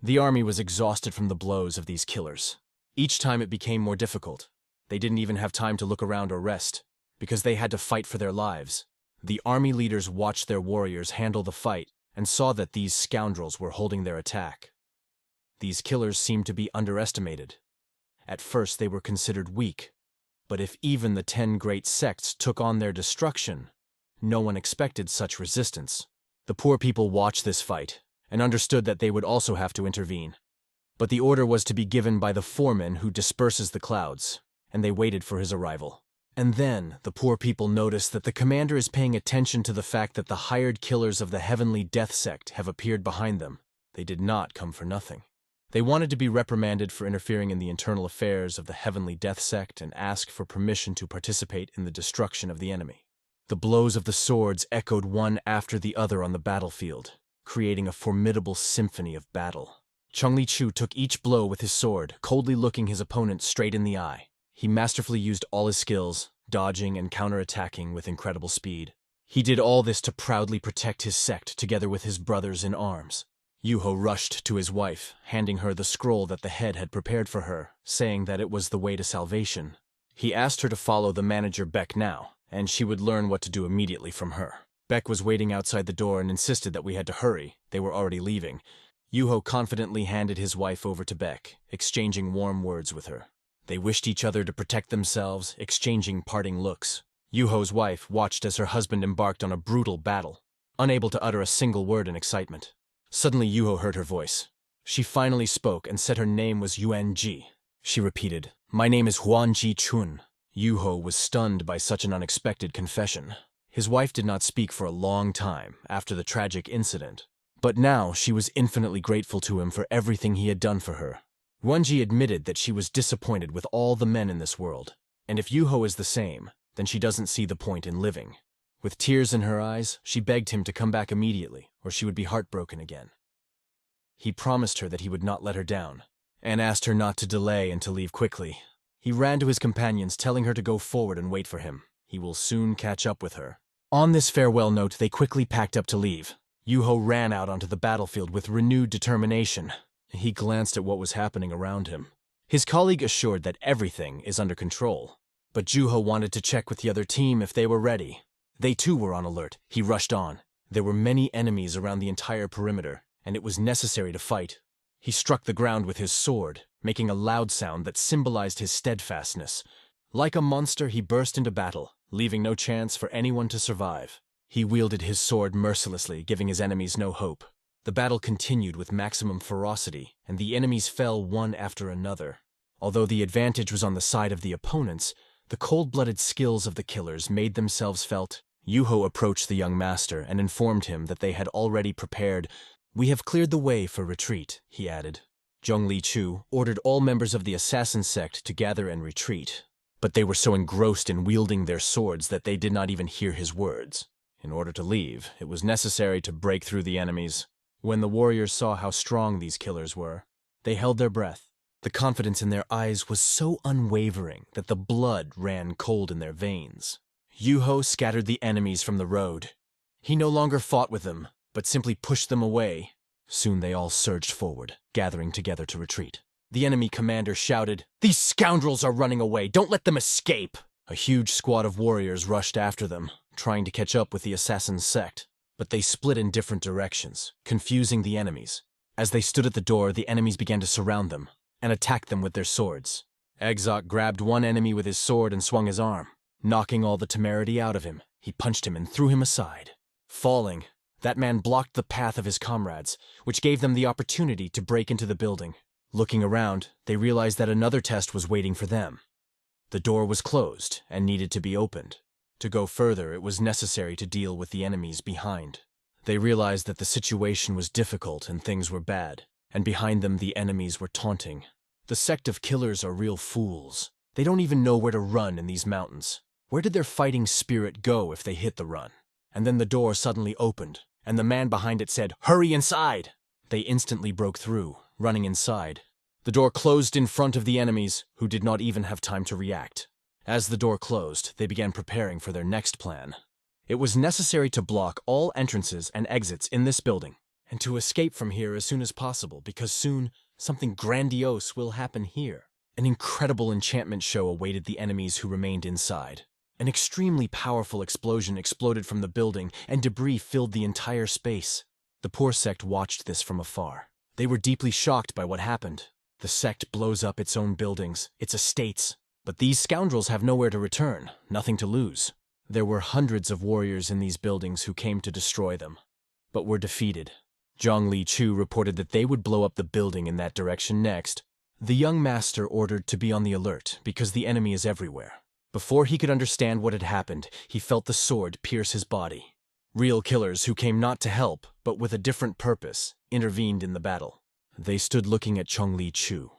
The army was exhausted from the blows of these killers. Each time it became more difficult. They didn't even have time to look around or rest, because they had to fight for their lives. The army leaders watched their warriors handle the fight and saw that these scoundrels were holding their attack. These killers seemed to be underestimated. At first they were considered weak, but if even the 10 great sects took on their destruction, no one expected such resistance. The poor people watched this fight and understood that they would also have to intervene. But the order was to be given by the foreman who disperses the clouds, and they waited for his arrival. And then the poor people noticed that the commander is paying attention to the fact that the hired killers of the Heavenly Death Sect have appeared behind them. They did not come for nothing. They wanted to be reprimanded for interfering in the internal affairs of the Heavenly Death Sect and ask for permission to participate in the destruction of the enemy. The blows of the swords echoed one after the other on the battlefield, creating a formidable symphony of battle. Chong-Li Chu took each blow with his sword, coldly looking his opponent straight in the eye. He masterfully used all his skills, dodging and counterattacking with incredible speed. He did all this to proudly protect his sect together with his brothers in arms. Yuho rushed to his wife, handing her the scroll that the head had prepared for her, saying that it was the way to salvation. He asked her to follow the manager Beck now, and she would learn what to do immediately from her. Beck was waiting outside the door and insisted that we had to hurry. They were already leaving. Yuho confidently handed his wife over to Beck, exchanging warm words with her. They wished each other to protect themselves, exchanging parting looks. Yuho's wife watched as her husband embarked on a brutal battle, unable to utter a single word in excitement. Suddenly Yuho heard her voice. She finally spoke and said her name was Yuan-ji. She repeated, "My name is Huan-ji Chun." Yuho was stunned by such an unexpected confession. His wife did not speak for a long time after the tragic incident, but now she was infinitely grateful to him for everything he had done for her. Huan-ji admitted that she was disappointed with all the men in this world, and if Yuho is the same, then she doesn't see the point in living. With tears in her eyes, she begged him to come back immediately, or she would be heartbroken again. He promised her that he would not let her down, and asked her not to delay and to leave quickly. He ran to his companions, telling her to go forward and wait for him. He will soon catch up with her. On this farewell note, they quickly packed up to leave. Yuho ran out onto the battlefield with renewed determination. He glanced at what was happening around him. His colleague assured that everything is under control, but Juho wanted to check with the other team if they were ready. They too were on alert. He rushed on. There were many enemies around the entire perimeter, and it was necessary to fight. He struck the ground with his sword, making a loud sound that symbolized his steadfastness. Like a monster, he burst into battle, leaving no chance for anyone to survive. He wielded his sword mercilessly, giving his enemies no hope. The battle continued with maximum ferocity, and the enemies fell one after another. Although the advantage was on the side of the opponents, the cold-blooded skills of the killers made themselves felt. Yuho approached the young master and informed him that they had already prepared. "We have cleared the way for retreat," he added. Zhongli Chu ordered all members of the assassin sect to gather and retreat, but they were so engrossed in wielding their swords that they did not even hear his words. In order to leave, it was necessary to break through the enemies. When the warriors saw how strong these killers were, they held their breath. The confidence in their eyes was so unwavering that the blood ran cold in their veins. Yuho scattered the enemies from the road. He no longer fought with them, but simply pushed them away. Soon they all surged forward, gathering together to retreat. The enemy commander shouted, "These scoundrels are running away! Don't let them escape!" A huge squad of warriors rushed after them, trying to catch up with the assassin sect, but they split in different directions, confusing the enemies. As they stood at the door, the enemies began to surround them and attack them with their swords. Exok grabbed one enemy with his sword and swung his arm. Knocking all the temerity out of him, he punched him and threw him aside. Falling, that man blocked the path of his comrades, which gave them the opportunity to break into the building. Looking around, they realized that another test was waiting for them. The door was closed and needed to be opened. To go further, it was necessary to deal with the enemies behind. They realized that the situation was difficult and things were bad, and behind them the enemies were taunting. The sect of killers are real fools. They don't even know where to run in these mountains. Where did their fighting spirit go if they hit the run? And then the door suddenly opened, and the man behind it said, "Hurry inside!" They instantly broke through, running inside. The door closed in front of the enemies, who did not even have time to react. As the door closed, they began preparing for their next plan. It was necessary to block all entrances and exits in this building, and to escape from here as soon as possible, because soon something grandiose will happen here. An incredible enchantment show awaited the enemies who remained inside. An extremely powerful explosion exploded from the building, and debris filled the entire space. The poor sect watched this from afar. They were deeply shocked by what happened. The sect blows up its own buildings, its estates. But these scoundrels have nowhere to return, nothing to lose. There were hundreds of warriors in these buildings who came to destroy them, but were defeated. Zhongli Chu reported that they would blow up the building in that direction next. The young master ordered to be on the alert because the enemy is everywhere. Before he could understand what had happened, he felt the sword pierce his body. Real killers who came not to help, but with a different purpose, intervened in the battle. They stood looking at Zhongli Chu.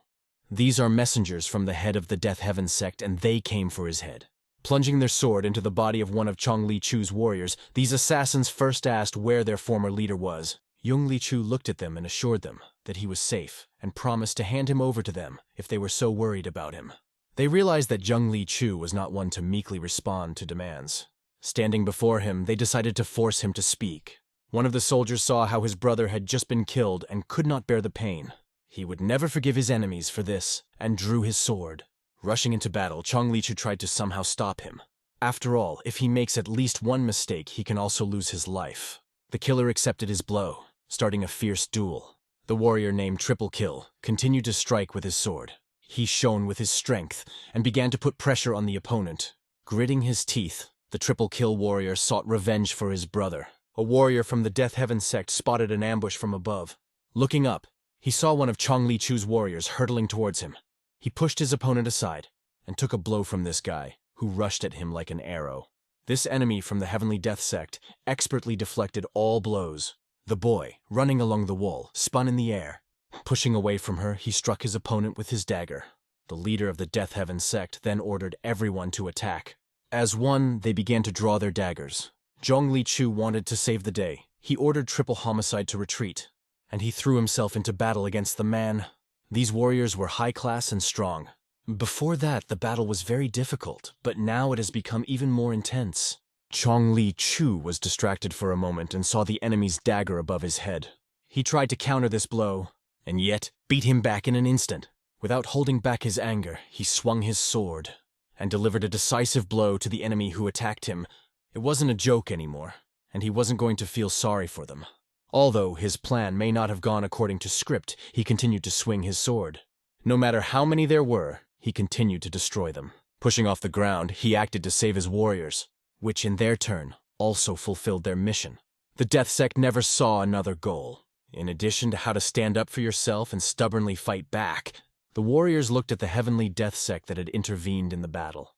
"These are messengers from the head of the Death Heaven sect, and they came for his head." Plunging their sword into the body of one of Zhongli Chu's warriors, these assassins first asked where their former leader was. Zhongli Chu looked at them and assured them that he was safe, and promised to hand him over to them if they were so worried about him. They realized that Zhongli Chu was not one to meekly respond to demands. Standing before him, they decided to force him to speak. One of the soldiers saw how his brother had just been killed and could not bear the pain. He would never forgive his enemies for this, and drew his sword. Rushing into battle, Chonglichu tried to somehow stop him. After all, if he makes at least one mistake, he can also lose his life. The killer accepted his blow, starting a fierce duel. The warrior named Triple Kill continued to strike with his sword. He shone with his strength and began to put pressure on the opponent. Gritting his teeth, the Triple Kill warrior sought revenge for his brother. A warrior from the Death Heaven sect spotted an ambush from above. Looking up, he saw one of Chonglichu's warriors hurtling towards him. He pushed his opponent aside and took a blow from this guy, who rushed at him like an arrow. This enemy from the Heavenly Death sect expertly deflected all blows. The boy, running along the wall, spun in the air. Pushing away from her, he struck his opponent with his dagger. The leader of the Death Heaven sect then ordered everyone to attack. As one, they began to draw their daggers. Chonglichu wanted to save the day. He ordered Triple Homicide to retreat, and he threw himself into battle against the man. These warriors were high class and strong. Before that, the battle was very difficult, but now it has become even more intense. Chonglichu was distracted for a moment and saw the enemy's dagger above his head. He tried to counter this blow, and yet beat him back in an instant. Without holding back his anger, he swung his sword and delivered a decisive blow to the enemy who attacked him. It wasn't a joke anymore, and he wasn't going to feel sorry for them. Although his plan may not have gone according to script, he continued to swing his sword. No matter how many there were, he continued to destroy them. Pushing off the ground, he acted to save his warriors, which in their turn also fulfilled their mission. The Death Sect never saw another goal. In addition to how to stand up for yourself and stubbornly fight back, the warriors looked at the Heavenly Death Sect that had intervened in the battle.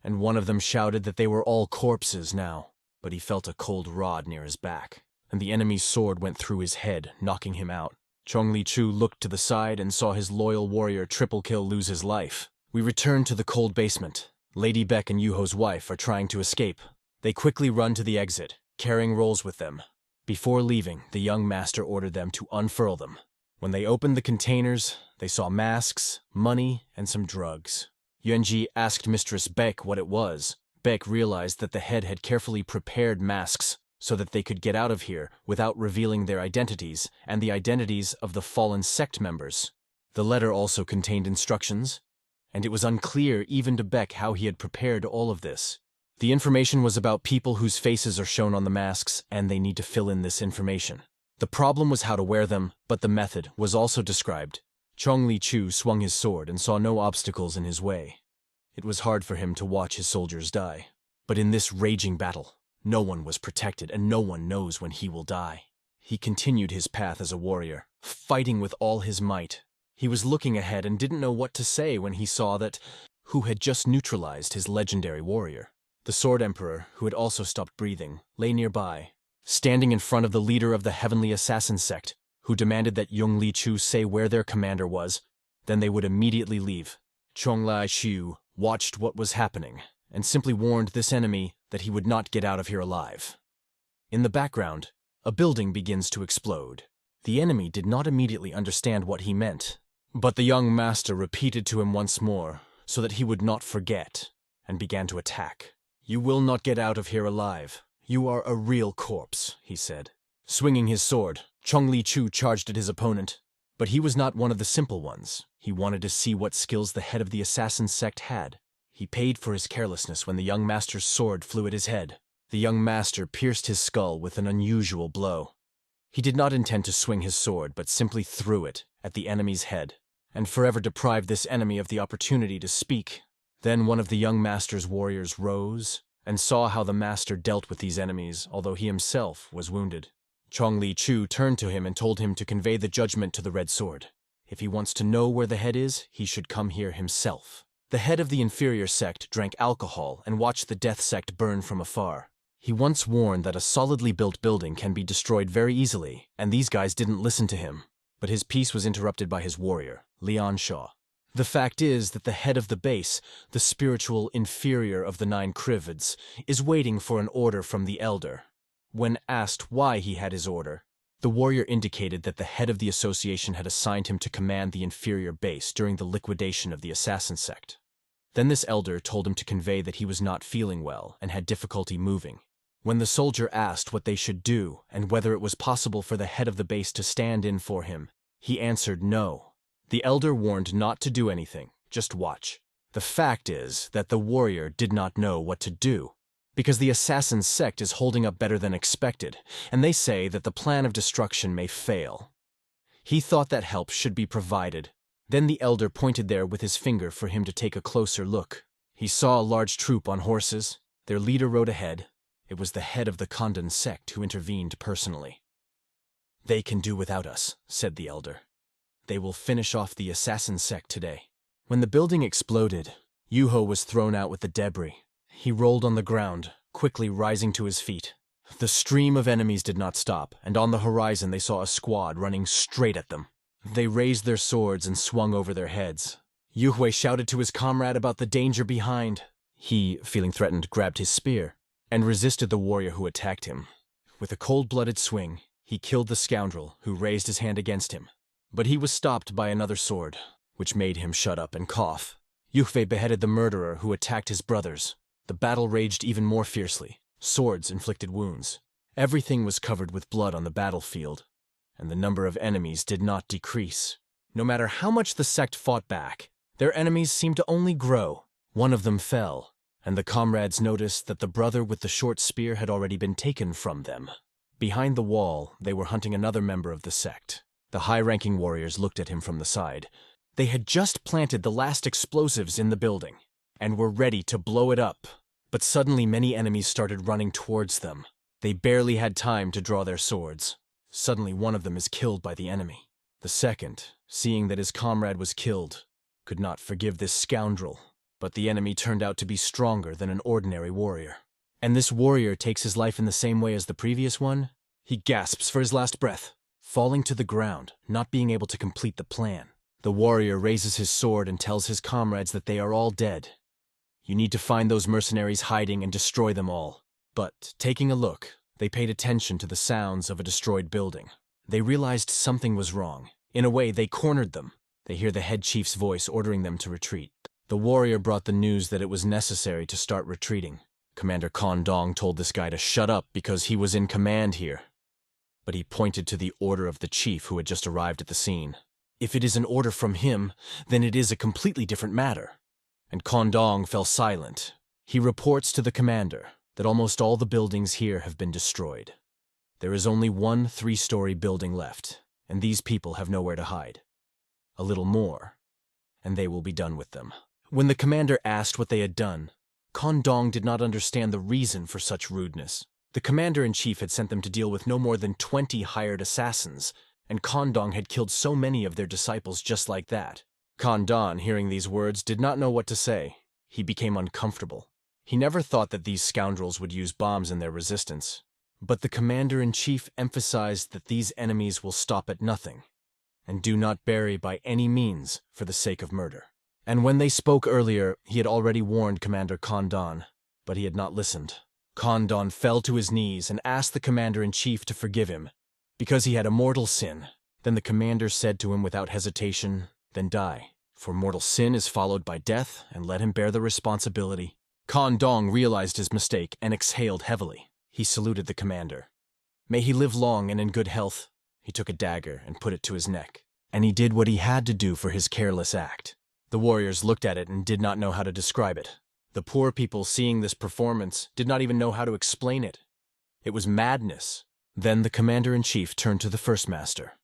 And one of them shouted that they were all corpses now, but he felt a cold rod near his back, and the enemy's sword went through his head, knocking him out. Chonglichu looked to the side and saw his loyal warrior Triple Kill lose his life. We returned to the cold basement. Lady Beck and Yuho's wife are trying to escape. They quickly run to the exit, carrying rolls with them. Before leaving, the young master ordered them to unfurl them. When they opened the containers, they saw masks, money, and some drugs. Yuanji asked Mistress Beck what it was. Beck realized that the head had carefully prepared masks so that they could get out of here without revealing their identities and the identities of the fallen sect members. The letter also contained instructions, and it was unclear even to Beck how he had prepared all of this. The information was about people whose faces are shown on the masks, and they need to fill in this information. The problem was how to wear them, but the method was also described. Chonglichu swung his sword and saw no obstacles in his way. It was hard for him to watch his soldiers die. But in this raging battle, no one was protected and no one knows when he will die. He continued his path as a warrior, fighting with all his might. He was looking ahead and didn't know what to say when he saw that who had just neutralized his legendary warrior. The Sword Emperor, who had also stopped breathing, lay nearby, standing in front of the leader of the Heavenly Assassin sect, who demanded that Chonglichu say where their commander was, then they would immediately leave. Chonglichu watched what was happening, and simply warned this enemy that he would not get out of here alive. In the background, a building begins to explode. The enemy did not immediately understand what he meant, but the young master repeated to him once more, so that he would not forget, and began to attack. "You will not get out of here alive. You are a real corpse," he said. Swinging his sword, Chonglichu charged at his opponent. But he was not one of the simple ones. He wanted to see what skills the head of the assassin sect had. He paid for his carelessness when the young master's sword flew at his head. The young master pierced his skull with an unusual blow. He did not intend to swing his sword, but simply threw it at the enemy's head, and forever deprived this enemy of the opportunity to speak. Then one of the young master's warriors rose and saw how the master dealt with these enemies, although he himself was wounded. Chonglichu turned to him and told him to convey the judgment to the Red Sword. If he wants to know where the head is, he should come here himself. The head of the Inferior sect drank alcohol and watched the Death sect burn from afar. He once warned that a solidly built building can be destroyed very easily, and these guys didn't listen to him. But his peace was interrupted by his warrior, Lian Shaw. The fact is that the head of the base, the spiritual inferior of the 9 Krivids, is waiting for an order from the Elder. When asked why he had his order, the warrior indicated that the head of the association had assigned him to command the inferior base during the liquidation of the assassin sect. Then this elder told him to convey that he was not feeling well and had difficulty moving. When the soldier asked what they should do and whether it was possible for the head of the base to stand in for him, he answered no. The elder warned not to do anything, just watch. The fact is that the warrior did not know what to do, because the assassin sect is holding up better than expected, and they say that the plan of destruction may fail. He thought that help should be provided. Then the elder pointed there with his finger for him to take a closer look. He saw a large troop on horses. Their leader rode ahead. It was the head of the Khandan sect who intervened personally. "They can do without us," said the elder. "They will finish off the assassin sect today." When the building exploded, Yuho was thrown out with the debris. He rolled on the ground, quickly rising to his feet. The stream of enemies did not stop, and on the horizon they saw a squad running straight at them. They raised their swords and swung over their heads. Yuhui shouted to his comrade about the danger behind. He, feeling threatened, grabbed his spear and resisted the warrior who attacked him. With a cold-blooded swing, he killed the scoundrel who raised his hand against him. But he was stopped by another sword, which made him shut up and cough. Yuhui beheaded the murderer who attacked his brothers. The battle raged even more fiercely. Swords inflicted wounds. Everything was covered with blood on the battlefield, and the number of enemies did not decrease. No matter how much the sect fought back, their enemies seemed to only grow. One of them fell, and the comrades noticed that the brother with the short spear had already been taken from them. Behind the wall, they were hunting another member of the sect. The high-ranking warriors looked at him from the side. They had just planted the last explosives in the building, and were ready to blow it up. But suddenly many enemies started running towards them. They barely had time to draw their swords. Suddenly one of them is killed by the enemy. The second, seeing that his comrade was killed, could not forgive this scoundrel. But the enemy turned out to be stronger than an ordinary warrior. And this warrior takes his life in the same way as the previous one. He gasps for his last breath, falling to the ground, not being able to complete the plan. The warrior raises his sword and tells his comrades that they are all dead. You need to find those mercenaries hiding and destroy them all. But, taking a look, they paid attention to the sounds of a destroyed building. They realized something was wrong. In a way, they cornered them. They hear the head chief's voice ordering them to retreat. The warrior brought the news that it was necessary to start retreating. Commander Kondong told this guy to shut up because he was in command here. But he pointed to the order of the chief who had just arrived at the scene. If it is an order from him, then it is a completely different matter. And Kondong fell silent. He reports to the commander that almost all the buildings here have been destroyed. There is only one 3-story building left, and these people have nowhere to hide. A little more, and they will be done with them. When the commander asked what they had done, Kondong did not understand the reason for such rudeness. The commander-in-chief had sent them to deal with no more than 20 hired assassins, and Kondong had killed so many of their disciples just like that. Kondong, hearing these words, did not know what to say. He became uncomfortable. He never thought that these scoundrels would use bombs in their resistance. But the commander-in-chief emphasized that these enemies will stop at nothing, and do not bury by any means for the sake of murder. And when they spoke earlier, he had already warned Commander Kondong, but he had not listened. Kondong fell to his knees and asked the commander-in-chief to forgive him, because he had a mortal sin. Then the commander said to him without hesitation, "Then die, for mortal sin is followed by death, and let him bear the responsibility." Kondong realized his mistake and exhaled heavily. He saluted the commander. "May he live long and in good health." He took a dagger and put it to his neck, and he did what he had to do for his careless act. The warriors looked at it and did not know how to describe it. The poor people seeing this performance did not even know how to explain it. It was madness. Then the commander-in-chief turned to the first master.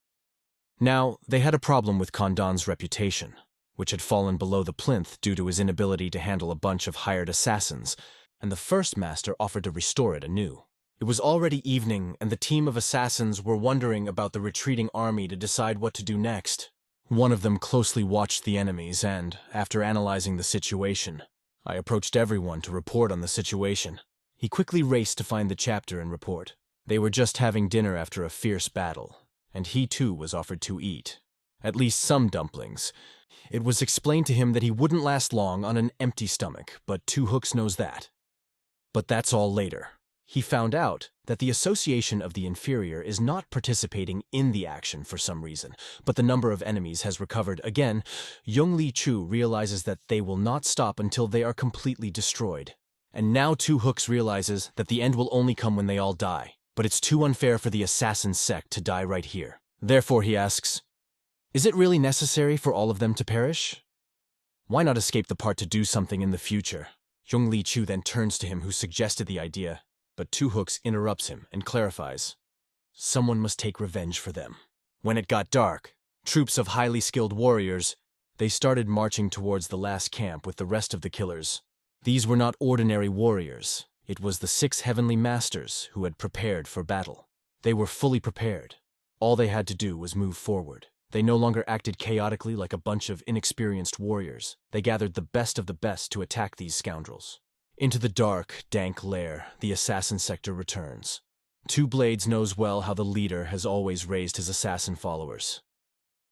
Now, they had a problem with Kondong's reputation, which had fallen below the plinth due to his inability to handle a bunch of hired assassins, and the first master offered to restore it anew. It was already evening, and the team of assassins were wondering about the retreating army to decide what to do next. One of them closely watched the enemies and, after analyzing the situation, I approached everyone to report on the situation. He quickly raced to find the chapter and report. They were just having dinner after a fierce battle, and he too was offered to eat. At least some dumplings. It was explained to him that he wouldn't last long on an empty stomach, but Two Hooks knows that. But that's all later. He found out that the Association of the Inferior is not participating in the action for some reason, but the number of enemies has recovered again. Young Li Chu realizes that they will not stop until they are completely destroyed. And now Two Hooks realizes that the end will only come when they all die, but it's too unfair for the assassin sect to die right here. Therefore he asks, is it really necessary for all of them to perish? Why not escape the part to do something in the future? Young Li Chu then turns to him who suggested the idea, but Two Hooks interrupts him and clarifies, someone must take revenge for them. When it got dark, troops of highly skilled warriors, they started marching towards the last camp with the rest of the killers. These were not ordinary warriors. It was the 6 heavenly masters who had prepared for battle. They were fully prepared. All they had to do was move forward. They no longer acted chaotically like a bunch of inexperienced warriors. They gathered the best of the best to attack these scoundrels. Into the dark, dank lair, the assassin sector returns. Two Blades knows well how the leader has always raised his assassin followers.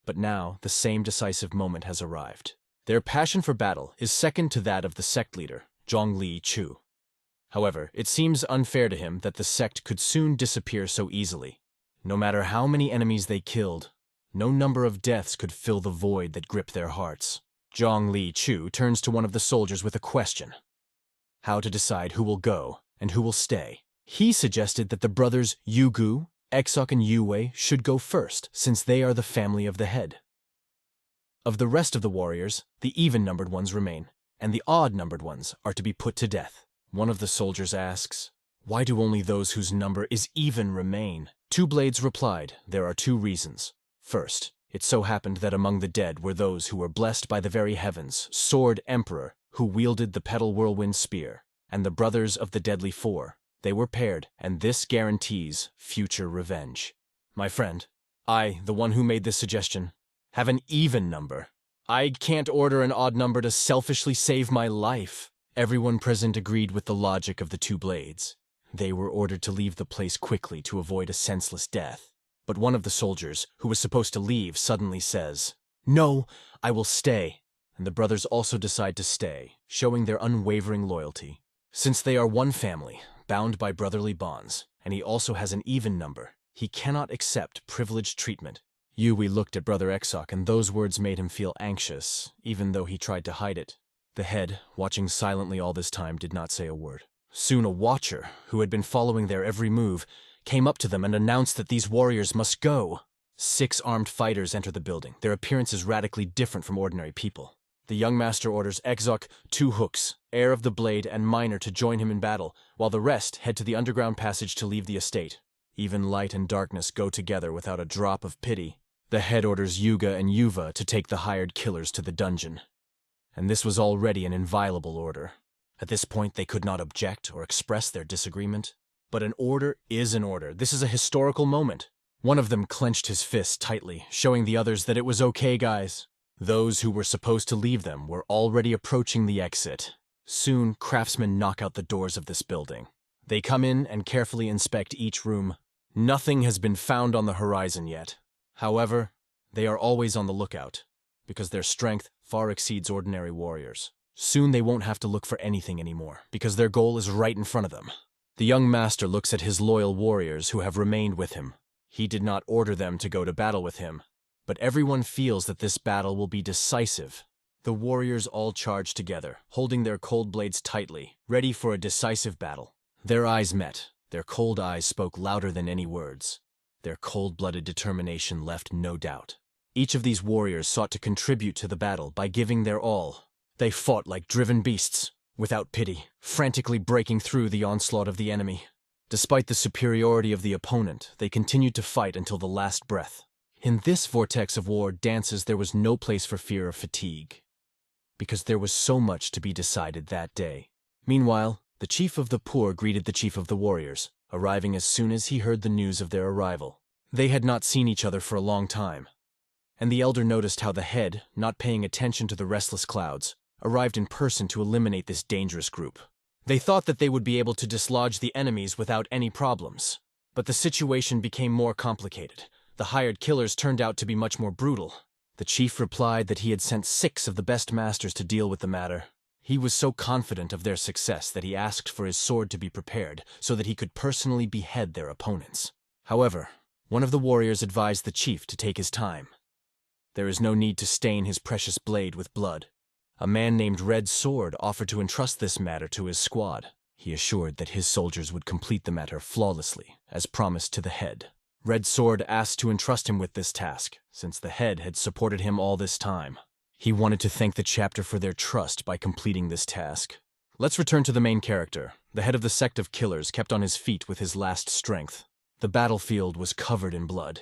But now, the same decisive moment has arrived. Their passion for battle is second to that of the sect leader, Zhong Li Chu. However, it seems unfair to him that the sect could soon disappear so easily. No matter how many enemies they killed, no number of deaths could fill the void that gripped their hearts. Zhong Li Chu turns to one of the soldiers with a question. How to decide who will go and who will stay. He suggested that the brothers Yu Gu, Exok, and Yu Wei should go first, since they are the family of the head. Of the rest of the warriors, the even-numbered ones remain, and the odd-numbered ones are to be put to death. One of the soldiers asks, why do only those whose number is even remain? Two Blades replied, there are 2 reasons. First, it so happened that among the dead were those who were blessed by the very heavens, Sword Emperor, who wielded the Petal Whirlwind Spear, and the brothers of the Deadly Four. They were paired, and this guarantees future revenge. My friend, I, the one who made this suggestion, have an even number. I can't order an odd number to selfishly save my life. Everyone present agreed with the logic of the Two Blades. They were ordered to leave the place quickly to avoid a senseless death. But one of the soldiers, who was supposed to leave, suddenly says, no, I will stay. And the brothers also decide to stay, showing their unwavering loyalty. Since they are one family, bound by brotherly bonds, and he also has an even number, he cannot accept privileged treatment. Yui looked at Brother Exok, and those words made him feel anxious, even though he tried to hide it. The head, watching silently all this time, did not say a word. Soon a watcher, who had been following their every move, came up to them and announced that these warriors must go. 6 armed fighters enter the building. Their appearance is radically different from ordinary people. The young master orders Exok, Two Hooks, Heir of the Blade, and Miner to join him in battle, while the rest head to the underground passage to leave the estate. Even light and darkness go together without a drop of pity. The head orders Yuga and Yuva to take the hired killers to the dungeon. And this was already an inviolable order. At this point, they could not object or express their disagreement. But an order is an order. This is a historical moment. One of them clenched his fist tightly, showing the others that it was okay, guys. Those who were supposed to leave them were already approaching the exit. Soon, craftsmen knock out the doors of this building. They come in and carefully inspect each room. Nothing has been found on the horizon yet. However, they are always on the lookout, because their strength far exceeds ordinary warriors. Soon they won't have to look for anything anymore, because their goal is right in front of them. The young master looks at his loyal warriors who have remained with him. He did not order them to go to battle with him, but everyone feels that this battle will be decisive. The warriors all charge together, holding their cold blades tightly, ready for a decisive battle. Their eyes met. Their cold eyes spoke louder than any words. Their cold-blooded determination left no doubt. Each of these warriors sought to contribute to the battle by giving their all. They fought like driven beasts, without pity, frantically breaking through the onslaught of the enemy. Despite the superiority of the opponent, they continued to fight until the last breath. In this vortex of war dances there was no place for fear of fatigue, because there was so much to be decided that day. Meanwhile, the chief of the poor greeted the chief of the warriors, arriving as soon as he heard the news of their arrival. They had not seen each other for a long time, and the elder noticed how the head, not paying attention to the restless clouds, arrived in person to eliminate this dangerous group. They thought that they would be able to dislodge the enemies without any problems, but the situation became more complicated. The hired killers turned out to be much more brutal. The chief replied that he had sent 6 of the best masters to deal with the matter. He was so confident of their success that he asked for his sword to be prepared so that he could personally behead their opponents. However, one of the warriors advised the chief to take his time. There is no need to stain his precious blade with blood. A man named Red Sword offered to entrust this matter to his squad. He assured that his soldiers would complete the matter flawlessly, as promised to the head. Red Sword asked to entrust him with this task, since the head had supported him all this time. He wanted to thank the chapter for their trust by completing this task. Let's return to the main character. The head of the Sect of Killers kept on his feet with his last strength. The battlefield was covered in blood.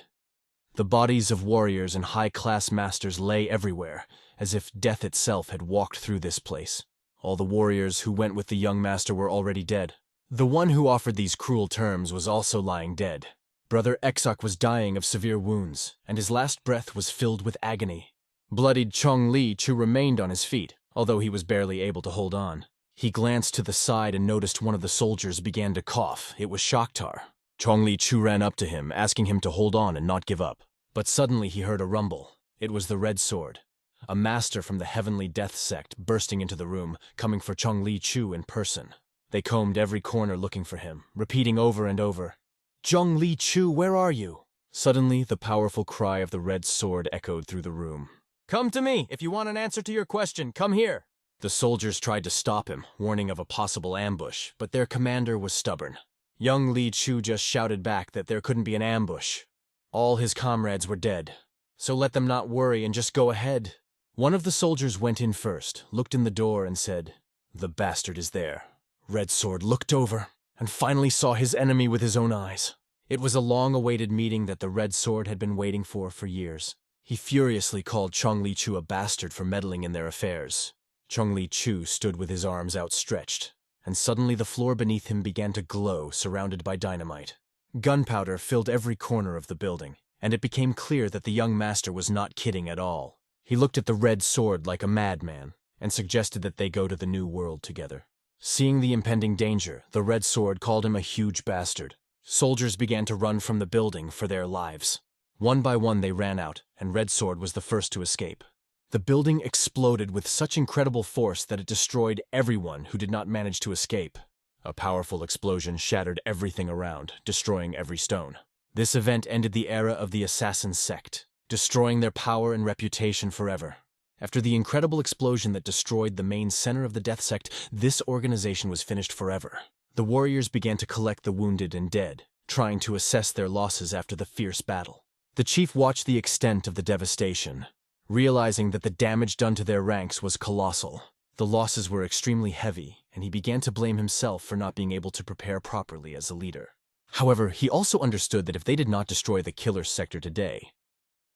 The bodies of warriors and high-class masters lay everywhere, as if death itself had walked through this place. All the warriors who went with the young master were already dead. The one who offered these cruel terms was also lying dead. Brother Exok was dying of severe wounds, and his last breath was filled with agony. Bloodied Chong Li Chu remained on his feet, although he was barely able to hold on. He glanced to the side and noticed one of the soldiers began to cough. It was Shakhtar. Chong Li Chu ran up to him, asking him to hold on and not give up. But suddenly he heard a rumble. It was the Red Sword, a master from the Heavenly Death Sect, bursting into the room, coming for Chong Li Chu in person. They combed every corner looking for him, repeating over and over, "Chong Li Chu, where are you?" Suddenly, the powerful cry of the Red Sword echoed through the room. "Come to me! If you want an answer to your question, come here!" The soldiers tried to stop him, warning of a possible ambush, but their commander was stubborn. Young Li Chu just shouted back that there couldn't be an ambush. All his comrades were dead, so let them not worry and just go ahead. One of the soldiers went in first, looked in the door and said, "The bastard is there." Red Sword looked over and finally saw his enemy with his own eyes. It was a long-awaited meeting that the Red Sword had been waiting for years. He furiously called Chong Li Chu a bastard for meddling in their affairs. Chong Li Chu stood with his arms outstretched, and suddenly the floor beneath him began to glow, surrounded by dynamite. Gunpowder filled every corner of the building, and it became clear that the young master was not kidding at all. He looked at the Red Sword like a madman, and suggested that they go to the New World together. Seeing the impending danger, the Red Sword called him a huge bastard. Soldiers began to run from the building for their lives. One by one they ran out, and Red Sword was the first to escape. The building exploded with such incredible force that it destroyed everyone who did not manage to escape. A powerful explosion shattered everything around, destroying every stone. This event ended the era of the Assassin Sect, destroying their power and reputation forever. After the incredible explosion that destroyed the main center of the Death Sect, this organization was finished forever. The warriors began to collect the wounded and dead, trying to assess their losses after the fierce battle. The chief watched the extent of the devastation, realizing that the damage done to their ranks was colossal. The losses were extremely heavy, and he began to blame himself for not being able to prepare properly as a leader. However, he also understood that if they did not destroy the killer sector today,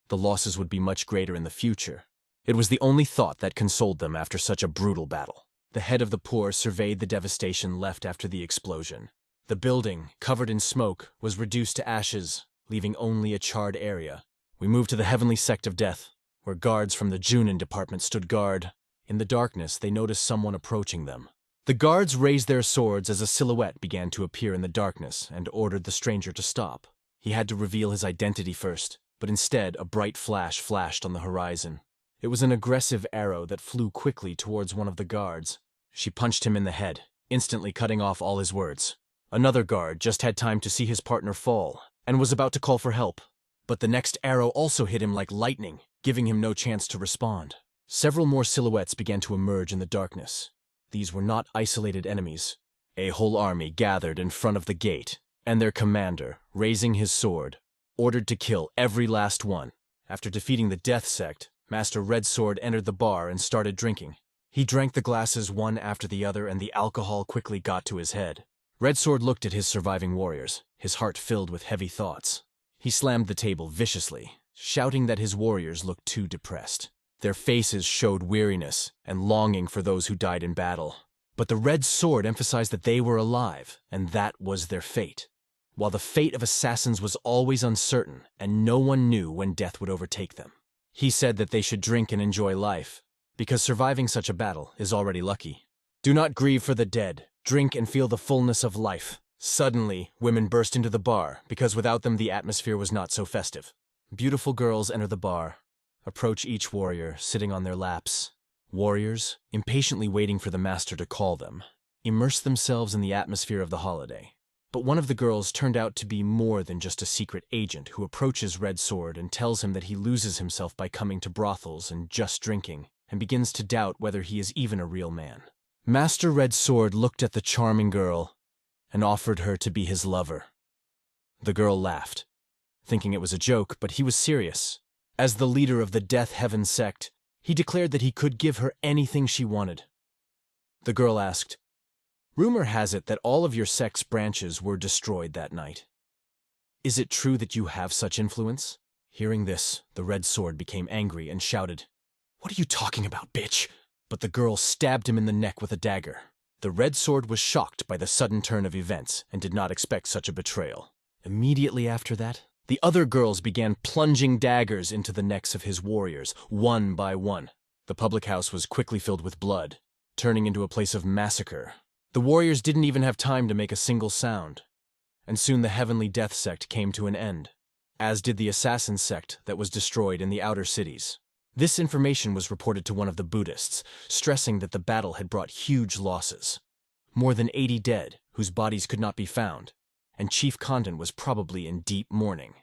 the losses would be much greater in the future. It was the only thought that consoled them after such a brutal battle. The head of the poor surveyed the devastation left after the explosion. The building, covered in smoke, was reduced to ashes, leaving only a charred area. We moved to the Heavenly Sect of Death, where guards from the Junin department stood guard. In the darkness, they noticed someone approaching them. The guards raised their swords as a silhouette began to appear in the darkness and ordered the stranger to stop. He had to reveal his identity first, but instead a bright flash flashed on the horizon. It was an aggressive arrow that flew quickly towards one of the guards. She punched him in the head, instantly cutting off all his words. Another guard just had time to see his partner fall and was about to call for help. But the next arrow also hit him like lightning, giving him no chance to respond. Several more silhouettes began to emerge in the darkness. These were not isolated enemies. A whole army gathered in front of the gate, and their commander, raising his sword, ordered to kill every last one. After defeating the Death Sect, Master Red Sword entered the bar and started drinking. He drank the glasses one after the other, and the alcohol quickly got to his head. Red Sword looked at his surviving warriors, his heart filled with heavy thoughts. He slammed the table viciously, shouting that his warriors looked too depressed. Their faces showed weariness and longing for those who died in battle. But the Red Sword emphasized that they were alive, and that was their fate. While the fate of assassins was always uncertain, and no one knew when death would overtake them. He said that they should drink and enjoy life, because surviving such a battle is already lucky. Do not grieve for the dead. Drink and feel the fullness of life. Suddenly, women burst into the bar, because without them the atmosphere was not so festive. Beautiful girls enter the bar, approach each warrior, sitting on their laps. Warriors, impatiently waiting for the master to call them, immerse themselves in the atmosphere of the holiday. But one of the girls turned out to be more than just a secret agent who approaches Red Sword and tells him that he loses himself by coming to brothels and just drinking, and begins to doubt whether he is even a real man. Master Red Sword looked at the charming girl and offered her to be his lover. The girl laughed, thinking it was a joke, but he was serious. As the leader of the Death Heaven sect, he declared that he could give her anything she wanted. The girl asked, "Rumor has it that all of your sect's branches were destroyed that night. Is it true that you have such influence?" Hearing this, the Red Sword became angry and shouted, "What are you talking about, bitch?" But the girl stabbed him in the neck with a dagger. The Red Sword was shocked by the sudden turn of events and did not expect such a betrayal. Immediately after that, the other girls began plunging daggers into the necks of his warriors, one by one. The public house was quickly filled with blood, turning into a place of massacre. The warriors didn't even have time to make a single sound, and soon the Heavenly Death Sect came to an end, as did the Assassin Sect that was destroyed in the outer cities. This information was reported to one of the Buddhists, stressing that the battle had brought huge losses. More than 80 dead, whose bodies could not be found, and Chief Condon was probably in deep mourning.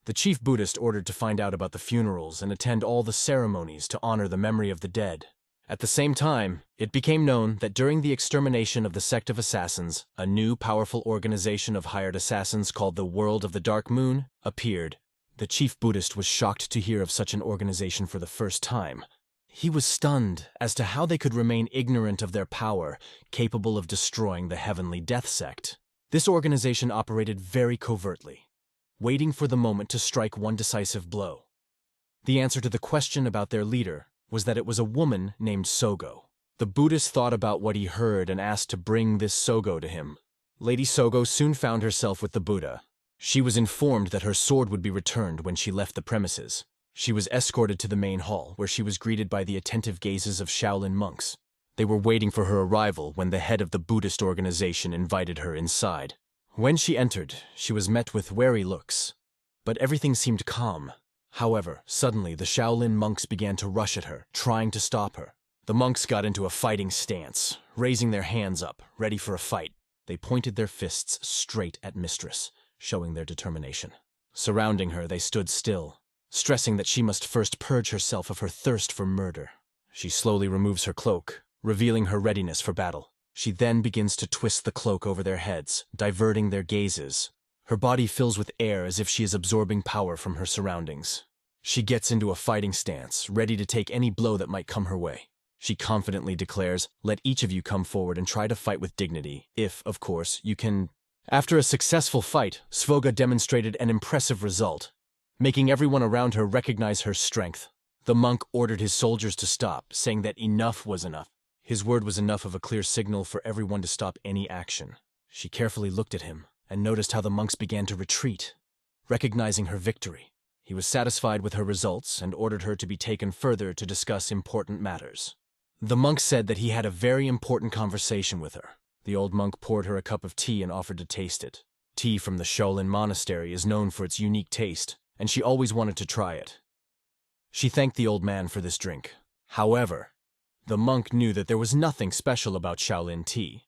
The chief Buddhist ordered to find out about the funerals and attend all the ceremonies to honor the memory of the dead. At the same time, it became known that during the extermination of the Sect of Assassins, a new powerful organization of hired assassins called the World of the Dark Moon appeared. The chief Buddhist was shocked to hear of such an organization for the first time. He was stunned as to how they could remain ignorant of their power, capable of destroying the Heavenly Death Sect. This organization operated very covertly, waiting for the moment to strike one decisive blow. The answer to the question about their leader was that it was a woman named Sogo. The Buddhist thought about what he heard and asked to bring this Sogo to him. Lady Sogo soon found herself with the Buddha. She was informed that her sword would be returned when she left the premises. She was escorted to the main hall, where she was greeted by the attentive gazes of Shaolin monks. They were waiting for her arrival when the head of the Buddhist organization invited her inside. When she entered, she was met with wary looks, but everything seemed calm. However, suddenly the Shaolin monks began to rush at her, trying to stop her. The monks got into a fighting stance, raising their hands up, ready for a fight. They pointed their fists straight at Mistress, showing their determination. Surrounding her, they stood still, stressing that she must first purge herself of her thirst for murder. She slowly removes her cloak, revealing her readiness for battle. She then begins to twist the cloak over their heads, diverting their gazes. Her body fills with air as if she is absorbing power from her surroundings. She gets into a fighting stance, ready to take any blow that might come her way. She confidently declares, "Let each of you come forward and try to fight with dignity, if, of course, you can." After a successful fight, Svoga demonstrated an impressive result, making everyone around her recognize her strength. The monk ordered his soldiers to stop, saying that enough was enough. His word was enough of a clear signal for everyone to stop any action. She carefully looked at him and noticed how the monks began to retreat, recognizing her victory. He was satisfied with her results and ordered her to be taken further to discuss important matters. The monk said that he had a very important conversation with her. The old monk poured her a cup of tea and offered to taste it. Tea from the Shaolin Monastery is known for its unique taste, and she always wanted to try it. She thanked the old man for this drink. However, the monk knew that there was nothing special about Shaolin tea.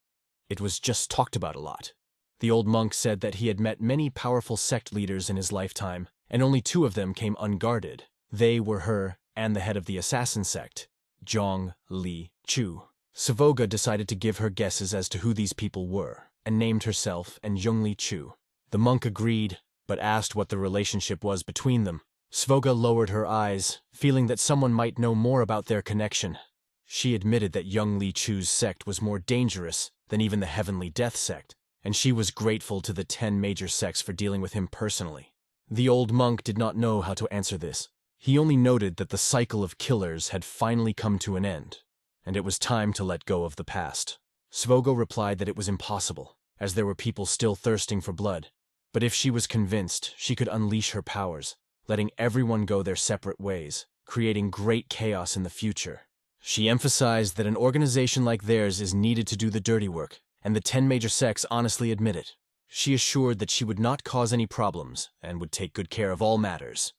It was just talked about a lot. The old monk said that he had met many powerful sect leaders in his lifetime, and only 2 of them came unguarded. They were her and the head of the assassin sect, Zhong Li Chu. Savoga decided to give her guesses as to who these people were, and named herself and Zhong Li Chu. The monk agreed, but asked what the relationship was between them. Svoga lowered her eyes, feeling that someone might know more about their connection. She admitted that Zhong Li Chu's sect was more dangerous than even the Heavenly Death Sect, and she was grateful to the 10 major sects for dealing with him personally. The old monk did not know how to answer this. He only noted that the cycle of killers had finally come to an end, and it was time to let go of the past. Svogo replied that it was impossible, as there were people still thirsting for blood. But if she was convinced, she could unleash her powers, letting everyone go their separate ways, creating great chaos in the future. She emphasized that an organization like theirs is needed to do the dirty work, and the 10 major sects honestly admit it. She assured that she would not cause any problems and would take good care of all matters,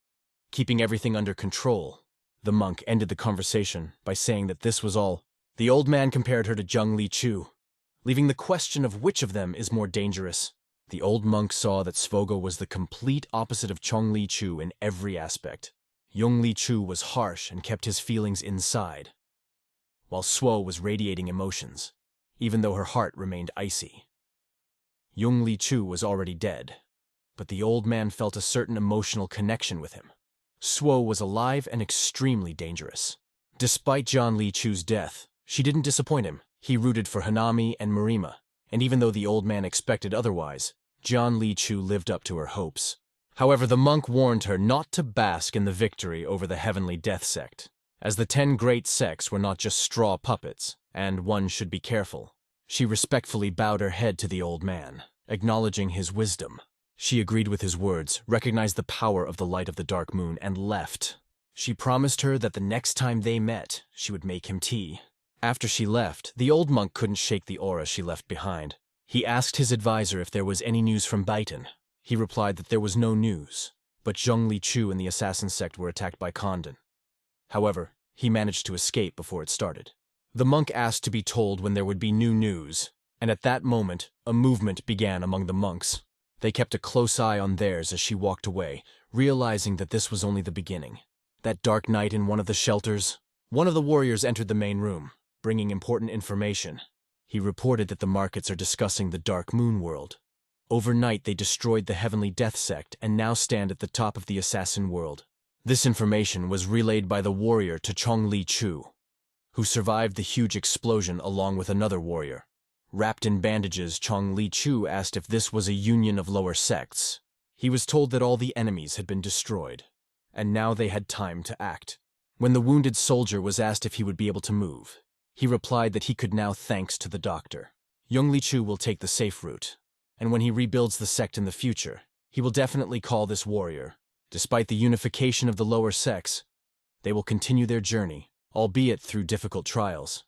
keeping everything under control. The monk ended the conversation by saying that this was all. The old man compared her to Zhong Li Chu, leaving the question of which of them is more dangerous. The old monk saw that Svogo was the complete opposite of Zhong Li Chu in every aspect. Zhong Li Chu was harsh and kept his feelings inside, while Suo was radiating emotions, even though her heart remained icy. Young Li Chu was already dead, but the old man felt a certain emotional connection with him. Suo was alive and extremely dangerous. Despite John Li Chu's death, she didn't disappoint him. He rooted for Hanami and Marima, and even though the old man expected otherwise, John Li Chu lived up to her hopes. However, the monk warned her not to bask in the victory over the Heavenly Death Sect, as the 10 great sects were not just straw puppets, and one should be careful. She respectfully bowed her head to the old man, acknowledging his wisdom. She agreed with his words, recognized the power of the light of the dark moon, and left. She promised her that the next time they met, she would make him tea. After she left, the old monk couldn't shake the aura she left behind. He asked his advisor if there was any news from Baitan. He replied that there was no news, but Zheng Li Chu and the assassin sect were attacked by Condon. However, he managed to escape before it started. The monk asked to be told when there would be new news, and at that moment, a movement began among the monks. They kept a close eye on theirs as she walked away, realizing that this was only the beginning. That dark night in one of the shelters, one of the warriors entered the main room, bringing important information. He reported that the markets are discussing the Dark Moon world. Overnight, they destroyed the Heavenly Death Sect and now stand at the top of the assassin world. This information was relayed by the warrior to Chong Li Chu, who survived the huge explosion along with another warrior. Wrapped in bandages, Chong Li Chu asked if this was a union of lower sects. He was told that all the enemies had been destroyed, and now they had time to act. When the wounded soldier was asked if he would be able to move, he replied that he could now thanks to the doctor. Young Li Chu will take the safe route, and when he rebuilds the sect in the future, he will definitely call this warrior. Despite the unification of the lower sects, they will continue their journey, albeit through difficult trials,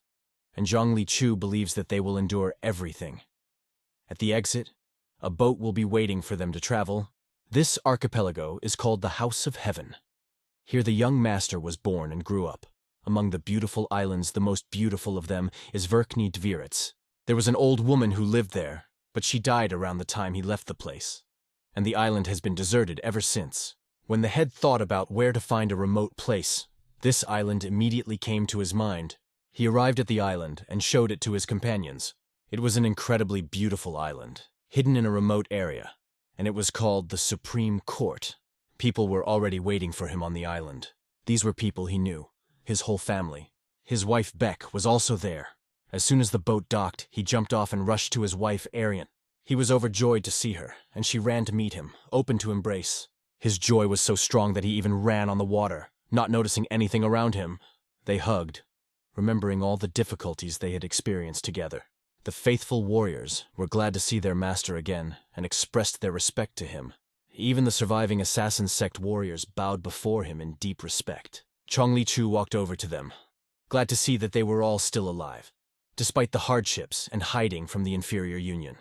and Zhang Li Chu believes that they will endure everything. At the exit, a boat will be waiting for them to travel. This archipelago is called the House of Heaven. Here the young master was born and grew up. Among the beautiful islands, the most beautiful of them is Verkhney Dvirets. There was an old woman who lived there, but she died around the time he left the place, and the island has been deserted ever since. When the head thought about where to find a remote place, this island immediately came to his mind. He arrived at the island and showed it to his companions. It was an incredibly beautiful island, hidden in a remote area, and it was called the Supreme Court. People were already waiting for him on the island. These were people he knew, his whole family. His wife Beck was also there. As soon as the boat docked, he jumped off and rushed to his wife Arian. He was overjoyed to see her, and she ran to meet him, open to embrace. His joy was so strong that he even ran on the water, not noticing anything around him. They hugged, remembering all the difficulties they had experienced together. The faithful warriors were glad to see their master again and expressed their respect to him. Even the surviving assassin sect warriors bowed before him in deep respect. Chong Li Chu walked over to them, glad to see that they were all still alive, despite the hardships and hiding from the inferior union.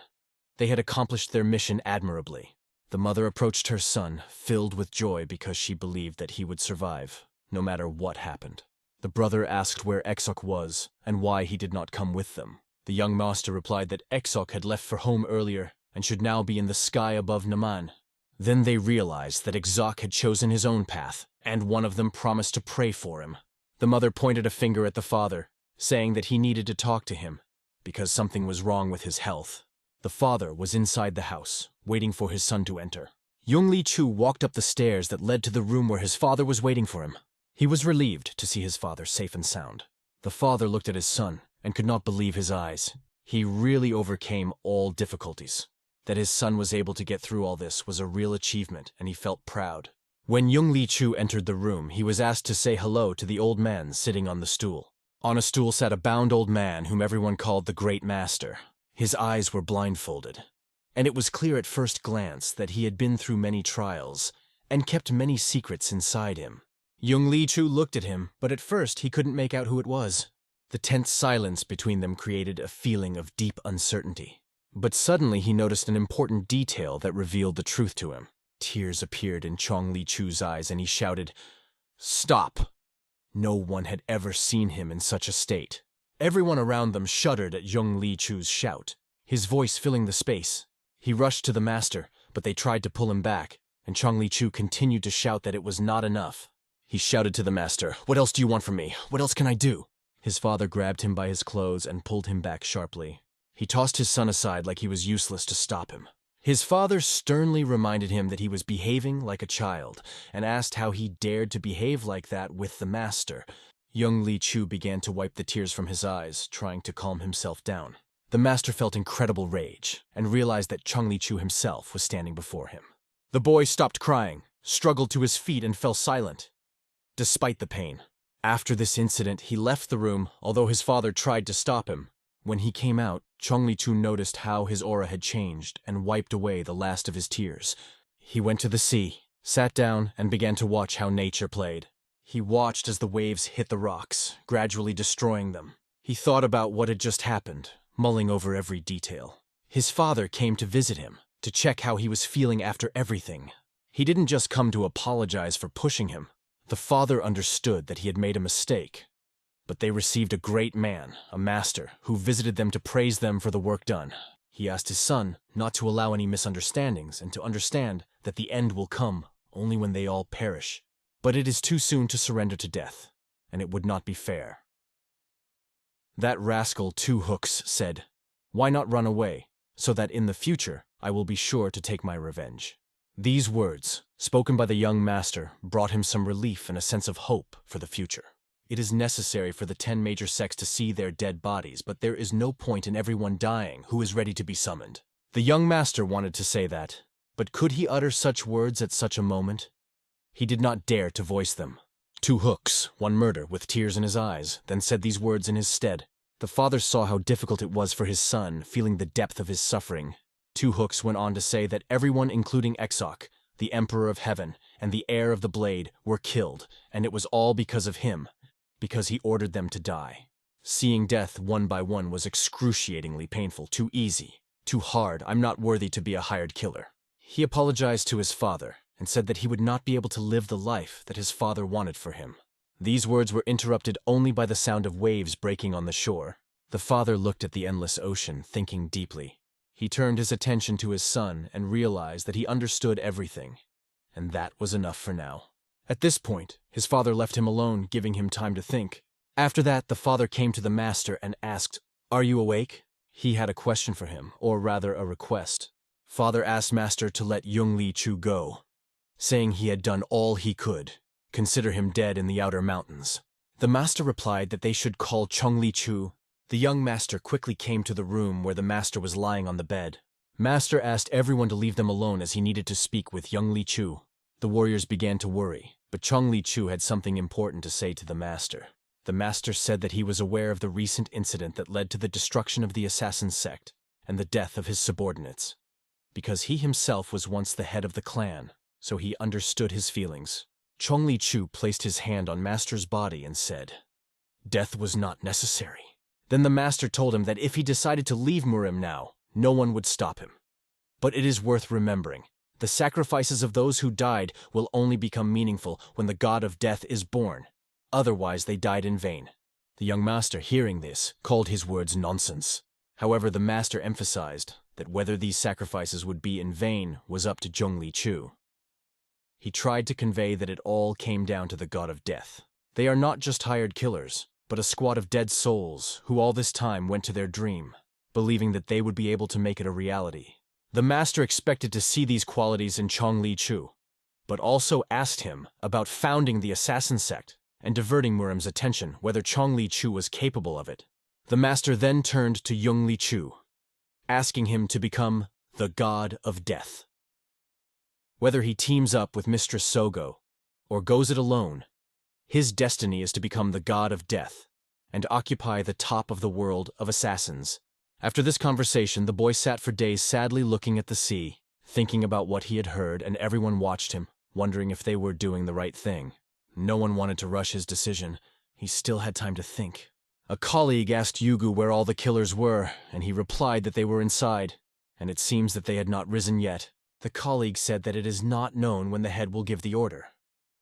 They had accomplished their mission admirably. The mother approached her son, filled with joy because she believed that he would survive, no matter what happened. The brother asked where Exok was and why he did not come with them. The young master replied that Exok had left for home earlier and should now be in the sky above Naman. Then they realized that Exok had chosen his own path, and one of them promised to pray for him. The mother pointed a finger at the father, saying that he needed to talk to him, because something was wrong with his health. The father was inside the house, waiting for his son to enter. Young Li Chu walked up the stairs that led to the room where his father was waiting for him. He was relieved to see his father safe and sound. The father looked at his son and could not believe his eyes. He really overcame all difficulties. That his son was able to get through all this was a real achievement, and he felt proud. When Young Li Chu entered the room, he was asked to say hello to the old man sitting on the stool. On a stool sat a bound old man whom everyone called the Great Master. His eyes were blindfolded, and it was clear at first glance that he had been through many trials and kept many secrets inside him. Young Li Chu looked at him, but at first he couldn't make out who it was. The tense silence between them created a feeling of deep uncertainty. But suddenly he noticed an important detail that revealed the truth to him. Tears appeared in Chong Li Chu's eyes and he shouted, "Stop!" No one had ever seen him in such a state. Everyone around them shuddered at Young Li Chu's shout, his voice filling the space. He rushed to the master, but they tried to pull him back, and Chong Li Chu continued to shout that it was not enough. He shouted to the master, "What else do you want from me? What else can I do?" His father grabbed him by his clothes and pulled him back sharply. He tossed his son aside like he was useless to stop him. His father sternly reminded him that he was behaving like a child and asked how he dared to behave like that with the master. Young Li Chu began to wipe the tears from his eyes, trying to calm himself down. The master felt incredible rage and realized that Chung Li Chu himself was standing before him. The boy stopped crying, struggled to his feet, and fell silent, despite the pain. After this incident, he left the room, although his father tried to stop him. When he came out, Chung Li Chu noticed how his aura had changed and wiped away the last of his tears. He went to the sea, sat down, and began to watch how nature played. He watched as the waves hit the rocks, gradually destroying them. He thought about what had just happened, mulling over every detail. His father came to visit him, to check how he was feeling after everything. He didn't just come to apologize for pushing him. The father understood that he had made a mistake, but they received a great man, a master, who visited them to praise them for the work done. He asked his son not to allow any misunderstandings and to understand that the end will come only when they all perish. But it is too soon to surrender to death, and it would not be fair. That rascal Two Hooks said, "Why not run away, so that in the future I will be sure to take my revenge?" These words, spoken by the young master, brought him some relief and a sense of hope for the future. It is necessary for the 10 major sects to see their dead bodies, but there is no point in everyone dying who is ready to be summoned. The young master wanted to say that, but could he utter such words at such a moment? He did not dare to voice them. Two Hooks, one murder, with tears in his eyes, then said these words in his stead. The father saw how difficult it was for his son, feeling the depth of his suffering. Two Hooks went on to say that everyone, including Exok, the Emperor of Heaven, and the heir of the blade, were killed, and it was all because of him, because he ordered them to die. Seeing death one by one was excruciatingly painful, too easy, too hard. "I'm not worthy to be a hired killer." He apologized to his father and said that he would not be able to live the life that his father wanted for him. These words were interrupted only by the sound of waves breaking on the shore. The father looked at the endless ocean, thinking deeply. He turned his attention to his son and realized that he understood everything, and that was enough for now. At this point, his father left him alone, giving him time to think. After that, the father came to the master and asked, "Are you awake?" He had a question for him, or rather a request. Father asked master to let Young Li Chu go, saying he had done all he could. Consider him dead in the outer mountains. The master replied that they should call Chung Li Chu. The young master quickly came to the room where the master was lying on the bed. Master asked everyone to leave them alone as he needed to speak with Young Li Chu. The warriors began to worry, but Chung Li Chu had something important to say to the master. The master said that he was aware of the recent incident that led to the destruction of the assassin sect and the death of his subordinates. Because he himself was once the head of the clan, so he understood his feelings. Chung Li Chu placed his hand on master's body and said, "Death was not necessary." Then the master told him that if he decided to leave Murim now, no one would stop him. But it is worth remembering, the sacrifices of those who died will only become meaningful when the god of death is born. Otherwise they died in vain. The young master, hearing this, called his words nonsense. However, the master emphasized that whether these sacrifices would be in vain was up to Chung Li Chu. He tried to convey that it all came down to the god of death. They are not just hired killers, but a squad of dead souls who all this time went to their dream, believing that they would be able to make it a reality. The master expected to see these qualities in Chung Li Chu, but also asked him about founding the assassin sect and diverting Murim's attention, whether Chung Li Chu was capable of it. The master then turned to Young Li Chu, asking him to become the god of death. Whether he teams up with Mistress Sogo or goes it alone, his destiny is to become the god of death and occupy the top of the world of assassins. After this conversation, the boy sat for days sadly looking at the sea, thinking about what he had heard, and everyone watched him, wondering if they were doing the right thing. No one wanted to rush his decision. He still had time to think. A colleague asked Yugu where all the killers were, and he replied that they were inside, and it seems that they had not risen yet. The colleague said that it is not known when the head will give the order.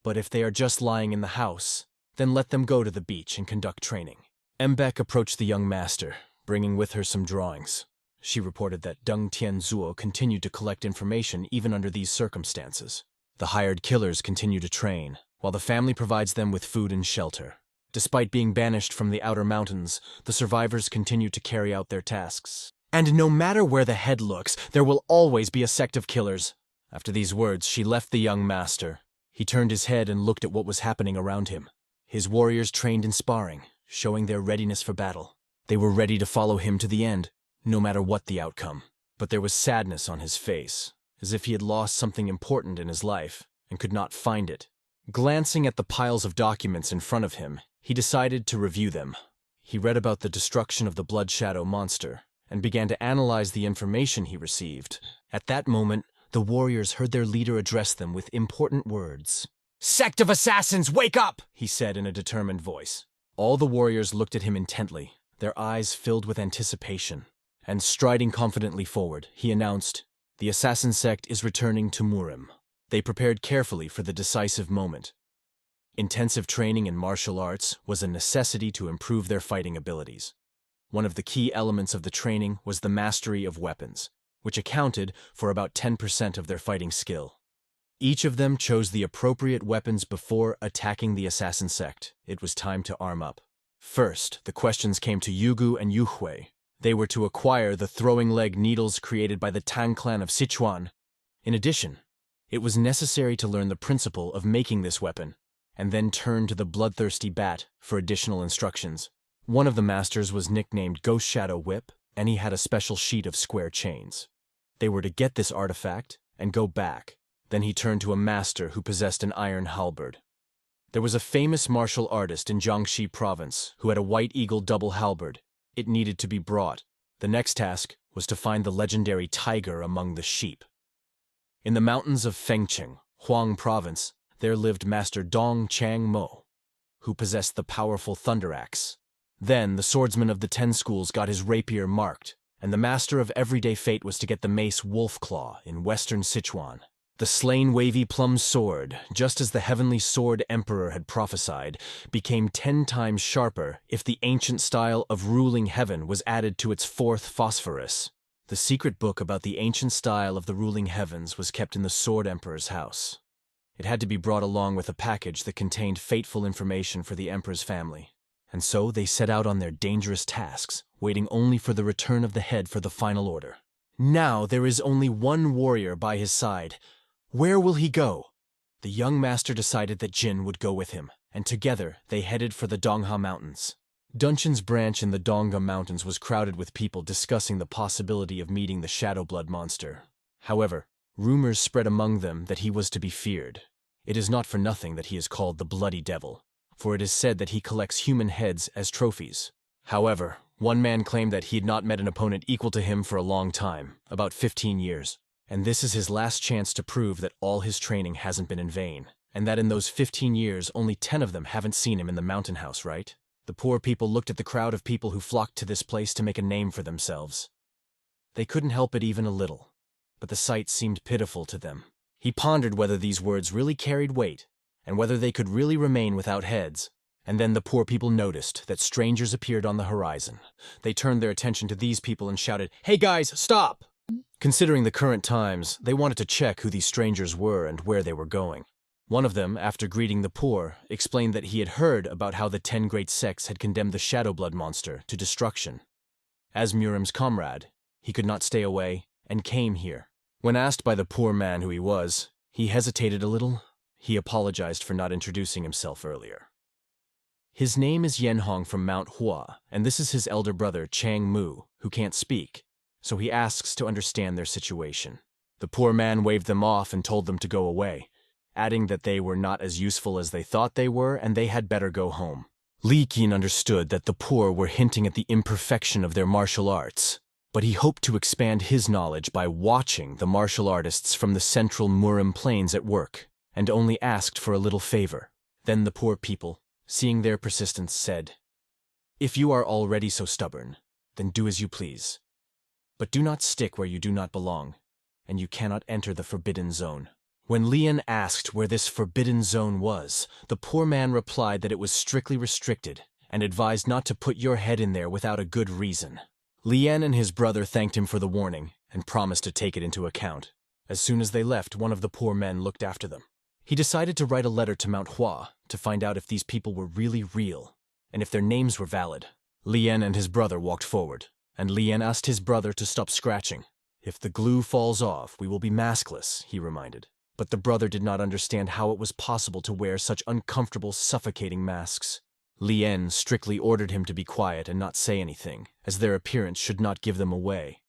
But if they are just lying in the house, then let them go to the beach and conduct training. Mbek approached the young master, bringing with her some drawings. She reported that Deng Tianzuo continued to collect information even under these circumstances. The hired killers continue to train, while the family provides them with food and shelter. Despite being banished from the outer mountains, the survivors continue to carry out their tasks. And no matter where the head looks, there will always be a sect of killers. After these words, she left the young master. He turned his head and looked at what was happening around him. His warriors trained in sparring, showing their readiness for battle. They were ready to follow him to the end, no matter what the outcome. But there was sadness on his face, as if he had lost something important in his life and could not find it. Glancing at the piles of documents in front of him, he decided to review them. He read about the destruction of the Blood Shadow monster and began to analyze the information he received. At that moment, the warriors heard their leader address them with important words. "Sect of assassins, wake up!" he said in a determined voice. All the warriors looked at him intently, their eyes filled with anticipation. And striding confidently forward, he announced, "The assassin sect is returning to Murim." They prepared carefully for the decisive moment. Intensive training in martial arts was a necessity to improve their fighting abilities. One of the key elements of the training was the mastery of weapons, which accounted for about 10% of their fighting skill. Each of them chose the appropriate weapons before attacking the assassin sect. It was time to arm up. First, the questions came to Yugu and Yuhui. They were to acquire the throwing leg needles created by the Tang clan of Sichuan. In addition, it was necessary to learn the principle of making this weapon, and then turn to the bloodthirsty bat for additional instructions. One of the masters was nicknamed Ghost Shadow Whip, and he had a special sheet of square chains. They were to get this artifact and go back. Then he turned to a master who possessed an iron halberd. There was a famous martial artist in Jiangxi province who had a white eagle double halberd. It needed to be brought. The next task was to find the legendary tiger among the sheep. In the mountains of Fengqing, Huang province, there lived Master Dong Chang Mo, who possessed the powerful thunder axe. Then the swordsman of the 10 schools got his rapier marked, and the master of everyday fate was to get the mace Wolf Claw in western Sichuan. The slain wavy plum sword, just as the heavenly sword emperor had prophesied, became 10 times sharper if the ancient style of ruling heaven was added to its 4th phosphorus. The secret book about the ancient style of the ruling heavens was kept in the sword emperor's house. It had to be brought along with a package that contained fateful information for the emperor's family. And so they set out on their dangerous tasks, waiting only for the return of the head for the final order. Now there is only one warrior by his side. Where will he go? The young master decided that Jin would go with him, and together they headed for the Dongha Mountains. Duncheon's branch in the Dongha Mountains was crowded with people discussing the possibility of meeting the Shadow Blood monster. However, rumors spread among them that he was to be feared. It is not for nothing that he is called the Bloody Devil, for it is said that he collects human heads as trophies. However, one man claimed that he had not met an opponent equal to him for a long time, about 15 years. And this is his last chance to prove that all his training hasn't been in vain, and that in those 15 years, only 10 of them haven't seen him in the mountain house, right? The poor people looked at the crowd of people who flocked to this place to make a name for themselves. They couldn't help it even a little, but the sight seemed pitiful to them. He pondered whether these words really carried weight, and whether they could really remain without heads. And then the poor people noticed that strangers appeared on the horizon. They turned their attention to these people and shouted, "Hey guys, stop!" Considering the current times, they wanted to check who these strangers were and where they were going. One of them, after greeting the poor, explained that he had heard about how the 10 great sects had condemned the Shadow Blood monster to destruction. As Murim's comrade, he could not stay away and came here. When asked by the poor man who he was, he hesitated a little. He apologized for not introducing himself earlier. His name is Yanhong from MANHUA, and this is his elder brother Chang Mu, who can't speak. So he asks to understand their situation. The poor man waved them off and told them to go away, adding that they were not as useful as they thought they were and they had better go home. Li Qin understood that the poor were hinting at the imperfection of their martial arts, but he hoped to expand his knowledge by watching the martial artists from the central Murim plains at work, and only asked for a little favor. Then the poor people, seeing their persistence, said, "If you are already so stubborn, then do as you please. But do not stick where you do not belong, and you cannot enter the forbidden zone." When Lian asked where this forbidden zone was, the poor man replied that it was strictly restricted and advised not to put your head in there without a good reason. Lian and his brother thanked him for the warning and promised to take it into account. As soon as they left, one of the poor men looked after them. He decided to write a letter to MANHUA to find out if these people were really real and if their names were valid. Lien and his brother walked forward, and Lien asked his brother to stop scratching. If the glue falls off, we will be maskless, he reminded. But the brother did not understand how it was possible to wear such uncomfortable, suffocating masks. Lien strictly ordered him to be quiet and not say anything, as their appearance should not give them away.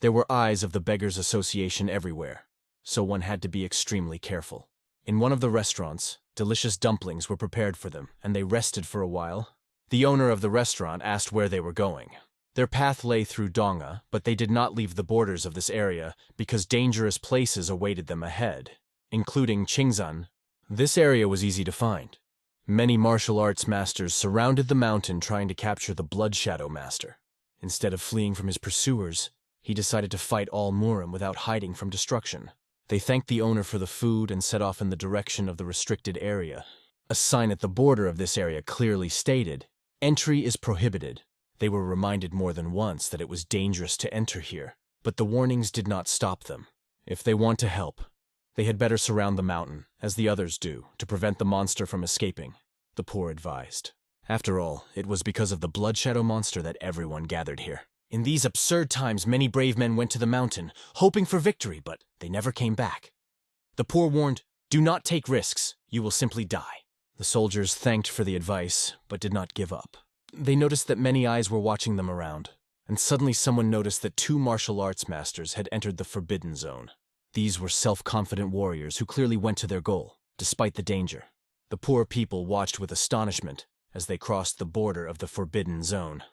There were eyes of the Beggars Association everywhere, so one had to be extremely careful. In one of the restaurants, delicious dumplings were prepared for them, and they rested for a while. The owner of the restaurant asked where they were going. Their path lay through Donga, but they did not leave the borders of this area because dangerous places awaited them ahead, including Qingzan. This area was easy to find. Many martial arts masters surrounded the mountain trying to capture the Blood Shadow Master. Instead of fleeing from his pursuers, he decided to fight all Murim without hiding from destruction. They thanked the owner for the food and set off in the direction of the restricted area. A sign at the border of this area clearly stated, "Entry is prohibited." They were reminded more than once that it was dangerous to enter here, but the warnings did not stop them. If they want to help, they had better surround the mountain, as the others do, to prevent the monster from escaping, the poor advised. After all, it was because of the Blood Shadow Monster that everyone gathered here. In these absurd times, many brave men went to the mountain, hoping for victory, but they never came back. The poor warned, "Do not take risks, you will simply die." The soldiers thanked for the advice, but did not give up. They noticed that many eyes were watching them around, and suddenly someone noticed that 2 martial arts masters had entered the Forbidden Zone. These were self-confident warriors who clearly went to their goal, despite the danger. The poor people watched with astonishment as they crossed the border of the Forbidden Zone.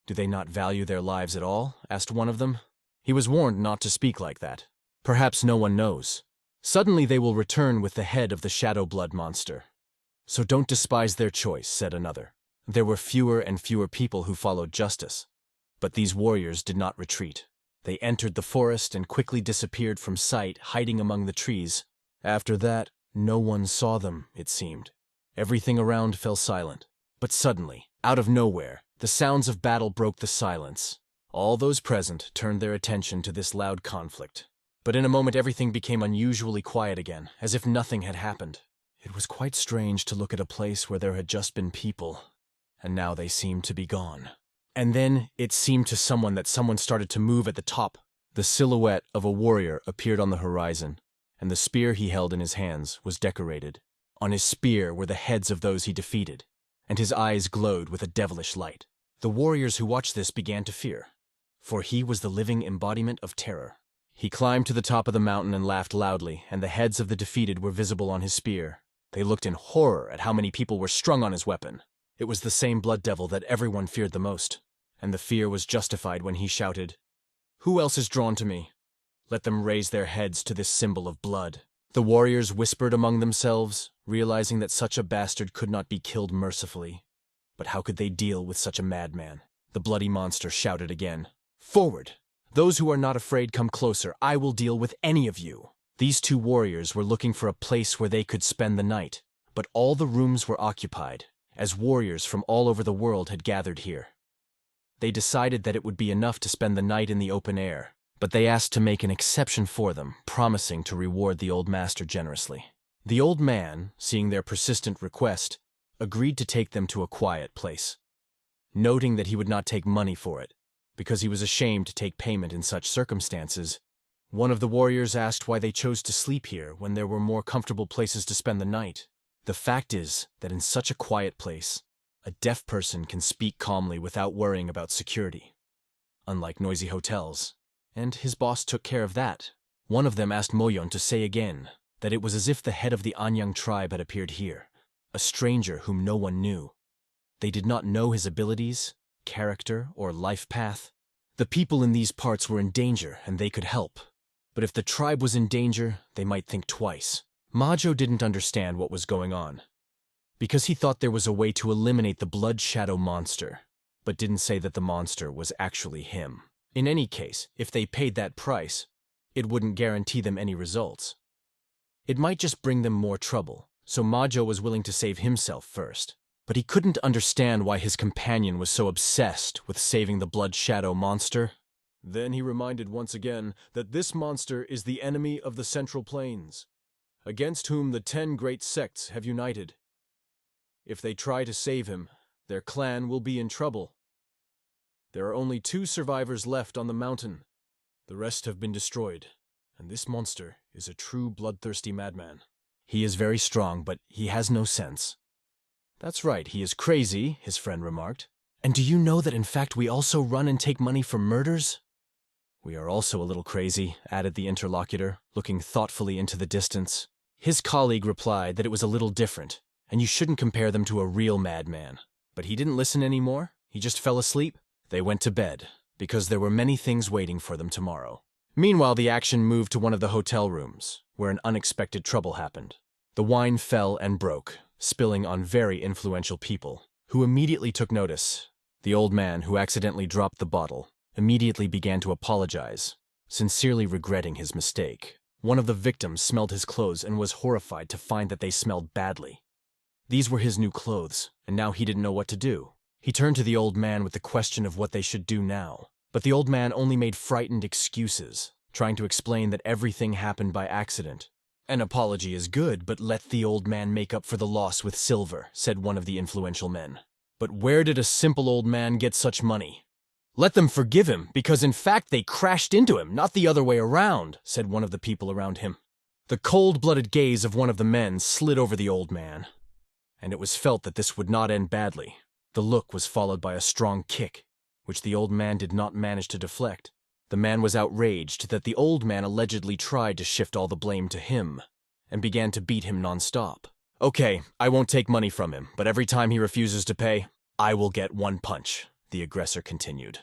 "Do they not value their lives at all?" asked one of them. He was warned not to speak like that. Perhaps no one knows. Suddenly they will return with the head of the Shadow Blood Monster. "So don't despise their choice," said another. There were fewer and fewer people who followed justice. But these warriors did not retreat. They entered the forest and quickly disappeared from sight, hiding among the trees. After that, no one saw them, it seemed. Everything around fell silent. But suddenly, out of nowhere, the sounds of battle broke the silence. All those present turned their attention to this loud conflict. But in a moment everything became unusually quiet again, as if nothing had happened. It was quite strange to look at a place where there had just been people, and now they seemed to be gone. And then it seemed to someone that someone started to move at the top. The silhouette of a warrior appeared on the horizon, and the spear he held in his hands was decorated. On his spear were the heads of those he defeated, and his eyes glowed with a devilish light. The warriors who watched this began to fear, for he was the living embodiment of terror. He climbed to the top of the mountain and laughed loudly, and the heads of the defeated were visible on his spear. They looked in horror at how many people were strung on his weapon. It was the same blood devil that everyone feared the most, and the fear was justified when he shouted, "Who else is drawn to me? Let them raise their heads to this symbol of blood." The warriors whispered among themselves, realizing that such a bastard could not be killed mercifully. But how could they deal with such a madman? The bloody monster shouted again, "Forward! Those who are not afraid come closer. I will deal with any of you." These 2 warriors were looking for a place where they could spend the night, but all the rooms were occupied, as warriors from all over the world had gathered here. They decided that it would be enough to spend the night in the open air, but they asked to make an exception for them, promising to reward the old master generously. The old man, seeing their persistent request, agreed to take them to a quiet place, noting that he would not take money for it, because he was ashamed to take payment in such circumstances. One of the warriors asked why they chose to sleep here when there were more comfortable places to spend the night. The fact is that in such a quiet place, a deaf person can speak calmly without worrying about security, unlike noisy hotels, and his boss took care of that. One of them asked Moyon to say again that it was as if the head of the Anyang tribe had appeared here, a stranger whom no one knew. They did not know his abilities, character, or life path. The people in these parts were in danger, and they could help. But if the tribe was in danger, they might think twice. Majo didn't understand what was going on, because he thought there was a way to eliminate the Blood Shadow Monster, but didn't say that the monster was actually him. In any case, if they paid that price, it wouldn't guarantee them any results. It might just bring them more trouble, so Majo was willing to save himself first. But he couldn't understand why his companion was so obsessed with saving the Blood Shadow Monster. Then he reminded once again that this monster is the enemy of the Central Plains, against whom the 10 great sects have united. If they try to save him, their clan will be in trouble. There are only 2 survivors left on the mountain. The rest have been destroyed, and this monster is a true bloodthirsty madman. He is very strong, but he has no sense. That's right, he is crazy, his friend remarked. And do you know that in fact we also run and take money for murders? We are also a little crazy, added the interlocutor, looking thoughtfully into the distance. His colleague replied that it was a little different, and you shouldn't compare them to a real madman. But he didn't listen anymore. He just fell asleep. They went to bed, because there were many things waiting for them tomorrow. Meanwhile, the action moved to one of the hotel rooms, where an unexpected trouble happened. The wine fell and broke, spilling on very influential people, who immediately took notice. The old man, who accidentally dropped the bottle, immediately began to apologize, sincerely regretting his mistake. One of the victims smelled his clothes and was horrified to find that they smelled badly. These were his new clothes, and now he didn't know what to do. He turned to the old man with the question of what they should do now. But the old man only made frightened excuses, trying to explain that everything happened by accident. An apology is good, but let the old man make up for the loss with silver, said one of the influential men. But where did a simple old man get such money? Let them forgive him, because in fact they crashed into him, not the other way around, said one of the people around him. The cold-blooded gaze of one of the men slid over the old man, and it was felt that this would not end badly. The look was followed by a strong kick, which the old man did not manage to deflect. The man was outraged that the old man allegedly tried to shift all the blame to him, and began to beat him non-stop. Okay, I won't take money from him, but every time he refuses to pay, I will get 1 punch, the aggressor continued.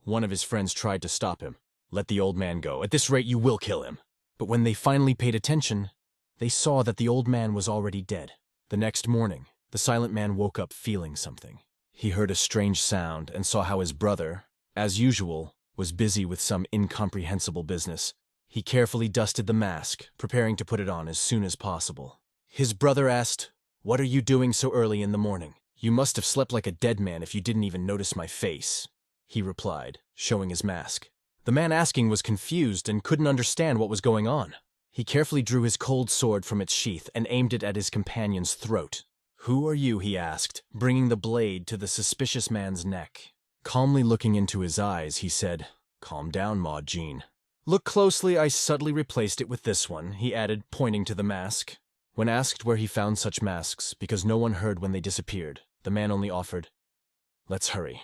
One of his friends tried to stop him. Let the old man go. At this rate, you will kill him. But when they finally paid attention, they saw that the old man was already dead. The next morning, the silent man woke up feeling something. He heard a strange sound and saw how his brother, as usual, was busy with some incomprehensible business. He carefully dusted the mask, preparing to put it on as soon as possible. His brother asked, "What are you doing so early in the morning? You must have slept like a dead man if you didn't even notice my face," he replied, showing his mask. The man asking was confused and couldn't understand what was going on. He carefully drew his cold sword from its sheath and aimed it at his companion's throat. "Who are you?" he asked, bringing the blade to the suspicious man's neck. Calmly looking into his eyes, he said, "Calm down, Ma Jean." "Look closely, I subtly replaced it with this one," he added, pointing to the mask. When asked where he found such masks, because no one heard when they disappeared, the man only offered, "Let's hurry.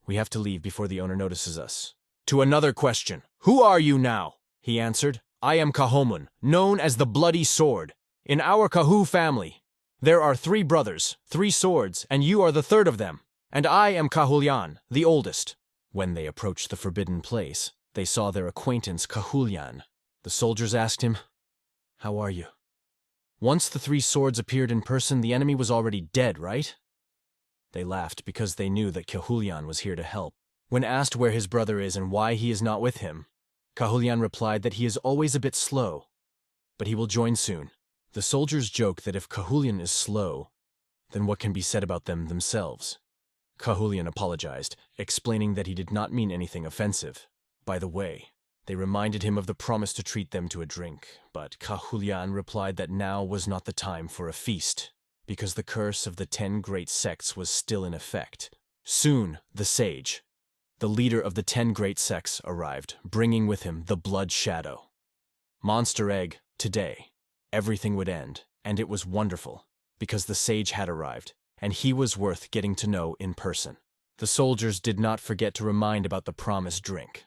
We have to leave before the owner notices us." "To another question. Who are you now?" he answered. "I am Kahomun, known as the Bloody Sword. In our Kahu family, there are 3 brothers, 3 swords, and you are the 3rd of them. And I am Kahulyan, the oldest." When they approached the forbidden place, they saw their acquaintance Kahulyan. The soldiers asked him, "How are you?" Once the 3 swords appeared in person, the enemy was already dead, right? They laughed because they knew that Kahulyan was here to help. When asked where his brother is and why he is not with him, Kahulyan replied that he is always a bit slow, but he will join soon. The soldiers joke that if Kahulyan is slow, then what can be said about them themselves? Kahulyan apologized, explaining that he did not mean anything offensive. By the way, they reminded him of the promise to treat them to a drink, but Kahulyan replied that now was not the time for a feast, because the curse of the 10 great sects was still in effect. Soon, the sage, the leader of the 10 great sects, arrived, bringing with him the Blood Shadow. Monster Egg, today, everything would end, and it was wonderful, because the sage had arrived, and he was worth getting to know in person. The soldiers did not forget to remind about the promised drink,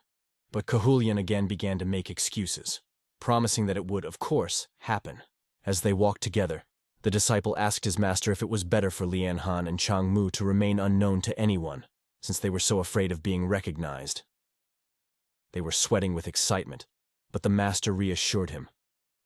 but Kahulyan again began to make excuses, promising that it would, of course, happen. As they walked together, the disciple asked his master if it was better for Lian Han and Chang Mu to remain unknown to anyone, since they were so afraid of being recognized. They were sweating with excitement, but the master reassured him,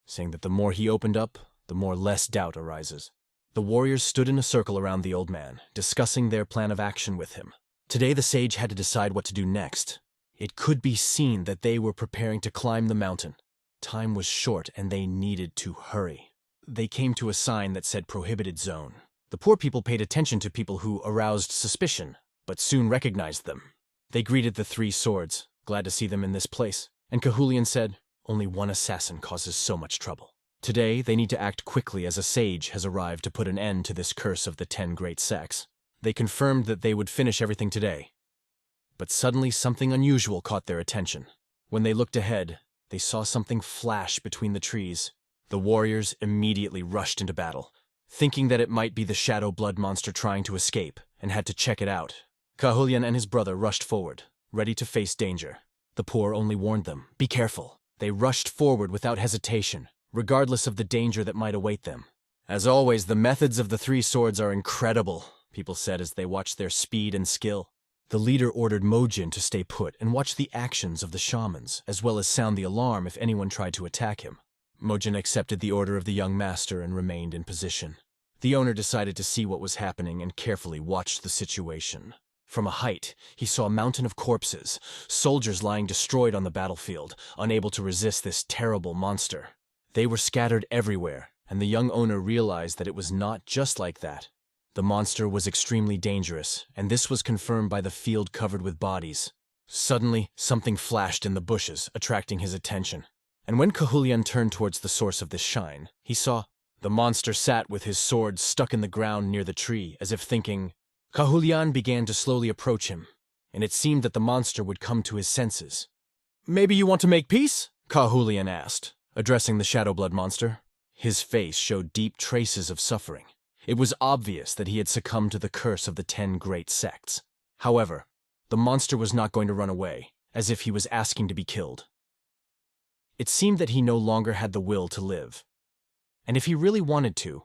saying that the more he opened up, the more less doubt arises. The warriors stood in a circle around the old man, discussing their plan of action with him. Today the sage had to decide what to do next. It could be seen that they were preparing to climb the mountain. Time was short and they needed to hurry. They came to a sign that said prohibited zone. The poor people paid attention to people who aroused suspicion, but soon recognized them. They greeted the 3 swords, glad to see them in this place, and Kahulyan said, "Only one assassin causes so much trouble. Today, they need to act quickly as a sage has arrived to put an end to this curse of the 10 great sects. They confirmed that they would finish everything today. But suddenly something unusual caught their attention. When they looked ahead, they saw something flash between the trees. The warriors immediately rushed into battle, thinking that it might be the shadow blood monster trying to escape, and had to check it out. Cahulian and his brother rushed forward, ready to face danger. The poor only warned them, "Be careful." They rushed forward without hesitation, regardless of the danger that might await them. As always, the methods of the 3 swords are incredible, people said as they watched their speed and skill. The leader ordered Mojin to stay put and watch the actions of the shamans, as well as sound the alarm if anyone tried to attack him. Mojin accepted the order of the young master and remained in position. The owner decided to see what was happening and carefully watched the situation. From a height, he saw a mountain of corpses, soldiers lying destroyed on the battlefield, unable to resist this terrible monster. They were scattered everywhere, and the young owner realized that it was not just like that. The monster was extremely dangerous, and this was confirmed by the field covered with bodies. Suddenly, something flashed in the bushes, attracting his attention. And when Cahulian turned towards the source of this shine, he saw the monster sat with his sword stuck in the ground near the tree, as if thinking. Cahulian began to slowly approach him, and it seemed that the monster would come to his senses. "Maybe you want to make peace?" Cahulian asked, addressing the shadow blood monster. His face showed deep traces of suffering. It was obvious that he had succumbed to the curse of the 10 great sects. However, the monster was not going to run away, as if he was asking to be killed. It seemed that he no longer had the will to live. And if he really wanted to,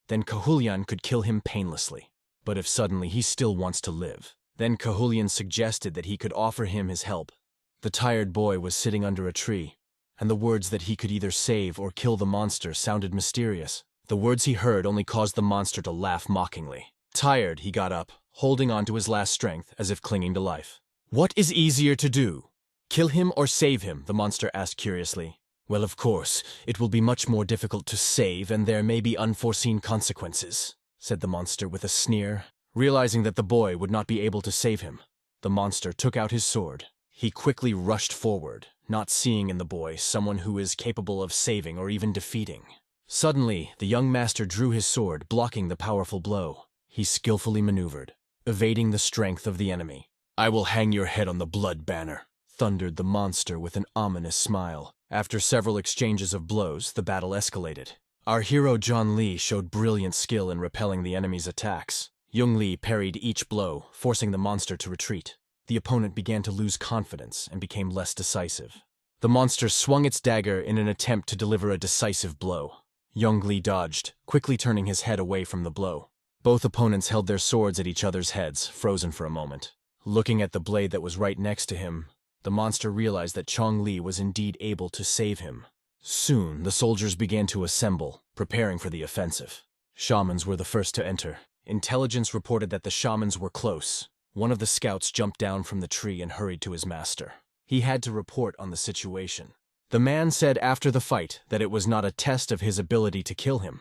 then Cahulian could kill him painlessly. But if suddenly he still wants to live, then Cahulian suggested that he could offer him his help. The tired boy was sitting under a tree, and the words that he could either save or kill the monster sounded mysterious. The words he heard only caused the monster to laugh mockingly. Tired, he got up, holding on to his last strength as if clinging to life. "What is easier to do? Kill him or save him?" the monster asked curiously. "Well, of course, it will be much more difficult to save, and there may be unforeseen consequences," said the monster with a sneer. Realizing that the boy would not be able to save him, the monster took out his sword. He quickly rushed forward, not seeing in the boy someone who is capable of saving or even defeating. Suddenly, the young master drew his sword, blocking the powerful blow. He skillfully maneuvered, evading the strength of the enemy. "I will hang your head on the blood banner," thundered the monster with an ominous smile. After several exchanges of blows, the battle escalated. Our hero John Lee showed brilliant skill in repelling the enemy's attacks. Young Lee parried each blow, forcing the monster to retreat. The opponent began to lose confidence and became less decisive. The monster swung its dagger in an attempt to deliver a decisive blow. Young Lee dodged, quickly turning his head away from the blow. Both opponents held their swords at each other's heads, frozen for a moment. Looking at the blade that was right next to him, the monster realized that Chong Li was indeed able to save him. Soon, the soldiers began to assemble, preparing for the offensive. Shamans were the first to enter. Intelligence reported that the shamans were close. One of the scouts jumped down from the tree and hurried to his master. He had to report on the situation. The man said after the fight that it was not a test of his ability to kill him,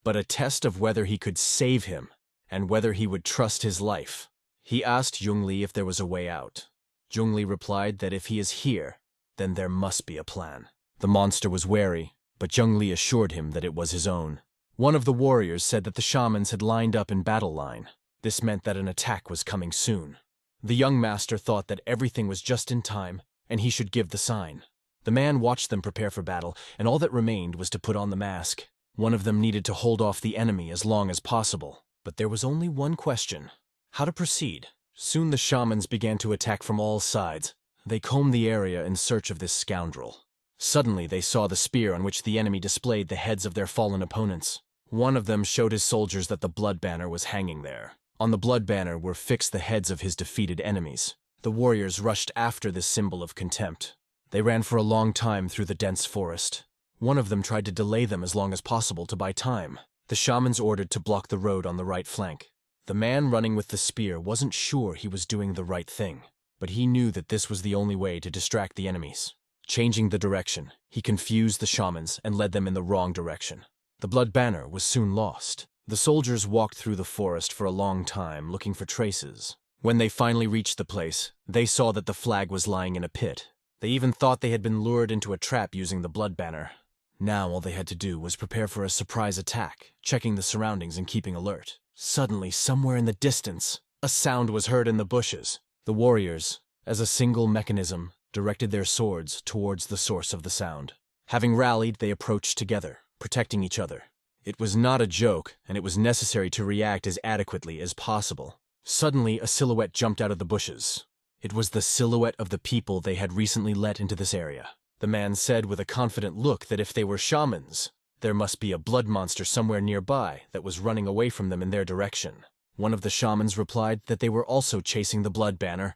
but a test of whether he could save him and whether he would trust his life. He asked Jung Li if there was a way out. Jung Li replied that if he is here, then there must be a plan. The monster was wary, but Jung Li assured him that it was his own. One of the warriors said that the shamans had lined up in battle line. This meant that an attack was coming soon. The young master thought that everything was just in time, and he should give the sign. The man watched them prepare for battle, and all that remained was to put on the mask. One of them needed to hold off the enemy as long as possible. But there was only one question: how to proceed. Soon the shamans began to attack from all sides. They combed the area in search of this scoundrel. Suddenly they saw the spear on which the enemy displayed the heads of their fallen opponents. One of them showed his soldiers that the blood banner was hanging there. On the blood banner were fixed the heads of his defeated enemies. The warriors rushed after this symbol of contempt. They ran for a long time through the dense forest. One of them tried to delay them as long as possible to buy time. The shamans ordered to block the road on the right flank. The man running with the spear wasn't sure he was doing the right thing, but he knew that this was the only way to distract the enemies. Changing the direction, he confused the shamans and led them in the wrong direction. The blood banner was soon lost. The soldiers walked through the forest for a long time looking for traces. When they finally reached the place, they saw that the flag was lying in a pit. They even thought they had been lured into a trap using the blood banner. Now all they had to do was prepare for a surprise attack, checking the surroundings and keeping alert. Suddenly, somewhere in the distance, a sound was heard in the bushes. The warriors, as a single mechanism, directed their swords towards the source of the sound. Having rallied, they approached together, protecting each other. It was not a joke, and it was necessary to react as adequately as possible. Suddenly, a silhouette jumped out of the bushes. It was the silhouette of the people they had recently let into this area. The man said with a confident look that if they were shamans, there must be a blood monster somewhere nearby that was running away from them in their direction. One of the shamans replied that they were also chasing the blood banner,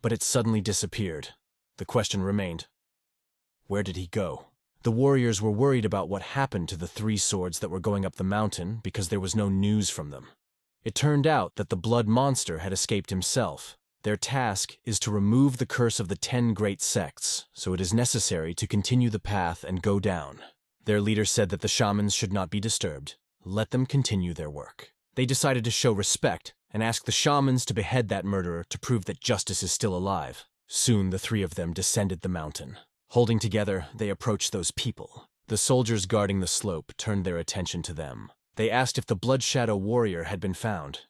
but it suddenly disappeared. The question remained, where did he go? The warriors were worried about what happened to the 3 swords that were going up the mountain because there was no news from them. It turned out that the blood monster had escaped himself. Their task is to remove the curse of the 10 great sects, so it is necessary to continue the path and go down. Their leader said that the shamans should not be disturbed. Let them continue their work. They decided to show respect and ask the shamans to behead that murderer to prove that justice is still alive. Soon the 3 of them descended the mountain. Holding together, they approached those people. The soldiers guarding the slope turned their attention to them. They asked if the Blood Shadow warrior had been found.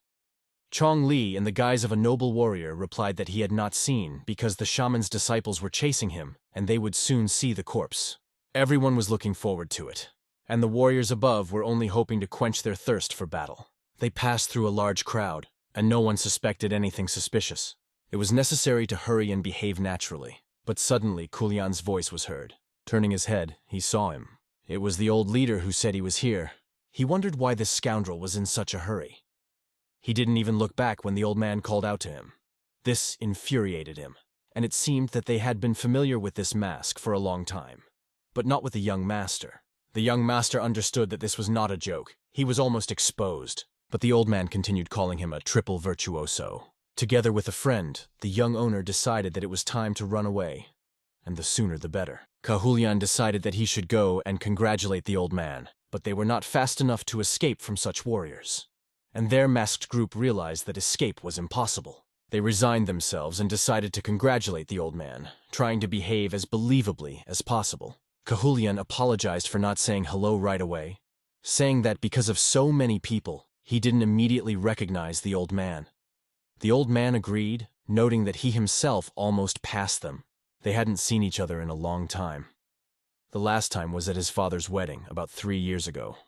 Chong Li, in the guise of a noble warrior, replied that he had not seen because the shaman's disciples were chasing him, and they would soon see the corpse. Everyone was looking forward to it, and the warriors above were only hoping to quench their thirst for battle. They passed through a large crowd, and no one suspected anything suspicious. It was necessary to hurry and behave naturally. But suddenly, Kulian's voice was heard. Turning his head, he saw him. It was the old leader who said he was here. He wondered why this scoundrel was in such a hurry. He didn't even look back when the old man called out to him. This infuriated him, and it seemed that they had been familiar with this mask for a long time. But not with the young master. The young master understood that this was not a joke. He was almost exposed. But the old man continued calling him a triple virtuoso. Together with a friend, the young owner decided that it was time to run away, and the sooner the better. Cahulian decided that he should go and congratulate the old man, but they were not fast enough to escape from such warriors. And their masked group realized that escape was impossible. They resigned themselves and decided to congratulate the old man, trying to behave as believably as possible. Cahulian apologized for not saying hello right away, saying that because of so many people, he didn't immediately recognize the old man. The old man agreed, noting that he himself almost passed them. They hadn't seen each other in a long time. The last time was at his father's wedding, about 3 years ago.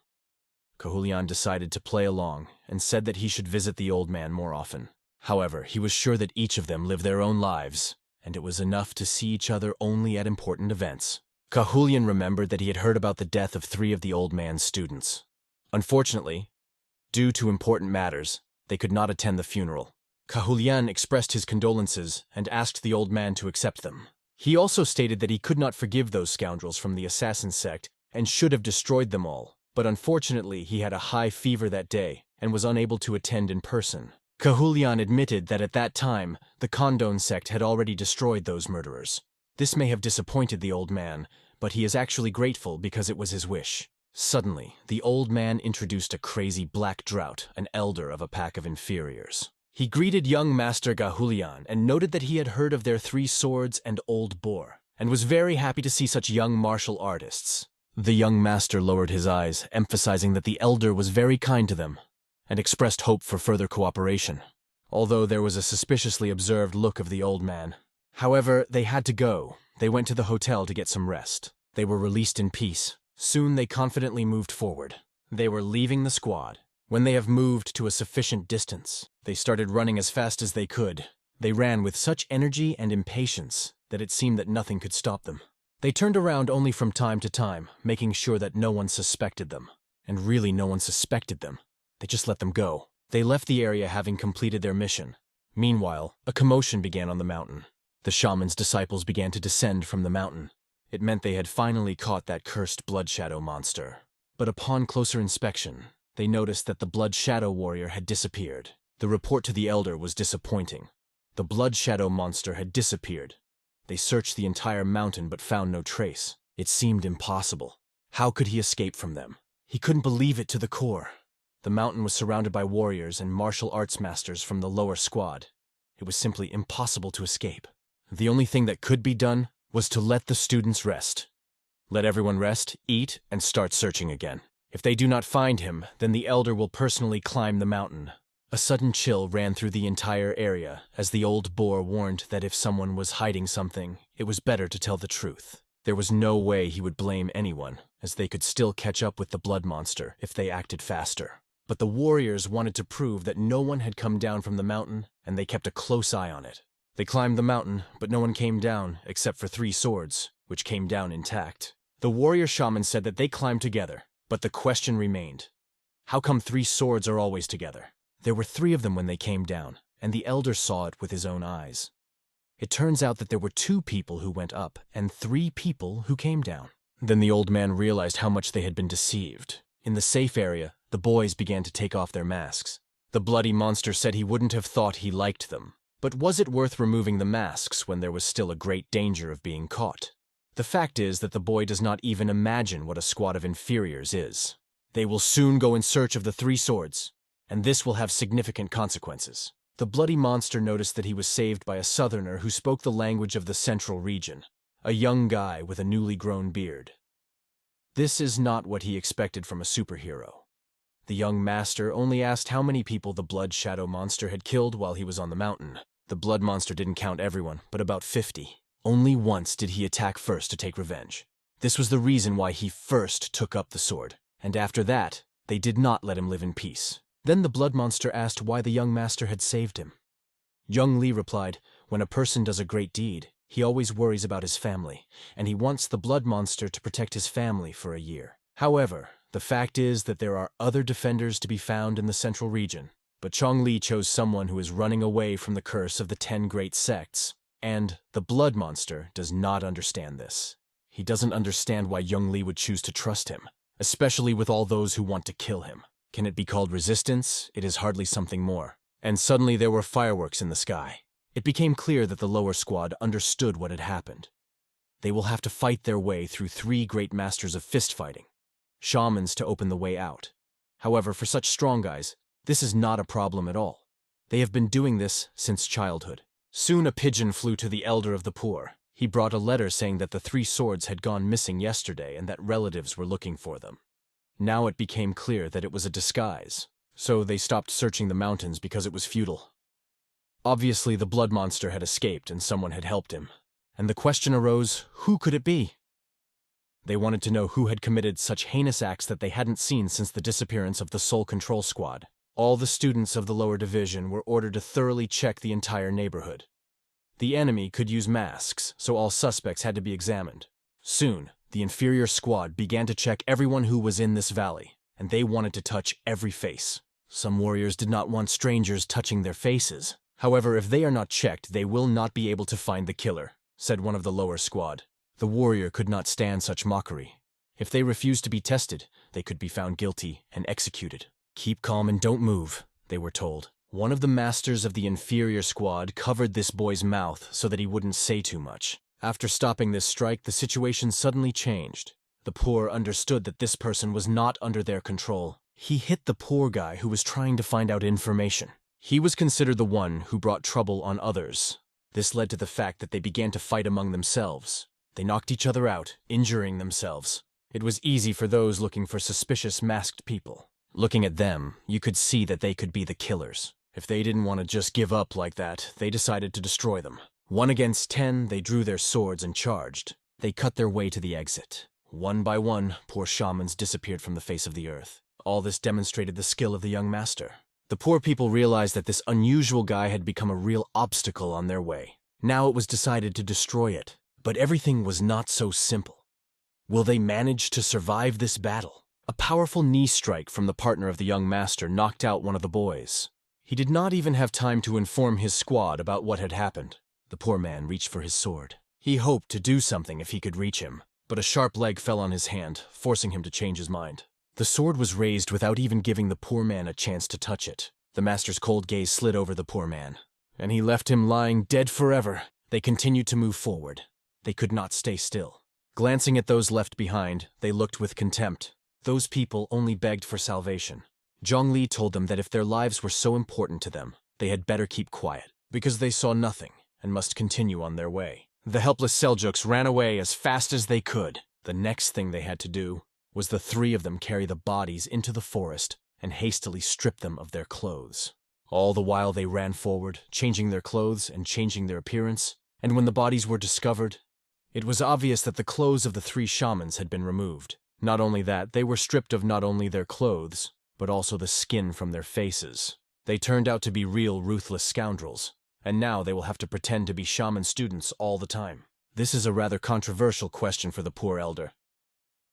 Cahulian decided to play along and said that he should visit the old man more often. However, he was sure that each of them lived their own lives, and it was enough to see each other only at important events. Cahulian remembered that he had heard about the death of 3 of the old man's students. Unfortunately, due to important matters, they could not attend the funeral. Cahulian expressed his condolences and asked the old man to accept them. He also stated that he could not forgive those scoundrels from the assassin sect and should have destroyed them all, but unfortunately he had a high fever that day and was unable to attend in person. Cahulian admitted that at that time, the Condone sect had already destroyed those murderers. This may have disappointed the old man, but he is actually grateful because it was his wish. Suddenly, the old man introduced a crazy black drought, an elder of a pack of inferiors. He greeted young Master Cahulian and noted that he had heard of their 3 swords and old boar, and was very happy to see such young martial artists. The young master lowered his eyes, emphasizing that the elder was very kind to them, and expressed hope for further cooperation, although there was a suspiciously observed look of the old man. However, they had to go. They went to the hotel to get some rest. They were released in peace. Soon they confidently moved forward. They were leaving the squad. When they have moved to a sufficient distance, they started running as fast as they could. They ran with such energy and impatience that it seemed that nothing could stop them. They turned around only from time to time, making sure that no one suspected them. And really no one suspected them. They just let them go. They left the area having completed their mission. Meanwhile, a commotion began on the mountain. The shaman's disciples began to descend from the mountain. It meant they had finally caught that cursed Blood Shadow monster. But upon closer inspection, they noticed that the Blood Shadow warrior had disappeared. The report to the elder was disappointing. The Blood Shadow monster had disappeared. They searched the entire mountain but found no trace. It seemed impossible. How could he escape from them? He couldn't believe it to the core. The mountain was surrounded by warriors and martial arts masters from the lower squad. It was simply impossible to escape. The only thing that could be done was to let the students rest. Let everyone rest, eat, and start searching again. If they do not find him, then the elder will personally climb the mountain. A sudden chill ran through the entire area as the old boar warned that if someone was hiding something, it was better to tell the truth. There was no way he would blame anyone, as they could still catch up with the blood monster if they acted faster. But the warriors wanted to prove that no one had come down from the mountain, and they kept a close eye on it. They climbed the mountain, but no one came down except for 3 swords, which came down intact. The warrior shaman said that they climbed together, but the question remained. How come 3 swords are always together? There were 3 of them when they came down, and the elder saw it with his own eyes. It turns out that there were 2 people who went up, and 3 people who came down. Then the old man realized how much they had been deceived. In the safe area, the boys began to take off their masks. The bloody monster said he wouldn't have thought he liked them. But was it worth removing the masks when there was still a great danger of being caught? The fact is that the boy does not even imagine what a squad of inferiors is. They will soon go in search of the 3 swords, and this will have significant consequences. The bloody monster noticed that he was saved by a southerner who spoke the language of the central region, a young guy with a newly grown beard. This is not what he expected from a superhero. The young master only asked how many people the blood shadow monster had killed while he was on the mountain. The blood monster didn't count everyone, but about 50. Only once did he attack first to take revenge. This was the reason why he first took up the sword, and after that, they did not let him live in peace. Then the blood monster asked why the young master had saved him. Young Lee replied, when a person does a great deed, he always worries about his family, and he wants the blood monster to protect his family for a year. However, the fact is that there are other defenders to be found in the central region, but Chong Li chose someone who is running away from the curse of the 10 great sects, and the blood monster does not understand this. He doesn't understand why Young Li would choose to trust him, especially with all those who want to kill him. Can it be called resistance? It is hardly something more. And suddenly there were fireworks in the sky. It became clear that the lower squad understood what had happened. They will have to fight their way through 3 great masters of fist fighting, shamans to open the way out. However, for such strong guys, this is not a problem at all. They have been doing this since childhood. Soon a pigeon flew to the elder of the poor. He brought a letter saying that the 3 swords had gone missing yesterday and that relatives were looking for them. Now it became clear that it was a disguise, so they stopped searching the mountains because it was futile. Obviously, the blood monster had escaped and someone had helped him, and the question arose, who could it be? They wanted to know who had committed such heinous acts that they hadn't seen since the disappearance of the Soul Control Squad. All the students of the lower division were ordered to thoroughly check the entire neighborhood. The enemy could use masks, so all suspects had to be examined. Soon, the inferior squad began to check everyone who was in this valley, and they wanted to touch every face. Some warriors did not want strangers touching their faces. However, if they are not checked, they will not be able to find the killer, said one of the lower squad. The warrior could not stand such mockery. If they refused to be tested, they could be found guilty and executed. Keep calm and don't move, they were told. One of the masters of the inferior squad covered this boy's mouth so that he wouldn't say too much. After stopping this strike, the situation suddenly changed. The poor understood that this person was not under their control. He hit the poor guy who was trying to find out information. He was considered the one who brought trouble on others. This led to the fact that they began to fight among themselves. They knocked each other out, injuring themselves. It was easy for those looking for suspicious masked people. Looking at them, you could see that they could be the killers. If they didn't want to just give up like that, they decided to destroy them. 1 against 10, they drew their swords and charged. They cut their way to the exit. One by one, poor shamans disappeared from the face of the earth. All this demonstrated the skill of the young master. The poor people realized that this unusual guy had become a real obstacle on their way. Now it was decided to destroy it. But everything was not so simple. Will they manage to survive this battle? A powerful knee strike from the partner of the young master knocked out one of the boys. He did not even have time to inform his squad about what had happened. The poor man reached for his sword. He hoped to do something if he could reach him, but a sharp leg fell on his hand, forcing him to change his mind. The sword was raised without even giving the poor man a chance to touch it. The master's cold gaze slid over the poor man, and he left him lying dead forever. They continued to move forward. They could not stay still. Glancing at those left behind, they looked with contempt. Those people only begged for salvation. Zhong Li told them that if their lives were so important to them, they had better keep quiet, because they saw nothing and must continue on their way. The helpless Seljuks ran away as fast as they could. The next thing they had to do was the three of them carry the bodies into the forest and hastily strip them of their clothes. All the while they ran forward, changing their clothes and changing their appearance, and when the bodies were discovered, it was obvious that the clothes of the three shamans had been removed. Not only that, they were stripped of not only their clothes, but also the skin from their faces. They turned out to be real ruthless scoundrels, and now they will have to pretend to be shaman students all the time. This is a rather controversial question for the poor elder.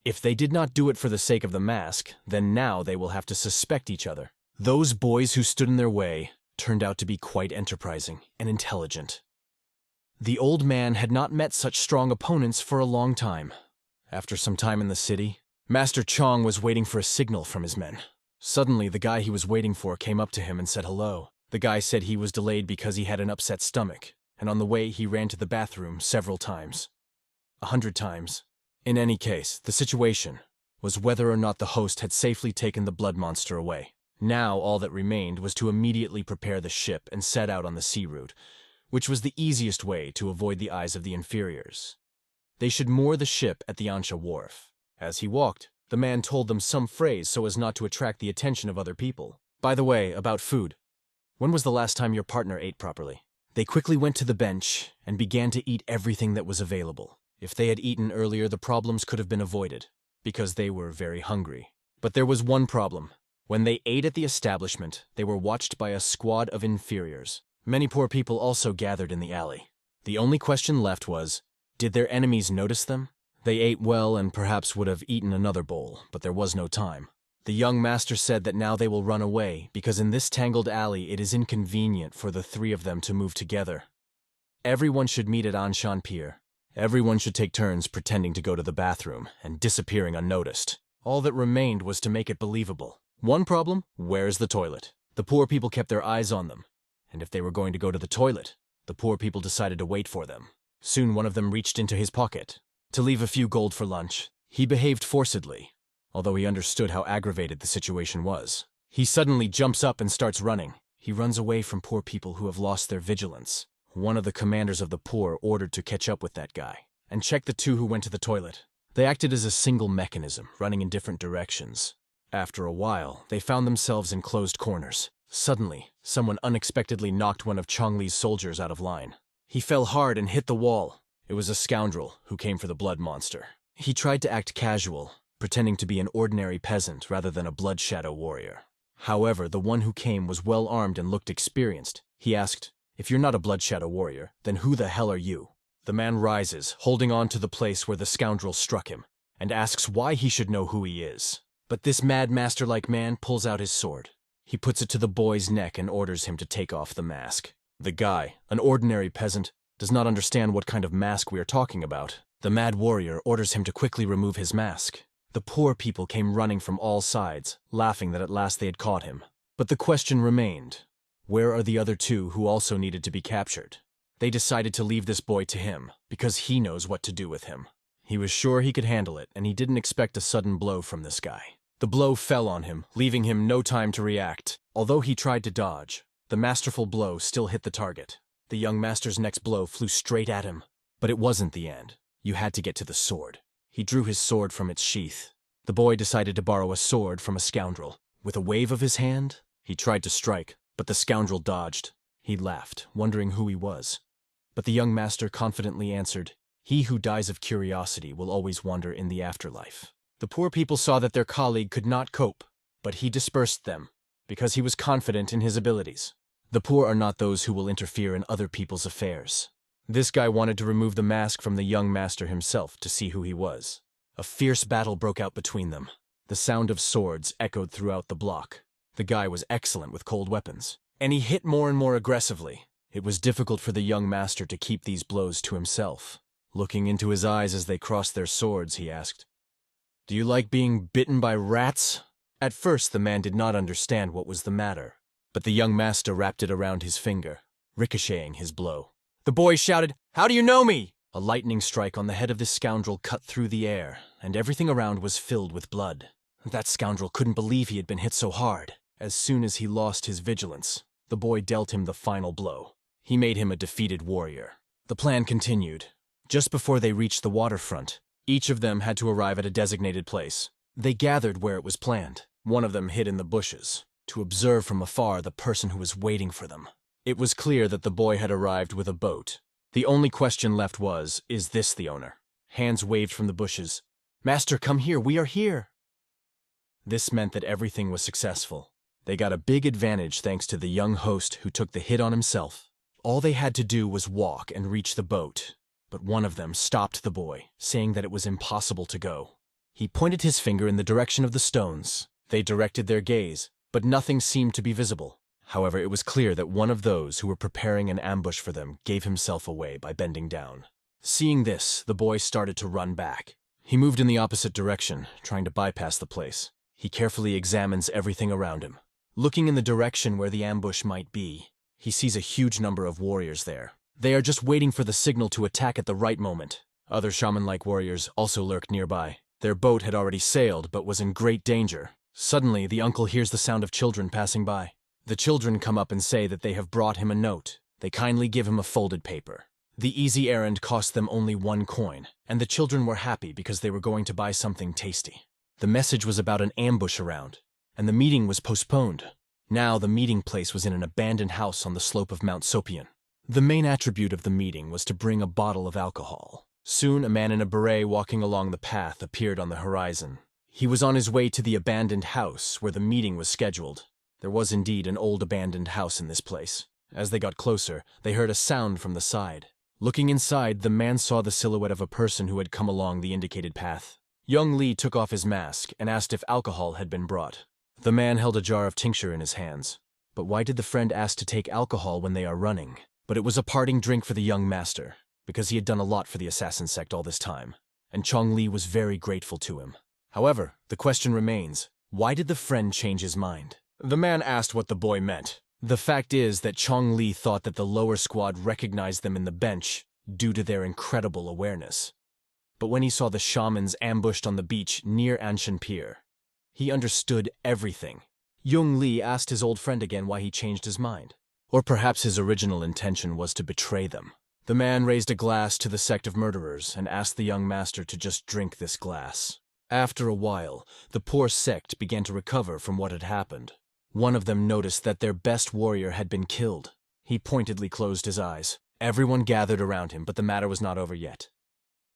If they did not do it for the sake of the mask, then now they will have to suspect each other. Those boys who stood in their way turned out to be quite enterprising and intelligent. The old man had not met such strong opponents for a long time. After some time in the city, Master Chong was waiting for a signal from his men. Suddenly, the guy he was waiting for came up to him and said hello. The guy said he was delayed because he had an upset stomach, and on the way he ran to the bathroom several times. 100 times. In any case, the situation was whether or not the host had safely taken the blood monster away. Now all that remained was to immediately prepare the ship and set out on the sea route, which was the easiest way to avoid the eyes of the inferiors. They should moor the ship at the Ansha wharf. As he walked, the man told them some phrase so as not to attract the attention of other people. By the way, about food. When was the last time your partner ate properly? They quickly went to the bench and began to eat everything that was available. If they had eaten earlier, the problems could have been avoided, because they were very hungry. But there was one problem. When they ate at the establishment, they were watched by a squad of inferiors. Many poor people also gathered in the alley. The only question left was, did their enemies notice them? They ate well and perhaps would have eaten another bowl, but there was no time. The young master said that now they will run away, because in this tangled alley it is inconvenient for the three of them to move together. Everyone should meet at Anshan Pier. Everyone should take turns pretending to go to the bathroom and disappearing unnoticed. All that remained was to make it believable. One problem, where's the toilet? The poor people kept their eyes on them, and if they were going to go to the toilet, the poor people decided to wait for them. Soon one of them reached into his pocket to leave a few gold for lunch. He behaved forcedly, although he understood how aggravated the situation was. He suddenly jumps up and starts running. He runs away from poor people who have lost their vigilance. One of the commanders of the poor ordered to catch up with that guy and check the two who went to the toilet. They acted as a single mechanism, running in different directions. After a while, they found themselves in closed corners. Suddenly, someone unexpectedly knocked one of Chongli's soldiers out of line. He fell hard and hit the wall. It was a scoundrel who came for the blood monster. He tried to act casual, pretending to be an ordinary peasant rather than a blood shadow warrior. However, the one who came was well armed and looked experienced. He asked, "If you're not a blood shadow warrior, then who the hell are you?" The man rises, holding on to the place where the scoundrel struck him, and asks why he should know who he is. But this mad master-like man pulls out his sword. He puts it to the boy's neck and orders him to take off the mask. The guy, an ordinary peasant, does not understand what kind of mask we are talking about. The mad warrior orders him to quickly remove his mask. The poor people came running from all sides, laughing that at last they had caught him. But the question remained. Where are the other two who also needed to be captured? They decided to leave this boy to him, because he knows what to do with him. He was sure he could handle it, and he didn't expect a sudden blow from this guy. The blow fell on him, leaving him no time to react. Although he tried to dodge, the masterful blow still hit the target. The young master's next blow flew straight at him. But it wasn't the end. You had to get to the sword. He drew his sword from its sheath. The boy decided to borrow a sword from a scoundrel. With a wave of his hand, he tried to strike, but the scoundrel dodged. He laughed, wondering who he was. But the young master confidently answered, "He who dies of curiosity will always wander in the afterlife." The poor people saw that their colleague could not cope, but he dispersed them, because he was confident in his abilities. The poor are not those who will interfere in other people's affairs. This guy wanted to remove the mask from the young master himself to see who he was. A fierce battle broke out between them. The sound of swords echoed throughout the block. The guy was excellent with cold weapons, and he hit more and more aggressively. It was difficult for the young master to keep these blows to himself. Looking into his eyes as they crossed their swords, he asked, "Do you like being bitten by rats?" At first, the man did not understand what was the matter, but the young master wrapped it around his finger, ricocheting his blow. The boy shouted, "How do you know me?" A lightning strike on the head of this scoundrel cut through the air, and everything around was filled with blood. That scoundrel couldn't believe he had been hit so hard. As soon as he lost his vigilance, the boy dealt him the final blow. He made him a defeated warrior. The plan continued. Just before they reached the waterfront, Each of them had to arrive at a designated place. They gathered where it was planned. One of them hid in the bushes, to observe from afar the person who was waiting for them. It was clear that the boy had arrived with a boat. The only question left was, is this the owner? Hands waved from the bushes. "Master, come here, we are here!" This meant that everything was successful. They got a big advantage thanks to the young host who took the hit on himself. All they had to do was walk and reach the boat, but one of them stopped the boy, saying that it was impossible to go. He pointed his finger in the direction of the stones. They directed their gaze, but nothing seemed to be visible. However, it was clear that one of those who were preparing an ambush for them gave himself away by bending down. Seeing this, the boy started to run back. He moved in the opposite direction, trying to bypass the place. He carefully examines everything around him. Looking in the direction where the ambush might be, he sees a huge number of warriors there. They are just waiting for the signal to attack at the right moment. Other shaman-like warriors also lurked nearby. Their boat had already sailed, but was in great danger. Suddenly, the uncle hears the sound of children passing by. The children come up and say that they have brought him a note. They kindly give him a folded paper. The easy errand cost them only 1 coin, and the children were happy because they were going to buy something tasty. The message was about an ambush around, and the meeting was postponed. Now the meeting place was in an abandoned house on the slope of Mount Sopian. The main attribute of the meeting was to bring a bottle of alcohol. Soon a man in a beret walking along the path appeared on the horizon. He was on his way to the abandoned house where the meeting was scheduled. There was indeed an old abandoned house in this place. As they got closer, they heard a sound from the side. Looking inside, the man saw the silhouette of a person who had come along the indicated path. Young Lee took off his mask and asked if alcohol had been brought. The man held a jar of tincture in his hands. But why did the friend ask to take alcohol when they are running? But it was a parting drink for the young master, because he had done a lot for the assassin sect all this time, and Chong Li was very grateful to him. However, the question remains, why did the friend change his mind? The man asked what the boy meant. The fact is that Chong Li thought that the lower squad recognized them in the bench due to their incredible awareness. But when he saw the shamans ambushed on the beach near Anshan Pier, he understood everything. Young Li asked his old friend again why he changed his mind. Or perhaps his original intention was to betray them. The man raised a glass to the sect of murderers and asked the young master to just drink this glass. After a while, the poor sect began to recover from what had happened. One of them noticed that their best warrior had been killed. He pointedly closed his eyes. Everyone gathered around him, but the matter was not over yet.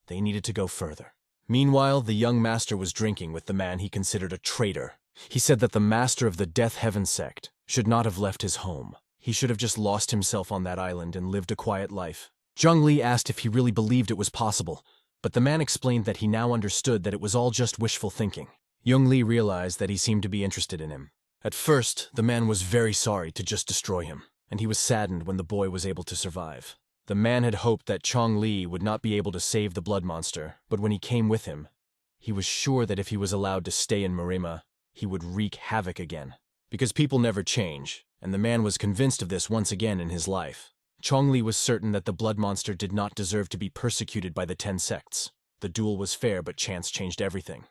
They needed to go further. Meanwhile, the young master was drinking with the man he considered a traitor. He said that the master of the Death Heaven sect should not have left his home. He should have just lost himself on that island and lived a quiet life. Zhang Li asked if he really believed it was possible, but the man explained that he now understood that it was all just wishful thinking. Young Li realized that he seemed to be interested in him. At first, the man was very sorry to just destroy him, and he was saddened when the boy was able to survive. The man had hoped that Chong Li would not be able to save the blood monster, but when he came with him, he was sure that if he was allowed to stay in Marima, he would wreak havoc again. Because people never change, and the man was convinced of this once again in his life. Chong Li was certain that the blood monster did not deserve to be persecuted by the 10 sects. The duel was fair, but chance changed everything.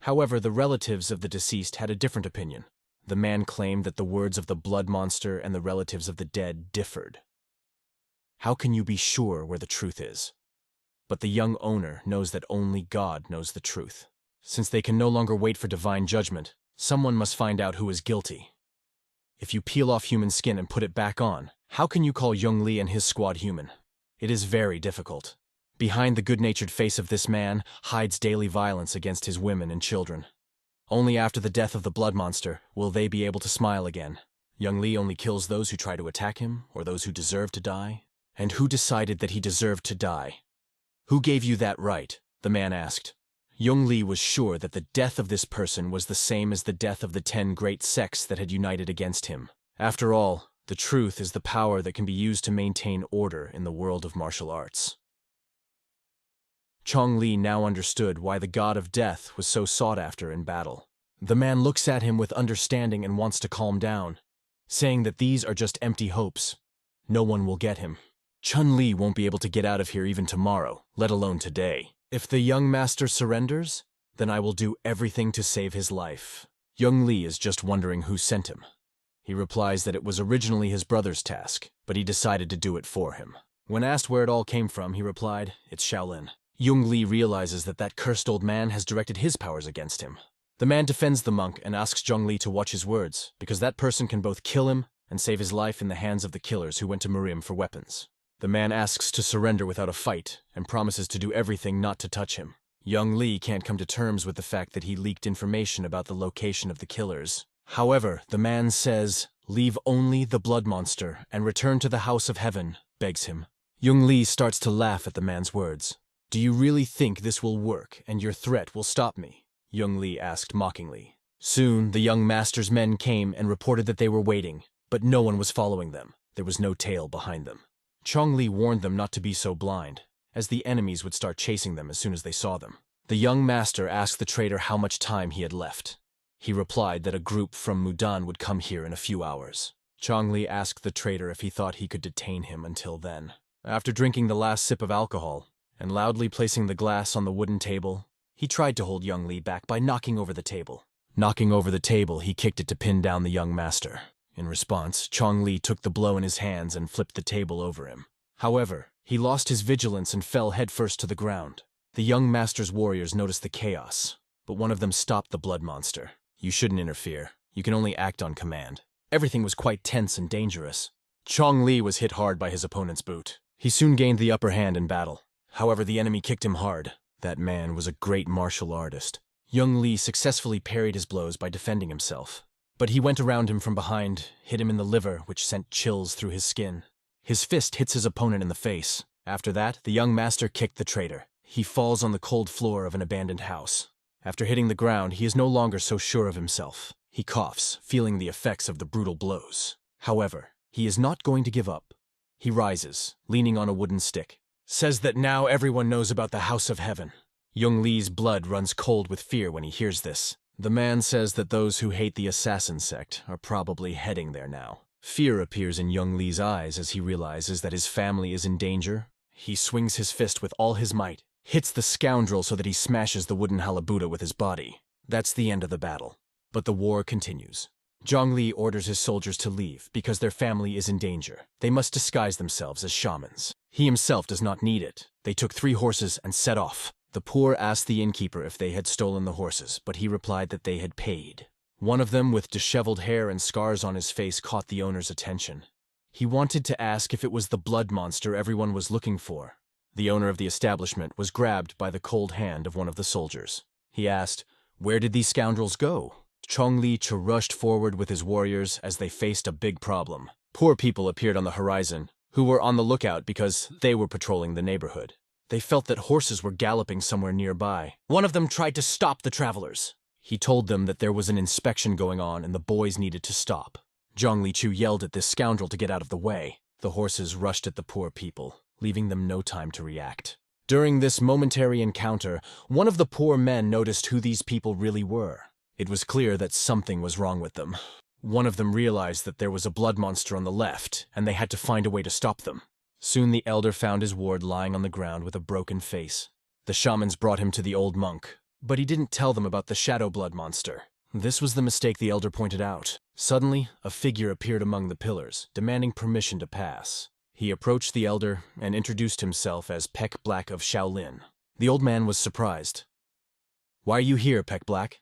However, the relatives of the deceased had a different opinion. The man claimed that the words of the blood monster and the relatives of the dead differed. How can you be sure where the truth is? But the young owner knows that only God knows the truth. Since they can no longer wait for divine judgment, someone must find out who is guilty. If you peel off human skin and put it back on, how can you call Young Li and his squad human? It is very difficult. Behind the good-natured face of this man hides daily violence against his women and children. Only after the death of the blood monster will they be able to smile again. Young Li only kills those who try to attack him or those who deserve to die. And who decided that he deserved to die? Who gave you that right? The man asked. Young Li was sure that the death of this person was the same as the death of the 10 great sects that had united against him. After all, the truth is the power that can be used to maintain order in the world of martial arts. Chong Li now understood why the god of death was so sought after in battle. The man looks at him with understanding and wants to calm down, saying that these are just empty hopes. No one will get him. Chun Li won't be able to get out of here even tomorrow, let alone today. If the young master surrenders, then I will do everything to save his life. Young Li is just wondering who sent him. He replies that it was originally his brother's task, but he decided to do it for him. When asked where it all came from, he replied, "It's Shaolin." Li realizes that that cursed old man has directed his powers against him. The man defends the monk and asks Li to watch his words, because that person can both kill him and save his life in the hands of the killers who went to Miriam for weapons. The man asks to surrender without a fight and promises to do everything not to touch him. Li can't come to terms with the fact that he leaked information about the location of the killers. However, the man says, "Leave only the blood monster and return to the house of heaven," begs him. Li starts to laugh at the man's words. "Do you really think this will work and your threat will stop me?" Li asked mockingly. Soon, the young master's men came and reported that they were waiting, but no one was following them. There was no tail behind them. Li warned them not to be so blind, as the enemies would start chasing them as soon as they saw them. The young master asked the traitor how much time he had left. He replied that a group from Mudan would come here in a few hours. Li asked the traitor if he thought he could detain him until then. After drinking the last sip of alcohol, and loudly placing the glass on the wooden table, he tried to hold Li back by knocking over the table. Knocking over the table, he kicked it to pin down the young master. In response, Li took the blow in his hands and flipped the table over him. However, he lost his vigilance and fell headfirst to the ground. The young master's warriors noticed the chaos, but one of them stopped the blood monster. "You shouldn't interfere. You can only act on command." Everything was quite tense and dangerous. Li was hit hard by his opponent's boot. He soon gained the upper hand in battle. However, the enemy kicked him hard. That man was a great martial artist. Li successfully parried his blows by defending himself. But he went around him from behind, hit him in the liver, which sent chills through his skin. His fist hits his opponent in the face. After that, the young master kicked the traitor. He falls on the cold floor of an abandoned house. After hitting the ground, he is no longer so sure of himself. He coughs, feeling the effects of the brutal blows. However, he is not going to give up. He rises, leaning on a wooden stick. Says that now everyone knows about the House of Heaven. Li's blood runs cold with fear when he hears this. The man says that those who hate the assassin sect are probably heading there now. Fear appears in Li's eyes as he realizes that his family is in danger. He swings his fist with all his might, hits the scoundrel so that he smashes the wooden halabuda with his body. That's the end of the battle. But the war continues. Li orders his soldiers to leave because their family is in danger. They must disguise themselves as shamans. He himself does not need it. They took 3 horses and set off. The poor asked the innkeeper if they had stolen the horses, but he replied that they had paid. One of them, with disheveled hair and scars on his face, caught the owner's attention. He wanted to ask if it was the blood monster everyone was looking for. The owner of the establishment was grabbed by the cold hand of one of the soldiers. He asked, "Where did these scoundrels go?" Li rushed forward with his warriors as they faced a big problem. Poor people appeared on the horizon, who were on the lookout because they were patrolling the neighborhood. They felt that horses were galloping somewhere nearby. One of them tried to stop the travelers. He told them that there was an inspection going on and the boys needed to stop. Li yelled at this scoundrel to get out of the way. The horses rushed at the poor people, leaving them no time to react. During this momentary encounter, one of the poor men noticed who these people really were. It was clear that something was wrong with them. One of them realized that there was a blood monster on the left, and they had to find a way to stop them. Soon the elder found his ward lying on the ground with a broken face. The shamans brought him to the old monk, but he didn't tell them about the shadow blood monster. This was the mistake the elder pointed out. Suddenly, a figure appeared among the pillars, demanding permission to pass. He approached the elder and introduced himself as Peck Black of Shaolin. The old man was surprised. "Why are you here, Peck Black?"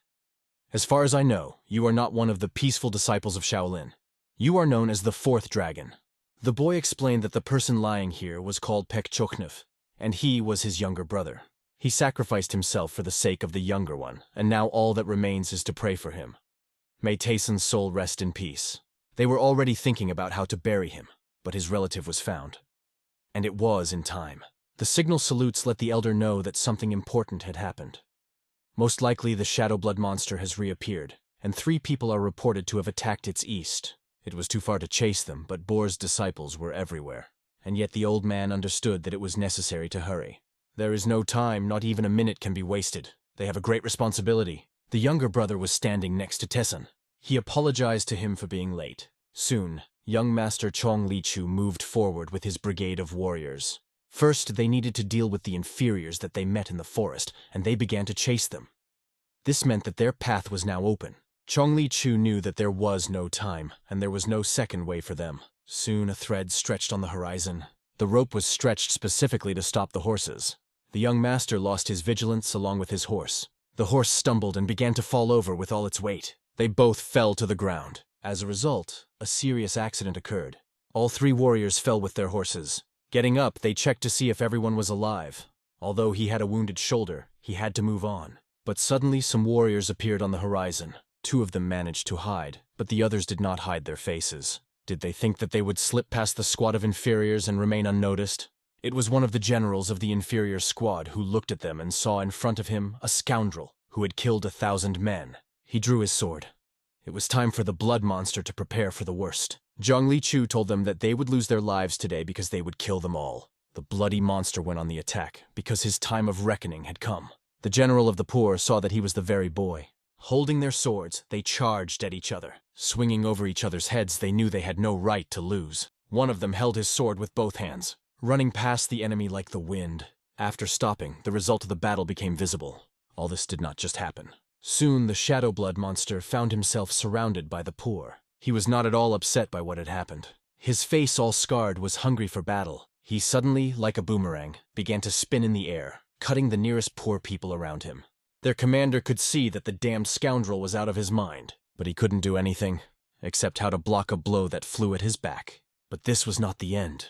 "As far as I know, you are not one of the peaceful disciples of Shaolin. You are known as the 4th dragon." The boy explained that the person lying here was called Peck Choknev, and he was his younger brother. He sacrificed himself for the sake of the younger one, and now all that remains is to pray for him. May Tayson's soul rest in peace. They were already thinking about how to bury him, but his relative was found. And it was in time. The signal salutes let the elder know that something important had happened. Most likely the shadow blood monster has reappeared, and 3 people are reported to have attacked its east. It was too far to chase them, but Boar's disciples were everywhere. And yet the old man understood that it was necessary to hurry. There is no time, not even a minute can be wasted. They have a great responsibility. The younger brother was standing next to Tesson. He apologized to him for being late. Soon, young Master Li moved forward with his brigade of warriors. First, they needed to deal with the inferiors that they met in the forest, and they began to chase them. This meant that their path was now open. Li knew that there was no time, and there was no second way for them. Soon a thread stretched on the horizon. The rope was stretched specifically to stop the horses. The young master lost his vigilance along with his horse. The horse stumbled and began to fall over with all its weight. They both fell to the ground. As a result, a serious accident occurred. All 3 warriors fell with their horses. Getting up, they checked to see if everyone was alive. Although he had a wounded shoulder, he had to move on. But suddenly some warriors appeared on the horizon. 2 of them managed to hide, but the others did not hide their faces. Did they think that they would slip past the squad of inferiors and remain unnoticed? It was one of the generals of the inferior squad who looked at them and saw in front of him a scoundrel who had killed 1,000 men. He drew his sword. It was time for the blood monster to prepare for the worst. Zhongli Chu told them that they would lose their lives today because they would kill them all. The bloody monster went on the attack because his time of reckoning had come. The general of the poor saw that he was the very boy. Holding their swords, they charged at each other. Swinging over each other's heads, they knew they had no right to lose. One of them held his sword with both hands, running past the enemy like the wind. After stopping, the result of the battle became visible. All this did not just happen. Soon the shadow blood monster found himself surrounded by the poor. He was not at all upset by what had happened. His face all scarred was hungry for battle. He suddenly, like a boomerang, began to spin in the air, cutting the nearest poor people around him. Their commander could see that the damned scoundrel was out of his mind, but he couldn't do anything, except how to block a blow that flew at his back. But this was not the end.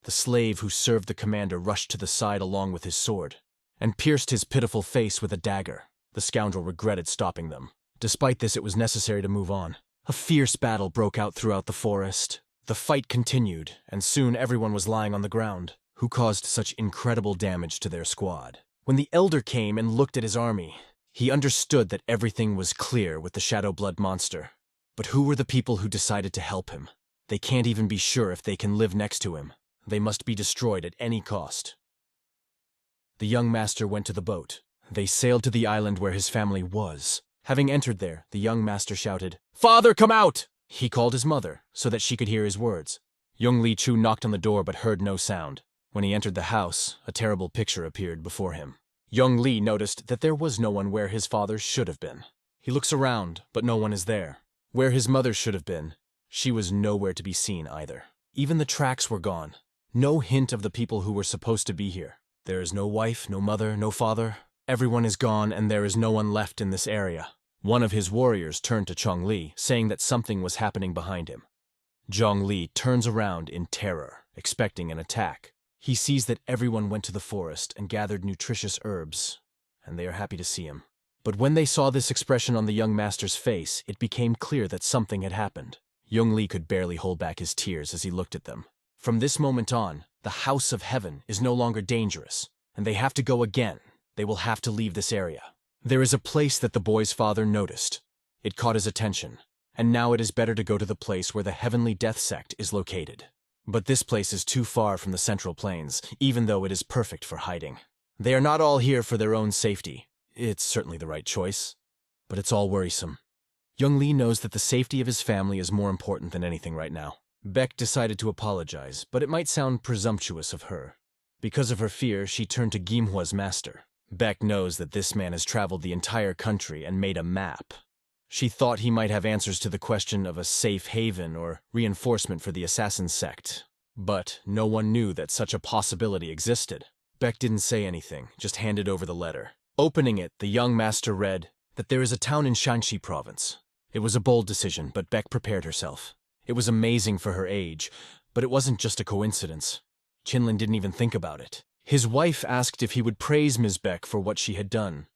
The slave who served the commander rushed to the side along with his sword, and pierced his pitiful face with a dagger. The scoundrel regretted stopping them. Despite this, it was necessary to move on. A fierce battle broke out throughout the forest. The fight continued, and soon everyone was lying on the ground. Who caused such incredible damage to their squad? When the elder came and looked at his army, he understood that everything was clear with the shadow blood monster. But who were the people who decided to help him? They can't even be sure if they can live next to him. They must be destroyed at any cost. The young master went to the boat. They sailed to the island where his family was. Having entered there, the young master shouted, "Father, come out!" He called his mother so that she could hear his words. Young Li Chu knocked on the door but heard no sound. When he entered the house, a terrible picture appeared before him. Young Li noticed that there was no one where his father should have been. He looks around, but no one is there. Where his mother should have been, she was nowhere to be seen either. Even the tracks were gone. No hint of the people who were supposed to be here. There is no wife, no mother, no father. Everyone is gone and there is no one left in this area. One of his warriors turned to Chong Li, saying that something was happening behind him. Zhong Li turns around in terror, expecting an attack. He sees that everyone went to the forest and gathered nutritious herbs, and they are happy to see him. But when they saw this expression on the young master's face, it became clear that something had happened. Young Li could barely hold back his tears as he looked at them. From this moment on, the House of Heaven is no longer dangerous, and they have to go again. They will have to leave this area. There is a place that the boy's father noticed. It caught his attention, and now it is better to go to the place where the Heavenly Death Sect is located. But this place is too far from the Central Plains, even though it is perfect for hiding. They are not all here for their own safety. It's certainly the right choice, but it's all worrisome. Young Li knows that the safety of his family is more important than anything right now. Beck decided to apologize, but it might sound presumptuous of her. Because of her fear, she turned to Gimhua's master. Beck knows that this man has traveled the entire country and made a map. She thought he might have answers to the question of a safe haven or reinforcement for the assassin sect. But no one knew that such a possibility existed. Beck didn't say anything, just handed over the letter. Opening it, the young master read that there is a town in Shanxi province. It was a bold decision, but Beck prepared herself. It was amazing for her age, but it wasn't just a coincidence. Qinlin didn't even think about it. His wife asked if he would praise Ms. Beck for what she had done.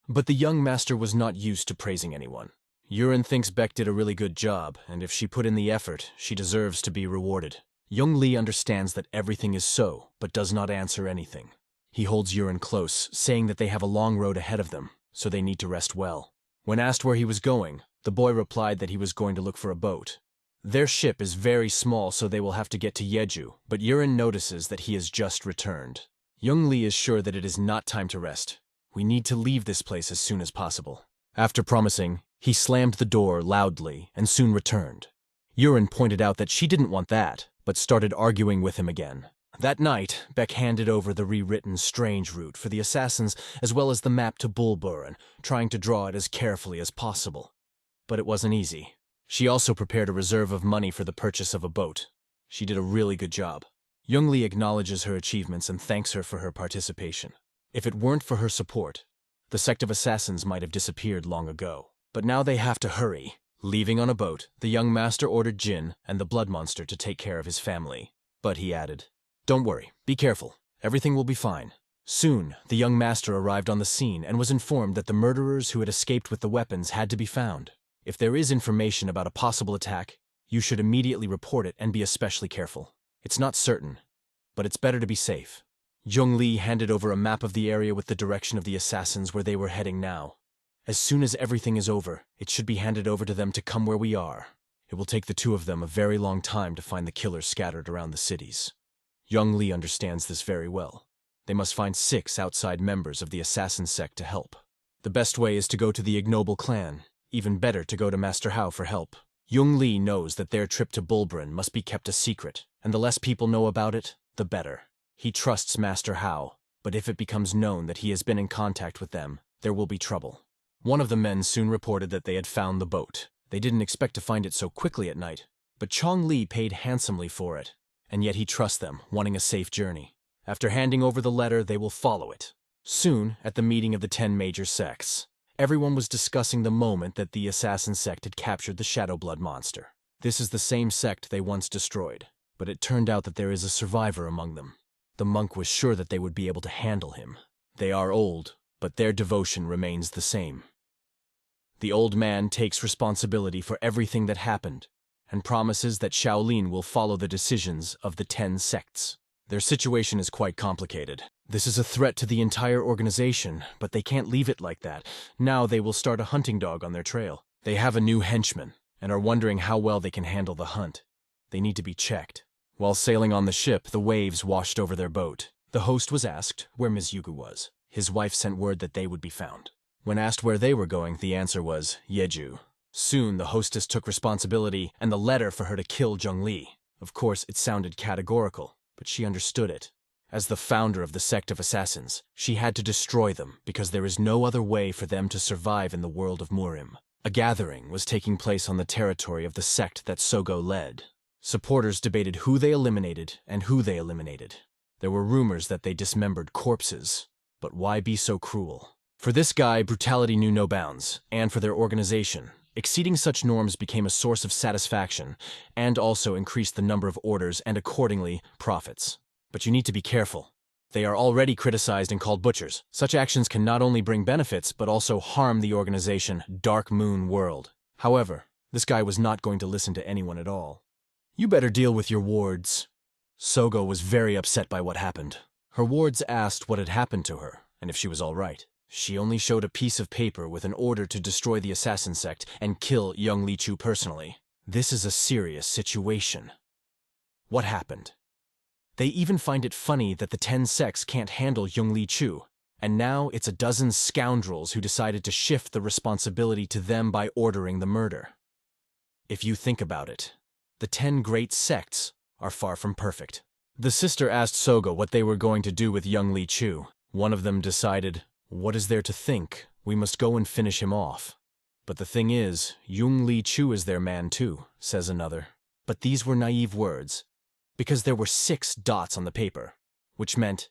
But the young master was not used to praising anyone. Yuren thinks Beck did a really good job, and if she put in the effort, she deserves to be rewarded. Young Li understands that everything is so, but does not answer anything. He holds Yuren close, saying that they have a long road ahead of them, so they need to rest well. When asked where he was going, the boy replied that he was going to look for a boat. Their ship is very small, so they will have to get to Yeju, but Yuren notices that he has just returned. Young Li is sure that it is not time to rest. We need to leave this place as soon as possible. After promising, he slammed the door loudly and soon returned. Yuren pointed out that she didn't want that, but started arguing with him again. That night, Beck handed over the rewritten strange route for the assassins as well as the map to Bulburin, trying to draw it as carefully as possible. But it wasn't easy. She also prepared a reserve of money for the purchase of a boat. She did a really good job. Young Li acknowledges her achievements and thanks her for her participation. If it weren't for her support, the sect of assassins might have disappeared long ago. But now they have to hurry. Leaving on a boat, the young master ordered Jin and the blood monster to take care of his family. But he added, "Don't worry, be careful. Everything will be fine." Soon, the young master arrived on the scene and was informed that the murderers who had escaped with the weapons had to be found. If there is information about a possible attack, you should immediately report it and be especially careful. It's not certain, but it's better to be safe. Jung Lee handed over a map of the area with the direction of the assassins where they were heading now. As soon as everything is over, it should be handed over to them to come where we are. It will take the two of them a very long time to find the killers scattered around the cities. Jung Lee understands this very well. They must find 6 outside members of the assassin sect to help. The best way is to go to the ignoble clan. Even better to go to Master Hao for help. Jung Lee knows that their trip to Bulbrun must be kept a secret, and the less people know about it, the better. He trusts Master Hao, but if it becomes known that he has been in contact with them, there will be trouble. One of the men soon reported that they had found the boat. They didn't expect to find it so quickly at night, but Chong Li paid handsomely for it, and yet he trusts them, wanting a safe journey. After handing over the letter, they will follow it. Soon, at the meeting of the 10 major sects, everyone was discussing the moment that the assassin sect had captured the Shadow Blood monster. This is the same sect they once destroyed, but it turned out that there is a survivor among them. The monk was sure that they would be able to handle him. They are old, but their devotion remains the same. The old man takes responsibility for everything that happened and promises that Shaolin will follow the decisions of the 10 sects. Their situation is quite complicated. This is a threat to the entire organization, but they can't leave it like that. Now they will start a hunting dog on their trail. They have a new henchman and are wondering how well they can handle the hunt. They need to be checked. While sailing on the ship, the waves washed over their boat. The host was asked where Ms. Yugu was. His wife sent word that they would be found. When asked where they were going, the answer was Yeju. Soon, the hostess took responsibility and the letter for her to kill Jung Li. Of course, it sounded categorical, but she understood it. As the founder of the sect of assassins, she had to destroy them because there is no other way for them to survive in the world of Murim. A gathering was taking place on the territory of the sect that Sogo led. Supporters debated who they eliminated and who they eliminated. There were rumors that they dismembered corpses, but why be so cruel? For this guy, brutality knew no bounds, and for their organization, exceeding such norms became a source of satisfaction and also increased the number of orders and, accordingly, profits. But you need to be careful. They are already criticized and called butchers. Such actions can not only bring benefits, but also harm the organization Dark Moon World. However, this guy was not going to listen to anyone at all. You better deal with your wards. Sogo was very upset by what happened. Her wards asked what had happened to her, and if she was all right. She only showed a piece of paper with an order to destroy the assassin sect and kill young Li Chu personally. This is a serious situation. What happened? They even find it funny that the 10 sects can't handle Young Li Chu, and now it's a dozen scoundrels who decided to shift the responsibility to them by ordering the murder. If you think about it, the 10 great sects are far from perfect. The sister asked Sogo what they were going to do with young Li Chu. One of them decided, "What is there to think? We must go and finish him off." "But the thing is, Young Li Chu is their man too," says another. But these were naive words, because there were 6 dots on the paper, which meant,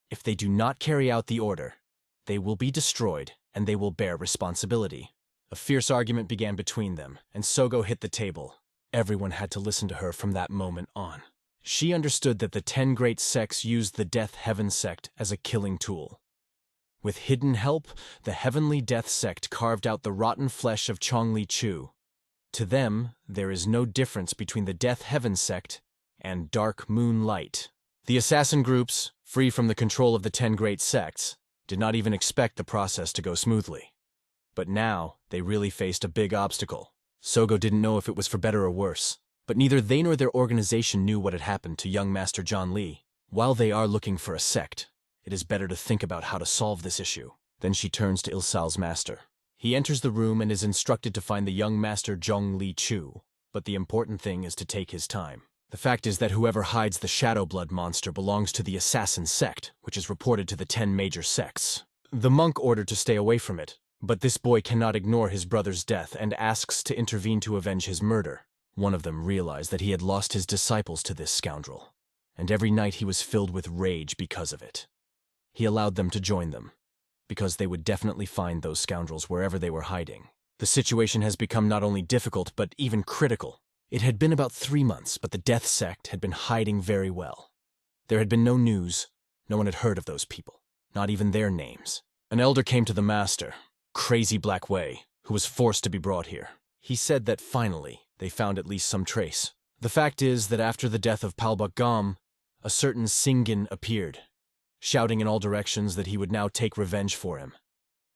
if they do not carry out the order, they will be destroyed and they will bear responsibility. A fierce argument began between them, and Sogo hit the table. Everyone had to listen to her from that moment on. She understood that the 10 great sects used the Death Heaven sect as a killing tool. With hidden help, the Heavenly Death sect carved out the rotten flesh of Chong Li Chu. To them, there is no difference between the Death Heaven sect and Dark Moon Light. The assassin groups, free from the control of the 10 great sects, did not even expect the process to go smoothly. But now, they really faced a big obstacle. Sogo didn't know if it was for better or worse, but neither they nor their organization knew what had happened to young Master John Lee. While they are looking for a sect, it is better to think about how to solve this issue. Then she turns to Ilsal's master. He enters the room and is instructed to find the young Master Zhong Li Chu, but the important thing is to take his time. The fact is that whoever hides the Shadow Blood monster belongs to the Assassin Sect, which is reported to the 10 major sects. The monk ordered to stay away from it, but this boy cannot ignore his brother's death and asks to intervene to avenge his murder. One of them realized that he had lost his disciples to this scoundrel, and every night he was filled with rage because of it. He allowed them to join them, because they would definitely find those scoundrels wherever they were hiding. The situation has become not only difficult, but even critical. It had been about 3 months, but the Death Sect had been hiding very well. There had been no news. No one had heard of those people, not even their names. An elder came to the master, Crazy Black Way, who was forced to be brought here. He said that finally they found at least some trace. The fact is that after the death of Palbuk Gom, a certain Singin appeared, shouting in all directions that he would now take revenge for him,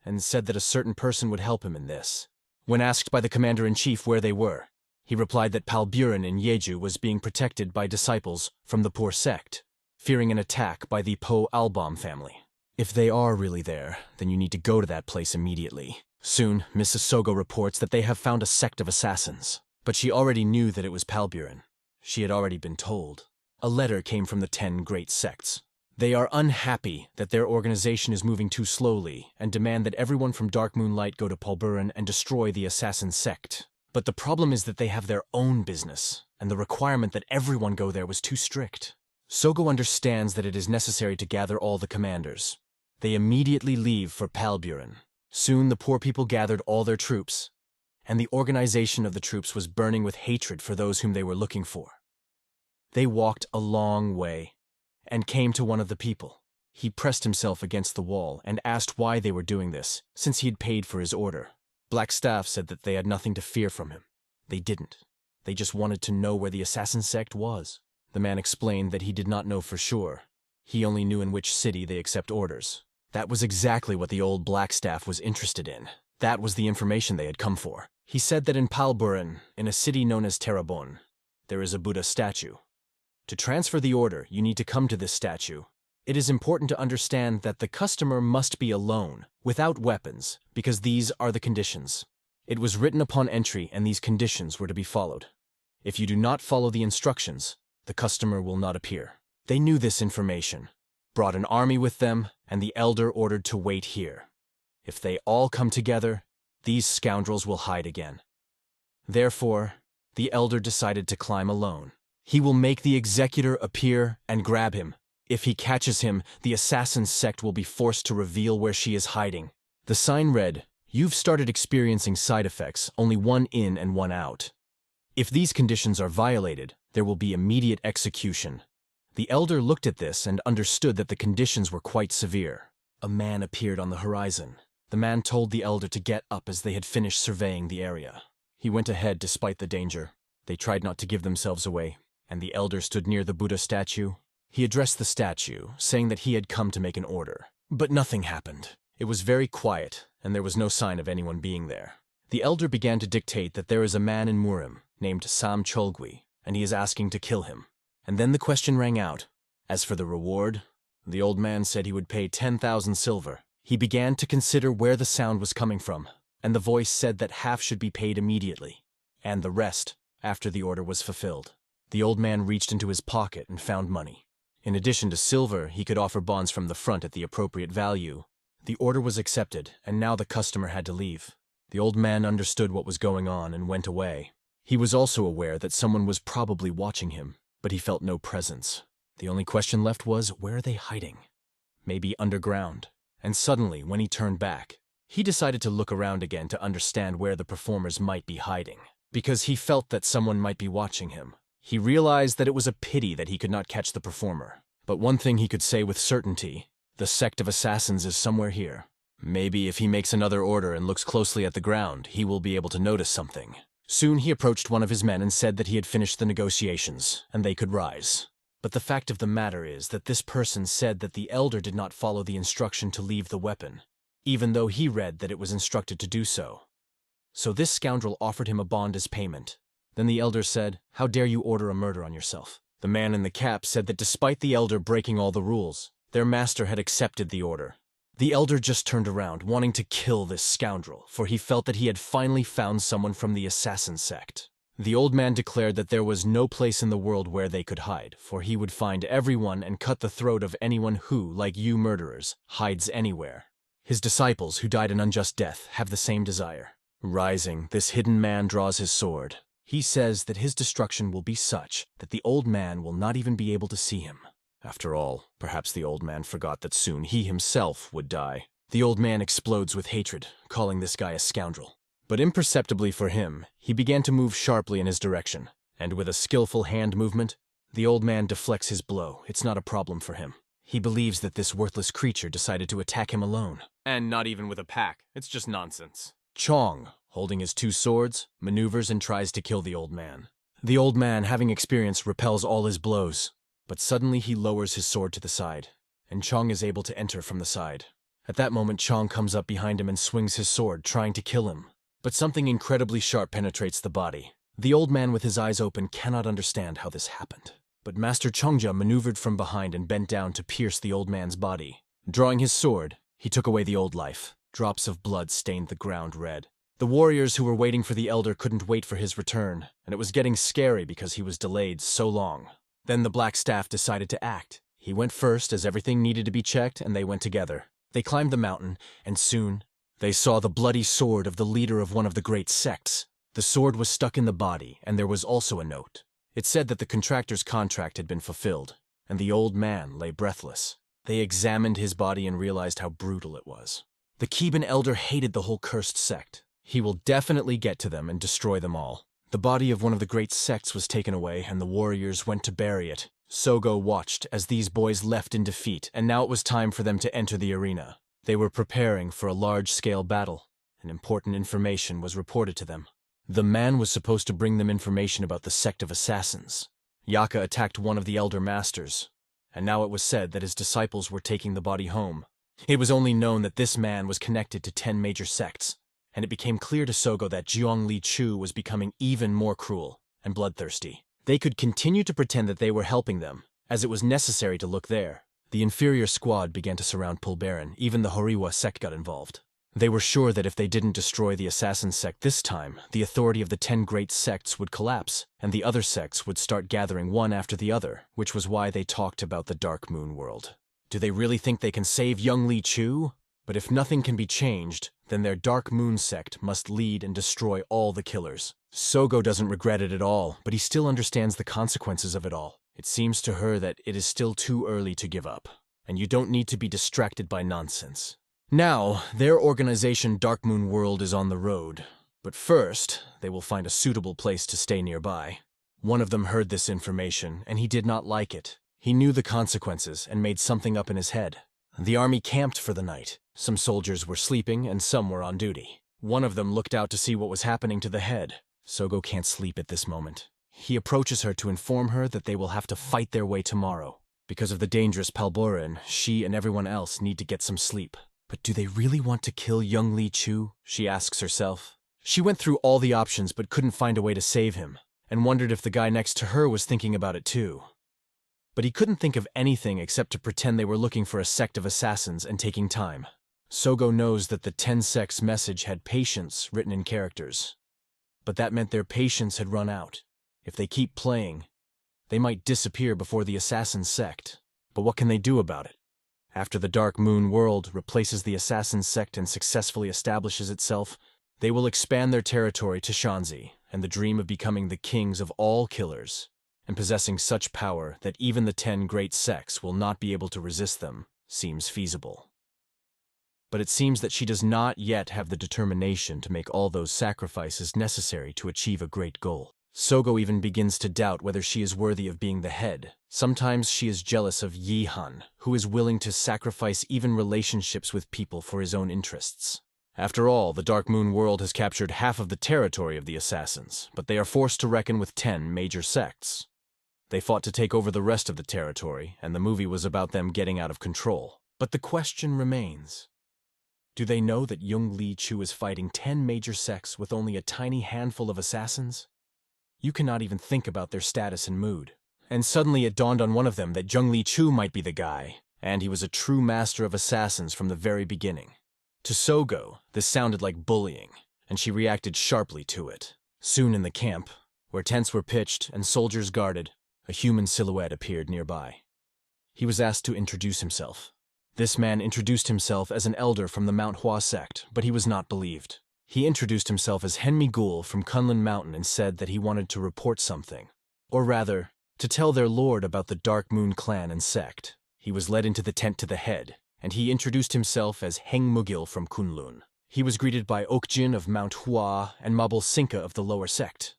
and said that a certain person would help him in this. When asked by the commander-in-chief where they were, he replied that Palburen in Jeju was being protected by disciples from the poor sect, fearing an attack by the Po Albam family. If they are really there, then you need to go to that place immediately. Soon, Mrs. Sogo reports that they have found a sect of assassins, but she already knew that it was Palburen. She had already been told. A letter came from the 10 great sects. They are unhappy that their organization is moving too slowly and demand that everyone from Dark Moonlight go to Palburen and destroy the assassin sect. But the problem is that they have their own business, and the requirement that everyone go there was too strict. Sogo understands that it is necessary to gather all the commanders. They immediately leave for Palburen. Soon the poor people gathered all their troops, and the organization of the troops was burning with hatred for those whom they were looking for. They walked a long way and came to one of the people. He pressed himself against the wall and asked why they were doing this, since he had paid for his order. Black Staff said that they had nothing to fear from him. They didn't. They just wanted to know where the assassin sect was. The man explained that he did not know for sure. He only knew in which city they accept orders. That was exactly what the old Black Staff was interested in. That was the information they had come for. He said that in Palburen, in a city known as Terabon, there is a Buddha statue. To transfer the order, you need to come to this statue. It is important to understand that the customer must be alone, without weapons, because these are the conditions. It was written upon entry, and these conditions were to be followed. If you do not follow the instructions, the customer will not appear. They knew this information, brought an army with them, and the elder ordered to wait here. If they all come together, these scoundrels will hide again. Therefore, the elder decided to climb alone. He will make the executor appear and grab him. If he catches him, the assassin sect will be forced to reveal where she is hiding. The sign read, "You've started experiencing side effects, only one in and one out. If these conditions are violated, there will be immediate execution." The elder looked at this and understood that the conditions were quite severe. A man appeared on the horizon. The man told the elder to get up as they had finished surveying the area. He went ahead despite the danger. They tried not to give themselves away, and the elder stood near the Buddha statue. He addressed the statue, saying that he had come to make an order. But nothing happened. It was very quiet, and there was no sign of anyone being there. The elder began to dictate that there is a man in Murim named Sam Cholgui, and he is asking to kill him. And then the question rang out. As for the reward, the old man said he would pay 10,000 silver. He began to consider where the sound was coming from, and the voice said that half should be paid immediately, and the rest after the order was fulfilled. The old man reached into his pocket and found money. In addition to silver, he could offer bonds from the front at the appropriate value. The order was accepted, and now the customer had to leave. The old man understood what was going on and went away. He was also aware that someone was probably watching him, but he felt no presence. The only question left was, where are they hiding? Maybe underground. And suddenly, when he turned back, he decided to look around again to understand where the performers might be hiding, because he felt that someone might be watching him. He realized that it was a pity that he could not catch the performer. But one thing he could say with certainty, the sect of assassins is somewhere here. Maybe if he makes another order and looks closely at the ground, he will be able to notice something. Soon he approached one of his men and said that he had finished the negotiations, and they could rise. But the fact of the matter is that this person said that the elder did not follow the instruction to leave the weapon, even though he read that it was instructed to do so. So this scoundrel offered him a bond as payment. Then the elder said, "How dare you order a murder on yourself?" The man in the cap said that despite the elder breaking all the rules, their master had accepted the order. The elder just turned around, wanting to kill this scoundrel, for he felt that he had finally found someone from the assassin sect. The old man declared that there was no place in the world where they could hide, for he would find everyone and cut the throat of anyone who, like you murderers, hides anywhere. His disciples, who died an unjust death, have the same desire. Rising, this hidden man draws his sword. He says that his destruction will be such that the old man will not even be able to see him. After all, perhaps the old man forgot that soon he himself would die. The old man explodes with hatred, calling this guy a scoundrel. But imperceptibly for him, he began to move sharply in his direction, and with a skillful hand movement, the old man deflects his blow. It's not a problem for him. He believes that this worthless creature decided to attack him alone. And not even with a pack. It's just nonsense. Chong, holding his two swords, maneuvers and tries to kill the old man. The old man, having experience, repels all his blows. But suddenly he lowers his sword to the side, and Chong is able to enter from the side. At that moment, Chong comes up behind him and swings his sword, trying to kill him. But something incredibly sharp penetrates the body. The old man with his eyes open cannot understand how this happened. But Master Chongja maneuvered from behind and bent down to pierce the old man's body. Drawing his sword, he took away the old life. Drops of blood stained the ground red. The warriors who were waiting for the elder couldn't wait for his return, and it was getting scary because he was delayed so long. Then the Black Staff decided to act. He went first as everything needed to be checked, and they went together. They climbed the mountain, and soon they saw the bloody sword of the leader of one of the great sects. The sword was stuck in the body, and there was also a note. It said that the contractor's contract had been fulfilled, and the old man lay breathless. They examined his body and realized how brutal it was. The Keban elder hated the whole cursed sect. He will definitely get to them and destroy them all. The body of one of the great sects was taken away, and the warriors went to bury it. Sogo watched as these boys left in defeat, and now it was time for them to enter the arena. They were preparing for a large-scale battle, and important information was reported to them. The man was supposed to bring them information about the sect of assassins. Yaka attacked one of the elder masters, and now it was said that his disciples were taking the body home. It was only known that this man was connected to 10 major sects, and it became clear to Sogo that Zhongli Chu was becoming even more cruel and bloodthirsty. They could continue to pretend that they were helping them, as it was necessary to look there. The inferior squad began to surround Pulbaran. Even the Horiwa sect got involved. They were sure that if they didn't destroy the assassin sect this time, the authority of the 10 great sects would collapse, and the other sects would start gathering one after the other, which was why they talked about the Dark Moon world. Do they really think they can save young Li Chu? But if nothing can be changed, then their Dark Moon sect must lead and destroy all the killers. Sogo doesn't regret it at all, but he still understands the consequences of it all. It seems to her that it is still too early to give up, and you don't need to be distracted by nonsense. Now, their organization Dark Moon World is on the road, but first, they will find a suitable place to stay nearby. One of them heard this information, and he did not like it. He knew the consequences and made something up in his head. The army camped for the night. Some soldiers were sleeping and some were on duty. One of them looked out to see what was happening to the head. Sogo can't sleep at this moment. He approaches her to inform her that they will have to fight their way tomorrow. Because of the dangerous Palboran, she and everyone else need to get some sleep. But do they really want to kill young Li Chu? She asks herself. She went through all the options but couldn't find a way to save him, and wondered if the guy next to her was thinking about it too. But he couldn't think of anything except to pretend they were looking for a sect of assassins and taking time. Sogo knows that the 10 sects message had patience written in characters. But that meant their patience had run out. If they keep playing, they might disappear before the assassin sect. But what can they do about it? After the Dark Moon world replaces the assassin sect and successfully establishes itself, they will expand their territory to Shanzi, and the dream of becoming the kings of all killers, and possessing such power that even the 10 great sects will not be able to resist them, seems feasible. But it seems that she does not yet have the determination to make all those sacrifices necessary to achieve a great goal. Sogo even begins to doubt whether she is worthy of being the head. Sometimes she is jealous of Yihan, who is willing to sacrifice even relationships with people for his own interests. After all, the Dark Moon world has captured half of the territory of the assassins, but they are forced to reckon with 10 major sects. They fought to take over the rest of the territory, and the movie was about them getting out of control. But the question remains. Do they know that young Li Chu is fighting 10 major sects with only a tiny handful of assassins? You cannot even think about their status and mood. And suddenly it dawned on one of them that Zhong Li Chu might be the guy, and he was a true master of assassins from the very beginning. To Sogo, this sounded like bullying, and she reacted sharply to it. Soon in the camp, where tents were pitched and soldiers guarded, a human silhouette appeared nearby. He was asked to introduce himself. This man introduced himself as an elder from the MANHUA sect, but he was not believed. He introduced himself as Henmi Gul from Kunlun Mountain and said that he wanted to report something. Or rather, to tell their lord about the Dark Moon clan and sect. He was led into the tent to the head, and he introduced himself as Heng Mugil from Kunlun. He was greeted by Okjin of Mount Hua and Mabul Sinka of the lower sect.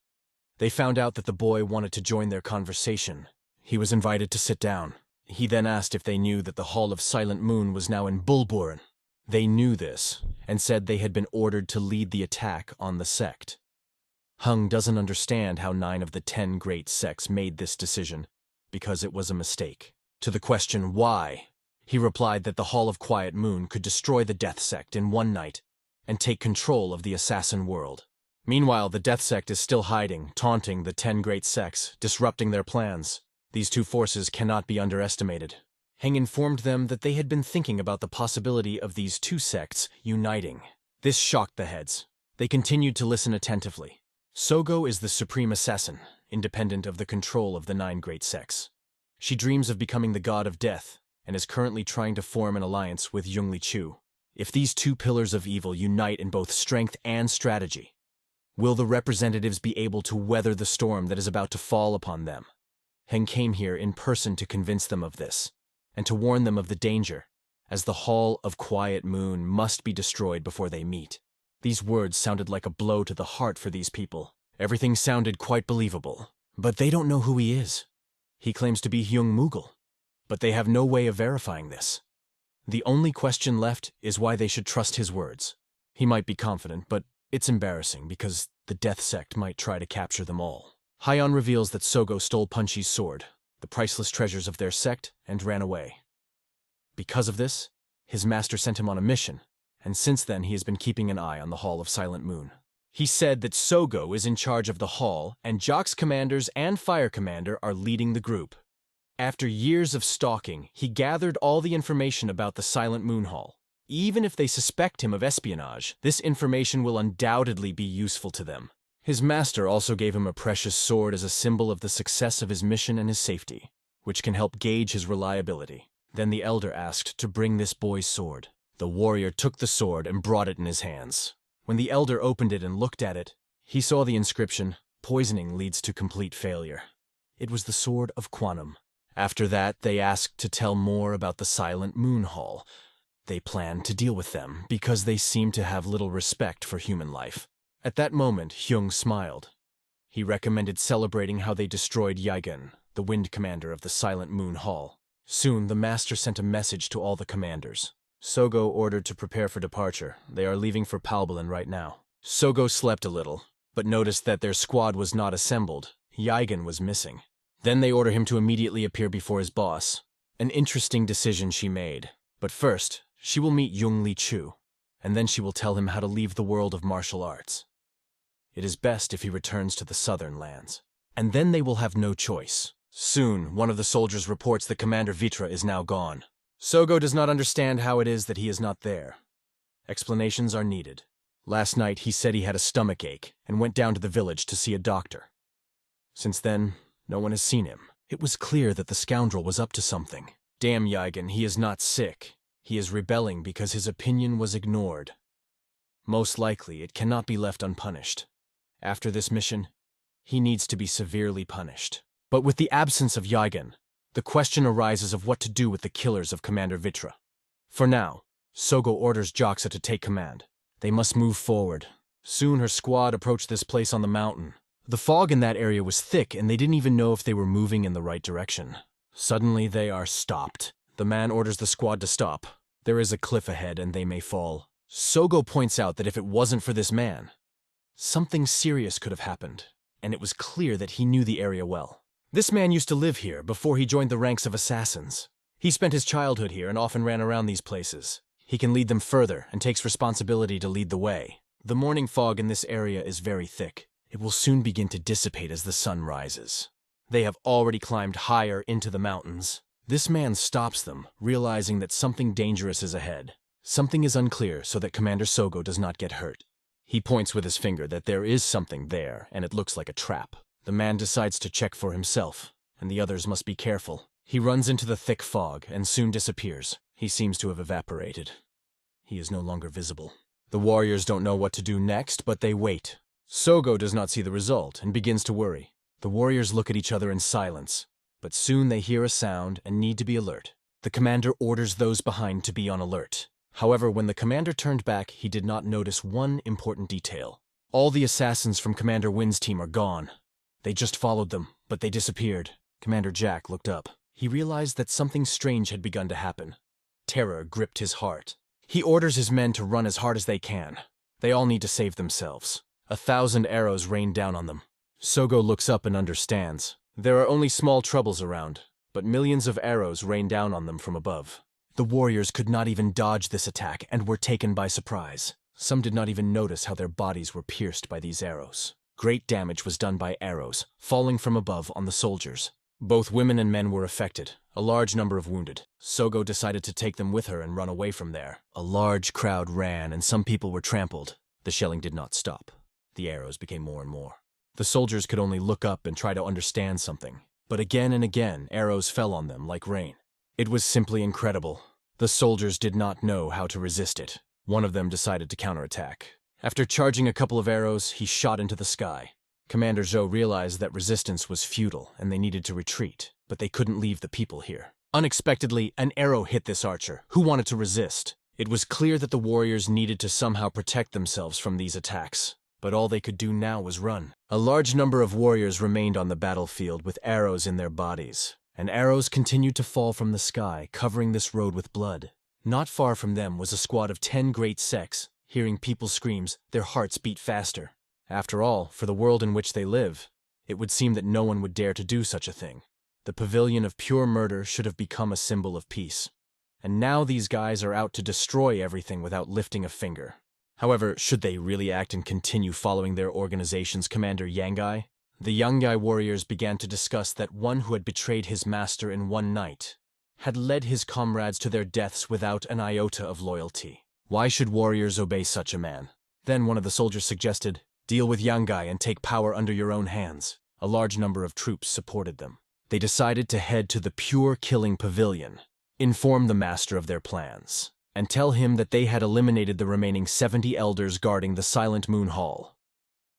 They found out that the boy wanted to join their conversation. He was invited to sit down. He then asked if they knew that the Hall of Silent Moon was now in Bulburen. They knew this, and said they had been ordered to lead the attack on the sect. Hung doesn't understand how 9 of the 10 great sects made this decision, because it was a mistake. To the question why, he replied that the Hall of Quiet Moon could destroy the Death Sect in one night and take control of the assassin world. Meanwhile, the Death Sect is still hiding, taunting the 10 great sects, disrupting their plans. These two forces cannot be underestimated. Heng informed them that they had been thinking about the possibility of these two sects uniting. This shocked the heads. They continued to listen attentively. Sogo is the supreme assassin, independent of the control of the 9 great sects. She dreams of becoming the god of death, and is currently trying to form an alliance with Yungli Chu. If these two pillars of evil unite in both strength and strategy, will the representatives be able to weather the storm that is about to fall upon them? Heng came here in person to convince them of this, and to warn them of the danger, as the Hall of Quiet Moon must be destroyed before they meet. These words sounded like a blow to the heart for these people. Everything sounded quite believable, but they don't know who he is. He claims to be Hyung Mugil, but they have no way of verifying this. The only question left is why they should trust his words. He might be confident, but it's embarrassing because the Death Sect might try to capture them all. Hyon reveals that Sogo stole Punchy's sword, the priceless treasures of their sect, and ran away. Because of this, his master sent him on a mission, and since then he has been keeping an eye on the Hall of Silent Moon. He said that Sogo is in charge of the hall, and Jock's commanders and Fire Commander are leading the group. After years of stalking, he gathered all the information about the Silent Moon Hall. Even if they suspect him of espionage, this information will undoubtedly be useful to them. His master also gave him a precious sword as a symbol of the success of his mission and his safety, which can help gauge his reliability. Then the elder asked to bring this boy's sword. The warrior took the sword and brought it in his hands. When the elder opened it and looked at it, he saw the inscription, "Poisoning leads to complete failure." It was the sword of Quantum. After that, they asked to tell more about the Silent Moon Hall. They planned to deal with them because they seemed to have little respect for human life. At that moment, Hyung smiled. He recommended celebrating how they destroyed Yaigen, the Wind Commander of the Silent Moon Hall. Soon, the master sent a message to all the commanders. Sogo ordered to prepare for departure. They are leaving for Palbalin right now. Sogo slept a little, but noticed that their squad was not assembled. Yaigen was missing. Then they order him to immediately appear before his boss. An interesting decision she made. But first, she will meet Yungli Chu, and then she will tell him how to leave the world of martial arts. It is best if he returns to the southern lands. And then they will have no choice. Soon, one of the soldiers reports that Commander Vitra is now gone. Sogo does not understand how it is that he is not there. Explanations are needed. Last night, he said he had a stomach ache and went down to the village to see a doctor. Since then, no one has seen him. It was clear that the scoundrel was up to something. Damn Yaigen, he is not sick. He is rebelling because his opinion was ignored. Most likely, it cannot be left unpunished. After this mission, he needs to be severely punished. But with the absence of Yaigen, the question arises of what to do with the killers of Commander Vitra. For now, Sogo orders Joxa to take command. They must move forward. Soon her squad approached this place on the mountain. The fog in that area was thick, and they didn't even know if they were moving in the right direction. Suddenly, they are stopped. The man orders the squad to stop. There is a cliff ahead, and they may fall. Sogo points out that if it wasn't for this man, something serious could have happened, and it was clear that he knew the area well. This man used to live here before he joined the ranks of assassins. He spent his childhood here and often ran around these places. He can lead them further and takes responsibility to lead the way. The morning fog in this area is very thick. It will soon begin to dissipate as the sun rises. They have already climbed higher into the mountains. This man stops them, realizing that something dangerous is ahead. Something is unclear so that Commander Sogo does not get hurt. He points with his finger that there is something there, and it looks like a trap. The man decides to check for himself, and the others must be careful. He runs into the thick fog and soon disappears. He seems to have evaporated. He is no longer visible. The warriors don't know what to do next, but they wait. Sogo does not see the result and begins to worry. The warriors look at each other in silence, but soon they hear a sound and need to be alert. The commander orders those behind to be on alert. However, when the commander turned back, he did not notice one important detail. All the assassins from Commander Wynn's team are gone. They just followed them, but they disappeared. Commander Jack looked up. He realized that something strange had begun to happen. Terror gripped his heart. He orders his men to run as hard as they can. They all need to save themselves. 1,000 arrows rain down on them. Sogo looks up and understands. There are only small troubles around, but millions of arrows rain down on them from above. The warriors could not even dodge this attack and were taken by surprise. Some did not even notice how their bodies were pierced by these arrows. Great damage was done by arrows, falling from above on the soldiers. Both women and men were affected, a large number of wounded. Sogo decided to take them with her and run away from there. A large crowd ran and some people were trampled. The shelling did not stop. The arrows became more and more. The soldiers could only look up and try to understand something. But again and again, arrows fell on them like rain. It was simply incredible. The soldiers did not know how to resist it. One of them decided to counterattack. After charging a couple of arrows, he shot into the sky. Commander Zhou realized that resistance was futile and they needed to retreat, but they couldn't leave the people here. Unexpectedly, an arrow hit this archer, who wanted to resist. It was clear that the warriors needed to somehow protect themselves from these attacks, but all they could do now was run. A large number of warriors remained on the battlefield with arrows in their bodies, and arrows continued to fall from the sky, covering this road with blood. Not far from them was a squad of 10 great sects. Hearing people's screams, their hearts beat faster. After all, for the world in which they live, it would seem that no one would dare to do such a thing. The pavilion of pure murder should have become a symbol of peace. And now these guys are out to destroy everything without lifting a finger. However, should they really act and continue following their organization's commander Yangai? The Yangai warriors began to discuss that one who had betrayed his master in one night had led his comrades to their deaths without an iota of loyalty. Why should warriors obey such a man? Then one of the soldiers suggested, "Deal with Yangai and take power under your own hands." A large number of troops supported them. They decided to head to the Pure Killing Pavilion, inform the master of their plans, and tell him that they had eliminated the remaining 70 elders guarding the Silent Moon Hall.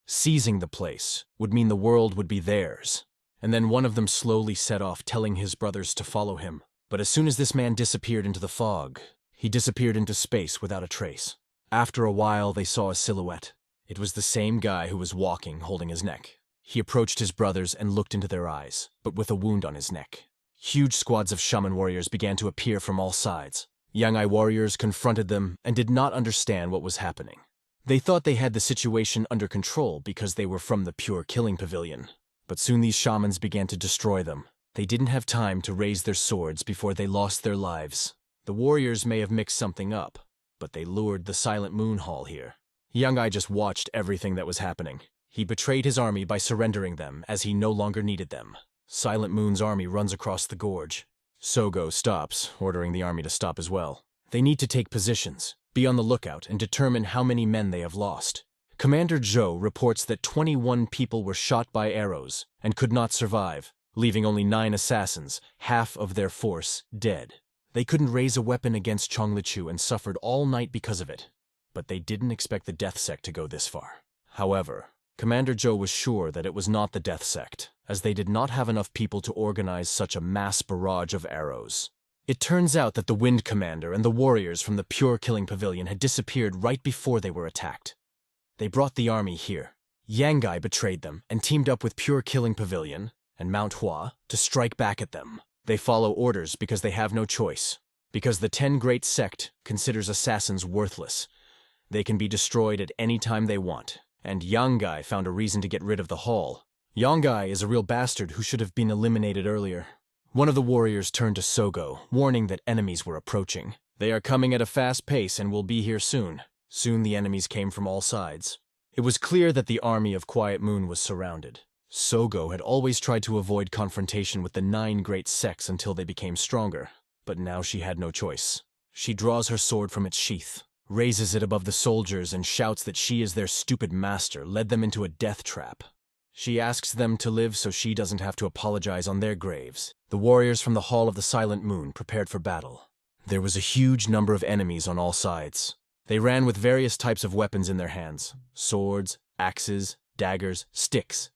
Seizing the place would mean the world would be theirs. And then one of them slowly set off, telling his brothers to follow him. But as soon as this man disappeared into the fog, he disappeared into space without a trace. After a while, they saw a silhouette. It was the same guy who was walking, holding his neck. He approached his brothers and looked into their eyes, but with a wound on his neck. Huge squads of shaman warriors began to appear from all sides. Yangai warriors confronted them and did not understand what was happening. They thought they had the situation under control because they were from the Pure Killing Pavilion. But soon these shamans began to destroy them. They didn't have time to raise their swords before they lost their lives. The warriors may have mixed something up, but they lured the Silent Moon Hall here. Yangai just watched everything that was happening. He betrayed his army by surrendering them as he no longer needed them. Silent Moon's army runs across the gorge. Sogo stops, ordering the army to stop as well. They need to take positions, be on the lookout, and determine how many men they have lost. Commander Zhou reports that 21 people were shot by arrows and could not survive, leaving only 9 assassins, half of their force, dead. They couldn't raise a weapon against Chonglichu and suffered all night because of it. But they didn't expect the Death Sect to go this far. However, Commander Zhou was sure that it was not the Death Sect, as they did not have enough people to organize such a mass barrage of arrows. It turns out that the Wind Commander and the warriors from the Pure Killing Pavilion had disappeared right before they were attacked. They brought the army here. Yangai betrayed them and teamed up with Pure Killing Pavilion and MANHUA to strike back at them. They follow orders because they have no choice. Because the 10 Great Sect considers assassins worthless. They can be destroyed at any time they want. And Yangai found a reason to get rid of the hall. Yangai is a real bastard who should have been eliminated earlier. One of the warriors turned to Sogo, warning that enemies were approaching. They are coming at a fast pace and will be here soon. Soon the enemies came from all sides. It was clear that the army of Quiet Moon was surrounded. Sogo had always tried to avoid confrontation with the 9 great sects until they became stronger, but now she had no choice. She draws her sword from its sheath, raises it above the soldiers and shouts that she is their stupid master, led them into a death trap. She asks them to live so she doesn't have to apologize on their graves. The warriors from the Hall of the Silent Moon prepared for battle. There was a huge number of enemies on all sides. They ran with various types of weapons in their hands: swords, axes, daggers, sticks.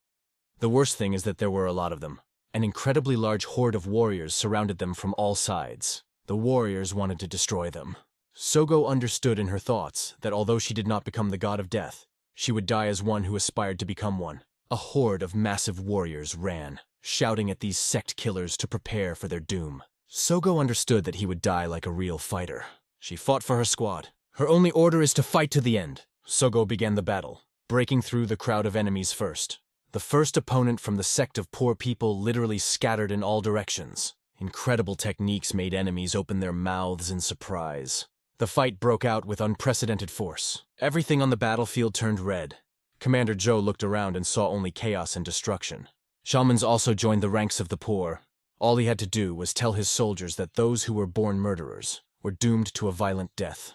The worst thing is that there were a lot of them. An incredibly large horde of warriors surrounded them from all sides. The warriors wanted to destroy them. Sogo understood in her thoughts that although she did not become the god of death, she would die as one who aspired to become one. A horde of massive warriors ran, shouting at these sect killers to prepare for their doom. Sogo understood that he would die like a real fighter. She fought for her squad. Her only order is to fight to the end. Sogo began the battle, breaking through the crowd of enemies first. The first opponent from the sect of poor people literally scattered in all directions. Incredible techniques made enemies open their mouths in surprise. The fight broke out with unprecedented force. Everything on the battlefield turned red. Commander Joe looked around and saw only chaos and destruction. Shamans also joined the ranks of the poor. All he had to do was tell his soldiers that those who were born murderers were doomed to a violent death.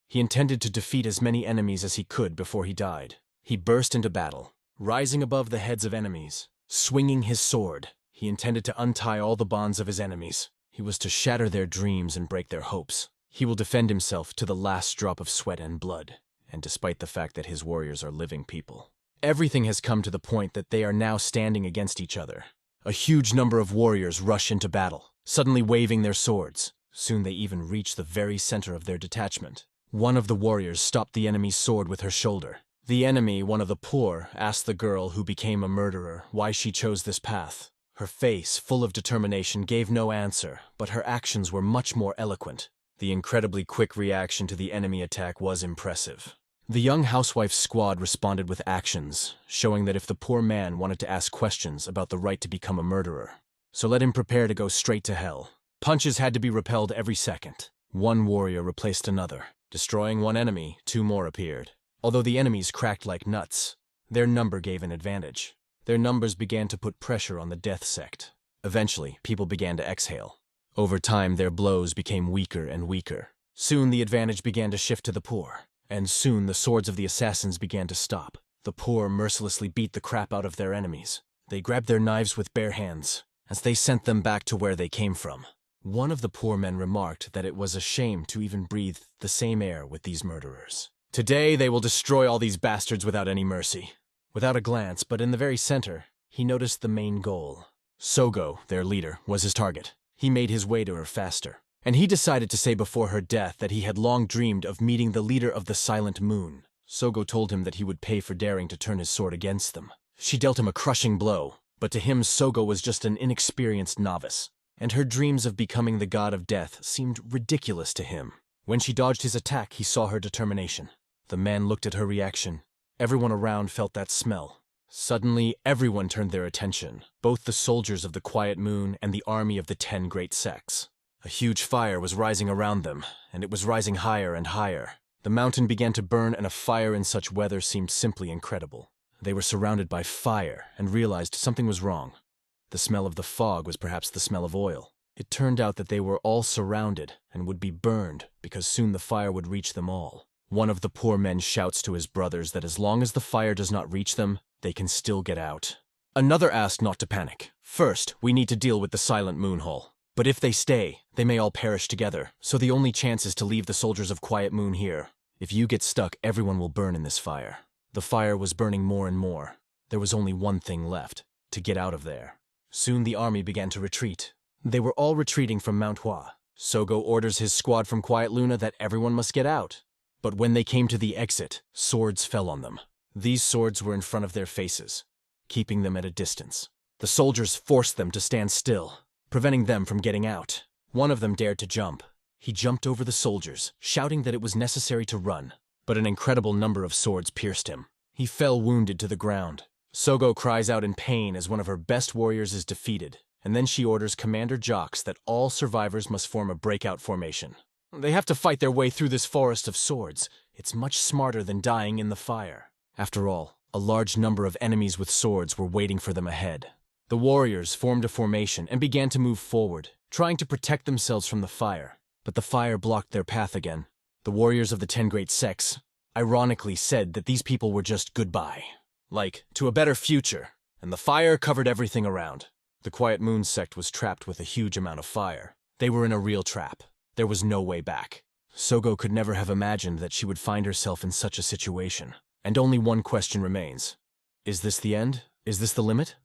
He intended to defeat as many enemies as he could before he died. He burst into battle, rising above the heads of enemies. Swinging his sword, he intended to untie all the bonds of his enemies. He was to shatter their dreams and break their hopes. He will defend himself to the last drop of sweat and blood, and despite the fact that his warriors are living people. Everything has come to the point that they are now standing against each other. A huge number of warriors rush into battle, suddenly waving their swords. Soon they even reach the very center of their detachment. One of the warriors stopped the enemy's sword with her shoulder. The enemy, one of the poor, asked the girl who became a murderer why she chose this path. Her face, full of determination, gave no answer, but her actions were much more eloquent. The incredibly quick reaction to the enemy attack was impressive. The young housewife's squad responded with actions, showing that if the poor man wanted to ask questions about the right to become a murderer, so let him prepare to go straight to hell. Punches had to be repelled every second. One warrior replaced another. Destroying one enemy, two more appeared. Although the enemies cracked like nuts, their number gave an advantage. Their numbers began to put pressure on the death sect. Eventually, people began to exhale. Over time, their blows became weaker and weaker. Soon the advantage began to shift to the poor, and soon the swords of the assassins began to stop. The poor mercilessly beat the crap out of their enemies. They grabbed their knives with bare hands, as they sent them back to where they came from. One of the poor men remarked that it was a shame to even breathe the same air with these murderers. Today they will destroy all these bastards without any mercy. Without a glance, but in the very center, he noticed the main goal. Sogo, their leader, was his target. He made his way to her faster, and he decided to say before her death that he had long dreamed of meeting the leader of the Silent Moon. Sogo told him that he would pay for daring to turn his sword against them. She dealt him a crushing blow, but to him Sogo was just an inexperienced novice, and her dreams of becoming the god of death seemed ridiculous to him. When she dodged his attack, he saw her determination. The man looked at her reaction. Everyone around felt that smell. Suddenly, everyone turned their attention, both the soldiers of the Quiet Moon and the army of the 10 great sects. A huge fire was rising around them, and it was rising higher and higher. The mountain began to burn, and a fire in such weather seemed simply incredible. They were surrounded by fire and realized something was wrong. The smell of the fog was perhaps the smell of oil. It turned out that they were all surrounded and would be burned because soon the fire would reach them all. One of the poor men shouts to his brothers that as long as the fire does not reach them, they can still get out. Another asked not to panic. First, we need to deal with the Silent Moon Hole. But if they stay, they may all perish together, so the only chance is to leave the soldiers of Quiet Moon here. If you get stuck, everyone will burn in this fire. The fire was burning more and more. There was only one thing left, to get out of there. Soon the army began to retreat. They were all retreating from MANHUA. Sogo orders his squad from Quiet Luna that everyone must get out. But when they came to the exit, swords fell on them. These swords were in front of their faces, keeping them at a distance. The soldiers forced them to stand still, preventing them from getting out. One of them dared to jump. He jumped over the soldiers, shouting that it was necessary to run. But an incredible number of swords pierced him. He fell wounded to the ground. Sogo cries out in pain as one of her best warriors is defeated, and then she orders Commander Jocks that all survivors must form a breakout formation. They have to fight their way through this forest of swords. It's much smarter than dying in the fire. After all, a large number of enemies with swords were waiting for them ahead. The warriors formed a formation and began to move forward, trying to protect themselves from the fire. But the fire blocked their path again. The warriors of the 10 great sects ironically said that these people were just goodbye. Like, to a better future, and the fire covered everything around. The Quiet Moon sect was trapped with a huge amount of fire. They were in a real trap. There was no way back. Sogo could never have imagined that she would find herself in such a situation. And only one question remains. Is this the end? Is this the limit?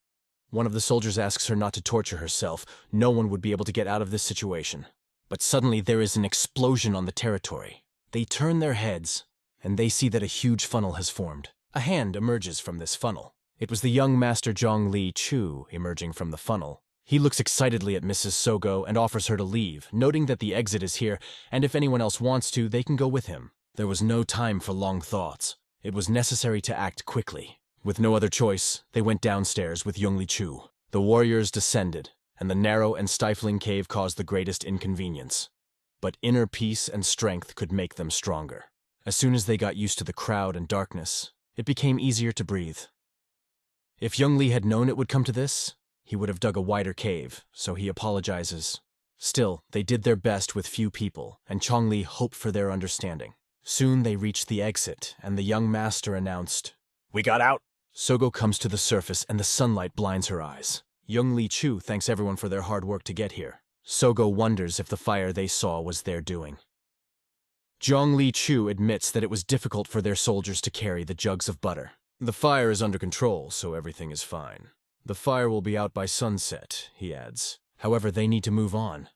One of the soldiers asks her not to torture herself. No one would be able to get out of this situation. But suddenly there is an explosion on the territory. They turn their heads, and they see that a huge funnel has formed. A hand emerges from this funnel. It was the young master Zhongli Chu emerging from the funnel. He looks excitedly at Mrs. Sogo and offers her to leave, noting that the exit is here, and if anyone else wants to, they can go with him. There was no time for long thoughts. It was necessary to act quickly. With no other choice, they went downstairs with Zhongli Chu. The warriors descended, and the narrow and stifling cave caused the greatest inconvenience. But inner peace and strength could make them stronger. As soon as they got used to the crowd and darkness, it became easier to breathe. If Zhongli had known it would come to this, he would have dug a wider cave, so he apologizes. Still, they did their best with few people, and Zhongli hoped for their understanding. Soon they reached the exit, and the young master announced, "We got out!" Sogo comes to the surface, and the sunlight blinds her eyes. Zhongli Chu thanks everyone for their hard work to get here. Sogo wonders if the fire they saw was their doing. Zhongli Chu admits that it was difficult for their soldiers to carry the jugs of butter. The fire is under control, so everything is fine. The fire will be out by sunset, he adds. However, they need to move on.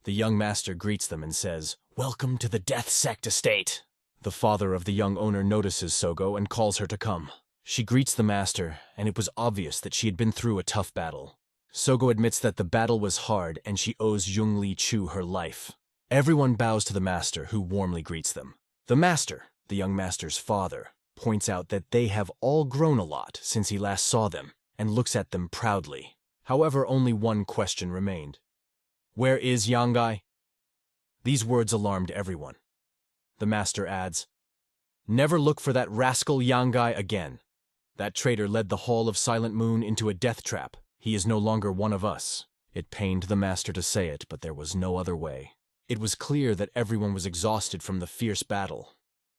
The young master greets them and says, "Welcome to the Death Sect estate." The father of the young owner notices Sogo and calls her to come. She greets the master, and it was obvious that she had been through a tough battle. Sogo admits that the battle was hard and she owes Zhongli Chu her life. Everyone bows to the master, who warmly greets them. The master, the young master's father, points out that they have all grown a lot since he last saw them, and looks at them proudly. However, only one question remained. "Where is Yangai?" These words alarmed everyone. The master adds, "Never look for that rascal Yangai again. That traitor led the Hall of Silent Moon into a death trap. He is no longer one of us." It pained the master to say it, but there was no other way. It was clear that everyone was exhausted from the fierce battle.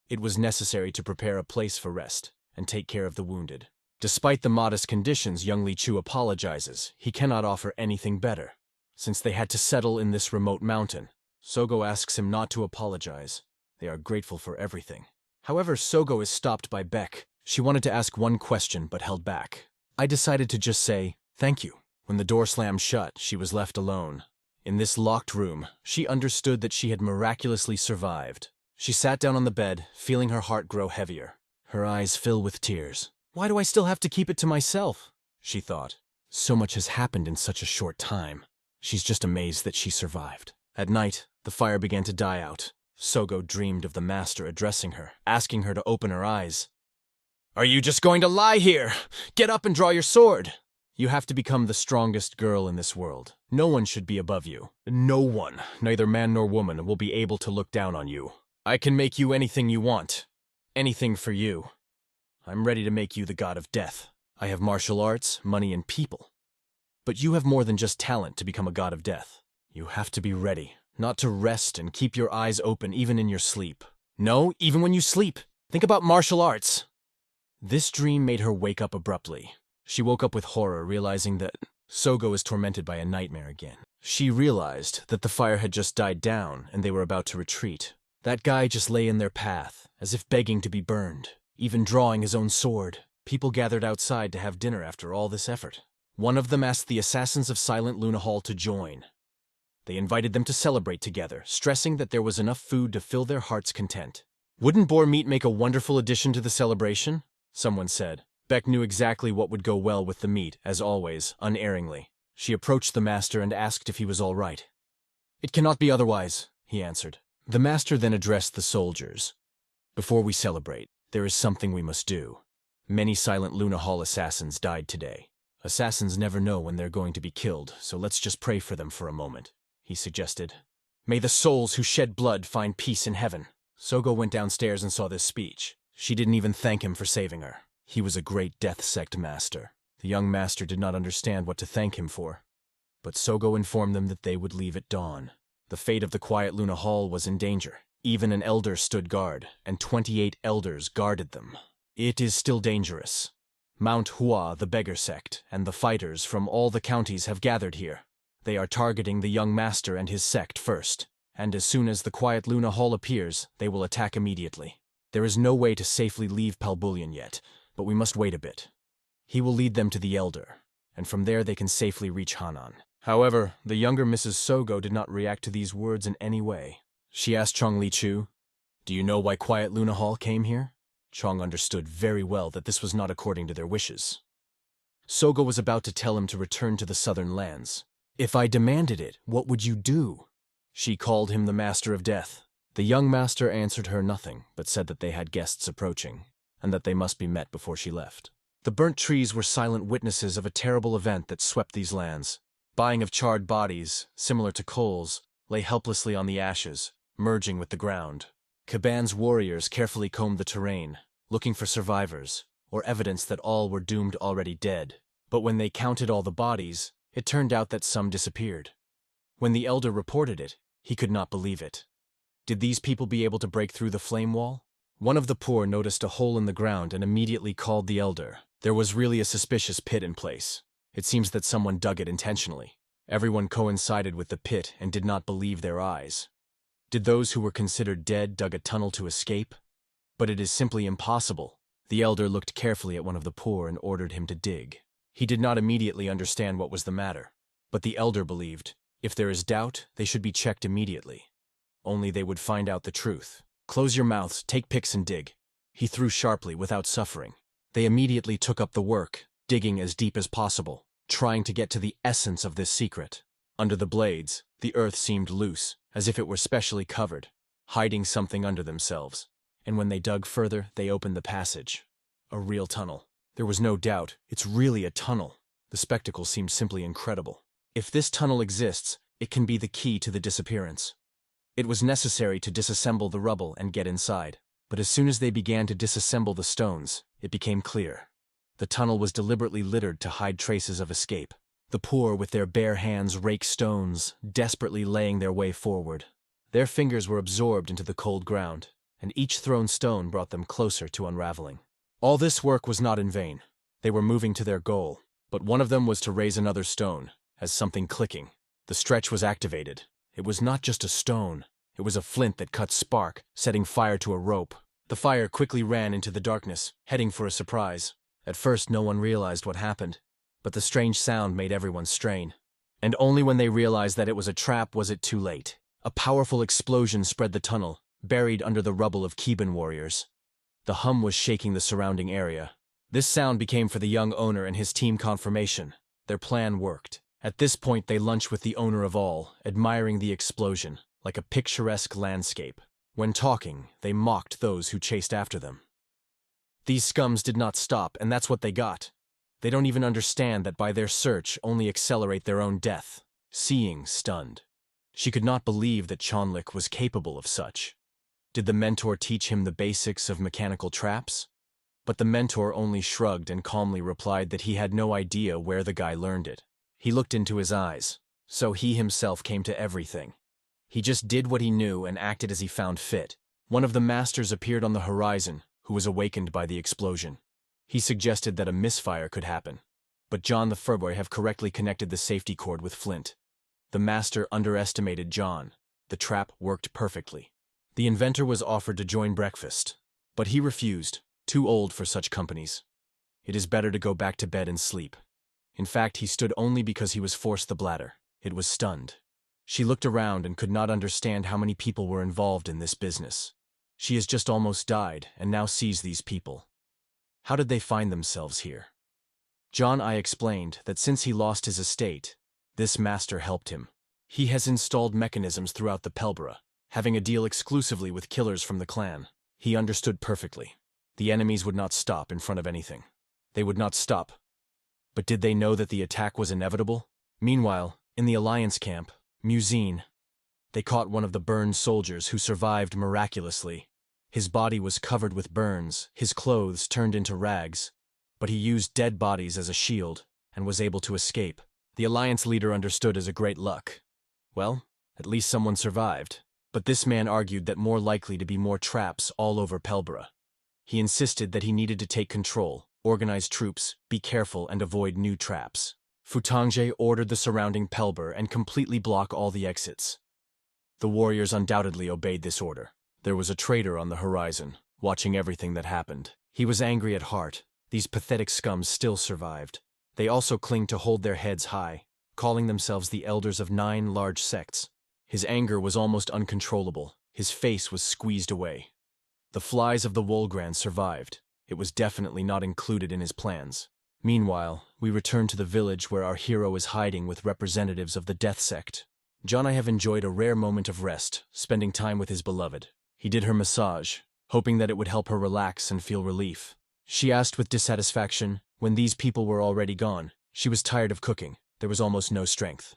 It was necessary to prepare a place for rest and take care of the wounded. Despite the modest conditions, Zhongli Chu apologizes. He cannot offer anything better, since they had to settle in this remote mountain. Sogo asks him not to apologize. They are grateful for everything. However, Sogo is stopped by Beck. She wanted to ask one question, but held back. I decided to just say, "Thank you." When the door slammed shut, she was left alone. In this locked room, she understood that she had miraculously survived. She sat down on the bed, feeling her heart grow heavier. Her eyes fill with tears. "Why do I still have to keep it to myself?" she thought. So much has happened in such a short time. She's just amazed that she survived. At night, the fire began to die out. Sogo dreamed of the master addressing her, asking her to open her eyes. "Are you just going to lie here? Get up and draw your sword!" You have to become the strongest girl in this world. No one should be above you. No one, neither man nor woman, will be able to look down on you. I can make you anything you want. Anything for you. I'm ready to make you the god of death. I have martial arts, money, and people. But you have more than just talent to become a god of death. You have to be ready, not to rest and keep your eyes open even in your sleep. No, even when you sleep. Think about martial arts. This dream made her wake up abruptly. She woke up with horror, realizing that Sogo is tormented by a nightmare again. She realized that the fire had just died down and they were about to retreat. That guy just lay in their path, as if begging to be burned, even drawing his own sword. People gathered outside to have dinner after all this effort. One of them asked the assassins of Silent Luna Hall to join. They invited them to celebrate together, stressing that there was enough food to fill their heart's content. "Wouldn't boar meat make a wonderful addition to the celebration?" someone said. Beck knew exactly what would go well with the meat, as always, unerringly. She approached the master and asked if he was all right. "It cannot be otherwise," he answered. The master then addressed the soldiers. "Before we celebrate, there is something we must do. Many Silent Luna Hall assassins died today. Assassins never know when they're going to be killed, so let's just pray for them for a moment," he suggested. "May the souls who shed blood find peace in heaven." Sogo went downstairs and saw this speech. She didn't even thank him for saving her. He was a great Death Sect master. The young master did not understand what to thank him for. But Sogo informed them that they would leave at dawn. The fate of the Quiet Luna Hall was in danger. Even an elder stood guard, and 28 elders guarded them. It is still dangerous. MANHUA, the beggar sect, and the fighters from all the counties have gathered here. They are targeting the young master and his sect first, and as soon as the Quiet Luna Hall appears, they will attack immediately. There is no way to safely leave Palbulian yet, but we must wait a bit. He will lead them to the elder, and from there they can safely reach Hanan. However, the younger Mrs. Sogo did not react to these words in any way. She asked Chong Li-chu, "Do you know why Quiet Luna Hall came here?" Chong understood very well that this was not according to their wishes. Sogo was about to tell him to return to the southern lands. "If I demanded it, what would you do?" She called him the Master of Death. The young master answered her nothing, but said that they had guests approaching, and that they must be met before she left. The burnt trees were silent witnesses of a terrible event that swept these lands. Buying of charred bodies, similar to coals, lay helplessly on the ashes, merging with the ground. Caban's warriors carefully combed the terrain, looking for survivors, or evidence that all were doomed already dead. But when they counted all the bodies, it turned out that some disappeared. When the elder reported it, he could not believe it. Did these people be able to break through the flame wall? One of the poor noticed a hole in the ground and immediately called the elder. There was really a suspicious pit in place. It seems that someone dug it intentionally. Everyone coincided with the pit and did not believe their eyes. Did those who were considered dead dug a tunnel to escape? But it is simply impossible. The elder looked carefully at one of the poor and ordered him to dig. He did not immediately understand what was the matter, but the elder believed, if there is doubt, they should be checked immediately. Only they would find out the truth. "Close your mouths, take picks and dig," he threw sharply without suffering. They immediately took up the work, digging as deep as possible, trying to get to the essence of this secret. Under the blades, the earth seemed loose, as if it were specially covered, hiding something under themselves. And when they dug further, they opened the passage. A real tunnel. There was no doubt, it's really a tunnel. The spectacle seemed simply incredible. If this tunnel exists, it can be the key to the disappearance. It was necessary to disassemble the rubble and get inside. But as soon as they began to disassemble the stones, it became clear. The tunnel was deliberately littered to hide traces of escape. The poor with their bare hands raked stones, desperately laying their way forward. Their fingers were absorbed into the cold ground, and each thrown stone brought them closer to unraveling. All this work was not in vain. They were moving to their goal, but one of them was to raise another stone, as something clicking. The stretch was activated. It was not just a stone. It was a flint that cut spark, setting fire to a rope. The fire quickly ran into the darkness, heading for a surprise. At first, no one realized what happened, but the strange sound made everyone strain. And only when they realized that it was a trap was it too late. A powerful explosion spread the tunnel, buried under the rubble of Keban warriors. The hum was shaking the surrounding area. This sound became for the young owner and his team confirmation. Their plan worked. At this point, they lunched with the owner of all, admiring the explosion, like a picturesque landscape. When talking, they mocked those who chased after them. These scums did not stop, and that's what they got. They don't even understand that by their search only accelerate their own death. Seeing stunned. She could not believe that Chonlik was capable of such. Did the mentor teach him the basics of mechanical traps? But the mentor only shrugged and calmly replied that he had no idea where the guy learned it. He looked into his eyes, so he himself came to everything. He just did what he knew and acted as he found fit. One of the masters appeared on the horizon, who was awakened by the explosion. He suggested that a misfire could happen, but John the Furboy have correctly connected the safety cord with Flint. The master underestimated John. The trap worked perfectly. The inventor was offered to join breakfast, but he refused, too old for such companies. It is better to go back to bed and sleep. In fact, he stood only because he was forced the bladder. It was stunned. She looked around and could not understand how many people were involved in this business. She has just almost died and now sees these people. How did they find themselves here? John I explained that since he lost his estate, this master helped him. He has installed mechanisms throughout the Pelbra, having a deal exclusively with killers from the clan. He understood perfectly. The enemies would not stop in front of anything. They would not stop. But did they know that the attack was inevitable? Meanwhile, in the Alliance camp, Musine, they caught one of the burned soldiers who survived miraculously. His body was covered with burns, his clothes turned into rags, but he used dead bodies as a shield and was able to escape. The Alliance leader understood as a great luck. Well, at least someone survived. But this man argued that more likely to be more traps all over Pelbra. He insisted that he needed to take control, organize troops, be careful, and avoid new traps. Futangje ordered the surrounding Pelbra and completely block all the exits. The warriors undoubtedly obeyed this order. There was a traitor on the horizon, watching everything that happened. He was angry at heart. These pathetic scums still survived. They also cling to hold their heads high, calling themselves the elders of 9 large sects. His anger was almost uncontrollable. His face was squeezed away. The flies of the Wolgrand survived. It was definitely not included in his plans. Meanwhile, we return to the village where our hero is hiding with representatives of the Death Sect. John I have enjoyed a rare moment of rest, spending time with his beloved. He did her massage, hoping that it would help her relax and feel relief. She asked with dissatisfaction, when these people were already gone. She was tired of cooking. There was almost no strength.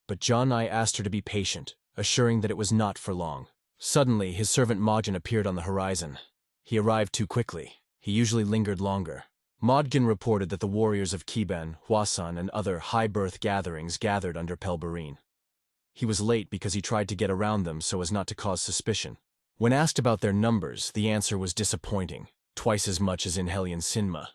But John I asked her to be patient, assuring that it was not for long. Suddenly, his servant Modgan appeared on the horizon. He arrived too quickly. He usually lingered longer. Modgan reported that the warriors of Kiban, Hwasan, and other high-birth gatherings gathered under Pelbarine. He was late because he tried to get around them so as not to cause suspicion. When asked about their numbers, the answer was disappointing, twice as much as in Hellion Sinma.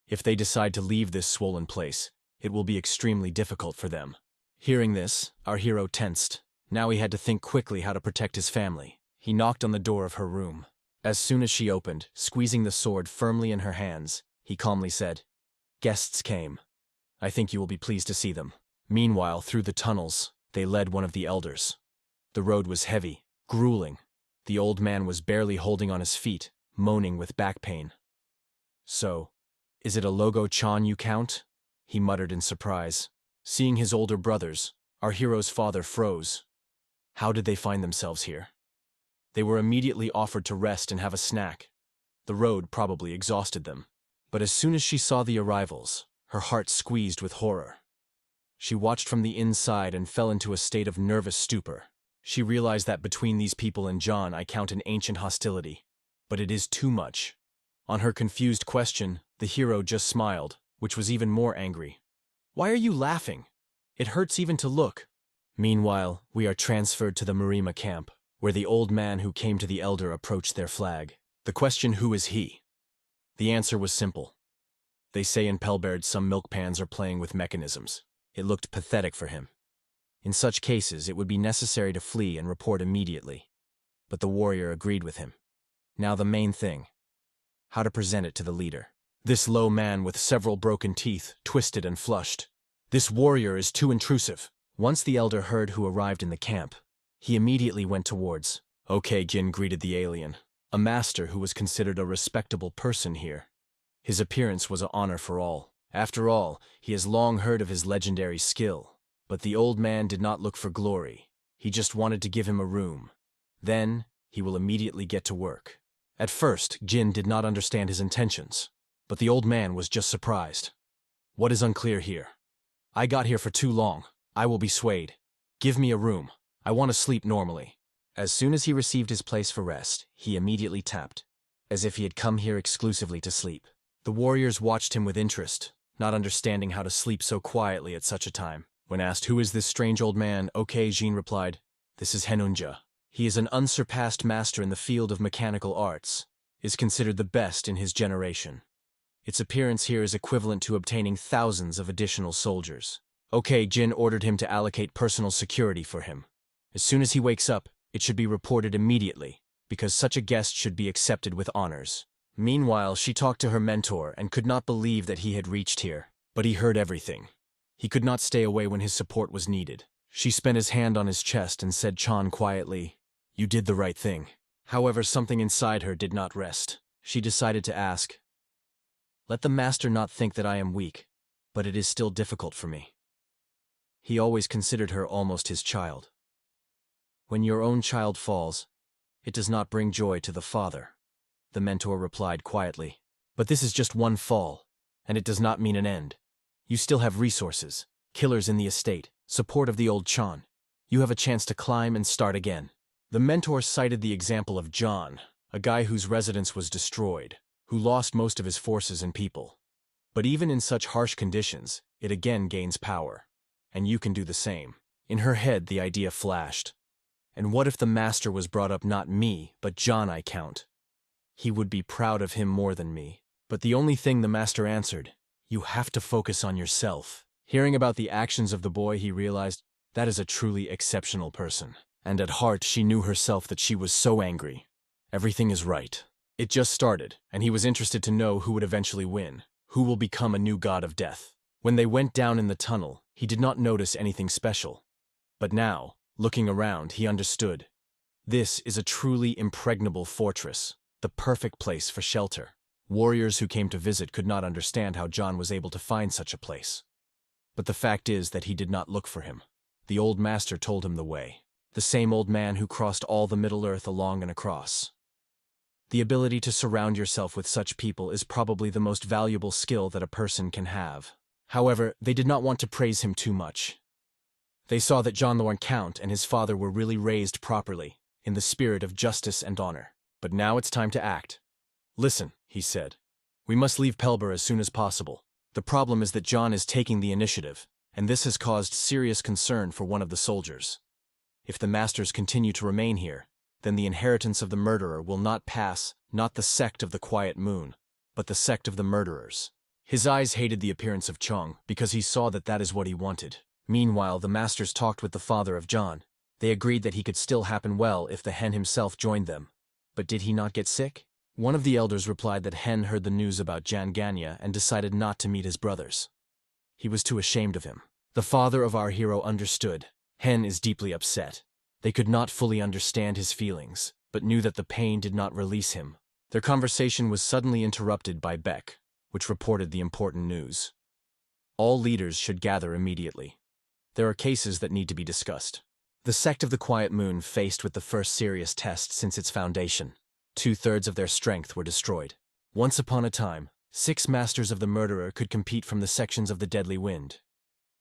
If they decide to leave this swollen place, it will be extremely difficult for them. Hearing this, our hero tensed. Now he had to think quickly how to protect his family. He knocked on the door of her room. As soon as she opened, squeezing the sword firmly in her hands, he calmly said, "Guests came. I think you will be pleased to see them." Meanwhile, through the tunnels, they led one of the elders. The road was heavy, grueling. The old man was barely holding on his feet, moaning with back pain. "So, is it a Logo Chan you count?" he muttered in surprise. Seeing his older brothers, our hero's father froze. How did they find themselves here? They were immediately offered to rest and have a snack. The road probably exhausted them. But as soon as she saw the arrivals, her heart squeezed with horror. She watched from the inside and fell into a state of nervous stupor. She realized that between these people and John I count an ancient hostility. But it is too much. On her confused question, the hero just smiled, which was even more angry. "Why are you laughing? It hurts even to look." Meanwhile, we are transferred to the Marima camp, where the old man who came to the elder approached their flag. The question, who is he? The answer was simple. They say in Pelberd some milk pans are playing with mechanisms. It looked pathetic for him. In such cases, it would be necessary to flee and report immediately. But the warrior agreed with him. Now the main thing. How to present it to the leader. This low man with several broken teeth, twisted and flushed. This warrior is too intrusive. Once the elder heard who arrived in the camp, he immediately went towards. "Okay," Jin greeted the alien. A master who was considered a respectable person here. His appearance was an honor for all. After all, he has long heard of his legendary skill. But the old man did not look for glory. He just wanted to give him a room. Then, he will immediately get to work. At first, Jin did not understand his intentions. But the old man was just surprised. "What is unclear here? I got here for too long. I will be swayed. Give me a room. I want to sleep normally." As soon as he received his place for rest, he immediately tapped, as if he had come here exclusively to sleep. The warriors watched him with interest, not understanding how to sleep so quietly at such a time. When asked, "Who is this strange old man?" "Okay," Jean replied, "This is Henunja. He is an unsurpassed master in the field of mechanical arts, is considered the best in his generation. Its appearance here is equivalent to obtaining thousands of additional soldiers." Okay, Jin ordered him to allocate personal security for him. As soon as he wakes up, it should be reported immediately, because such a guest should be accepted with honors. Meanwhile, she talked to her mentor and could not believe that he had reached here. But he heard everything. He could not stay away when his support was needed. She spent his hand on his chest and said Chan quietly, "You did the right thing." However, something inside her did not rest. She decided to ask, "Let the master not think that I am weak, but it is still difficult for me." He always considered her almost his child. "When your own child falls, it does not bring joy to the father," the mentor replied quietly. "But this is just one fall, and it does not mean an end. You still have resources, killers in the estate, support of the old Chan. You have a chance to climb and start again." The mentor cited the example of John, a guy whose residence was destroyed, who lost most of his forces and people. But even in such harsh conditions, it again gains power. And you can do the same. In her head, the idea flashed. And what if the master was brought up not me, but John I count? He would be proud of him more than me. But the only thing the master answered, "You have to focus on yourself." Hearing about the actions of the boy, he realized that is a truly exceptional person. And at heart, she knew herself that she was so angry. Everything is right. It just started, and he was interested to know who would eventually win, who will become a new god of death. When they went down in the tunnel, he did not notice anything special. But now, looking around, he understood. This is a truly impregnable fortress, the perfect place for shelter. Warriors who came to visit could not understand how John was able to find such a place. But the fact is that he did not look for him. The old master told him the way. The same old man who crossed all the Middle-earth along and across. The ability to surround yourself with such people is probably the most valuable skill that a person can have. However, they did not want to praise him too much. They saw that John the Count and his father were really raised properly, in the spirit of justice and honor. But now it's time to act. Listen, he said. We must leave Pelber as soon as possible. The problem is that John is taking the initiative, and this has caused serious concern for one of the soldiers. If the masters continue to remain here, then the inheritance of the murderer will not pass, not the sect of the Quiet Moon, but the sect of the murderers. His eyes hated the appearance of Chong, because he saw that that is what he wanted. Meanwhile, the masters talked with the father of John. They agreed that he could still happen well if the Hen himself joined them. But did he not get sick? One of the elders replied that Hen heard the news about Jan Ganya and decided not to meet his brothers. He was too ashamed of him. The father of our hero understood. Hen is deeply upset. They could not fully understand his feelings, but knew that the pain did not release him. Their conversation was suddenly interrupted by Beck, which reported the important news. All leaders should gather immediately. There are cases that need to be discussed. The sect of the Quiet Moon faced with the first serious test since its foundation. 2/3 of their strength were destroyed. Once upon a time, 6 masters of the murderer could compete from the sections of the Deadly Wind.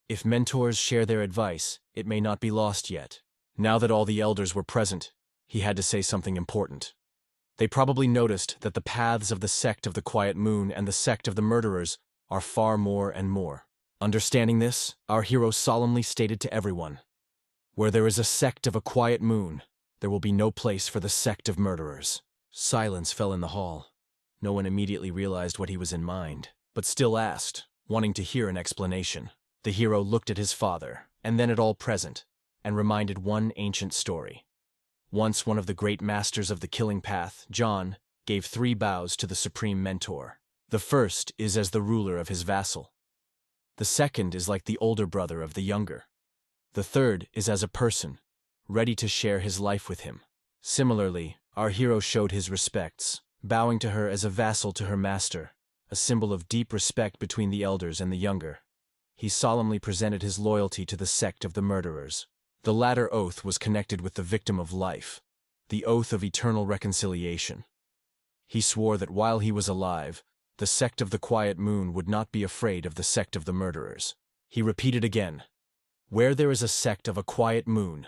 If mentors share their advice, it may not be lost yet. Now that all the elders were present, he had to say something important. They probably noticed that the paths of the sect of the Quiet Moon and the sect of the murderers are far more and more. Understanding this, our hero solemnly stated to everyone, "Where there is a sect of a Quiet Moon, there will be no place for the sect of murderers." Silence fell in the hall. No one immediately realized what he was in mind, but still asked, wanting to hear an explanation. The hero looked at his father, and then at all present, and reminded one ancient story. Once one of the great masters of the killing path, John, gave 3 bows to the supreme mentor. The first is as the ruler of his vassal. The second is like the older brother of the younger. The third is as a person, ready to share his life with him. Similarly, our hero showed his respects, bowing to her as a vassal to her master, a symbol of deep respect between the elders and the younger. He solemnly presented his loyalty to the sect of the murderers. The latter oath was connected with the victim of life, the oath of eternal reconciliation. He swore that while he was alive, the sect of the Quiet Moon would not be afraid of the sect of the murderers. He repeated again, "Where there is a sect of a Quiet Moon,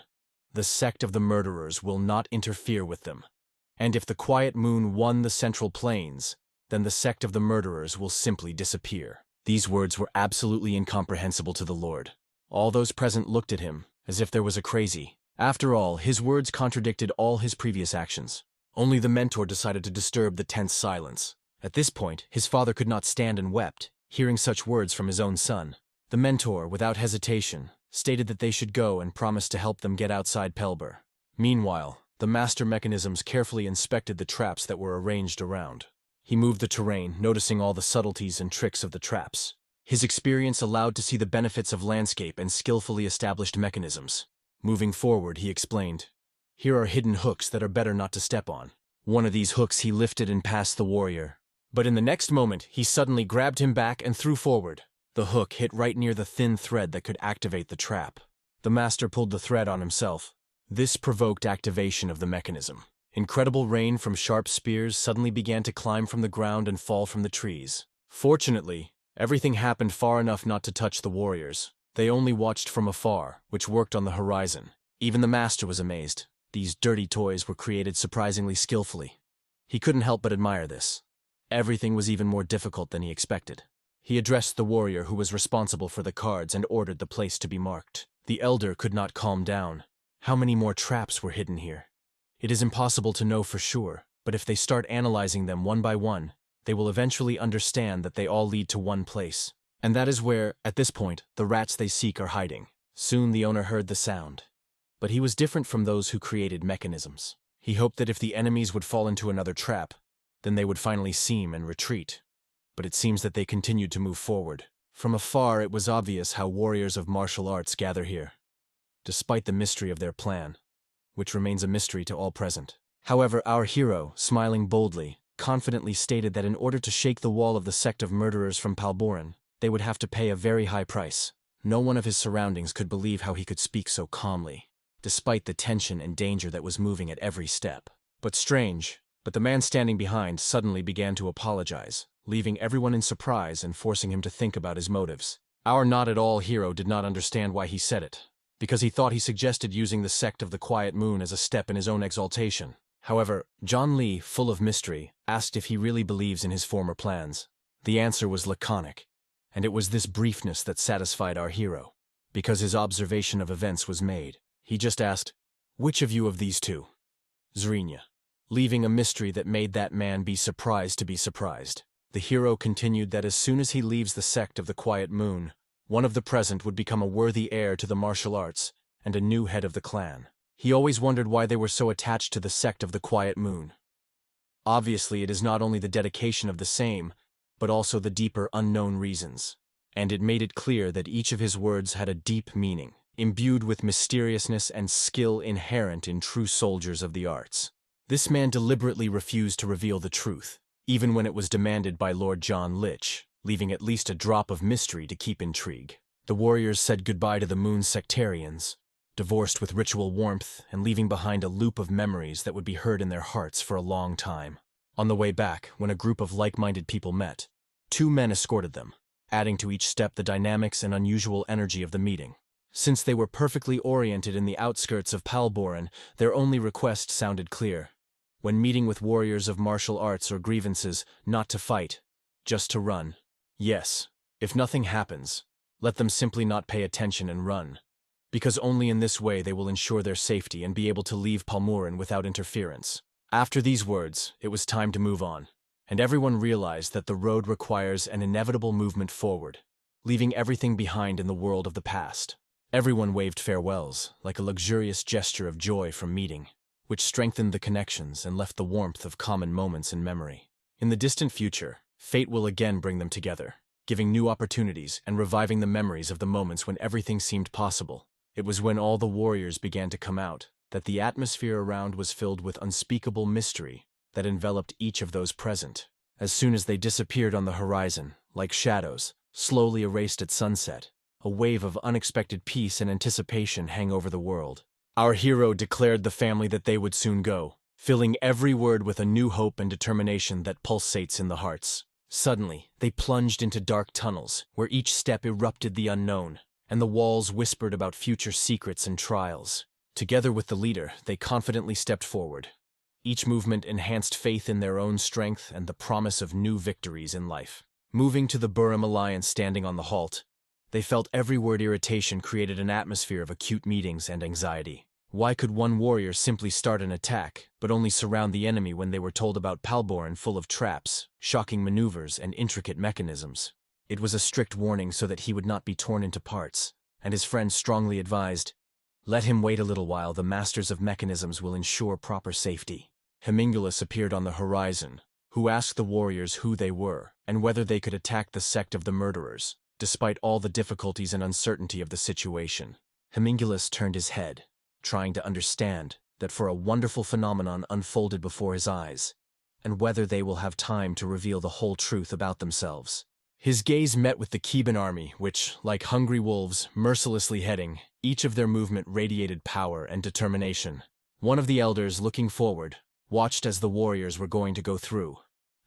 the sect of the murderers will not interfere with them. And if the Quiet Moon won the Central Plains, then the sect of the murderers will simply disappear." These words were absolutely incomprehensible to the Lord. All those present looked at him, as if there was a crazy. After all, his words contradicted all his previous actions. Only the mentor decided to disturb the tense silence. At this point, his father could not stand and wept, hearing such words from his own son. The mentor, without hesitation, stated that they should go and promised to help them get outside Pelber. Meanwhile, the master mechanisms carefully inspected the traps that were arranged around. He moved the terrain, noticing all the subtleties and tricks of the traps. His experience allowed to see the benefits of landscape and skillfully established mechanisms. Moving forward, he explained, "Here are hidden hooks that are better not to step on." One of these hooks he lifted and passed the warrior. But in the next moment, he suddenly grabbed him back and threw forward. The hook hit right near the thin thread that could activate the trap. The master pulled the thread on himself. This provoked activation of the mechanism. Incredible rain from sharp spears suddenly began to climb from the ground and fall from the trees. Fortunately, everything happened far enough not to touch the warriors. They only watched from afar, which worked on the horizon. Even the master was amazed. These dirty toys were created surprisingly skillfully. He couldn't help but admire this. Everything was even more difficult than he expected. He addressed the warrior who was responsible for the cards and ordered the place to be marked. The elder could not calm down. How many more traps were hidden here? It is impossible to know for sure, but if they start analyzing them one by one, they will eventually understand that they all lead to one place. And that is where, at this point, the rats they seek are hiding. Soon the owner heard the sound. But he was different from those who created mechanisms. He hoped that if the enemies would fall into another trap, then they would finally see him and retreat. But it seems that they continued to move forward. From afar, it was obvious how warriors of martial arts gather here, despite the mystery of their plan, which remains a mystery to all present. However, our hero, smiling boldly, confidently stated that in order to shake the wall of the sect of murderers from Palboran, they would have to pay a very high price. No one of his surroundings could believe how he could speak so calmly, despite the tension and danger that was moving at every step. But the man standing behind suddenly began to apologize, leaving everyone in surprise and forcing him to think about his motives. Our not-at-all hero did not understand why he said it, because he thought he suggested using the sect of the Quiet Moon as a step in his own exaltation. However, John Lee, full of mystery, asked if he really believes in his former plans. The answer was laconic, and it was this briefness that satisfied our hero, because his observation of events was made. He just asked, "Which of you of these two?" Zrinya, leaving a mystery that made that man be surprised to be surprised. The hero continued that as soon as he leaves the sect of the Quiet Moon, one of the present would become a worthy heir to the martial arts and a new head of the clan. He always wondered why they were so attached to the sect of the Quiet Moon. Obviously, it is not only the dedication of the same, but also the deeper unknown reasons. And it made it clear that each of his words had a deep meaning, imbued with mysteriousness and skill inherent in true soldiers of the arts. This man deliberately refused to reveal the truth, even when it was demanded by Lord John Lich, leaving at least a drop of mystery to keep intrigue. The warriors said goodbye to the Moon's sectarians, divorced with ritual warmth and leaving behind a loop of memories that would be heard in their hearts for a long time. On the way back, when a group of like-minded people met, 2 men escorted them, adding to each step the dynamics and unusual energy of the meeting. Since they were perfectly oriented in the outskirts of Palboran, their only request sounded clear. When meeting with warriors of martial arts or grievances, not to fight, just to run. Yes, if nothing happens, let them simply not pay attention and run, because only in this way they will ensure their safety and be able to leave Palmoran without interference. After these words, it was time to move on, and everyone realized that the road requires an inevitable movement forward, leaving everything behind in the world of the past. Everyone waved farewells, like a luxurious gesture of joy from meeting, which strengthened the connections and left the warmth of common moments in memory. In the distant future, fate will again bring them together, giving new opportunities and reviving the memories of the moments when everything seemed possible. It was when all the warriors began to come out that the atmosphere around was filled with unspeakable mystery that enveloped each of those present. As soon as they disappeared on the horizon, like shadows, slowly erased at sunset, a wave of unexpected peace and anticipation hung over the world. Our hero declared the family that they would soon go, filling every word with a new hope and determination that pulsates in the hearts. Suddenly, they plunged into dark tunnels, where each step erupted the unknown, and the walls whispered about future secrets and trials. Together with the leader, they confidently stepped forward. Each movement enhanced faith in their own strength and the promise of new victories in life. Moving to the Burim Alliance standing on the halt, they felt every word irritation created an atmosphere of acute meetings and anxiety. Why could one warrior simply start an attack, but only surround the enemy when they were told about Palboran full of traps, shocking maneuvers, and intricate mechanisms? It was a strict warning so that he would not be torn into parts, and his friends strongly advised, "Let him wait a little while, the masters of mechanisms will ensure proper safety." Homunculus appeared on the horizon, who asked the warriors who they were, and whether they could attack the sect of the murderers, despite all the difficulties and uncertainty of the situation. Homunculus turned his head, trying to understand that for a wonderful phenomenon unfolded before his eyes, and whether they will have time to reveal the whole truth about themselves. His gaze met with the Keban army, which, like hungry wolves, mercilessly heading, each of their movement radiated power and determination. One of the elders, looking forward, watched as the warriors were going to go through.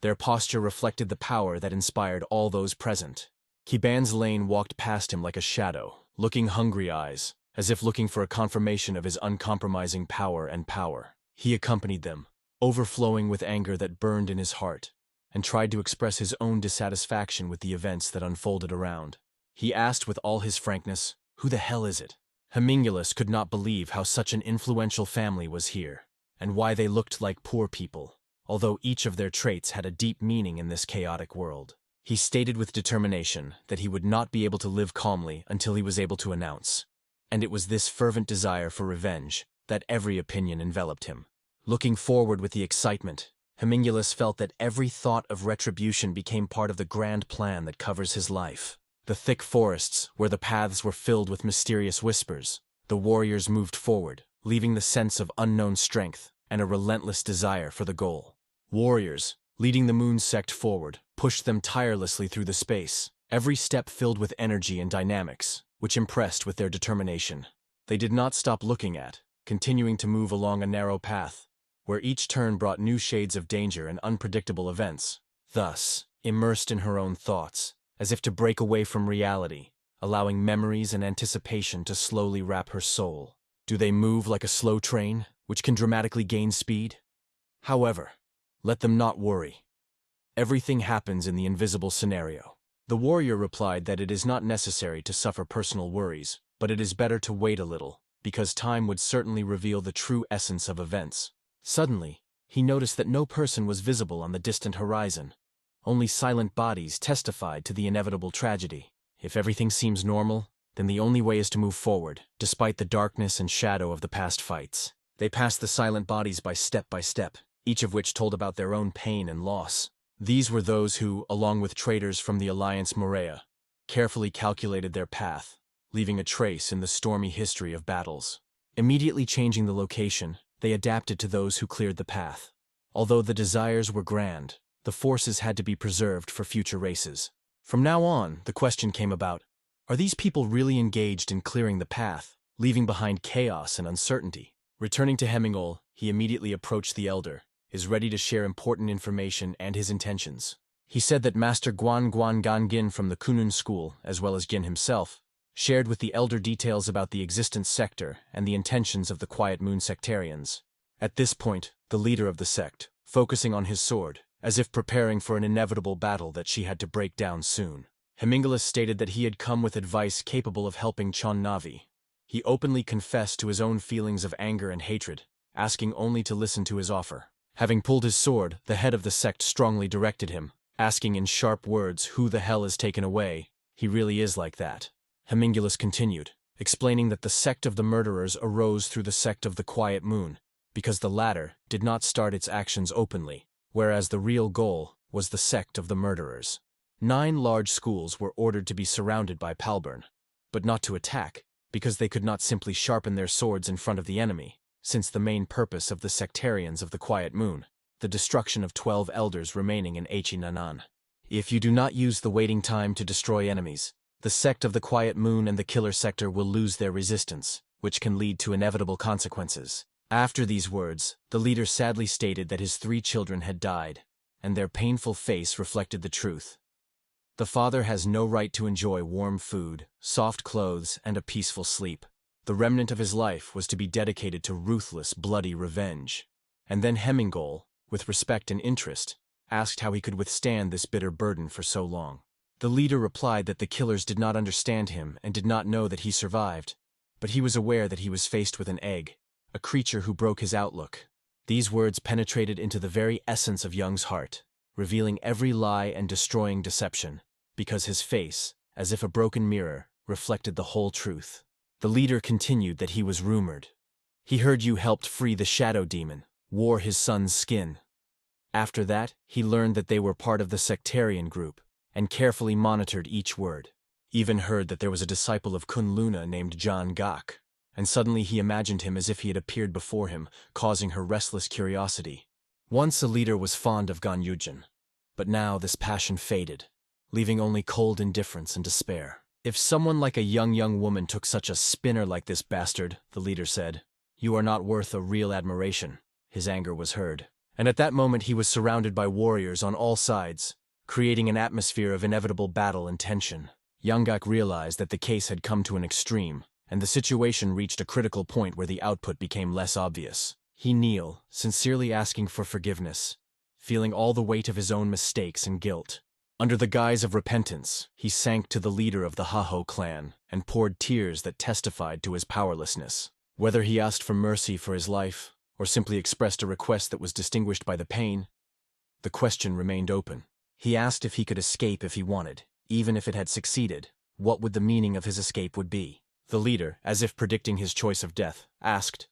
Their posture reflected the power that inspired all those present. Keban's lane walked past him like a shadow, looking hungry eyes, as if looking for a confirmation of his uncompromising power. He accompanied them, overflowing with anger that burned in his heart, and tried to express his own dissatisfaction with the events that unfolded around. He asked with all his frankness, "Who the hell is it?" Homunculus could not believe how such an influential family was here, and why they looked like poor people, although each of their traits had a deep meaning in this chaotic world. He stated with determination that he would not be able to live calmly until he was able to announce, and it was this fervent desire for revenge that every opinion enveloped him. Looking forward with the excitement, Homunculus felt that every thought of retribution became part of the grand plan that covers his life. The thick forests, where the paths were filled with mysterious whispers, the warriors moved forward, leaving the sense of unknown strength and a relentless desire for the goal. Warriors, leading the Moon Sect forward, pushed them tirelessly through the space, every step filled with energy and dynamics, which impressed with their determination. They did not stop looking at, continuing to move along a narrow path, where each turn brought new shades of danger and unpredictable events. Thus, immersed in her own thoughts, as if to break away from reality, allowing memories and anticipation to slowly wrap her soul. Do they move like a slow train, which can dramatically gain speed? However, let them not worry. Everything happens in the invisible scenario. The warrior replied that it is not necessary to suffer personal worries, but it is better to wait a little, because time would certainly reveal the true essence of events. Suddenly, he noticed that no person was visible on the distant horizon. Only silent bodies testified to the inevitable tragedy. If everything seems normal, then the only way is to move forward, despite the darkness and shadow of the past fights. They passed the silent bodies by step, each of which told about their own pain and loss. These were those who, along with traders from the Alliance Morea, carefully calculated their path, leaving a trace in the stormy history of battles. Immediately changing the location, they adapted to those who cleared the path. Although the desires were grand, the forces had to be preserved for future races. From now on, the question came about, are these people really engaged in clearing the path, leaving behind chaos and uncertainty? Returning to Hemingol, he immediately approached the elder, is ready to share important information and his intentions. He said that Master Guan Gan Gin from the Kunun school, as well as Gin himself, shared with the elder details about the existent sector and the intentions of the Quiet Moon sectarians. At this point, the leader of the sect, focusing on his sword, as if preparing for an inevitable battle that she had to break down soon. Hemingolus stated that he had come with advice capable of helping Chon Navi. He openly confessed to his own feelings of anger and hatred, asking only to listen to his offer. Having pulled his sword, the head of the sect strongly directed him, asking in sharp words who the hell is taken away. He really is like that. Hemingolus continued, explaining that the sect of the murderers arose through the sect of the Quiet Moon, because the latter did not start its actions openly, whereas the real goal was the sect of the murderers. 9 large schools were ordered to be surrounded by Palburn, but not to attack, because they could not simply sharpen their swords in front of the enemy, since the main purpose of the sectarians of the Quiet Moon, the destruction of 12 elders remaining in Nanan. If you do not use the waiting time to destroy enemies, the sect of the Quiet Moon and the Killer Sector will lose their resistance, which can lead to inevitable consequences. After these words, the leader sadly stated that his 3 children had died, and their painful face reflected the truth. The father has no right to enjoy warm food, soft clothes, and a peaceful sleep. The remnant of his life was to be dedicated to ruthless, bloody revenge. And then Hemingol, with respect and interest, asked how he could withstand this bitter burden for so long. The leader replied that the killers did not understand him and did not know that he survived, but he was aware that he was faced with an egg, a creature who broke his outlook. These words penetrated into the very essence of Young's heart, revealing every lie and destroying deception, because his face, as if a broken mirror, reflected the whole truth. The leader continued that he was rumored. He heard you helped free the shadow demon, wore his son's skin. After that, he learned that they were part of the sectarian group, and carefully monitored each word. Even heard that there was a disciple of Kun Luna named John Gok, and suddenly he imagined him as if he had appeared before him, causing her restless curiosity. Once a leader was fond of Gan Yujin, but now this passion faded, leaving only cold indifference and despair. If someone like a young woman took such a spinner like this bastard, the leader said, you are not worth a real admiration. His anger was heard. And at that moment he was surrounded by warriors on all sides, creating an atmosphere of inevitable battle and tension. Yanggak realized that the case had come to an extreme, and the situation reached a critical point where the output became less obvious. He kneeled, sincerely asking for forgiveness, feeling all the weight of his own mistakes and guilt. Under the guise of repentance, he sank to the leader of the Haho clan and poured tears that testified to his powerlessness. Whether he asked for mercy for his life, or simply expressed a request that was distinguished by the pain, the question remained open. He asked if he could escape if he wanted. Even if it had succeeded, what would the meaning of his escape would be? The leader, as if predicting his choice of death, asked.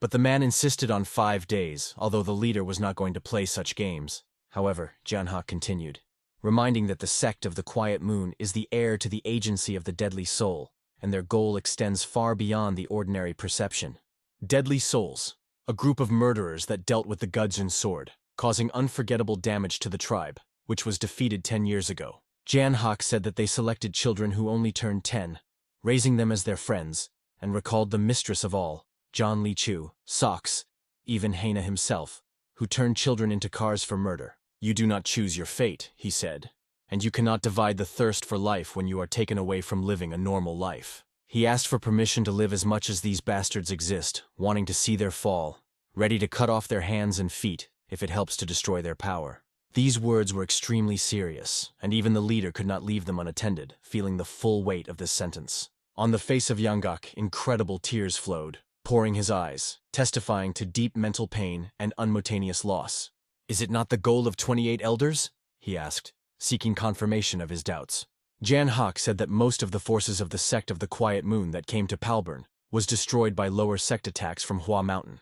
But the man insisted on 5 days, although the leader was not going to play such games. However, Jianha continued. reminding that the Sect of the Quiet Moon is the heir to the agency of the deadly soul, and their goal extends far beyond the ordinary perception. Deadly Souls, a group of murderers that dealt with the Gudgeon sword, causing unforgettable damage to the tribe, which was defeated 10 years ago. Jan Hak said that they selected children who only turned 10, raising them as their friends, and recalled the mistress of all, John Lee Chu, Socks, even Haina himself, who turned children into cars for murder. You do not choose your fate, he said, and you cannot divide the thirst for life when you are taken away from living a normal life. He asked for permission to live as much as these bastards exist, wanting to see their fall, ready to cut off their hands and feet if it helps to destroy their power. These words were extremely serious, and even the leader could not leave them unattended, feeling the full weight of this sentence. On the face of Yanggak, incredible tears flowed, pouring his eyes, testifying to deep mental pain and unmotaneous loss. Is it not the goal of 28 elders? He asked, seeking confirmation of his doubts. Jan Hak said that most of the forces of the Sect of the Quiet Moon that came to Palburn was destroyed by lower sect attacks from Hua Mountain.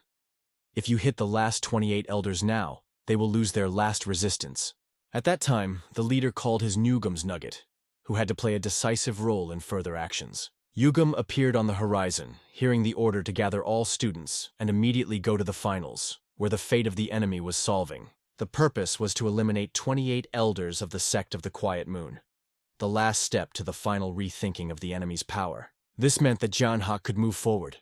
If you hit the last 28 elders now, they will lose their last resistance. At that time, the leader called his Nugum's Nugget, who had to play a decisive role in further actions. Yugum appeared on the horizon, hearing the order to gather all students and immediately go to the finals, where the fate of the enemy was solving. The purpose was to eliminate 28 elders of the Sect of the Quiet Moon, the last step to the final rethinking of the enemy's power. This meant that Jan Hak could move forward.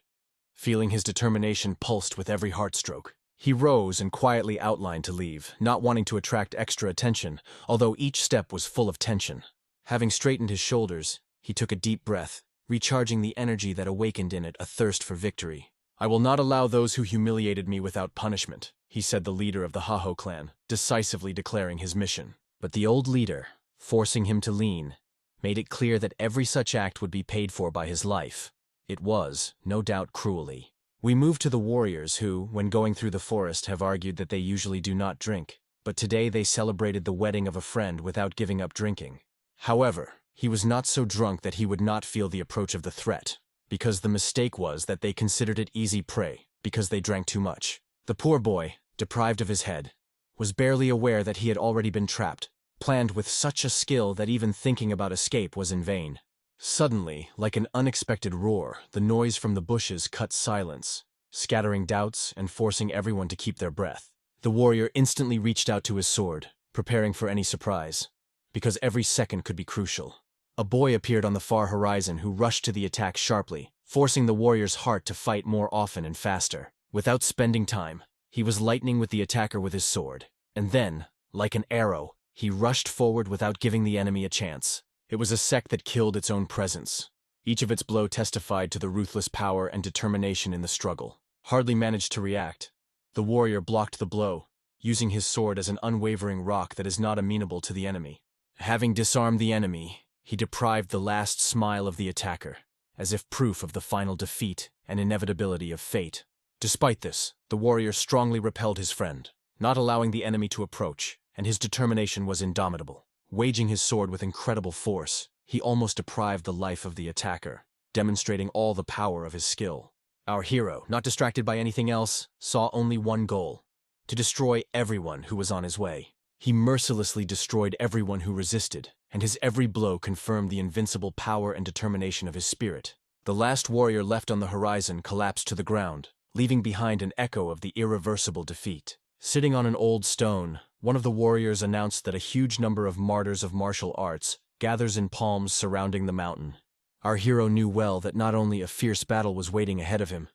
Feeling his determination pulsed with every heartstroke, he rose and quietly outlined to leave, not wanting to attract extra attention, although each step was full of tension. Having straightened his shoulders, he took a deep breath, recharging the energy that awakened in it a thirst for victory. I will not allow those who humiliated me without punishment, he said, the leader of the Haho clan, decisively declaring his mission. But the old leader, forcing him to lean, made it clear that every such act would be paid for by his life. It was, no doubt, cruelly. We move to the warriors who, when going through the forest, have argued that they usually do not drink, but today they celebrated the wedding of a friend without giving up drinking. However, he was not so drunk that he would not feel the approach of the threat, because the mistake was that they considered it easy prey, because they drank too much. The poor boy, deprived of his head, was barely aware that he had already been trapped, planned with such a skill that even thinking about escape was in vain. Suddenly, like an unexpected roar, the noise from the bushes cut silence, scattering doubts and forcing everyone to keep their breath. The warrior instantly reached out to his sword, preparing for any surprise, because every second could be crucial. A boy appeared on the far horizon who rushed to the attack sharply, forcing the warrior's heart to fight more often and faster. Without spending time, he was lightning with the attacker with his sword, and then, like an arrow, he rushed forward without giving the enemy a chance. It was a sect that killed its own presence. Each of its blow testified to the ruthless power and determination in the struggle. Hardly managed to react, the warrior blocked the blow, using his sword as an unwavering rock that is not amenable to the enemy. Having disarmed the enemy, he deprived the last smile of the attacker, as if proof of the final defeat and inevitability of fate. Despite this, the warrior strongly repelled his friend, not allowing the enemy to approach, and his determination was indomitable. Waging his sword with incredible force, he almost deprived the life of the attacker, demonstrating all the power of his skill. Our hero, not distracted by anything else, saw only one goal: to destroy everyone who was on his way. He mercilessly destroyed everyone who resisted, and his every blow confirmed the invincible power and determination of his spirit. The last warrior left on the horizon collapsed to the ground, leaving behind an echo of the irreversible defeat. Sitting on an old stone, one of the warriors announced that a huge number of martyrs of martial arts gathers in palms surrounding the mountain. Our hero knew well that not only a fierce battle was waiting ahead of him,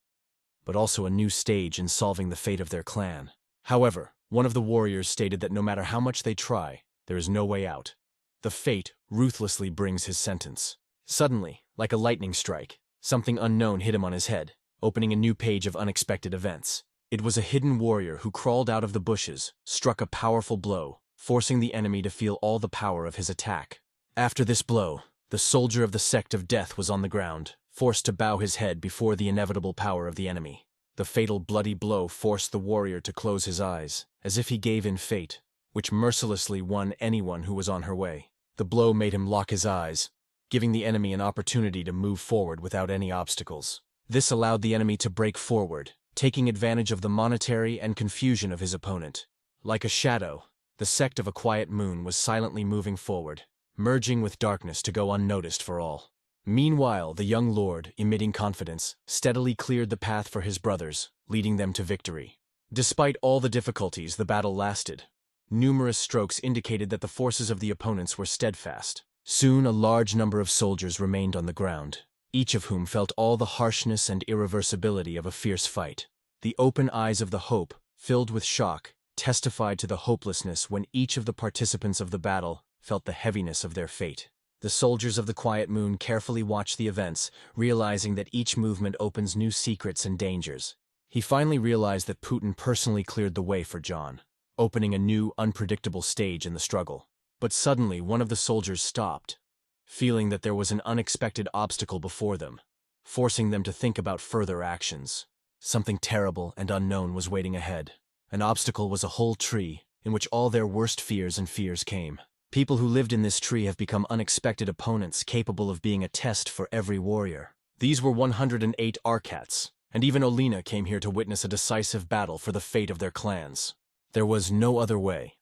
but also a new stage in solving the fate of their clan. However, one of the warriors stated that no matter how much they try, there is no way out. The fate ruthlessly brings his sentence. Suddenly, like a lightning strike, something unknown hit him on his head, opening a new page of unexpected events. It was a hidden warrior who crawled out of the bushes, struck a powerful blow, forcing the enemy to feel all the power of his attack. After this blow, the soldier of the Sect of Death was on the ground, forced to bow his head before the inevitable power of the enemy. The fatal bloody blow forced the warrior to close his eyes, as if he gave in fate, which mercilessly won anyone who was on her way. The blow made him lock his eyes, giving the enemy an opportunity to move forward without any obstacles. This allowed the enemy to break forward, taking advantage of the monetary and confusion of his opponent. Like a shadow, The sect of a quiet moon was silently moving forward, merging with darkness to go unnoticed for all. Meanwhile, the young lord, emitting confidence, steadily cleared the path for his brothers, leading them to victory. Despite all the difficulties, the battle lasted. Numerous strokes indicated that the forces of the opponents were steadfast. Soon a large number of soldiers remained on the ground, each of whom felt all the harshness and irreversibility of a fierce fight. The open eyes of the Hope, filled with shock, testified to the hopelessness when each of the participants of the battle felt the heaviness of their fate. The soldiers of the Quiet Moon carefully watched the events, realizing that each movement opens new secrets and dangers. He finally realized that Putin personally cleared the way for John, opening a new, unpredictable stage in the struggle. But suddenly one of the soldiers stopped, feeling that there was an unexpected obstacle before them, forcing them to think about further actions. Something terrible and unknown was waiting ahead. An obstacle was a whole tree, in which all their worst fears and fears came. People who lived in this tree have become unexpected opponents capable of being a test for every warrior. These were 108 Arcats, and even Olina came here to witness a decisive battle for the fate of their clans. There was no other way.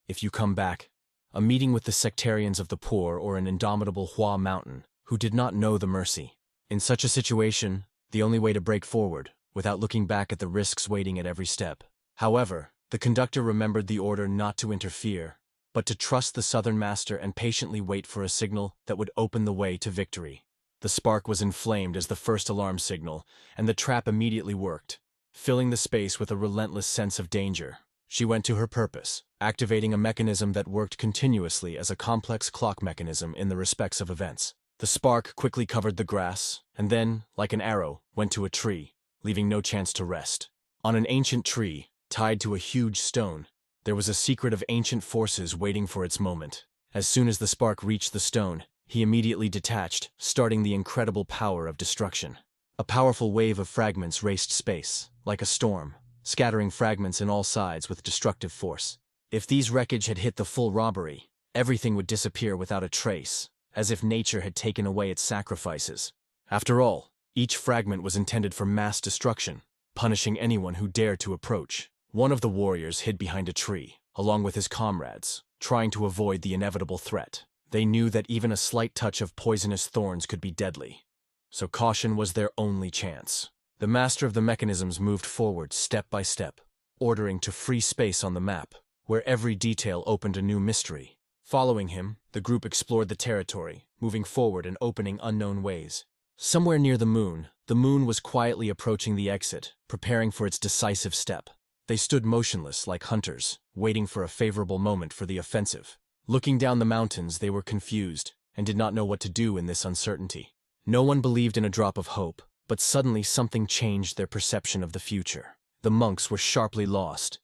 If you come back, a meeting with the sectarians of the poor or an indomitable Hua Mountain, who did not know the mercy. In such a situation, the only way to break forward, without looking back at the risks waiting at every step. However, the conductor remembered the order not to interfere, but to trust the Southern Master and patiently wait for a signal that would open the way to victory. The spark was inflamed as the first alarm signal, and the trap immediately worked, filling the space with a relentless sense of danger. She went to her purpose, activating a mechanism that worked continuously as a complex clock mechanism in the respects of events. The spark quickly covered the grass, and then, like an arrow, went to a tree, leaving no chance to rest. On an ancient tree, tied to a huge stone, there was a secret of ancient forces waiting for its moment. As soon as the spark reached the stone, he immediately detached, starting the incredible power of destruction. A powerful wave of fragments raced space, like a storm, scattering fragments in all sides with destructive force. If these wreckage had hit the full robbery, everything would disappear without a trace, as if nature had taken away its sacrifices. After all, each fragment was intended for mass destruction, punishing anyone who dared to approach. One of the warriors hid behind a tree, along with his comrades, trying to avoid the inevitable threat. They knew that even a slight touch of poisonous thorns could be deadly, so caution was their only chance. The master of the mechanisms moved forward step by step, ordering to free space on the map, where every detail opened a new mystery. Following him, the group explored the territory, moving forward and opening unknown ways. Somewhere near the moon was quietly approaching the exit, preparing for its decisive step. They stood motionless like hunters, waiting for a favorable moment for the offensive. Looking down the mountains, they were confused and did not know what to do in this uncertainty. No one believed in a drop of hope, but suddenly something changed their perception of the future. The monks were sharply lost.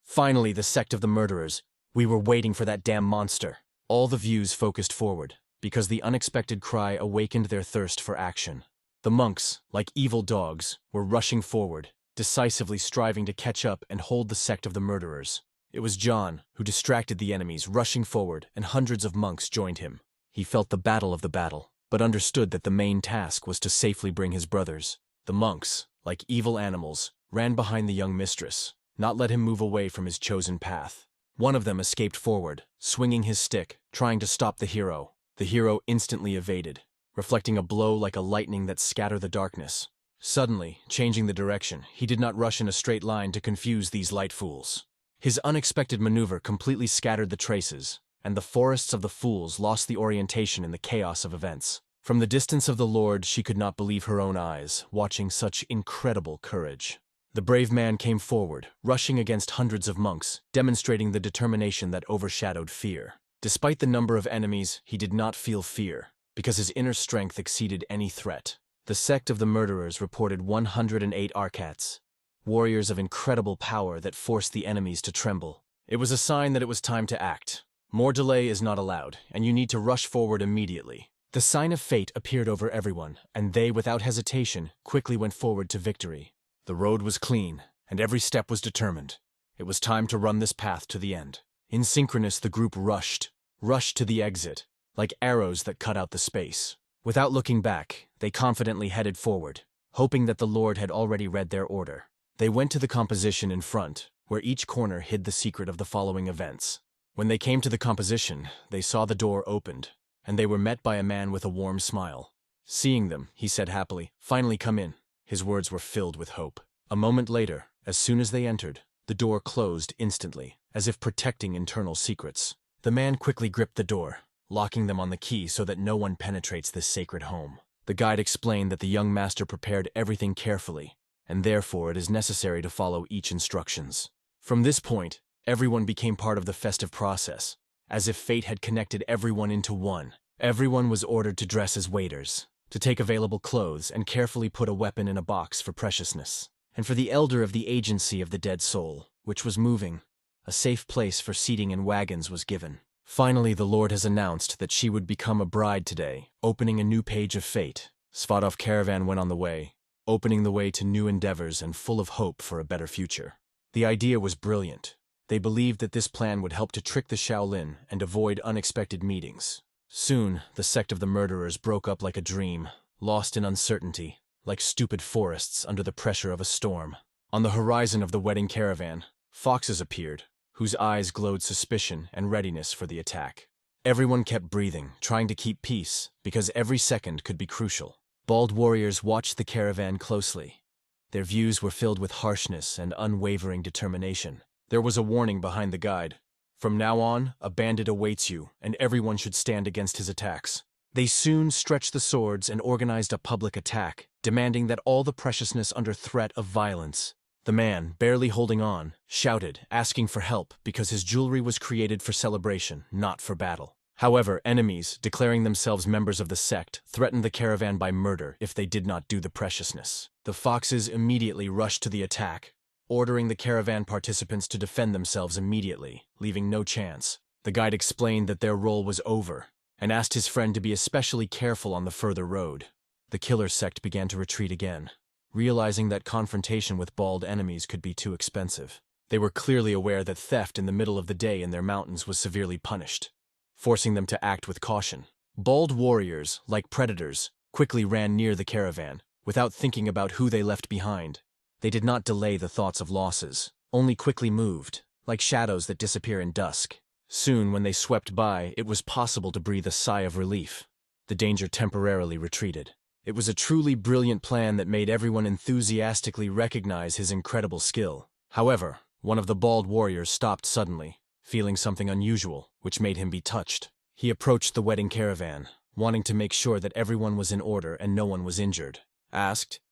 Finally, the sect of the murderers. We were waiting for that damn monster. All the views focused forward, because the unexpected cry awakened their thirst for action. The monks, like evil dogs, were rushing forward, decisively striving to catch up and hold the sect of the murderers. It was John who distracted the enemies, rushing forward, and hundreds of monks joined him. He felt the battle, but understood that the main task was to safely bring his brothers. The monks, like evil animals, ran behind the young mistress, not let him move away from his chosen path. One of them escaped forward, swinging his stick, trying to stop the hero. The hero instantly evaded, reflecting a blow like a lightning that scattered the darkness. Suddenly, changing the direction, he did not rush in a straight line to confuse these light fools. His unexpected maneuver completely scattered the traces, and the forests of the fools lost the orientation in the chaos of events. From the distance of the Lord, she could not believe her own eyes, watching such incredible courage. The brave man came forward, rushing against hundreds of monks, demonstrating the determination that overshadowed fear. Despite the number of enemies, he did not feel fear, because his inner strength exceeded any threat. The sect of the murderers reported 108 Arcats, warriors of incredible power that forced the enemies to tremble. It was a sign that it was time to act. More delay is not allowed, and you need to rush forward immediately. The sign of fate appeared over everyone, and they, without hesitation, quickly went forward to victory. The road was clean, and every step was determined. It was time to run this path to the end. In synchronous, the group rushed to the exit, like arrows that cut out the space. Without looking back, they confidently headed forward, hoping that the Lord had already read their order. They went to the composition in front, where each corner hid the secret of the following events. When they came to the composition, they saw the door opened, and they were met by a man with a warm smile. Seeing them, he said happily, "Finally come in." His words were filled with hope. A moment later, as soon as they entered, the door closed instantly, as if protecting internal secrets. The man quickly gripped the door, locking them on the key so that no one penetrates this sacred home. The guide explained that the young master prepared everything carefully, and therefore it is necessary to follow each instructions. From this point, everyone became part of the festive process, as if fate had connected everyone into one. Everyone was ordered to dress as waiters, to take available clothes and carefully put a weapon in a box for preciousness. And for the elder of the agency of the dead soul, which was moving, a safe place for seating in wagons was given. Finally, the Lord has announced that she would become a bride today, opening a new page of fate. Svadov caravan went on the way, opening the way to new endeavors and full of hope for a better future. The idea was brilliant. They believed that this plan would help to trick the Shaolin and avoid unexpected meetings. Soon, the sect of the murderers broke up like a dream, lost in uncertainty, like stupid forests under the pressure of a storm. On the horizon of the wedding caravan, foxes appeared, whose eyes glowed suspicion and readiness for the attack. Everyone kept breathing, trying to keep peace, because every second could be crucial. Bald warriors watched the caravan closely. Their views were filled with harshness and unwavering determination. There was a warning behind the guide. From now on, a bandit awaits you, and everyone should stand against his attacks. They soon stretched the swords and organized a public attack, demanding that all the preciousness under threat of violence. The man, barely holding on, shouted, asking for help because his jewelry was created for celebration, not for battle. However, enemies, declaring themselves members of the sect, threatened the caravan by murder if they did not do the preciousness. The foxes immediately rushed to the attack, ordering the caravan participants to defend themselves immediately, leaving no chance. The guide explained that their role was over, and asked his friend to be especially careful on the further road. The killer sect began to retreat again, realizing that confrontation with bald enemies could be too expensive. They were clearly aware that theft in the middle of the day in their mountains was severely punished, forcing them to act with caution. Bald warriors, like predators, quickly ran near the caravan, without thinking about who they left behind. They did not delay the thoughts of losses, only quickly moved, like shadows that disappear in dusk. Soon, when they swept by, it was possible to breathe a sigh of relief. The danger temporarily retreated. It was a truly brilliant plan that made everyone enthusiastically recognize his incredible skill. However, one of the bald warriors stopped suddenly, feeling something unusual, which made him be touched. He approached the wedding caravan, wanting to make sure that everyone was in order and no one was injured.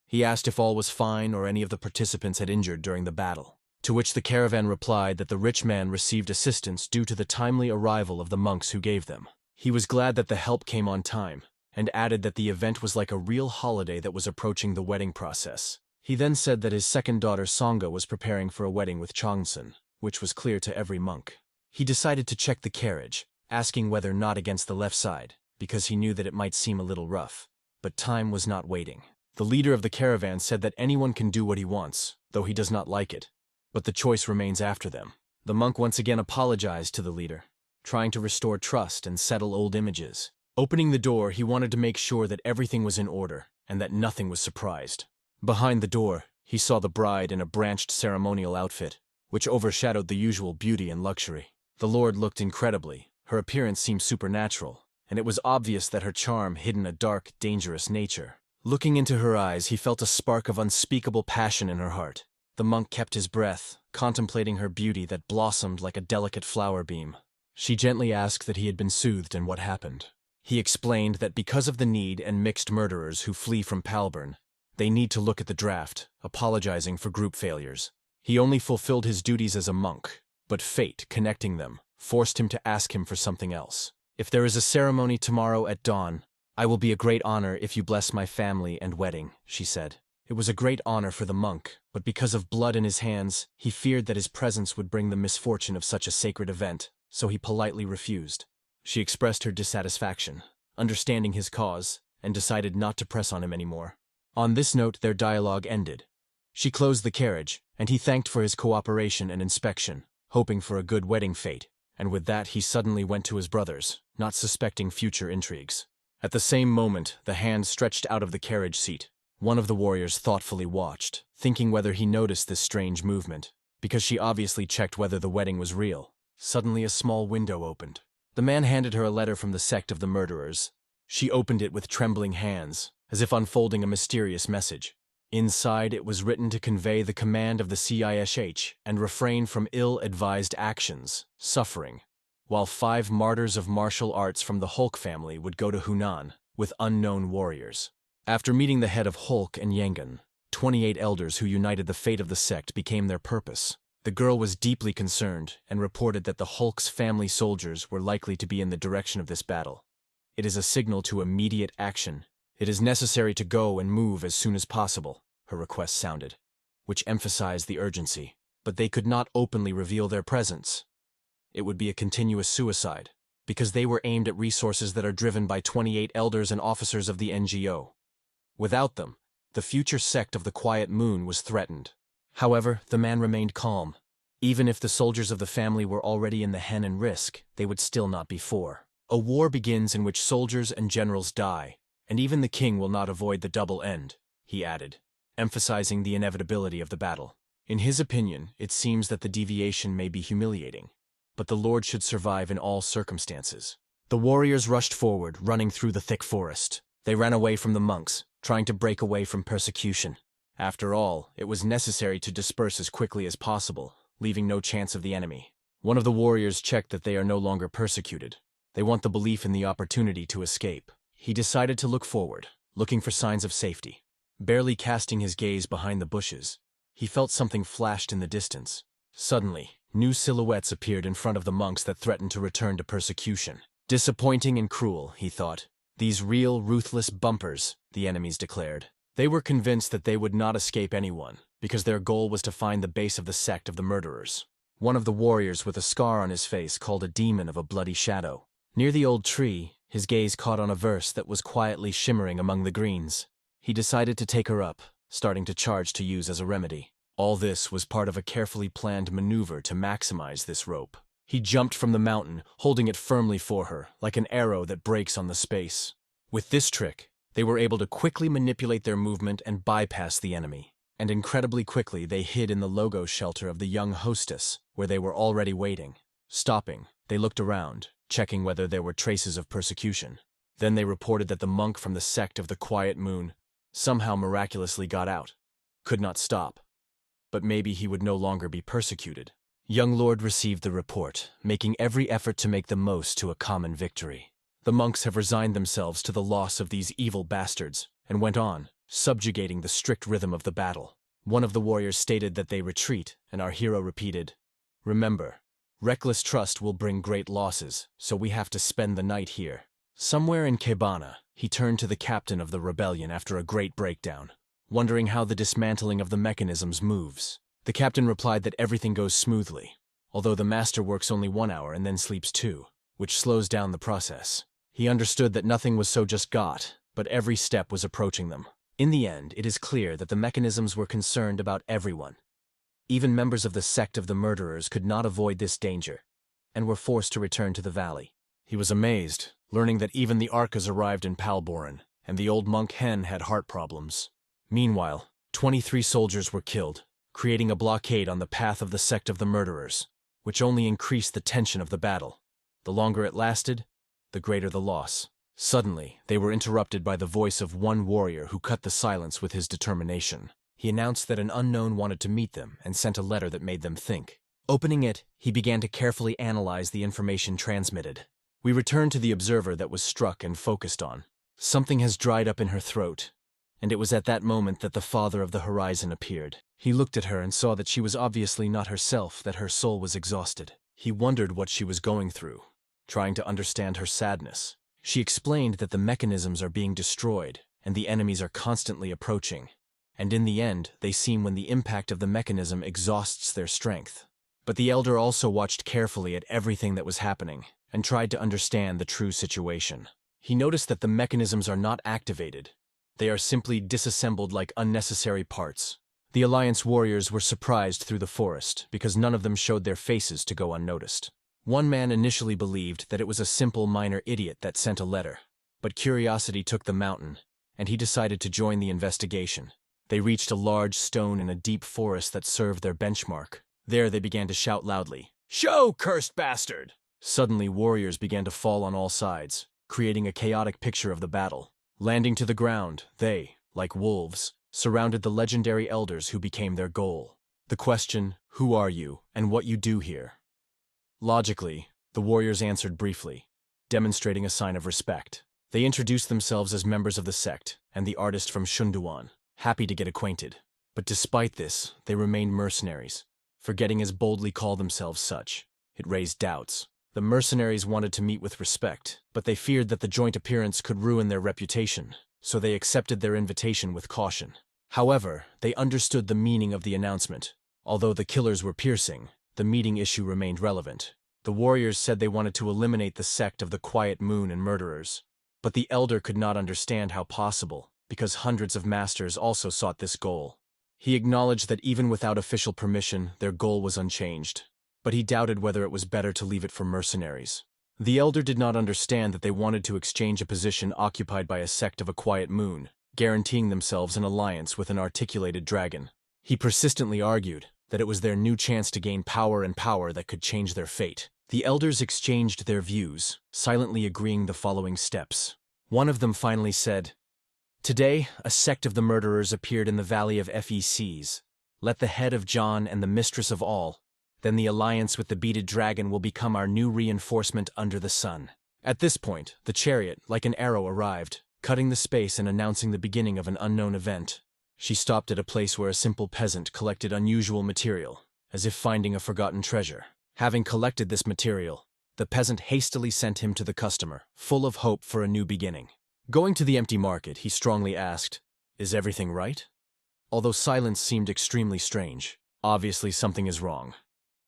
He asked if all was fine or any of the participants had injured during the battle. To which the caravan replied that the rich man received assistance due to the timely arrival of the monks who gave them. He was glad that the help came on time, and added that the event was like a real holiday that was approaching the wedding process. He then said that his second daughter Sangha was preparing for a wedding with Changsun, which was clear to every monk. He decided to check the carriage, asking whether not against the left side, because he knew that it might seem a little rough. But time was not waiting. The leader of the caravan said that anyone can do what he wants, though he does not like it, but the choice remains after them. The monk once again apologized to the leader, trying to restore trust and settle old images. Opening the door, he wanted to make sure that everything was in order and that nothing was surprised. Behind the door, he saw the bride in a branched ceremonial outfit, which overshadowed the usual beauty and luxury. The Lord looked incredibly. Her appearance seemed supernatural, and it was obvious that her charm hid a dark, dangerous nature. Looking into her eyes, he felt a spark of unspeakable passion in her heart. The monk kept his breath, contemplating her beauty that blossomed like a delicate flower beam. She gently asked that he had been soothed and what happened. He explained that because of the need and mixed murderers who flee from Palburn, they need to look at the draft, apologizing for group failures. He only fulfilled his duties as a monk, but fate, connecting them, forced him to ask him for something else. If there is a ceremony tomorrow at dawn, I will be a great honor if you bless my family and wedding, she said. It was a great honor for the monk, but because of blood in his hands, he feared that his presence would bring the misfortune of such a sacred event, so he politely refused. She expressed her dissatisfaction, understanding his cause, and decided not to press on him anymore. On this note, their dialogue ended. She closed the carriage, and he thanked for his cooperation and inspection, hoping for a good wedding fate, and with that he suddenly went to his brothers, not suspecting future intrigues. At the same moment, the hand stretched out of the carriage seat. One of the warriors thoughtfully watched, thinking whether he noticed this strange movement, because she obviously checked whether the wedding was real. Suddenly a small window opened. The man handed her a letter from the Sect of the Murderers. She opened it with trembling hands, as if unfolding a mysterious message. Inside, it was written to convey the command of the CISH and refrain from ill-advised actions, suffering, while 5 martyrs of martial arts from the Hulk family would go to Hunan with unknown warriors. After meeting the head of Hulk and Yangon, 28 elders who united the fate of the sect became their purpose. The girl was deeply concerned and reported that the Hulk's family soldiers were likely to be in the direction of this battle. It is a signal to immediate action. It is necessary to go and move as soon as possible, her request sounded, which emphasized the urgency. But they could not openly reveal their presence. It would be a continuous suicide, because they were aimed at resources that are driven by 28 elders and officers of the NGO. Without them, the future sect of the Quiet Moon was threatened. However, the man remained calm. Even if the soldiers of the family were already in the Henan risk, they would still not be for. A war begins in which soldiers and generals die, and even the king will not avoid the double end, he added, emphasizing the inevitability of the battle. In his opinion, it seems that the deviation may be humiliating, but the Lord should survive in all circumstances. The warriors rushed forward, running through the thick forest. They ran away from the monks, trying to break away from persecution. After all, it was necessary to disperse as quickly as possible, leaving no chance of the enemy. One of the warriors checked that they are no longer persecuted. They want the belief in the opportunity to escape. He decided to look forward, looking for signs of safety. Barely casting his gaze behind the bushes, he felt something flashed in the distance. Suddenly, new silhouettes appeared in front of the monks that threatened to return to persecution. Disappointing and cruel, he thought. These real, ruthless bumpers, the enemies declared. They were convinced that they would not escape anyone, because their goal was to find the base of the sect of the murderers. One of the warriors with a scar on his face called a demon of a bloody shadow. Near the old tree, his gaze caught on a verse that was quietly shimmering among the greens. He decided to take her up, starting to charge to use as a remedy. All this was part of a carefully planned maneuver to maximize this rope. He jumped from the mountain, holding it firmly for her, like an arrow that breaks on the space. With this trick, they were able to quickly manipulate their movement and bypass the enemy. And incredibly quickly, they hid in the logo shelter of the young hostess, where they were already waiting. Stopping, they looked around, checking whether there were traces of persecution. Then they reported that the monk from the sect of the Quiet Moon somehow miraculously got out. Could not stop. But maybe he would no longer be persecuted. Young Lord received the report, making every effort to make the most to a common victory. The monks have resigned themselves to the loss of these evil bastards, and went on, subjugating the strict rhythm of the battle. One of the warriors stated that they retreat, and our hero repeated, "Remember, reckless trust will bring great losses, so we have to spend the night here." Somewhere in Kebana, he turned to the captain of the rebellion after a great breakdown, wondering how the dismantling of the mechanisms moves. The captain replied that everything goes smoothly, although the master works only 1 hour and then sleeps 2, which slows down the process. He understood that nothing was so just got, but every step was approaching them. In the end, it is clear that the mechanisms were concerned about everyone. Even members of the sect of the murderers could not avoid this danger, and were forced to return to the valley. He was amazed, learning that even the Arkas arrived in Palboran, and the old monk Hen had heart problems. Meanwhile, 23 soldiers were killed, creating a blockade on the path of the sect of the murderers, which only increased the tension of the battle. The longer it lasted, the greater the loss. Suddenly, they were interrupted by the voice of one warrior who cut the silence with his determination. He announced that an unknown wanted to meet them and sent a letter that made them think. Opening it, he began to carefully analyze the information transmitted. We returned to the observer that was struck and focused on. Something has dried up in her throat, and it was at that moment that the Father of the Horizon appeared. He looked at her and saw that she was obviously not herself, that her soul was exhausted. He wondered what she was going through, trying to understand her sadness. She explained that the mechanisms are being destroyed, and the enemies are constantly approaching, and in the end, they seem when the impact of the mechanism exhausts their strength. But the elder also watched carefully at everything that was happening, and tried to understand the true situation. He noticed that the mechanisms are not activated. They are simply disassembled like unnecessary parts. The Alliance warriors were surprised through the forest, because none of them showed their faces to go unnoticed. One man initially believed that it was a simple minor idiot that sent a letter, but curiosity took the mountain, and he decided to join the investigation. They reached a large stone in a deep forest that served their benchmark. There they began to shout loudly, "Show, cursed bastard!" Suddenly, warriors began to fall on all sides, creating a chaotic picture of the battle. Landing to the ground, they, like wolves, surrounded the legendary elders who became their goal. The question, "Who are you, and what you do here?" Logically, the warriors answered briefly, demonstrating a sign of respect. They introduced themselves as members of the Sect and the artist from Shunduan, happy to get acquainted. But despite this, they remained mercenaries, forgetting as boldly call themselves such. It raised doubts. The mercenaries wanted to meet with respect, but they feared that the joint appearance could ruin their reputation, so they accepted their invitation with caution. However, they understood the meaning of the announcement. Although the killers were piercing, the meeting issue remained relevant. The warriors said they wanted to eliminate the sect of the Quiet Moon and murderers. But the elder could not understand how possible, because hundreds of masters also sought this goal. He acknowledged that even without official permission, their goal was unchanged, but he doubted whether it was better to leave it for mercenaries. The elder did not understand that they wanted to exchange a position occupied by a sect of a Quiet Moon, guaranteeing themselves an alliance with an articulated dragon. He persistently argued that it was their new chance to gain power and power that could change their fate. The elders exchanged their views, silently agreeing the following steps. One of them finally said, "Today, a sect of the murderers appeared in the valley of Fecs. Let the head of John and the mistress of all. Then the alliance with the beaded dragon will become our new reinforcement under the sun." At this point, the chariot, like an arrow, arrived, cutting the space and announcing the beginning of an unknown event. She stopped at a place where a simple peasant collected unusual material, as if finding a forgotten treasure. Having collected this material, the peasant hastily sent him to the customer, full of hope for a new beginning. Going to the empty market, he strongly asked, "Is everything right?" Although silence seemed extremely strange, obviously something is wrong.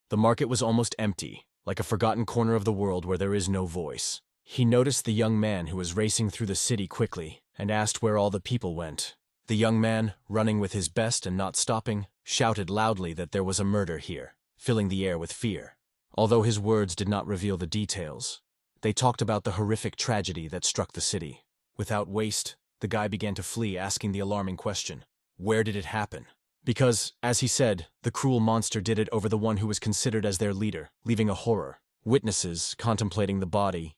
The market was almost empty, like a forgotten corner of the world where there is no voice. He noticed the young man who was racing through the city quickly and asked where all the people went. The young man, running with his best and not stopping, shouted loudly that there was a murder here, filling the air with fear. Although his words did not reveal the details, they talked about the horrific tragedy that struck the city. Without waste, the guy began to flee, asking the alarming question, where did it happen? Because, as he said, the cruel monster did it over the one who was considered as their leader, leaving a horror. Witnesses, contemplating the body,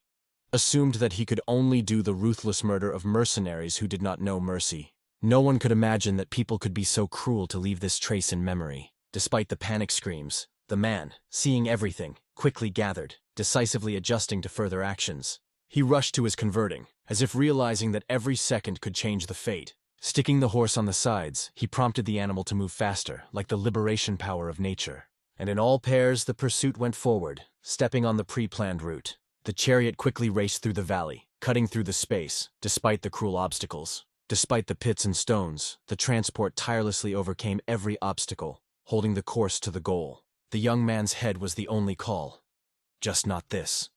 assumed that he could only do the ruthless murder of mercenaries who did not know mercy. No one could imagine that people could be so cruel to leave this trace in memory. Despite the panic screams, the man, seeing everything, quickly gathered, decisively adjusting to further actions. He rushed to his converting, as if realizing that every second could change the fate. Sticking the horse on the sides, he prompted the animal to move faster, like the liberation power of nature. And in all pairs the pursuit went forward, stepping on the pre-planned route. The chariot quickly raced through the valley, cutting through the space, despite the cruel obstacles. Despite the pits and stones, the transport tirelessly overcame every obstacle, holding the course to the goal. The young man's head was the only call. Just not this,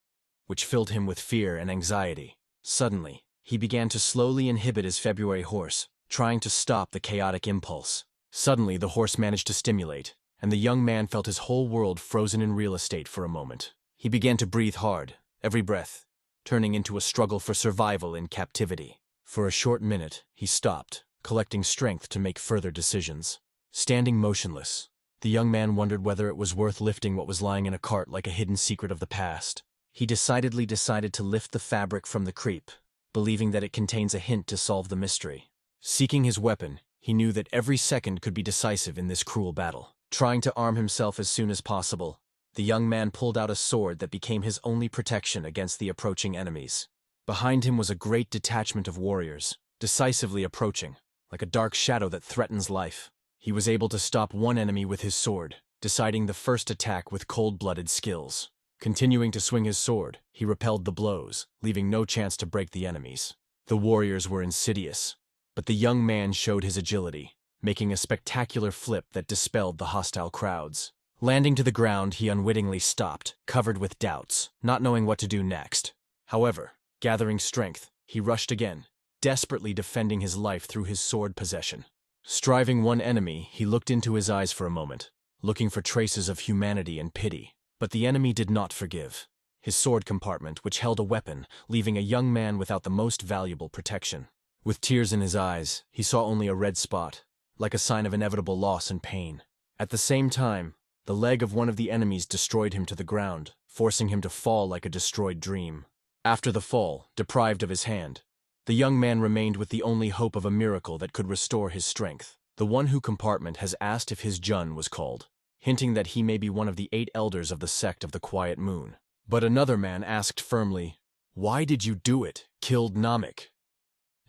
which filled him with fear and anxiety. Suddenly, he began to slowly inhibit his February horse, trying to stop the chaotic impulse. Suddenly, the horse managed to stimulate, and the young man felt his whole world frozen in real estate for a moment. He began to breathe hard, every breath, turning into a struggle for survival in captivity. For a short minute, he stopped, collecting strength to make further decisions. Standing motionless, the young man wondered whether it was worth lifting what was lying in a cart like a hidden secret of the past. He decided to lift the fabric from the creep, believing that it contains a hint to solve the mystery. Seeking his weapon, he knew that every second could be decisive in this cruel battle. Trying to arm himself as soon as possible, the young man pulled out a sword that became his only protection against the approaching enemies. Behind him was a great detachment of warriors, decisively approaching, like a dark shadow that threatens life. He was able to stop one enemy with his sword, deciding the first attack with cold-blooded skills. Continuing to swing his sword, he repelled the blows, leaving no chance to break the enemies. The warriors were insidious, but the young man showed his agility, making a spectacular flip that dispelled the hostile crowds. Landing to the ground, he unwittingly stopped, covered with doubts, not knowing what to do next. However, gathering strength, he rushed again, desperately defending his life through his sword possession. Striving one enemy, he looked into his eyes for a moment, looking for traces of humanity and pity. But the enemy did not forgive. His sword compartment, which held a weapon, leaving a young man without the most valuable protection. With tears in his eyes, he saw only a red spot, like a sign of inevitable loss and pain. At the same time, The leg of one of the enemies destroyed him to the ground, forcing him to fall like a destroyed dream. After the fall, deprived of his hand, the young man remained with the only hope of a miracle that could restore his strength. The one who compartment has asked if his Jun was called, hinting that he may be one of the 8 elders of the Sect of the Quiet Moon. But another man asked firmly, "Why did you do it? Killed Namek?"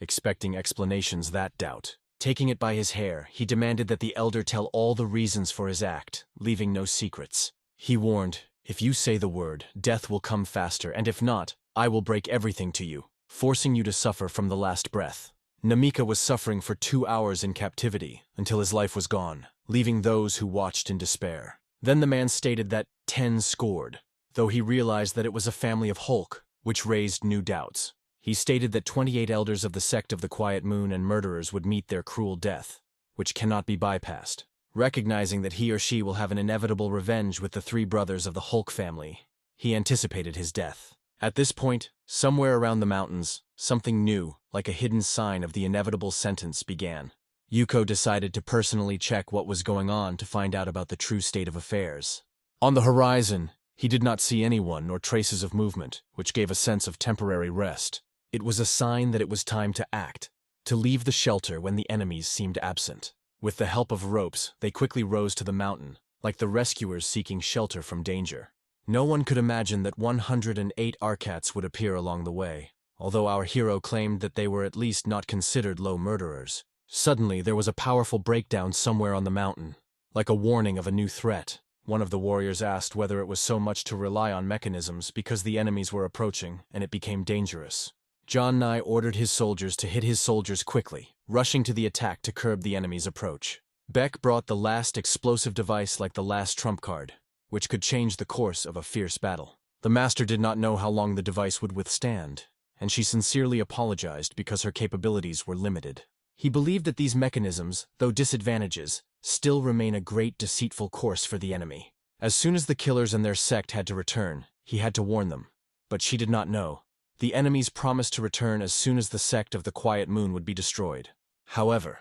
Expecting explanations that doubt. Taking it by his hair, he demanded that the elder tell all the reasons for his act, leaving no secrets. He warned, "If you say the word, death will come faster, and if not, I will break everything to you, forcing you to suffer from the last breath." Namika was suffering for 2 hours in captivity, until his life was gone, leaving those who watched in despair. Then the man stated that 10 scored, though he realized that it was a family of Hulk, which raised new doubts. He stated that 28 elders of the Sect of the Quiet Moon and murderers would meet their cruel death, which cannot be bypassed. Recognizing that he or she will have an inevitable revenge with the 3 brothers of the Hulk family, he anticipated his death. At this point, somewhere around the mountains, something new, like a hidden sign of the inevitable sentence, began. Yuko decided to personally check what was going on to find out about the true state of affairs. On the horizon, he did not see anyone nor traces of movement, which gave a sense of temporary rest. It was a sign that it was time to act, to leave the shelter when the enemies seemed absent. With the help of ropes, they quickly rose to the mountain, like the rescuers seeking shelter from danger. No one could imagine that 108 Arcats would appear along the way, although our hero claimed that they were at least not considered low murderers. Suddenly, there was a powerful breakdown somewhere on the mountain, like a warning of a new threat. One of the warriors asked whether it was so much to rely on mechanisms because the enemies were approaching, and it became dangerous. John Nye ordered his soldiers to hit his soldiers quickly, rushing to the attack to curb the enemy's approach. Beck brought the last explosive device like the last trump card, which could change the course of a fierce battle. The master did not know how long the device would withstand, and she sincerely apologized because her capabilities were limited. He believed that these mechanisms, though disadvantages, still remain a great deceitful course for the enemy. As soon as the killers and their sect had to return, he had to warn them. But she did not know. The enemies promised to return as soon as the Sect of the Quiet Moon would be destroyed. However,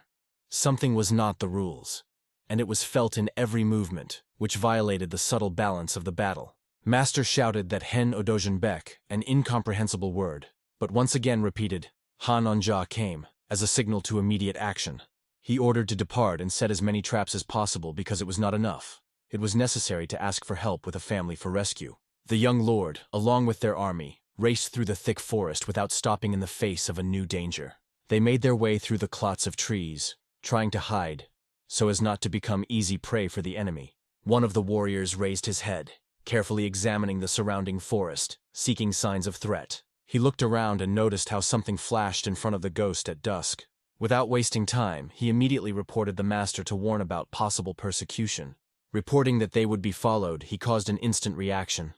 something was not the rules, and it was felt in every movement, which violated the subtle balance of the battle. Master shouted that Hen Odojen Bek, an incomprehensible word, but once again repeated, Han Onja came, as a signal to immediate action. He ordered to depart and set as many traps as possible because it was not enough. It was necessary to ask for help with a family for rescue. The young lord, along with their army, raced through the thick forest without stopping in the face of a new danger. They made their way through the clots of trees, trying to hide, so as not to become easy prey for the enemy. One of the warriors raised his head, carefully examining the surrounding forest, seeking signs of threat. He looked around and noticed how something flashed in front of the ghost at dusk. Without wasting time, he immediately reported the master to warn about possible persecution. Reporting that they would be followed, he caused an instant reaction.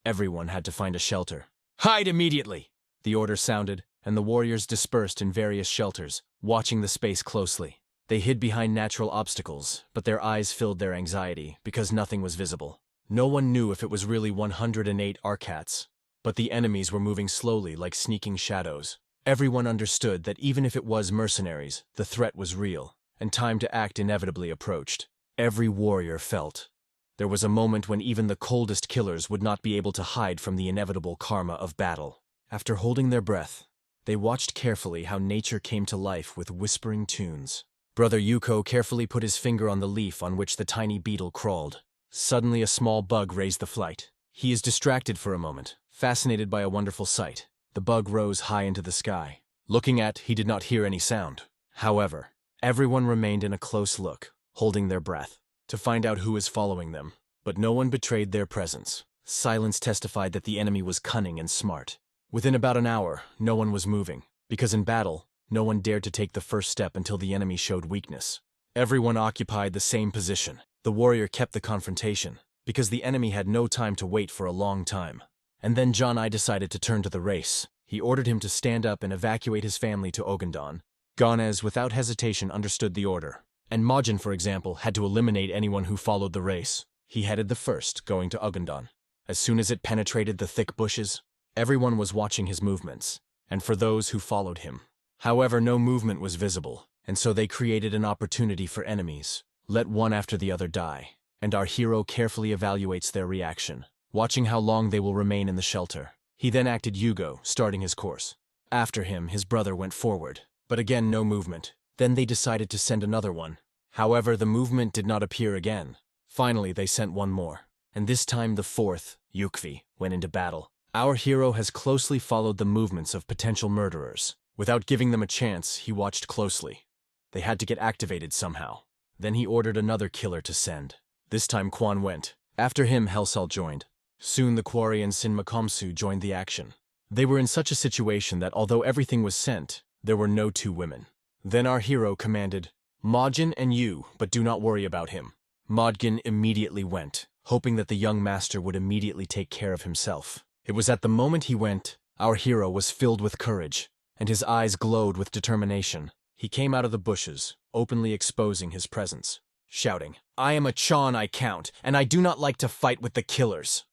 Everyone had to find a shelter. "Hide immediately!" The order sounded, and the warriors dispersed in various shelters, watching the space closely. They hid behind natural obstacles, but their eyes filled their anxiety because nothing was visible. No one knew if it was really 108 Arcats, but the enemies were moving slowly like sneaking shadows. Everyone understood that even if it was mercenaries, the threat was real, and time to act inevitably approached. Every warrior felt. There was a moment when even the coldest killers would not be able to hide from the inevitable karma of battle. After holding their breath, they watched carefully how nature came to life with whispering tunes. Brother Yuko carefully put his finger on the leaf on which the tiny beetle crawled. Suddenly a small bug raised the flight. He is distracted for a moment, fascinated by a wonderful sight. The bug rose high into the sky. Looking at, he did not hear any sound. However, everyone remained in a close look, holding their breath, to find out who is following them. But no one betrayed their presence. Silence testified that the enemy was cunning and smart. Within about an hour, no one was moving, because in battle, no one dared to take the first step until the enemy showed weakness. Everyone occupied the same position. The warrior kept the confrontation, because the enemy had no time to wait for a long time. And then John I decided to turn to the race. He ordered him to stand up and evacuate his family to Ogandan. Ganez, without hesitation, understood the order. And Majin, for example, had to eliminate anyone who followed the race. He headed the first, going to Ogandan. As soon as it penetrated the thick bushes, everyone was watching his movements, and for those who followed him. However, no movement was visible, and so they created an opportunity for enemies. Let one after the other die. and our hero carefully evaluates their reaction, watching how long they will remain in the shelter. He then acted Yugo, starting his course. After him, his brother went forward, but again no movement. Then they decided to send another one. However, the movement did not appear again. Finally, they sent one more, and this time the fourth, Yukvi, went into battle. Our hero has closely followed the movements of potential murderers. Without giving them a chance, he watched closely. They had to get activated somehow. Then he ordered another killer to send. This time Quan went. After him, Helsal joined. Soon the Quarry and Sinmakomsu joined the action. They were in such a situation that although everything was sent, there were no two women. Then our hero commanded, "Modjin and you, but do not worry about him." Modgin immediately went, hoping that the young master would immediately take care of himself. It was at the moment he went, our hero was filled with courage, and his eyes glowed with determination. He came out of the bushes, openly exposing his presence, shouting, "I am a Chan I count, and I do not like to fight with the killers."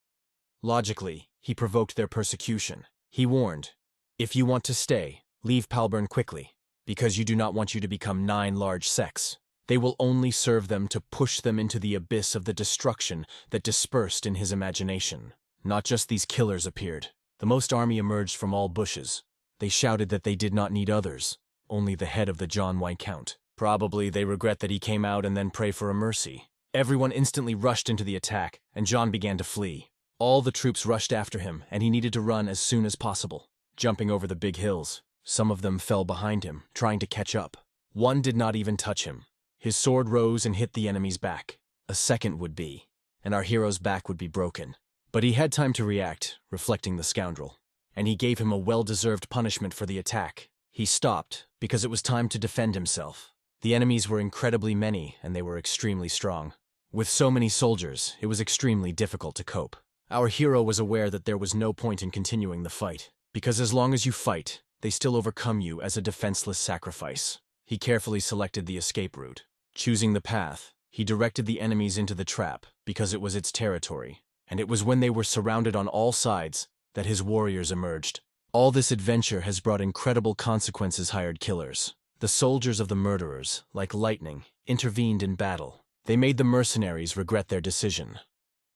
Logically, he provoked their persecution. He warned, "If you want to stay, leave Palburn quickly, because you do not want you to become 9 large sects. They will only serve them to push them into the abyss of the destruction that dispersed in his imagination." Not just these killers appeared. The most army emerged from all bushes. They shouted that they did not need others, only the head of the John Viscount. Probably they regret that he came out and then pray for a mercy. Everyone instantly rushed into the attack, and John began to flee. All the troops rushed after him, and he needed to run as soon as possible, jumping over the big hills. Some of them fell behind him, trying to catch up. One did not even touch him. His sword rose and hit the enemy's back. A second would be, and our hero's back would be broken. But he had time to react, reflecting the scoundrel, and he gave him a well-deserved punishment for the attack. He stopped, because it was time to defend himself. The enemies were incredibly many, and they were extremely strong. With so many soldiers, it was extremely difficult to cope. Our hero was aware that there was no point in continuing the fight, because as long as you fight, they still overcome you as a defenseless sacrifice. He carefully selected the escape route. Choosing the path, he directed the enemies into the trap, because it was its territory. And it was when they were surrounded on all sides that his warriors emerged. All this adventure has brought incredible consequences, hired killers. The soldiers of the murderers, like lightning, intervened in battle. They made the mercenaries regret their decision.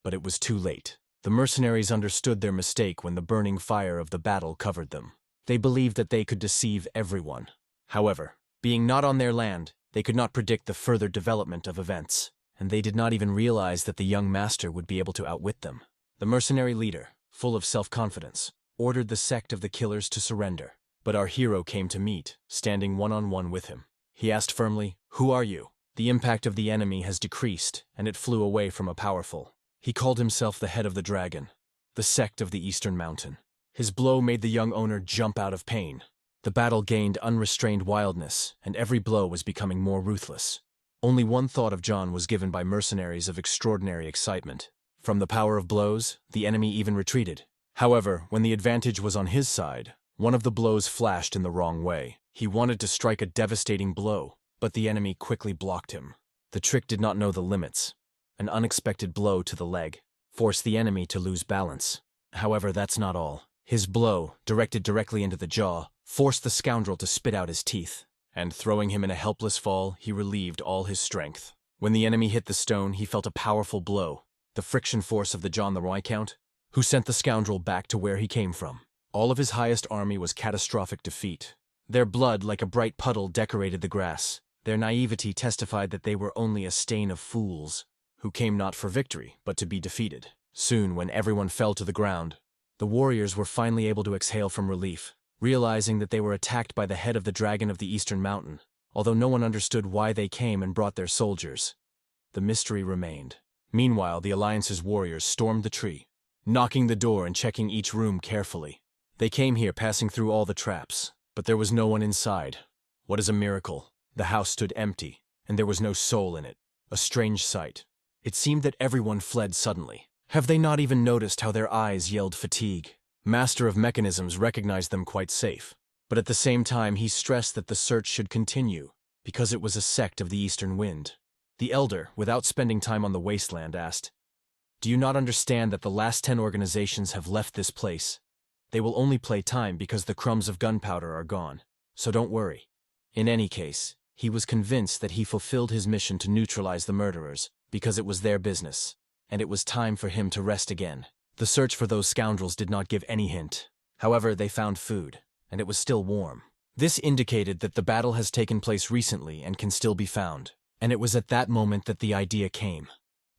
But it was too late. The mercenaries understood their mistake when the burning fire of the battle covered them. They believed that they could deceive everyone. However, being not on their land, they could not predict the further development of events. And they did not even realize that the young master would be able to outwit them. The mercenary leader, full of self-confidence, ordered the sect of the killers to surrender. But our hero came to meet, standing one-on-one with him. He asked firmly, "Who are you?" The impact of the enemy has decreased, and it flew away from a powerful. He called himself the head of the dragon, the sect of the Eastern Mountain. His blow made the young owner jump out of pain. The battle gained unrestrained wildness, and every blow was becoming more ruthless. Only one thought of John was given by mercenaries of extraordinary excitement. From the power of blows, the enemy even retreated. However, when the advantage was on his side, one of the blows flashed in the wrong way. He wanted to strike a devastating blow, but the enemy quickly blocked him. The trick did not know the limits. An unexpected blow to the leg forced the enemy to lose balance. However, that's not all. His blow, directed directly into the jaw, forced the scoundrel to spit out his teeth. And throwing him in a helpless fall, he relieved all his strength. When the enemy hit the stone, he felt a powerful blow, the friction force of the John the Viscount, who sent the scoundrel back to where he came from. All of his highest army was catastrophic defeat. Their blood, like a bright puddle, decorated the grass. Their naivety testified that they were only a stain of fools, who came not for victory, but to be defeated. Soon, when everyone fell to the ground, the warriors were finally able to exhale from relief, realizing that they were attacked by the head of the dragon of the Eastern Mountain. Although no one understood why they came and brought their soldiers, the mystery remained. Meanwhile, the Alliance's warriors stormed the tree, knocking the door and checking each room carefully. They came here passing through all the traps, but there was no one inside. What is a miracle? The house stood empty, and there was no soul in it. A strange sight. It seemed that everyone fled suddenly. Have they not even noticed how their eyes yelled fatigue? Master of Mechanisms recognized them quite safe, but at the same time he stressed that the search should continue, because it was a sect of the Eastern Wind. The elder, without spending time on the wasteland, asked, "Do you not understand that the last 10 organizations have left this place? They will only play time because the crumbs of gunpowder are gone, so don't worry." In any case, he was convinced that he fulfilled his mission to neutralize the murderers. because it was their business, and it was time for him to rest again. The search for those scoundrels did not give any hint. However, they found food, and it was still warm. This indicated that the battle has taken place recently and can still be found. And it was at that moment that the idea came.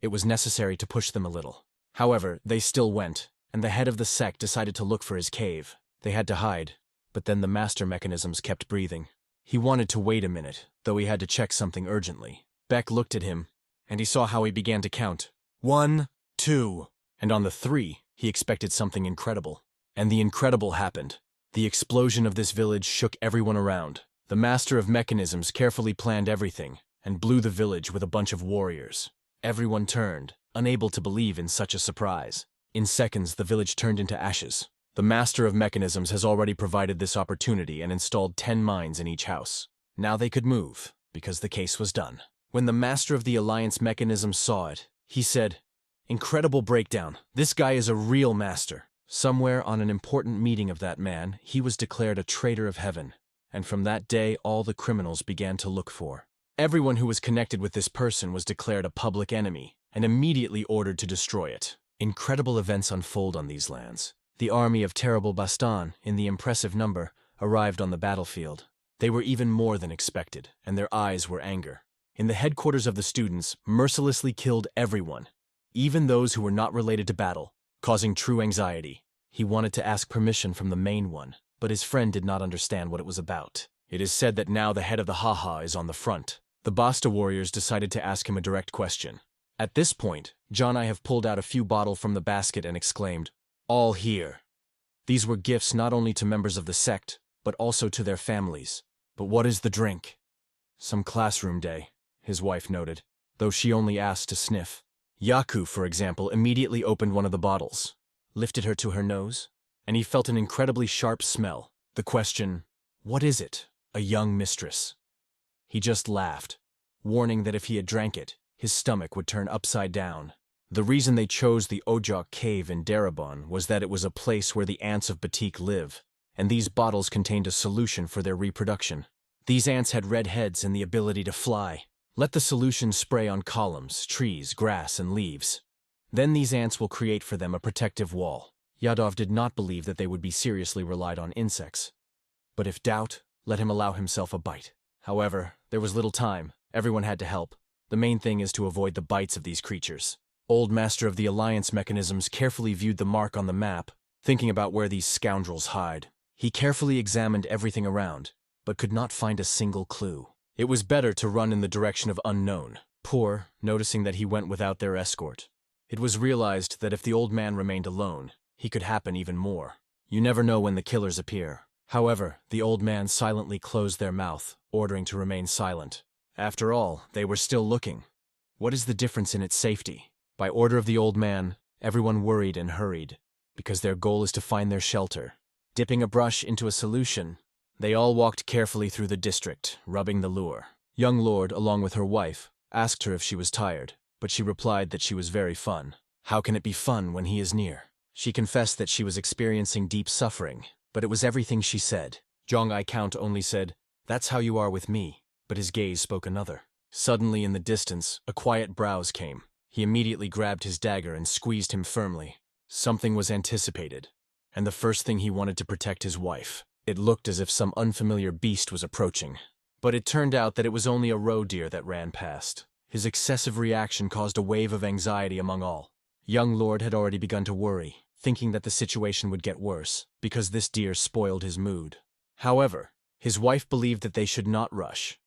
It was necessary to push them a little. However, they still went, and the head of the sect decided to look for his cave. They had to hide, but then the master mechanisms kept breathing. He wanted to wait a minute, though he had to check something urgently. Beck looked at him, and he saw how he began to count. 1, 2, and on the 3, he expected something incredible. And the incredible happened. The explosion of this village shook everyone around. The master of mechanisms carefully planned everything, and blew the village with a bunch of warriors. Everyone turned, unable to believe in such a surprise. In seconds, the village turned into ashes. The master of mechanisms has already provided this opportunity and installed 10 mines in each house. Now they could move, because the case was done. When the master of the alliance mechanism saw it, he said, "Incredible breakdown. This guy is a real master." Somewhere on an important meeting of that man, he was declared a traitor of heaven, and from that day all the criminals began to look for. Everyone who was connected with this person was declared a public enemy, and immediately ordered to destroy it. Incredible events unfold on these lands. The army of Terrible Bastan, in the impressive number, arrived on the battlefield. They were even more than expected, and their eyes were anger. In the headquarters of the students, mercilessly killed everyone, even those who were not related to battle, causing true anxiety. He wanted to ask permission from the main one, but his friend did not understand what it was about. It is said that now the head of the Haha is on the front. The Basta warriors decided to ask him a direct question. At this point, John I have pulled out a few bottles from the basket and exclaimed, "All here." These were gifts not only to members of the sect, but also to their families. But what is the drink? Some classroom day, his wife noted, though she only asked to sniff. Yaku, for example, immediately opened one of the bottles, lifted her to her nose, and he felt an incredibly sharp smell. The question, "What is it?" A young mistress. He just laughed, warning that if he had drank it, his stomach would turn upside down. The reason they chose the Ojok cave in Darabon was that it was a place where the ants of Batik live, and these bottles contained a solution for their reproduction. These ants had red heads and the ability to fly. Let the solution spray on columns, trees, grass, and leaves. Then these ants will create for them a protective wall. Yadov did not believe that they would be seriously relied on insects. But if doubt, let him allow himself a bite. However, there was little time. Everyone had to help. The main thing is to avoid the bites of these creatures. Old Master of the Alliance mechanisms carefully viewed the mark on the map, thinking about where these scoundrels hide. He carefully examined everything around, but could not find a single clue. It was better to run in the direction of unknown. Poor, noticing that he went without their escort. It was realized that if the old man remained alone, he could happen even more. You never know when the killers appear. However, the old man silently closed their mouth, ordering to remain silent. After all, they were still looking. What is the difference in its safety? By order of the old man, everyone worried and hurried, because their goal is to find their shelter. Dipping a brush into a solution, they all walked carefully through the district, rubbing the lure. Young Lord, along with her wife, asked her if she was tired, but she replied that she was very fun. How can it be fun when he is near? She confessed that she was experiencing deep suffering, but it was everything she said. Jong I Count only said, "That's how you are with me," but his gaze spoke another. Suddenly in the distance, a quiet browse came. He immediately grabbed his dagger and squeezed him firmly. Something was anticipated, and the first thing he wanted to protect his wife. It looked as if some unfamiliar beast was approaching, but it turned out that it was only a roe deer that ran past. His excessive reaction caused a wave of anxiety among all. Young Lord had already begun to worry, thinking that the situation would get worse, because this deer spoiled his mood. However, his wife believed that they should not rush.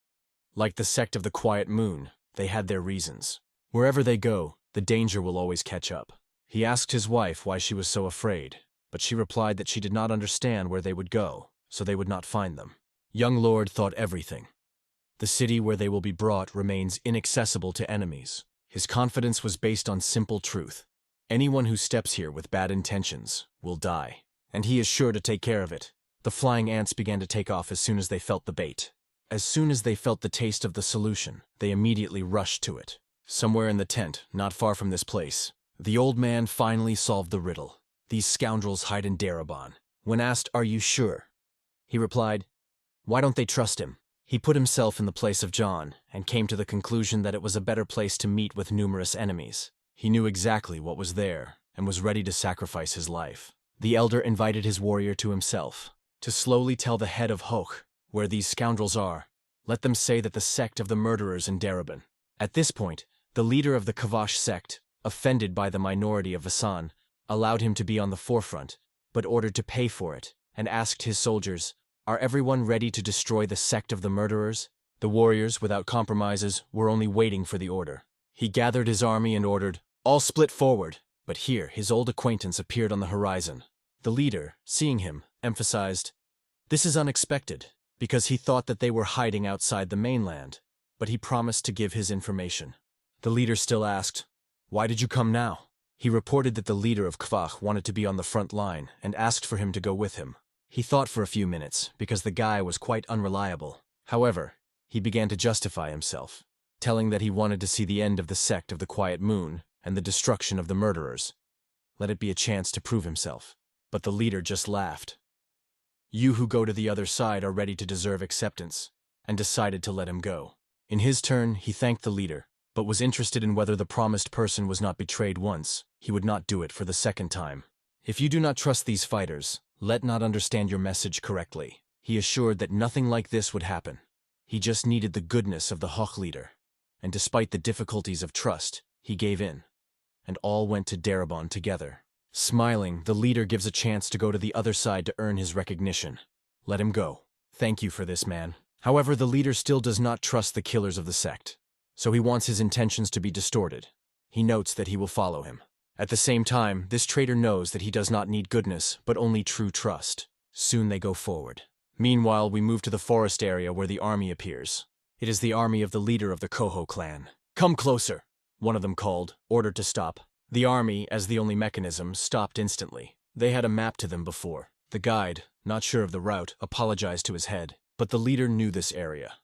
Like the sect of the Quiet Moon, they had their reasons. Wherever they go, the danger will always catch up. He asked his wife why she was so afraid, but she replied that she did not understand where they would go, so they would not find them. Young Lord thought everything. The city where they will be brought remains inaccessible to enemies. His confidence was based on simple truth. Anyone who steps here with bad intentions will die, and he is sure to take care of it. The flying ants began to take off as soon as they felt the bait. As soon as they felt the taste of the solution, they immediately rushed to it. Somewhere in the tent, not far from this place, the old man finally solved the riddle. These scoundrels hide in Darabon. When asked, "Are you sure?" he replied, "Why don't they trust him? He put himself in the place of John and came to the conclusion that it was a better place to meet with numerous enemies. He knew exactly what was there and was ready to sacrifice his life. The elder invited his warrior to himself, to slowly tell the head of Hoch where these scoundrels are. Let them say that the sect of the murderers in Darabin. At this point, the leader of the Kavash sect, offended by the minority of Vasan, allowed him to be on the forefront, but ordered to pay for it, and asked his soldiers, "Are everyone ready to destroy the sect of the murderers?" The warriors, without compromises, were only waiting for the order. He gathered his army and ordered, "All split forward." But here, his old acquaintance appeared on the horizon. The leader, seeing him, emphasized, "This is unexpected," because he thought that they were hiding outside the mainland, but he promised to give his information. The leader still asked, "Why did you come now?" He reported that the leader of Kvach wanted to be on the front line and asked for him to go with him. He thought for a few minutes, because the guy was quite unreliable. However, he began to justify himself, telling that he wanted to see the end of the sect of the Quiet Moon and the destruction of the murderers. Let it be a chance to prove himself. But the leader just laughed. "You who go to the other side are ready to deserve acceptance," and decided to let him go. In his turn, he thanked the leader, but was interested in whether the promised person was not betrayed once. He would not do it for the second time. "If you do not trust these fighters, let not understand your message correctly." He assured that nothing like this would happen. He just needed the goodness of the Hoch leader. And despite the difficulties of trust, he gave in. And all went to Darabon together. Smiling, the leader gives a chance to go to the other side to earn his recognition. Let him go. "Thank you for this, man." However, the leader still does not trust the killers of the sect, so he wants his intentions to be distorted. He notes that he will follow him. At the same time, this traitor knows that he does not need goodness, but only true trust. Soon they go forward. Meanwhile, we move to the forest area where the army appears. It is the army of the leader of the Koho clan. "Come closer," one of them called, ordered to stop. The army, as the only mechanism, stopped instantly. They had a map to them before. The guide, not sure of the route, apologized to his head, but the leader knew this area.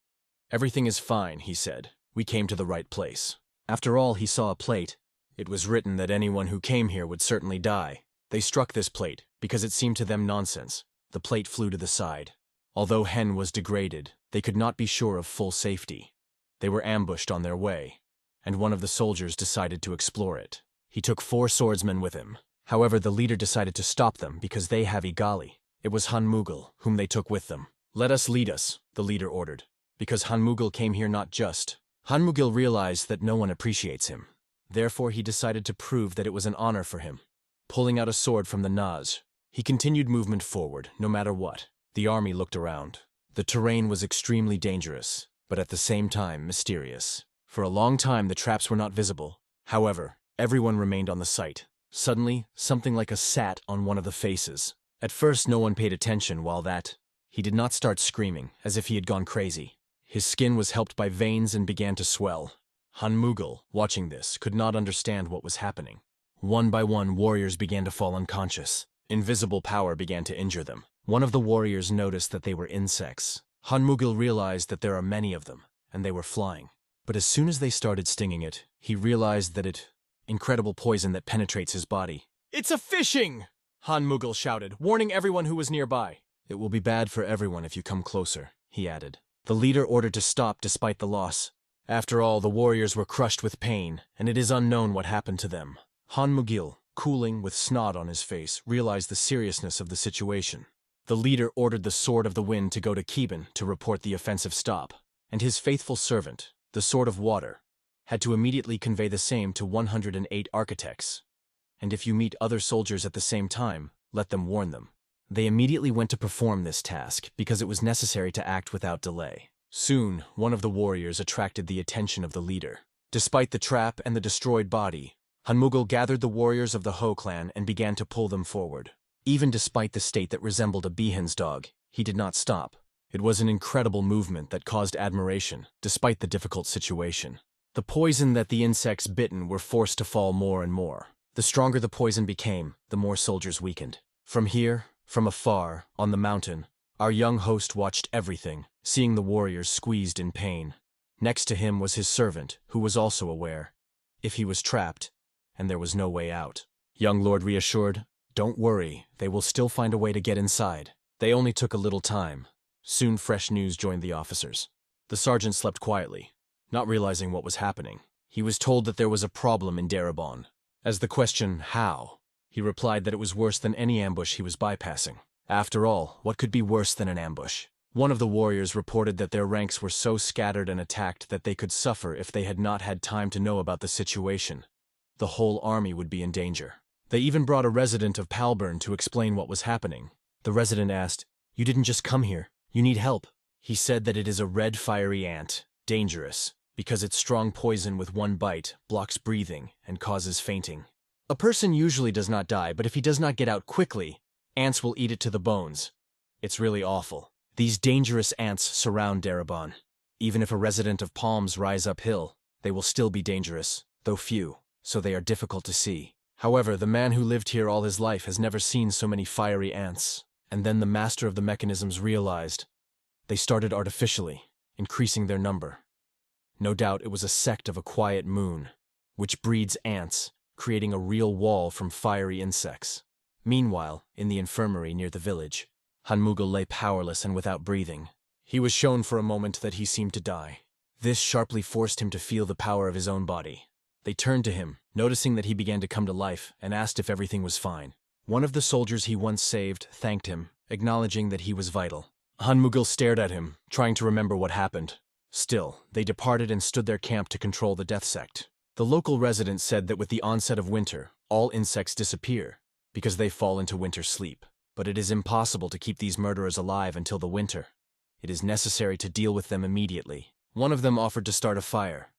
"Everything is fine," he said. "We came to the right place." After all, he saw a plate. It was written that anyone who came here would certainly die. They struck this plate, because it seemed to them nonsense. The plate flew to the side. Although Hen was degraded, they could not be sure of full safety. They were ambushed on their way, and one of the soldiers decided to explore it. He took 4 swordsmen with him. However, the leader decided to stop them because they have Igali. It was Hanmugel, whom they took with them. "Let us lead us," the leader ordered, because Hanmugel came here not just. Hanmugel realized that no one appreciates him. Therefore, he decided to prove that it was an honor for him. Pulling out a sword from the Naz, he continued movement forward, no matter what. The army looked around. The terrain was extremely dangerous, but at the same time mysterious. For a long time, the traps were not visible. However, everyone remained on the site. Suddenly, something like a sat on one of the faces. At first, no one paid attention while he did not start screaming, as if he had gone crazy. His skin was helped by veins and began to swell. Hanmugel, watching this, could not understand what was happening. One by one, warriors began to fall unconscious. Invisible power began to injure them. One of the warriors noticed that they were insects. Hanmugel realized that there are many of them, and they were flying. But as soon as they started stinging it, he realized that incredible poison that penetrates his body. "It's a fishing!" Hanmugel shouted, warning everyone who was nearby. "It will be bad for everyone if you come closer," he added. The leader ordered to stop despite the loss. After all, the warriors were crushed with pain, and it is unknown what happened to them. Hanmugel, cooling with snot on his face, realized the seriousness of the situation. The leader ordered the Sword of the Wind to go to Keben to report the offensive stop, and his faithful servant, the Sword of Water, had to immediately convey the same to 108 architects. And if you meet other soldiers at the same time, let them warn them. They immediately went to perform this task because it was necessary to act without delay. Soon, one of the warriors attracted the attention of the leader. Despite the trap and the destroyed body, Hanmugel gathered the warriors of the Ho clan and began to pull them forward. Even despite the state that resembled a Behan's dog, he did not stop. It was an incredible movement that caused admiration, despite the difficult situation. The poison that the insects bitten were forced to fall more and more. The stronger the poison became, the more soldiers weakened. From here, from afar, on the mountain, our young host watched everything, seeing the warriors squeezed in pain. Next to him was his servant, who was also aware. If he was trapped, and there was no way out. Young Lord reassured, "Don't worry, they will still find a way to get inside. They only took a little time." Soon fresh news joined the officers. The sergeant slept quietly, not realizing what was happening. He was told that there was a problem in Darabon. As the question, how, he replied that it was worse than any ambush he was bypassing. After all, what could be worse than an ambush? One of the warriors reported that their ranks were so scattered and attacked that they could suffer if they had not had time to know about the situation. The whole army would be in danger. They even brought a resident of Palburn to explain what was happening. The resident asked, "You didn't just come here. You need help." He said that it is a red fiery ant, dangerous, because its strong poison with one bite blocks breathing and causes fainting. A person usually does not die, but if he does not get out quickly, ants will eat it to the bones. It's really awful. These dangerous ants surround Darabon. Even if a resident of Palms rise uphill, they will still be dangerous, though few, so they are difficult to see. However, the man who lived here all his life has never seen so many fiery ants. And then the master of the mechanisms realized. They started artificially, increasing their number. No doubt it was a sect of a quiet moon, which breeds ants, creating a real wall from fiery insects. Meanwhile, in the infirmary near the village, Hanmugel lay powerless and without breathing. He was shown for a moment that he seemed to die. This sharply forced him to feel the power of his own body. They turned to him, noticing that he began to come to life, and asked if everything was fine. One of the soldiers he once saved thanked him, acknowledging that he was vital. Hanmugel stared at him, trying to remember what happened. Still, they departed and stood their camp to control the death sect. The local resident said that with the onset of winter, all insects disappear, because they fall into winter sleep. But it is impossible to keep these murderers alive until the winter. It is necessary to deal with them immediately. One of them offered to start a fire.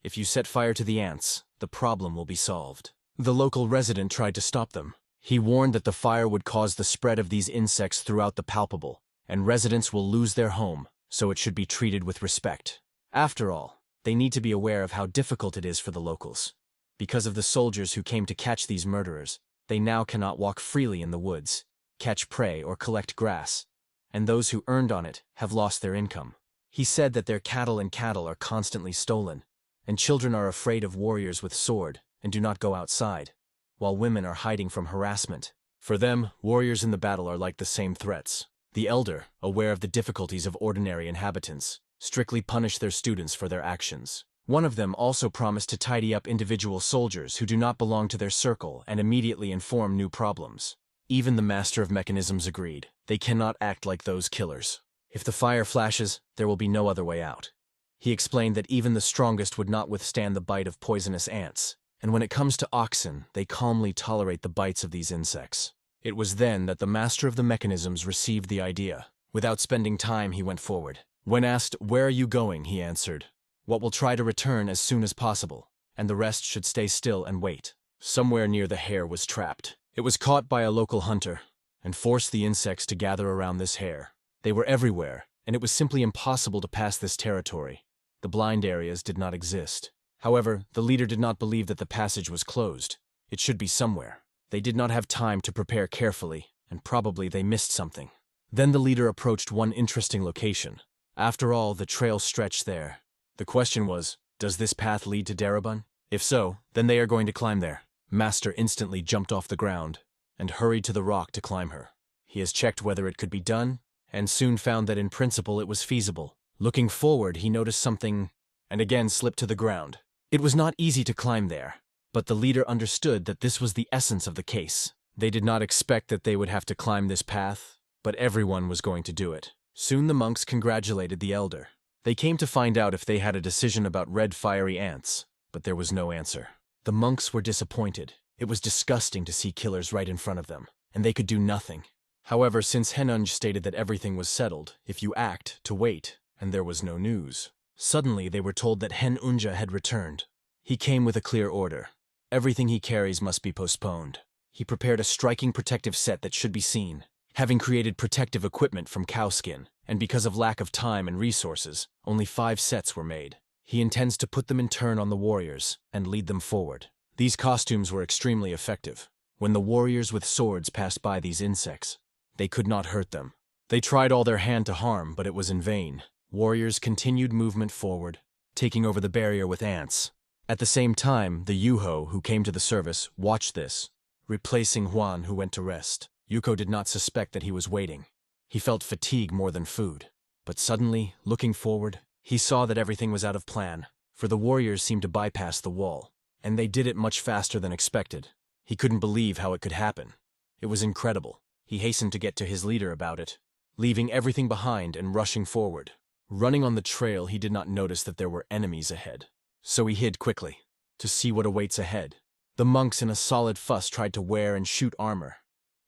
If you set fire to the ants, the problem will be solved. The local resident tried to stop them. He warned that the fire would cause the spread of these insects throughout the palpable, and residents will lose their home, so it should be treated with respect. After all, they need to be aware of how difficult it is for the locals. Because of the soldiers who came to catch these murderers, they now cannot walk freely in the woods, catch prey or collect grass, and those who earned on it have lost their income. He said that their cattle are constantly stolen, and children are afraid of warriors with sword and do not go outside, while women are hiding from harassment. For them, warriors in the battle are like the same threats. The elder, aware of the difficulties of ordinary inhabitants, strictly punish their students for their actions. One of them also promised to tidy up individual soldiers who do not belong to their circle and immediately inform new problems. Even the master of mechanisms agreed. They cannot act like those killers. If the fire flashes, there will be no other way out. He explained that even the strongest would not withstand the bite of poisonous ants, and when it comes to oxen, they calmly tolerate the bites of these insects. It was then that the master of the mechanisms received the idea. Without spending time, he went forward. When asked, "Where are you going?" he answered, "What will try to return as soon as possible, and the rest should stay still and wait." Somewhere near the hare was trapped. It was caught by a local hunter, and forced the insects to gather around this hare. They were everywhere, and it was simply impossible to pass this territory. The blind areas did not exist. However, the leader did not believe that the passage was closed. It should be somewhere. They did not have time to prepare carefully, and probably they missed something. Then the leader approached one interesting location. After all, the trail stretched there. The question was, does this path lead to Darabon? If so, then they are going to climb there. Master instantly jumped off the ground and hurried to the rock to climb her. He has checked whether it could be done, and soon found that in principle it was feasible. Looking forward, he noticed something, and again slipped to the ground. It was not easy to climb there, but the leader understood that this was the essence of the case. They did not expect that they would have to climb this path, but everyone was going to do it. Soon the monks congratulated the elder. They came to find out if they had a decision about red fiery ants, but there was no answer. The monks were disappointed. It was disgusting to see killers right in front of them, and they could do nothing. However, since Henunj stated that everything was settled, if you act, to wait, and there was no news. Suddenly they were told that Henunja had returned. He came with a clear order. Everything he carries must be postponed. He prepared a striking protective set that should be seen. Having created protective equipment from cowskin, and because of lack of time and resources, only 5 sets were made. He intends to put them in turn on the warriors and lead them forward. These costumes were extremely effective. When the warriors with swords passed by these insects, they could not hurt them. They tried all their hand to harm, but it was in vain. Warriors continued movement forward, taking over the barrier with ants. At the same time, the Yuho, who came to the service, watched this, replacing Huan, who went to rest. Yuko did not suspect that he was waiting. He felt fatigue more than food. But suddenly, looking forward, he saw that everything was out of plan, for the warriors seemed to bypass the wall, and they did it much faster than expected. He couldn't believe how it could happen. It was incredible. He hastened to get to his leader about it, leaving everything behind and rushing forward. Running on the trail, he did not notice that there were enemies ahead, so he hid quickly, to see what awaits ahead. The monks in a solid fuss tried to wear and shoot armor.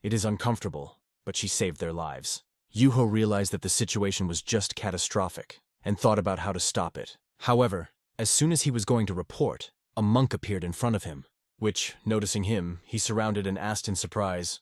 It is uncomfortable, but she saved their lives. Yuho realized that the situation was just catastrophic, and thought about how to stop it. However, as soon as he was going to report, a monk appeared in front of him, which, noticing him, he surrounded and asked in surprise,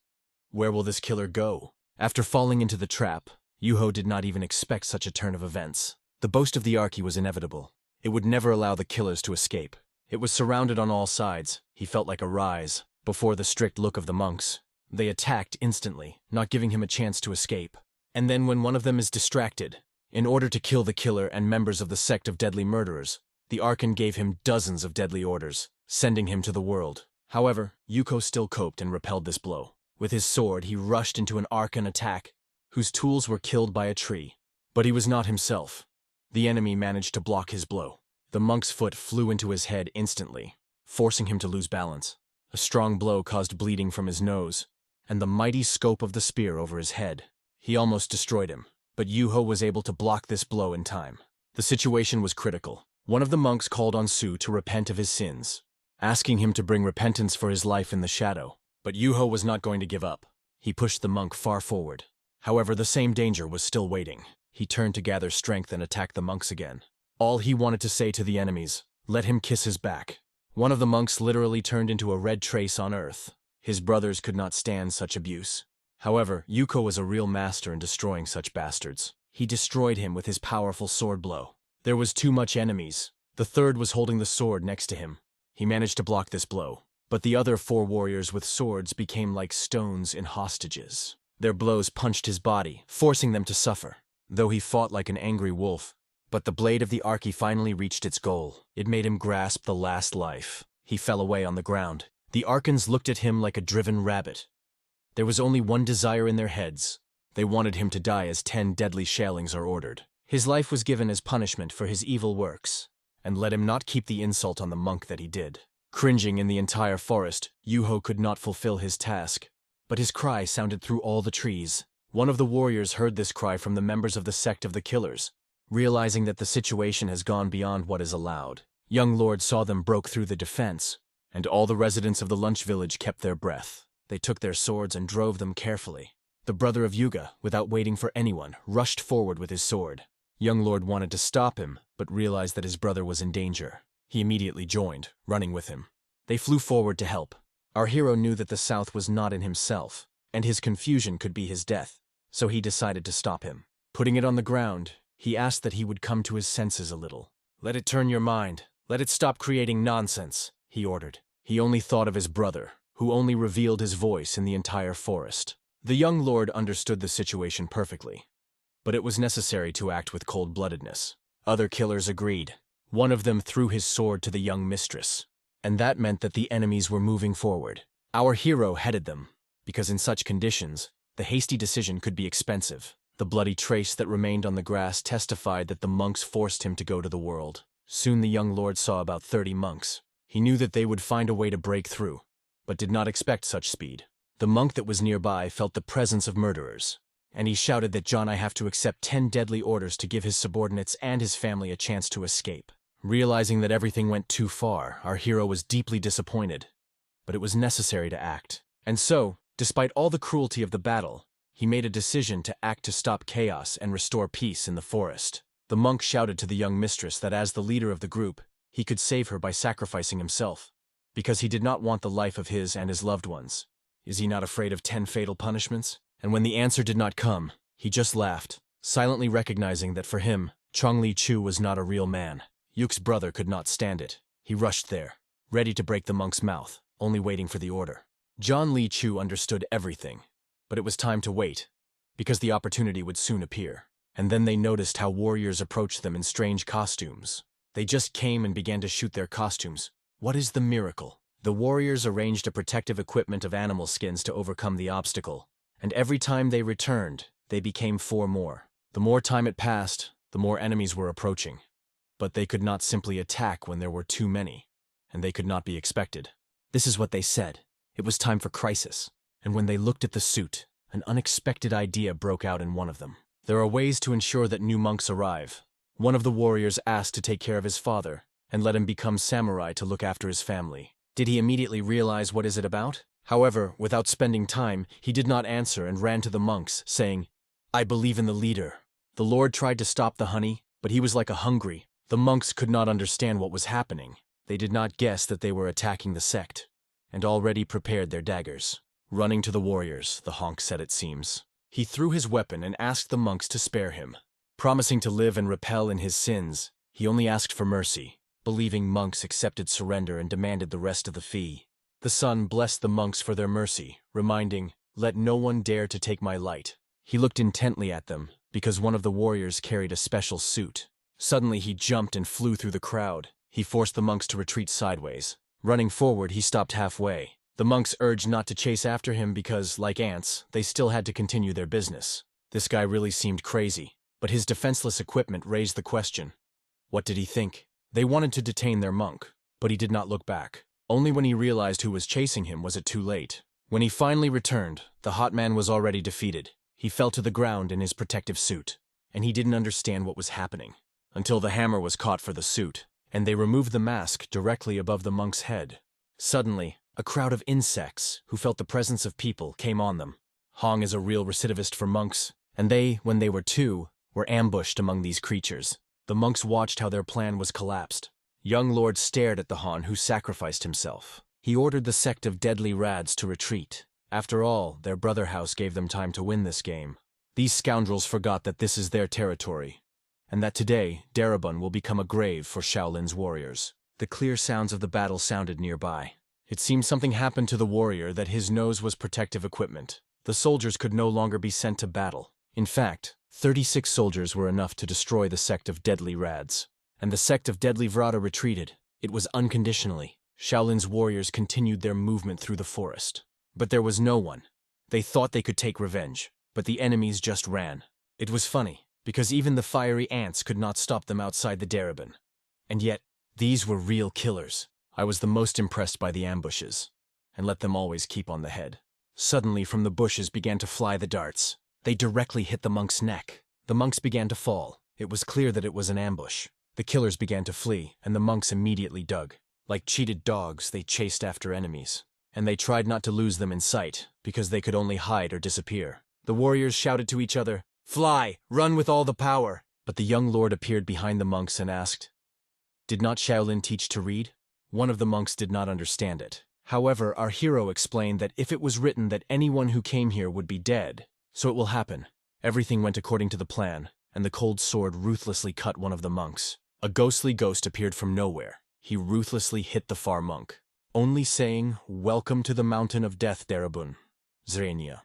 "Where will this killer go?" After falling into the trap, Yuho did not even expect such a turn of events. The boast of the Archie was inevitable. It would never allow the killers to escape. It was surrounded on all sides. He felt like a rise, before the strict look of the monks. They attacked instantly, not giving him a chance to escape. And then when one of them is distracted, in order to kill the killer and members of the Sect of Deadly Murderers, the Archon gave him dozens of deadly orders, sending him to the world. However, Yuko still coped and repelled this blow. With his sword, he rushed into an Archon attack, whose tools were killed by a tree. But he was not himself. The enemy managed to block his blow. The monk's foot flew into his head instantly, forcing him to lose balance. A strong blow caused bleeding from his nose, and the mighty scope of the spear over his head. He almost destroyed him, but Yuho was able to block this blow in time. The situation was critical. One of the monks called on Su to repent of his sins, asking him to bring repentance for his life in the shadow. But Yuho was not going to give up. He pushed the monk far forward. However, the same danger was still waiting. He turned to gather strength and attack the monks again. All he wanted to say to the enemies, "Let him kiss his back." One of the monks literally turned into a red trace on earth. His brothers could not stand such abuse. However, Yuko was a real master in destroying such bastards. He destroyed him with his powerful sword blow. There was too much enemies. The third was holding the sword next to him. He managed to block this blow. But the other 4 warriors with swords became like stones in hostages. Their blows punched his body, forcing them to suffer, though he fought like an angry wolf. But the blade of the Archie finally reached its goal. It made him grasp the last life. He fell away on the ground. The Archons looked at him like a driven rabbit. There was only one desire in their heads. They wanted him to die as 10 deadly shallings are ordered. His life was given as punishment for his evil works, and let him not keep the insult on the monk that he did. Cringing in the entire forest, Yuho could not fulfill his task. But his cry sounded through all the trees. One of the warriors heard this cry from the members of the Sect of the Killers. Realizing that the situation has gone beyond what is allowed, young Lord saw them broke through the defense, and all the residents of the lunch village kept their breath. They took their swords and drove them carefully. The brother of Yuga, without waiting for anyone, rushed forward with his sword. Young Lord wanted to stop him, but realized that his brother was in danger. He immediately joined, running with him. They flew forward to help. Our hero knew that the South was not in himself, and his confusion could be his death, so he decided to stop him. Putting it on the ground, he asked that he would come to his senses a little. "Let it turn your mind. Let it stop creating nonsense," he ordered. He only thought of his brother, who only revealed his voice in the entire forest. The young lord understood the situation perfectly, but it was necessary to act with cold-bloodedness. Other killers agreed. One of them threw his sword to the young mistress, and that meant that the enemies were moving forward. Our hero headed them, because in such conditions, the hasty decision could be expensive. The bloody trace that remained on the grass testified that the monks forced him to go to the world. Soon the young lord saw about 30 monks. He knew that they would find a way to break through, but did not expect such speed. The monk that was nearby felt the presence of murderers, and he shouted that John I have to accept 10 deadly orders to give his subordinates and his family a chance to escape. Realizing that everything went too far, our hero was deeply disappointed, but it was necessary to act. And so, despite all the cruelty of the battle, he made a decision to act to stop chaos and restore peace in the forest. The monk shouted to the young mistress that as the leader of the group, he could save her by sacrificing himself, because he did not want the life of his and his loved ones. Is he not afraid of 10 fatal punishments? And when the answer did not come, he just laughed, silently recognizing that for him, Chong Li Chu was not a real man. Yuk's brother could not stand it. He rushed there, ready to break the monk's mouth, only waiting for the order. John Li Chu understood everything, but it was time to wait, because the opportunity would soon appear. And then they noticed how warriors approached them in strange costumes. They just came and began to shoot their costumes. What is the miracle? The warriors arranged a protective equipment of animal skins to overcome the obstacle, and every time they returned, they became 4 more. The more time it passed, the more enemies were approaching. But they could not simply attack when there were too many, and they could not be expected. This is what they said. It was time for crisis. And when they looked at the suit, an unexpected idea broke out in one of them. There are ways to ensure that new monks arrive. One of the warriors asked to take care of his father and let him become samurai to look after his family. Did he immediately realize what is it about? However, without spending time, he did not answer and ran to the monks, saying, "I believe in the leader." The Lord tried to stop the honey, but he was like a hungry. The monks could not understand what was happening. They did not guess that they were attacking the sect, and already prepared their daggers. Running to the warriors, the honk said it seems. He threw his weapon and asked the monks to spare him. Promising to live and repel in his sins, he only asked for mercy. Believing monks accepted surrender and demanded the rest of the fee. The sun blessed the monks for their mercy, reminding, "Let no one dare to take my light." He looked intently at them, because one of the warriors carried a special suit. Suddenly he jumped and flew through the crowd. He forced the monks to retreat sideways. Running forward, he stopped halfway. The monks urged not to chase after him because, like ants, they still had to continue their business. This guy really seemed crazy, but his defenseless equipment raised the question. What did he think? They wanted to detain their monk, but he did not look back. Only when he realized who was chasing him was it too late. When he finally returned, the hot man was already defeated. He fell to the ground in his protective suit, and he didn't understand what was happening, until the hammer was caught for the suit, and they removed the mask directly above the monk's head. Suddenly, a crowd of insects, who felt the presence of people, came on them. Hong is a real recidivist for monks, and they, when they were 2, were ambushed among these creatures. The monks watched how their plan was collapsed. Young Lord stared at the Han who sacrificed himself. He ordered the sect of deadly rads to retreat. After all, their brother house gave them time to win this game. These scoundrels forgot that this is their territory, and that today, Darabun will become a grave for Shaolin's warriors. The clear sounds of the battle sounded nearby. It seemed something happened to the warrior that his nose was protective equipment. The soldiers could no longer be sent to battle. In fact, 36 soldiers were enough to destroy the sect of deadly rads. And the sect of deadly Vrata retreated. It was unconditionally. Shaolin's warriors continued their movement through the forest. But there was no one. They thought they could take revenge, but the enemies just ran. It was funny, because even the fiery ants could not stop them outside the Darabun. And yet, these were real killers. I was the most impressed by the ambushes, and let them always keep on the head. Suddenly from the bushes began to fly the darts. They directly hit the monk's neck. The monks began to fall. It was clear that it was an ambush. The killers began to flee, and the monks immediately dug. Like cheated dogs, they chased after enemies. And they tried not to lose them in sight, because they could only hide or disappear. The warriors shouted to each other, "Fly! Run with all the power!" But the young lord appeared behind the monks and asked, "Did not Shaolin teach to read?" One of the monks did not understand it. However, our hero explained that if it was written that anyone who came here would be dead, so it will happen. Everything went according to the plan, and the cold sword ruthlessly cut one of the monks. A ghostly ghost appeared from nowhere. He ruthlessly hit the far monk, only saying, "Welcome to the mountain of death, Darabun." Zrenia.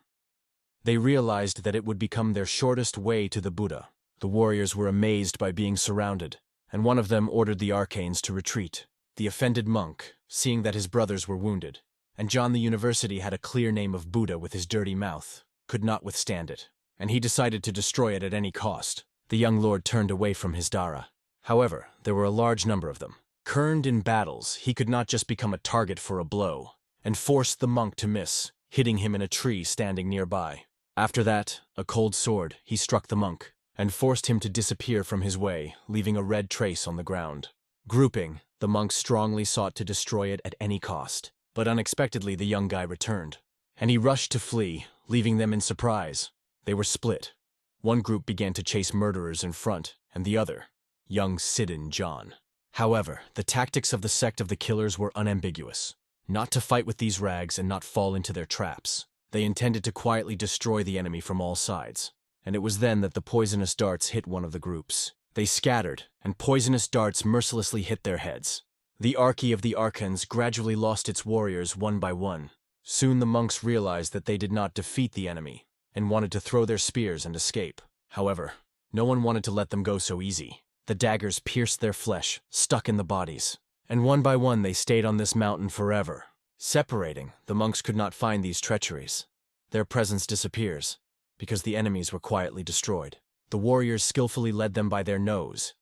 They realized that it would become their shortest way to the Buddha. The warriors were amazed by being surrounded, and one of them ordered the arcanes to retreat. The offended monk, seeing that his brothers were wounded, and John the University had a clear name of Buddha with his dirty mouth, could not withstand it, and he decided to destroy it at any cost. The young lord turned away from his Dara. However, there were a large number of them. Kerned in battles, he could not just become a target for a blow, and forced the monk to miss, hitting him in a tree standing nearby. After that, a cold sword, he struck the monk, and forced him to disappear from his way, leaving a red trace on the ground. Grouping, the monks strongly sought to destroy it at any cost, but unexpectedly the young guy returned, and he rushed to flee, leaving them in surprise. They were split. One group began to chase murderers in front, and the other, young Sidon John. However, the tactics of the sect of the killers were unambiguous. Not to fight with these rags and not fall into their traps. They intended to quietly destroy the enemy from all sides. And it was then that the poisonous darts hit one of the groups. They scattered, and poisonous darts mercilessly hit their heads. The Archie of the Archons gradually lost its warriors one by one. Soon the monks realized that they did not defeat the enemy, and wanted to throw their spears and escape. However, no one wanted to let them go so easy. The daggers pierced their flesh, stuck in the bodies, and one by one they stayed on this mountain forever. Separating, the monks could not find these treacheries. Their presence disappears, because the enemies were quietly destroyed. The warriors skillfully led them by their nose,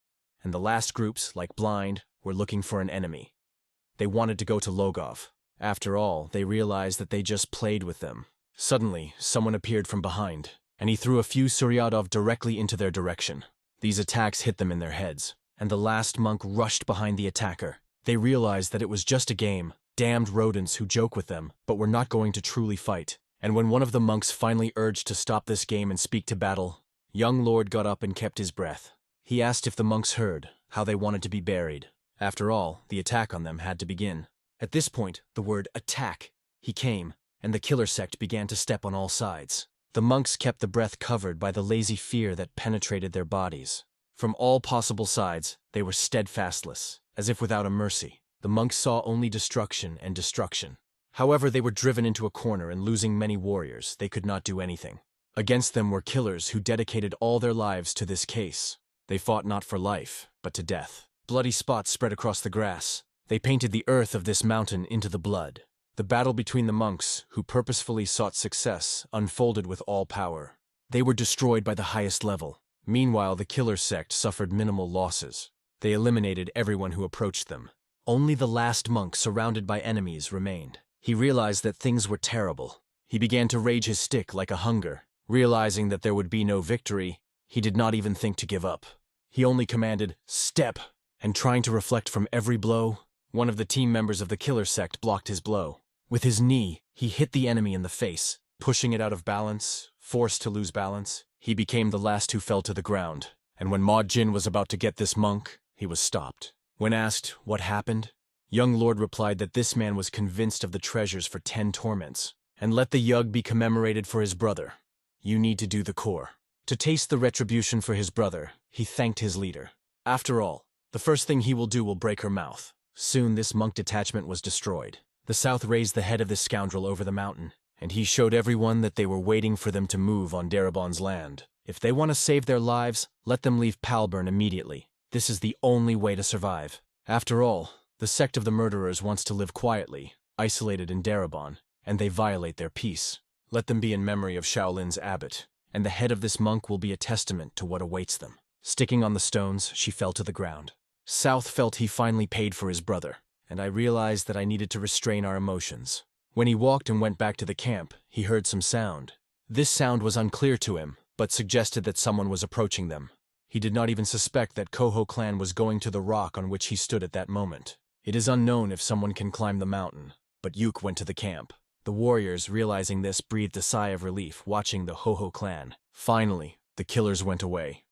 and the last groups, like blind, were looking for an enemy. They wanted to go to Logov. After all, they realized that they just played with them. Suddenly, someone appeared from behind, and he threw a few Suryadov directly into their direction. These attacks hit them in their heads, and the last monk rushed behind the attacker. They realized that it was just a game, damned rodents who joke with them, but were not going to truly fight. And when one of the monks finally urged to stop this game and speak to battle, young Lord got up and kept his breath. He asked if the monks heard, how they wanted to be buried. After all, the attack on them had to begin. At this point, the word attack. He came, and the killer sect began to step on all sides. The monks kept the breath covered by the lazy fear that penetrated their bodies. From all possible sides, they were steadfastless, as if without a mercy. The monks saw only destruction and destruction. However, they were driven into a corner and losing many warriors, they could not do anything. Against them were killers who dedicated all their lives to this case. They fought not for life, but to death. Bloody spots spread across the grass. They painted the earth of this mountain into the blood. The battle between the monks, who purposefully sought success, unfolded with all power. They were destroyed by the highest level. Meanwhile, the killer sect suffered minimal losses. They eliminated everyone who approached them. Only the last monk, surrounded by enemies, remained. He realized that things were terrible. He began to rage his stick like a hunger. Realizing that there would be no victory, he did not even think to give up. He only commanded, "Step!" And trying to reflect from every blow, one of the team members of the killer sect blocked his blow. With his knee, he hit the enemy in the face, pushing it out of balance, forced to lose balance. He became the last who fell to the ground, and when Ma Jin was about to get this monk, he was stopped. When asked what happened, young Lord replied that this man was convinced of the treasures for 10 torments, and let the yug be commemorated for his brother. You need to do the core. To taste the retribution for his brother, he thanked his leader. After all, the first thing he will do will break her mouth. Soon this monk detachment was destroyed. The South raised the head of this scoundrel over the mountain, and he showed everyone that they were waiting for them to move on Darabon's land. If they want to save their lives, let them leave Palburn immediately. This is the only way to survive. After all, the sect of the murderers wants to live quietly, isolated in Darabon, and they violate their peace. Let them be in memory of Shaolin's abbot, and the head of this monk will be a testament to what awaits them. Sticking on the stones, she fell to the ground. South felt he finally paid for his brother, and I realized that I needed to restrain our emotions. When he walked and went back to the camp, he heard some sound. This sound was unclear to him, but suggested that someone was approaching them. He did not even suspect that Koho clan was going to the rock on which he stood at that moment. It is unknown if someone can climb the mountain, but Yuk went to the camp. The warriors, realizing this, breathed a sigh of relief, watching the Ho-Ho clan. Finally, the killers went away,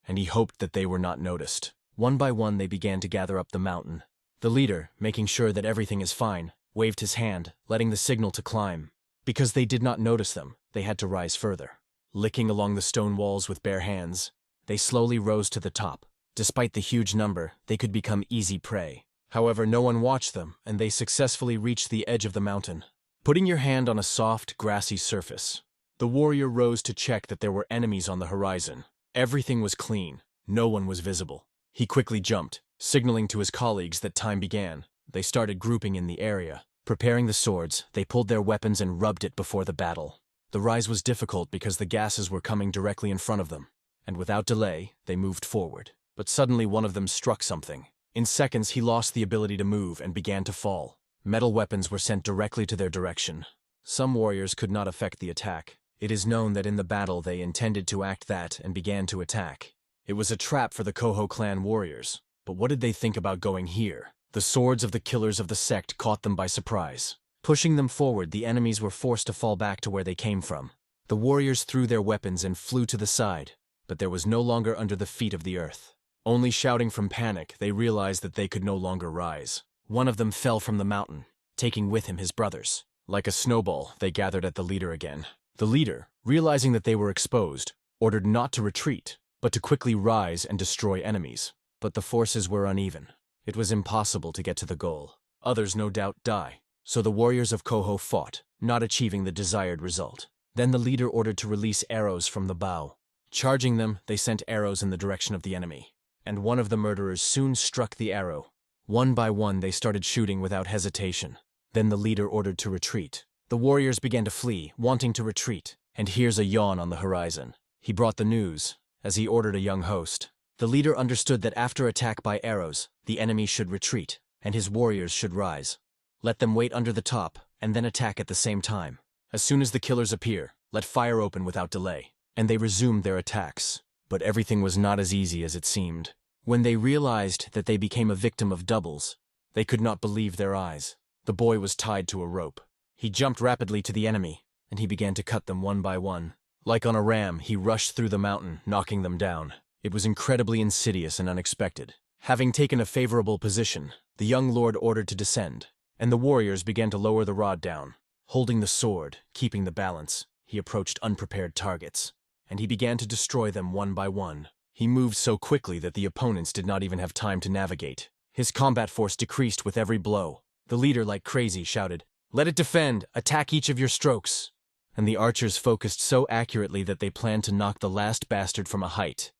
and he hoped that they were not noticed. One by one, they began to gather up the mountain. The leader, making sure that everything is fine, waved his hand, letting the signal to climb. Because they did not notice them, they had to rise further. Licking along the stone walls with bare hands, they slowly rose to the top. Despite the huge number, they could become easy prey. However, no one watched them, and they successfully reached the edge of the mountain. Putting your hand on a soft, grassy surface, the warrior rose to check that there were enemies on the horizon. Everything was clean. No one was visible. He quickly jumped, signaling to his colleagues that time began. They started grouping in the area. Preparing the swords, they pulled their weapons and rubbed it before the battle. The rise was difficult because the gases were coming directly in front of them, and without delay, they moved forward. But suddenly one of them struck something. In seconds, he lost the ability to move and began to fall. Metal weapons were sent directly to their direction. Some warriors could not affect the attack. It is known that in the battle they intended to act that and began to attack. It was a trap for the Koho clan warriors. But what did they think about going here? The swords of the killers of the sect caught them by surprise. Pushing them forward, the enemies were forced to fall back to where they came from. The warriors threw their weapons and flew to the side, but there was no longer under the feet of the earth. Only shouting from panic, they realized that they could no longer rise. One of them fell from the mountain, taking with him his brothers. Like a snowball, they gathered at the leader again. The leader, realizing that they were exposed, ordered not to retreat, but to quickly rise and destroy enemies. But the forces were uneven. It was impossible to get to the goal. Others no doubt die. So the warriors of Koho fought, not achieving the desired result. Then the leader ordered to release arrows from the bow. Charging them, they sent arrows in the direction of the enemy. And one of the murderers soon struck the arrow. One by one, they started shooting without hesitation. Then the leader ordered to retreat. The warriors began to flee, wanting to retreat, And here's a yawn on the horizon. He brought the news, as he ordered a young host. The leader understood that after attack by arrows, the enemy should retreat, and his warriors should rise. Let them wait under the top, and then attack at the same time. As soon as the killers appear, let fire open without delay. And they resumed their attacks. But everything was not as easy as it seemed. When they realized that they became a victim of doubles, they could not believe their eyes. The boy was tied to a rope. He jumped rapidly to the enemy, and he began to cut them one by one. Like on a ram, he rushed through the mountain, knocking them down. It was incredibly insidious and unexpected. Having taken a favorable position, the young lord ordered to descend, and the warriors began to lower the rod down. Holding the sword, keeping the balance, he approached unprepared targets, and he began to destroy them one by one. He moved so quickly that the opponents did not even have time to navigate. His combat force decreased with every blow. The leader, like crazy, shouted, "Let it defend! Attack each of your strokes!" And the archers focused so accurately that they planned to knock the last bastard from a height.